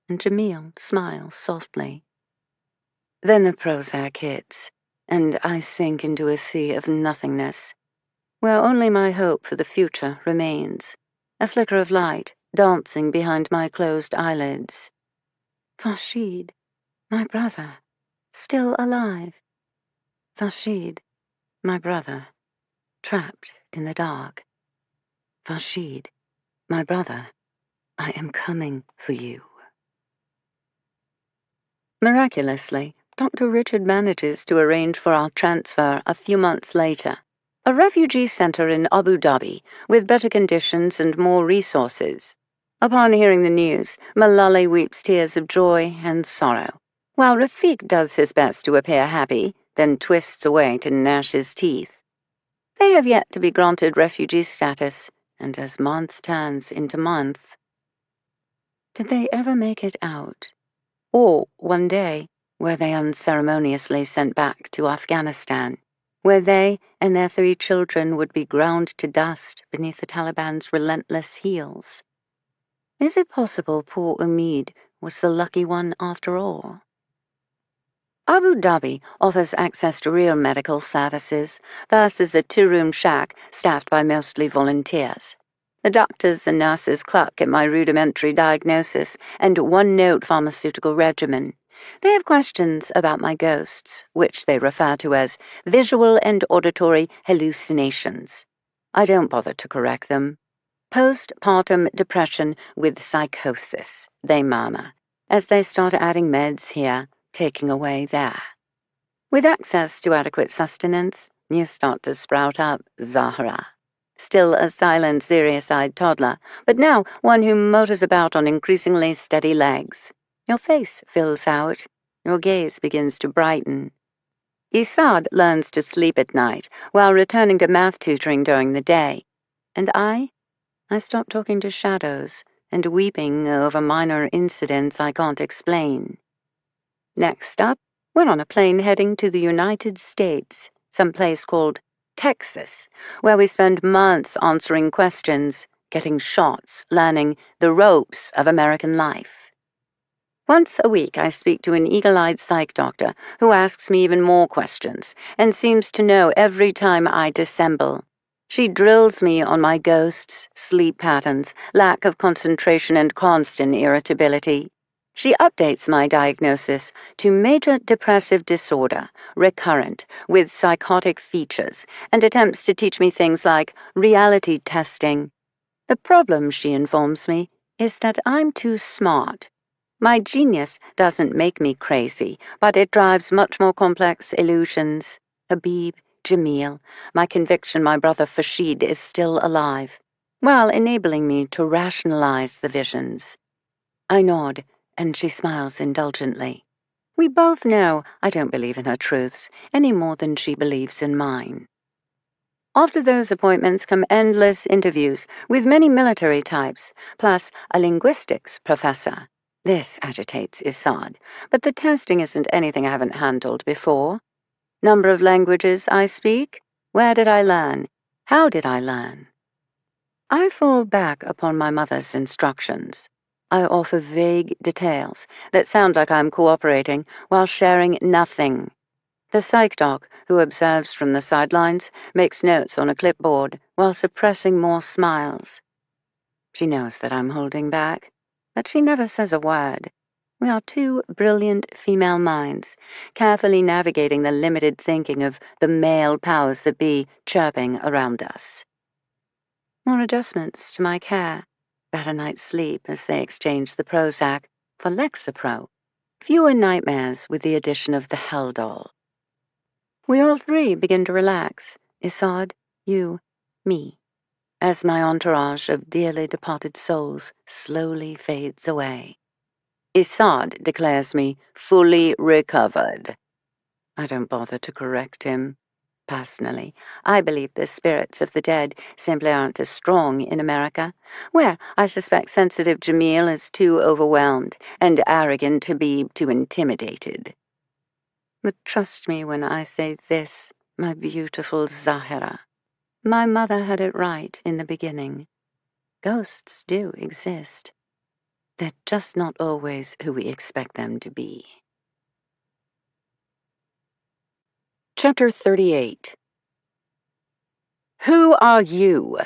and Jamil smiles softly. Then the Prozac hits, and I sink into a sea of nothingness, where only my hope for the future remains, a flicker of light dancing behind my closed eyelids. Farshid, my brother, still alive. Farshid, my brother, trapped in the dark. Farshid, my brother, I am coming for you. Miraculously, Dr. Richard manages to arrange for our transfer a few months later. A refugee center in Abu Dhabi, with better conditions and more resources. Upon hearing the news, Malali weeps tears of joy and sorrow, while Rafiq does his best to appear happy, then twists away to gnash his teeth. They have yet to be granted refugee status, and as month turns into month... Did they ever make it out? Or, one day, were they unceremoniously sent back to Afghanistan, where they and their 3 children would be ground to dust beneath the Taliban's relentless heels? Is it possible poor Umid was the lucky one after all? Abu Dhabi offers access to real medical services versus a 2-room shack staffed by mostly volunteers. The doctors and nurses cluck at my rudimentary diagnosis and one-note pharmaceutical regimen. They have questions about my ghosts, which they refer to as visual and auditory hallucinations. I don't bother to correct them. Postpartum depression with psychosis, they murmur, as they start adding meds here, taking away there. With access to adequate sustenance, you start to sprout up Zahra. Still a silent, serious-eyed toddler, but now one who motors about on increasingly steady legs. Your face fills out. Your gaze begins to brighten. Isad learns to sleep at night, while returning to math tutoring during the day. And I stop talking to shadows and weeping over minor incidents I can't explain. Next up, we're on a plane heading to the United States, someplace called Texas, where we spend months answering questions, getting shots, learning the ropes of American life. Once a week I speak to an eagle-eyed psych doctor who asks me even more questions and seems to know every time I dissemble. She drills me on my ghosts, sleep patterns, lack of concentration and constant irritability. She updates my diagnosis to major depressive disorder, recurrent, with psychotic features, and attempts to teach me things like reality testing. The problem, she informs me, is that I'm too smart. My genius doesn't make me crazy, but it drives much more complex illusions. Habib, Jamil, my conviction my brother Fashid is still alive, while enabling me to rationalize the visions. I nod, and she smiles indulgently. We both know I don't believe in her truths any more than she believes in mine. After those appointments come endless interviews with many military types, plus a linguistics professor. This agitates Isad, but the testing isn't anything I haven't handled before. Number of languages I speak? Where did I learn? How did I learn? I fall back upon my mother's instructions. I offer vague details that sound like I'm cooperating while sharing nothing. The psych doc, who observes from the sidelines, makes notes on a clipboard while suppressing more smiles. She knows that I'm holding back, but she never says a word. We are two brilliant female minds, carefully navigating the limited thinking of the male powers that be chirping around us. More adjustments to my care. Better night's sleep as they exchange the Prozac for Lexapro. Fewer nightmares with the addition of the Haldol. We all three begin to relax, Isad, you, me, as my entourage of dearly departed souls slowly fades away. Isad declares me fully recovered. I don't bother to correct him. Personally, I believe the spirits of the dead simply aren't as strong in America, where I suspect sensitive Jamil is too overwhelmed and arrogant to be too intimidated. But trust me when I say this, my beautiful Zahira. My mother had it right in the beginning. Ghosts do exist. They're just not always who we expect them to be. Chapter 38. Who are you?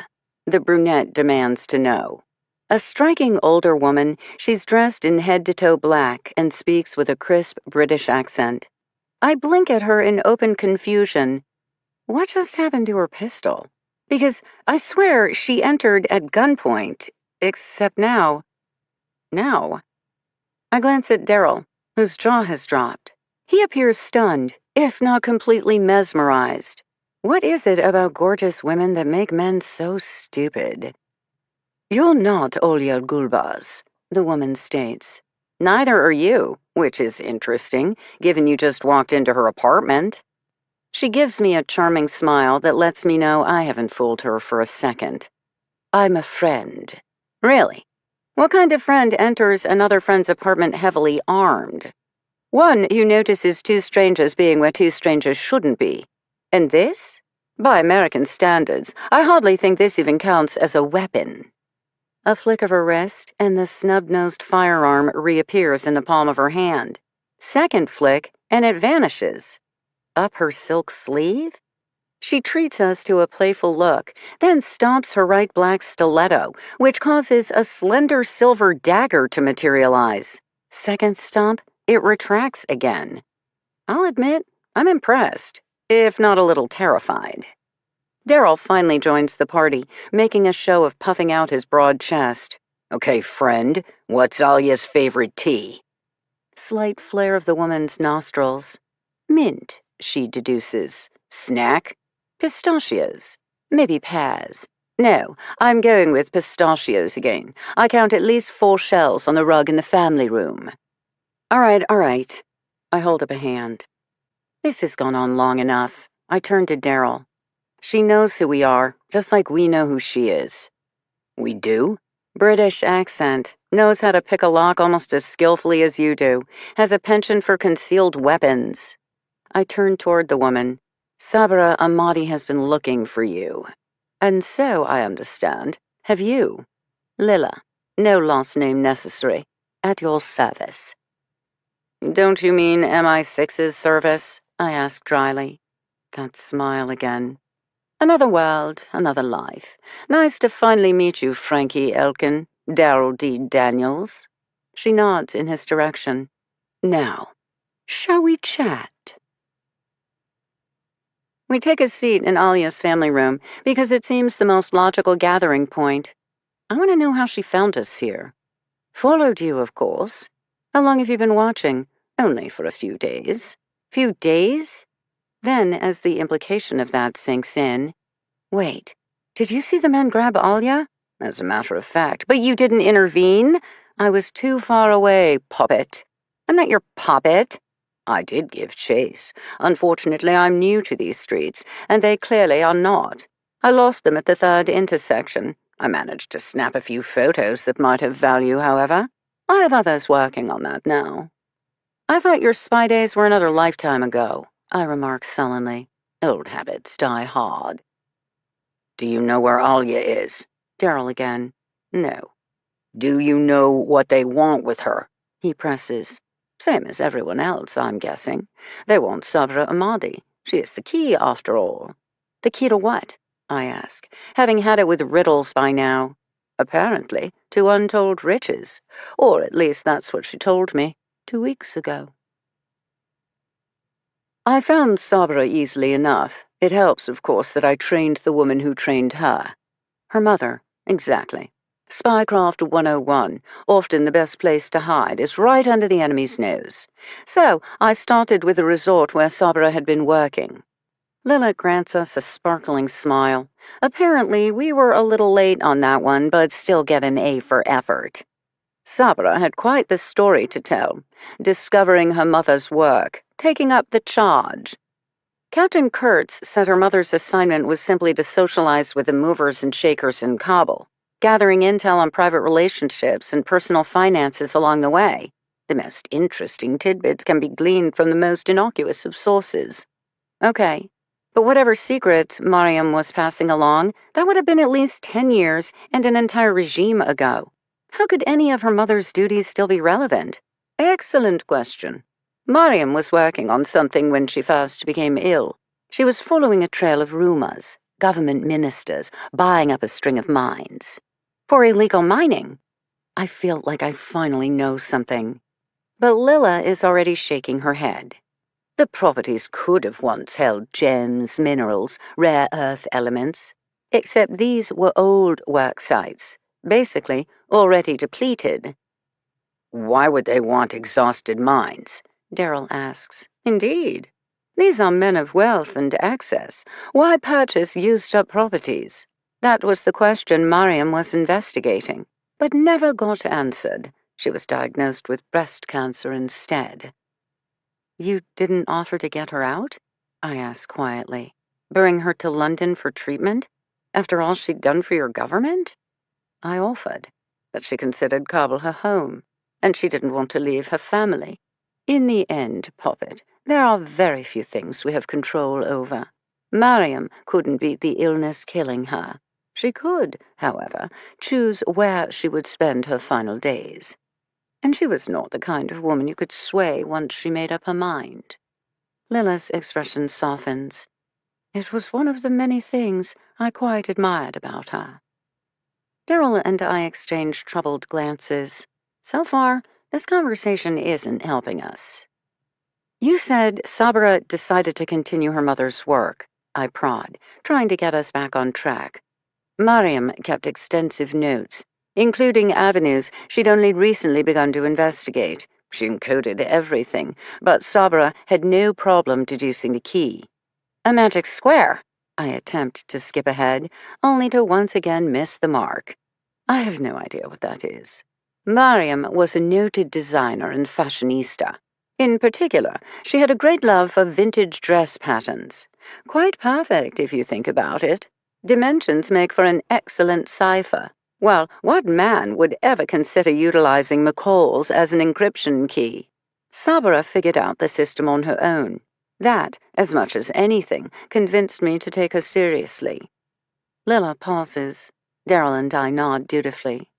The brunette demands to know. A striking older woman, she's dressed in head-to-toe black and speaks with a crisp British accent. I blink at her in open confusion. What just happened to her pistol? Because I swear she entered at gunpoint, except now. Now. I glance at Daryl, whose jaw has dropped. He appears stunned, if not completely mesmerized. What is it about gorgeous women that make men so stupid? You're not Olya Gulbaz, the woman states. Neither are you, which is interesting, given you just walked into her apartment. She gives me a charming smile that lets me know I haven't fooled her for a second. I'm a friend. Really? What kind of friend enters another friend's apartment heavily armed? One who notices two strangers being where two strangers shouldn't be. And this? By American standards, I hardly think this even counts as a weapon. A flick of her wrist, and the snub-nosed firearm reappears in the palm of her hand. Second flick, and it vanishes. Up her silk sleeve? She treats us to a playful look, then stomps her right black stiletto, which causes a slender silver dagger to materialize. Second stomp, it retracts again. I'll admit, I'm impressed, if not a little terrified. Daryl finally joins the party, making a show of puffing out his broad chest. Okay, friend, what's Alia's favorite tea? Slight flare of the woman's nostrils. Mint, she deduces. Snack? Pistachios. Maybe pears. No, I'm going with pistachios again. I count at least 4 shells on the rug in the family room. All right. I hold up a hand. This has gone on long enough. I turn to Daryl. She knows who we are, just like we know who she is. We do? British accent. Knows how to pick a lock almost as skillfully as you do. Has a penchant for concealed weapons. I turn toward the woman. Sabra Ahmadi has been looking for you. And so, I understand, have you. Lila, no last name necessary. At your service. Don't you mean MI6's service? I ask dryly. That smile again. Another world, another life. Nice to finally meet you, Frankie Elkin, Daryl D. Daniels. She nods in his direction. Now, shall we chat? We take a seat in Alia's family room because it seems the most logical gathering point. I want to know how she found us here. Followed you, of course. How long have you been watching? Only for a few days. Few days? Then, as the implication of that sinks in, wait, did you see the men grab Alia? As a matter of fact, but you didn't intervene? I was too far away, puppet. I'm not your puppet. I did give chase. Unfortunately, I'm new to these streets, and they clearly are not. I lost them at the third intersection. I managed to snap a few photos that might have value, however. I have others working on that now. I thought your spy days were another lifetime ago, I remarked sullenly. Old habits die hard. Do you know where Alia is? Daryl again. No. Do you know what they want with her? He presses. Same as everyone else, I'm guessing. They want Sabra Amadi. She is the key, after all. The key to what? I ask, having had it with riddles by now. Apparently, to untold riches. Or at least that's what she told me 2 weeks ago. I found Sabra easily enough. It helps, of course, that I trained the woman who trained her. Her mother, exactly. Spycraft 101, often the best place to hide, is right under the enemy's nose. So I started with the resort where Sabra had been working. Lila grants us a sparkling smile. Apparently, we were a little late on that one, but still get an A for effort. Sabra had quite the story to tell, discovering her mother's work, taking up the charge. Captain Kurtz said her mother's assignment was simply to socialize with the movers and shakers in Kabul, gathering intel on private relationships and personal finances along the way. The most interesting tidbits can be gleaned from the most innocuous of sources. Okay, but whatever secrets Mariam was passing along, that would have been at least 10 years and an entire regime ago. How could any of her mother's duties still be relevant? Excellent question. Mariam was working on something when she first became ill. She was following a trail of rumors, government ministers buying up a string of mines. For illegal mining. I feel like I finally know something. But Lila is already shaking her head. The properties could have once held gems, minerals, rare earth elements, except these were old work sites, basically already depleted. Why would they want exhausted mines? Daryl asks. Indeed. These are men of wealth and access. Why purchase used-up properties? That was the question Mariam was investigating, but never got answered. She was diagnosed with breast cancer instead. You didn't offer to get her out? I asked quietly. Bring her to London for treatment? After all she'd done for your government? I offered, but she considered Kabul her home, and she didn't want to leave her family. In the end, Poppet, there are very few things we have control over. Mariam couldn't beat the illness killing her. She could, however, choose where she would spend her final days. And she was not the kind of woman you could sway once she made up her mind. Lila's expression softens. It was one of the many things I quite admired about her. Daryl and I exchanged troubled glances. So far, this conversation isn't helping us. You said Sabra decided to continue her mother's work, I prod, trying to get us back on track. Mariam kept extensive notes, including avenues she'd only recently begun to investigate. She encoded everything, but Sabra had no problem deducing the key. A magic square. I attempt to skip ahead, only to once again miss the mark. I have no idea what that is. Mariam was a noted designer and fashionista. In particular, she had a great love for vintage dress patterns. Quite perfect, if you think about it. Dimensions make for an excellent cipher. Well, what man would ever consider utilizing McCall's as an encryption key? Sabra figured out the system on her own. That, as much as anything, convinced me to take her seriously. Lila pauses. Daryl and I nod dutifully.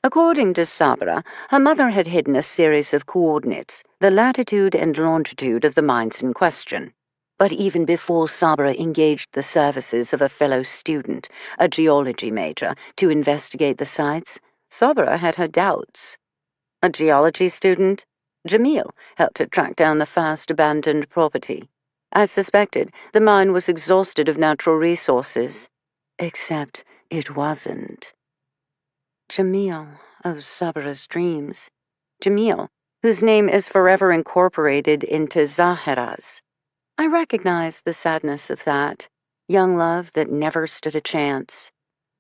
According to Sabra, her mother had hidden a series of coordinates, the latitude and longitude of the mines in question. But even before Sabra engaged the services of a fellow student, a geology major, to investigate the sites, Sabra had her doubts. A geology student? Jamil helped to track down the fast abandoned property. As suspected, the mine was exhausted of natural resources. Except it wasn't. Jamil of Sabra's dreams. Jamil, whose name is forever incorporated into Zahira's. I recognize the sadness of that. Young love that never stood a chance.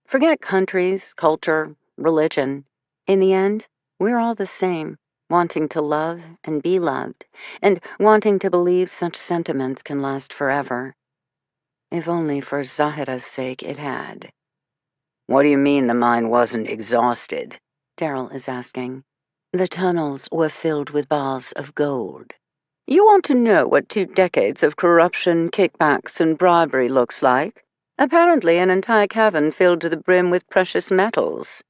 Forget countries, culture, religion. In the end, we're all the same, wanting to love and be loved, and wanting to believe such sentiments can last forever. If only for Zahira's sake it had. What do you mean the mine wasn't exhausted? Daryl is asking. The tunnels were filled with bars of gold. You want to know what 2 decades of corruption, kickbacks, and bribery looks like? Apparently an entire cavern filled to the brim with precious metals.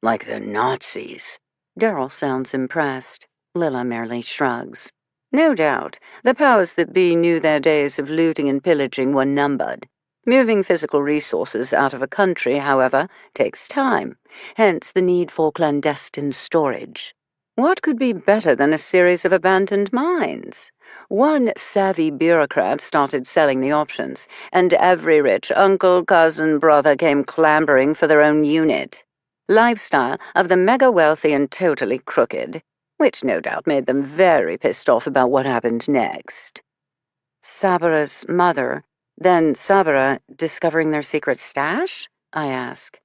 Like the Nazis. Daryl sounds impressed. Lila merely shrugs. No doubt, the powers that be knew their days of looting and pillaging were numbered. Moving physical resources out of a country, however, takes time, hence the need for clandestine storage. What could be better than a series of abandoned mines? One savvy bureaucrat started selling the options, and every rich uncle, cousin, brother came clambering for their own unit. Lifestyle of the mega-wealthy and totally crooked, which no doubt made them very pissed off about what happened next. Sabra's mother, then Sabra discovering their secret stash? I ask.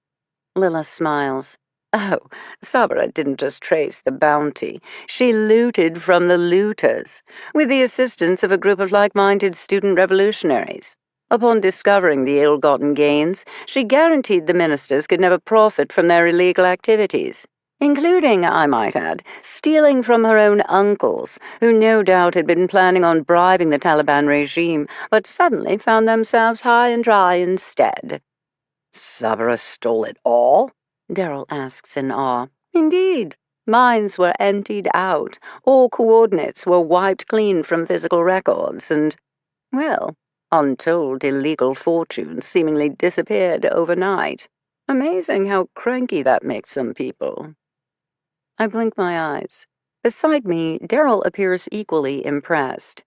Lila smiles. Oh, Sabra didn't just trace the bounty. She looted from the looters, with the assistance of a group of like-minded student revolutionaries. Upon discovering the ill-gotten gains, she guaranteed the ministers could never profit from their illegal activities, including, I might add, stealing from her own uncles, who no doubt had been planning on bribing the Taliban regime, but suddenly found themselves high and dry instead. Sabra stole it all? Daryl asks in awe. Indeed. Mines were emptied out, all coordinates were wiped clean from physical records, and, well, untold illegal fortunes seemingly disappeared overnight. Amazing how cranky that makes some people. I blink my eyes. Beside me, Daryl appears equally impressed.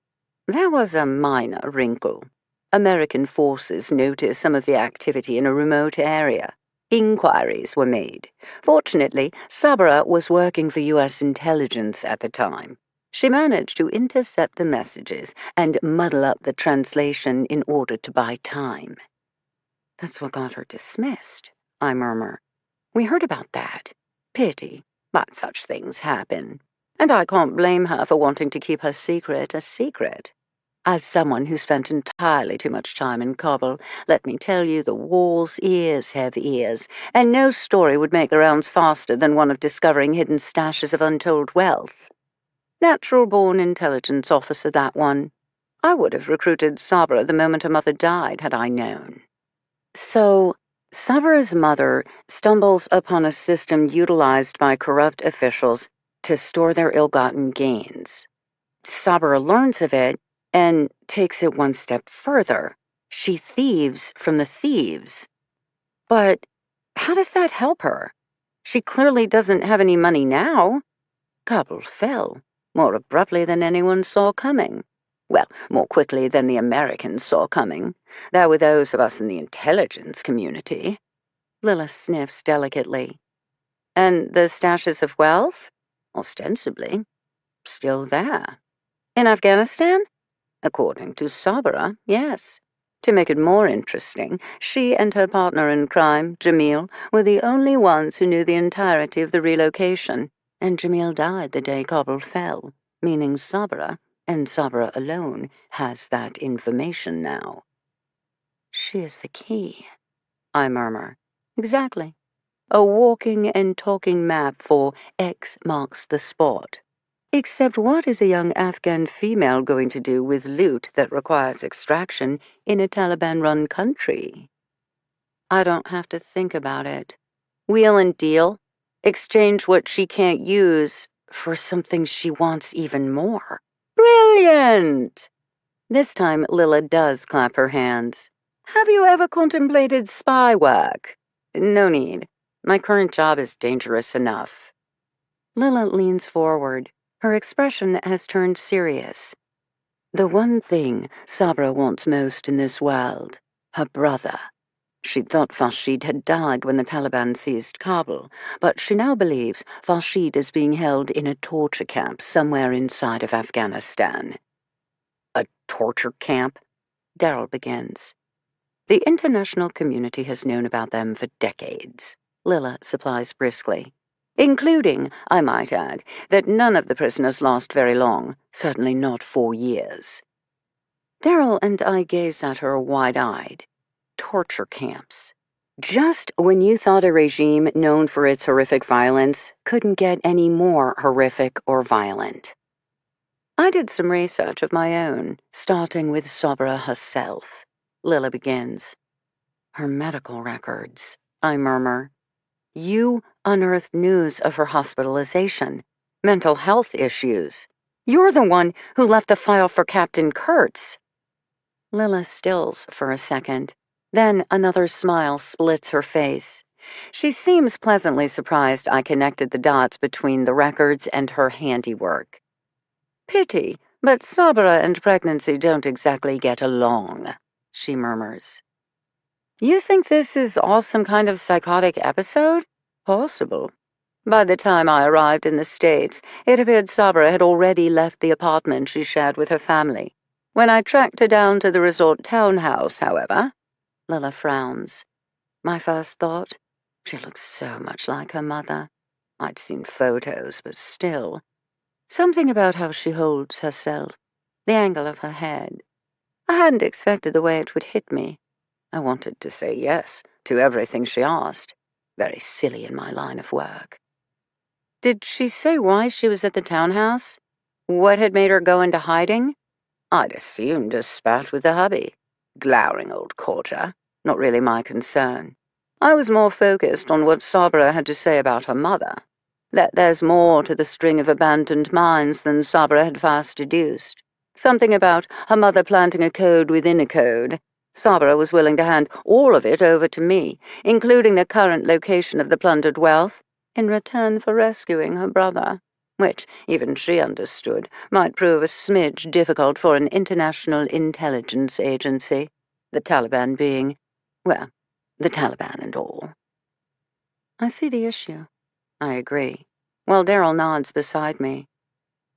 There was a minor wrinkle. American forces noticed some of the activity in a remote area. Inquiries were made. Fortunately, Sabra was working for U.S. intelligence at the time. She managed to intercept the messages and muddle up the translation in order to buy time. That's what got her dismissed, I murmur. We heard about that. Pity, but such things happen. And I can't blame her for wanting to keep her secret a secret. As someone who spent entirely too much time in Kabul, let me tell you the wall's ears have ears, and no story would make the rounds faster than one of discovering hidden stashes of untold wealth. Natural-born intelligence officer, that one. I would have recruited Sabra the moment her mother died, had I known. So, Sabra's mother stumbles upon a system utilized by corrupt officials to store their ill-gotten gains. Sabra learns of it and takes it one step further. She thieves from the thieves. But how does that help her? She clearly doesn't have any money now. Kabul fell, more abruptly than anyone saw coming. Well, more quickly than the Americans saw coming. There were those of us in the intelligence community. Lila sniffs delicately. And the stashes of wealth? Ostensibly. Still there. In Afghanistan? According to Sabra, yes. To make it more interesting, she and her partner in crime, Jamil, were the only ones who knew the entirety of the relocation, and Jamil died the day Kabul fell, meaning Sabra, and Sabra alone, has that information now. She is the key, I murmur. Exactly. A walking and talking map for X marks the spot. Except what is a young Afghan female going to do with loot that requires extraction in a Taliban-run country? I don't have to think about it. Wheel and deal. Exchange what she can't use for something she wants even more. Brilliant! This time Lila does clap her hands. Have you ever contemplated spy work? No need. My current job is dangerous enough. Lila leans forward. Her expression has turned serious. The one thing Sabra wants most in this world, her brother. She'd thought Farshid had died when the Taliban seized Kabul, but she now believes Farshid is being held in a torture camp somewhere inside of Afghanistan. A torture camp? Daryl begins. The international community has known about them for decades, Lila supplies briskly. Including, I might add, that none of the prisoners last very long, certainly not 4 years. Daryl and I gaze at her wide-eyed. Torture camps. Just when you thought a regime known for its horrific violence couldn't get any more horrific or violent. I did some research of my own, starting with Sabra herself. Lila begins. Her medical records, I murmur. You unearthed news of her hospitalization, mental health issues. You're the one who left the file for Captain Kurtz. Lila stills for a second. Then another smile splits her face. She seems pleasantly surprised I connected the dots between the records and her handiwork. Pity, but Sabra and pregnancy don't exactly get along, she murmurs. You think this is all some kind of psychotic episode? Possible. By the time I arrived in the States, it appeared Sabra had already left the apartment she shared with her family. When I tracked her down to the resort townhouse, however, Lila frowns. My first thought, she looks so much like her mother. I'd seen photos, but still. Something about how she holds herself, the angle of her head. I hadn't expected the way it would hit me. I wanted to say yes to everything she asked. Very silly in my line of work. Did she say why she was at the townhouse? What had made her go into hiding? I'd assumed a spat with the hubby. Glowering old corker. Not really my concern. I was more focused on what Sabra had to say about her mother. That there's more to the string of abandoned mines than Sabra had fast deduced. Something about her mother planting a code within a code. Sabra was willing to hand all of it over to me, including the current location of the plundered wealth, in return for rescuing her brother, which, even she understood, might prove a smidge difficult for an international intelligence agency, the Taliban being, well, the Taliban and all. I see the issue. I agree. While Daryl nods beside me.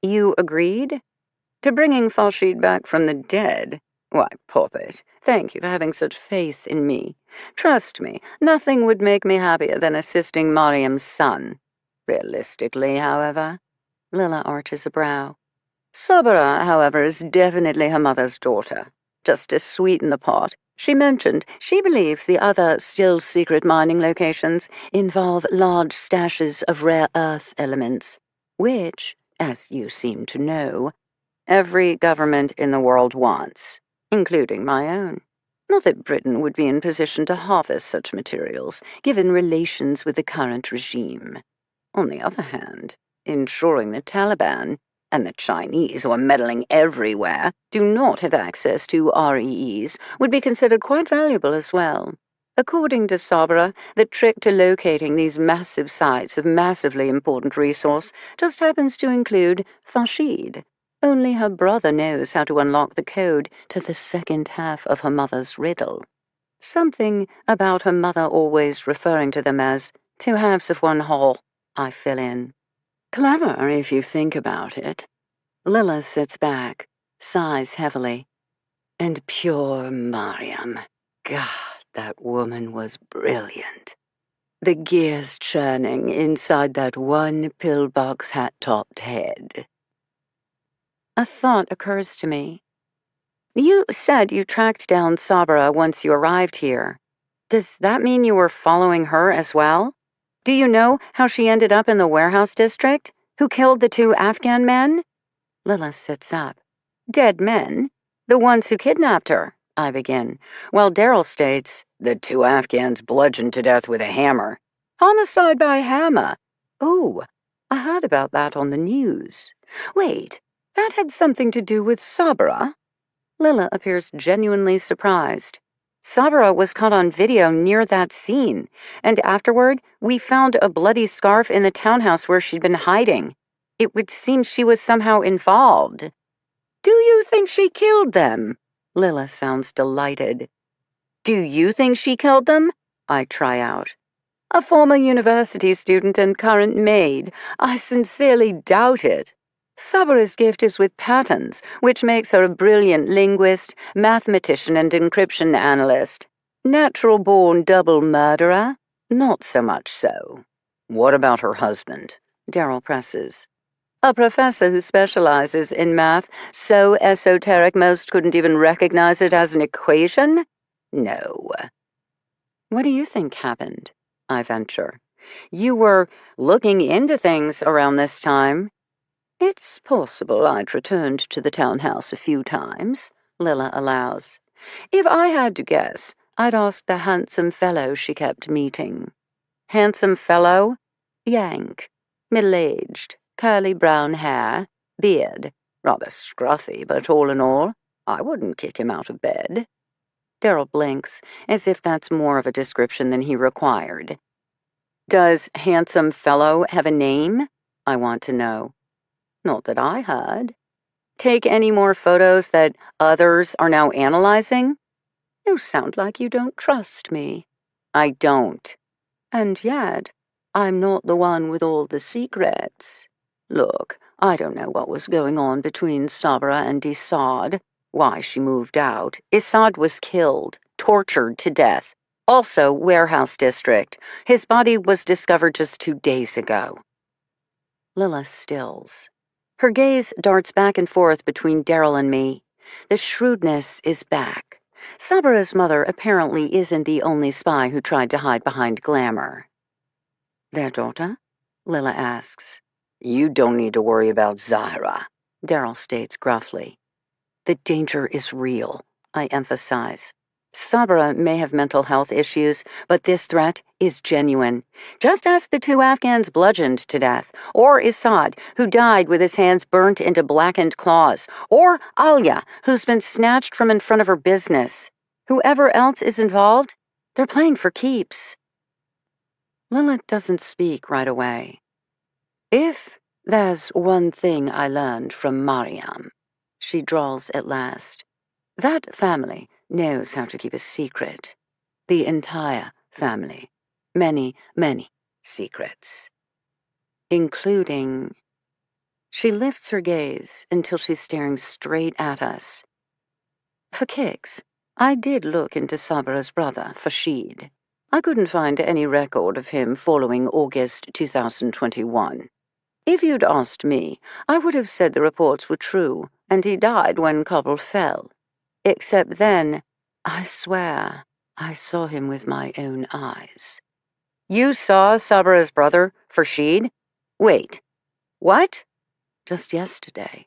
You agreed? To bringing Farshid back from the dead? Why, Poppet, thank you for having such faith in me. Trust me, nothing would make me happier than assisting Mariam's son. Realistically, however, Lila arches a brow. Sabra, however, is definitely her mother's daughter. Just to sweeten the pot, she mentioned she believes the other still-secret mining locations involve large stashes of rare earth elements, which, as you seem to know, every government in the world wants, including my own. Not that Britain would be in position to harvest such materials, given relations with the current regime. On the other hand, ensuring the Taliban and the Chinese, who are meddling everywhere, do not have access to REEs would be considered quite valuable as well. According to Sabra, the trick to locating these massive sites of massively important resource just happens to include Farshid. Only her brother knows how to unlock the code to the second half of her mother's riddle. Something about her mother always referring to them as 2 halves of one whole, I fill in. Clever, if you think about it. Lila sits back, sighs heavily. And pure Mariam. God, that woman was brilliant. The gears churning inside that one pillbox hat-topped head. A thought occurs to me. You said you tracked down Sabra once you arrived here. Does that mean you were following her as well? Do you know how she ended up in the warehouse district? Who killed the 2 Afghan men? Lila sits up. Dead men? The ones who kidnapped her, I begin, while Daryl states, the 2 Afghans bludgeoned to death with a hammer. Homicide by hammer. Oh, I heard about that on the news. Wait, that had something to do with Sabra? Lila appears genuinely surprised. Sabra was caught on video near that scene, and afterward, we found a bloody scarf in the townhouse where she'd been hiding. It would seem she was somehow involved. Do you think she killed them? Lila sounds delighted. Do you think she killed them? I try out. A former university student and current maid. I sincerely doubt it. Sabra's gift is with patterns, which makes her a brilliant linguist, mathematician, and encryption analyst. Natural-born double murderer? Not so much so. What about her husband? Darryl presses. A professor who specializes in math, so esoteric most couldn't even recognize it as an equation? No. What do you think happened? I venture. You were looking into things around this time. It's possible I'd returned to the townhouse a few times, Lila allows. If I had to guess, I'd ask the handsome fellow she kept meeting. Handsome fellow? Yank. Middle-aged, curly brown hair, beard. Rather scruffy, but all in all, I wouldn't kick him out of bed. Darryl blinks, as if that's more of a description than he required. Does handsome fellow have a name? I want to know. Not that I heard. Take any more photos that others are now analyzing? You sound like you don't trust me. I don't. And yet, I'm not the one with all the secrets. Look, I don't know what was going on between Sabra and Isad, why she moved out. Isad was killed, tortured to death. Also, warehouse district. His body was discovered just 2 days ago. Lila stills. Her gaze darts back and forth between Darryl and me. The shrewdness is back. Sabra's mother apparently isn't the only spy who tried to hide behind glamour. Their daughter? Lila asks. You don't need to worry about Zahra, Darryl states gruffly. The danger is real, I emphasize. Sabra may have mental health issues, but this threat is genuine. Just ask the 2 Afghans bludgeoned to death, or Isad, who died with his hands burnt into blackened claws, or Alia, who's been snatched from in front of her business. Whoever else is involved, they're playing for keeps. Lila doesn't speak right away. If there's one thing I learned from Mariam, she drawls at last, that family knows how to keep a secret. The entire family. Many, many secrets. Including... She lifts her gaze until she's staring straight at us. For kicks, I did look into Sabra's brother, Fashid. I couldn't find any record of him following August 2021. If you'd asked me, I would have said the reports were true, and he died when Kabul fell. Except then, I swear, I saw him with my own eyes. You saw Sabra's brother, Farshid? Wait, what? Just yesterday,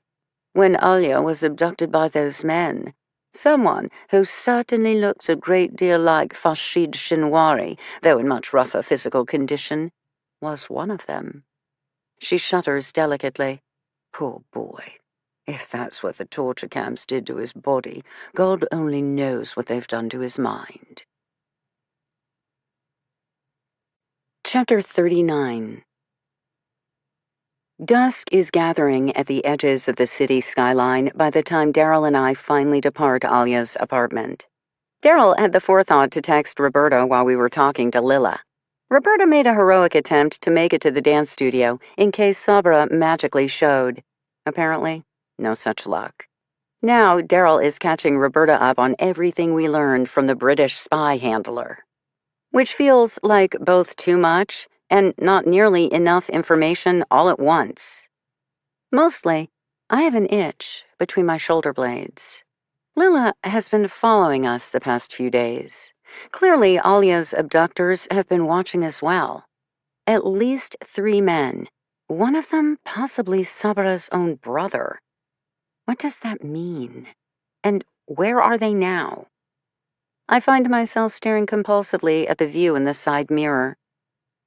when Alia was abducted by those men. Someone who certainly looks a great deal like Farshid Shinwari, though in much rougher physical condition, was one of them. She shudders delicately. Poor boy. If that's what the torture camps did to his body, God only knows what they've done to his mind. Chapter 39. Dusk is gathering at the edges of the city skyline by the time Darryl and I finally depart Alia's apartment. Darryl had the forethought to text Roberta while we were talking to Lila. Roberta made a heroic attempt to make it to the dance studio in case Sabra magically showed. Apparently, no such luck. Now, Darryl is catching Roberta up on everything we learned from the British spy handler. Which feels like both too much and not nearly enough information all at once. Mostly, I have an itch between my shoulder blades. Lila has been following us the past few days. Clearly, Alia's abductors have been watching as well. At least 3 men. One of them possibly Sabra's own brother. What does that mean? And where are they now? I find myself staring compulsively at the view in the side mirror.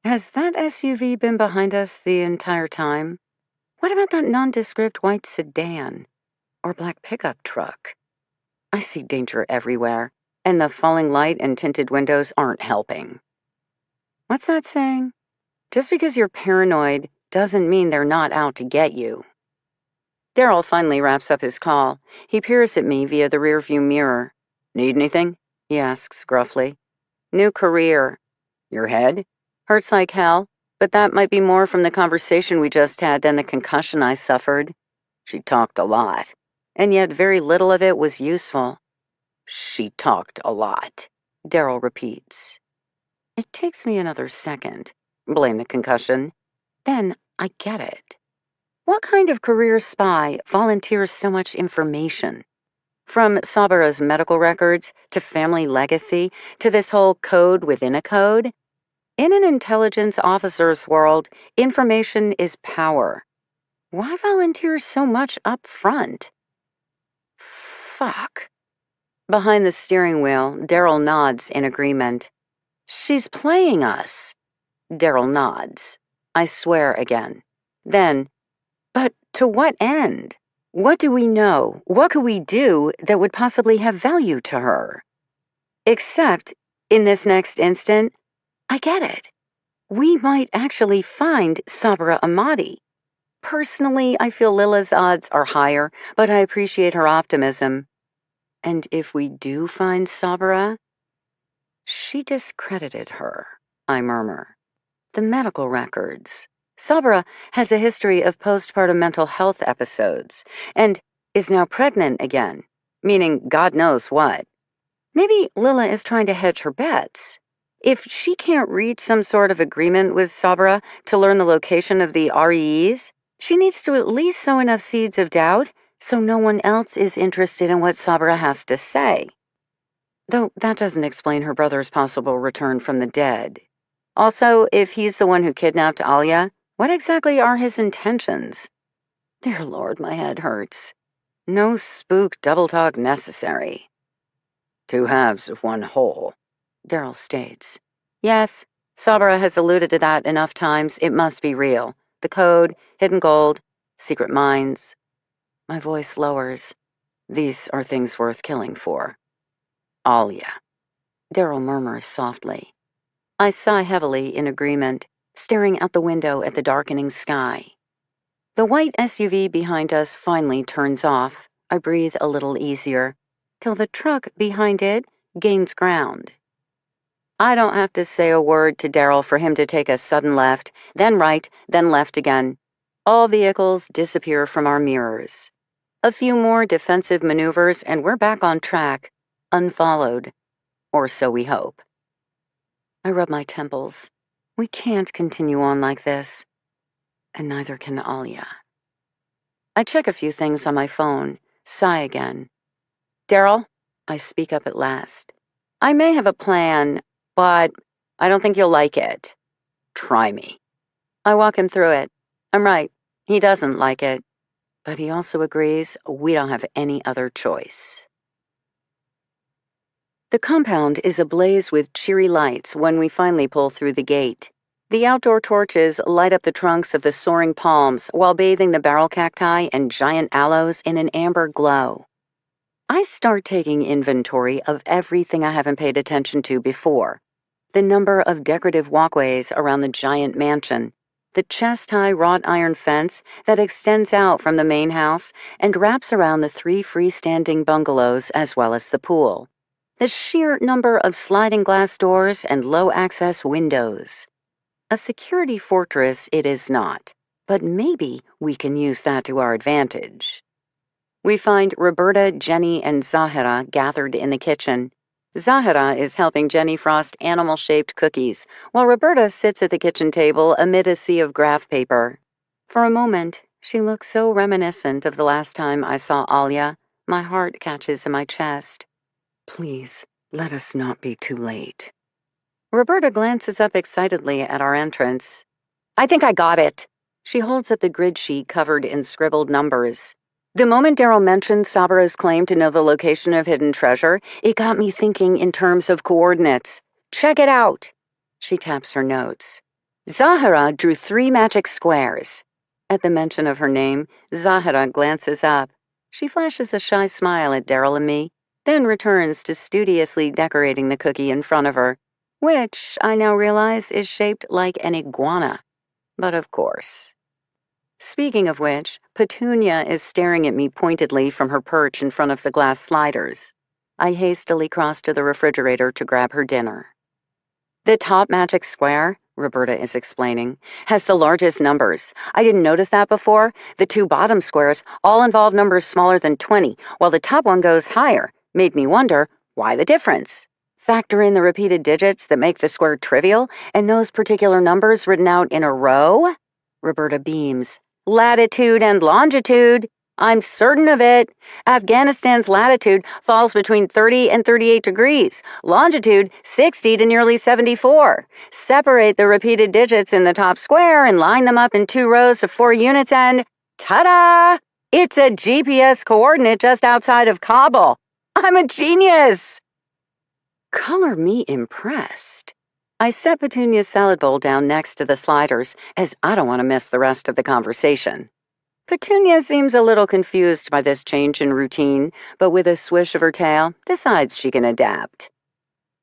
Has that SUV been behind us the entire time? What about that nondescript white sedan? Or black pickup truck? I see danger everywhere. and the falling light and tinted windows aren't helping. What's that saying? Just because you're paranoid doesn't mean they're not out to get you. Daryl finally wraps up his call. He peers at me via the rearview mirror. Need anything? He asks gruffly. New career. Your head? Hurts like hell, but that might be more from the conversation we just had than the concussion I suffered. She talked a lot, and yet very little of it was useful. She talked a lot, Daryl repeats. It takes me another second. Blame the concussion. Then I get it. What kind of career spy volunteers so much information? From Sabara's medical records, to family legacy, to this whole code within a code? In an intelligence officer's world, information is power. Why volunteer so much up front? Fuck. Behind the steering wheel, Daryl nods in agreement. She's playing us. Daryl nods. I swear again. Then, but to what end? What do we know? What could we do that would possibly have value to her? Except, in this next instant, I get it. We might actually find Sabra Ahmadi. Personally, I feel Lila's odds are higher, but I appreciate her optimism. And if we do find Sabra? She discredited her, I murmur. The medical records. Sabra has a history of postpartum mental health episodes and is now pregnant again, meaning God knows what. Maybe Lila is trying to hedge her bets. If she can't reach some sort of agreement with Sabra to learn the location of the REEs, she needs to at least sow enough seeds of doubt so no one else is interested in what Sabra has to say. Though that doesn't explain her brother's possible return from the dead. Also, if he's the one who kidnapped Alia, what exactly are his intentions? Dear Lord, my head hurts. No spook double talk necessary. Two halves of one whole, Daryl states. Yes, Sabra has alluded to that enough times, it must be real. The code, hidden gold, secret mines. My voice lowers. These are things worth killing for. Alia. Daryl murmurs softly. I sigh heavily in agreement, staring out the window at the darkening sky. The white SUV behind us finally turns off. I breathe a little easier, till the truck behind it gains ground. I don't have to say a word to Daryl for him to take a sudden left, then right, then left again. All vehicles disappear from our mirrors. A few more defensive maneuvers and we're back on track, unfollowed. Or so we hope. I rub my temples. We can't continue on like this. And neither can Alia. I check a few things on my phone, sigh again. Daryl, I speak up at last. I may have a plan, but I don't think you'll like it. Try me. I walk him through it. I'm right. He doesn't like it. But he also agrees we don't have any other choice. The compound is ablaze with cheery lights when we finally pull through the gate. The outdoor torches light up the trunks of the soaring palms while bathing the barrel cacti and giant aloes in an amber glow. I start taking inventory of everything I haven't paid attention to before. The number of decorative walkways around the giant mansion, the chest-high wrought iron fence that extends out from the main house and wraps around the 3 freestanding bungalows as well as the pool, the sheer number of sliding glass doors and low-access windows. A security fortress it is not, but maybe we can use that to our advantage. We find Roberta, Jenny, and Zahira gathered in the kitchen. Zahira is helping Jenny frost animal-shaped cookies, while Roberta sits at the kitchen table amid a sea of graph paper. For a moment, she looks so reminiscent of the last time I saw Alia, my heart catches in my chest. Please, let us not be too late. Roberta glances up excitedly at our entrance. I think I got it. She holds up the grid sheet covered in scribbled numbers. The moment Daryl mentioned Sabra's claim to know the location of hidden treasure, it got me thinking in terms of coordinates. Check it out. She taps her notes. Zahira drew 3 magic squares. At the mention of her name, Zahira glances up. She flashes a shy smile at Daryl and me. then returns to studiously decorating the cookie in front of her, which I now realize is shaped like an iguana. But of course. Speaking of which, Petunia is staring at me pointedly from her perch in front of the glass sliders. I hastily cross to the refrigerator to grab her dinner. The top magic square, Roberta is explaining, has the largest numbers. I didn't notice that before. The two bottom squares all involve numbers smaller than 20, while the top one goes higher. Made me wonder, why the difference? Factor in the repeated digits that make the square trivial, and those particular numbers written out in a row? Roberta beams. Latitude and longitude. I'm certain of it. Afghanistan's latitude falls between 30 and 38 degrees, longitude 60 to nearly 74. Separate the repeated digits in the top square and line them up in 2 rows of 4 units and ta-da! It's a GPS coordinate just outside of Kabul. I'm a genius! Color me impressed. I set Petunia's salad bowl down next to the sliders, as I don't want to miss the rest of the conversation. Petunia seems a little confused by this change in routine, but with a swish of her tail, decides she can adapt.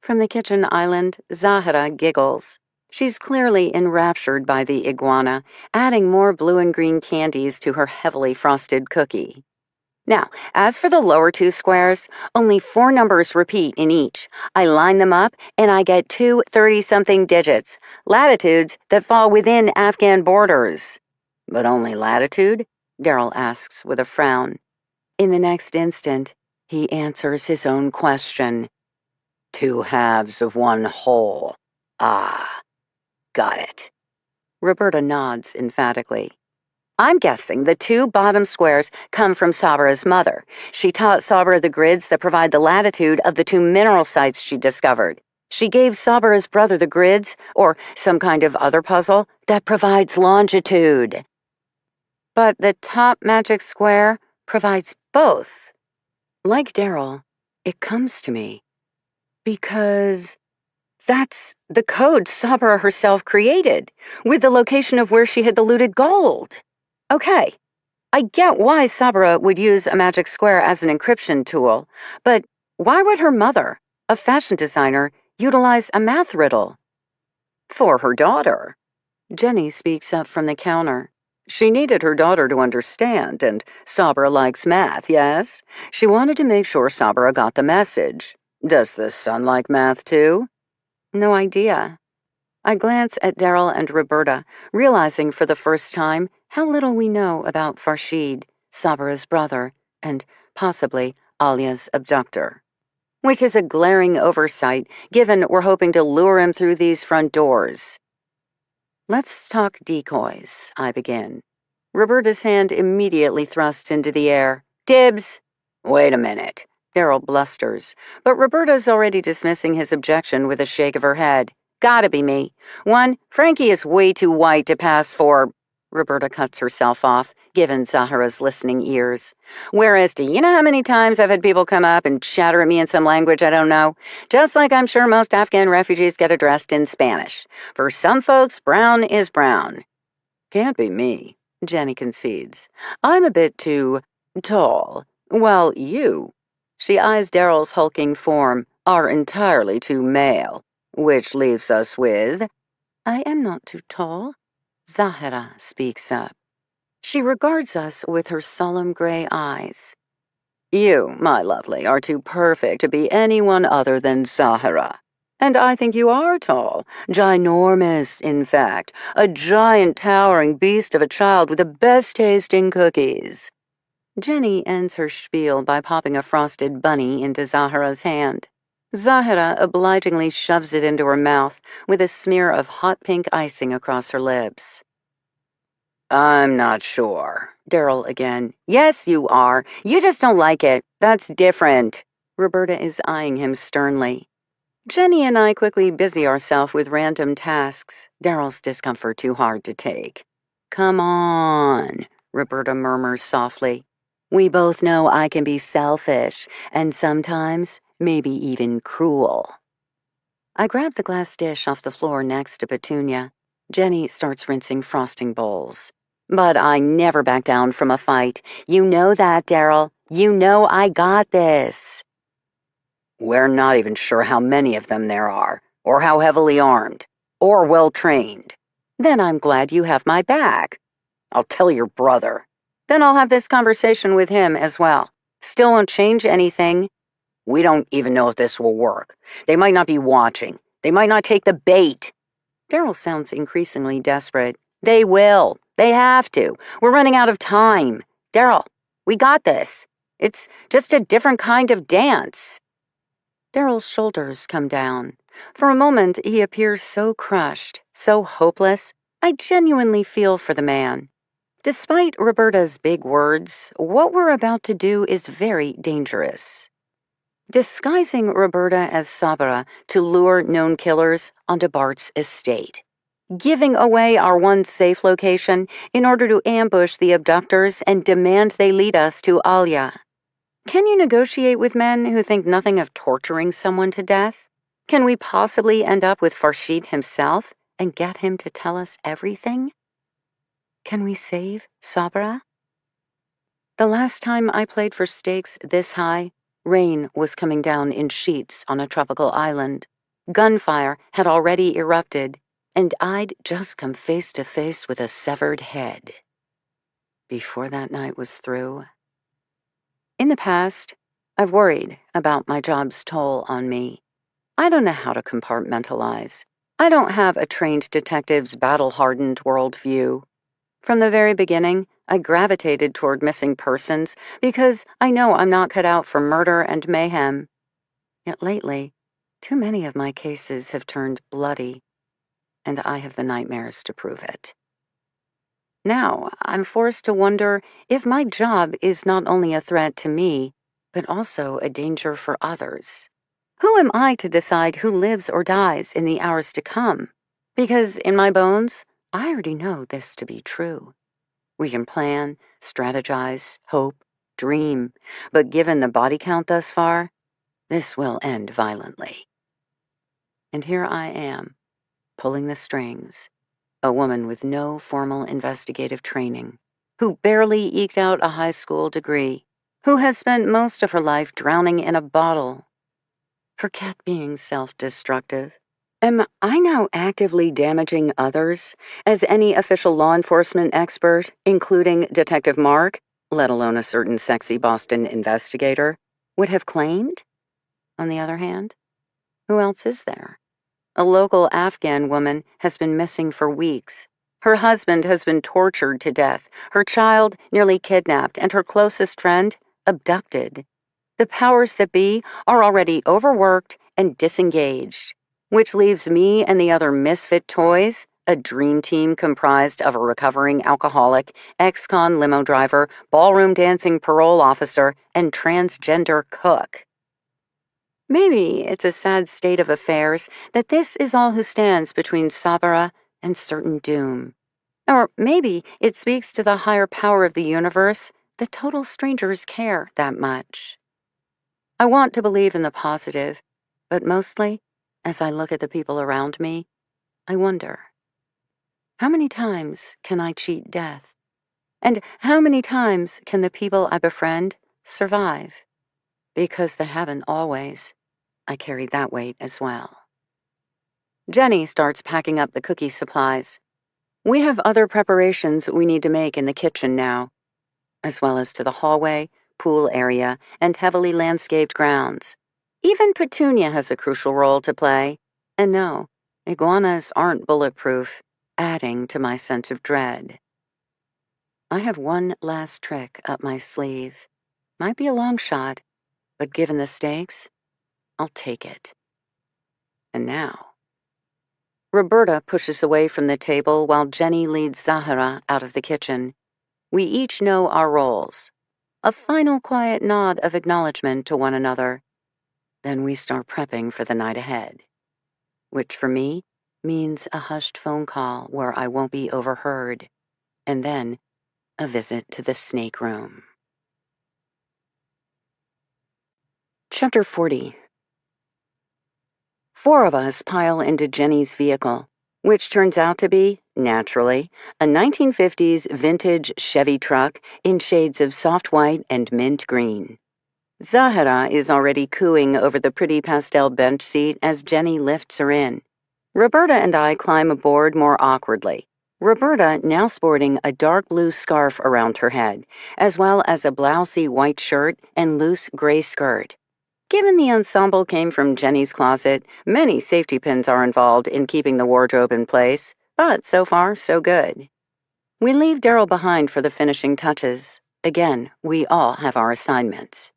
From the kitchen island, Zahara giggles. She's clearly enraptured by the iguana, adding more blue and green candies to her heavily frosted cookie. Now, as for the lower 2 squares, only 4 numbers repeat in each. I line them up, and I get 2 30-something digits, latitudes that fall within Afghan borders. But only latitude? Daryl asks with a frown. In the next instant, he answers his own question. 2 halves of 1 whole. Ah, got it. Roberta nods emphatically. I'm guessing the 2 bottom squares come from Sabra's mother. She taught Sabra the grids that provide the latitude of the 2 mineral sites she discovered. She gave Sabra's brother the grids, or some kind of other puzzle, that provides longitude. But the top magic square provides both. Like Daryl, it comes to me. Because that's the code Sabra herself created, with the location of where she hid the looted gold. Okay, I get why Sabra would use a magic square as an encryption tool, but why would her mother, a fashion designer, utilize a math riddle? For her daughter. Jenny speaks up from the counter. She needed her daughter to understand, and Sabra likes math, yes? She wanted to make sure Sabra got the message. Does the son like math too? No idea. I glance at Daryl and Roberta, realizing for the first time how little we know about Farshid, Sabra's brother, and possibly Alia's abductor. Which is a glaring oversight, given we're hoping to lure him through these front doors. Let's talk decoys, I begin. Roberta's hand immediately thrusts into the air. Dibs! Wait a minute, Daryl blusters, but Roberta's already dismissing his objection with a shake of her head. Gotta be me. 1, Frankie is way too white to pass for... Roberta cuts herself off, given Zahara's listening ears. Whereas, do you know how many times I've had people come up and chatter at me in some language I don't know? Just like I'm sure most Afghan refugees get addressed in Spanish. For some folks, brown is brown. Can't be me, Jenny concedes. I'm a bit too tall. Well, you, she eyes Daryl's hulking form, are entirely too male. Which leaves us with, I am not too tall. Zahara speaks up. She regards us with her solemn gray eyes. You, my lovely, are too perfect to be anyone other than Zahara. And I think you are tall, ginormous, in fact, a giant towering beast of a child with the best tasting cookies. Jenny ends her spiel by popping a frosted bunny into Zahara's hand. Zahara obligingly shoves it into her mouth with a smear of hot pink icing across her lips. I'm not sure. Daryl again. Yes, you are. You just don't like it. That's different. Roberta is eyeing him sternly. Jenny and I quickly busy ourselves with random tasks, Daryl's discomfort too hard to take. Come on, Roberta murmurs softly. We both know I can be selfish, and sometimes maybe even cruel. I grab the glass dish off the floor next to Petunia. Jenny starts rinsing frosting bowls. But I never back down from a fight. You know that, Daryl. You know I got this. We're not even sure how many of them there are, or how heavily armed, or well-trained. Then I'm glad you have my back. I'll tell your brother. Then I'll have this conversation with him as well. Still won't change anything. We don't even know if this will work. They might not be watching. They might not take the bait. Daryl sounds increasingly desperate. They will. They have to. We're running out of time. Daryl, we got this. It's just a different kind of dance. Daryl's shoulders come down. For a moment, he appears so crushed, so hopeless. I genuinely feel for the man. Despite Roberta's big words, what we're about to do is very dangerous. Disguising Roberta as Sabra to lure known killers onto Bart's estate. Giving away our one safe location in order to ambush the abductors and demand they lead us to Alya. Can you negotiate with men who think nothing of torturing someone to death? Can we possibly end up with Farshid himself and get him to tell us everything? Can we save Sabra? The last time I played for stakes this high, rain was coming down in sheets on a tropical island. Gunfire had already erupted, and I'd just come face to face with a severed head. Before that night was through. In the past, I've worried about my job's toll on me. I don't know how to compartmentalize. I don't have a trained detective's battle-hardened worldview. From the very beginning, I gravitated toward missing persons because I know I'm not cut out for murder and mayhem. Yet lately, too many of my cases have turned bloody, and I have the nightmares to prove it. Now, I'm forced to wonder if my job is not only a threat to me, but also a danger for others. Who am I to decide who lives or dies in the hours to come? Because in my bones, I already know this to be true. We can plan, strategize, hope, dream, but given the body count thus far, this will end violently. And here I am, pulling the strings. A woman with no formal investigative training, who barely eked out a high school degree, who has spent most of her life drowning in a bottle. Forget being self-destructive. Am I now actively damaging others, as any official law enforcement expert, including Detective Mark, let alone a certain sexy Boston investigator, would have claimed? On the other hand, who else is there? A local Afghan woman has been missing for weeks. Her husband has been tortured to death, her child nearly kidnapped, and her closest friend abducted. The powers that be are already overworked and disengaged, which leaves me and the other misfit toys, a dream team comprised of a recovering alcoholic, ex-con limo driver, ballroom dancing parole officer, and transgender cook. Maybe it's a sad state of affairs that this is all who stands between Sabra and certain doom. Or maybe it speaks to the higher power of the universe that total strangers care that much. I want to believe in the positive, but mostly, as I look at the people around me, I wonder, how many times can I cheat death? And how many times can the people I befriend survive? Because they haven't always. I carry that weight as well. Jenny starts packing up the cookie supplies. We have other preparations we need to make in the kitchen now, as well as to the hallway, pool area, and heavily landscaped grounds. Even Petunia has a crucial role to play. And no, iguanas aren't bulletproof, adding to my sense of dread. I have one last trick up my sleeve. Might be a long shot, but given the stakes, I'll take it. And now, Roberta pushes away from the table while Jenny leads Zahara out of the kitchen. We each know our roles. A final quiet nod of acknowledgement to one another. Then we start prepping for the night ahead, which for me means a hushed phone call where I won't be overheard, and then a visit to the snake room. Chapter 40. 4 of us pile into Jenny's vehicle, which turns out to be, naturally, a 1950s vintage Chevy truck in shades of soft white and mint green. Zahara is already cooing over the pretty pastel bench seat as Jenny lifts her in. Roberta and I climb aboard more awkwardly. Roberta now sporting a dark blue scarf around her head, as well as a blousy white shirt and loose gray skirt. Given the ensemble came from Jenny's closet, many safety pins are involved in keeping the wardrobe in place, but so far, so good. We leave Daryl behind for the finishing touches. Again, we all have our assignments.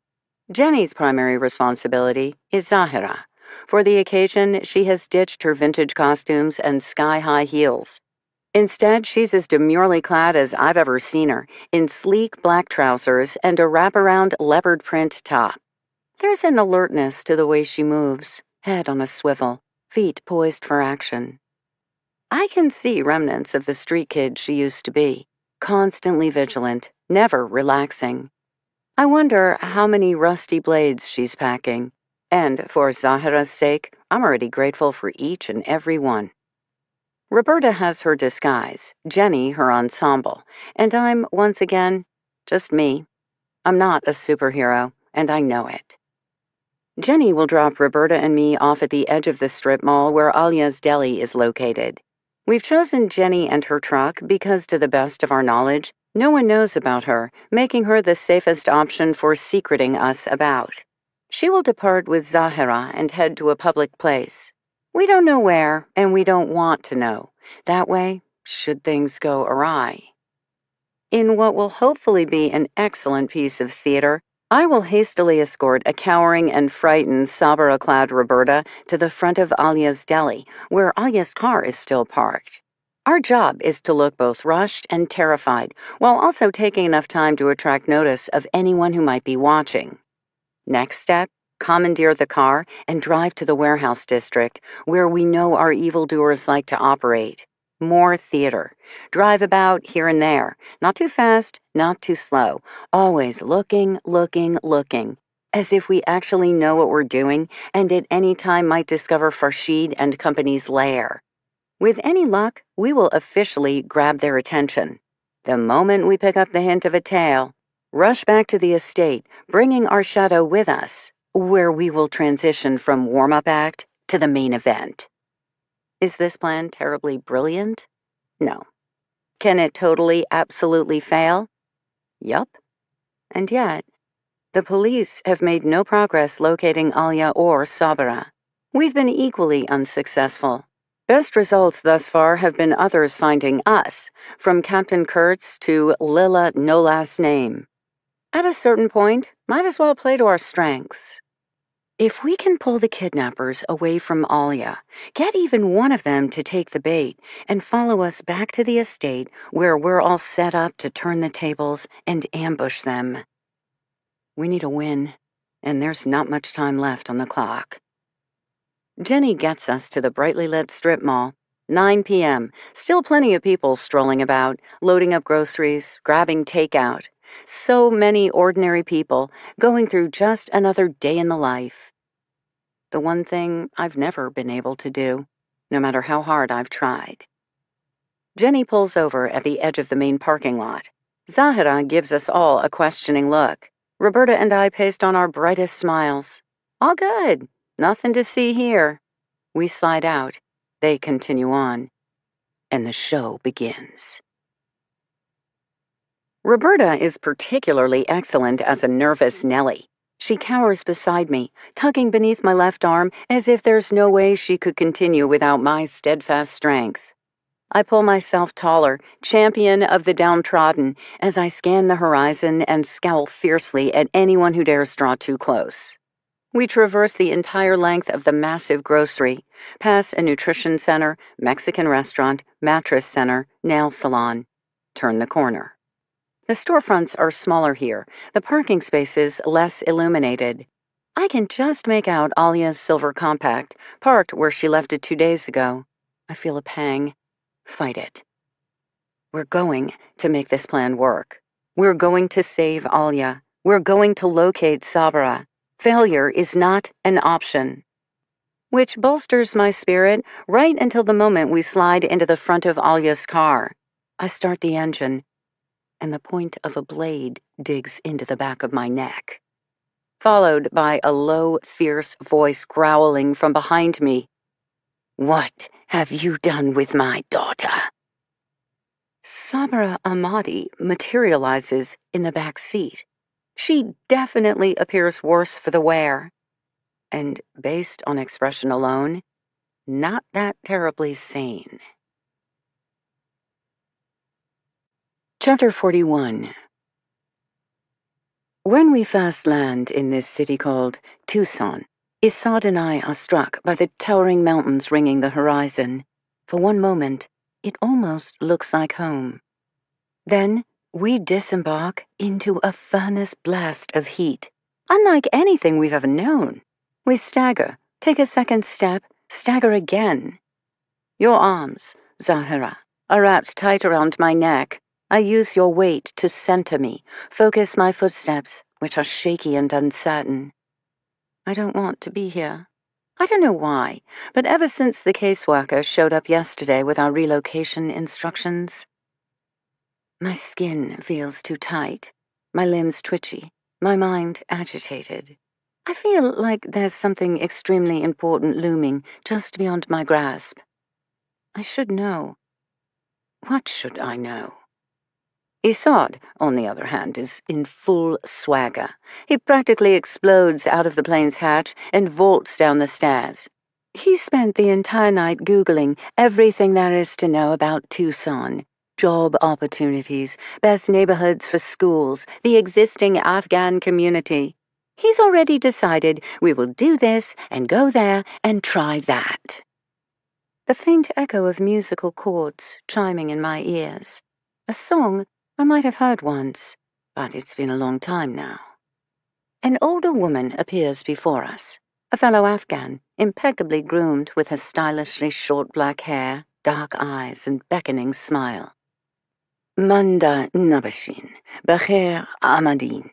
Jenny's primary responsibility is Zahara. For the occasion, she has ditched her vintage costumes and sky-high heels. Instead, she's as demurely clad as I've ever seen her, in sleek black trousers and a wraparound leopard print top. There's an alertness to the way she moves, head on a swivel, feet poised for action. I can see remnants of the street kid she used to be, constantly vigilant, never relaxing. I wonder how many rusty blades she's packing, and for Zahara's sake, I'm already grateful for each and every one. Roberta has her disguise, Jenny her ensemble, and I'm, once again, just me. I'm not a superhero, and I know it. Jenny will drop Roberta and me off at the edge of the strip mall where Alia's Deli is located. We've chosen Jenny and her truck because, to the best of our knowledge, no one knows about her, making her the safest option for secreting us about. She will depart with Zahara and head to a public place. We don't know where, and we don't want to know. That way, should things go awry. In what will hopefully be an excellent piece of theater, I will hastily escort a cowering and frightened Sabara-clad Roberta to the front of Alia's Deli, where Alia's car is still parked. Our job is to look both rushed and terrified, while also taking enough time to attract notice of anyone who might be watching. Next step, commandeer the car and drive to the warehouse district, where we know our evildoers like to operate. More theater. Drive about here and there. Not too fast, not too slow. Always looking, as if we actually know what we're doing and at any time might discover Farshid and company's lair. With any luck, we will officially grab their attention. The moment we pick up the hint of a tail, rush back to the estate, bringing our shadow with us, where we will transition from warm-up act to the main event. Is this plan terribly brilliant? No. Can it totally, absolutely fail? Yup. And yet, the police have made no progress locating Alia or Sabara. We've been equally unsuccessful. Best results thus far have been others finding us, from Captain Kurtz to Lila No Last Name. At a certain point, might as well play to our strengths. If we can pull the kidnappers away from Alia, get even one of them to take the bait, and follow us back to the estate where we're all set up to turn the tables and ambush them. We need a win, and there's not much time left on the clock. Jenny gets us to the brightly lit strip mall. 9 p.m. Still plenty of people strolling about, loading up groceries, grabbing takeout. So many ordinary people going through just another day in the life. The one thing I've never been able to do, no matter how hard I've tried. Jenny pulls over at the edge of the main parking lot. Zahara gives us all a questioning look. Roberta and I paste on our brightest smiles. All good. Nothing to see here. We slide out. They continue on. And the show begins. Roberta is particularly excellent as a nervous Nellie. She cowers beside me, tugging beneath my left arm as if there's no way she could continue without my steadfast strength. I pull myself taller, champion of the downtrodden, as I scan the horizon and scowl fiercely at anyone who dares draw too close. We traverse the entire length of the massive grocery, pass a nutrition center, Mexican restaurant, mattress center, nail salon. Turn the corner. The storefronts are smaller here, the parking spaces less illuminated. I can just make out Alia's silver compact, parked where she left it 2 days ago. I feel a pang. Fight it. We're going to make this plan work. We're going to save Alia. We're going to locate Sabara. Failure is not an option. Which bolsters my spirit right until the moment we slide into the front of Alia's car. I start the engine, and the point of a blade digs into the back of my neck. followed by a low, fierce voice growling from behind me. "What have you done with my daughter?" Sabra Ahmadi materializes in the back seat. She definitely appears worse for the wear. And based on expression alone, not that terribly sane. Chapter 41. When we first land in this city called Tucson, Isad and I are struck by the towering mountains ringing the horizon. For one moment, it almost looks like home. Then we disembark into a furnace blast of heat, unlike anything we've ever known. We stagger, take a second step, stagger again. Your arms, Zahira, are wrapped tight around my neck. I use your weight to center me, focus my footsteps, which are shaky and uncertain. I don't want to be here. I don't know why, but ever since the caseworker showed up yesterday with our relocation instructions, my skin feels too tight, my limbs twitchy, my mind agitated. I feel like there's something extremely important looming just beyond my grasp. I should know. What should I know? Isad, on the other hand, is in full swagger. He practically explodes out of the plane's hatch and vaults down the stairs. He spent the entire night Googling everything there is to know about Tucson. Job opportunities, best neighborhoods for schools, the existing Afghan community. He's already decided we will do this and go there and try that. The faint echo of musical chords chiming in my ears. A song I might have heard once, but it's been a long time now. An older woman appears before us, a fellow Afghan, impeccably groomed with her stylishly short black hair, dark eyes, and beckoning smile. Manda Nabashin, Bakher Ahmadin.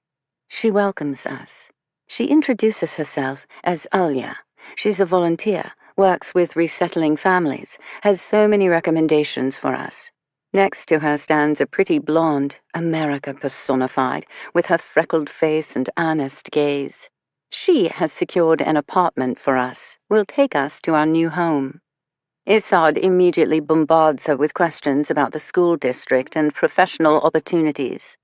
She welcomes us. She introduces herself as Alia. She's a volunteer, works with resettling families, has so many recommendations for us. Next to her stands a pretty blonde, America personified, with her freckled face and earnest gaze. She has secured an apartment for us, will take us to our new home. Isad immediately bombards her with questions about the school district and professional opportunities.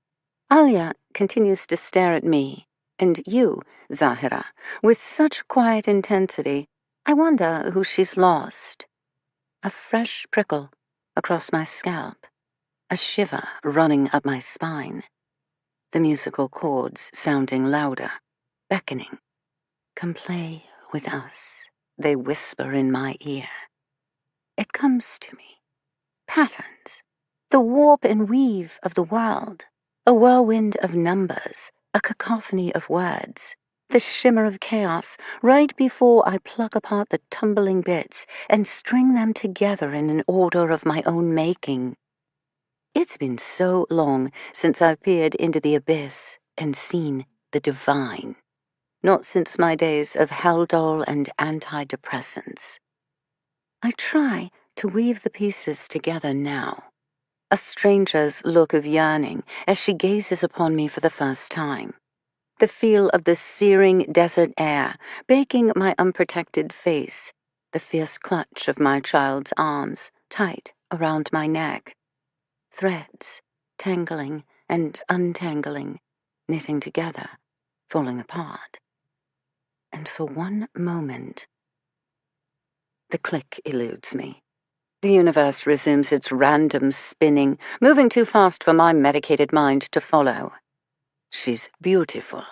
Alia continues to stare at me, and you, Zahira, with such quiet intensity, I wonder who she's lost. A fresh prickle across my scalp, a shiver running up my spine, the musical chords sounding louder, beckoning. Come play with us, they whisper in my ear. It comes to me. Patterns, the warp and weave of the world, a whirlwind of numbers, a cacophony of words, the shimmer of chaos right before I pluck apart the tumbling bits and string them together in an order of my own making. It's been so long since I've peered into the abyss and seen the divine. Not since my days of Haldol and antidepressants. I try to weave the pieces together now. A stranger's look of yearning as she gazes upon me for the first time. The feel of the searing desert air baking my unprotected face. The fierce clutch of my child's arms tight around my neck. Threads tangling and untangling, knitting together, falling apart. And for one moment, the click eludes me. The universe resumes its random spinning, moving too fast for my medicated mind to follow. She's beautiful.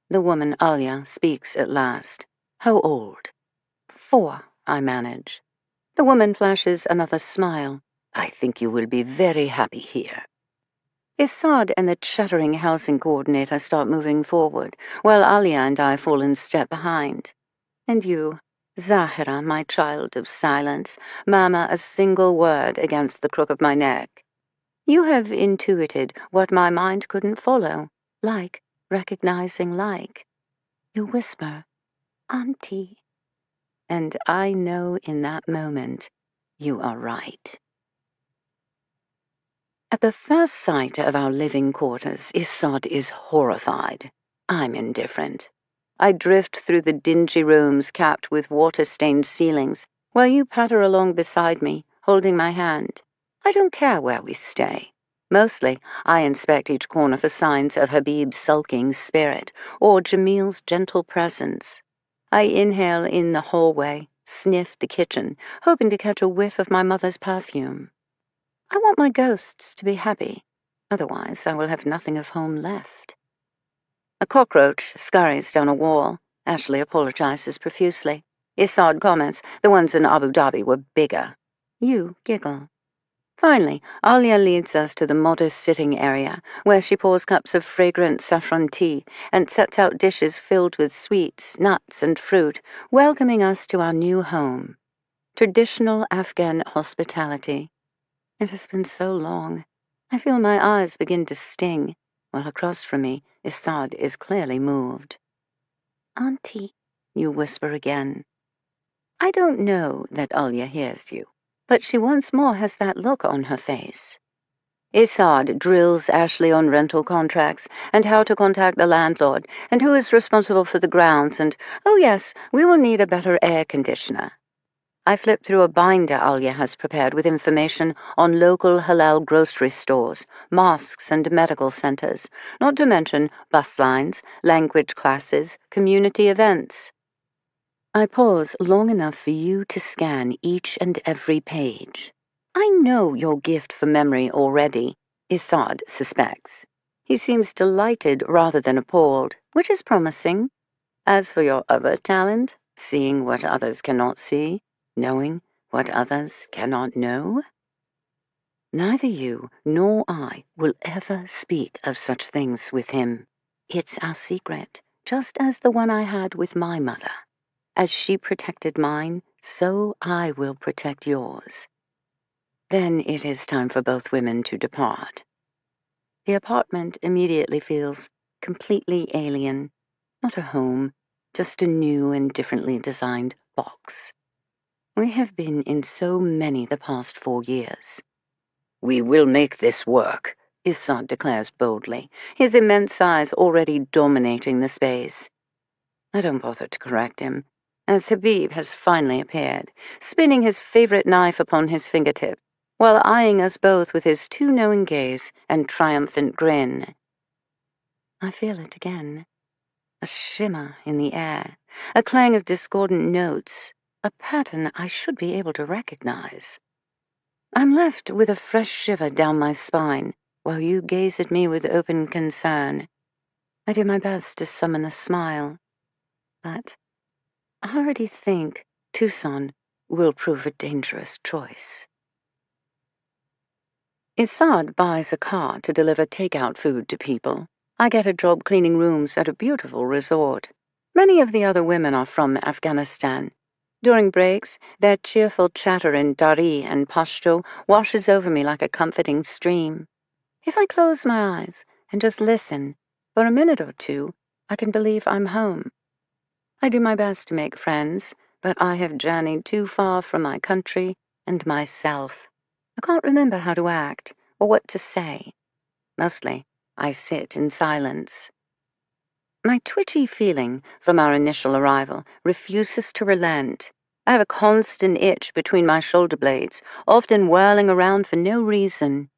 The woman Alia speaks at last. How old? 4, I manage. The woman flashes another smile. I think you will be very happy here. Isad and the chattering housing coordinator start moving forward, while Alia and I fall in step behind. And you, Zahira, my child of silence, murmur a single word against the crook of my neck. You have intuited what my mind couldn't follow, like recognizing like. You whisper, Auntie. And I know in that moment you are right. At the first sight of our living quarters, Isad is horrified. I'm indifferent. I drift through the dingy rooms capped with water-stained ceilings, while you patter along beside me, holding my hand. I don't care where we stay. Mostly, I inspect each corner for signs of Habib's sulking spirit or Jamil's gentle presence. I inhale in the hallway, sniff the kitchen, hoping to catch a whiff of my mother's perfume. I want my ghosts to be happy. Otherwise, I will have nothing of home left. A cockroach scurries down a wall. Ashley apologizes profusely. Issad comments the ones in Abu Dhabi were bigger. You giggle. Finally, Alia leads us to the modest sitting area, where she pours cups of fragrant saffron tea and sets out dishes filled with sweets, nuts, and fruit, welcoming us to our new home. Traditional Afghan hospitality. It has been so long. I feel my eyes begin to sting, while across from me, Issad is clearly moved. "Auntie," you whisper again. I don't know that Alia hears you, but she once more has that look on her face. Issad drills Ashley on rental contracts and how to contact the landlord and who is responsible for the grounds and, oh yes, we will need a better air conditioner. I flip through a binder Alia has prepared with information on local halal grocery stores, mosques and medical centers, not to mention bus lines, language classes, community events. I pause long enough for you to scan each and every page. I know your gift for memory already, Issad suspects. He seems delighted rather than appalled, which is promising. As for your other talent, seeing what others cannot see, knowing what others cannot know, neither you nor I will ever speak of such things with him. It's our secret, just as the one I had with my mother. As she protected mine, so I will protect yours. Then it is time for both women to depart. The apartment immediately feels completely alien. Not a home, just a new and differently designed box. We have been in so many the past 4 years. We will make this work, Issad declares boldly, his immense size already dominating the space. I don't bother to correct him, as Habib has finally appeared, spinning his favorite knife upon his fingertip, while eyeing us both with his too knowing gaze and triumphant grin. I feel it again. A shimmer in the air, a clang of discordant notes, a pattern I should be able to recognize. I'm left with a fresh shiver down my spine, while you gaze at me with open concern. I do my best to summon a smile, but I already think Tucson will prove a dangerous choice. Issad buys a car to deliver takeout food to people. I get a job cleaning rooms at a beautiful resort. Many of the other women are from Afghanistan. During breaks, their cheerful chatter in Dari and Pashto washes over me like a comforting stream. If I close my eyes and just listen, for a minute or two, I can believe I'm home. I do my best to make friends, but I have journeyed too far from my country and myself. I can't remember how to act or what to say. Mostly, I sit in silence. My twitchy feeling from our initial arrival refuses to relent. I have a constant itch between my shoulder blades, often whirling around for no reason.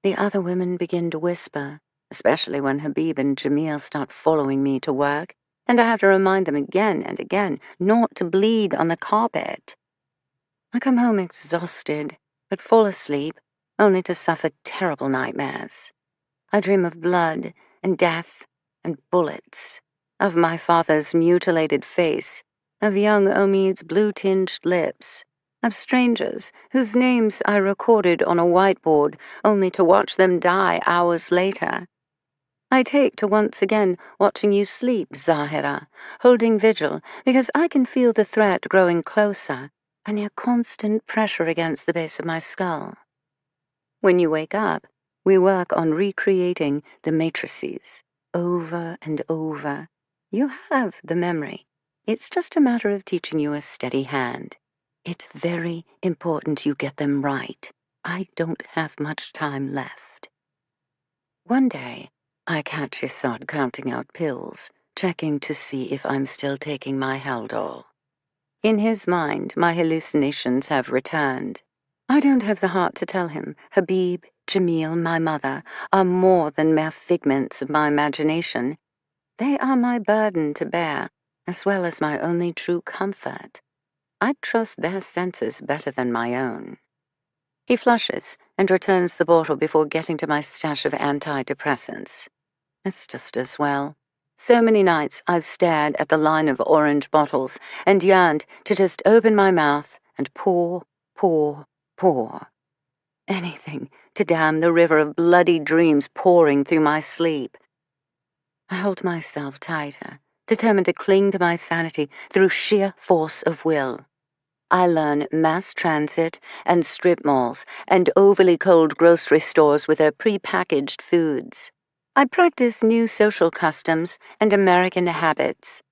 The other women begin to whisper, especially when Habib and Jamil start following me to work, and I have to remind them again and again not to bleed on the carpet. I come home exhausted, but fall asleep, only to suffer terrible nightmares. I dream of blood and death and bullets, of my father's mutilated face, of young Omid's blue-tinged lips, of strangers whose names I recorded on a whiteboard only to watch them die hours later. I take to once again watching you sleep, Zahira, holding vigil, because I can feel the threat growing closer, a near constant pressure against the base of my skull. When you wake up, we work on recreating the matrices, over and over. You have the memory. It's just a matter of teaching you a steady hand. It's very important you get them right. I don't have much time left. One day, I catch Issad counting out pills, checking to see if I'm still taking my Haldol. In his mind, my hallucinations have returned. I don't have the heart to tell him Habib, Jamil, my mother, are more than mere figments of my imagination. They are my burden to bear, as well as my only true comfort. I trust their senses better than my own. He flushes and returns the bottle before getting to my stash of antidepressants. It's just as well. So many nights I've stared at the line of orange bottles and yearned to just open my mouth and pour, pour, pour. Anything to dam the river of bloody dreams pouring through my sleep. I hold myself tighter, determined to cling to my sanity through sheer force of will. I learn mass transit and strip malls and overly cold grocery stores with their pre-packaged foods. I practice new social customs and American habits.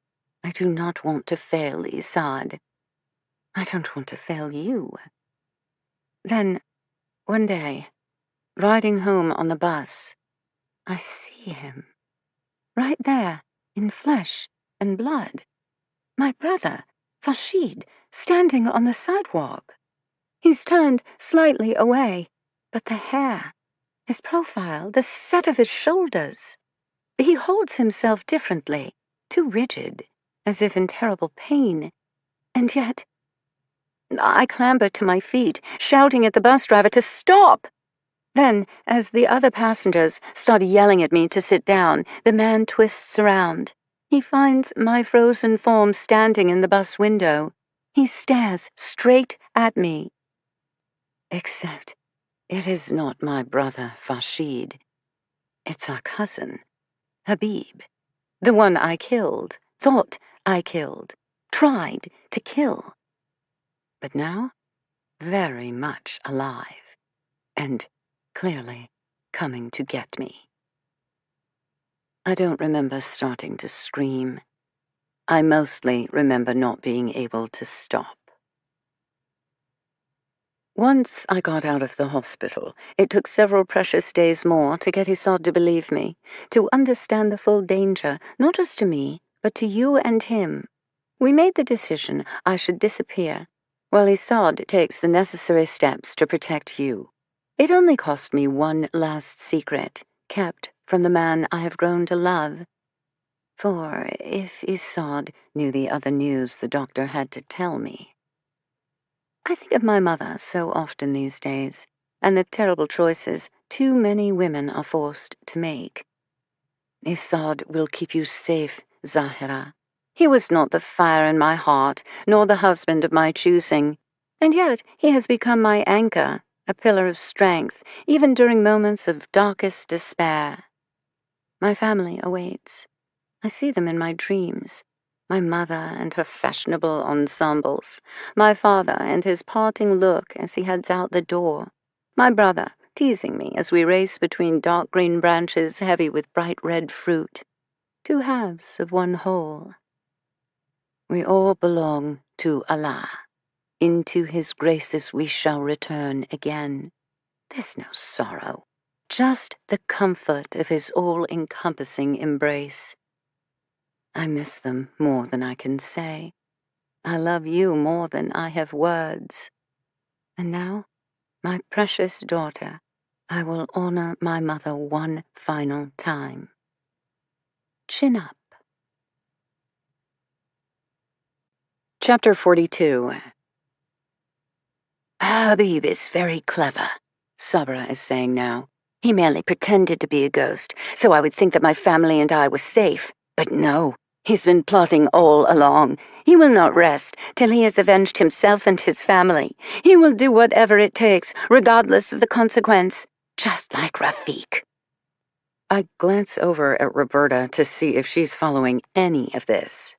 I do not want to fail Isad. I don't want to fail you. Then, one day, riding home on the bus, I see him. Right there, in flesh and blood. My brother, Fashid, standing on the sidewalk. He's turned slightly away, but the hair, his profile, the set of his shoulders. He holds himself differently, too rigid, as if in terrible pain. And yet, I clamber to my feet, shouting at the bus driver to stop. Then, as the other passengers start yelling at me to sit down, the man twists around. He finds my frozen form standing in the bus window. He stares straight at me. Except it is not my brother, Fashid. It's our cousin, Habib. The one I killed, thought I killed, tried to kill. But now, very much alive, and clearly coming to get me. I don't remember starting to scream. I mostly remember not being able to stop. Once I got out of the hospital, it took several precious days more to get Isad to believe me, to understand the full danger, not just to me, but to you and him. We made the decision I should disappear, while Isad takes the necessary steps to protect you. It only cost me one last secret, kept from the man I have grown to love. For if Isad knew the other news the doctor had to tell me. I think of my mother so often these days, and the terrible choices too many women are forced to make. Isad will keep you safe, Zahira. He was not the fire in my heart, nor the husband of my choosing, and yet he has become my anchor, a pillar of strength, even during moments of darkest despair. My family awaits. I see them in my dreams. My mother and her fashionable ensembles, my father and his parting look as he heads out the door, my brother teasing me as we race between dark green branches heavy with bright red fruit, two halves of one whole. We all belong to Allah. Into his graces we shall return again. There's no sorrow, just the comfort of his all-encompassing embrace. I miss them more than I can say. I love you more than I have words. And now, my precious daughter, I will honor my mother one final time. Chin up. Chapter 42. Habib is very clever, Sabra is saying now. He merely pretended to be a ghost, so I would think that my family and I were safe. But no. He's been plotting all along. He will not rest till he has avenged himself and his family. He will do whatever it takes, regardless of the consequence, just like Rafiq. I glance over at Roberta to see if she's following any of this.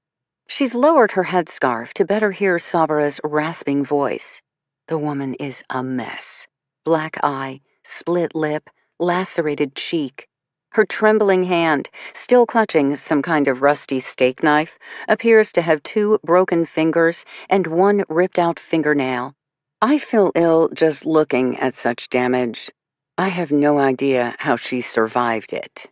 She's lowered her headscarf to better hear Sabra's rasping voice. The woman is a mess. Black eye, split lip, lacerated cheek. Her trembling hand, still clutching some kind of rusty steak knife, appears to have 2 broken fingers and 1 ripped-out fingernail. I feel ill just looking at such damage. I have no idea how she survived it.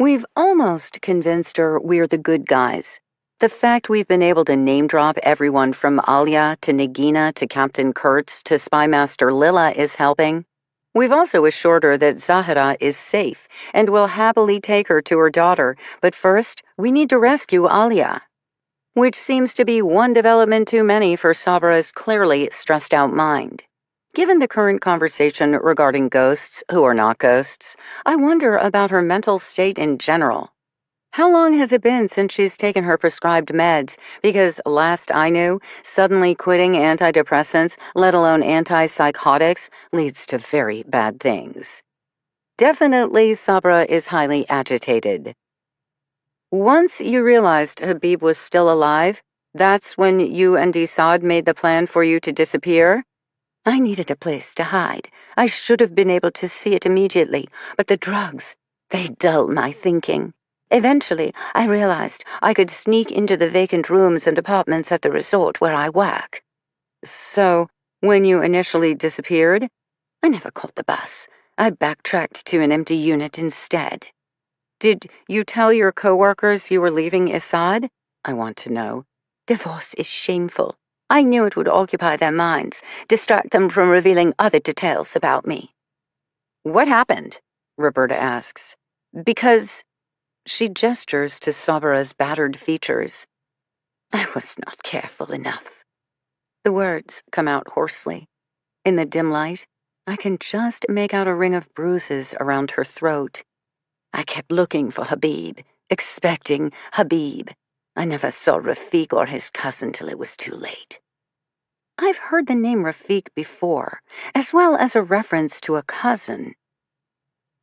We've almost convinced her we're the good guys. The fact we've been able to name-drop everyone from Alia to Nagina to Captain Kurtz to Spymaster Lila is helping. We've also assured her that Zahra is safe and will happily take her to her daughter, but first, we need to rescue Alia. Which seems to be one development too many for Sabra's clearly stressed-out mind. Given the current conversation regarding ghosts who are not ghosts, I wonder about her mental state in general. How long has it been since she's taken her prescribed meds? Because last I knew, suddenly quitting antidepressants, let alone antipsychotics, leads to very bad things. Definitely, Sabra is highly agitated. Once you realized Habib was still alive, that's when you and Isad made the plan for you to disappear? I needed a place to hide. I should have been able to see it immediately, but the drugs, they dull my thinking. Eventually, I realized I could sneak into the vacant rooms and apartments at the resort where I work. So, when you initially disappeared, I never caught the bus. I backtracked to an empty unit instead. Did you tell your coworkers you were leaving Isad? I want to know. Divorce is shameful. I knew it would occupy their minds, distract them from revealing other details about me. What happened? Roberta asks. Because she gestures to Sabra's battered features. I was not careful enough. The words come out hoarsely. In the dim light, I can just make out a ring of bruises around her throat. I kept looking for Habib, expecting Habib. I never saw Rafiq or his cousin till it was too late. I've heard the name Rafiq before, as well as a reference to a cousin.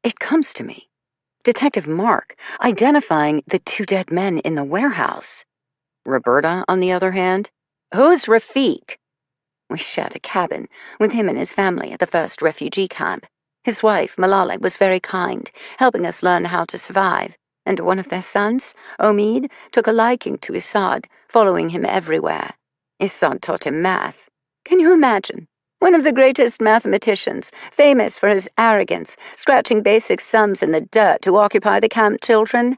It comes to me. Detective Mark, identifying the two dead men in the warehouse. Roberta, on the other hand, who's Rafiq? We shared a cabin with him and his family at the first refugee camp. His wife, Malala, was very kind, helping us learn how to survive, and one of their sons, Omid, took a liking to Isad, following him everywhere. Isad taught him math. Can you imagine? One of the greatest mathematicians, famous for his arrogance, scratching basic sums in the dirt to occupy the camp children.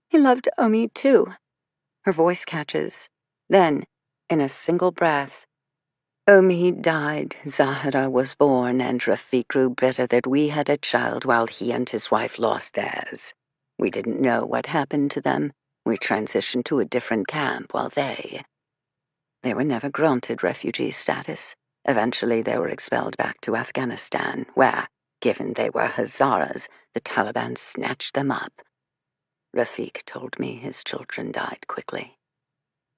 He loved Omid too. Her voice catches. Then, in a single breath, Omid died, Zahra was born, and Rafiq grew bitter that we had a child while he and his wife lost theirs. We didn't know what happened to them. We transitioned to a different camp while they were never granted refugee status. Eventually, they were expelled back to Afghanistan, where, given they were Hazaras, the Taliban snatched them up. Rafiq told me his children died quickly.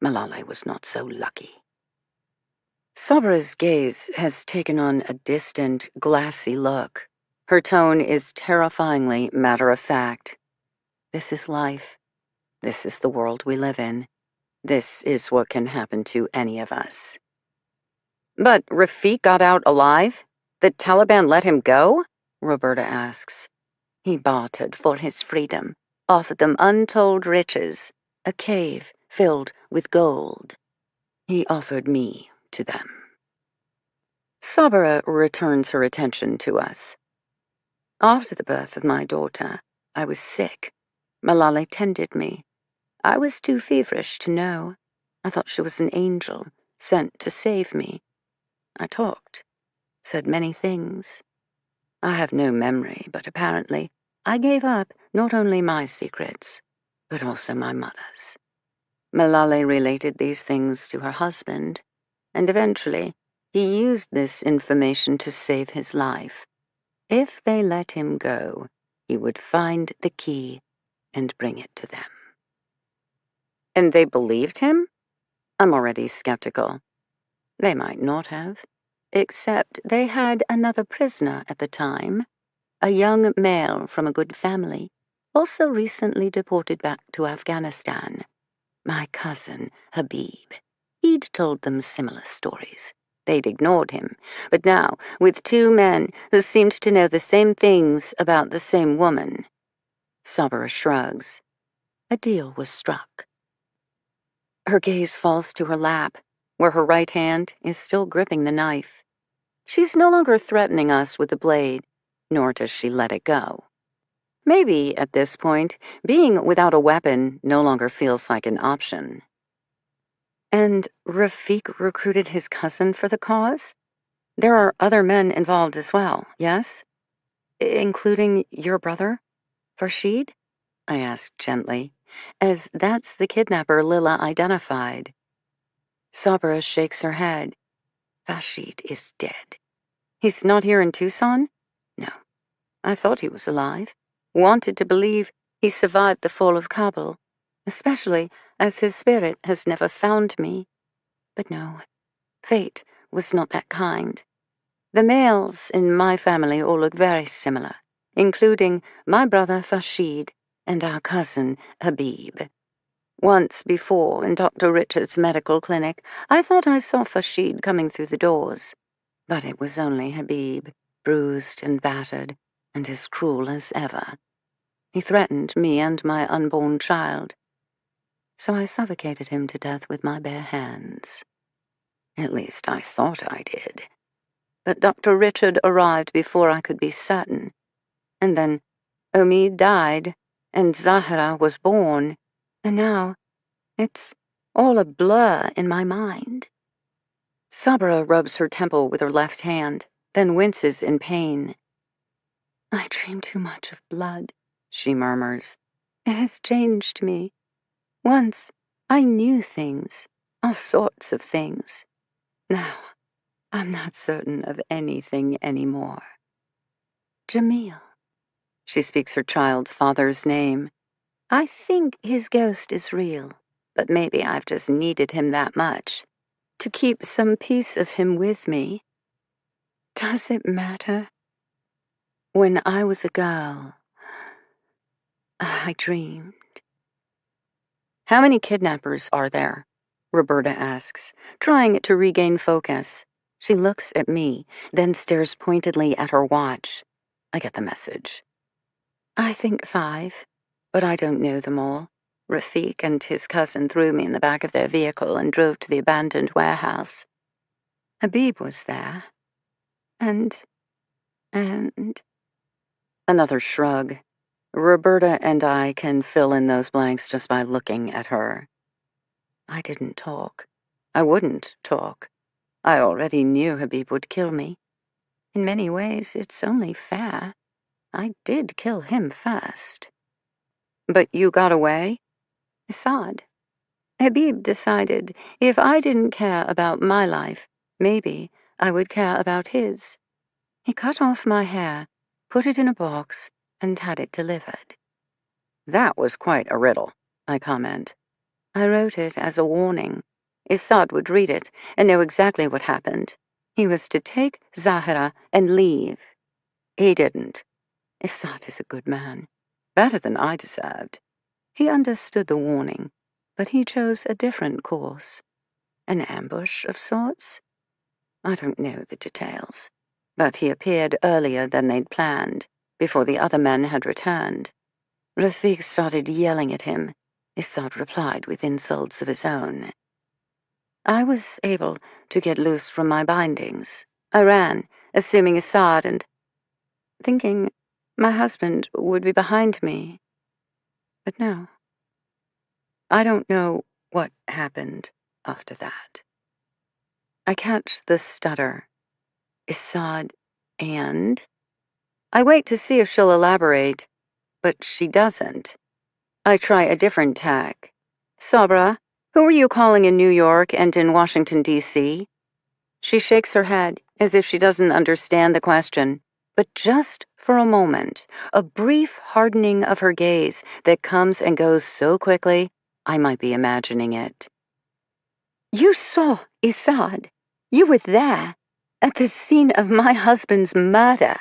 Malala was not so lucky. Sabra's gaze has taken on a distant, glassy look. Her tone is terrifyingly matter-of-fact. This is life. This is the world we live in. This is what can happen to any of us. But Rafiq got out alive? The Taliban let him go? Roberta asks. He bartered for his freedom, offered them untold riches, a cave filled with gold. He offered me to them. Sabra returns her attention to us. After the birth of my daughter, I was sick. Malala tended me. I was too feverish to know. I thought she was an angel, sent to save me. I talked, said many things. I have no memory, but apparently I gave up not only my secrets, but also my mother's. Malala related these things to her husband, and eventually he used this information to save his life. If they let him go, he would find the key and bring it to them. And they believed him? I'm already skeptical. They might not have, except they had another prisoner at the time, a young male from a good family, also recently deported back to Afghanistan. My cousin, Habib. He'd told them similar stories. They'd ignored him, but now, with two men who seemed to know the same things about the same woman. Sabra shrugs. A deal was struck. Her gaze falls to her lap, where her right hand is still gripping the knife. She's no longer threatening us with the blade, nor does she let it go. Maybe, at this point, being without a weapon no longer feels like an option. And Rafik recruited his cousin for the cause? There are other men involved as well, yes? Including your brother, Farshid? I asked gently, as that's the kidnapper Lila identified. Sabra shakes her head. Farshid is dead. He's not here in Tucson? No. I thought he was alive. Wanted to believe he survived the fall of Kabul, especially as his spirit has never found me. But no, fate was not that kind. The males in my family all look very similar, including my brother Farshid and our cousin Habib. Once before, in Dr. Richard's medical clinic, I thought I saw Farshid coming through the doors, but it was only Habib, bruised and battered, and as cruel as ever. He threatened me and my unborn child, so I suffocated him to death with my bare hands. At least I thought I did. But Dr. Richard arrived before I could be certain, and then Omid died, and Zahra was born, and now it's all a blur in my mind. Sabra rubs her temple with her left hand, then winces in pain. I dream too much of blood, she murmurs. It has changed me. Once, I knew things, all sorts of things. Now, I'm not certain of anything anymore. Jamil. She speaks her child's father's name. I think his ghost is real, but maybe I've just needed him that much, to keep some piece of him with me. Does it matter? When I was a girl, I dreamed. How many kidnappers are there? Roberta asks, trying to regain focus. She looks at me, then stares pointedly at her watch. I get the message. I think 5, but I don't know them all. Rafik and his cousin threw me in the back of their vehicle and drove to the abandoned warehouse. Habib was there. And... Another shrug. Roberta and I can fill in those blanks just by looking at her. I didn't talk. I wouldn't talk. I already knew Habib would kill me. In many ways, it's only fair. I did kill him first. But you got away? Assad. Habib decided if I didn't care about my life, maybe I would care about his. He cut off my hair, put it in a box, and had it delivered. That was quite a riddle, I comment. I wrote it as a warning. Assad would read it and know exactly what happened. He was to take Zahra and leave. He didn't. Assad is a good man. Better than I deserved. He understood the warning, but he chose a different course. An ambush of sorts? I don't know the details, but he appeared earlier than they'd planned, before the other men had returned. Rafik started yelling at him. Assad replied with insults of his own. I was able to get loose from my bindings. I ran, assuming Assad and thinking my husband would be behind me. But no. I don't know what happened after that. I catch the stutter. Assad and? I wait to see if she'll elaborate, but she doesn't. I try a different tack. Sabra, who are you calling in New York and in Washington, D.C.? She shakes her head as if she doesn't understand the question, but just for a moment, a brief hardening of her gaze that comes and goes so quickly, I might be imagining it. You saw Assad. You were there, at the scene of my husband's murder.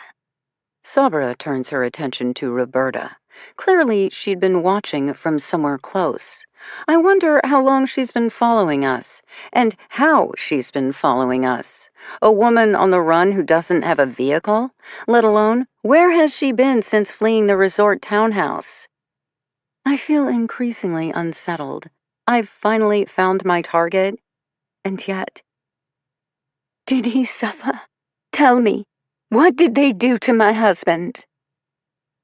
Sabra turns her attention to Roberta. Clearly, she'd been watching from somewhere close. I wonder how long she's been following us, and how she's been following us. A woman on the run who doesn't have a vehicle? Let alone, where has she been since fleeing the resort townhouse? I feel increasingly unsettled. I've finally found my target, and yet... Did he suffer? Tell me, what did they do to my husband?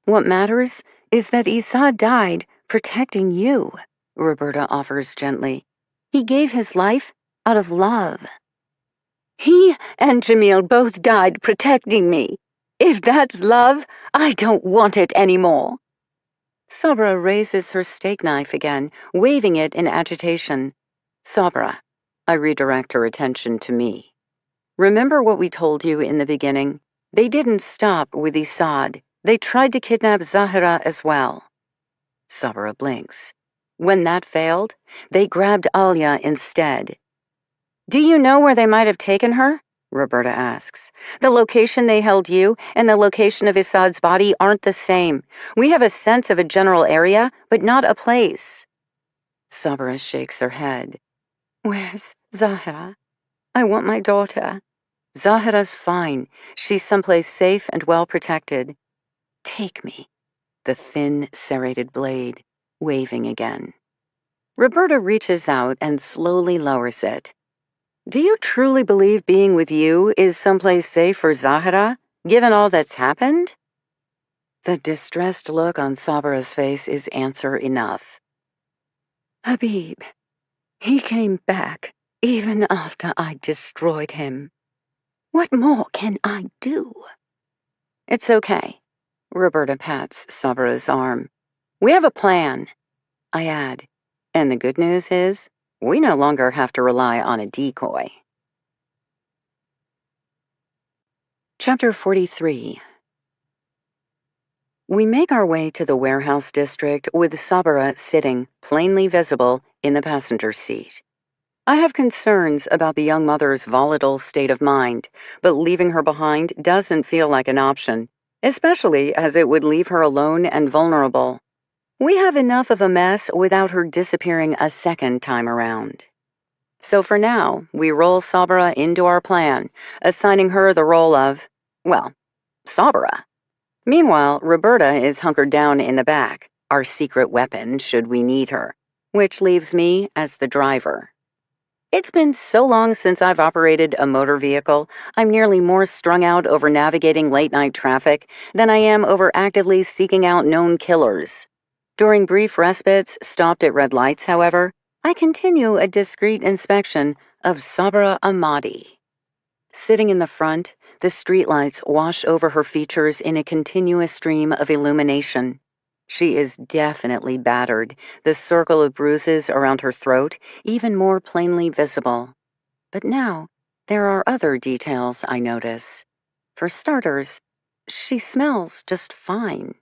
What matters is that Isa died protecting you, Roberta offers gently. He gave his life out of love. He and Jamil both died protecting me. If that's love, I don't want it anymore. Sabra raises her steak knife again, waving it in agitation. Sabra, I redirect her attention to me. Remember what we told you in the beginning? They didn't stop with Isad. They tried to kidnap Zahira as well. Sabra blinks. When that failed, they grabbed Alia instead. Do you know where they might have taken her? Roberta asks. The location they held you and the location of Isad's body aren't the same. We have a sense of a general area, but not a place. Sabra shakes her head. Where's Zahira? I want my daughter. Zahira's fine. She's someplace safe and well protected. Take me. The thin, serrated blade, waving again. Roberta reaches out and slowly lowers it. Do you truly believe being with you is someplace safe for Zahira, given all that's happened? The distressed look on Sabra's face is answer enough. Habib, he came back even after I destroyed him. What more can I do? It's okay. Roberta pats Sabra's arm. We have a plan. I add, and the good news is, we no longer have to rely on a decoy. Chapter 43. We make our way to the warehouse district with Sabra sitting, plainly visible, in the passenger seat. I have concerns about the young mother's volatile state of mind, but leaving her behind doesn't feel like an option, especially as it would leave her alone and vulnerable. We have enough of a mess without her disappearing a second time around. So for now, we roll Sabra into our plan, assigning her the role of, well, Sabra. Meanwhile, Roberta is hunkered down in the back, our secret weapon should we need her, which leaves me as the driver. It's been so long since I've operated a motor vehicle, I'm nearly more strung out over navigating late-night traffic than I am over actively seeking out known killers. During brief respites stopped at red lights, however, I continue a discreet inspection of Sabra Ahmadi. Sitting in the front, the streetlights wash over her features in a continuous stream of illumination. She is definitely battered, the circle of bruises around her throat even more plainly visible. But now, there are other details I notice. For starters, she smells just fine.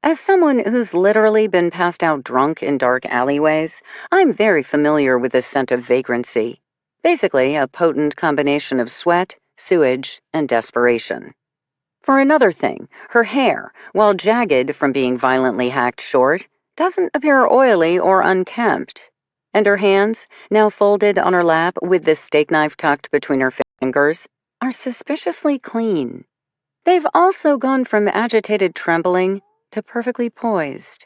As someone who's literally been passed out drunk in dark alleyways, I'm very familiar with the scent of vagrancy. Basically, a potent combination of sweat, sewage, and desperation. For another thing, her hair, while jagged from being violently hacked short, doesn't appear oily or unkempt. And her hands, now folded on her lap with the steak knife tucked between her fingers, are suspiciously clean. They've also gone from agitated trembling to perfectly poised.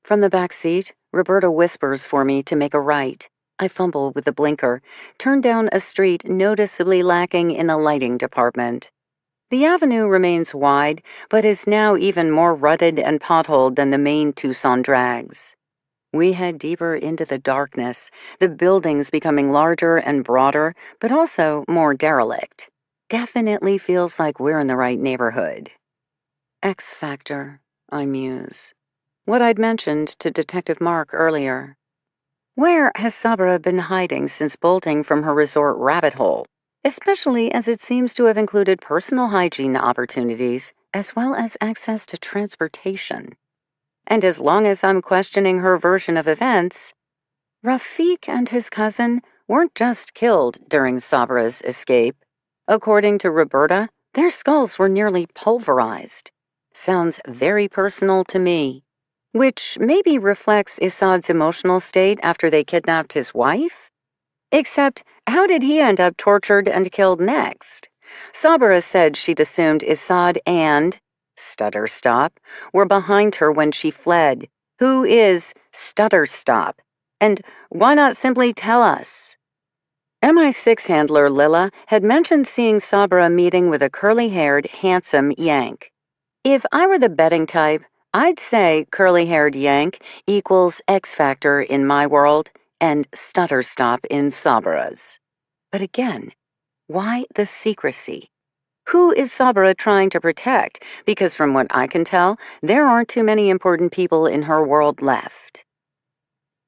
From the back seat, Roberta whispers for me to make a right. I fumble with the blinker, turn down a street noticeably lacking in the lighting department. The avenue remains wide, but is now even more rutted and potholed than the main Tucson drags. We head deeper into the darkness, the buildings becoming larger and broader, but also more derelict. Definitely feels like we're in the right neighborhood. X Factor, I muse. What I'd mentioned to Detective Mark earlier. Where has Sabra been hiding since bolting from her resort rabbit hole, especially as it seems to have included personal hygiene opportunities as well as access to transportation? And as long as I'm questioning her version of events, Rafiq and his cousin weren't just killed during Sabra's escape. According to Roberta, their skulls were nearly pulverized. Sounds very personal to me, which maybe reflects Isad's emotional state after they kidnapped his wife? Except, how did he end up tortured and killed next? Sabra said she'd assumed Isad and, stutter stop, were behind her when she fled. Who is stutter stop? And why not simply tell us? MI6 handler Lila had mentioned seeing Sabra meeting with a curly-haired, handsome Yank. If I were the betting type, I'd say curly-haired Yank equals X Factor in my world and stutter stop in Sabara's. But again, why the secrecy? Who is Sabara trying to protect? Because from what I can tell, there aren't too many important people in her world left.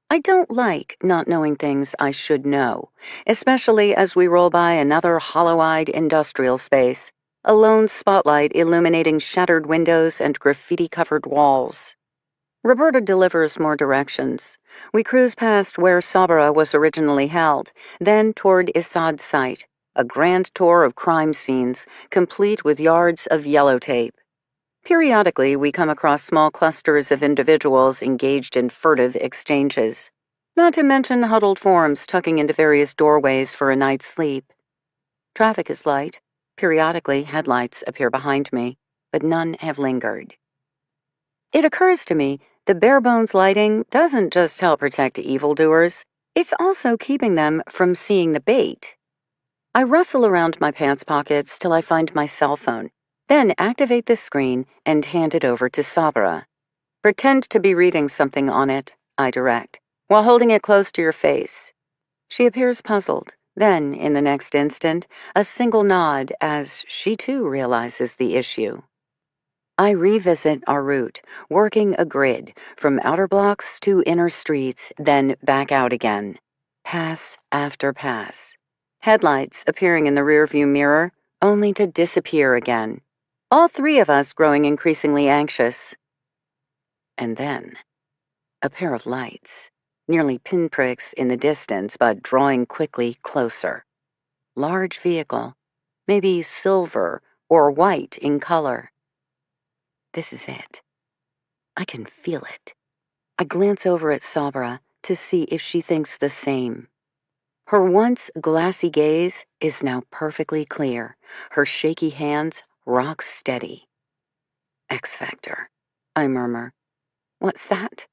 I don't like not knowing things I should know, especially as we roll by another hollow-eyed industrial space, a lone spotlight illuminating shattered windows and graffiti-covered walls. Roberta delivers more directions. We cruise past where Sabra was originally held, then toward Issad's site, a grand tour of crime scenes, complete with yards of yellow tape. Periodically, we come across small clusters of individuals engaged in furtive exchanges, not to mention huddled forms tucking into various doorways for a night's sleep. Traffic is light. Periodically, headlights appear behind me, but none have lingered. It occurs to me the bare-bones lighting doesn't just help protect evildoers, it's also keeping them from seeing the bait. I rustle around my pants pockets till I find my cell phone, then activate the screen and hand it over to Sabra. Pretend to be reading something on it, I direct, while holding it close to your face. She appears puzzled, then, in the next instant, a single nod as she too realizes the issue. I revisit our route, working a grid from outer blocks to inner streets, then back out again. Pass after pass. Headlights appearing in the rearview mirror, only to disappear again. All three of us growing increasingly anxious. And then, a pair of lights, nearly pinpricks in the distance but drawing quickly closer. Large vehicle, maybe silver or white in color. This is it. I can feel it. I glance over at Sabra to see if she thinks the same. Her once glassy gaze is now perfectly clear, her shaky hands rock steady. X Factor, I murmur. What's that?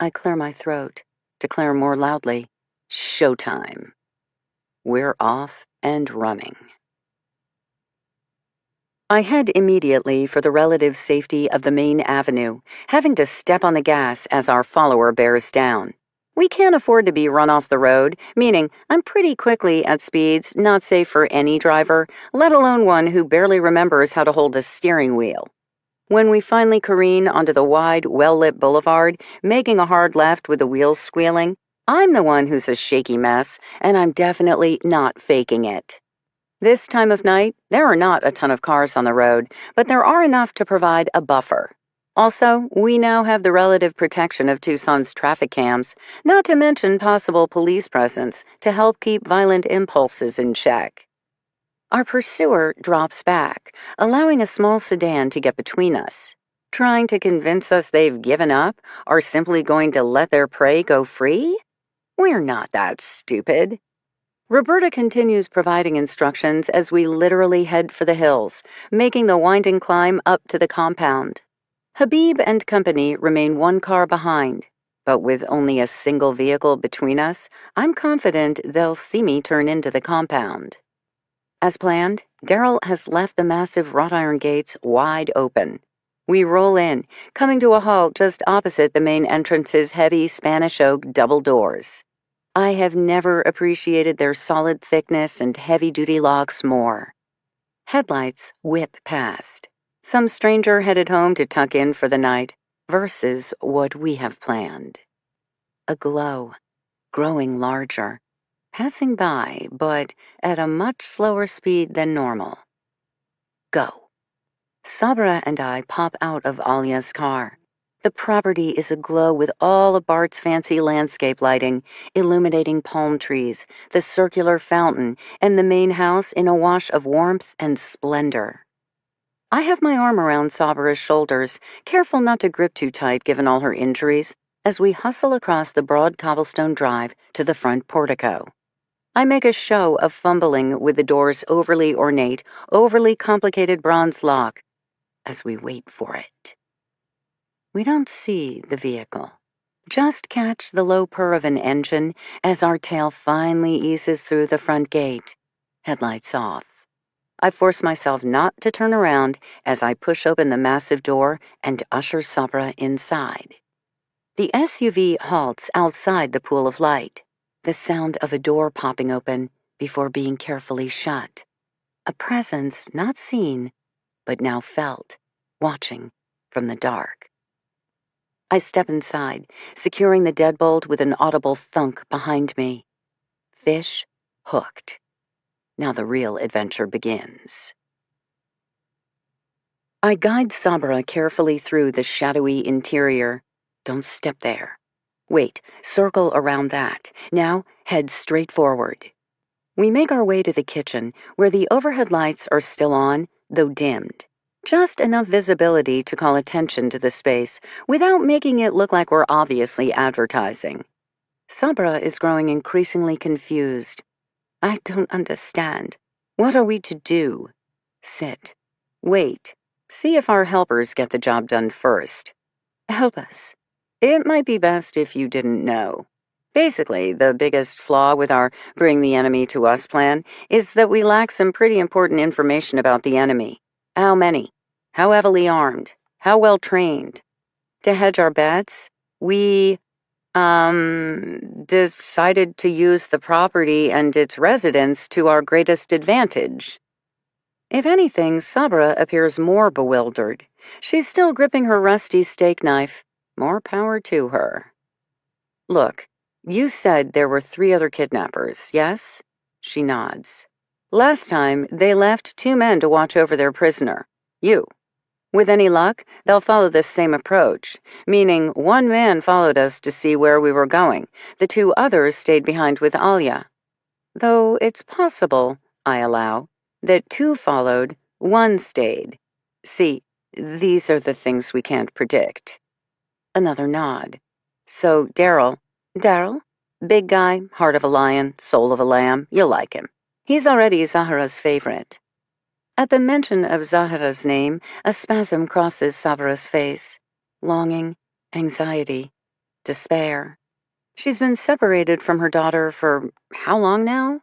I clear my throat, declare more loudly, showtime. We're off and running. I head immediately for the relative safety of the main avenue, having to step on the gas as our follower bears down. We can't afford to be run off the road, meaning I'm pretty quickly at speeds not safe for any driver, let alone one who barely remembers how to hold a steering wheel. When we finally careen onto the wide, well-lit boulevard, making a hard left with the wheels squealing, I'm the one who's a shaky mess, and I'm definitely not faking it. This time of night, there are not a ton of cars on the road, but there are enough to provide a buffer. Also, we now have the relative protection of Tucson's traffic cams, not to mention possible police presence to help keep violent impulses in check. Our pursuer drops back, allowing a small sedan to get between us, trying to convince us they've given up or simply going to let their prey go free? We're not that stupid. Roberta continues providing instructions as we literally head for the hills, making the winding climb up to the compound. Habib and company remain one car behind, but with only a single vehicle between us, I'm confident they'll see me turn into the compound. As planned, Daryl has left the massive wrought iron gates wide open. We roll in, coming to a halt just opposite the main entrance's heavy Spanish oak double doors. I have never appreciated their solid thickness and heavy-duty locks more. Headlights whip past. Some stranger headed home to tuck in for the night, versus what we have planned. A glow, growing larger, passing by, but at a much slower speed than normal. Go. Sabra and I pop out of Alia's car. The property is aglow with all of Bart's fancy landscape lighting, illuminating palm trees, the circular fountain, and the main house in a wash of warmth and splendor. I have my arm around Sabra's shoulders, careful not to grip too tight given all her injuries, as we hustle across the broad cobblestone drive to the front portico. I make a show of fumbling with the door's overly ornate, overly complicated bronze lock as we wait for it. We don't see the vehicle, just catch the low purr of an engine as our tail finally eases through the front gate, headlights off. I force myself not to turn around as I push open the massive door and usher Sabra inside. The SUV halts outside the pool of light, the sound of a door popping open before being carefully shut. A presence not seen, but now felt, watching from the dark. I step inside, securing the deadbolt with an audible thunk behind me. Fish hooked. Now the real adventure begins. I guide Sabra carefully through the shadowy interior. Don't step there. Wait, circle around that. Now head straight forward. We make our way to the kitchen, where the overhead lights are still on, though dimmed. Just enough visibility to call attention to the space without making it look like we're obviously advertising. Sabra is growing increasingly confused. I don't understand. What are we to do? Sit. Wait. See if our helpers get the job done first. Help us. It might be best if you didn't know. Basically, the biggest flaw with our bring the enemy to us plan is that we lack some pretty important information about the enemy. How many? How heavily armed? How well trained? To hedge our bets, we, decided to use the property and its residents to our greatest advantage. If anything, Sabra appears more bewildered. She's still gripping her rusty steak knife. More power to her. Look, you said there were 3 other kidnappers, yes? She nods. Last time, they left 2 men to watch over their prisoner. You. With any luck, they'll follow this same approach, meaning 1 man followed us to see where we were going. The 2 others stayed behind with Alia. Though it's possible, I allow, that 2 followed, 1 stayed. See, these are the things we can't predict. Another nod. So Daryl, big guy, heart of a lion, soul of a lamb, you'll like him. He's already Zahra's favorite. At the mention of Zahra's name, a spasm crosses Sabra's face. Longing, anxiety, despair. She's been separated from her daughter for how long now?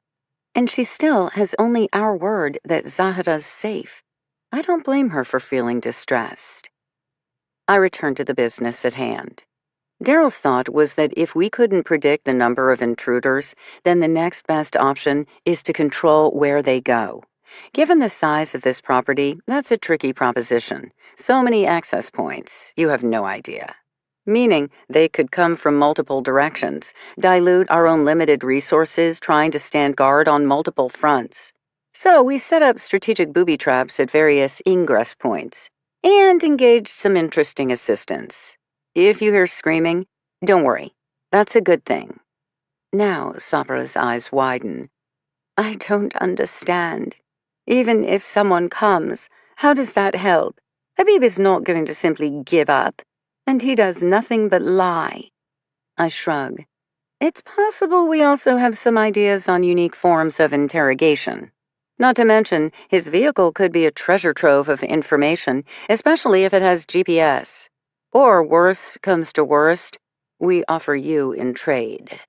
And she still has only our word that Zahra's safe. I don't blame her for feeling distressed. I return to the business at hand. Daryl's thought was that if we couldn't predict the number of intruders, then the next best option is to control where they go. Given the size of this property, that's a tricky proposition. So many access points, you have no idea. Meaning they could come from multiple directions, dilute our own limited resources trying to stand guard on multiple fronts. So we set up strategic booby traps at various ingress points and engaged some interesting assistants. If you hear screaming, don't worry. That's a good thing. Now Sabra's eyes widen. I don't understand. Even if someone comes, how does that help? Habib is not going to simply give up, and he does nothing but lie. I shrug. It's possible we also have some ideas on unique forms of interrogation. Not to mention, his vehicle could be a treasure trove of information, especially if it has GPS. Or worse comes to worst, we offer you in trade.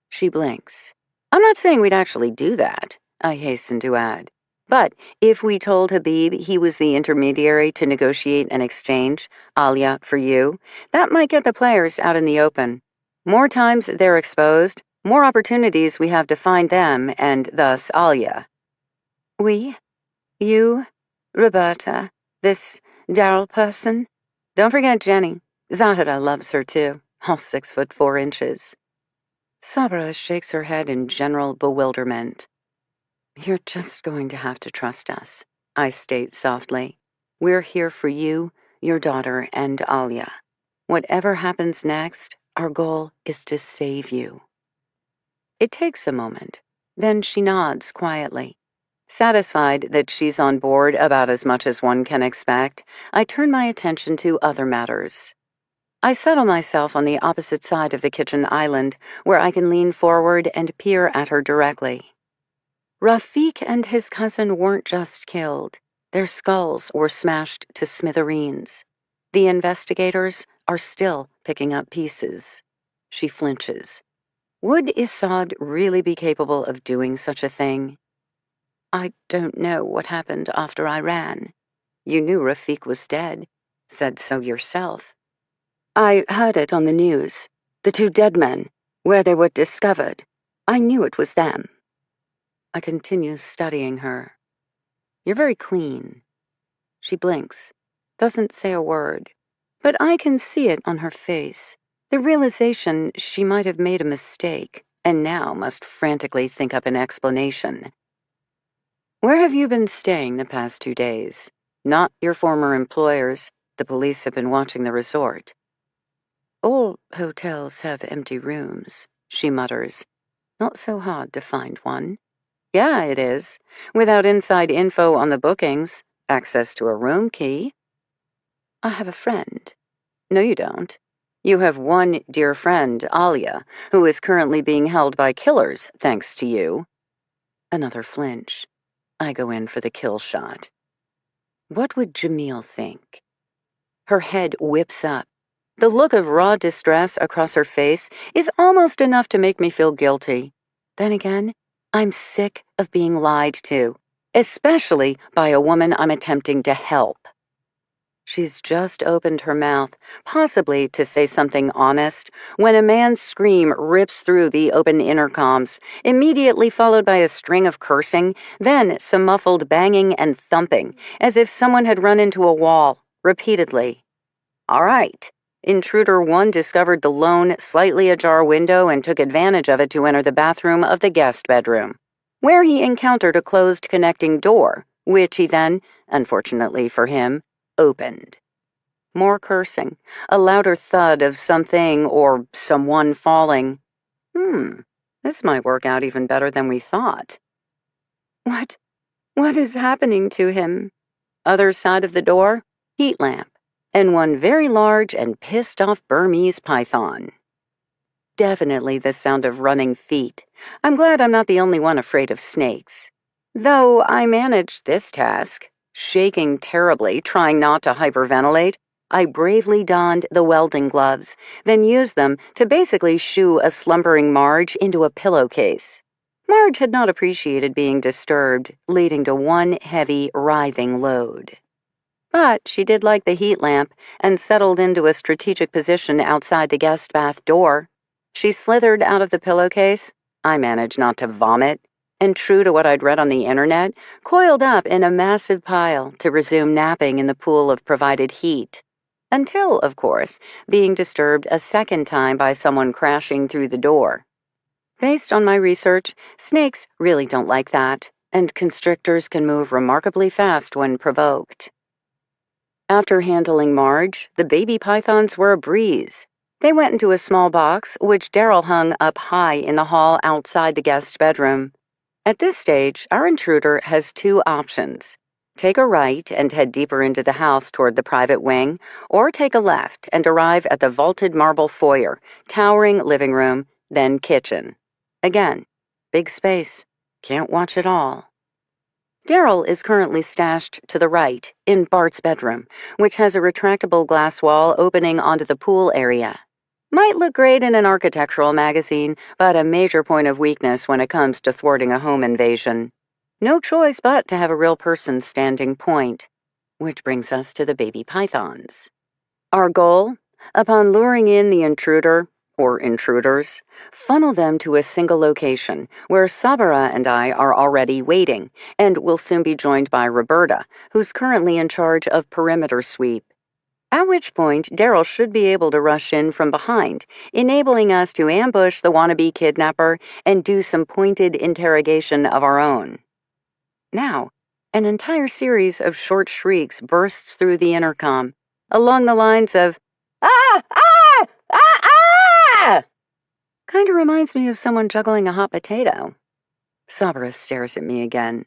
She blinks. I'm not saying we'd actually do that, I hasten to add. But if we told Habib he was the intermediary to negotiate an exchange, Alia for you, that might get the players out in the open. More times they're exposed, more opportunities we have to find them and thus Alia. We? You? Roberta? This Daryl person? Don't forget Jenny. Zahra loves her too, all 6'4". Sabra shakes her head in general bewilderment. You're just going to have to trust us, I state softly. We're here for you, your daughter, and Alia. Whatever happens next, our goal is to save you. It takes a moment. Then she nods quietly. Satisfied that she's on board about as much as one can expect, I turn my attention to other matters. I settle myself on the opposite side of the kitchen island, where I can lean forward and peer at her directly. Rafiq and his cousin weren't just killed. Their skulls were smashed to smithereens. The investigators are still picking up pieces. She flinches. Would Issaud really be capable of doing such a thing? I don't know what happened after I ran. You knew Rafiq was dead. Said so yourself. I heard it on the news. The two dead men, where they were discovered. I knew it was them. I continue studying her. You're very clean. She blinks, doesn't say a word, but I can see it on her face. The realization she might have made a mistake, and now must frantically think up an explanation. Where have you been staying the past 2 days? Not your former employers. The police have been watching the resort. All hotels have empty rooms, she mutters. Not so hard to find one. Yeah, it is. Without inside info on the bookings, access to a room key. I have a friend. No, you don't. You have one dear friend, Alia, who is currently being held by killers, thanks to you. Another flinch. I go in for the kill shot. What would Jamil think? Her head whips up. The look of raw distress across her face is almost enough to make me feel guilty. Then again, I'm sick of being lied to, especially by a woman I'm attempting to help. She's just opened her mouth, possibly to say something honest, when a man's scream rips through the open intercoms, immediately followed by a string of cursing, then some muffled banging and thumping, as if someone had run into a wall, repeatedly. All right. Intruder 1 discovered the lone, slightly ajar window and took advantage of it to enter the bathroom of the guest bedroom, where he encountered a closed connecting door, which he then, unfortunately for him, opened. More cursing, a louder thud of something or someone falling. This might work out even better than we thought. What is happening to him? Other side of the door, heat lamp, and one very large and pissed-off Burmese python. Definitely the sound of running feet. I'm glad I'm not the only one afraid of snakes. Though I managed this task. Shaking terribly, trying not to hyperventilate, I bravely donned the welding gloves, then used them to basically shoo a slumbering Marge into a pillowcase. Marge had not appreciated being disturbed, leading to one heavy, writhing load. But she did like the heat lamp and settled into a strategic position outside the guest bath door. She slithered out of the pillowcase. I managed not to vomit, and true to what I'd read on the internet, coiled up in a massive pile to resume napping in the pool of provided heat. Until, of course, being disturbed a second time by someone crashing through the door. Based on my research, snakes really don't like that, and constrictors can move remarkably fast when provoked. After handling Marge, the baby pythons were a breeze. They went into a small box, which Daryl hung up high in the hall outside the guest bedroom. At this stage, our intruder has two options. Take a right and head deeper into the house toward the private wing, or take a left and arrive at the vaulted marble foyer, towering living room, then kitchen. Again, big space. Can't watch it all. Daryl is currently stashed to the right, in Bart's bedroom, which has a retractable glass wall opening onto the pool area. Might look great in an architectural magazine, but a major point of weakness when it comes to thwarting a home invasion. No choice but to have a real person standing point. Which brings us to the baby pythons. Our goal? Upon luring in the intruder, or intruders, funnel them to a single location, where Sabara and I are already waiting, and will soon be joined by Roberta, who's currently in charge of perimeter sweep. At which point, Daryl should be able to rush in from behind, enabling us to ambush the wannabe kidnapper and do some pointed interrogation of our own. Now, an entire series of short shrieks bursts through the intercom, along the lines of, "Ah! Ah! Ah! Ah!" Kinda reminds me of someone juggling a hot potato. Sabra stares at me again.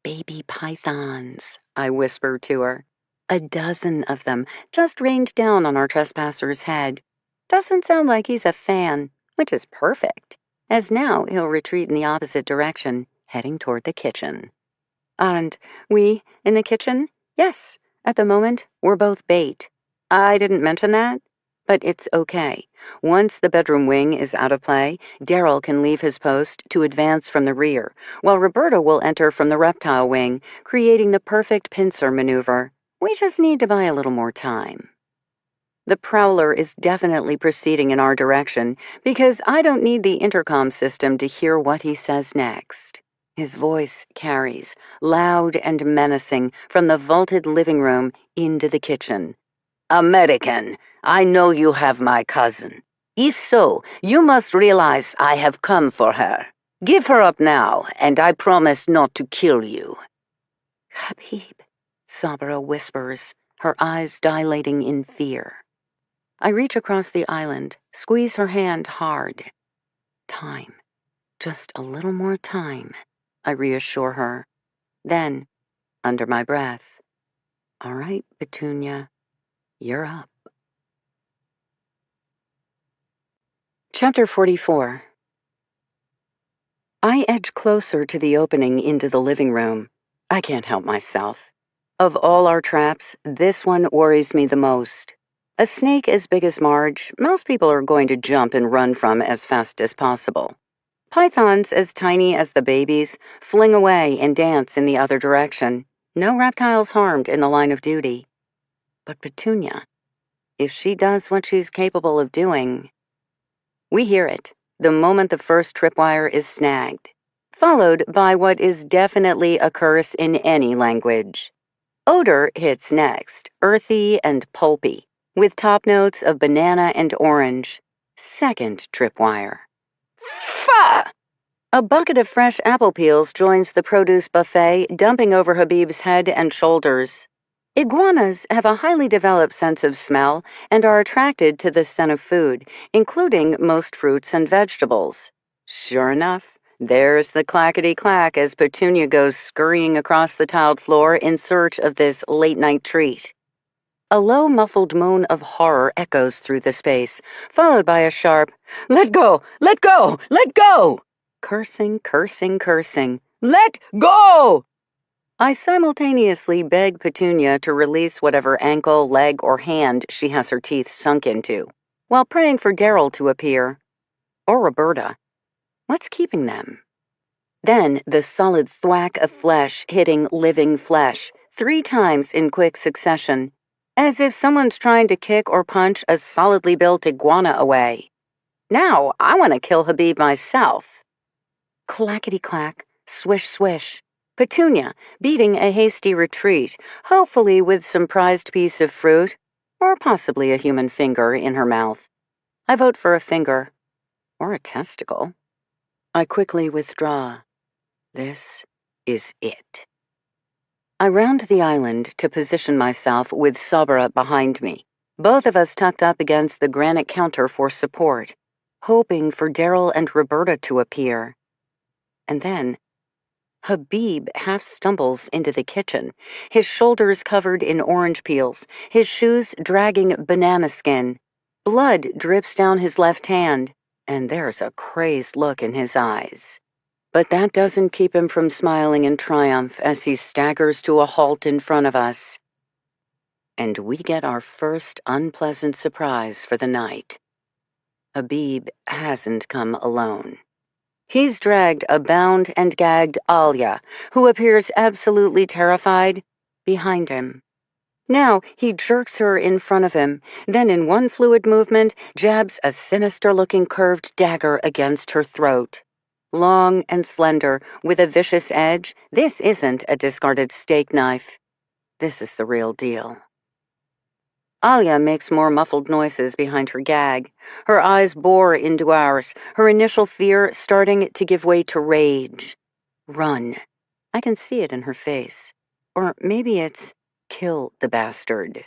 "Baby pythons," I whisper to her. "A dozen of them just rained down on our trespasser's head. Doesn't sound like he's a fan, which is perfect, as now he'll retreat in the opposite direction, heading toward the kitchen." "Aren't we in the kitchen?" "Yes, at the moment, we're both bait." "I didn't mention that?" But it's okay. Once the bedroom wing is out of play, Daryl can leave his post to advance from the rear, while Roberta will enter from the reptile wing, creating the perfect pincer maneuver. We just need to buy a little more time. The Prowler is definitely proceeding in our direction because I don't need the intercom system to hear what he says next. His voice carries, loud and menacing, from the vaulted living room into the kitchen. American, I know you have my cousin. If so, you must realize I have come for her. Give her up now, and I promise not to kill you. Habib, Sabra whispers, her eyes dilating in fear. I reach across the island, squeeze her hand hard. Time. Just a little more time, I reassure her. Then, under my breath, all right, Petunia, you're up. Chapter 44. I edge closer to the opening into the living room. I can't help myself. Of all our traps, this one worries me the most. A snake as big as Marge, most people are going to jump and run from as fast as possible. Pythons as tiny as the babies fling away and dance in the other direction. No reptiles harmed in the line of duty. But Petunia, if she does what she's capable of doing... We hear it the moment the first tripwire is snagged, followed by what is definitely a curse in any language. Odor hits next, earthy and pulpy, with top notes of banana and orange. Second tripwire. Fa! A bucket of fresh apple peels joins the produce buffet, dumping over Habib's head and shoulders. Iguanas have a highly developed sense of smell and are attracted to the scent of food, including most fruits and vegetables. Sure enough, there's the clackety-clack as Petunia goes scurrying across the tiled floor in search of this late-night treat. A low, muffled moan of horror echoes through the space, followed by a sharp, "Let go! Let go! Let go!" Cursing, cursing, cursing. Let go! I simultaneously beg Petunia to release whatever ankle, leg, or hand she has her teeth sunk into, while praying for Daryl to appear. Or Roberta. What's keeping them? Then the solid thwack of flesh hitting living flesh, 3 times in quick succession, as if someone's trying to kick or punch a solidly built iguana away. Now I want to kill Habib myself. Clackety-clack, swish-swish. Petunia, beating a hasty retreat, hopefully with some prized piece of fruit, or possibly a human finger in her mouth. I vote for a finger, or a testicle. I quickly withdraw. This is it. I round the island to position myself with Sabra behind me, both of us tucked up against the granite counter for support, hoping for Daryl and Roberta to appear. And then Habib half stumbles into the kitchen, his shoulders covered in orange peels, his shoes dragging banana skin. Blood drips down his left hand, and there's a crazed look in his eyes. But that doesn't keep him from smiling in triumph as he staggers to a halt in front of us. And we get our first unpleasant surprise for the night. Habib hasn't come alone. He's dragged a bound and gagged Alia, who appears absolutely terrified, behind him. Now he jerks her in front of him, then in one fluid movement jabs a sinister-looking curved dagger against her throat. Long and slender, with a vicious edge, this isn't a discarded steak knife. This is the real deal. Alia makes more muffled noises behind her gag. Her eyes bore into ours, her initial fear starting to give way to rage. Run. I can see it in her face. Or maybe it's kill the bastard.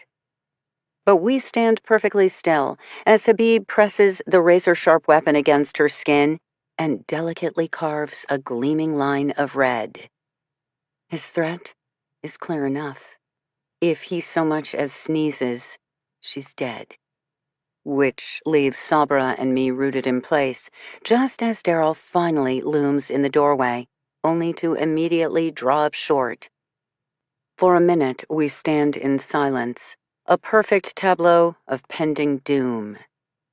But we stand perfectly still as Habib presses the razor-sharp weapon against her skin and delicately carves a gleaming line of red. His threat is clear enough. If he so much as sneezes, she's dead. Which leaves Sabra and me rooted in place, just as Daryl finally looms in the doorway, only to immediately draw up short. For a minute, we stand in silence, A perfect tableau of pending doom.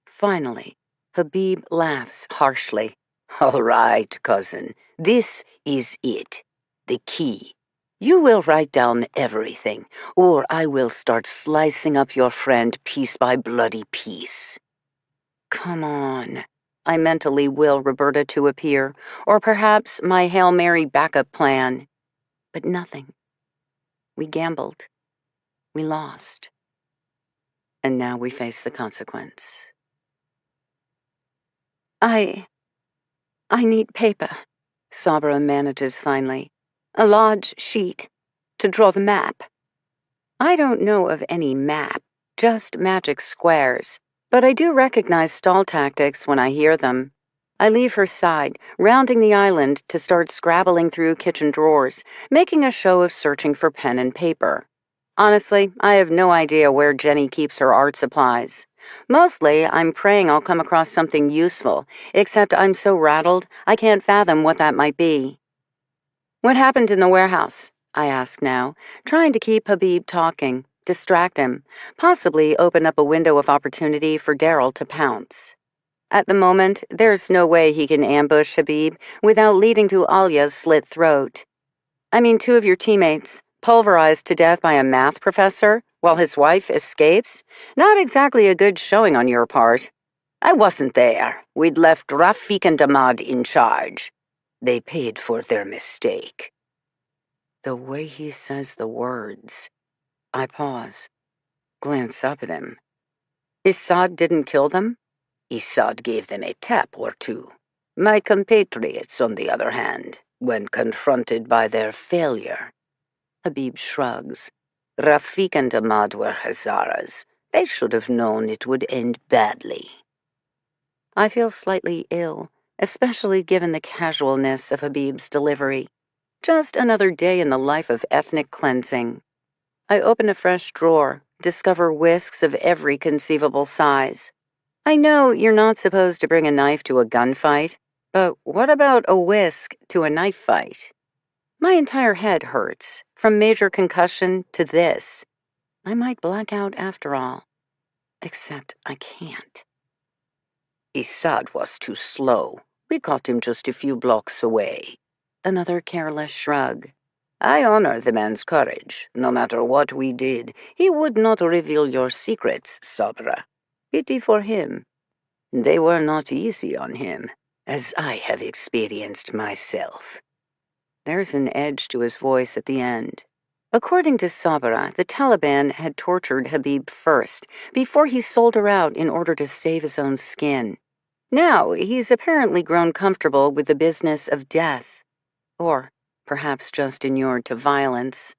Finally, Habib laughs harshly. All right, cousin, this is it. The key. You will write down everything, or I will start slicing up your friend piece by bloody piece. Come on. I mentally will Roberta to appear, or perhaps my Hail Mary backup plan. But nothing. We gambled. We lost. And now we face the consequence. I need paper, Sabra manages finally. A large sheet to draw the map. I don't know of any map, just magic squares, but I do recognize stall tactics when I hear them. I leave her side, rounding the island to start scrabbling through kitchen drawers, making a show of searching for pen and paper. Honestly, I have no idea where Jenny keeps her art supplies. Mostly, I'm praying I'll come across something useful, except I'm so rattled I can't fathom what that might be. What happened in the warehouse? I ask now, trying to keep Habib talking, distract him, possibly open up a window of opportunity for Daryl to pounce. At the moment, there's no way he can ambush Habib without leading to Alia's slit throat. I mean, 2 of your teammates, pulverized to death by a math professor, while his wife escapes? Not exactly a good showing on your part. I wasn't there. We'd left Rafik and Ahmad in charge. They paid for their mistake. The way he says the words. I pause, glance up at him. Issad didn't kill them? Issad gave them a tap or two. My compatriots, on the other hand, when confronted by their failure. Habib shrugs. Rafik and Ahmad were Hazaras. They should have known it would end badly. I feel slightly ill, especially given the casualness of Habib's delivery. Just another day in the life of ethnic cleansing. I open a fresh drawer, discover whisks of every conceivable size. I know you're not supposed to bring a knife to a gunfight, but what about a whisk to a knife fight? My entire head hurts, from major concussion to this. I might black out after all. Except I can't. Issad was too slow. We caught him just a few blocks away. Another careless shrug. I honor the man's courage. No matter what we did, he would not reveal your secrets, Sabra. Pity for him. They were not easy on him, as I have experienced myself. There's an edge to his voice at the end. According to Sabra, the Taliban had tortured Habib first, before he sold her out in order to save his own skin. Now, he's apparently grown comfortable with the business of death. Or perhaps just inured to violence.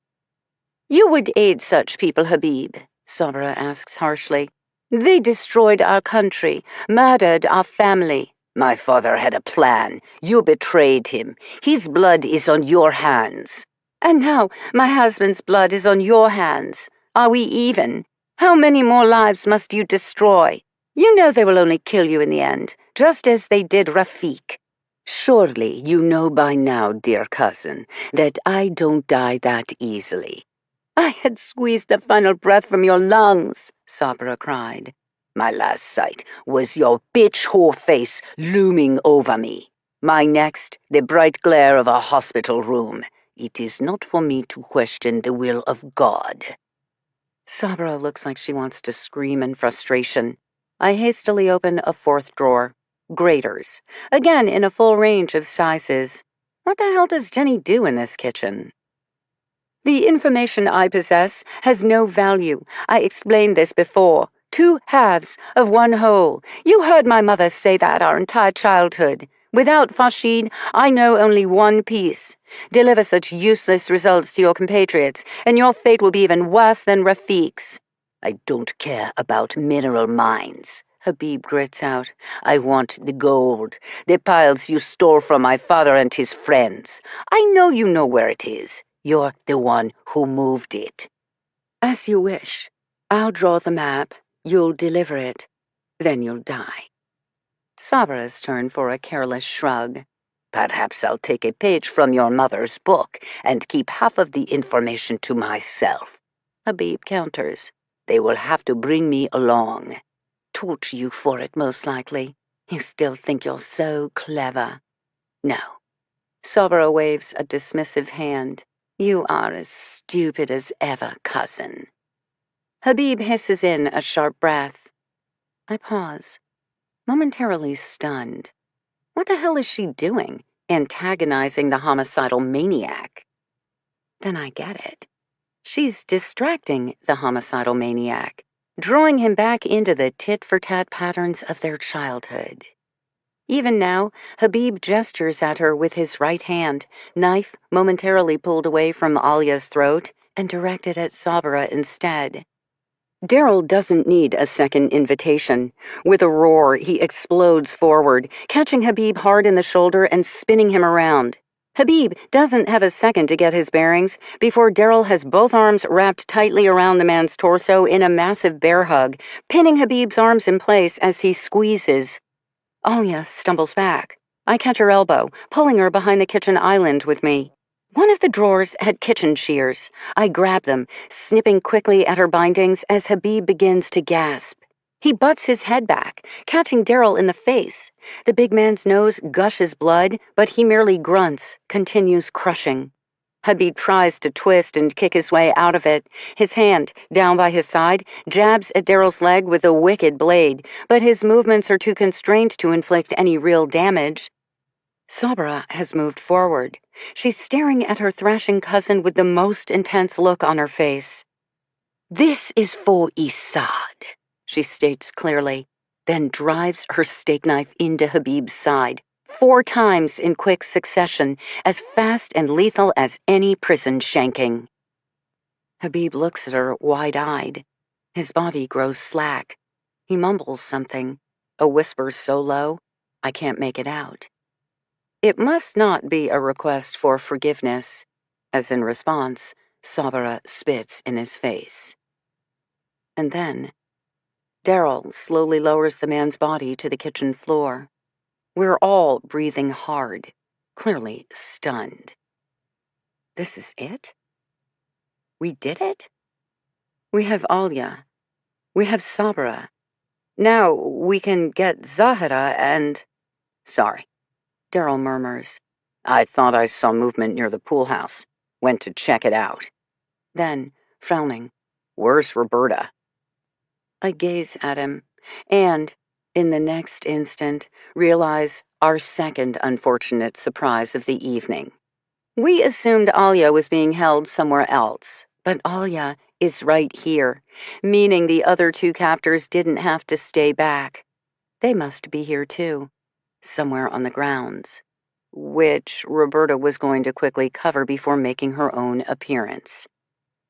You would aid such people, Habib, Sabra asks harshly. They destroyed our country, murdered our family. My father had a plan. You betrayed him. His blood is on your hands. And now my husband's blood is on your hands. Are we even? How many more lives must you destroy? You know they will only kill you in the end, just as they did Rafik. Surely you know by now, dear cousin, that I don't die that easily. I had squeezed the final breath from your lungs, Sabra cried. My last sight was your bitch-whore face looming over me. My next, the bright glare of a hospital room. It is not for me to question the will of God. Sabra looks like she wants to scream in frustration. I hastily open a 4th drawer. Graters. Again in a full range of sizes. What the hell does Jenny do in this kitchen? The information I possess has no value. I explained this before. 2 halves of one whole. You heard my mother say that our entire childhood. Without Fashid, I know only one piece. Deliver such useless results to your compatriots, and your fate will be even worse than Rafik's. I don't care about mineral mines, Habib grits out. I want the gold, the piles you stole from my father and his friends. I know you know where it is. You're the one who moved it. As you wish. I'll draw the map. You'll deliver it. Then you'll die. Sabra's turn for a careless shrug. Perhaps I'll take a page from your mother's book and keep half of the information to myself. Habib counters. They will have to bring me along. Torture you for it, most likely. You still think you're so clever. No. Sabra waves a dismissive hand. You are as stupid as ever, cousin. Habib hisses in a sharp breath. I pause, momentarily stunned. What the hell is she doing, antagonizing the homicidal maniac? Then I get it. She's distracting the homicidal maniac, drawing him back into the tit-for-tat patterns of their childhood. Even now, Habib gestures at her with his right hand, knife momentarily pulled away from Alia's throat and directed at Sabra instead. Daryl doesn't need a second invitation. With a roar, he explodes forward, catching Habib hard in the shoulder and spinning him around. Habib doesn't have a second to get his bearings before Daryl has both arms wrapped tightly around the man's torso in a massive bear hug, pinning Habib's arms in place as he squeezes. Alia stumbles back. I catch her elbow, pulling her behind the kitchen island with me. One of the drawers had kitchen shears. I grab them, snipping quickly at her bindings as Habib begins to gasp. He butts his head back, catching Daryl in the face. The big man's nose gushes blood, but he merely grunts, continues crushing. Habib tries to twist and kick his way out of it. His hand, down by his side, jabs at Daryl's leg with a wicked blade, but his movements are too constrained to inflict any real damage. Sabra has moved forward. She's staring at her thrashing cousin with the most intense look on her face. This is for Isad, she states clearly, then drives her steak knife into Habib's side, 4 times in quick succession, as fast and lethal as any prison shanking. Habib looks at her wide-eyed. His body grows slack. He mumbles something, a whisper so low I can't make it out. It must not be a request for forgiveness, as in response, Sabra spits in his face. And then, Daryl slowly lowers the man's body to the kitchen floor. We're all breathing hard, clearly stunned. This is it? We did it? We have Alia. We have Sabra. Now we can get Zahira and... Sorry, Daryl murmurs. I thought I saw movement near the pool house. Went to check it out. Then, frowning, where's Roberta? I gaze at him, and, in the next instant, realize our second unfortunate surprise of the evening. We assumed Alia was being held somewhere else, but Alia is right here, meaning the other 2 captors didn't have to stay back. They must be here too, somewhere on the grounds, which Roberta was going to quickly cover before making her own appearance.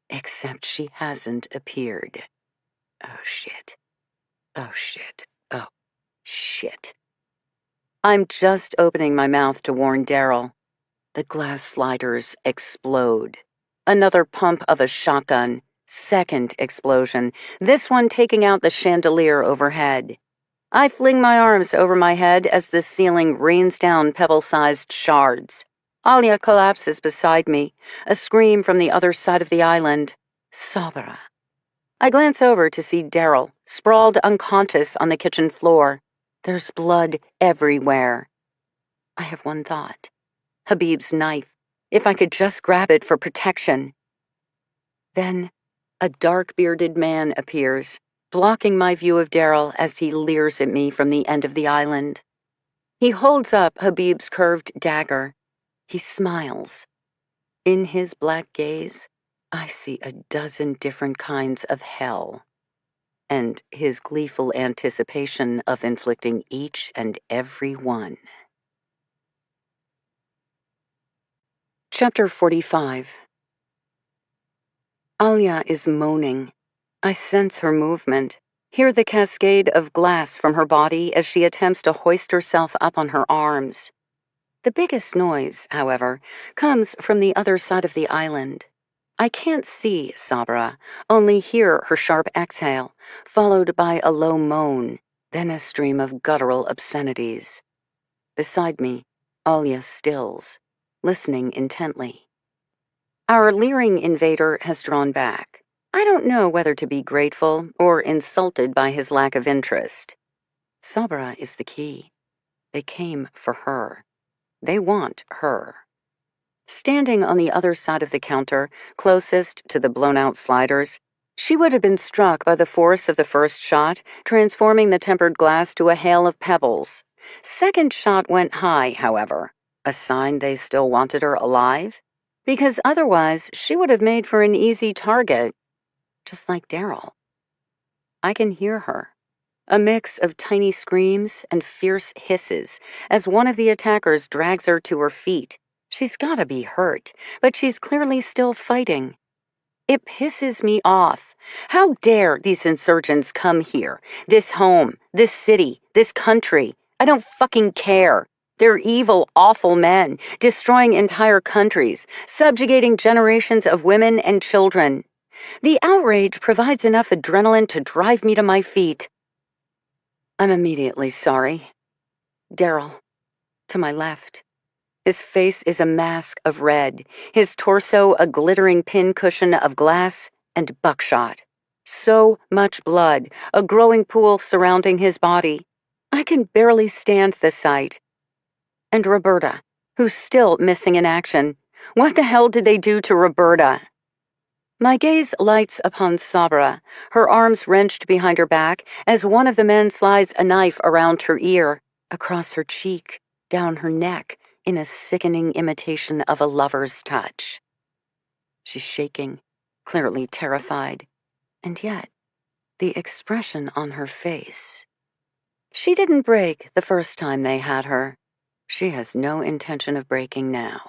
Except she hasn't appeared. Oh, shit. Oh, shit. Oh, shit. I'm just opening my mouth to warn Daryl. The glass sliders explode. Another pump of a shotgun. Second explosion, this one taking out the chandelier overhead. I fling my arms over my head as the ceiling rains down pebble-sized shards. Alia collapses beside me, a scream from the other side of the island. Sabra. I glance over to see Daryl, sprawled unconscious on the kitchen floor. There's blood everywhere. I have one thought. Habib's knife. If I could just grab it for protection. Then, a dark-bearded man appears, blocking my view of Daryl as he leers at me from the end of the island. He holds up Habib's curved dagger. He smiles. In his black gaze, I see a dozen different kinds of hell, and his gleeful anticipation of inflicting each and every one. Chapter 45. Alia is moaning. I sense her movement, hear the cascade of glass from her body as she attempts to hoist herself up on her arms. The biggest noise, however, comes from the other side of the island. I can't see Sabra, only hear her sharp exhale, followed by a low moan, then a stream of guttural obscenities. Beside me, Alia stills, listening intently. Our leering invader has drawn back. I don't know whether to be grateful or insulted by his lack of interest. Sabra is the key. They came for her. They want her. Standing on the other side of the counter, closest to the blown-out sliders, she would have been struck by the force of the first shot, transforming the tempered glass to a hail of pebbles. Second shot went high, however, a sign they still wanted her alive, because otherwise she would have made for an easy target, just like Daryl. I can hear her, a mix of tiny screams and fierce hisses, as one of the attackers drags her to her feet. She's gotta be hurt, but she's clearly still fighting. It pisses me off. How dare these insurgents come here? This home, this city, this country. I don't fucking care. They're evil, awful men, destroying entire countries, subjugating generations of women and children. The outrage provides enough adrenaline to drive me to my feet. I'm immediately sorry. Daryl, to my left. His face is a mask of red, his torso a glittering pincushion of glass and buckshot. So much blood, a growing pool surrounding his body. I can barely stand the sight. And Roberta, who's still missing in action. What the hell did they do to Roberta? My gaze lights upon Sabra, her arms wrenched behind her back as one of the men slides a knife around her ear, across her cheek, down her neck, in a sickening imitation of a lover's touch. She's shaking, clearly terrified, and yet, the expression on her face. She didn't break the first time they had her. She has no intention of breaking now.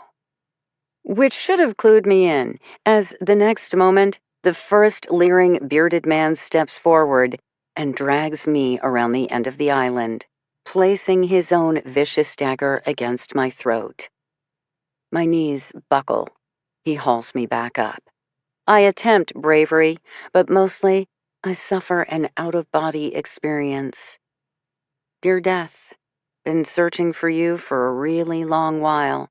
Which should have clued me in, as the next moment, the first leering bearded man steps forward and drags me around the end of the island, placing his own vicious dagger against my throat. My knees buckle. He hauls me back up. I attempt bravery, but mostly I suffer an out-of-body experience. Dear Death, been searching for you for a really long while.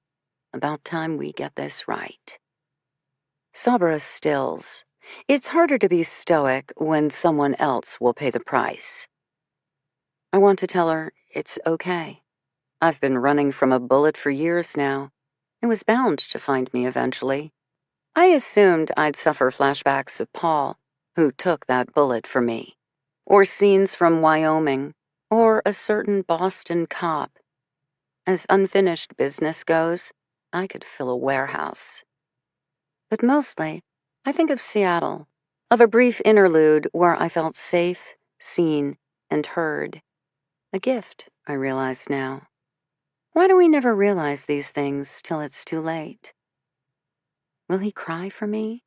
About time we get this right. Sabra stills. It's harder to be stoic when someone else will pay the price. I want to tell her it's okay. I've been running from a bullet for years now. It was bound to find me eventually. I assumed I'd suffer flashbacks of Paul, who took that bullet for me, or scenes from Wyoming, or a certain Boston cop. As unfinished business goes, I could fill a warehouse. But mostly, I think of Seattle, of a brief interlude where I felt safe, seen, and heard. A gift, I realize now. Why do we never realize these things till it's too late? Will he cry for me?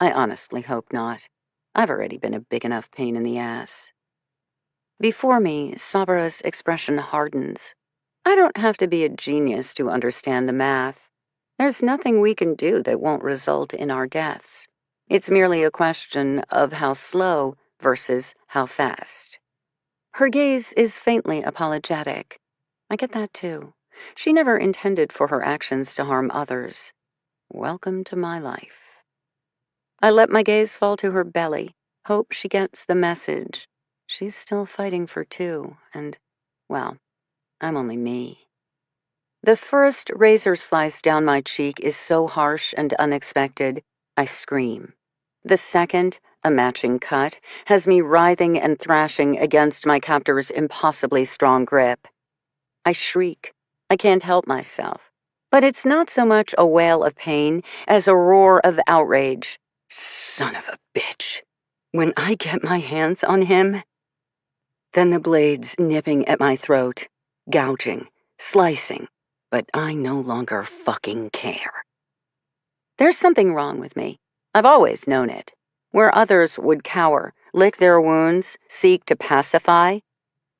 I honestly hope not. I've already been a big enough pain in the ass. Before me, Sabra's expression hardens. I don't have to be a genius to understand the math. There's nothing we can do that won't result in our deaths. It's merely a question of how slow versus how fast. Her gaze is faintly apologetic. I get that too. She never intended for her actions to harm others. Welcome to my life. I let my gaze fall to her belly, hope she gets the message. She's still fighting for two, and, well, I'm only me. The first razor slice down my cheek is so harsh and unexpected, I scream. The second, a matching cut, has me writhing and thrashing against my captor's impossibly strong grip. I shriek. I can't help myself. But it's not so much a wail of pain as a roar of outrage. Son of a bitch. When I get my hands on him... Then the blades nipping at my throat, gouging, slicing, but I no longer fucking care. There's something wrong with me. I've always known it. Where others would cower, lick their wounds, seek to pacify,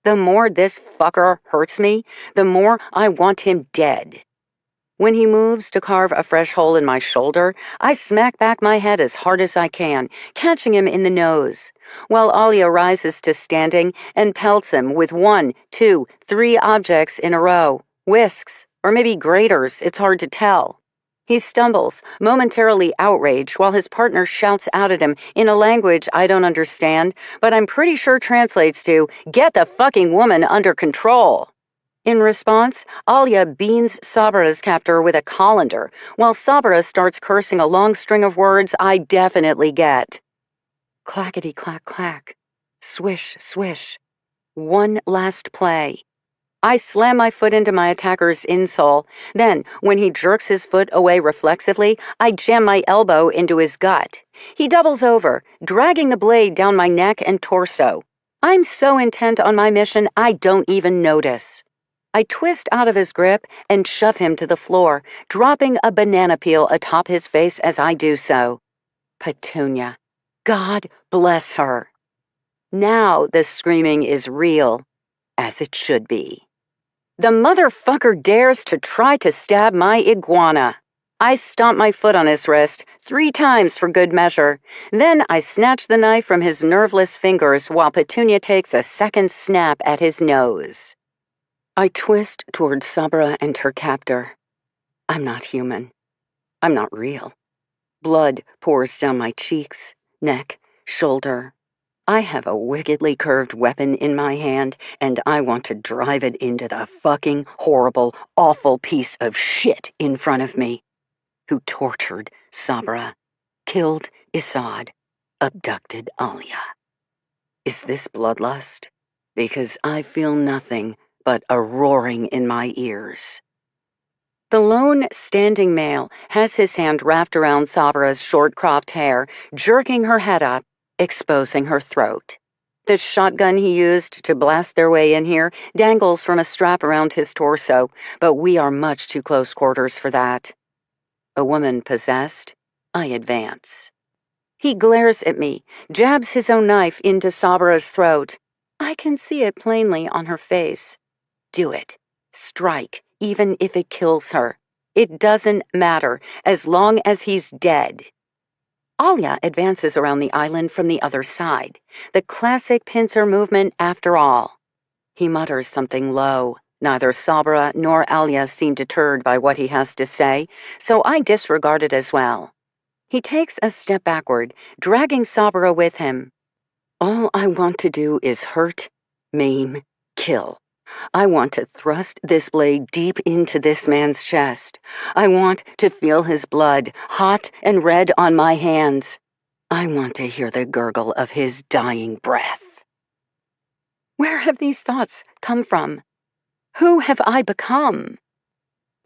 the more this fucker hurts me, the more I want him dead. When he moves to carve a fresh hole in my shoulder, I smack back my head as hard as I can, catching him in the nose, while Alia rises to standing and pelts him with 1, 2, 3 objects in a row, whisks, or maybe graters, it's hard to tell. He stumbles, momentarily outraged, while his partner shouts out at him in a language I don't understand, but I'm pretty sure translates to, "Get the fucking woman under control." In response, Alia beans Sabra's captor with a colander, while Sabra starts cursing a long string of words I definitely get. Clackety clack clack. Swish, swish. One last play. I slam my foot into my attacker's insole. Then, when he jerks his foot away reflexively, I jam my elbow into his gut. He doubles over, dragging the blade down my neck and torso. I'm so intent on my mission, I don't even notice. I twist out of his grip and shove him to the floor, dropping a banana peel atop his face as I do so. Petunia. God bless her. Now the screaming is real, as it should be. The motherfucker dares to try to stab my iguana. I stomp my foot on his wrist 3 times for good measure. Then I snatch the knife from his nerveless fingers while Petunia takes a second snap at his nose. I twist toward Sabra and her captor. I'm not human. I'm not real. Blood pours down my cheeks, neck, shoulder. I have a wickedly curved weapon in my hand, and I want to drive it into the fucking horrible, awful piece of shit in front of me, who tortured Sabra, killed Isad, abducted Alia. Is this bloodlust? Because I feel nothing but a roaring in my ears. The lone standing male has his hand wrapped around Sabra's short-cropped hair, jerking her head up, exposing her throat. The shotgun he used to blast their way in here dangles from a strap around his torso, but we are much too close quarters for that. A woman possessed, I advance. He glares at me, jabs his own knife into Sabra's throat. I can see it plainly on her face. Do it. Strike, even if it kills her. It doesn't matter, as long as he's dead. Alia advances around the island from the other side, the classic pincer movement after all. He mutters something low. Neither Sabra nor Alia seem deterred by what he has to say, so I disregard it as well. He takes a step backward, dragging Sabra with him. All I want to do is hurt, maim, kill. I want to thrust this blade deep into this man's chest. I want to feel his blood, hot and red on my hands. I want to hear the gurgle of his dying breath. Where have these thoughts come from? Who have I become?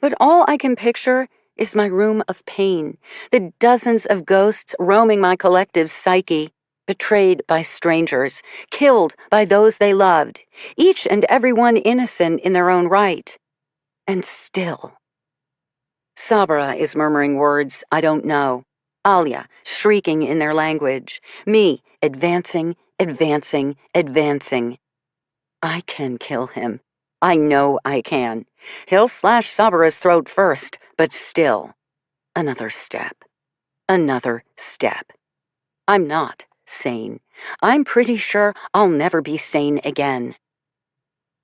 But all I can picture is my room of pain, the dozens of ghosts roaming my collective psyche, betrayed by strangers, killed by those they loved, each and every one innocent in their own right. And still. Sabra is murmuring words I don't know. Alia shrieking in their language. Me advancing, advancing, advancing. I can kill him. I know I can. He'll slash Sabra's throat first, but still. Another step. Another step. I'm not sane. I'm pretty sure I'll never be sane again.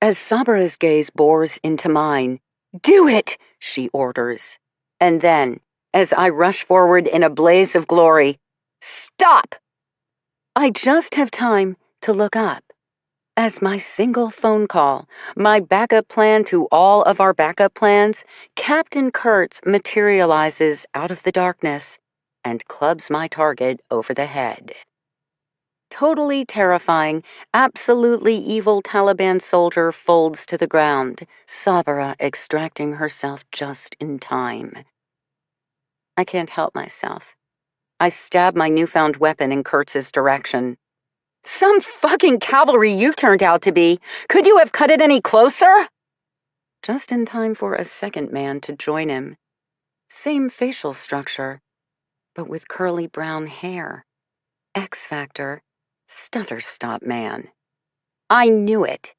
As Sabra's gaze bores into mine, "Do it!" she orders. And then, as I rush forward in a blaze of glory, "Stop!" I just have time to look up. As my single phone call, my backup plan to all of our backup plans, Captain Kurtz materializes out of the darkness and clubs my target over the head. Totally terrifying, absolutely evil Taliban soldier folds to the ground, Sabra extracting herself just in time. I can't help myself. I stab my newfound weapon in Kurtz's direction. Some fucking cavalry you turned out to be! Could you have cut it any closer? Just in time for a second man to join him. Same facial structure, but with curly brown hair. X-Factor. Stutter stop man. I knew it.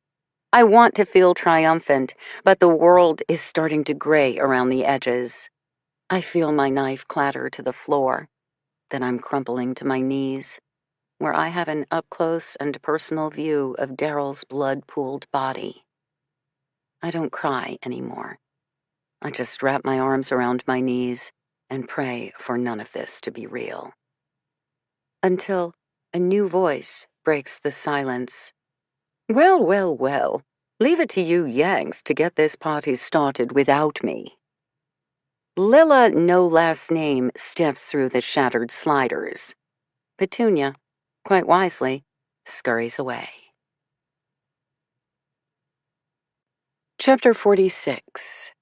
I want to feel triumphant, but the world is starting to gray around the edges. I feel my knife clatter to the floor. Then I'm crumpling to my knees, where I have an up-close and personal view of Daryl's blood-pooled body. I don't cry anymore. I just wrap my arms around my knees, and pray for none of this to be real. Until a new voice breaks the silence. Well, well, well. Leave it to you Yanks to get this party started without me. Lilla, no last name, steps through the shattered sliders. Petunia, quite wisely, scurries away. Chapter 46.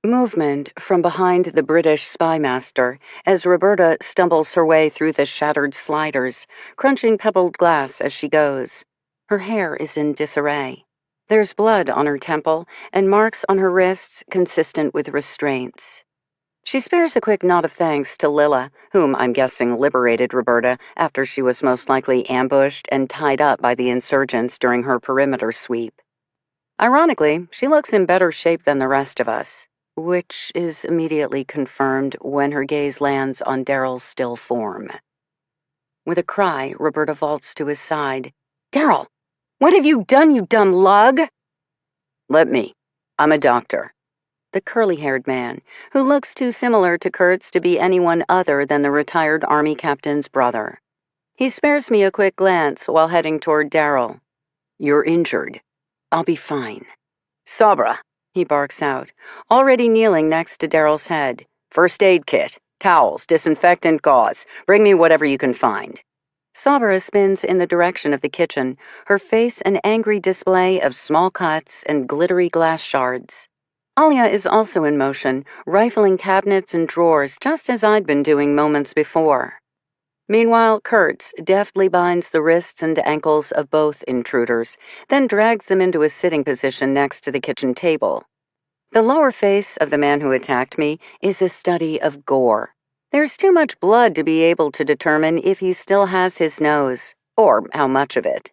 Movement from behind the British spymaster as Roberta stumbles her way through the shattered sliders, crunching pebbled glass as she goes. Her hair is in disarray. There's blood on her temple and marks on her wrists consistent with restraints. She spares a quick nod of thanks to Lilla, whom I'm guessing liberated Roberta after she was most likely ambushed and tied up by the insurgents during her perimeter sweep. Ironically, she looks in better shape than the rest of us, which is immediately confirmed when her gaze lands on Daryl's still form. With a cry, Roberta vaults to his side. "Daryl! What have you done, you dumb lug?" "Let me. I'm a doctor." The curly-haired man, who looks too similar to Kurtz to be anyone other than the retired army captain's brother. He spares me a quick glance while heading toward Daryl. "You're injured. I'll be fine." "Sabra," he barks out, already kneeling next to Daryl's head. "First aid kit, towels, disinfectant, gauze. Bring me whatever you can find." Sabra spins in the direction of the kitchen, her face an angry display of small cuts and glittery glass shards. Alia is also in motion, rifling cabinets and drawers just as I'd been doing moments before. Meanwhile, Kurtz deftly binds the wrists and ankles of both intruders, then drags them into a sitting position next to the kitchen table. The lower face of the man who attacked me is a study of gore. There's too much blood to be able to determine if he still has his nose, or how much of it.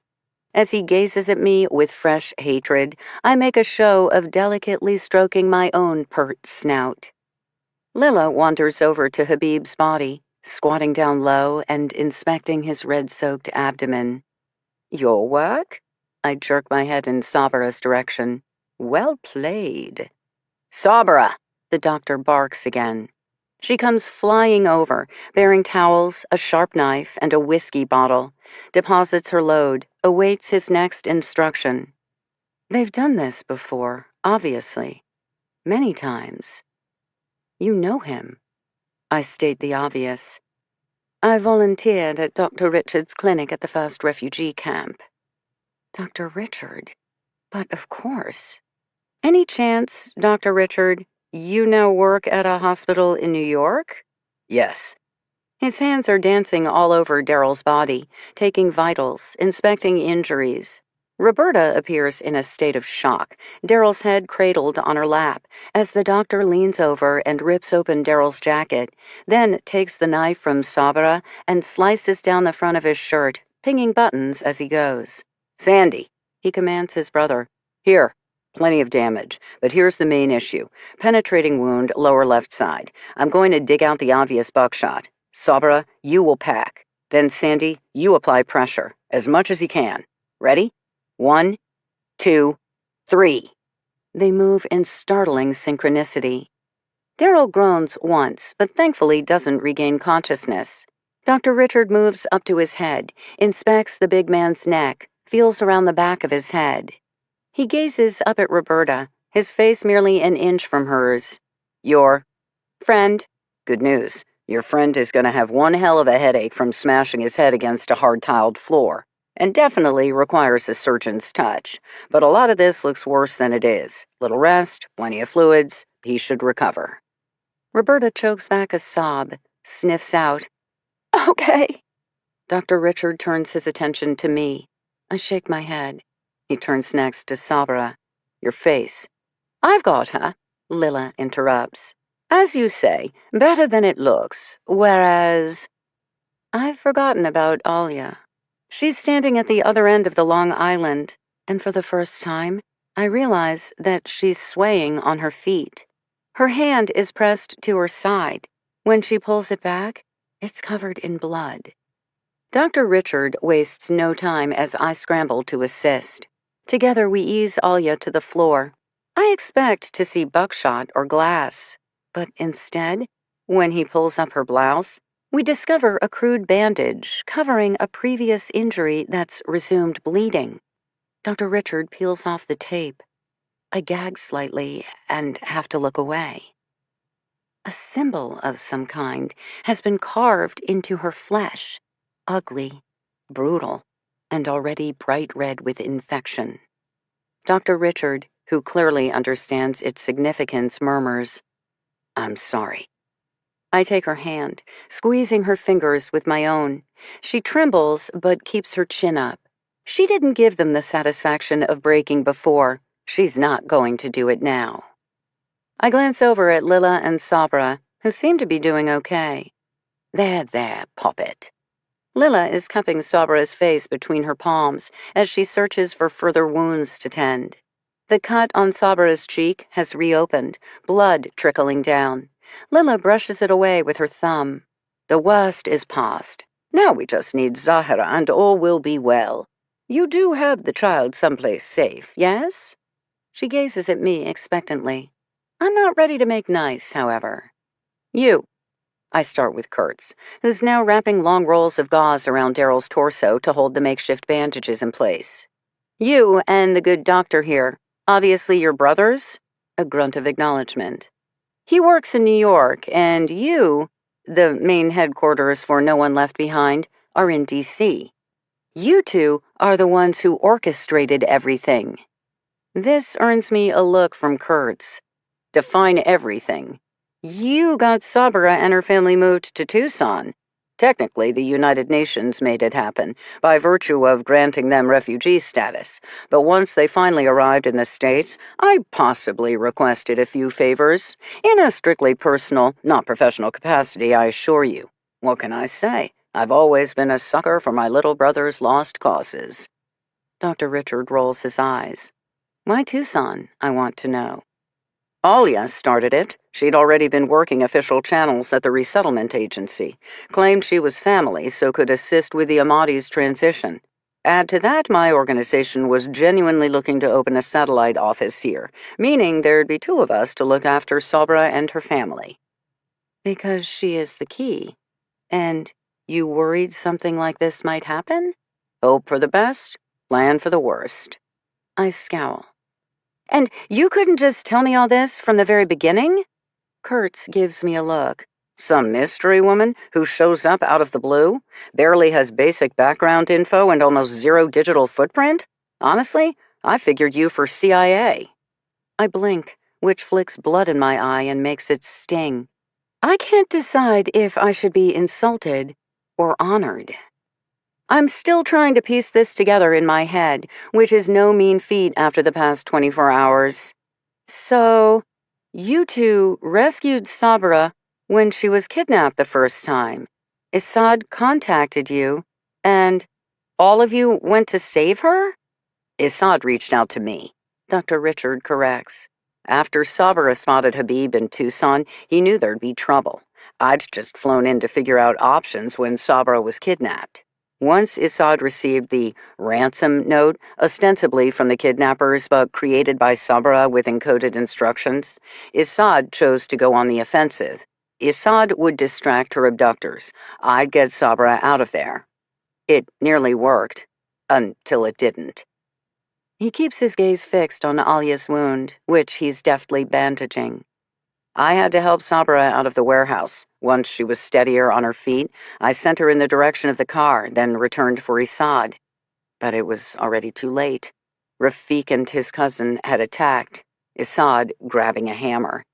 As he gazes at me with fresh hatred, I make a show of delicately stroking my own pert snout. Lilla wanders over to Habib's body, squatting down low and inspecting his red-soaked abdomen. "Your work?" I jerk my head in Sabra's direction. "Well played." "Sabra!" the doctor barks again. She comes flying over, bearing towels, a sharp knife, and a whiskey bottle, deposits her load, awaits his next instruction. They've done this before, obviously. Many times. "You know him." I state the obvious. "I volunteered at Dr. Richard's clinic at the first refugee camp." "Dr. Richard? But of course. Any chance, Dr. Richard, you now work at a hospital in New York?" "Yes." His hands are dancing all over Daryl's body, taking vitals, inspecting injuries. Roberta appears in a state of shock, Daryl's head cradled on her lap, as the doctor leans over and rips open Daryl's jacket, then takes the knife from Sabra and slices down the front of his shirt, pinging buttons as he goes. "Sandy," he commands his brother. "Here. Plenty of damage, but here's the main issue. Penetrating wound, lower left side. I'm going to dig out the obvious buckshot. Sabra, you will pack. Then Sandy, you apply pressure, as much as you can. Ready? 1, 2, 3. They move in startling synchronicity. Daryl groans once, but thankfully doesn't regain consciousness. Dr. Richard moves up to his head, inspects the big man's neck, feels around the back of his head. He gazes up at Roberta, his face merely an inch from hers. "Your friend? Good news. Your friend is going to have one hell of a headache from smashing his head against a hard-tiled floor, and definitely requires a surgeon's touch. But a lot of this looks worse than it is. Little rest, plenty of fluids, he should recover." Roberta chokes back a sob, sniffs out, "Okay." Dr. Richard turns his attention to me. I shake my head. He turns next to Sabra. "Your face." "I've got her," Lilla interrupts. "As you say, better than it looks, whereas—" I've forgotten about Alia. She's standing at the other end of the long island, and for the first time, I realize that she's swaying on her feet. Her hand is pressed to her side. When she pulls it back, it's covered in blood. Dr. Richard wastes no time as I scramble to assist. Together we ease Alia to the floor. I expect to see buckshot or glass. But instead, when he pulls up her blouse, we discover a crude bandage covering a previous injury that's resumed bleeding. Dr. Richard peels off the tape. I gag slightly and have to look away. A symbol of some kind has been carved into her flesh, ugly, brutal, and already bright red with infection. Dr. Richard, who clearly understands its significance, murmurs, "I'm sorry." I take her hand, squeezing her fingers with my own. She trembles, but keeps her chin up. She didn't give them the satisfaction of breaking before. She's not going to do it now. I glance over at Lila and Sabra, who seem to be doing okay. There, pop it. Lila is cupping Sabra's face between her palms as she searches for further wounds to tend. The cut on Sabra's cheek has reopened, blood trickling down. Lila brushes it away with her thumb. The worst is past. Now we just need Zahra and all will be well. You do have the child someplace safe, yes? She gazes at me expectantly. I'm not ready to make nice, however. You. I start with Kurtz, who's now wrapping long rolls of gauze around Daryl's torso to hold the makeshift bandages in place. You and the good doctor here, obviously your brothers? A grunt of acknowledgement. He works in New York, and you, the main headquarters for No One Left Behind, are in D.C. You two are the ones who orchestrated everything. This earns me a look from Kurtz. Define everything. You got Sabra and her family moved to Tucson. Technically, the United Nations made it happen, by virtue of granting them refugee status. But once they finally arrived in the States, I possibly requested a few favors. In a strictly personal, not professional capacity, I assure you. What can I say? I've always been a sucker for my little brother's lost causes. Dr. Richard rolls his eyes. Why Tucson, I want to know. Alia started it. She'd already been working official channels at the resettlement agency, claimed she was family so could assist with the Ahmadi's transition. Add to that, my organization was genuinely looking to open a satellite office here, meaning there'd be two of us to look after Sabra and her family. Because she is the key. And you worried something like this might happen? Hope for the best, plan for the worst. I scowl. And you couldn't just tell me all this from the very beginning? Kurtz gives me a look. Some mystery woman who shows up out of the blue, barely has basic background info and almost zero digital footprint? Honestly, I figured you for CIA. I blink, which flicks blood in my eye and makes it sting. I can't decide if I should be insulted or honored. I'm still trying to piece this together in my head, which is no mean feat after the past 24 hours. So, you two rescued Sabra when she was kidnapped the first time. Assad contacted you, and all of you went to save her? Assad reached out to me, Dr. Richard corrects. After Sabra spotted Habib in Tucson, he knew there'd be trouble. I'd just flown in to figure out options when Sabra was kidnapped. Once Assad received the ransom note, ostensibly from the kidnappers but created by Sabra with encoded instructions, Assad chose to go on the offensive. Assad would distract her abductors. I'd get Sabra out of there. It nearly worked, until it didn't. He keeps his gaze fixed on Alia's wound, which he's deftly bandaging. I had to help Sabra out of the warehouse. Once she was steadier on her feet, I sent her in the direction of the car, then returned for Assad. But it was already too late. Rafik and his cousin had attacked, Assad grabbing a hammer.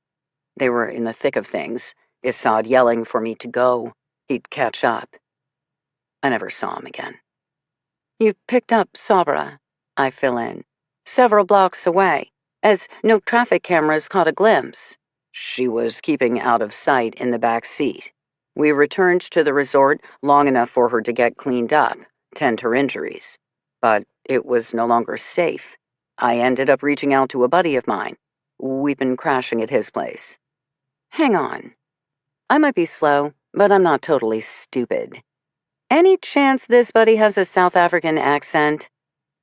They were in the thick of things, Assad yelling for me to go. He'd catch up. I never saw him again. You picked up Sabra, I fill in, several blocks away, as no traffic cameras caught a glimpse. She was keeping out of sight in the back seat. We returned to the resort long enough for her to get cleaned up, tend her injuries. But it was no longer safe. I ended up reaching out to a buddy of mine. We've been crashing at his place. Hang on. I might be slow, but I'm not totally stupid. Any chance this buddy has a South African accent?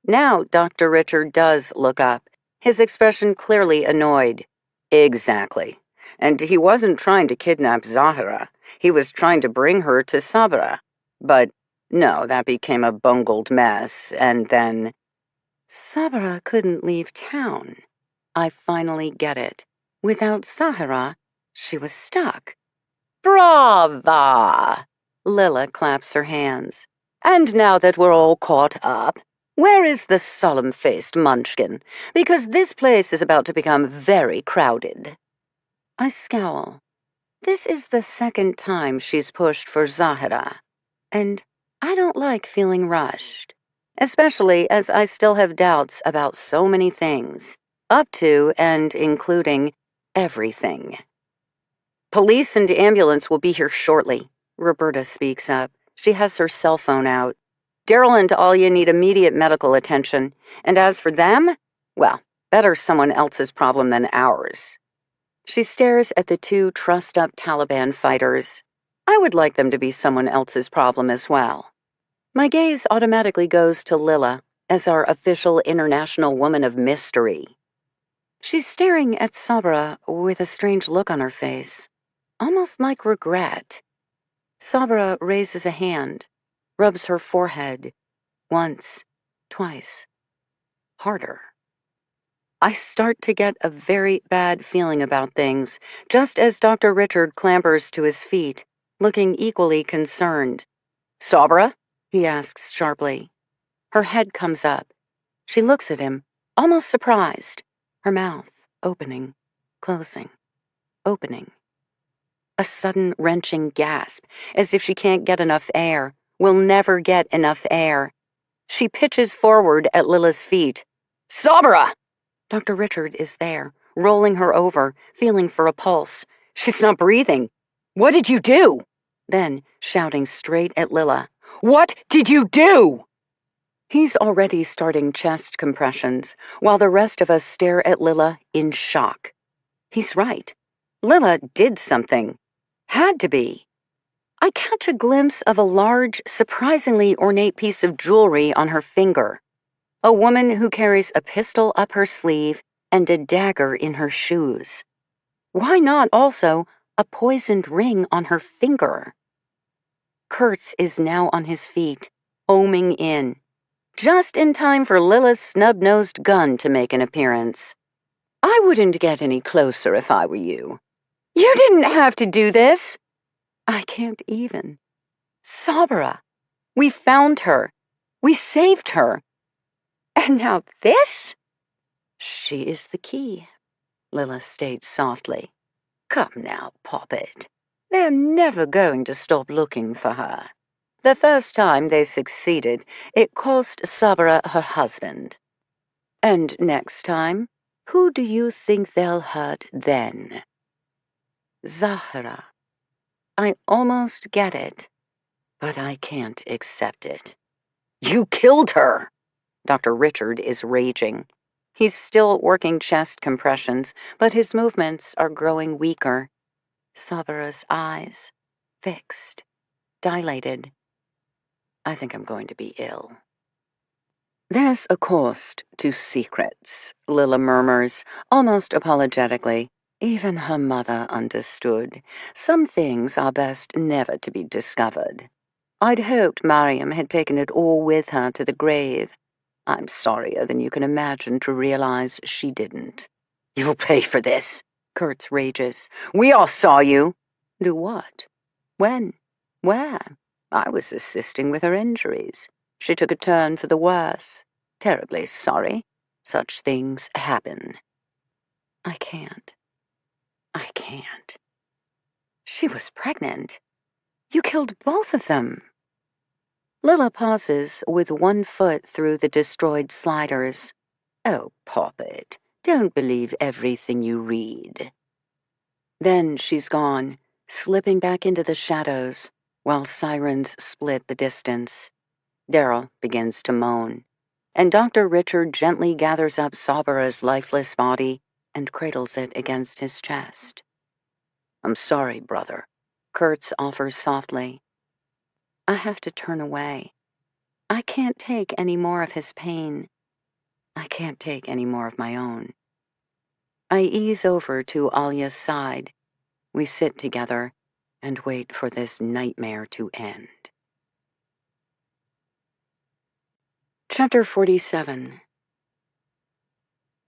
Now Dr. Richard does look up, his expression clearly annoyed. Exactly. And he wasn't trying to kidnap Zahra. He was trying to bring her to Sabra. But no, that became a bungled mess, and then... Sabra couldn't leave town. I finally get it. Without Zahra, she was stuck. Brava! Lila claps her hands. And now that we're all caught up, where is the solemn-faced munchkin? Because this place is about to become very crowded. I scowl. This is the second time she's pushed for Zahra, and I don't like feeling rushed, Especially as I still have doubts about so many things, up to and including everything. Police and ambulance will be here shortly, Roberta speaks up. She has her cell phone out. Daryl and Alia need immediate medical attention, and as for them, well, better someone else's problem than ours. She stares at the two trussed-up Taliban fighters. I would like them to be someone else's problem as well. My gaze automatically goes to Lila as our official international woman of mystery. She's staring at Sabra with a strange look on her face, almost like regret. Sabra raises a hand, rubs her forehead, once, twice, harder. I start to get a very bad feeling about things, just as Dr. Richard clambers to his feet, looking equally concerned. Sabra? He asks sharply. Her head comes up. She looks at him, almost surprised, her mouth opening, closing, opening. A sudden wrenching gasp, as if she can't get enough air, will never get enough air. She pitches forward at Lila's feet. Sabra! Dr. Richard is there, rolling her over, feeling for a pulse. She's not breathing. What did you do? Then, shouting straight at Lila. What did you do? He's already starting chest compressions, while the rest of us stare at Lila in shock. He's right. Lila did something. Had to be. I catch a glimpse of a large, surprisingly ornate piece of jewelry on her finger. A woman who carries a pistol up her sleeve and a dagger in her shoes. Why not also a poisoned ring on her finger? Kurtz is now on his feet, homing in, just in time for Lila's snub-nosed gun to make an appearance. I wouldn't get any closer if I were you. You didn't have to do this. I can't even. Sabra, we found her. We saved her. And now this? She is the key, Lila states softly. Come now, Poppet. They're never going to stop looking for her. The first time they succeeded, it cost Sabra her husband. And next time, who do you think they'll hurt then? Zahra. I almost get it, but I can't accept it. You killed her! Dr. Richard is raging. He's still working chest compressions, but his movements are growing weaker. Sabra's eyes, fixed, dilated. I think I'm going to be ill. There's a cost to secrets, Lila murmurs, almost apologetically. Even her mother understood. Some things are best never to be discovered. I'd hoped Mariam had taken it all with her to the grave. I'm sorrier than you can imagine to realize she didn't. You'll pay for this, Kurtz rages. We all saw you. Do what? When? Where? I was assisting with her injuries. She took a turn for the worse. Terribly sorry. Such things happen. I can't. I can't. She was pregnant. You killed both of them. Lila pauses with one foot through the destroyed sliders. Oh, Poppet, don't believe everything you read. Then she's gone, slipping back into the shadows, while sirens split the distance. Daryl begins to moan, and Dr. Richard gently gathers up Sabra's lifeless body and cradles it against his chest. I'm sorry, brother, Kurtz offers softly. I have to turn away. I can't take any more of his pain. I can't take any more of my own. I ease over to Alia's side, We sit together and wait for this nightmare to end. Chapter 47.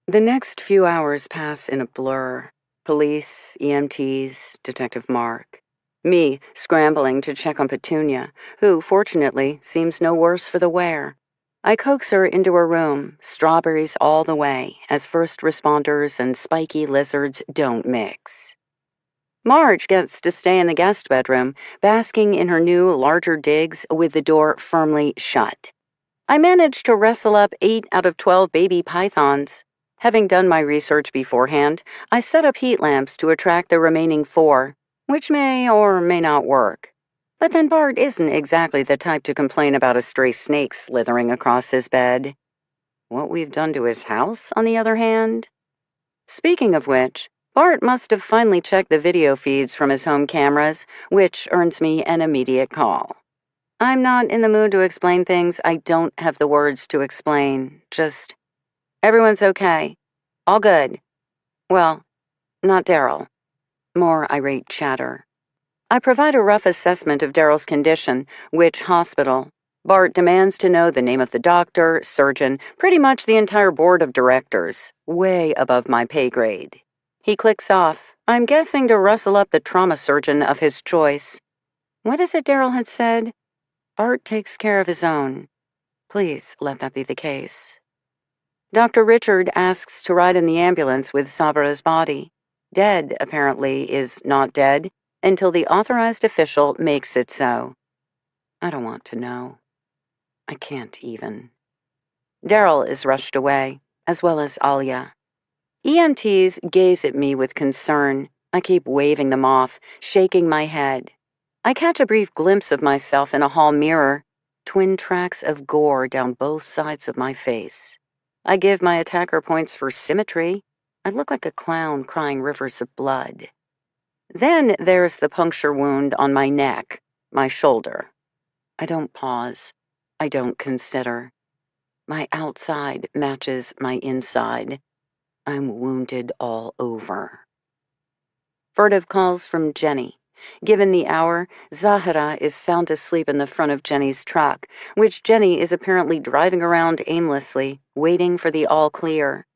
The next few hours pass in a blur. Police, EMTs, Detective Mark. Me scrambling to check on Petunia, who, fortunately, seems no worse for the wear. I coax her into her room, strawberries all the way, as first responders and spiky lizards don't mix. Marge gets to stay in the guest bedroom, basking in her new, larger digs with the door firmly shut. I managed to wrestle up 8 out of 12 baby pythons. Having done my research beforehand, I set up heat lamps to attract the remaining 4, which may or may not work. But then Bart isn't exactly the type to complain about a stray snake slithering across his bed. What we've done to his house, on the other hand? Speaking of which, Bart must have finally checked the video feeds from his home cameras, which earns me an immediate call. I'm not in the mood to explain things I don't have the words to explain. Just, everyone's okay. All good. Well, not Daryl. More irate chatter. I provide a rough assessment of Daryl's condition, which hospital. Bart demands to know the name of the doctor, surgeon, pretty much the entire board of directors, way above my pay grade. He clicks off. I'm guessing to rustle up the trauma surgeon of his choice. What is it Daryl had said? Bart takes care of his own. Please let that be the case. Dr. Richard asks to ride in the ambulance with Sabra's body. Dead, apparently, is not dead until the authorized official makes it so. I don't want to know. I can't even. Daryl is rushed away, as well as Alia. EMTs gaze at me with concern. I keep waving them off, shaking my head. I catch a brief glimpse of myself in a hall mirror, twin tracks of gore down both sides of my face. I give my attacker points for symmetry. I look like a clown crying rivers of blood. Then there's the puncture wound on my neck, my shoulder. I don't pause. I don't consider. My outside matches my inside. I'm wounded all over. Furtive calls from Jenny. Given the hour, Zahara is sound asleep in the front of Jenny's truck, which Jenny is apparently driving around aimlessly, waiting for the all clear.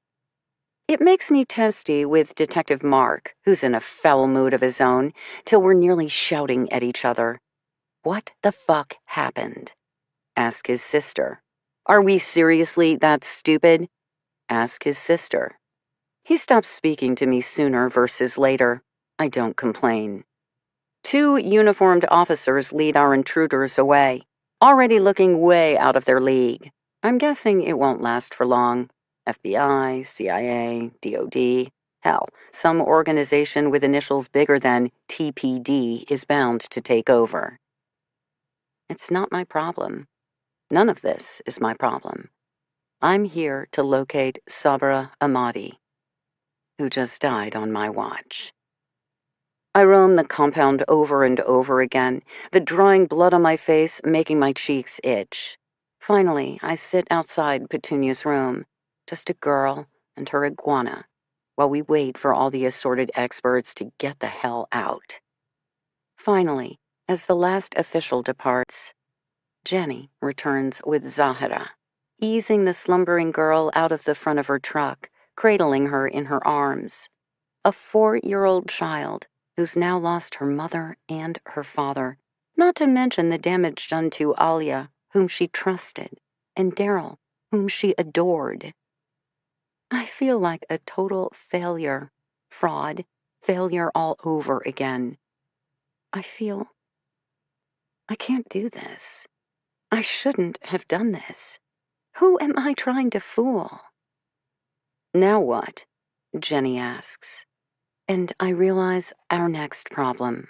It makes me testy with Detective Mark, who's in a foul mood of his own, till we're nearly shouting at each other. What the fuck happened? Ask his sister. Are we seriously that stupid? Ask his sister. He stops speaking to me sooner versus later. I don't complain. 2 uniformed officers lead our intruders away, already looking way out of their league. I'm guessing it won't last for long. FBI, CIA, DOD, hell, some organization with initials bigger than TPD is bound to take over. It's not my problem. None of this is my problem. I'm here to locate Sabra Ahmadi, who just died on my watch. I roam the compound over and over again, the drying blood on my face making my cheeks itch. Finally, I sit outside Petunia's room, just a girl and her iguana, while we wait for all the assorted experts to get the hell out. Finally, as the last official departs, Jenny returns with Zahara, easing the slumbering girl out of the front of her truck, cradling her in her arms. A 4-year-old child who's now lost her mother and her father, not to mention the damage done to Alia, whom she trusted, and Daryl, whom she adored. I feel like a total failure, fraud, failure all over again. I feel I can't do this. I shouldn't have done this. Who am I trying to fool? Now what? Jenny asks. And I realize our next problem.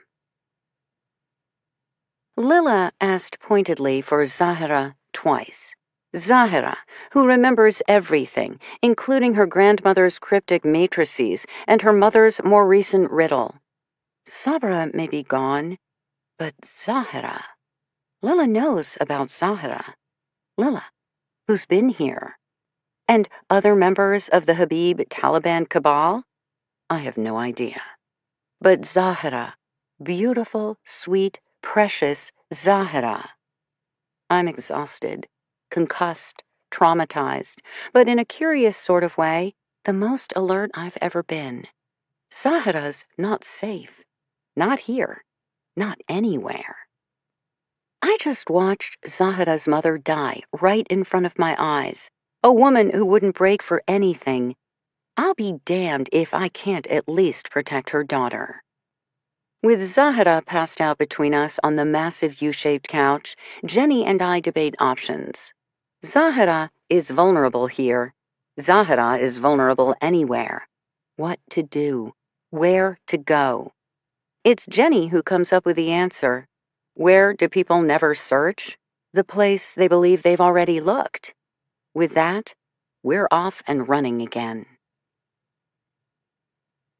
Lila asked pointedly for Zahara twice. Zahara, who remembers everything, including her grandmother's cryptic matrices and her mother's more recent riddle. Sabra may be gone, but Zahara. Lila knows about Zahara. Lila, who's been here. And other members of the Habib Taliban cabal? I have no idea. but Zahra. Beautiful, sweet, precious Zahra. I'm exhausted, concussed, traumatized, but in a curious sort of way, the most alert I've ever been. Zahra's not safe. Not here. Not anywhere. I just watched Zahra's mother die right in front of my eyes. A woman who wouldn't break for anything. I'll be damned if I can't at least protect her daughter. With Zahra passed out between us on the massive U-shaped couch, Jenny and I debate options. Zahra is vulnerable here. Zahra is vulnerable anywhere. What to do? Where to go? It's Jenny who comes up with the answer. Where do people never search? The place they believe they've already looked. With that, we're off and running again.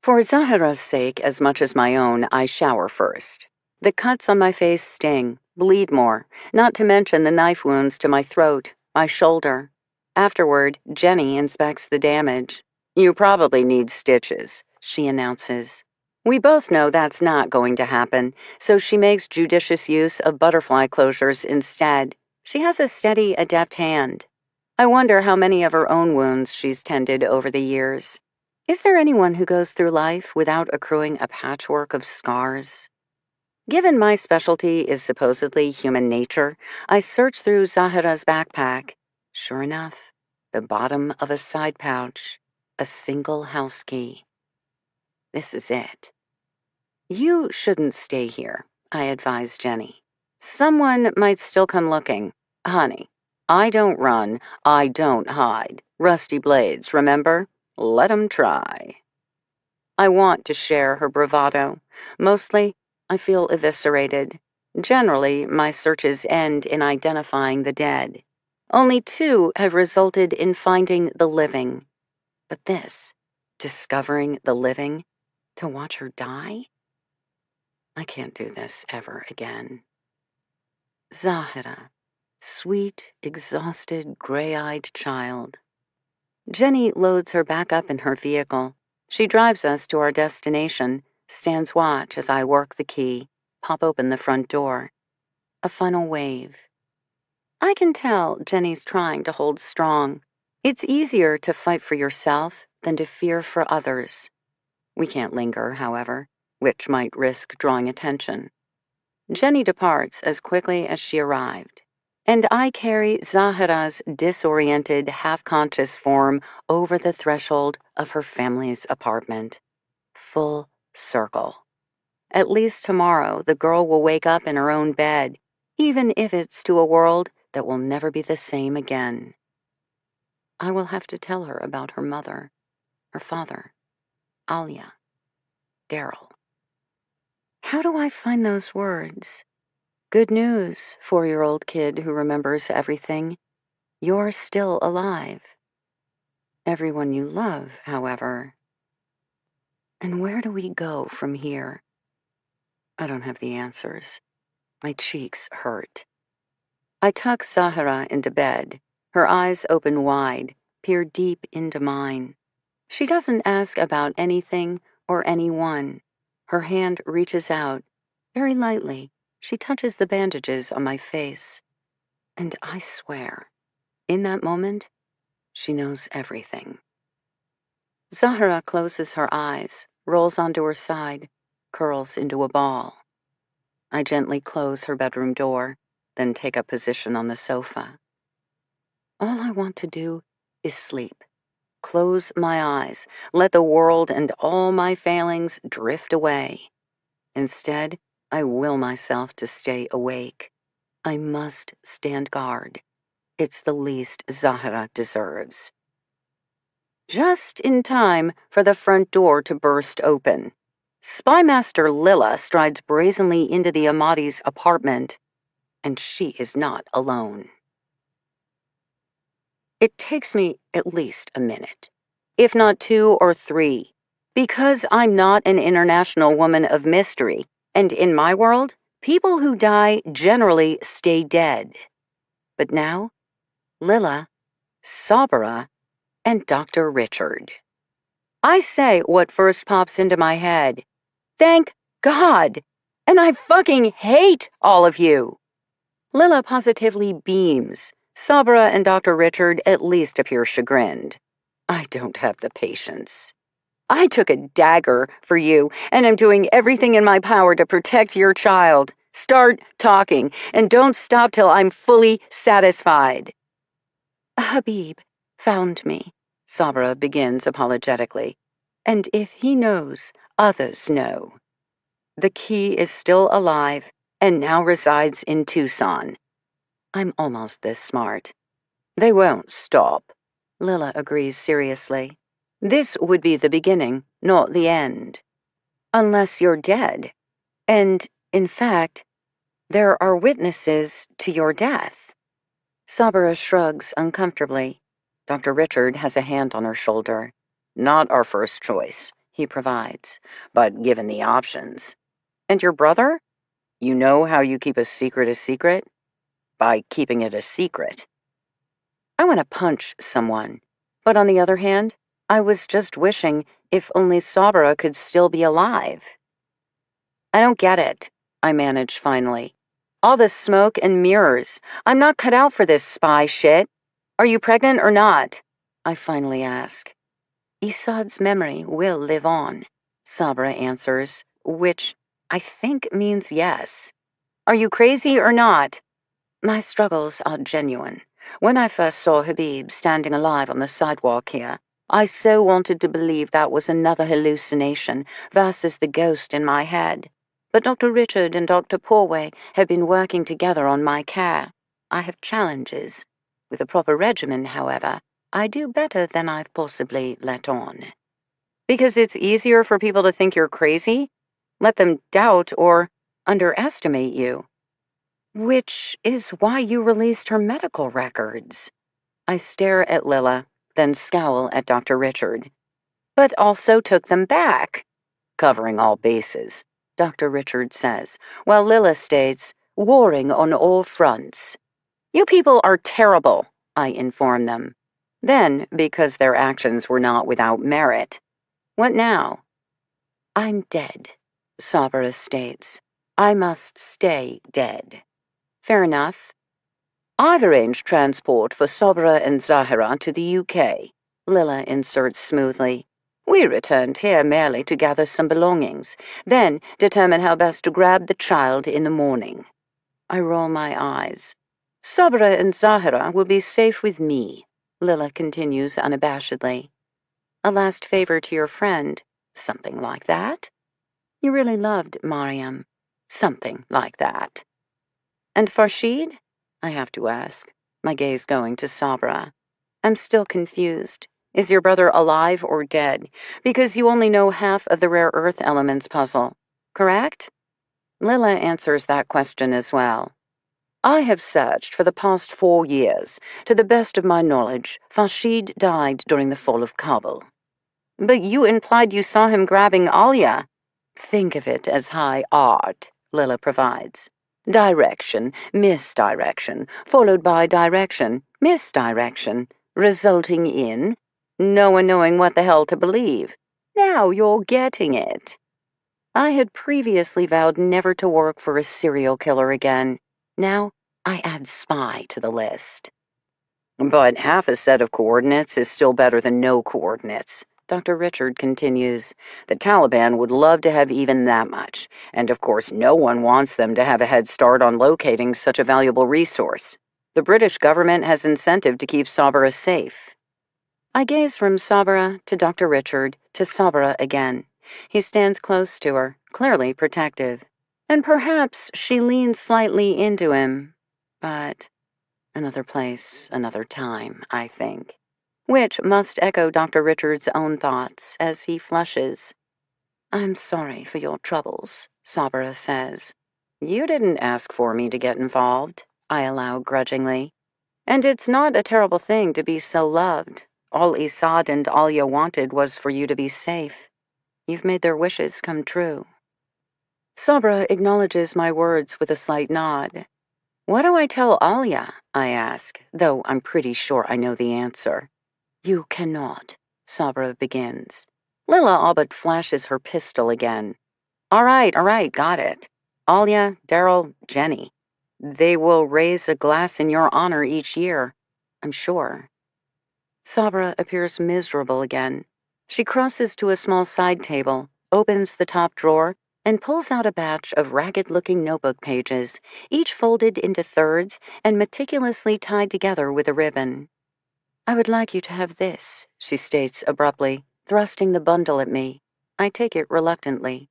For Zahra's sake, as much as my own, I shower first. The cuts on my face sting, bleed more, not to mention the knife wounds to my throat, my shoulder. Afterward, Jenny inspects the damage. You probably need stitches, she announces. We both know that's not going to happen, so she makes judicious use of butterfly closures instead. She has a steady, adept hand. I wonder how many of her own wounds she's tended over the years. Is there anyone who goes through life without accruing a patchwork of scars? Given my specialty is supposedly human nature, I search through Zahra's backpack. Sure enough, the bottom of a side pouch, a single house key. This is it. You shouldn't stay here, I advise Jenny. Someone might still come looking. Honey, I don't run, I don't hide. Rusty blades, remember? Let 'em try. I want to share her bravado. Mostly, I feel eviscerated. Generally, my searches end in identifying the dead. Only 2 have resulted in finding the living. But this, discovering the living, to watch her die? I can't do this ever again. Zahra, sweet, exhausted, gray-eyed child. Jenny loads her back up in her vehicle. She drives us to our destination, stands watch as I work the key, pop open the front door. A final wave. I can tell Jenny's trying to hold strong. It's easier to fight for yourself than to fear for others. We can't linger, however, which might risk drawing attention. Jenny departs as quickly as she arrived, and I carry Zahra's disoriented, half-conscious form over the threshold of her family's apartment. Full circle. At least tomorrow the girl will wake up in her own bed, even if it's to a world that will never be the same again. I will have to tell her about her mother, her father, Alia, Daryl. How do I find those words? Good news, 4-year-old kid who remembers everything. You're still alive. Everyone you love, however. And where do we go from here? I don't have the answers. My cheeks hurt. I tuck Zahra into bed. Her eyes open wide, peer deep into mine. She doesn't ask about anything or anyone. Her hand reaches out, very lightly. She touches the bandages on my face. And I swear, in that moment, she knows everything. Zahra closes her eyes, rolls onto her side, curls into a ball. I gently close her bedroom door, then take a position on the sofa. All I want to do is sleep. Close my eyes, let the world and all my failings drift away. Instead, I will myself to stay awake. I must stand guard. It's the least Zahra deserves. Just in time for the front door to burst open. Spymaster Lila strides brazenly into the Ahmadi's apartment, and she is not alone. It takes me at least a minute, if not 2 or 3, because I'm not an international woman of mystery, and in my world, people who die generally stay dead. But now, Lila, Sabra, and Dr. Richard. I say what first pops into my head. Thank God! And I fucking hate all of you! Lila positively beams. Sabra and Dr. Richard at least appear chagrined. I don't have the patience. I took a dagger for you, and I'm doing everything in my power to protect your child. Start talking, and don't stop till I'm fully satisfied. Habib found me, Sabra begins apologetically. And if he knows, others know. The key is still alive and now resides in Tucson. I'm almost this smart. They won't stop. Lila agrees seriously. This would be the beginning, not the end. Unless you're dead. And, in fact, there are witnesses to your death. Sabra shrugs uncomfortably. Dr. Richard has a hand on her shoulder. Not our first choice, he provides, but given the options. And your brother? You know how you keep a secret? By keeping it a secret. I want to punch someone, but on the other hand, I was just wishing if only Sabra could still be alive. I don't get it, I managed finally. All this smoke and mirrors. I'm not cut out for this spy shit. Are you pregnant or not? I finally ask. Isad's memory will live on, Sabra answers, which I think means yes. Are you crazy or not? My struggles are genuine. When I first saw Habib standing alive on the sidewalk here, I so wanted to believe that was another hallucination versus the ghost in my head. But Dr. Richard and Dr. Porway have been working together on my care. I have challenges. With a proper regimen, however, I do better than I've possibly let on. Because it's easier for people to think you're crazy? Let them doubt or underestimate you. Which is why you released her medical records. I stare at Lila, then scowl at Dr. Richard. But also took them back. Covering all bases, Dr. Richard says, while Lila states, warring on all fronts. You people are terrible, I inform them. Then, because their actions were not without merit. What now? I'm dead, Sabra states. I must stay dead. Fair enough. I've arranged transport for Sabra and Zahira to the UK, Lila inserts smoothly. We returned here merely to gather some belongings, then determine how best to grab the child in the morning. I roll my eyes. Sabra and Zahira will be safe with me, Lila continues unabashedly. A last favor to your friend, something like that? You really loved Mariam, something like that. And Farshid? I have to ask, my gaze going to Sabra. I'm still confused. Is your brother alive or dead? Because you only know half of the rare earth elements puzzle, correct? Lila answers that question as well. I have searched for the past 4 years. To the best of my knowledge, Farshid died during the fall of Kabul. But you implied you saw him grabbing Alia. Think of it as high art, Lila provides. Direction, misdirection, followed by direction, misdirection, resulting in no one knowing what the hell to believe. Now you're getting it. I had previously vowed never to work for a serial killer again. Now I add spy to the list. But half a set of coordinates is still better than no coordinates. Dr. Richard continues, the Taliban would love to have even that much, and of course no one wants them to have a head start on locating such a valuable resource. The British government has incentive to keep Sabra safe. I gaze from Sabra to Dr. Richard to Sabra again. He stands close to her, clearly protective. And perhaps she leans slightly into him, but another place, another time, I think. Which must echo Dr. Richard's own thoughts as he flushes. I'm sorry for your troubles, Sabra says. You didn't ask for me to get involved, I allow grudgingly. And it's not a terrible thing to be so loved. All Isad and Alia wanted was for you to be safe. You've made their wishes come true. Sabra acknowledges my words with a slight nod. What do I tell Alia? I ask, though I'm pretty sure I know the answer. You cannot, Sabra begins. Lila all but flashes her pistol again. All right, got it. Alia, Daryl, Jenny. They will raise a glass in your honor each year, I'm sure. Sabra appears miserable again. She crosses to a small side table, opens the top drawer, and pulls out a batch of ragged-looking notebook pages, each folded into thirds and meticulously tied together with a ribbon. I would like you to have this, she states abruptly, thrusting the bundle at me. I take it reluctantly.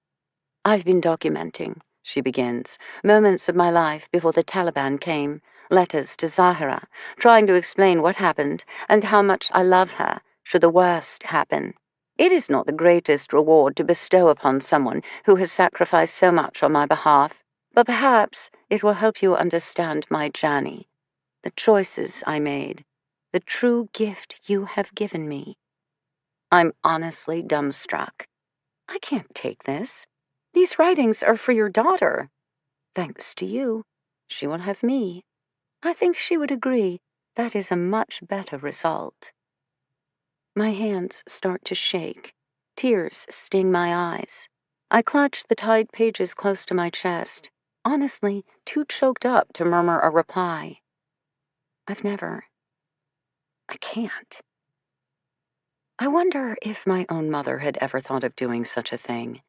I've been documenting, she begins, moments of my life before the Taliban came, letters to Zahra, trying to explain what happened and how much I love her should the worst happen. It is not the greatest reward to bestow upon someone who has sacrificed so much on my behalf, but perhaps it will help you understand my journey, the choices I made, the true gift you have given me. I'm honestly dumbstruck. I can't take this. These writings are for your daughter. Thanks to you, she will have me. I think she would agree that is a much better result. My hands start to shake. Tears sting my eyes. I clutch the tied pages close to my chest, honestly too choked up to murmur a reply. I can't. I wonder if my own mother had ever thought of doing such a thing,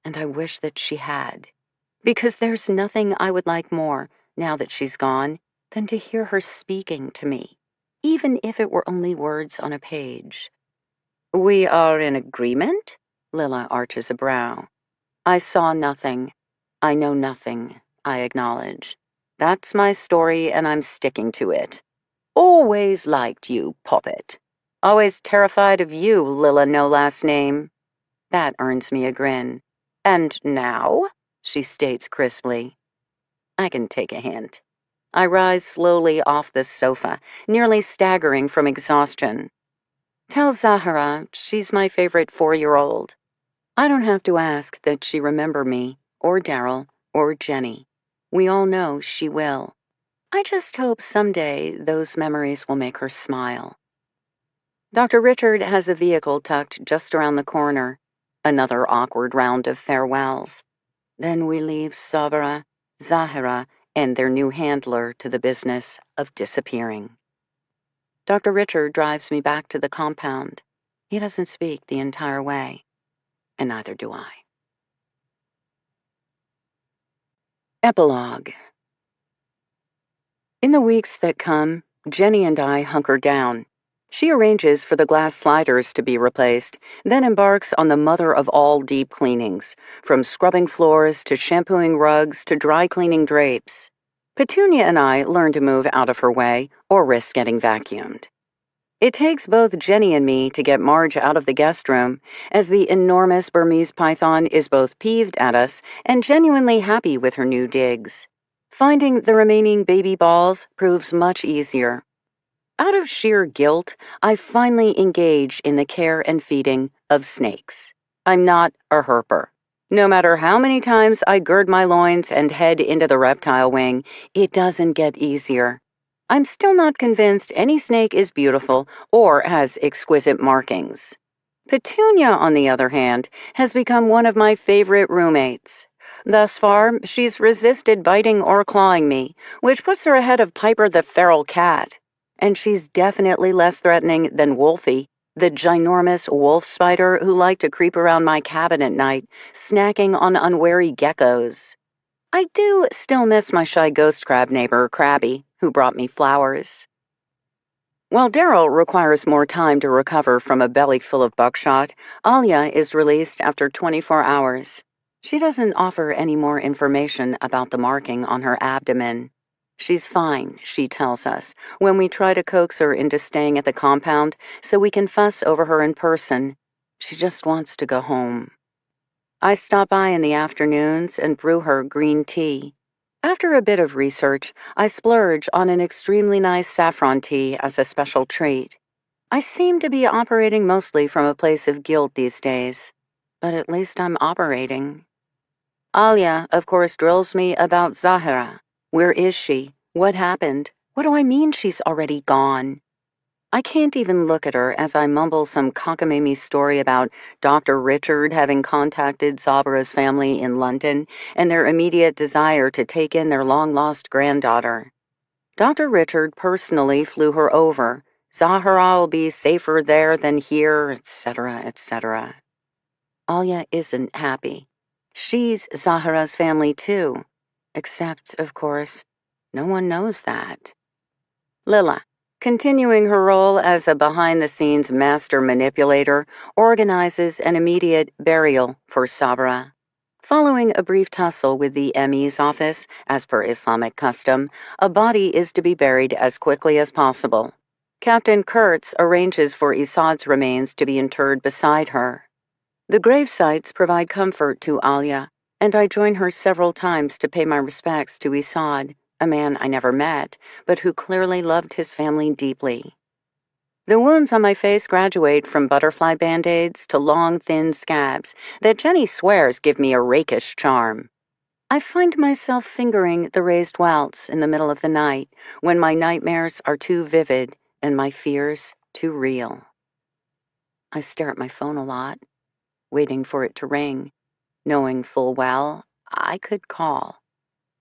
and I wish that she had, because there's nothing I would like more, now that she's gone, than to hear her speaking to me, even if it were only words on a page. We are in agreement? Lila arches a brow. I saw nothing. I know nothing, I acknowledge. That's my story, and I'm sticking to it. Always liked you, Poppet. Always terrified of you, Lila no last name. That earns me a grin. And now? She states crisply. I can take a hint. I rise slowly off the sofa, nearly staggering from exhaustion. Tell Zahara she's my favorite 4-year-old. I don't have to ask that she remember me, or Daryl, or Jenny. We all know she will. I just hope someday those memories will make her smile. Dr. Richard has a vehicle tucked just around the corner. Another awkward round of farewells. Then we leave Sabra, Zahara, and their new handler to the business of disappearing. Dr. Richard drives me back to the compound. He doesn't speak the entire way, and neither do I. Epilogue. In the weeks that come, Jenny and I hunker down. She arranges for the glass sliders to be replaced, then embarks on the mother of all deep cleanings, from scrubbing floors to shampooing rugs to dry cleaning drapes. Petunia and I learn to move out of her way or risk getting vacuumed. It takes both Jenny and me to get Marge out of the guest room, as the enormous Burmese python is both peeved at us and genuinely happy with her new digs. Finding the remaining baby balls proves much easier. Out of sheer guilt, I finally engage in the care and feeding of snakes. I'm not a herper. No matter how many times I gird my loins and head into the reptile wing, it doesn't get easier. I'm still not convinced any snake is beautiful or has exquisite markings. Petunia, on the other hand, has become one of my favorite roommates. Thus far, she's resisted biting or clawing me, which puts her ahead of Piper the feral cat. And she's definitely less threatening than Wolfie, the ginormous wolf spider who liked to creep around my cabin at night, snacking on unwary geckos. I do still miss my shy ghost crab neighbor, Krabby, who brought me flowers. While Daryl requires more time to recover from a belly full of buckshot, Alia is released after 24 hours. She doesn't offer any more information about the marking on her abdomen. She's fine, she tells us, when we try to coax her into staying at the compound so we can fuss over her in person. She just wants to go home. I stop by in the afternoons and brew her green tea. After a bit of research, I splurge on an extremely nice saffron tea as a special treat. I seem to be operating mostly from a place of guilt these days, but at least I'm operating. Alia, of course, drills me about Zahara. Where is she? What happened? What do I mean she's already gone? I can't even look at her as I mumble some cockamamie story about Dr. Richard having contacted Zabra's family in London and their immediate desire to take in their long-lost granddaughter. Dr. Richard personally flew her over. Zahra will be safer there than here, etc., etc. Alia isn't happy. She's Zahra's family too. Except, of course, no one knows that. Lila, continuing her role as a behind-the-scenes master manipulator, organizes an immediate burial for Sabra. Following a brief tussle with the ME's office, as per Islamic custom, a body is to be buried as quickly as possible. Captain Kurtz arranges for Isad's remains to be interred beside her. The grave sites provide comfort to Alia, and I join her several times to pay my respects to Isad, a man I never met, but who clearly loved his family deeply. The wounds on my face graduate from butterfly band-aids to long, thin scabs that Jenny swears give me a rakish charm. I find myself fingering the raised welts in the middle of the night when my nightmares are too vivid and my fears too real. I stare at my phone a lot, waiting for it to ring, knowing full well I could call.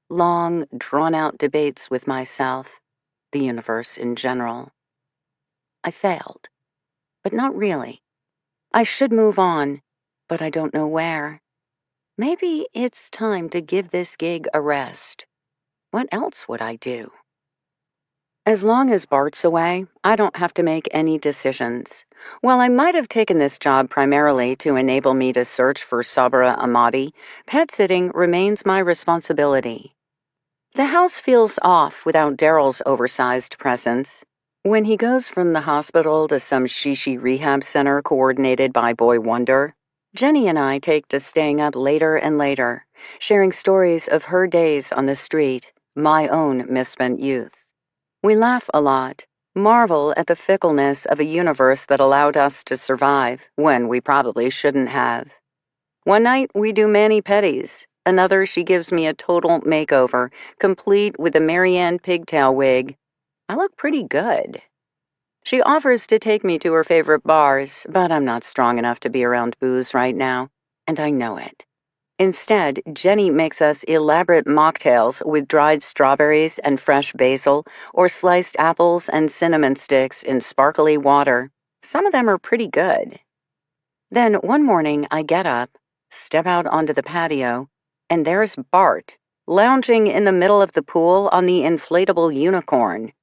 Long, drawn-out debates with myself, the universe in general. I failed, but not really. I should move on, but I don't know where. Maybe it's time to give this gig a rest. What else would I do? As long as Bart's away, I don't have to make any decisions. While I might have taken this job primarily to enable me to search for Sabra Ahmadi, pet sitting remains my responsibility. The house feels off without Daryl's oversized presence. When he goes from the hospital to some shishi rehab center coordinated by Boy Wonder, Jenny and I take to staying up later and later, sharing stories of her days on the street, my own misspent youth. We laugh a lot, marvel at the fickleness of a universe that allowed us to survive when we probably shouldn't have. One night we do mani-pedis. Another, she gives me a total makeover, complete with a Marianne pigtail wig. I look pretty good. She offers to take me to her favorite bars, but I'm not strong enough to be around booze right now, and I know it. Instead, Jenny makes us elaborate mocktails with dried strawberries and fresh basil, or sliced apples and cinnamon sticks in sparkly water. Some of them are pretty good. Then one morning I get up, step out onto the patio, and there's Bart, lounging in the middle of the pool on the inflatable unicorn.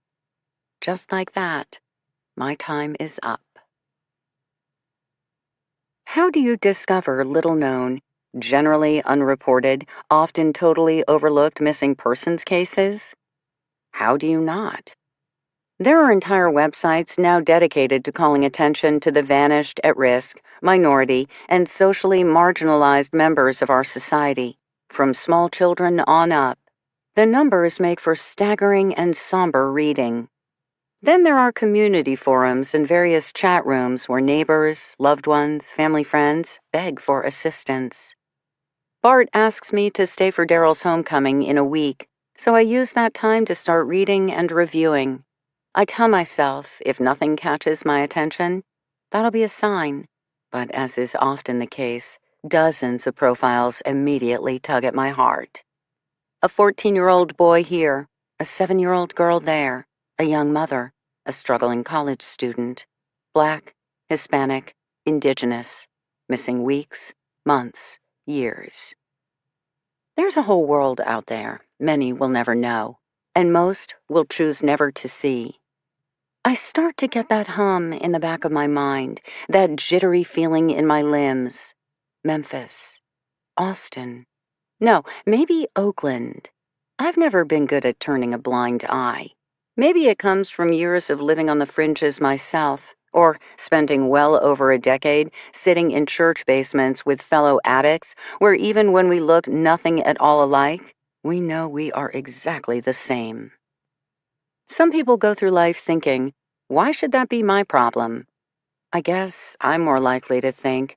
Just like that, my time is up. How do you discover little-known, generally unreported, often totally overlooked missing persons cases? How do you not? There are entire websites now dedicated to calling attention to the vanished, at-risk, minority, and socially marginalized members of our society, from small children on up. The numbers make for staggering and somber reading. Then there are community forums and various chat rooms where neighbors, loved ones, family friends beg for assistance. Bart asks me to stay for Daryl's homecoming in a week, so I use that time to start reading and reviewing. I tell myself, if nothing catches my attention, that'll be a sign. But as is often the case, dozens of profiles immediately tug at my heart. A 14-year-old boy here, a 7-year-old girl there, a young mother, a struggling college student, Black, Hispanic, Indigenous, missing weeks, months, years. There's a whole world out there many will never know, and most will choose never to see. I start to get that hum in the back of my mind, that jittery feeling in my limbs. Memphis, Austin, no, maybe Oakland. I've never been good at turning a blind eye. Maybe it comes from years of living on the fringes myself, or spending well over a decade sitting in church basements with fellow addicts, where even when we look nothing at all alike, we know we are exactly the same. Some people go through life thinking, why should that be my problem? I guess I'm more likely to think,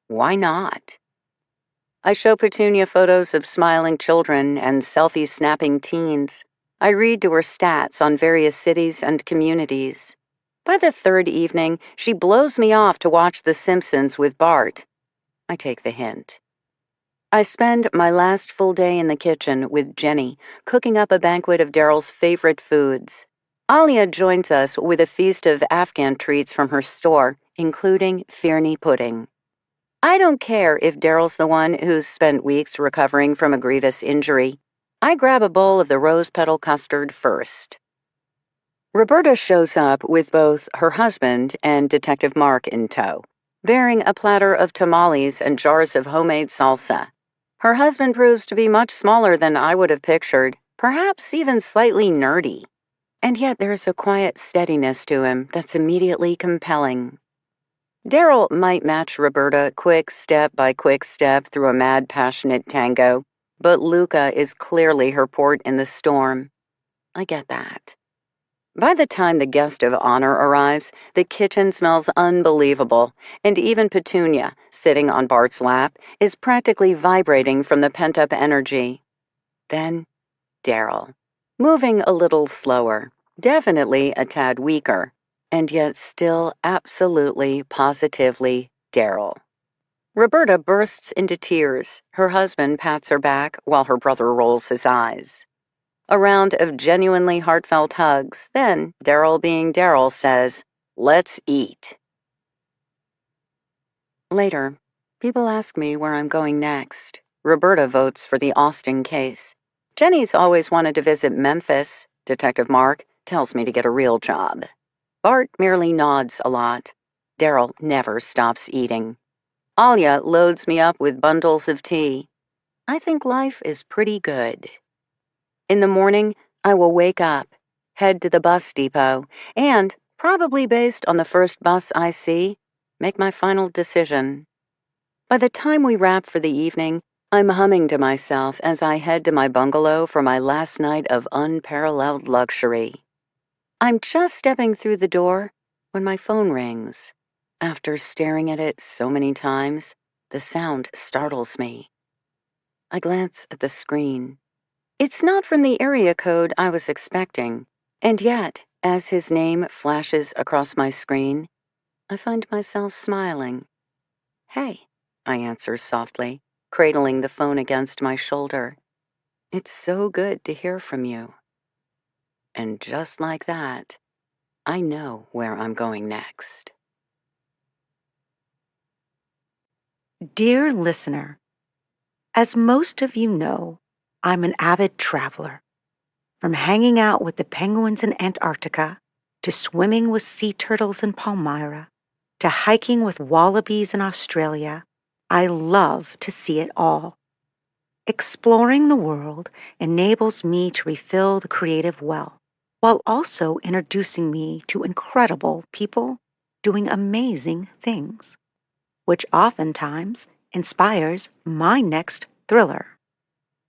why not? I show Petunia photos of smiling children and selfie-snapping teens. I read to her stats on various cities and communities. By the third evening, she blows me off to watch The Simpsons with Bart. I take the hint. I spend my last full day in the kitchen with Jenny, cooking up a banquet of Daryl's favorite foods. Alia joins us with a feast of Afghan treats from her store, including firni pudding. I don't care if Daryl's the one who's spent weeks recovering from a grievous injury. I grab a bowl of the rose petal custard first. Roberta shows up with both her husband and Detective Mark in tow, bearing a platter of tamales and jars of homemade salsa. Her husband proves to be much smaller than I would have pictured, perhaps even slightly nerdy. And yet there's a quiet steadiness to him that's immediately compelling. Daryl might match Roberta quick step by quick step through a mad, passionate tango, but Luca is clearly her port in the storm. I get that. By the time the guest of honor arrives, the kitchen smells unbelievable, and even Petunia, sitting on Bart's lap, is practically vibrating from the pent-up energy. Then, Daryl, moving a little slower, definitely a tad weaker, and yet still absolutely, positively Daryl. Roberta bursts into tears. Her husband pats her back while her brother rolls his eyes. A round of genuinely heartfelt hugs, then Daryl being Daryl says, "Let's eat." Later, people ask me where I'm going next. Roberta votes for the Austin case. Jenny's always wanted to visit Memphis. Detective Mark tells me to get a real job. Bart merely nods a lot. Daryl never stops eating. Alia loads me up with bundles of tea. I think life is pretty good. In the morning, I will wake up, head to the bus depot, and, probably based on the first bus I see, make my final decision. By the time we wrap for the evening, I'm humming to myself as I head to my bungalow for my last night of unparalleled luxury. I'm just stepping through the door when my phone rings. After staring at it so many times, the sound startles me. I glance at the screen. It's not from the area code I was expecting, and yet, as his name flashes across my screen, I find myself smiling. "Hey," I answer softly, cradling the phone against my shoulder. "It's so good to hear from you." And just like that, I know where I'm going next. Dear listener, as most of you know, I'm an avid traveler. From hanging out with the penguins in Antarctica, to swimming with sea turtles in Palmyra, to hiking with wallabies in Australia, I love to see it all. Exploring the world enables me to refill the creative well, while also introducing me to incredible people doing amazing things, which oftentimes inspires my next thriller.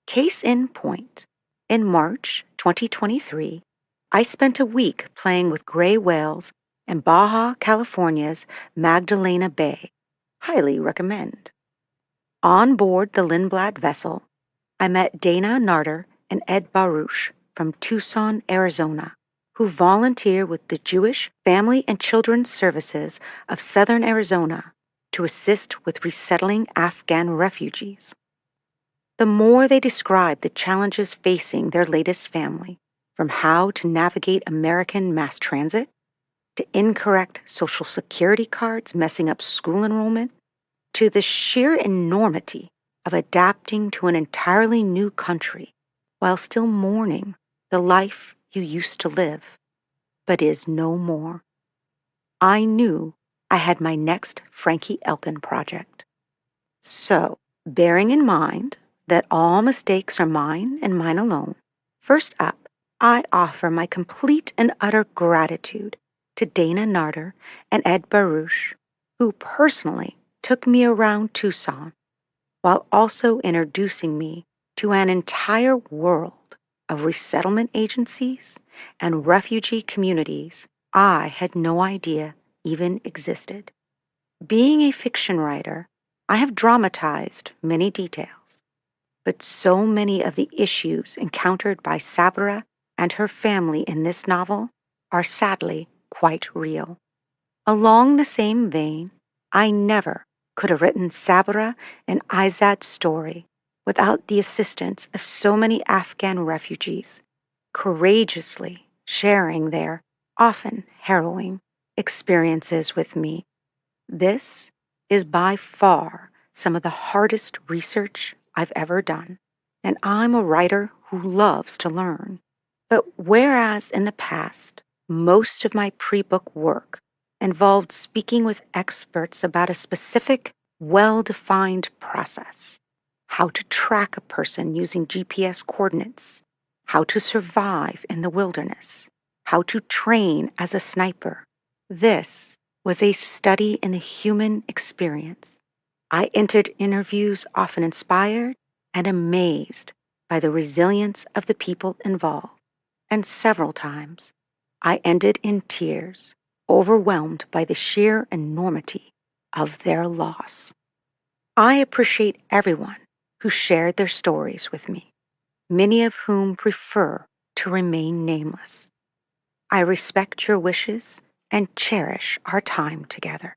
Case in point, in March 2023, I spent a week playing with gray whales in Baja California's Magdalena Bay. Highly recommend. On board the Lindblad vessel, I met Dana Narder and Ed Baruch from Tucson, Arizona, who volunteer with the Jewish Family and Children's Services of Southern Arizona to assist with resettling Afghan refugees. The more they describe the challenges facing their latest family, from how to navigate American mass transit, to incorrect Social Security cards messing up school enrollment, to the sheer enormity of adapting to an entirely new country while still mourning the life you used to live, but is no more. I knew I had my next Frankie Elkin project. So, bearing in mind that all mistakes are mine and mine alone, first up, I offer my complete and utter gratitude to Dana Narder and Ed Baruch, who personally took me around Tucson while also introducing me to an entire world of resettlement agencies and refugee communities I had no idea even existed. Being a fiction writer, I have dramatized many details, but so many of the issues encountered by Sabra and her family in this novel are sadly quite real. Along the same vein, I never could have written Sabra and Izad's story without the assistance of so many Afghan refugees, courageously sharing their, often harrowing, experiences with me. This is by far some of the hardest research I've ever done, and I'm a writer who loves to learn. But whereas in the past, most of my pre-book work involved speaking with experts about a specific, well-defined process, how to track a person using GPS coordinates, how to survive in the wilderness, how to train as a sniper, this was a study in the human experience. I entered interviews often inspired and amazed by the resilience of the people involved, and several times I ended in tears, overwhelmed by the sheer enormity of their loss. I appreciate everyone who shared their stories with me, many of whom prefer to remain nameless. I respect your wishes and cherish our time together.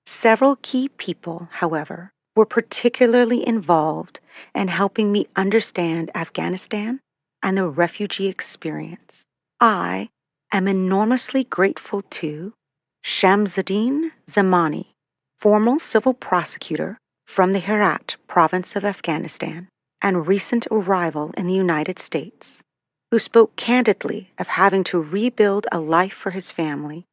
Several key people, however, were particularly involved in helping me understand Afghanistan and the refugee experience. I am enormously grateful to Shamsuddin Zamani, former civil prosecutor from the Herat province of Afghanistan and recent arrival in the United States, who spoke candidly of having to rebuild a life for his family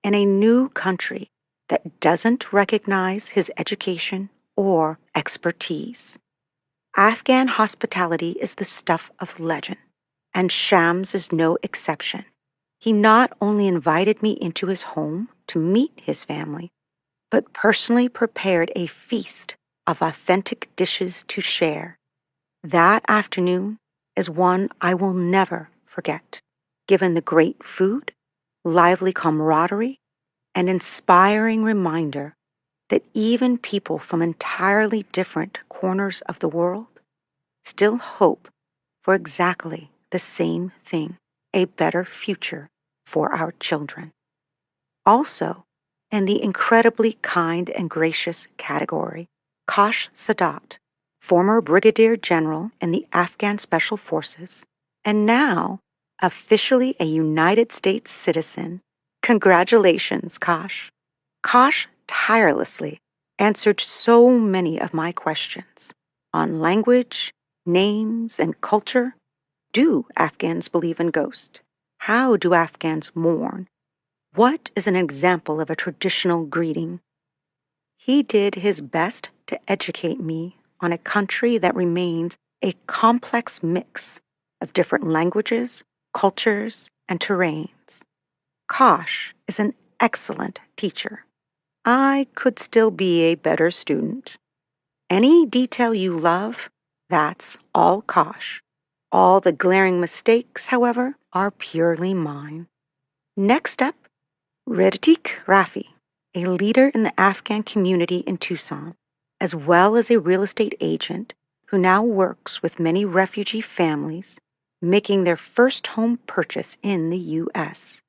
in a new country that doesn't recognize his education or expertise. Afghan hospitality is the stuff of legend, and Shams is no exception. He not only invited me into his home to meet his family, but personally prepared a feast of authentic dishes to share. That afternoon is one I will never forget, given the great food, lively camaraderie, and inspiring reminder that even people from entirely different corners of the world still hope for exactly the same thing, a better future for our children. Also, in the incredibly kind and gracious category, Kosh Sadat, former Brigadier General in the Afghan Special Forces, and now officially a United States citizen. Congratulations, Kosh. Kosh tirelessly answered so many of my questions on language, names, and culture. Do Afghans believe in ghosts? How do Afghans mourn? What is an example of a traditional greeting? He did his best to educate me on a country that remains a complex mix of different languages, cultures, and terrains. Kosh is an excellent teacher. I could still be a better student. Any detail you love, that's all Kosh. All the glaring mistakes, however, are purely mine. Next up, Retik Rafi, a leader in the Afghan community in Tucson, as well as a real estate agent who now works with many refugee families making their first home purchase in the U.S.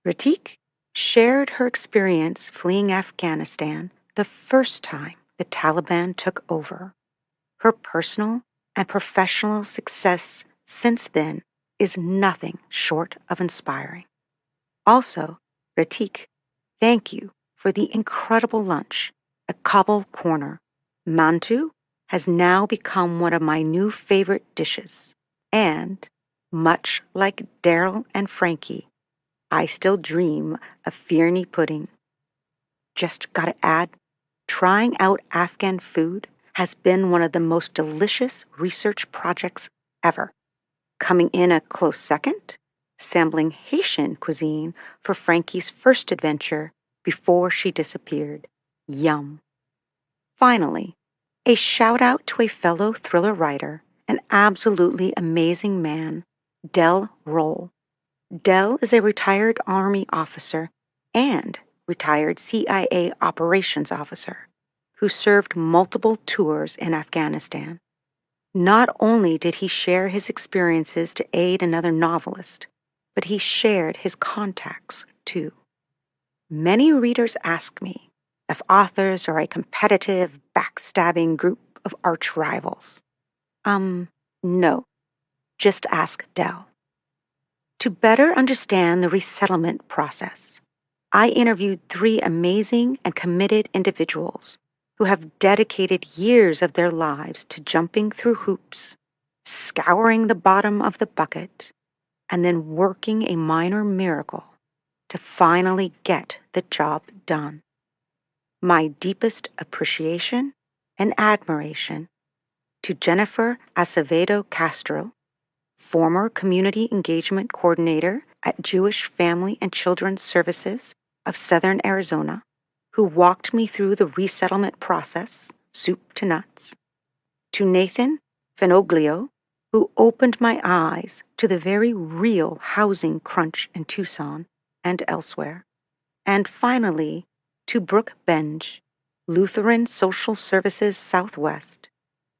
Retik shared her experience fleeing Afghanistan the first time the Taliban took over. Her personal and professional success since then is nothing short of inspiring. Also, Ratik, thank you for the incredible lunch at Kabul Corner. Mantu has now become one of my new favorite dishes. And, much like Daryl and Frankie, I still dream of Firni pudding. Just gotta add, trying out Afghan food has been one of the most delicious research projects ever. Coming in a close second, sampling Haitian cuisine for Frankie's first adventure before she disappeared. Yum. Finally, a shout out to a fellow thriller writer, an absolutely amazing man, Del Roll. Del is a retired Army officer and retired CIA operations officer who served multiple tours in Afghanistan. Not only did he share his experiences to aid another novelist, but he shared his contacts too. Many readers ask me if authors are a competitive, backstabbing group of arch rivals. No. Just ask Dell. To better understand the resettlement process, I interviewed 3 amazing and committed individuals who have dedicated years of their lives to jumping through hoops, scouring the bottom of the bucket, and then working a minor miracle to finally get the job done. My deepest appreciation and admiration to Jennifer Acevedo Castro, former Community Engagement Coordinator at Jewish Family and Children's Services of Southern Arizona, who walked me through the resettlement process, soup to nuts, to Nathan Fenoglio, who opened my eyes to the very real housing crunch in Tucson and elsewhere, and finally to Brooke Benge, Lutheran Social Services Southwest,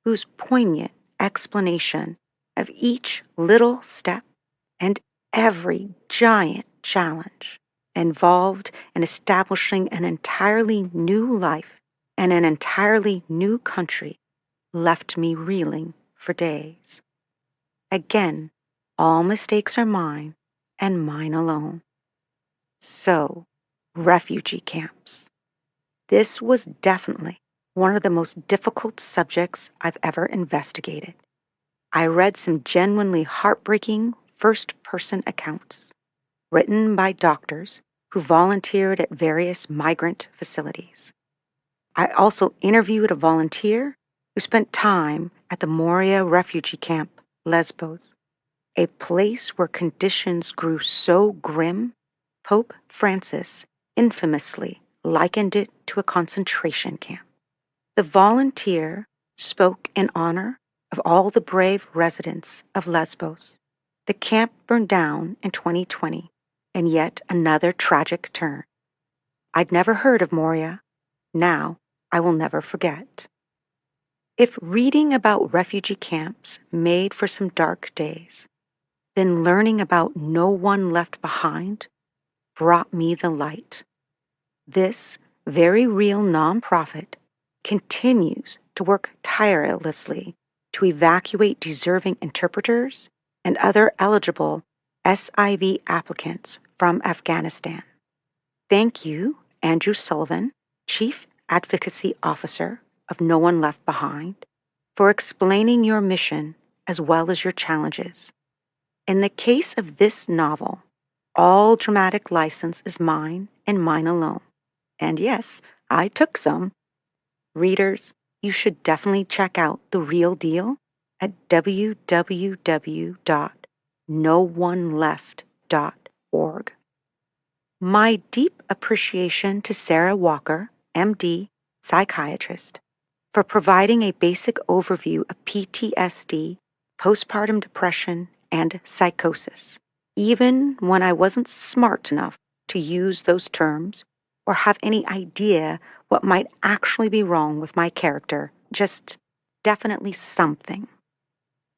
whose poignant explanation of each little step and every giant challenge involved in establishing an entirely new life and an entirely new country left me reeling for days. Again, all mistakes are mine and mine alone. So, refugee camps. This was definitely one of the most difficult subjects I've ever investigated. I read some genuinely heartbreaking first-person accounts written by doctors who volunteered at various migrant facilities. I also interviewed a volunteer who spent time at the Moria refugee camp, Lesbos, a place where conditions grew so grim, Pope Francis infamously likened it to a concentration camp. The volunteer spoke in honor of all the brave residents of Lesbos. The camp burned down in 2020, and yet another tragic turn. I'd never heard of Moria. Now I will never forget. If reading about refugee camps made for some dark days, then learning about No One Left Behind brought me the light. This very real nonprofit continues to work tirelessly to evacuate deserving interpreters and other eligible SIV applicants from Afghanistan. Thank you, Andrew Sullivan, Chief Advocacy Officer of No One Left Behind, for explaining your mission as well as your challenges. In the case of this novel, all dramatic license is mine and mine alone. And yes, I took some. Readers, you should definitely check out The Real Deal at www.nowoneleft.org. My deep appreciation to Sarah Walker, MD, psychiatrist, for providing a basic overview of PTSD, postpartum depression, and psychosis, even when I wasn't smart enough to use those terms or have any idea what might actually be wrong with my character, just definitely something.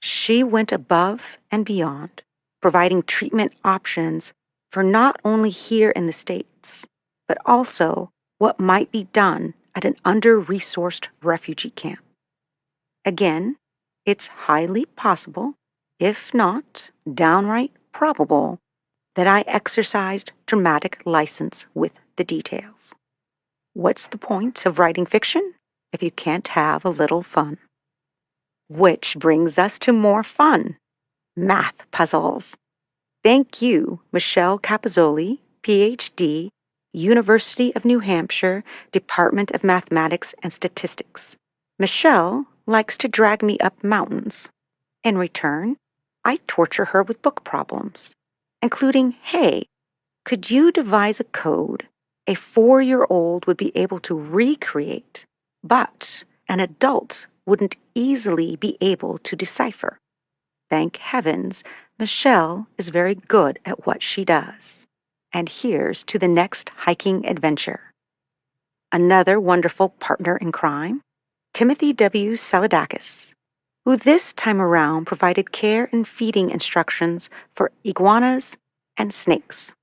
She went above and beyond, providing treatment options for not only here in the States, but also what might be done at an under-resourced refugee camp. Again, it's highly possible, if not downright probable, that I exercised dramatic license with the details. What's the point of writing fiction if you can't have a little fun? Which brings us to more fun. Math puzzles. Thank you, Michelle Capozzoli, PhD, University of New Hampshire, Department of Mathematics and Statistics. Michelle likes to drag me up mountains. In return, I torture her with book problems, including, hey, could you devise a code a 4-year-old would be able to recreate, but an adult wouldn't easily be able to decipher? Thank heavens, Michelle is very good at what she does. And here's to the next hiking adventure. Another wonderful partner in crime, Timothy W. Saladakis, who this time around provided care and feeding instructions for iguanas and snakes.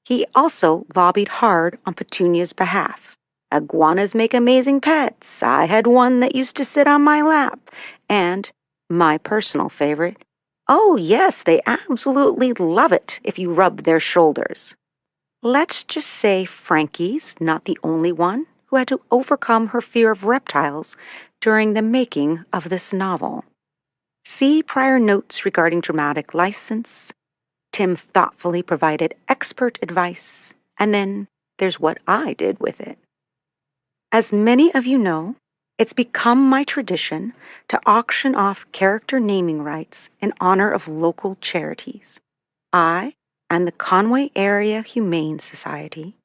He also lobbied hard on Petunia's behalf. Iguanas make amazing pets. I had one that used to sit on my lap. And, my personal favorite, oh yes, they absolutely love it if you rub their shoulders. Let's just say Frankie's not the only one who had to overcome her fear of reptiles during the making of this novel. See prior notes regarding dramatic license. Tim thoughtfully provided expert advice, and then there's what I did with it. As many of you know, it's become my tradition to auction off character naming rights in honor of local charities. I and the Conway Area Humane Society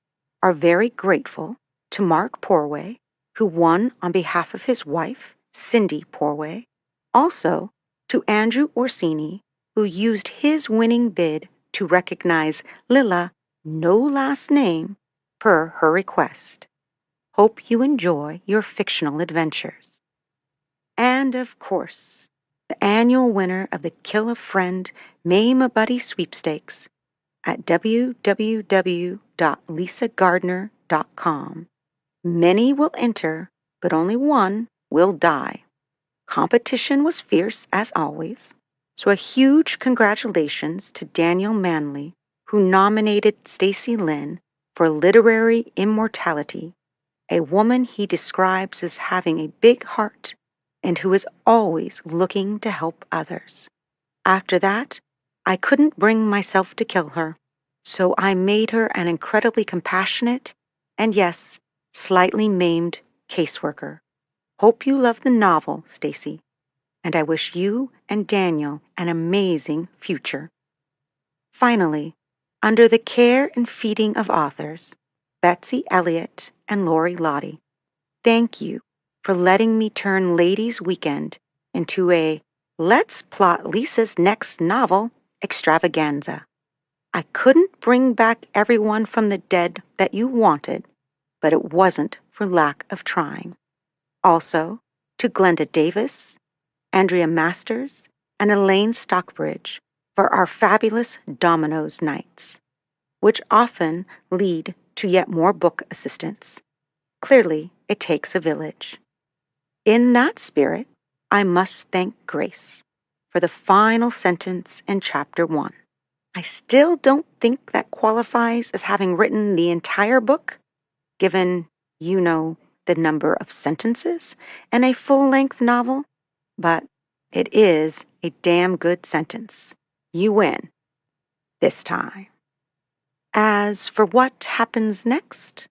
are very grateful to Mark Porway, who won on behalf of his wife, Cindy Porway, also to Andrew Orsini, who used his winning bid to recognize Lilla, no last name, per her request. Hope you enjoy your fictional adventures. And of course, the annual winner of the Kill a Friend, Maim a Buddy sweepstakes at www.lisagardner.com. Many will enter, but only one will die. Competition was fierce as always, so a huge congratulations to Daniel Manley, who nominated Stacy Lynn for literary immortality, a woman he describes as having a big heart and who is always looking to help others. After that, I couldn't bring myself to kill her, so I made her an incredibly compassionate and, yes, slightly maimed caseworker. Hope you love the novel, Stacy, and I wish you and Daniel an amazing future. Finally, under the care and feeding of authors, Betsy Elliott and Lori Lottie, thank you for letting me turn Ladies' Weekend into a let's plot Lisa's next novel extravaganza. I couldn't bring back everyone from the dead that you wanted, but it wasn't for lack of trying. Also, to Glenda Davis, Andrea Masters, and Elaine Stockbridge for our fabulous Dominoes nights, which often lead to yet more book assistance. Clearly, it takes a village. In that spirit, I must thank Grace for the final sentence in Chapter 1. I still don't think that qualifies as having written the entire book, given, the number of sentences in a full-length novel, but it is a damn good sentence. You win. This time. As for what happens next,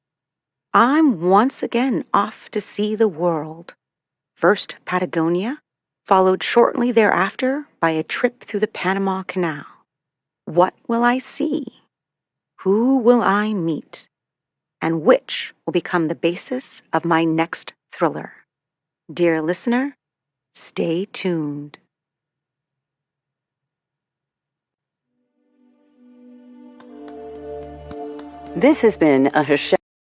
I'm once again off to see the world. First Patagonia, followed shortly thereafter by a trip through the Panama Canal. What will I see? Who will I meet? And which will become the basis of my next thriller? Dear listener, stay tuned. This has been a Hachette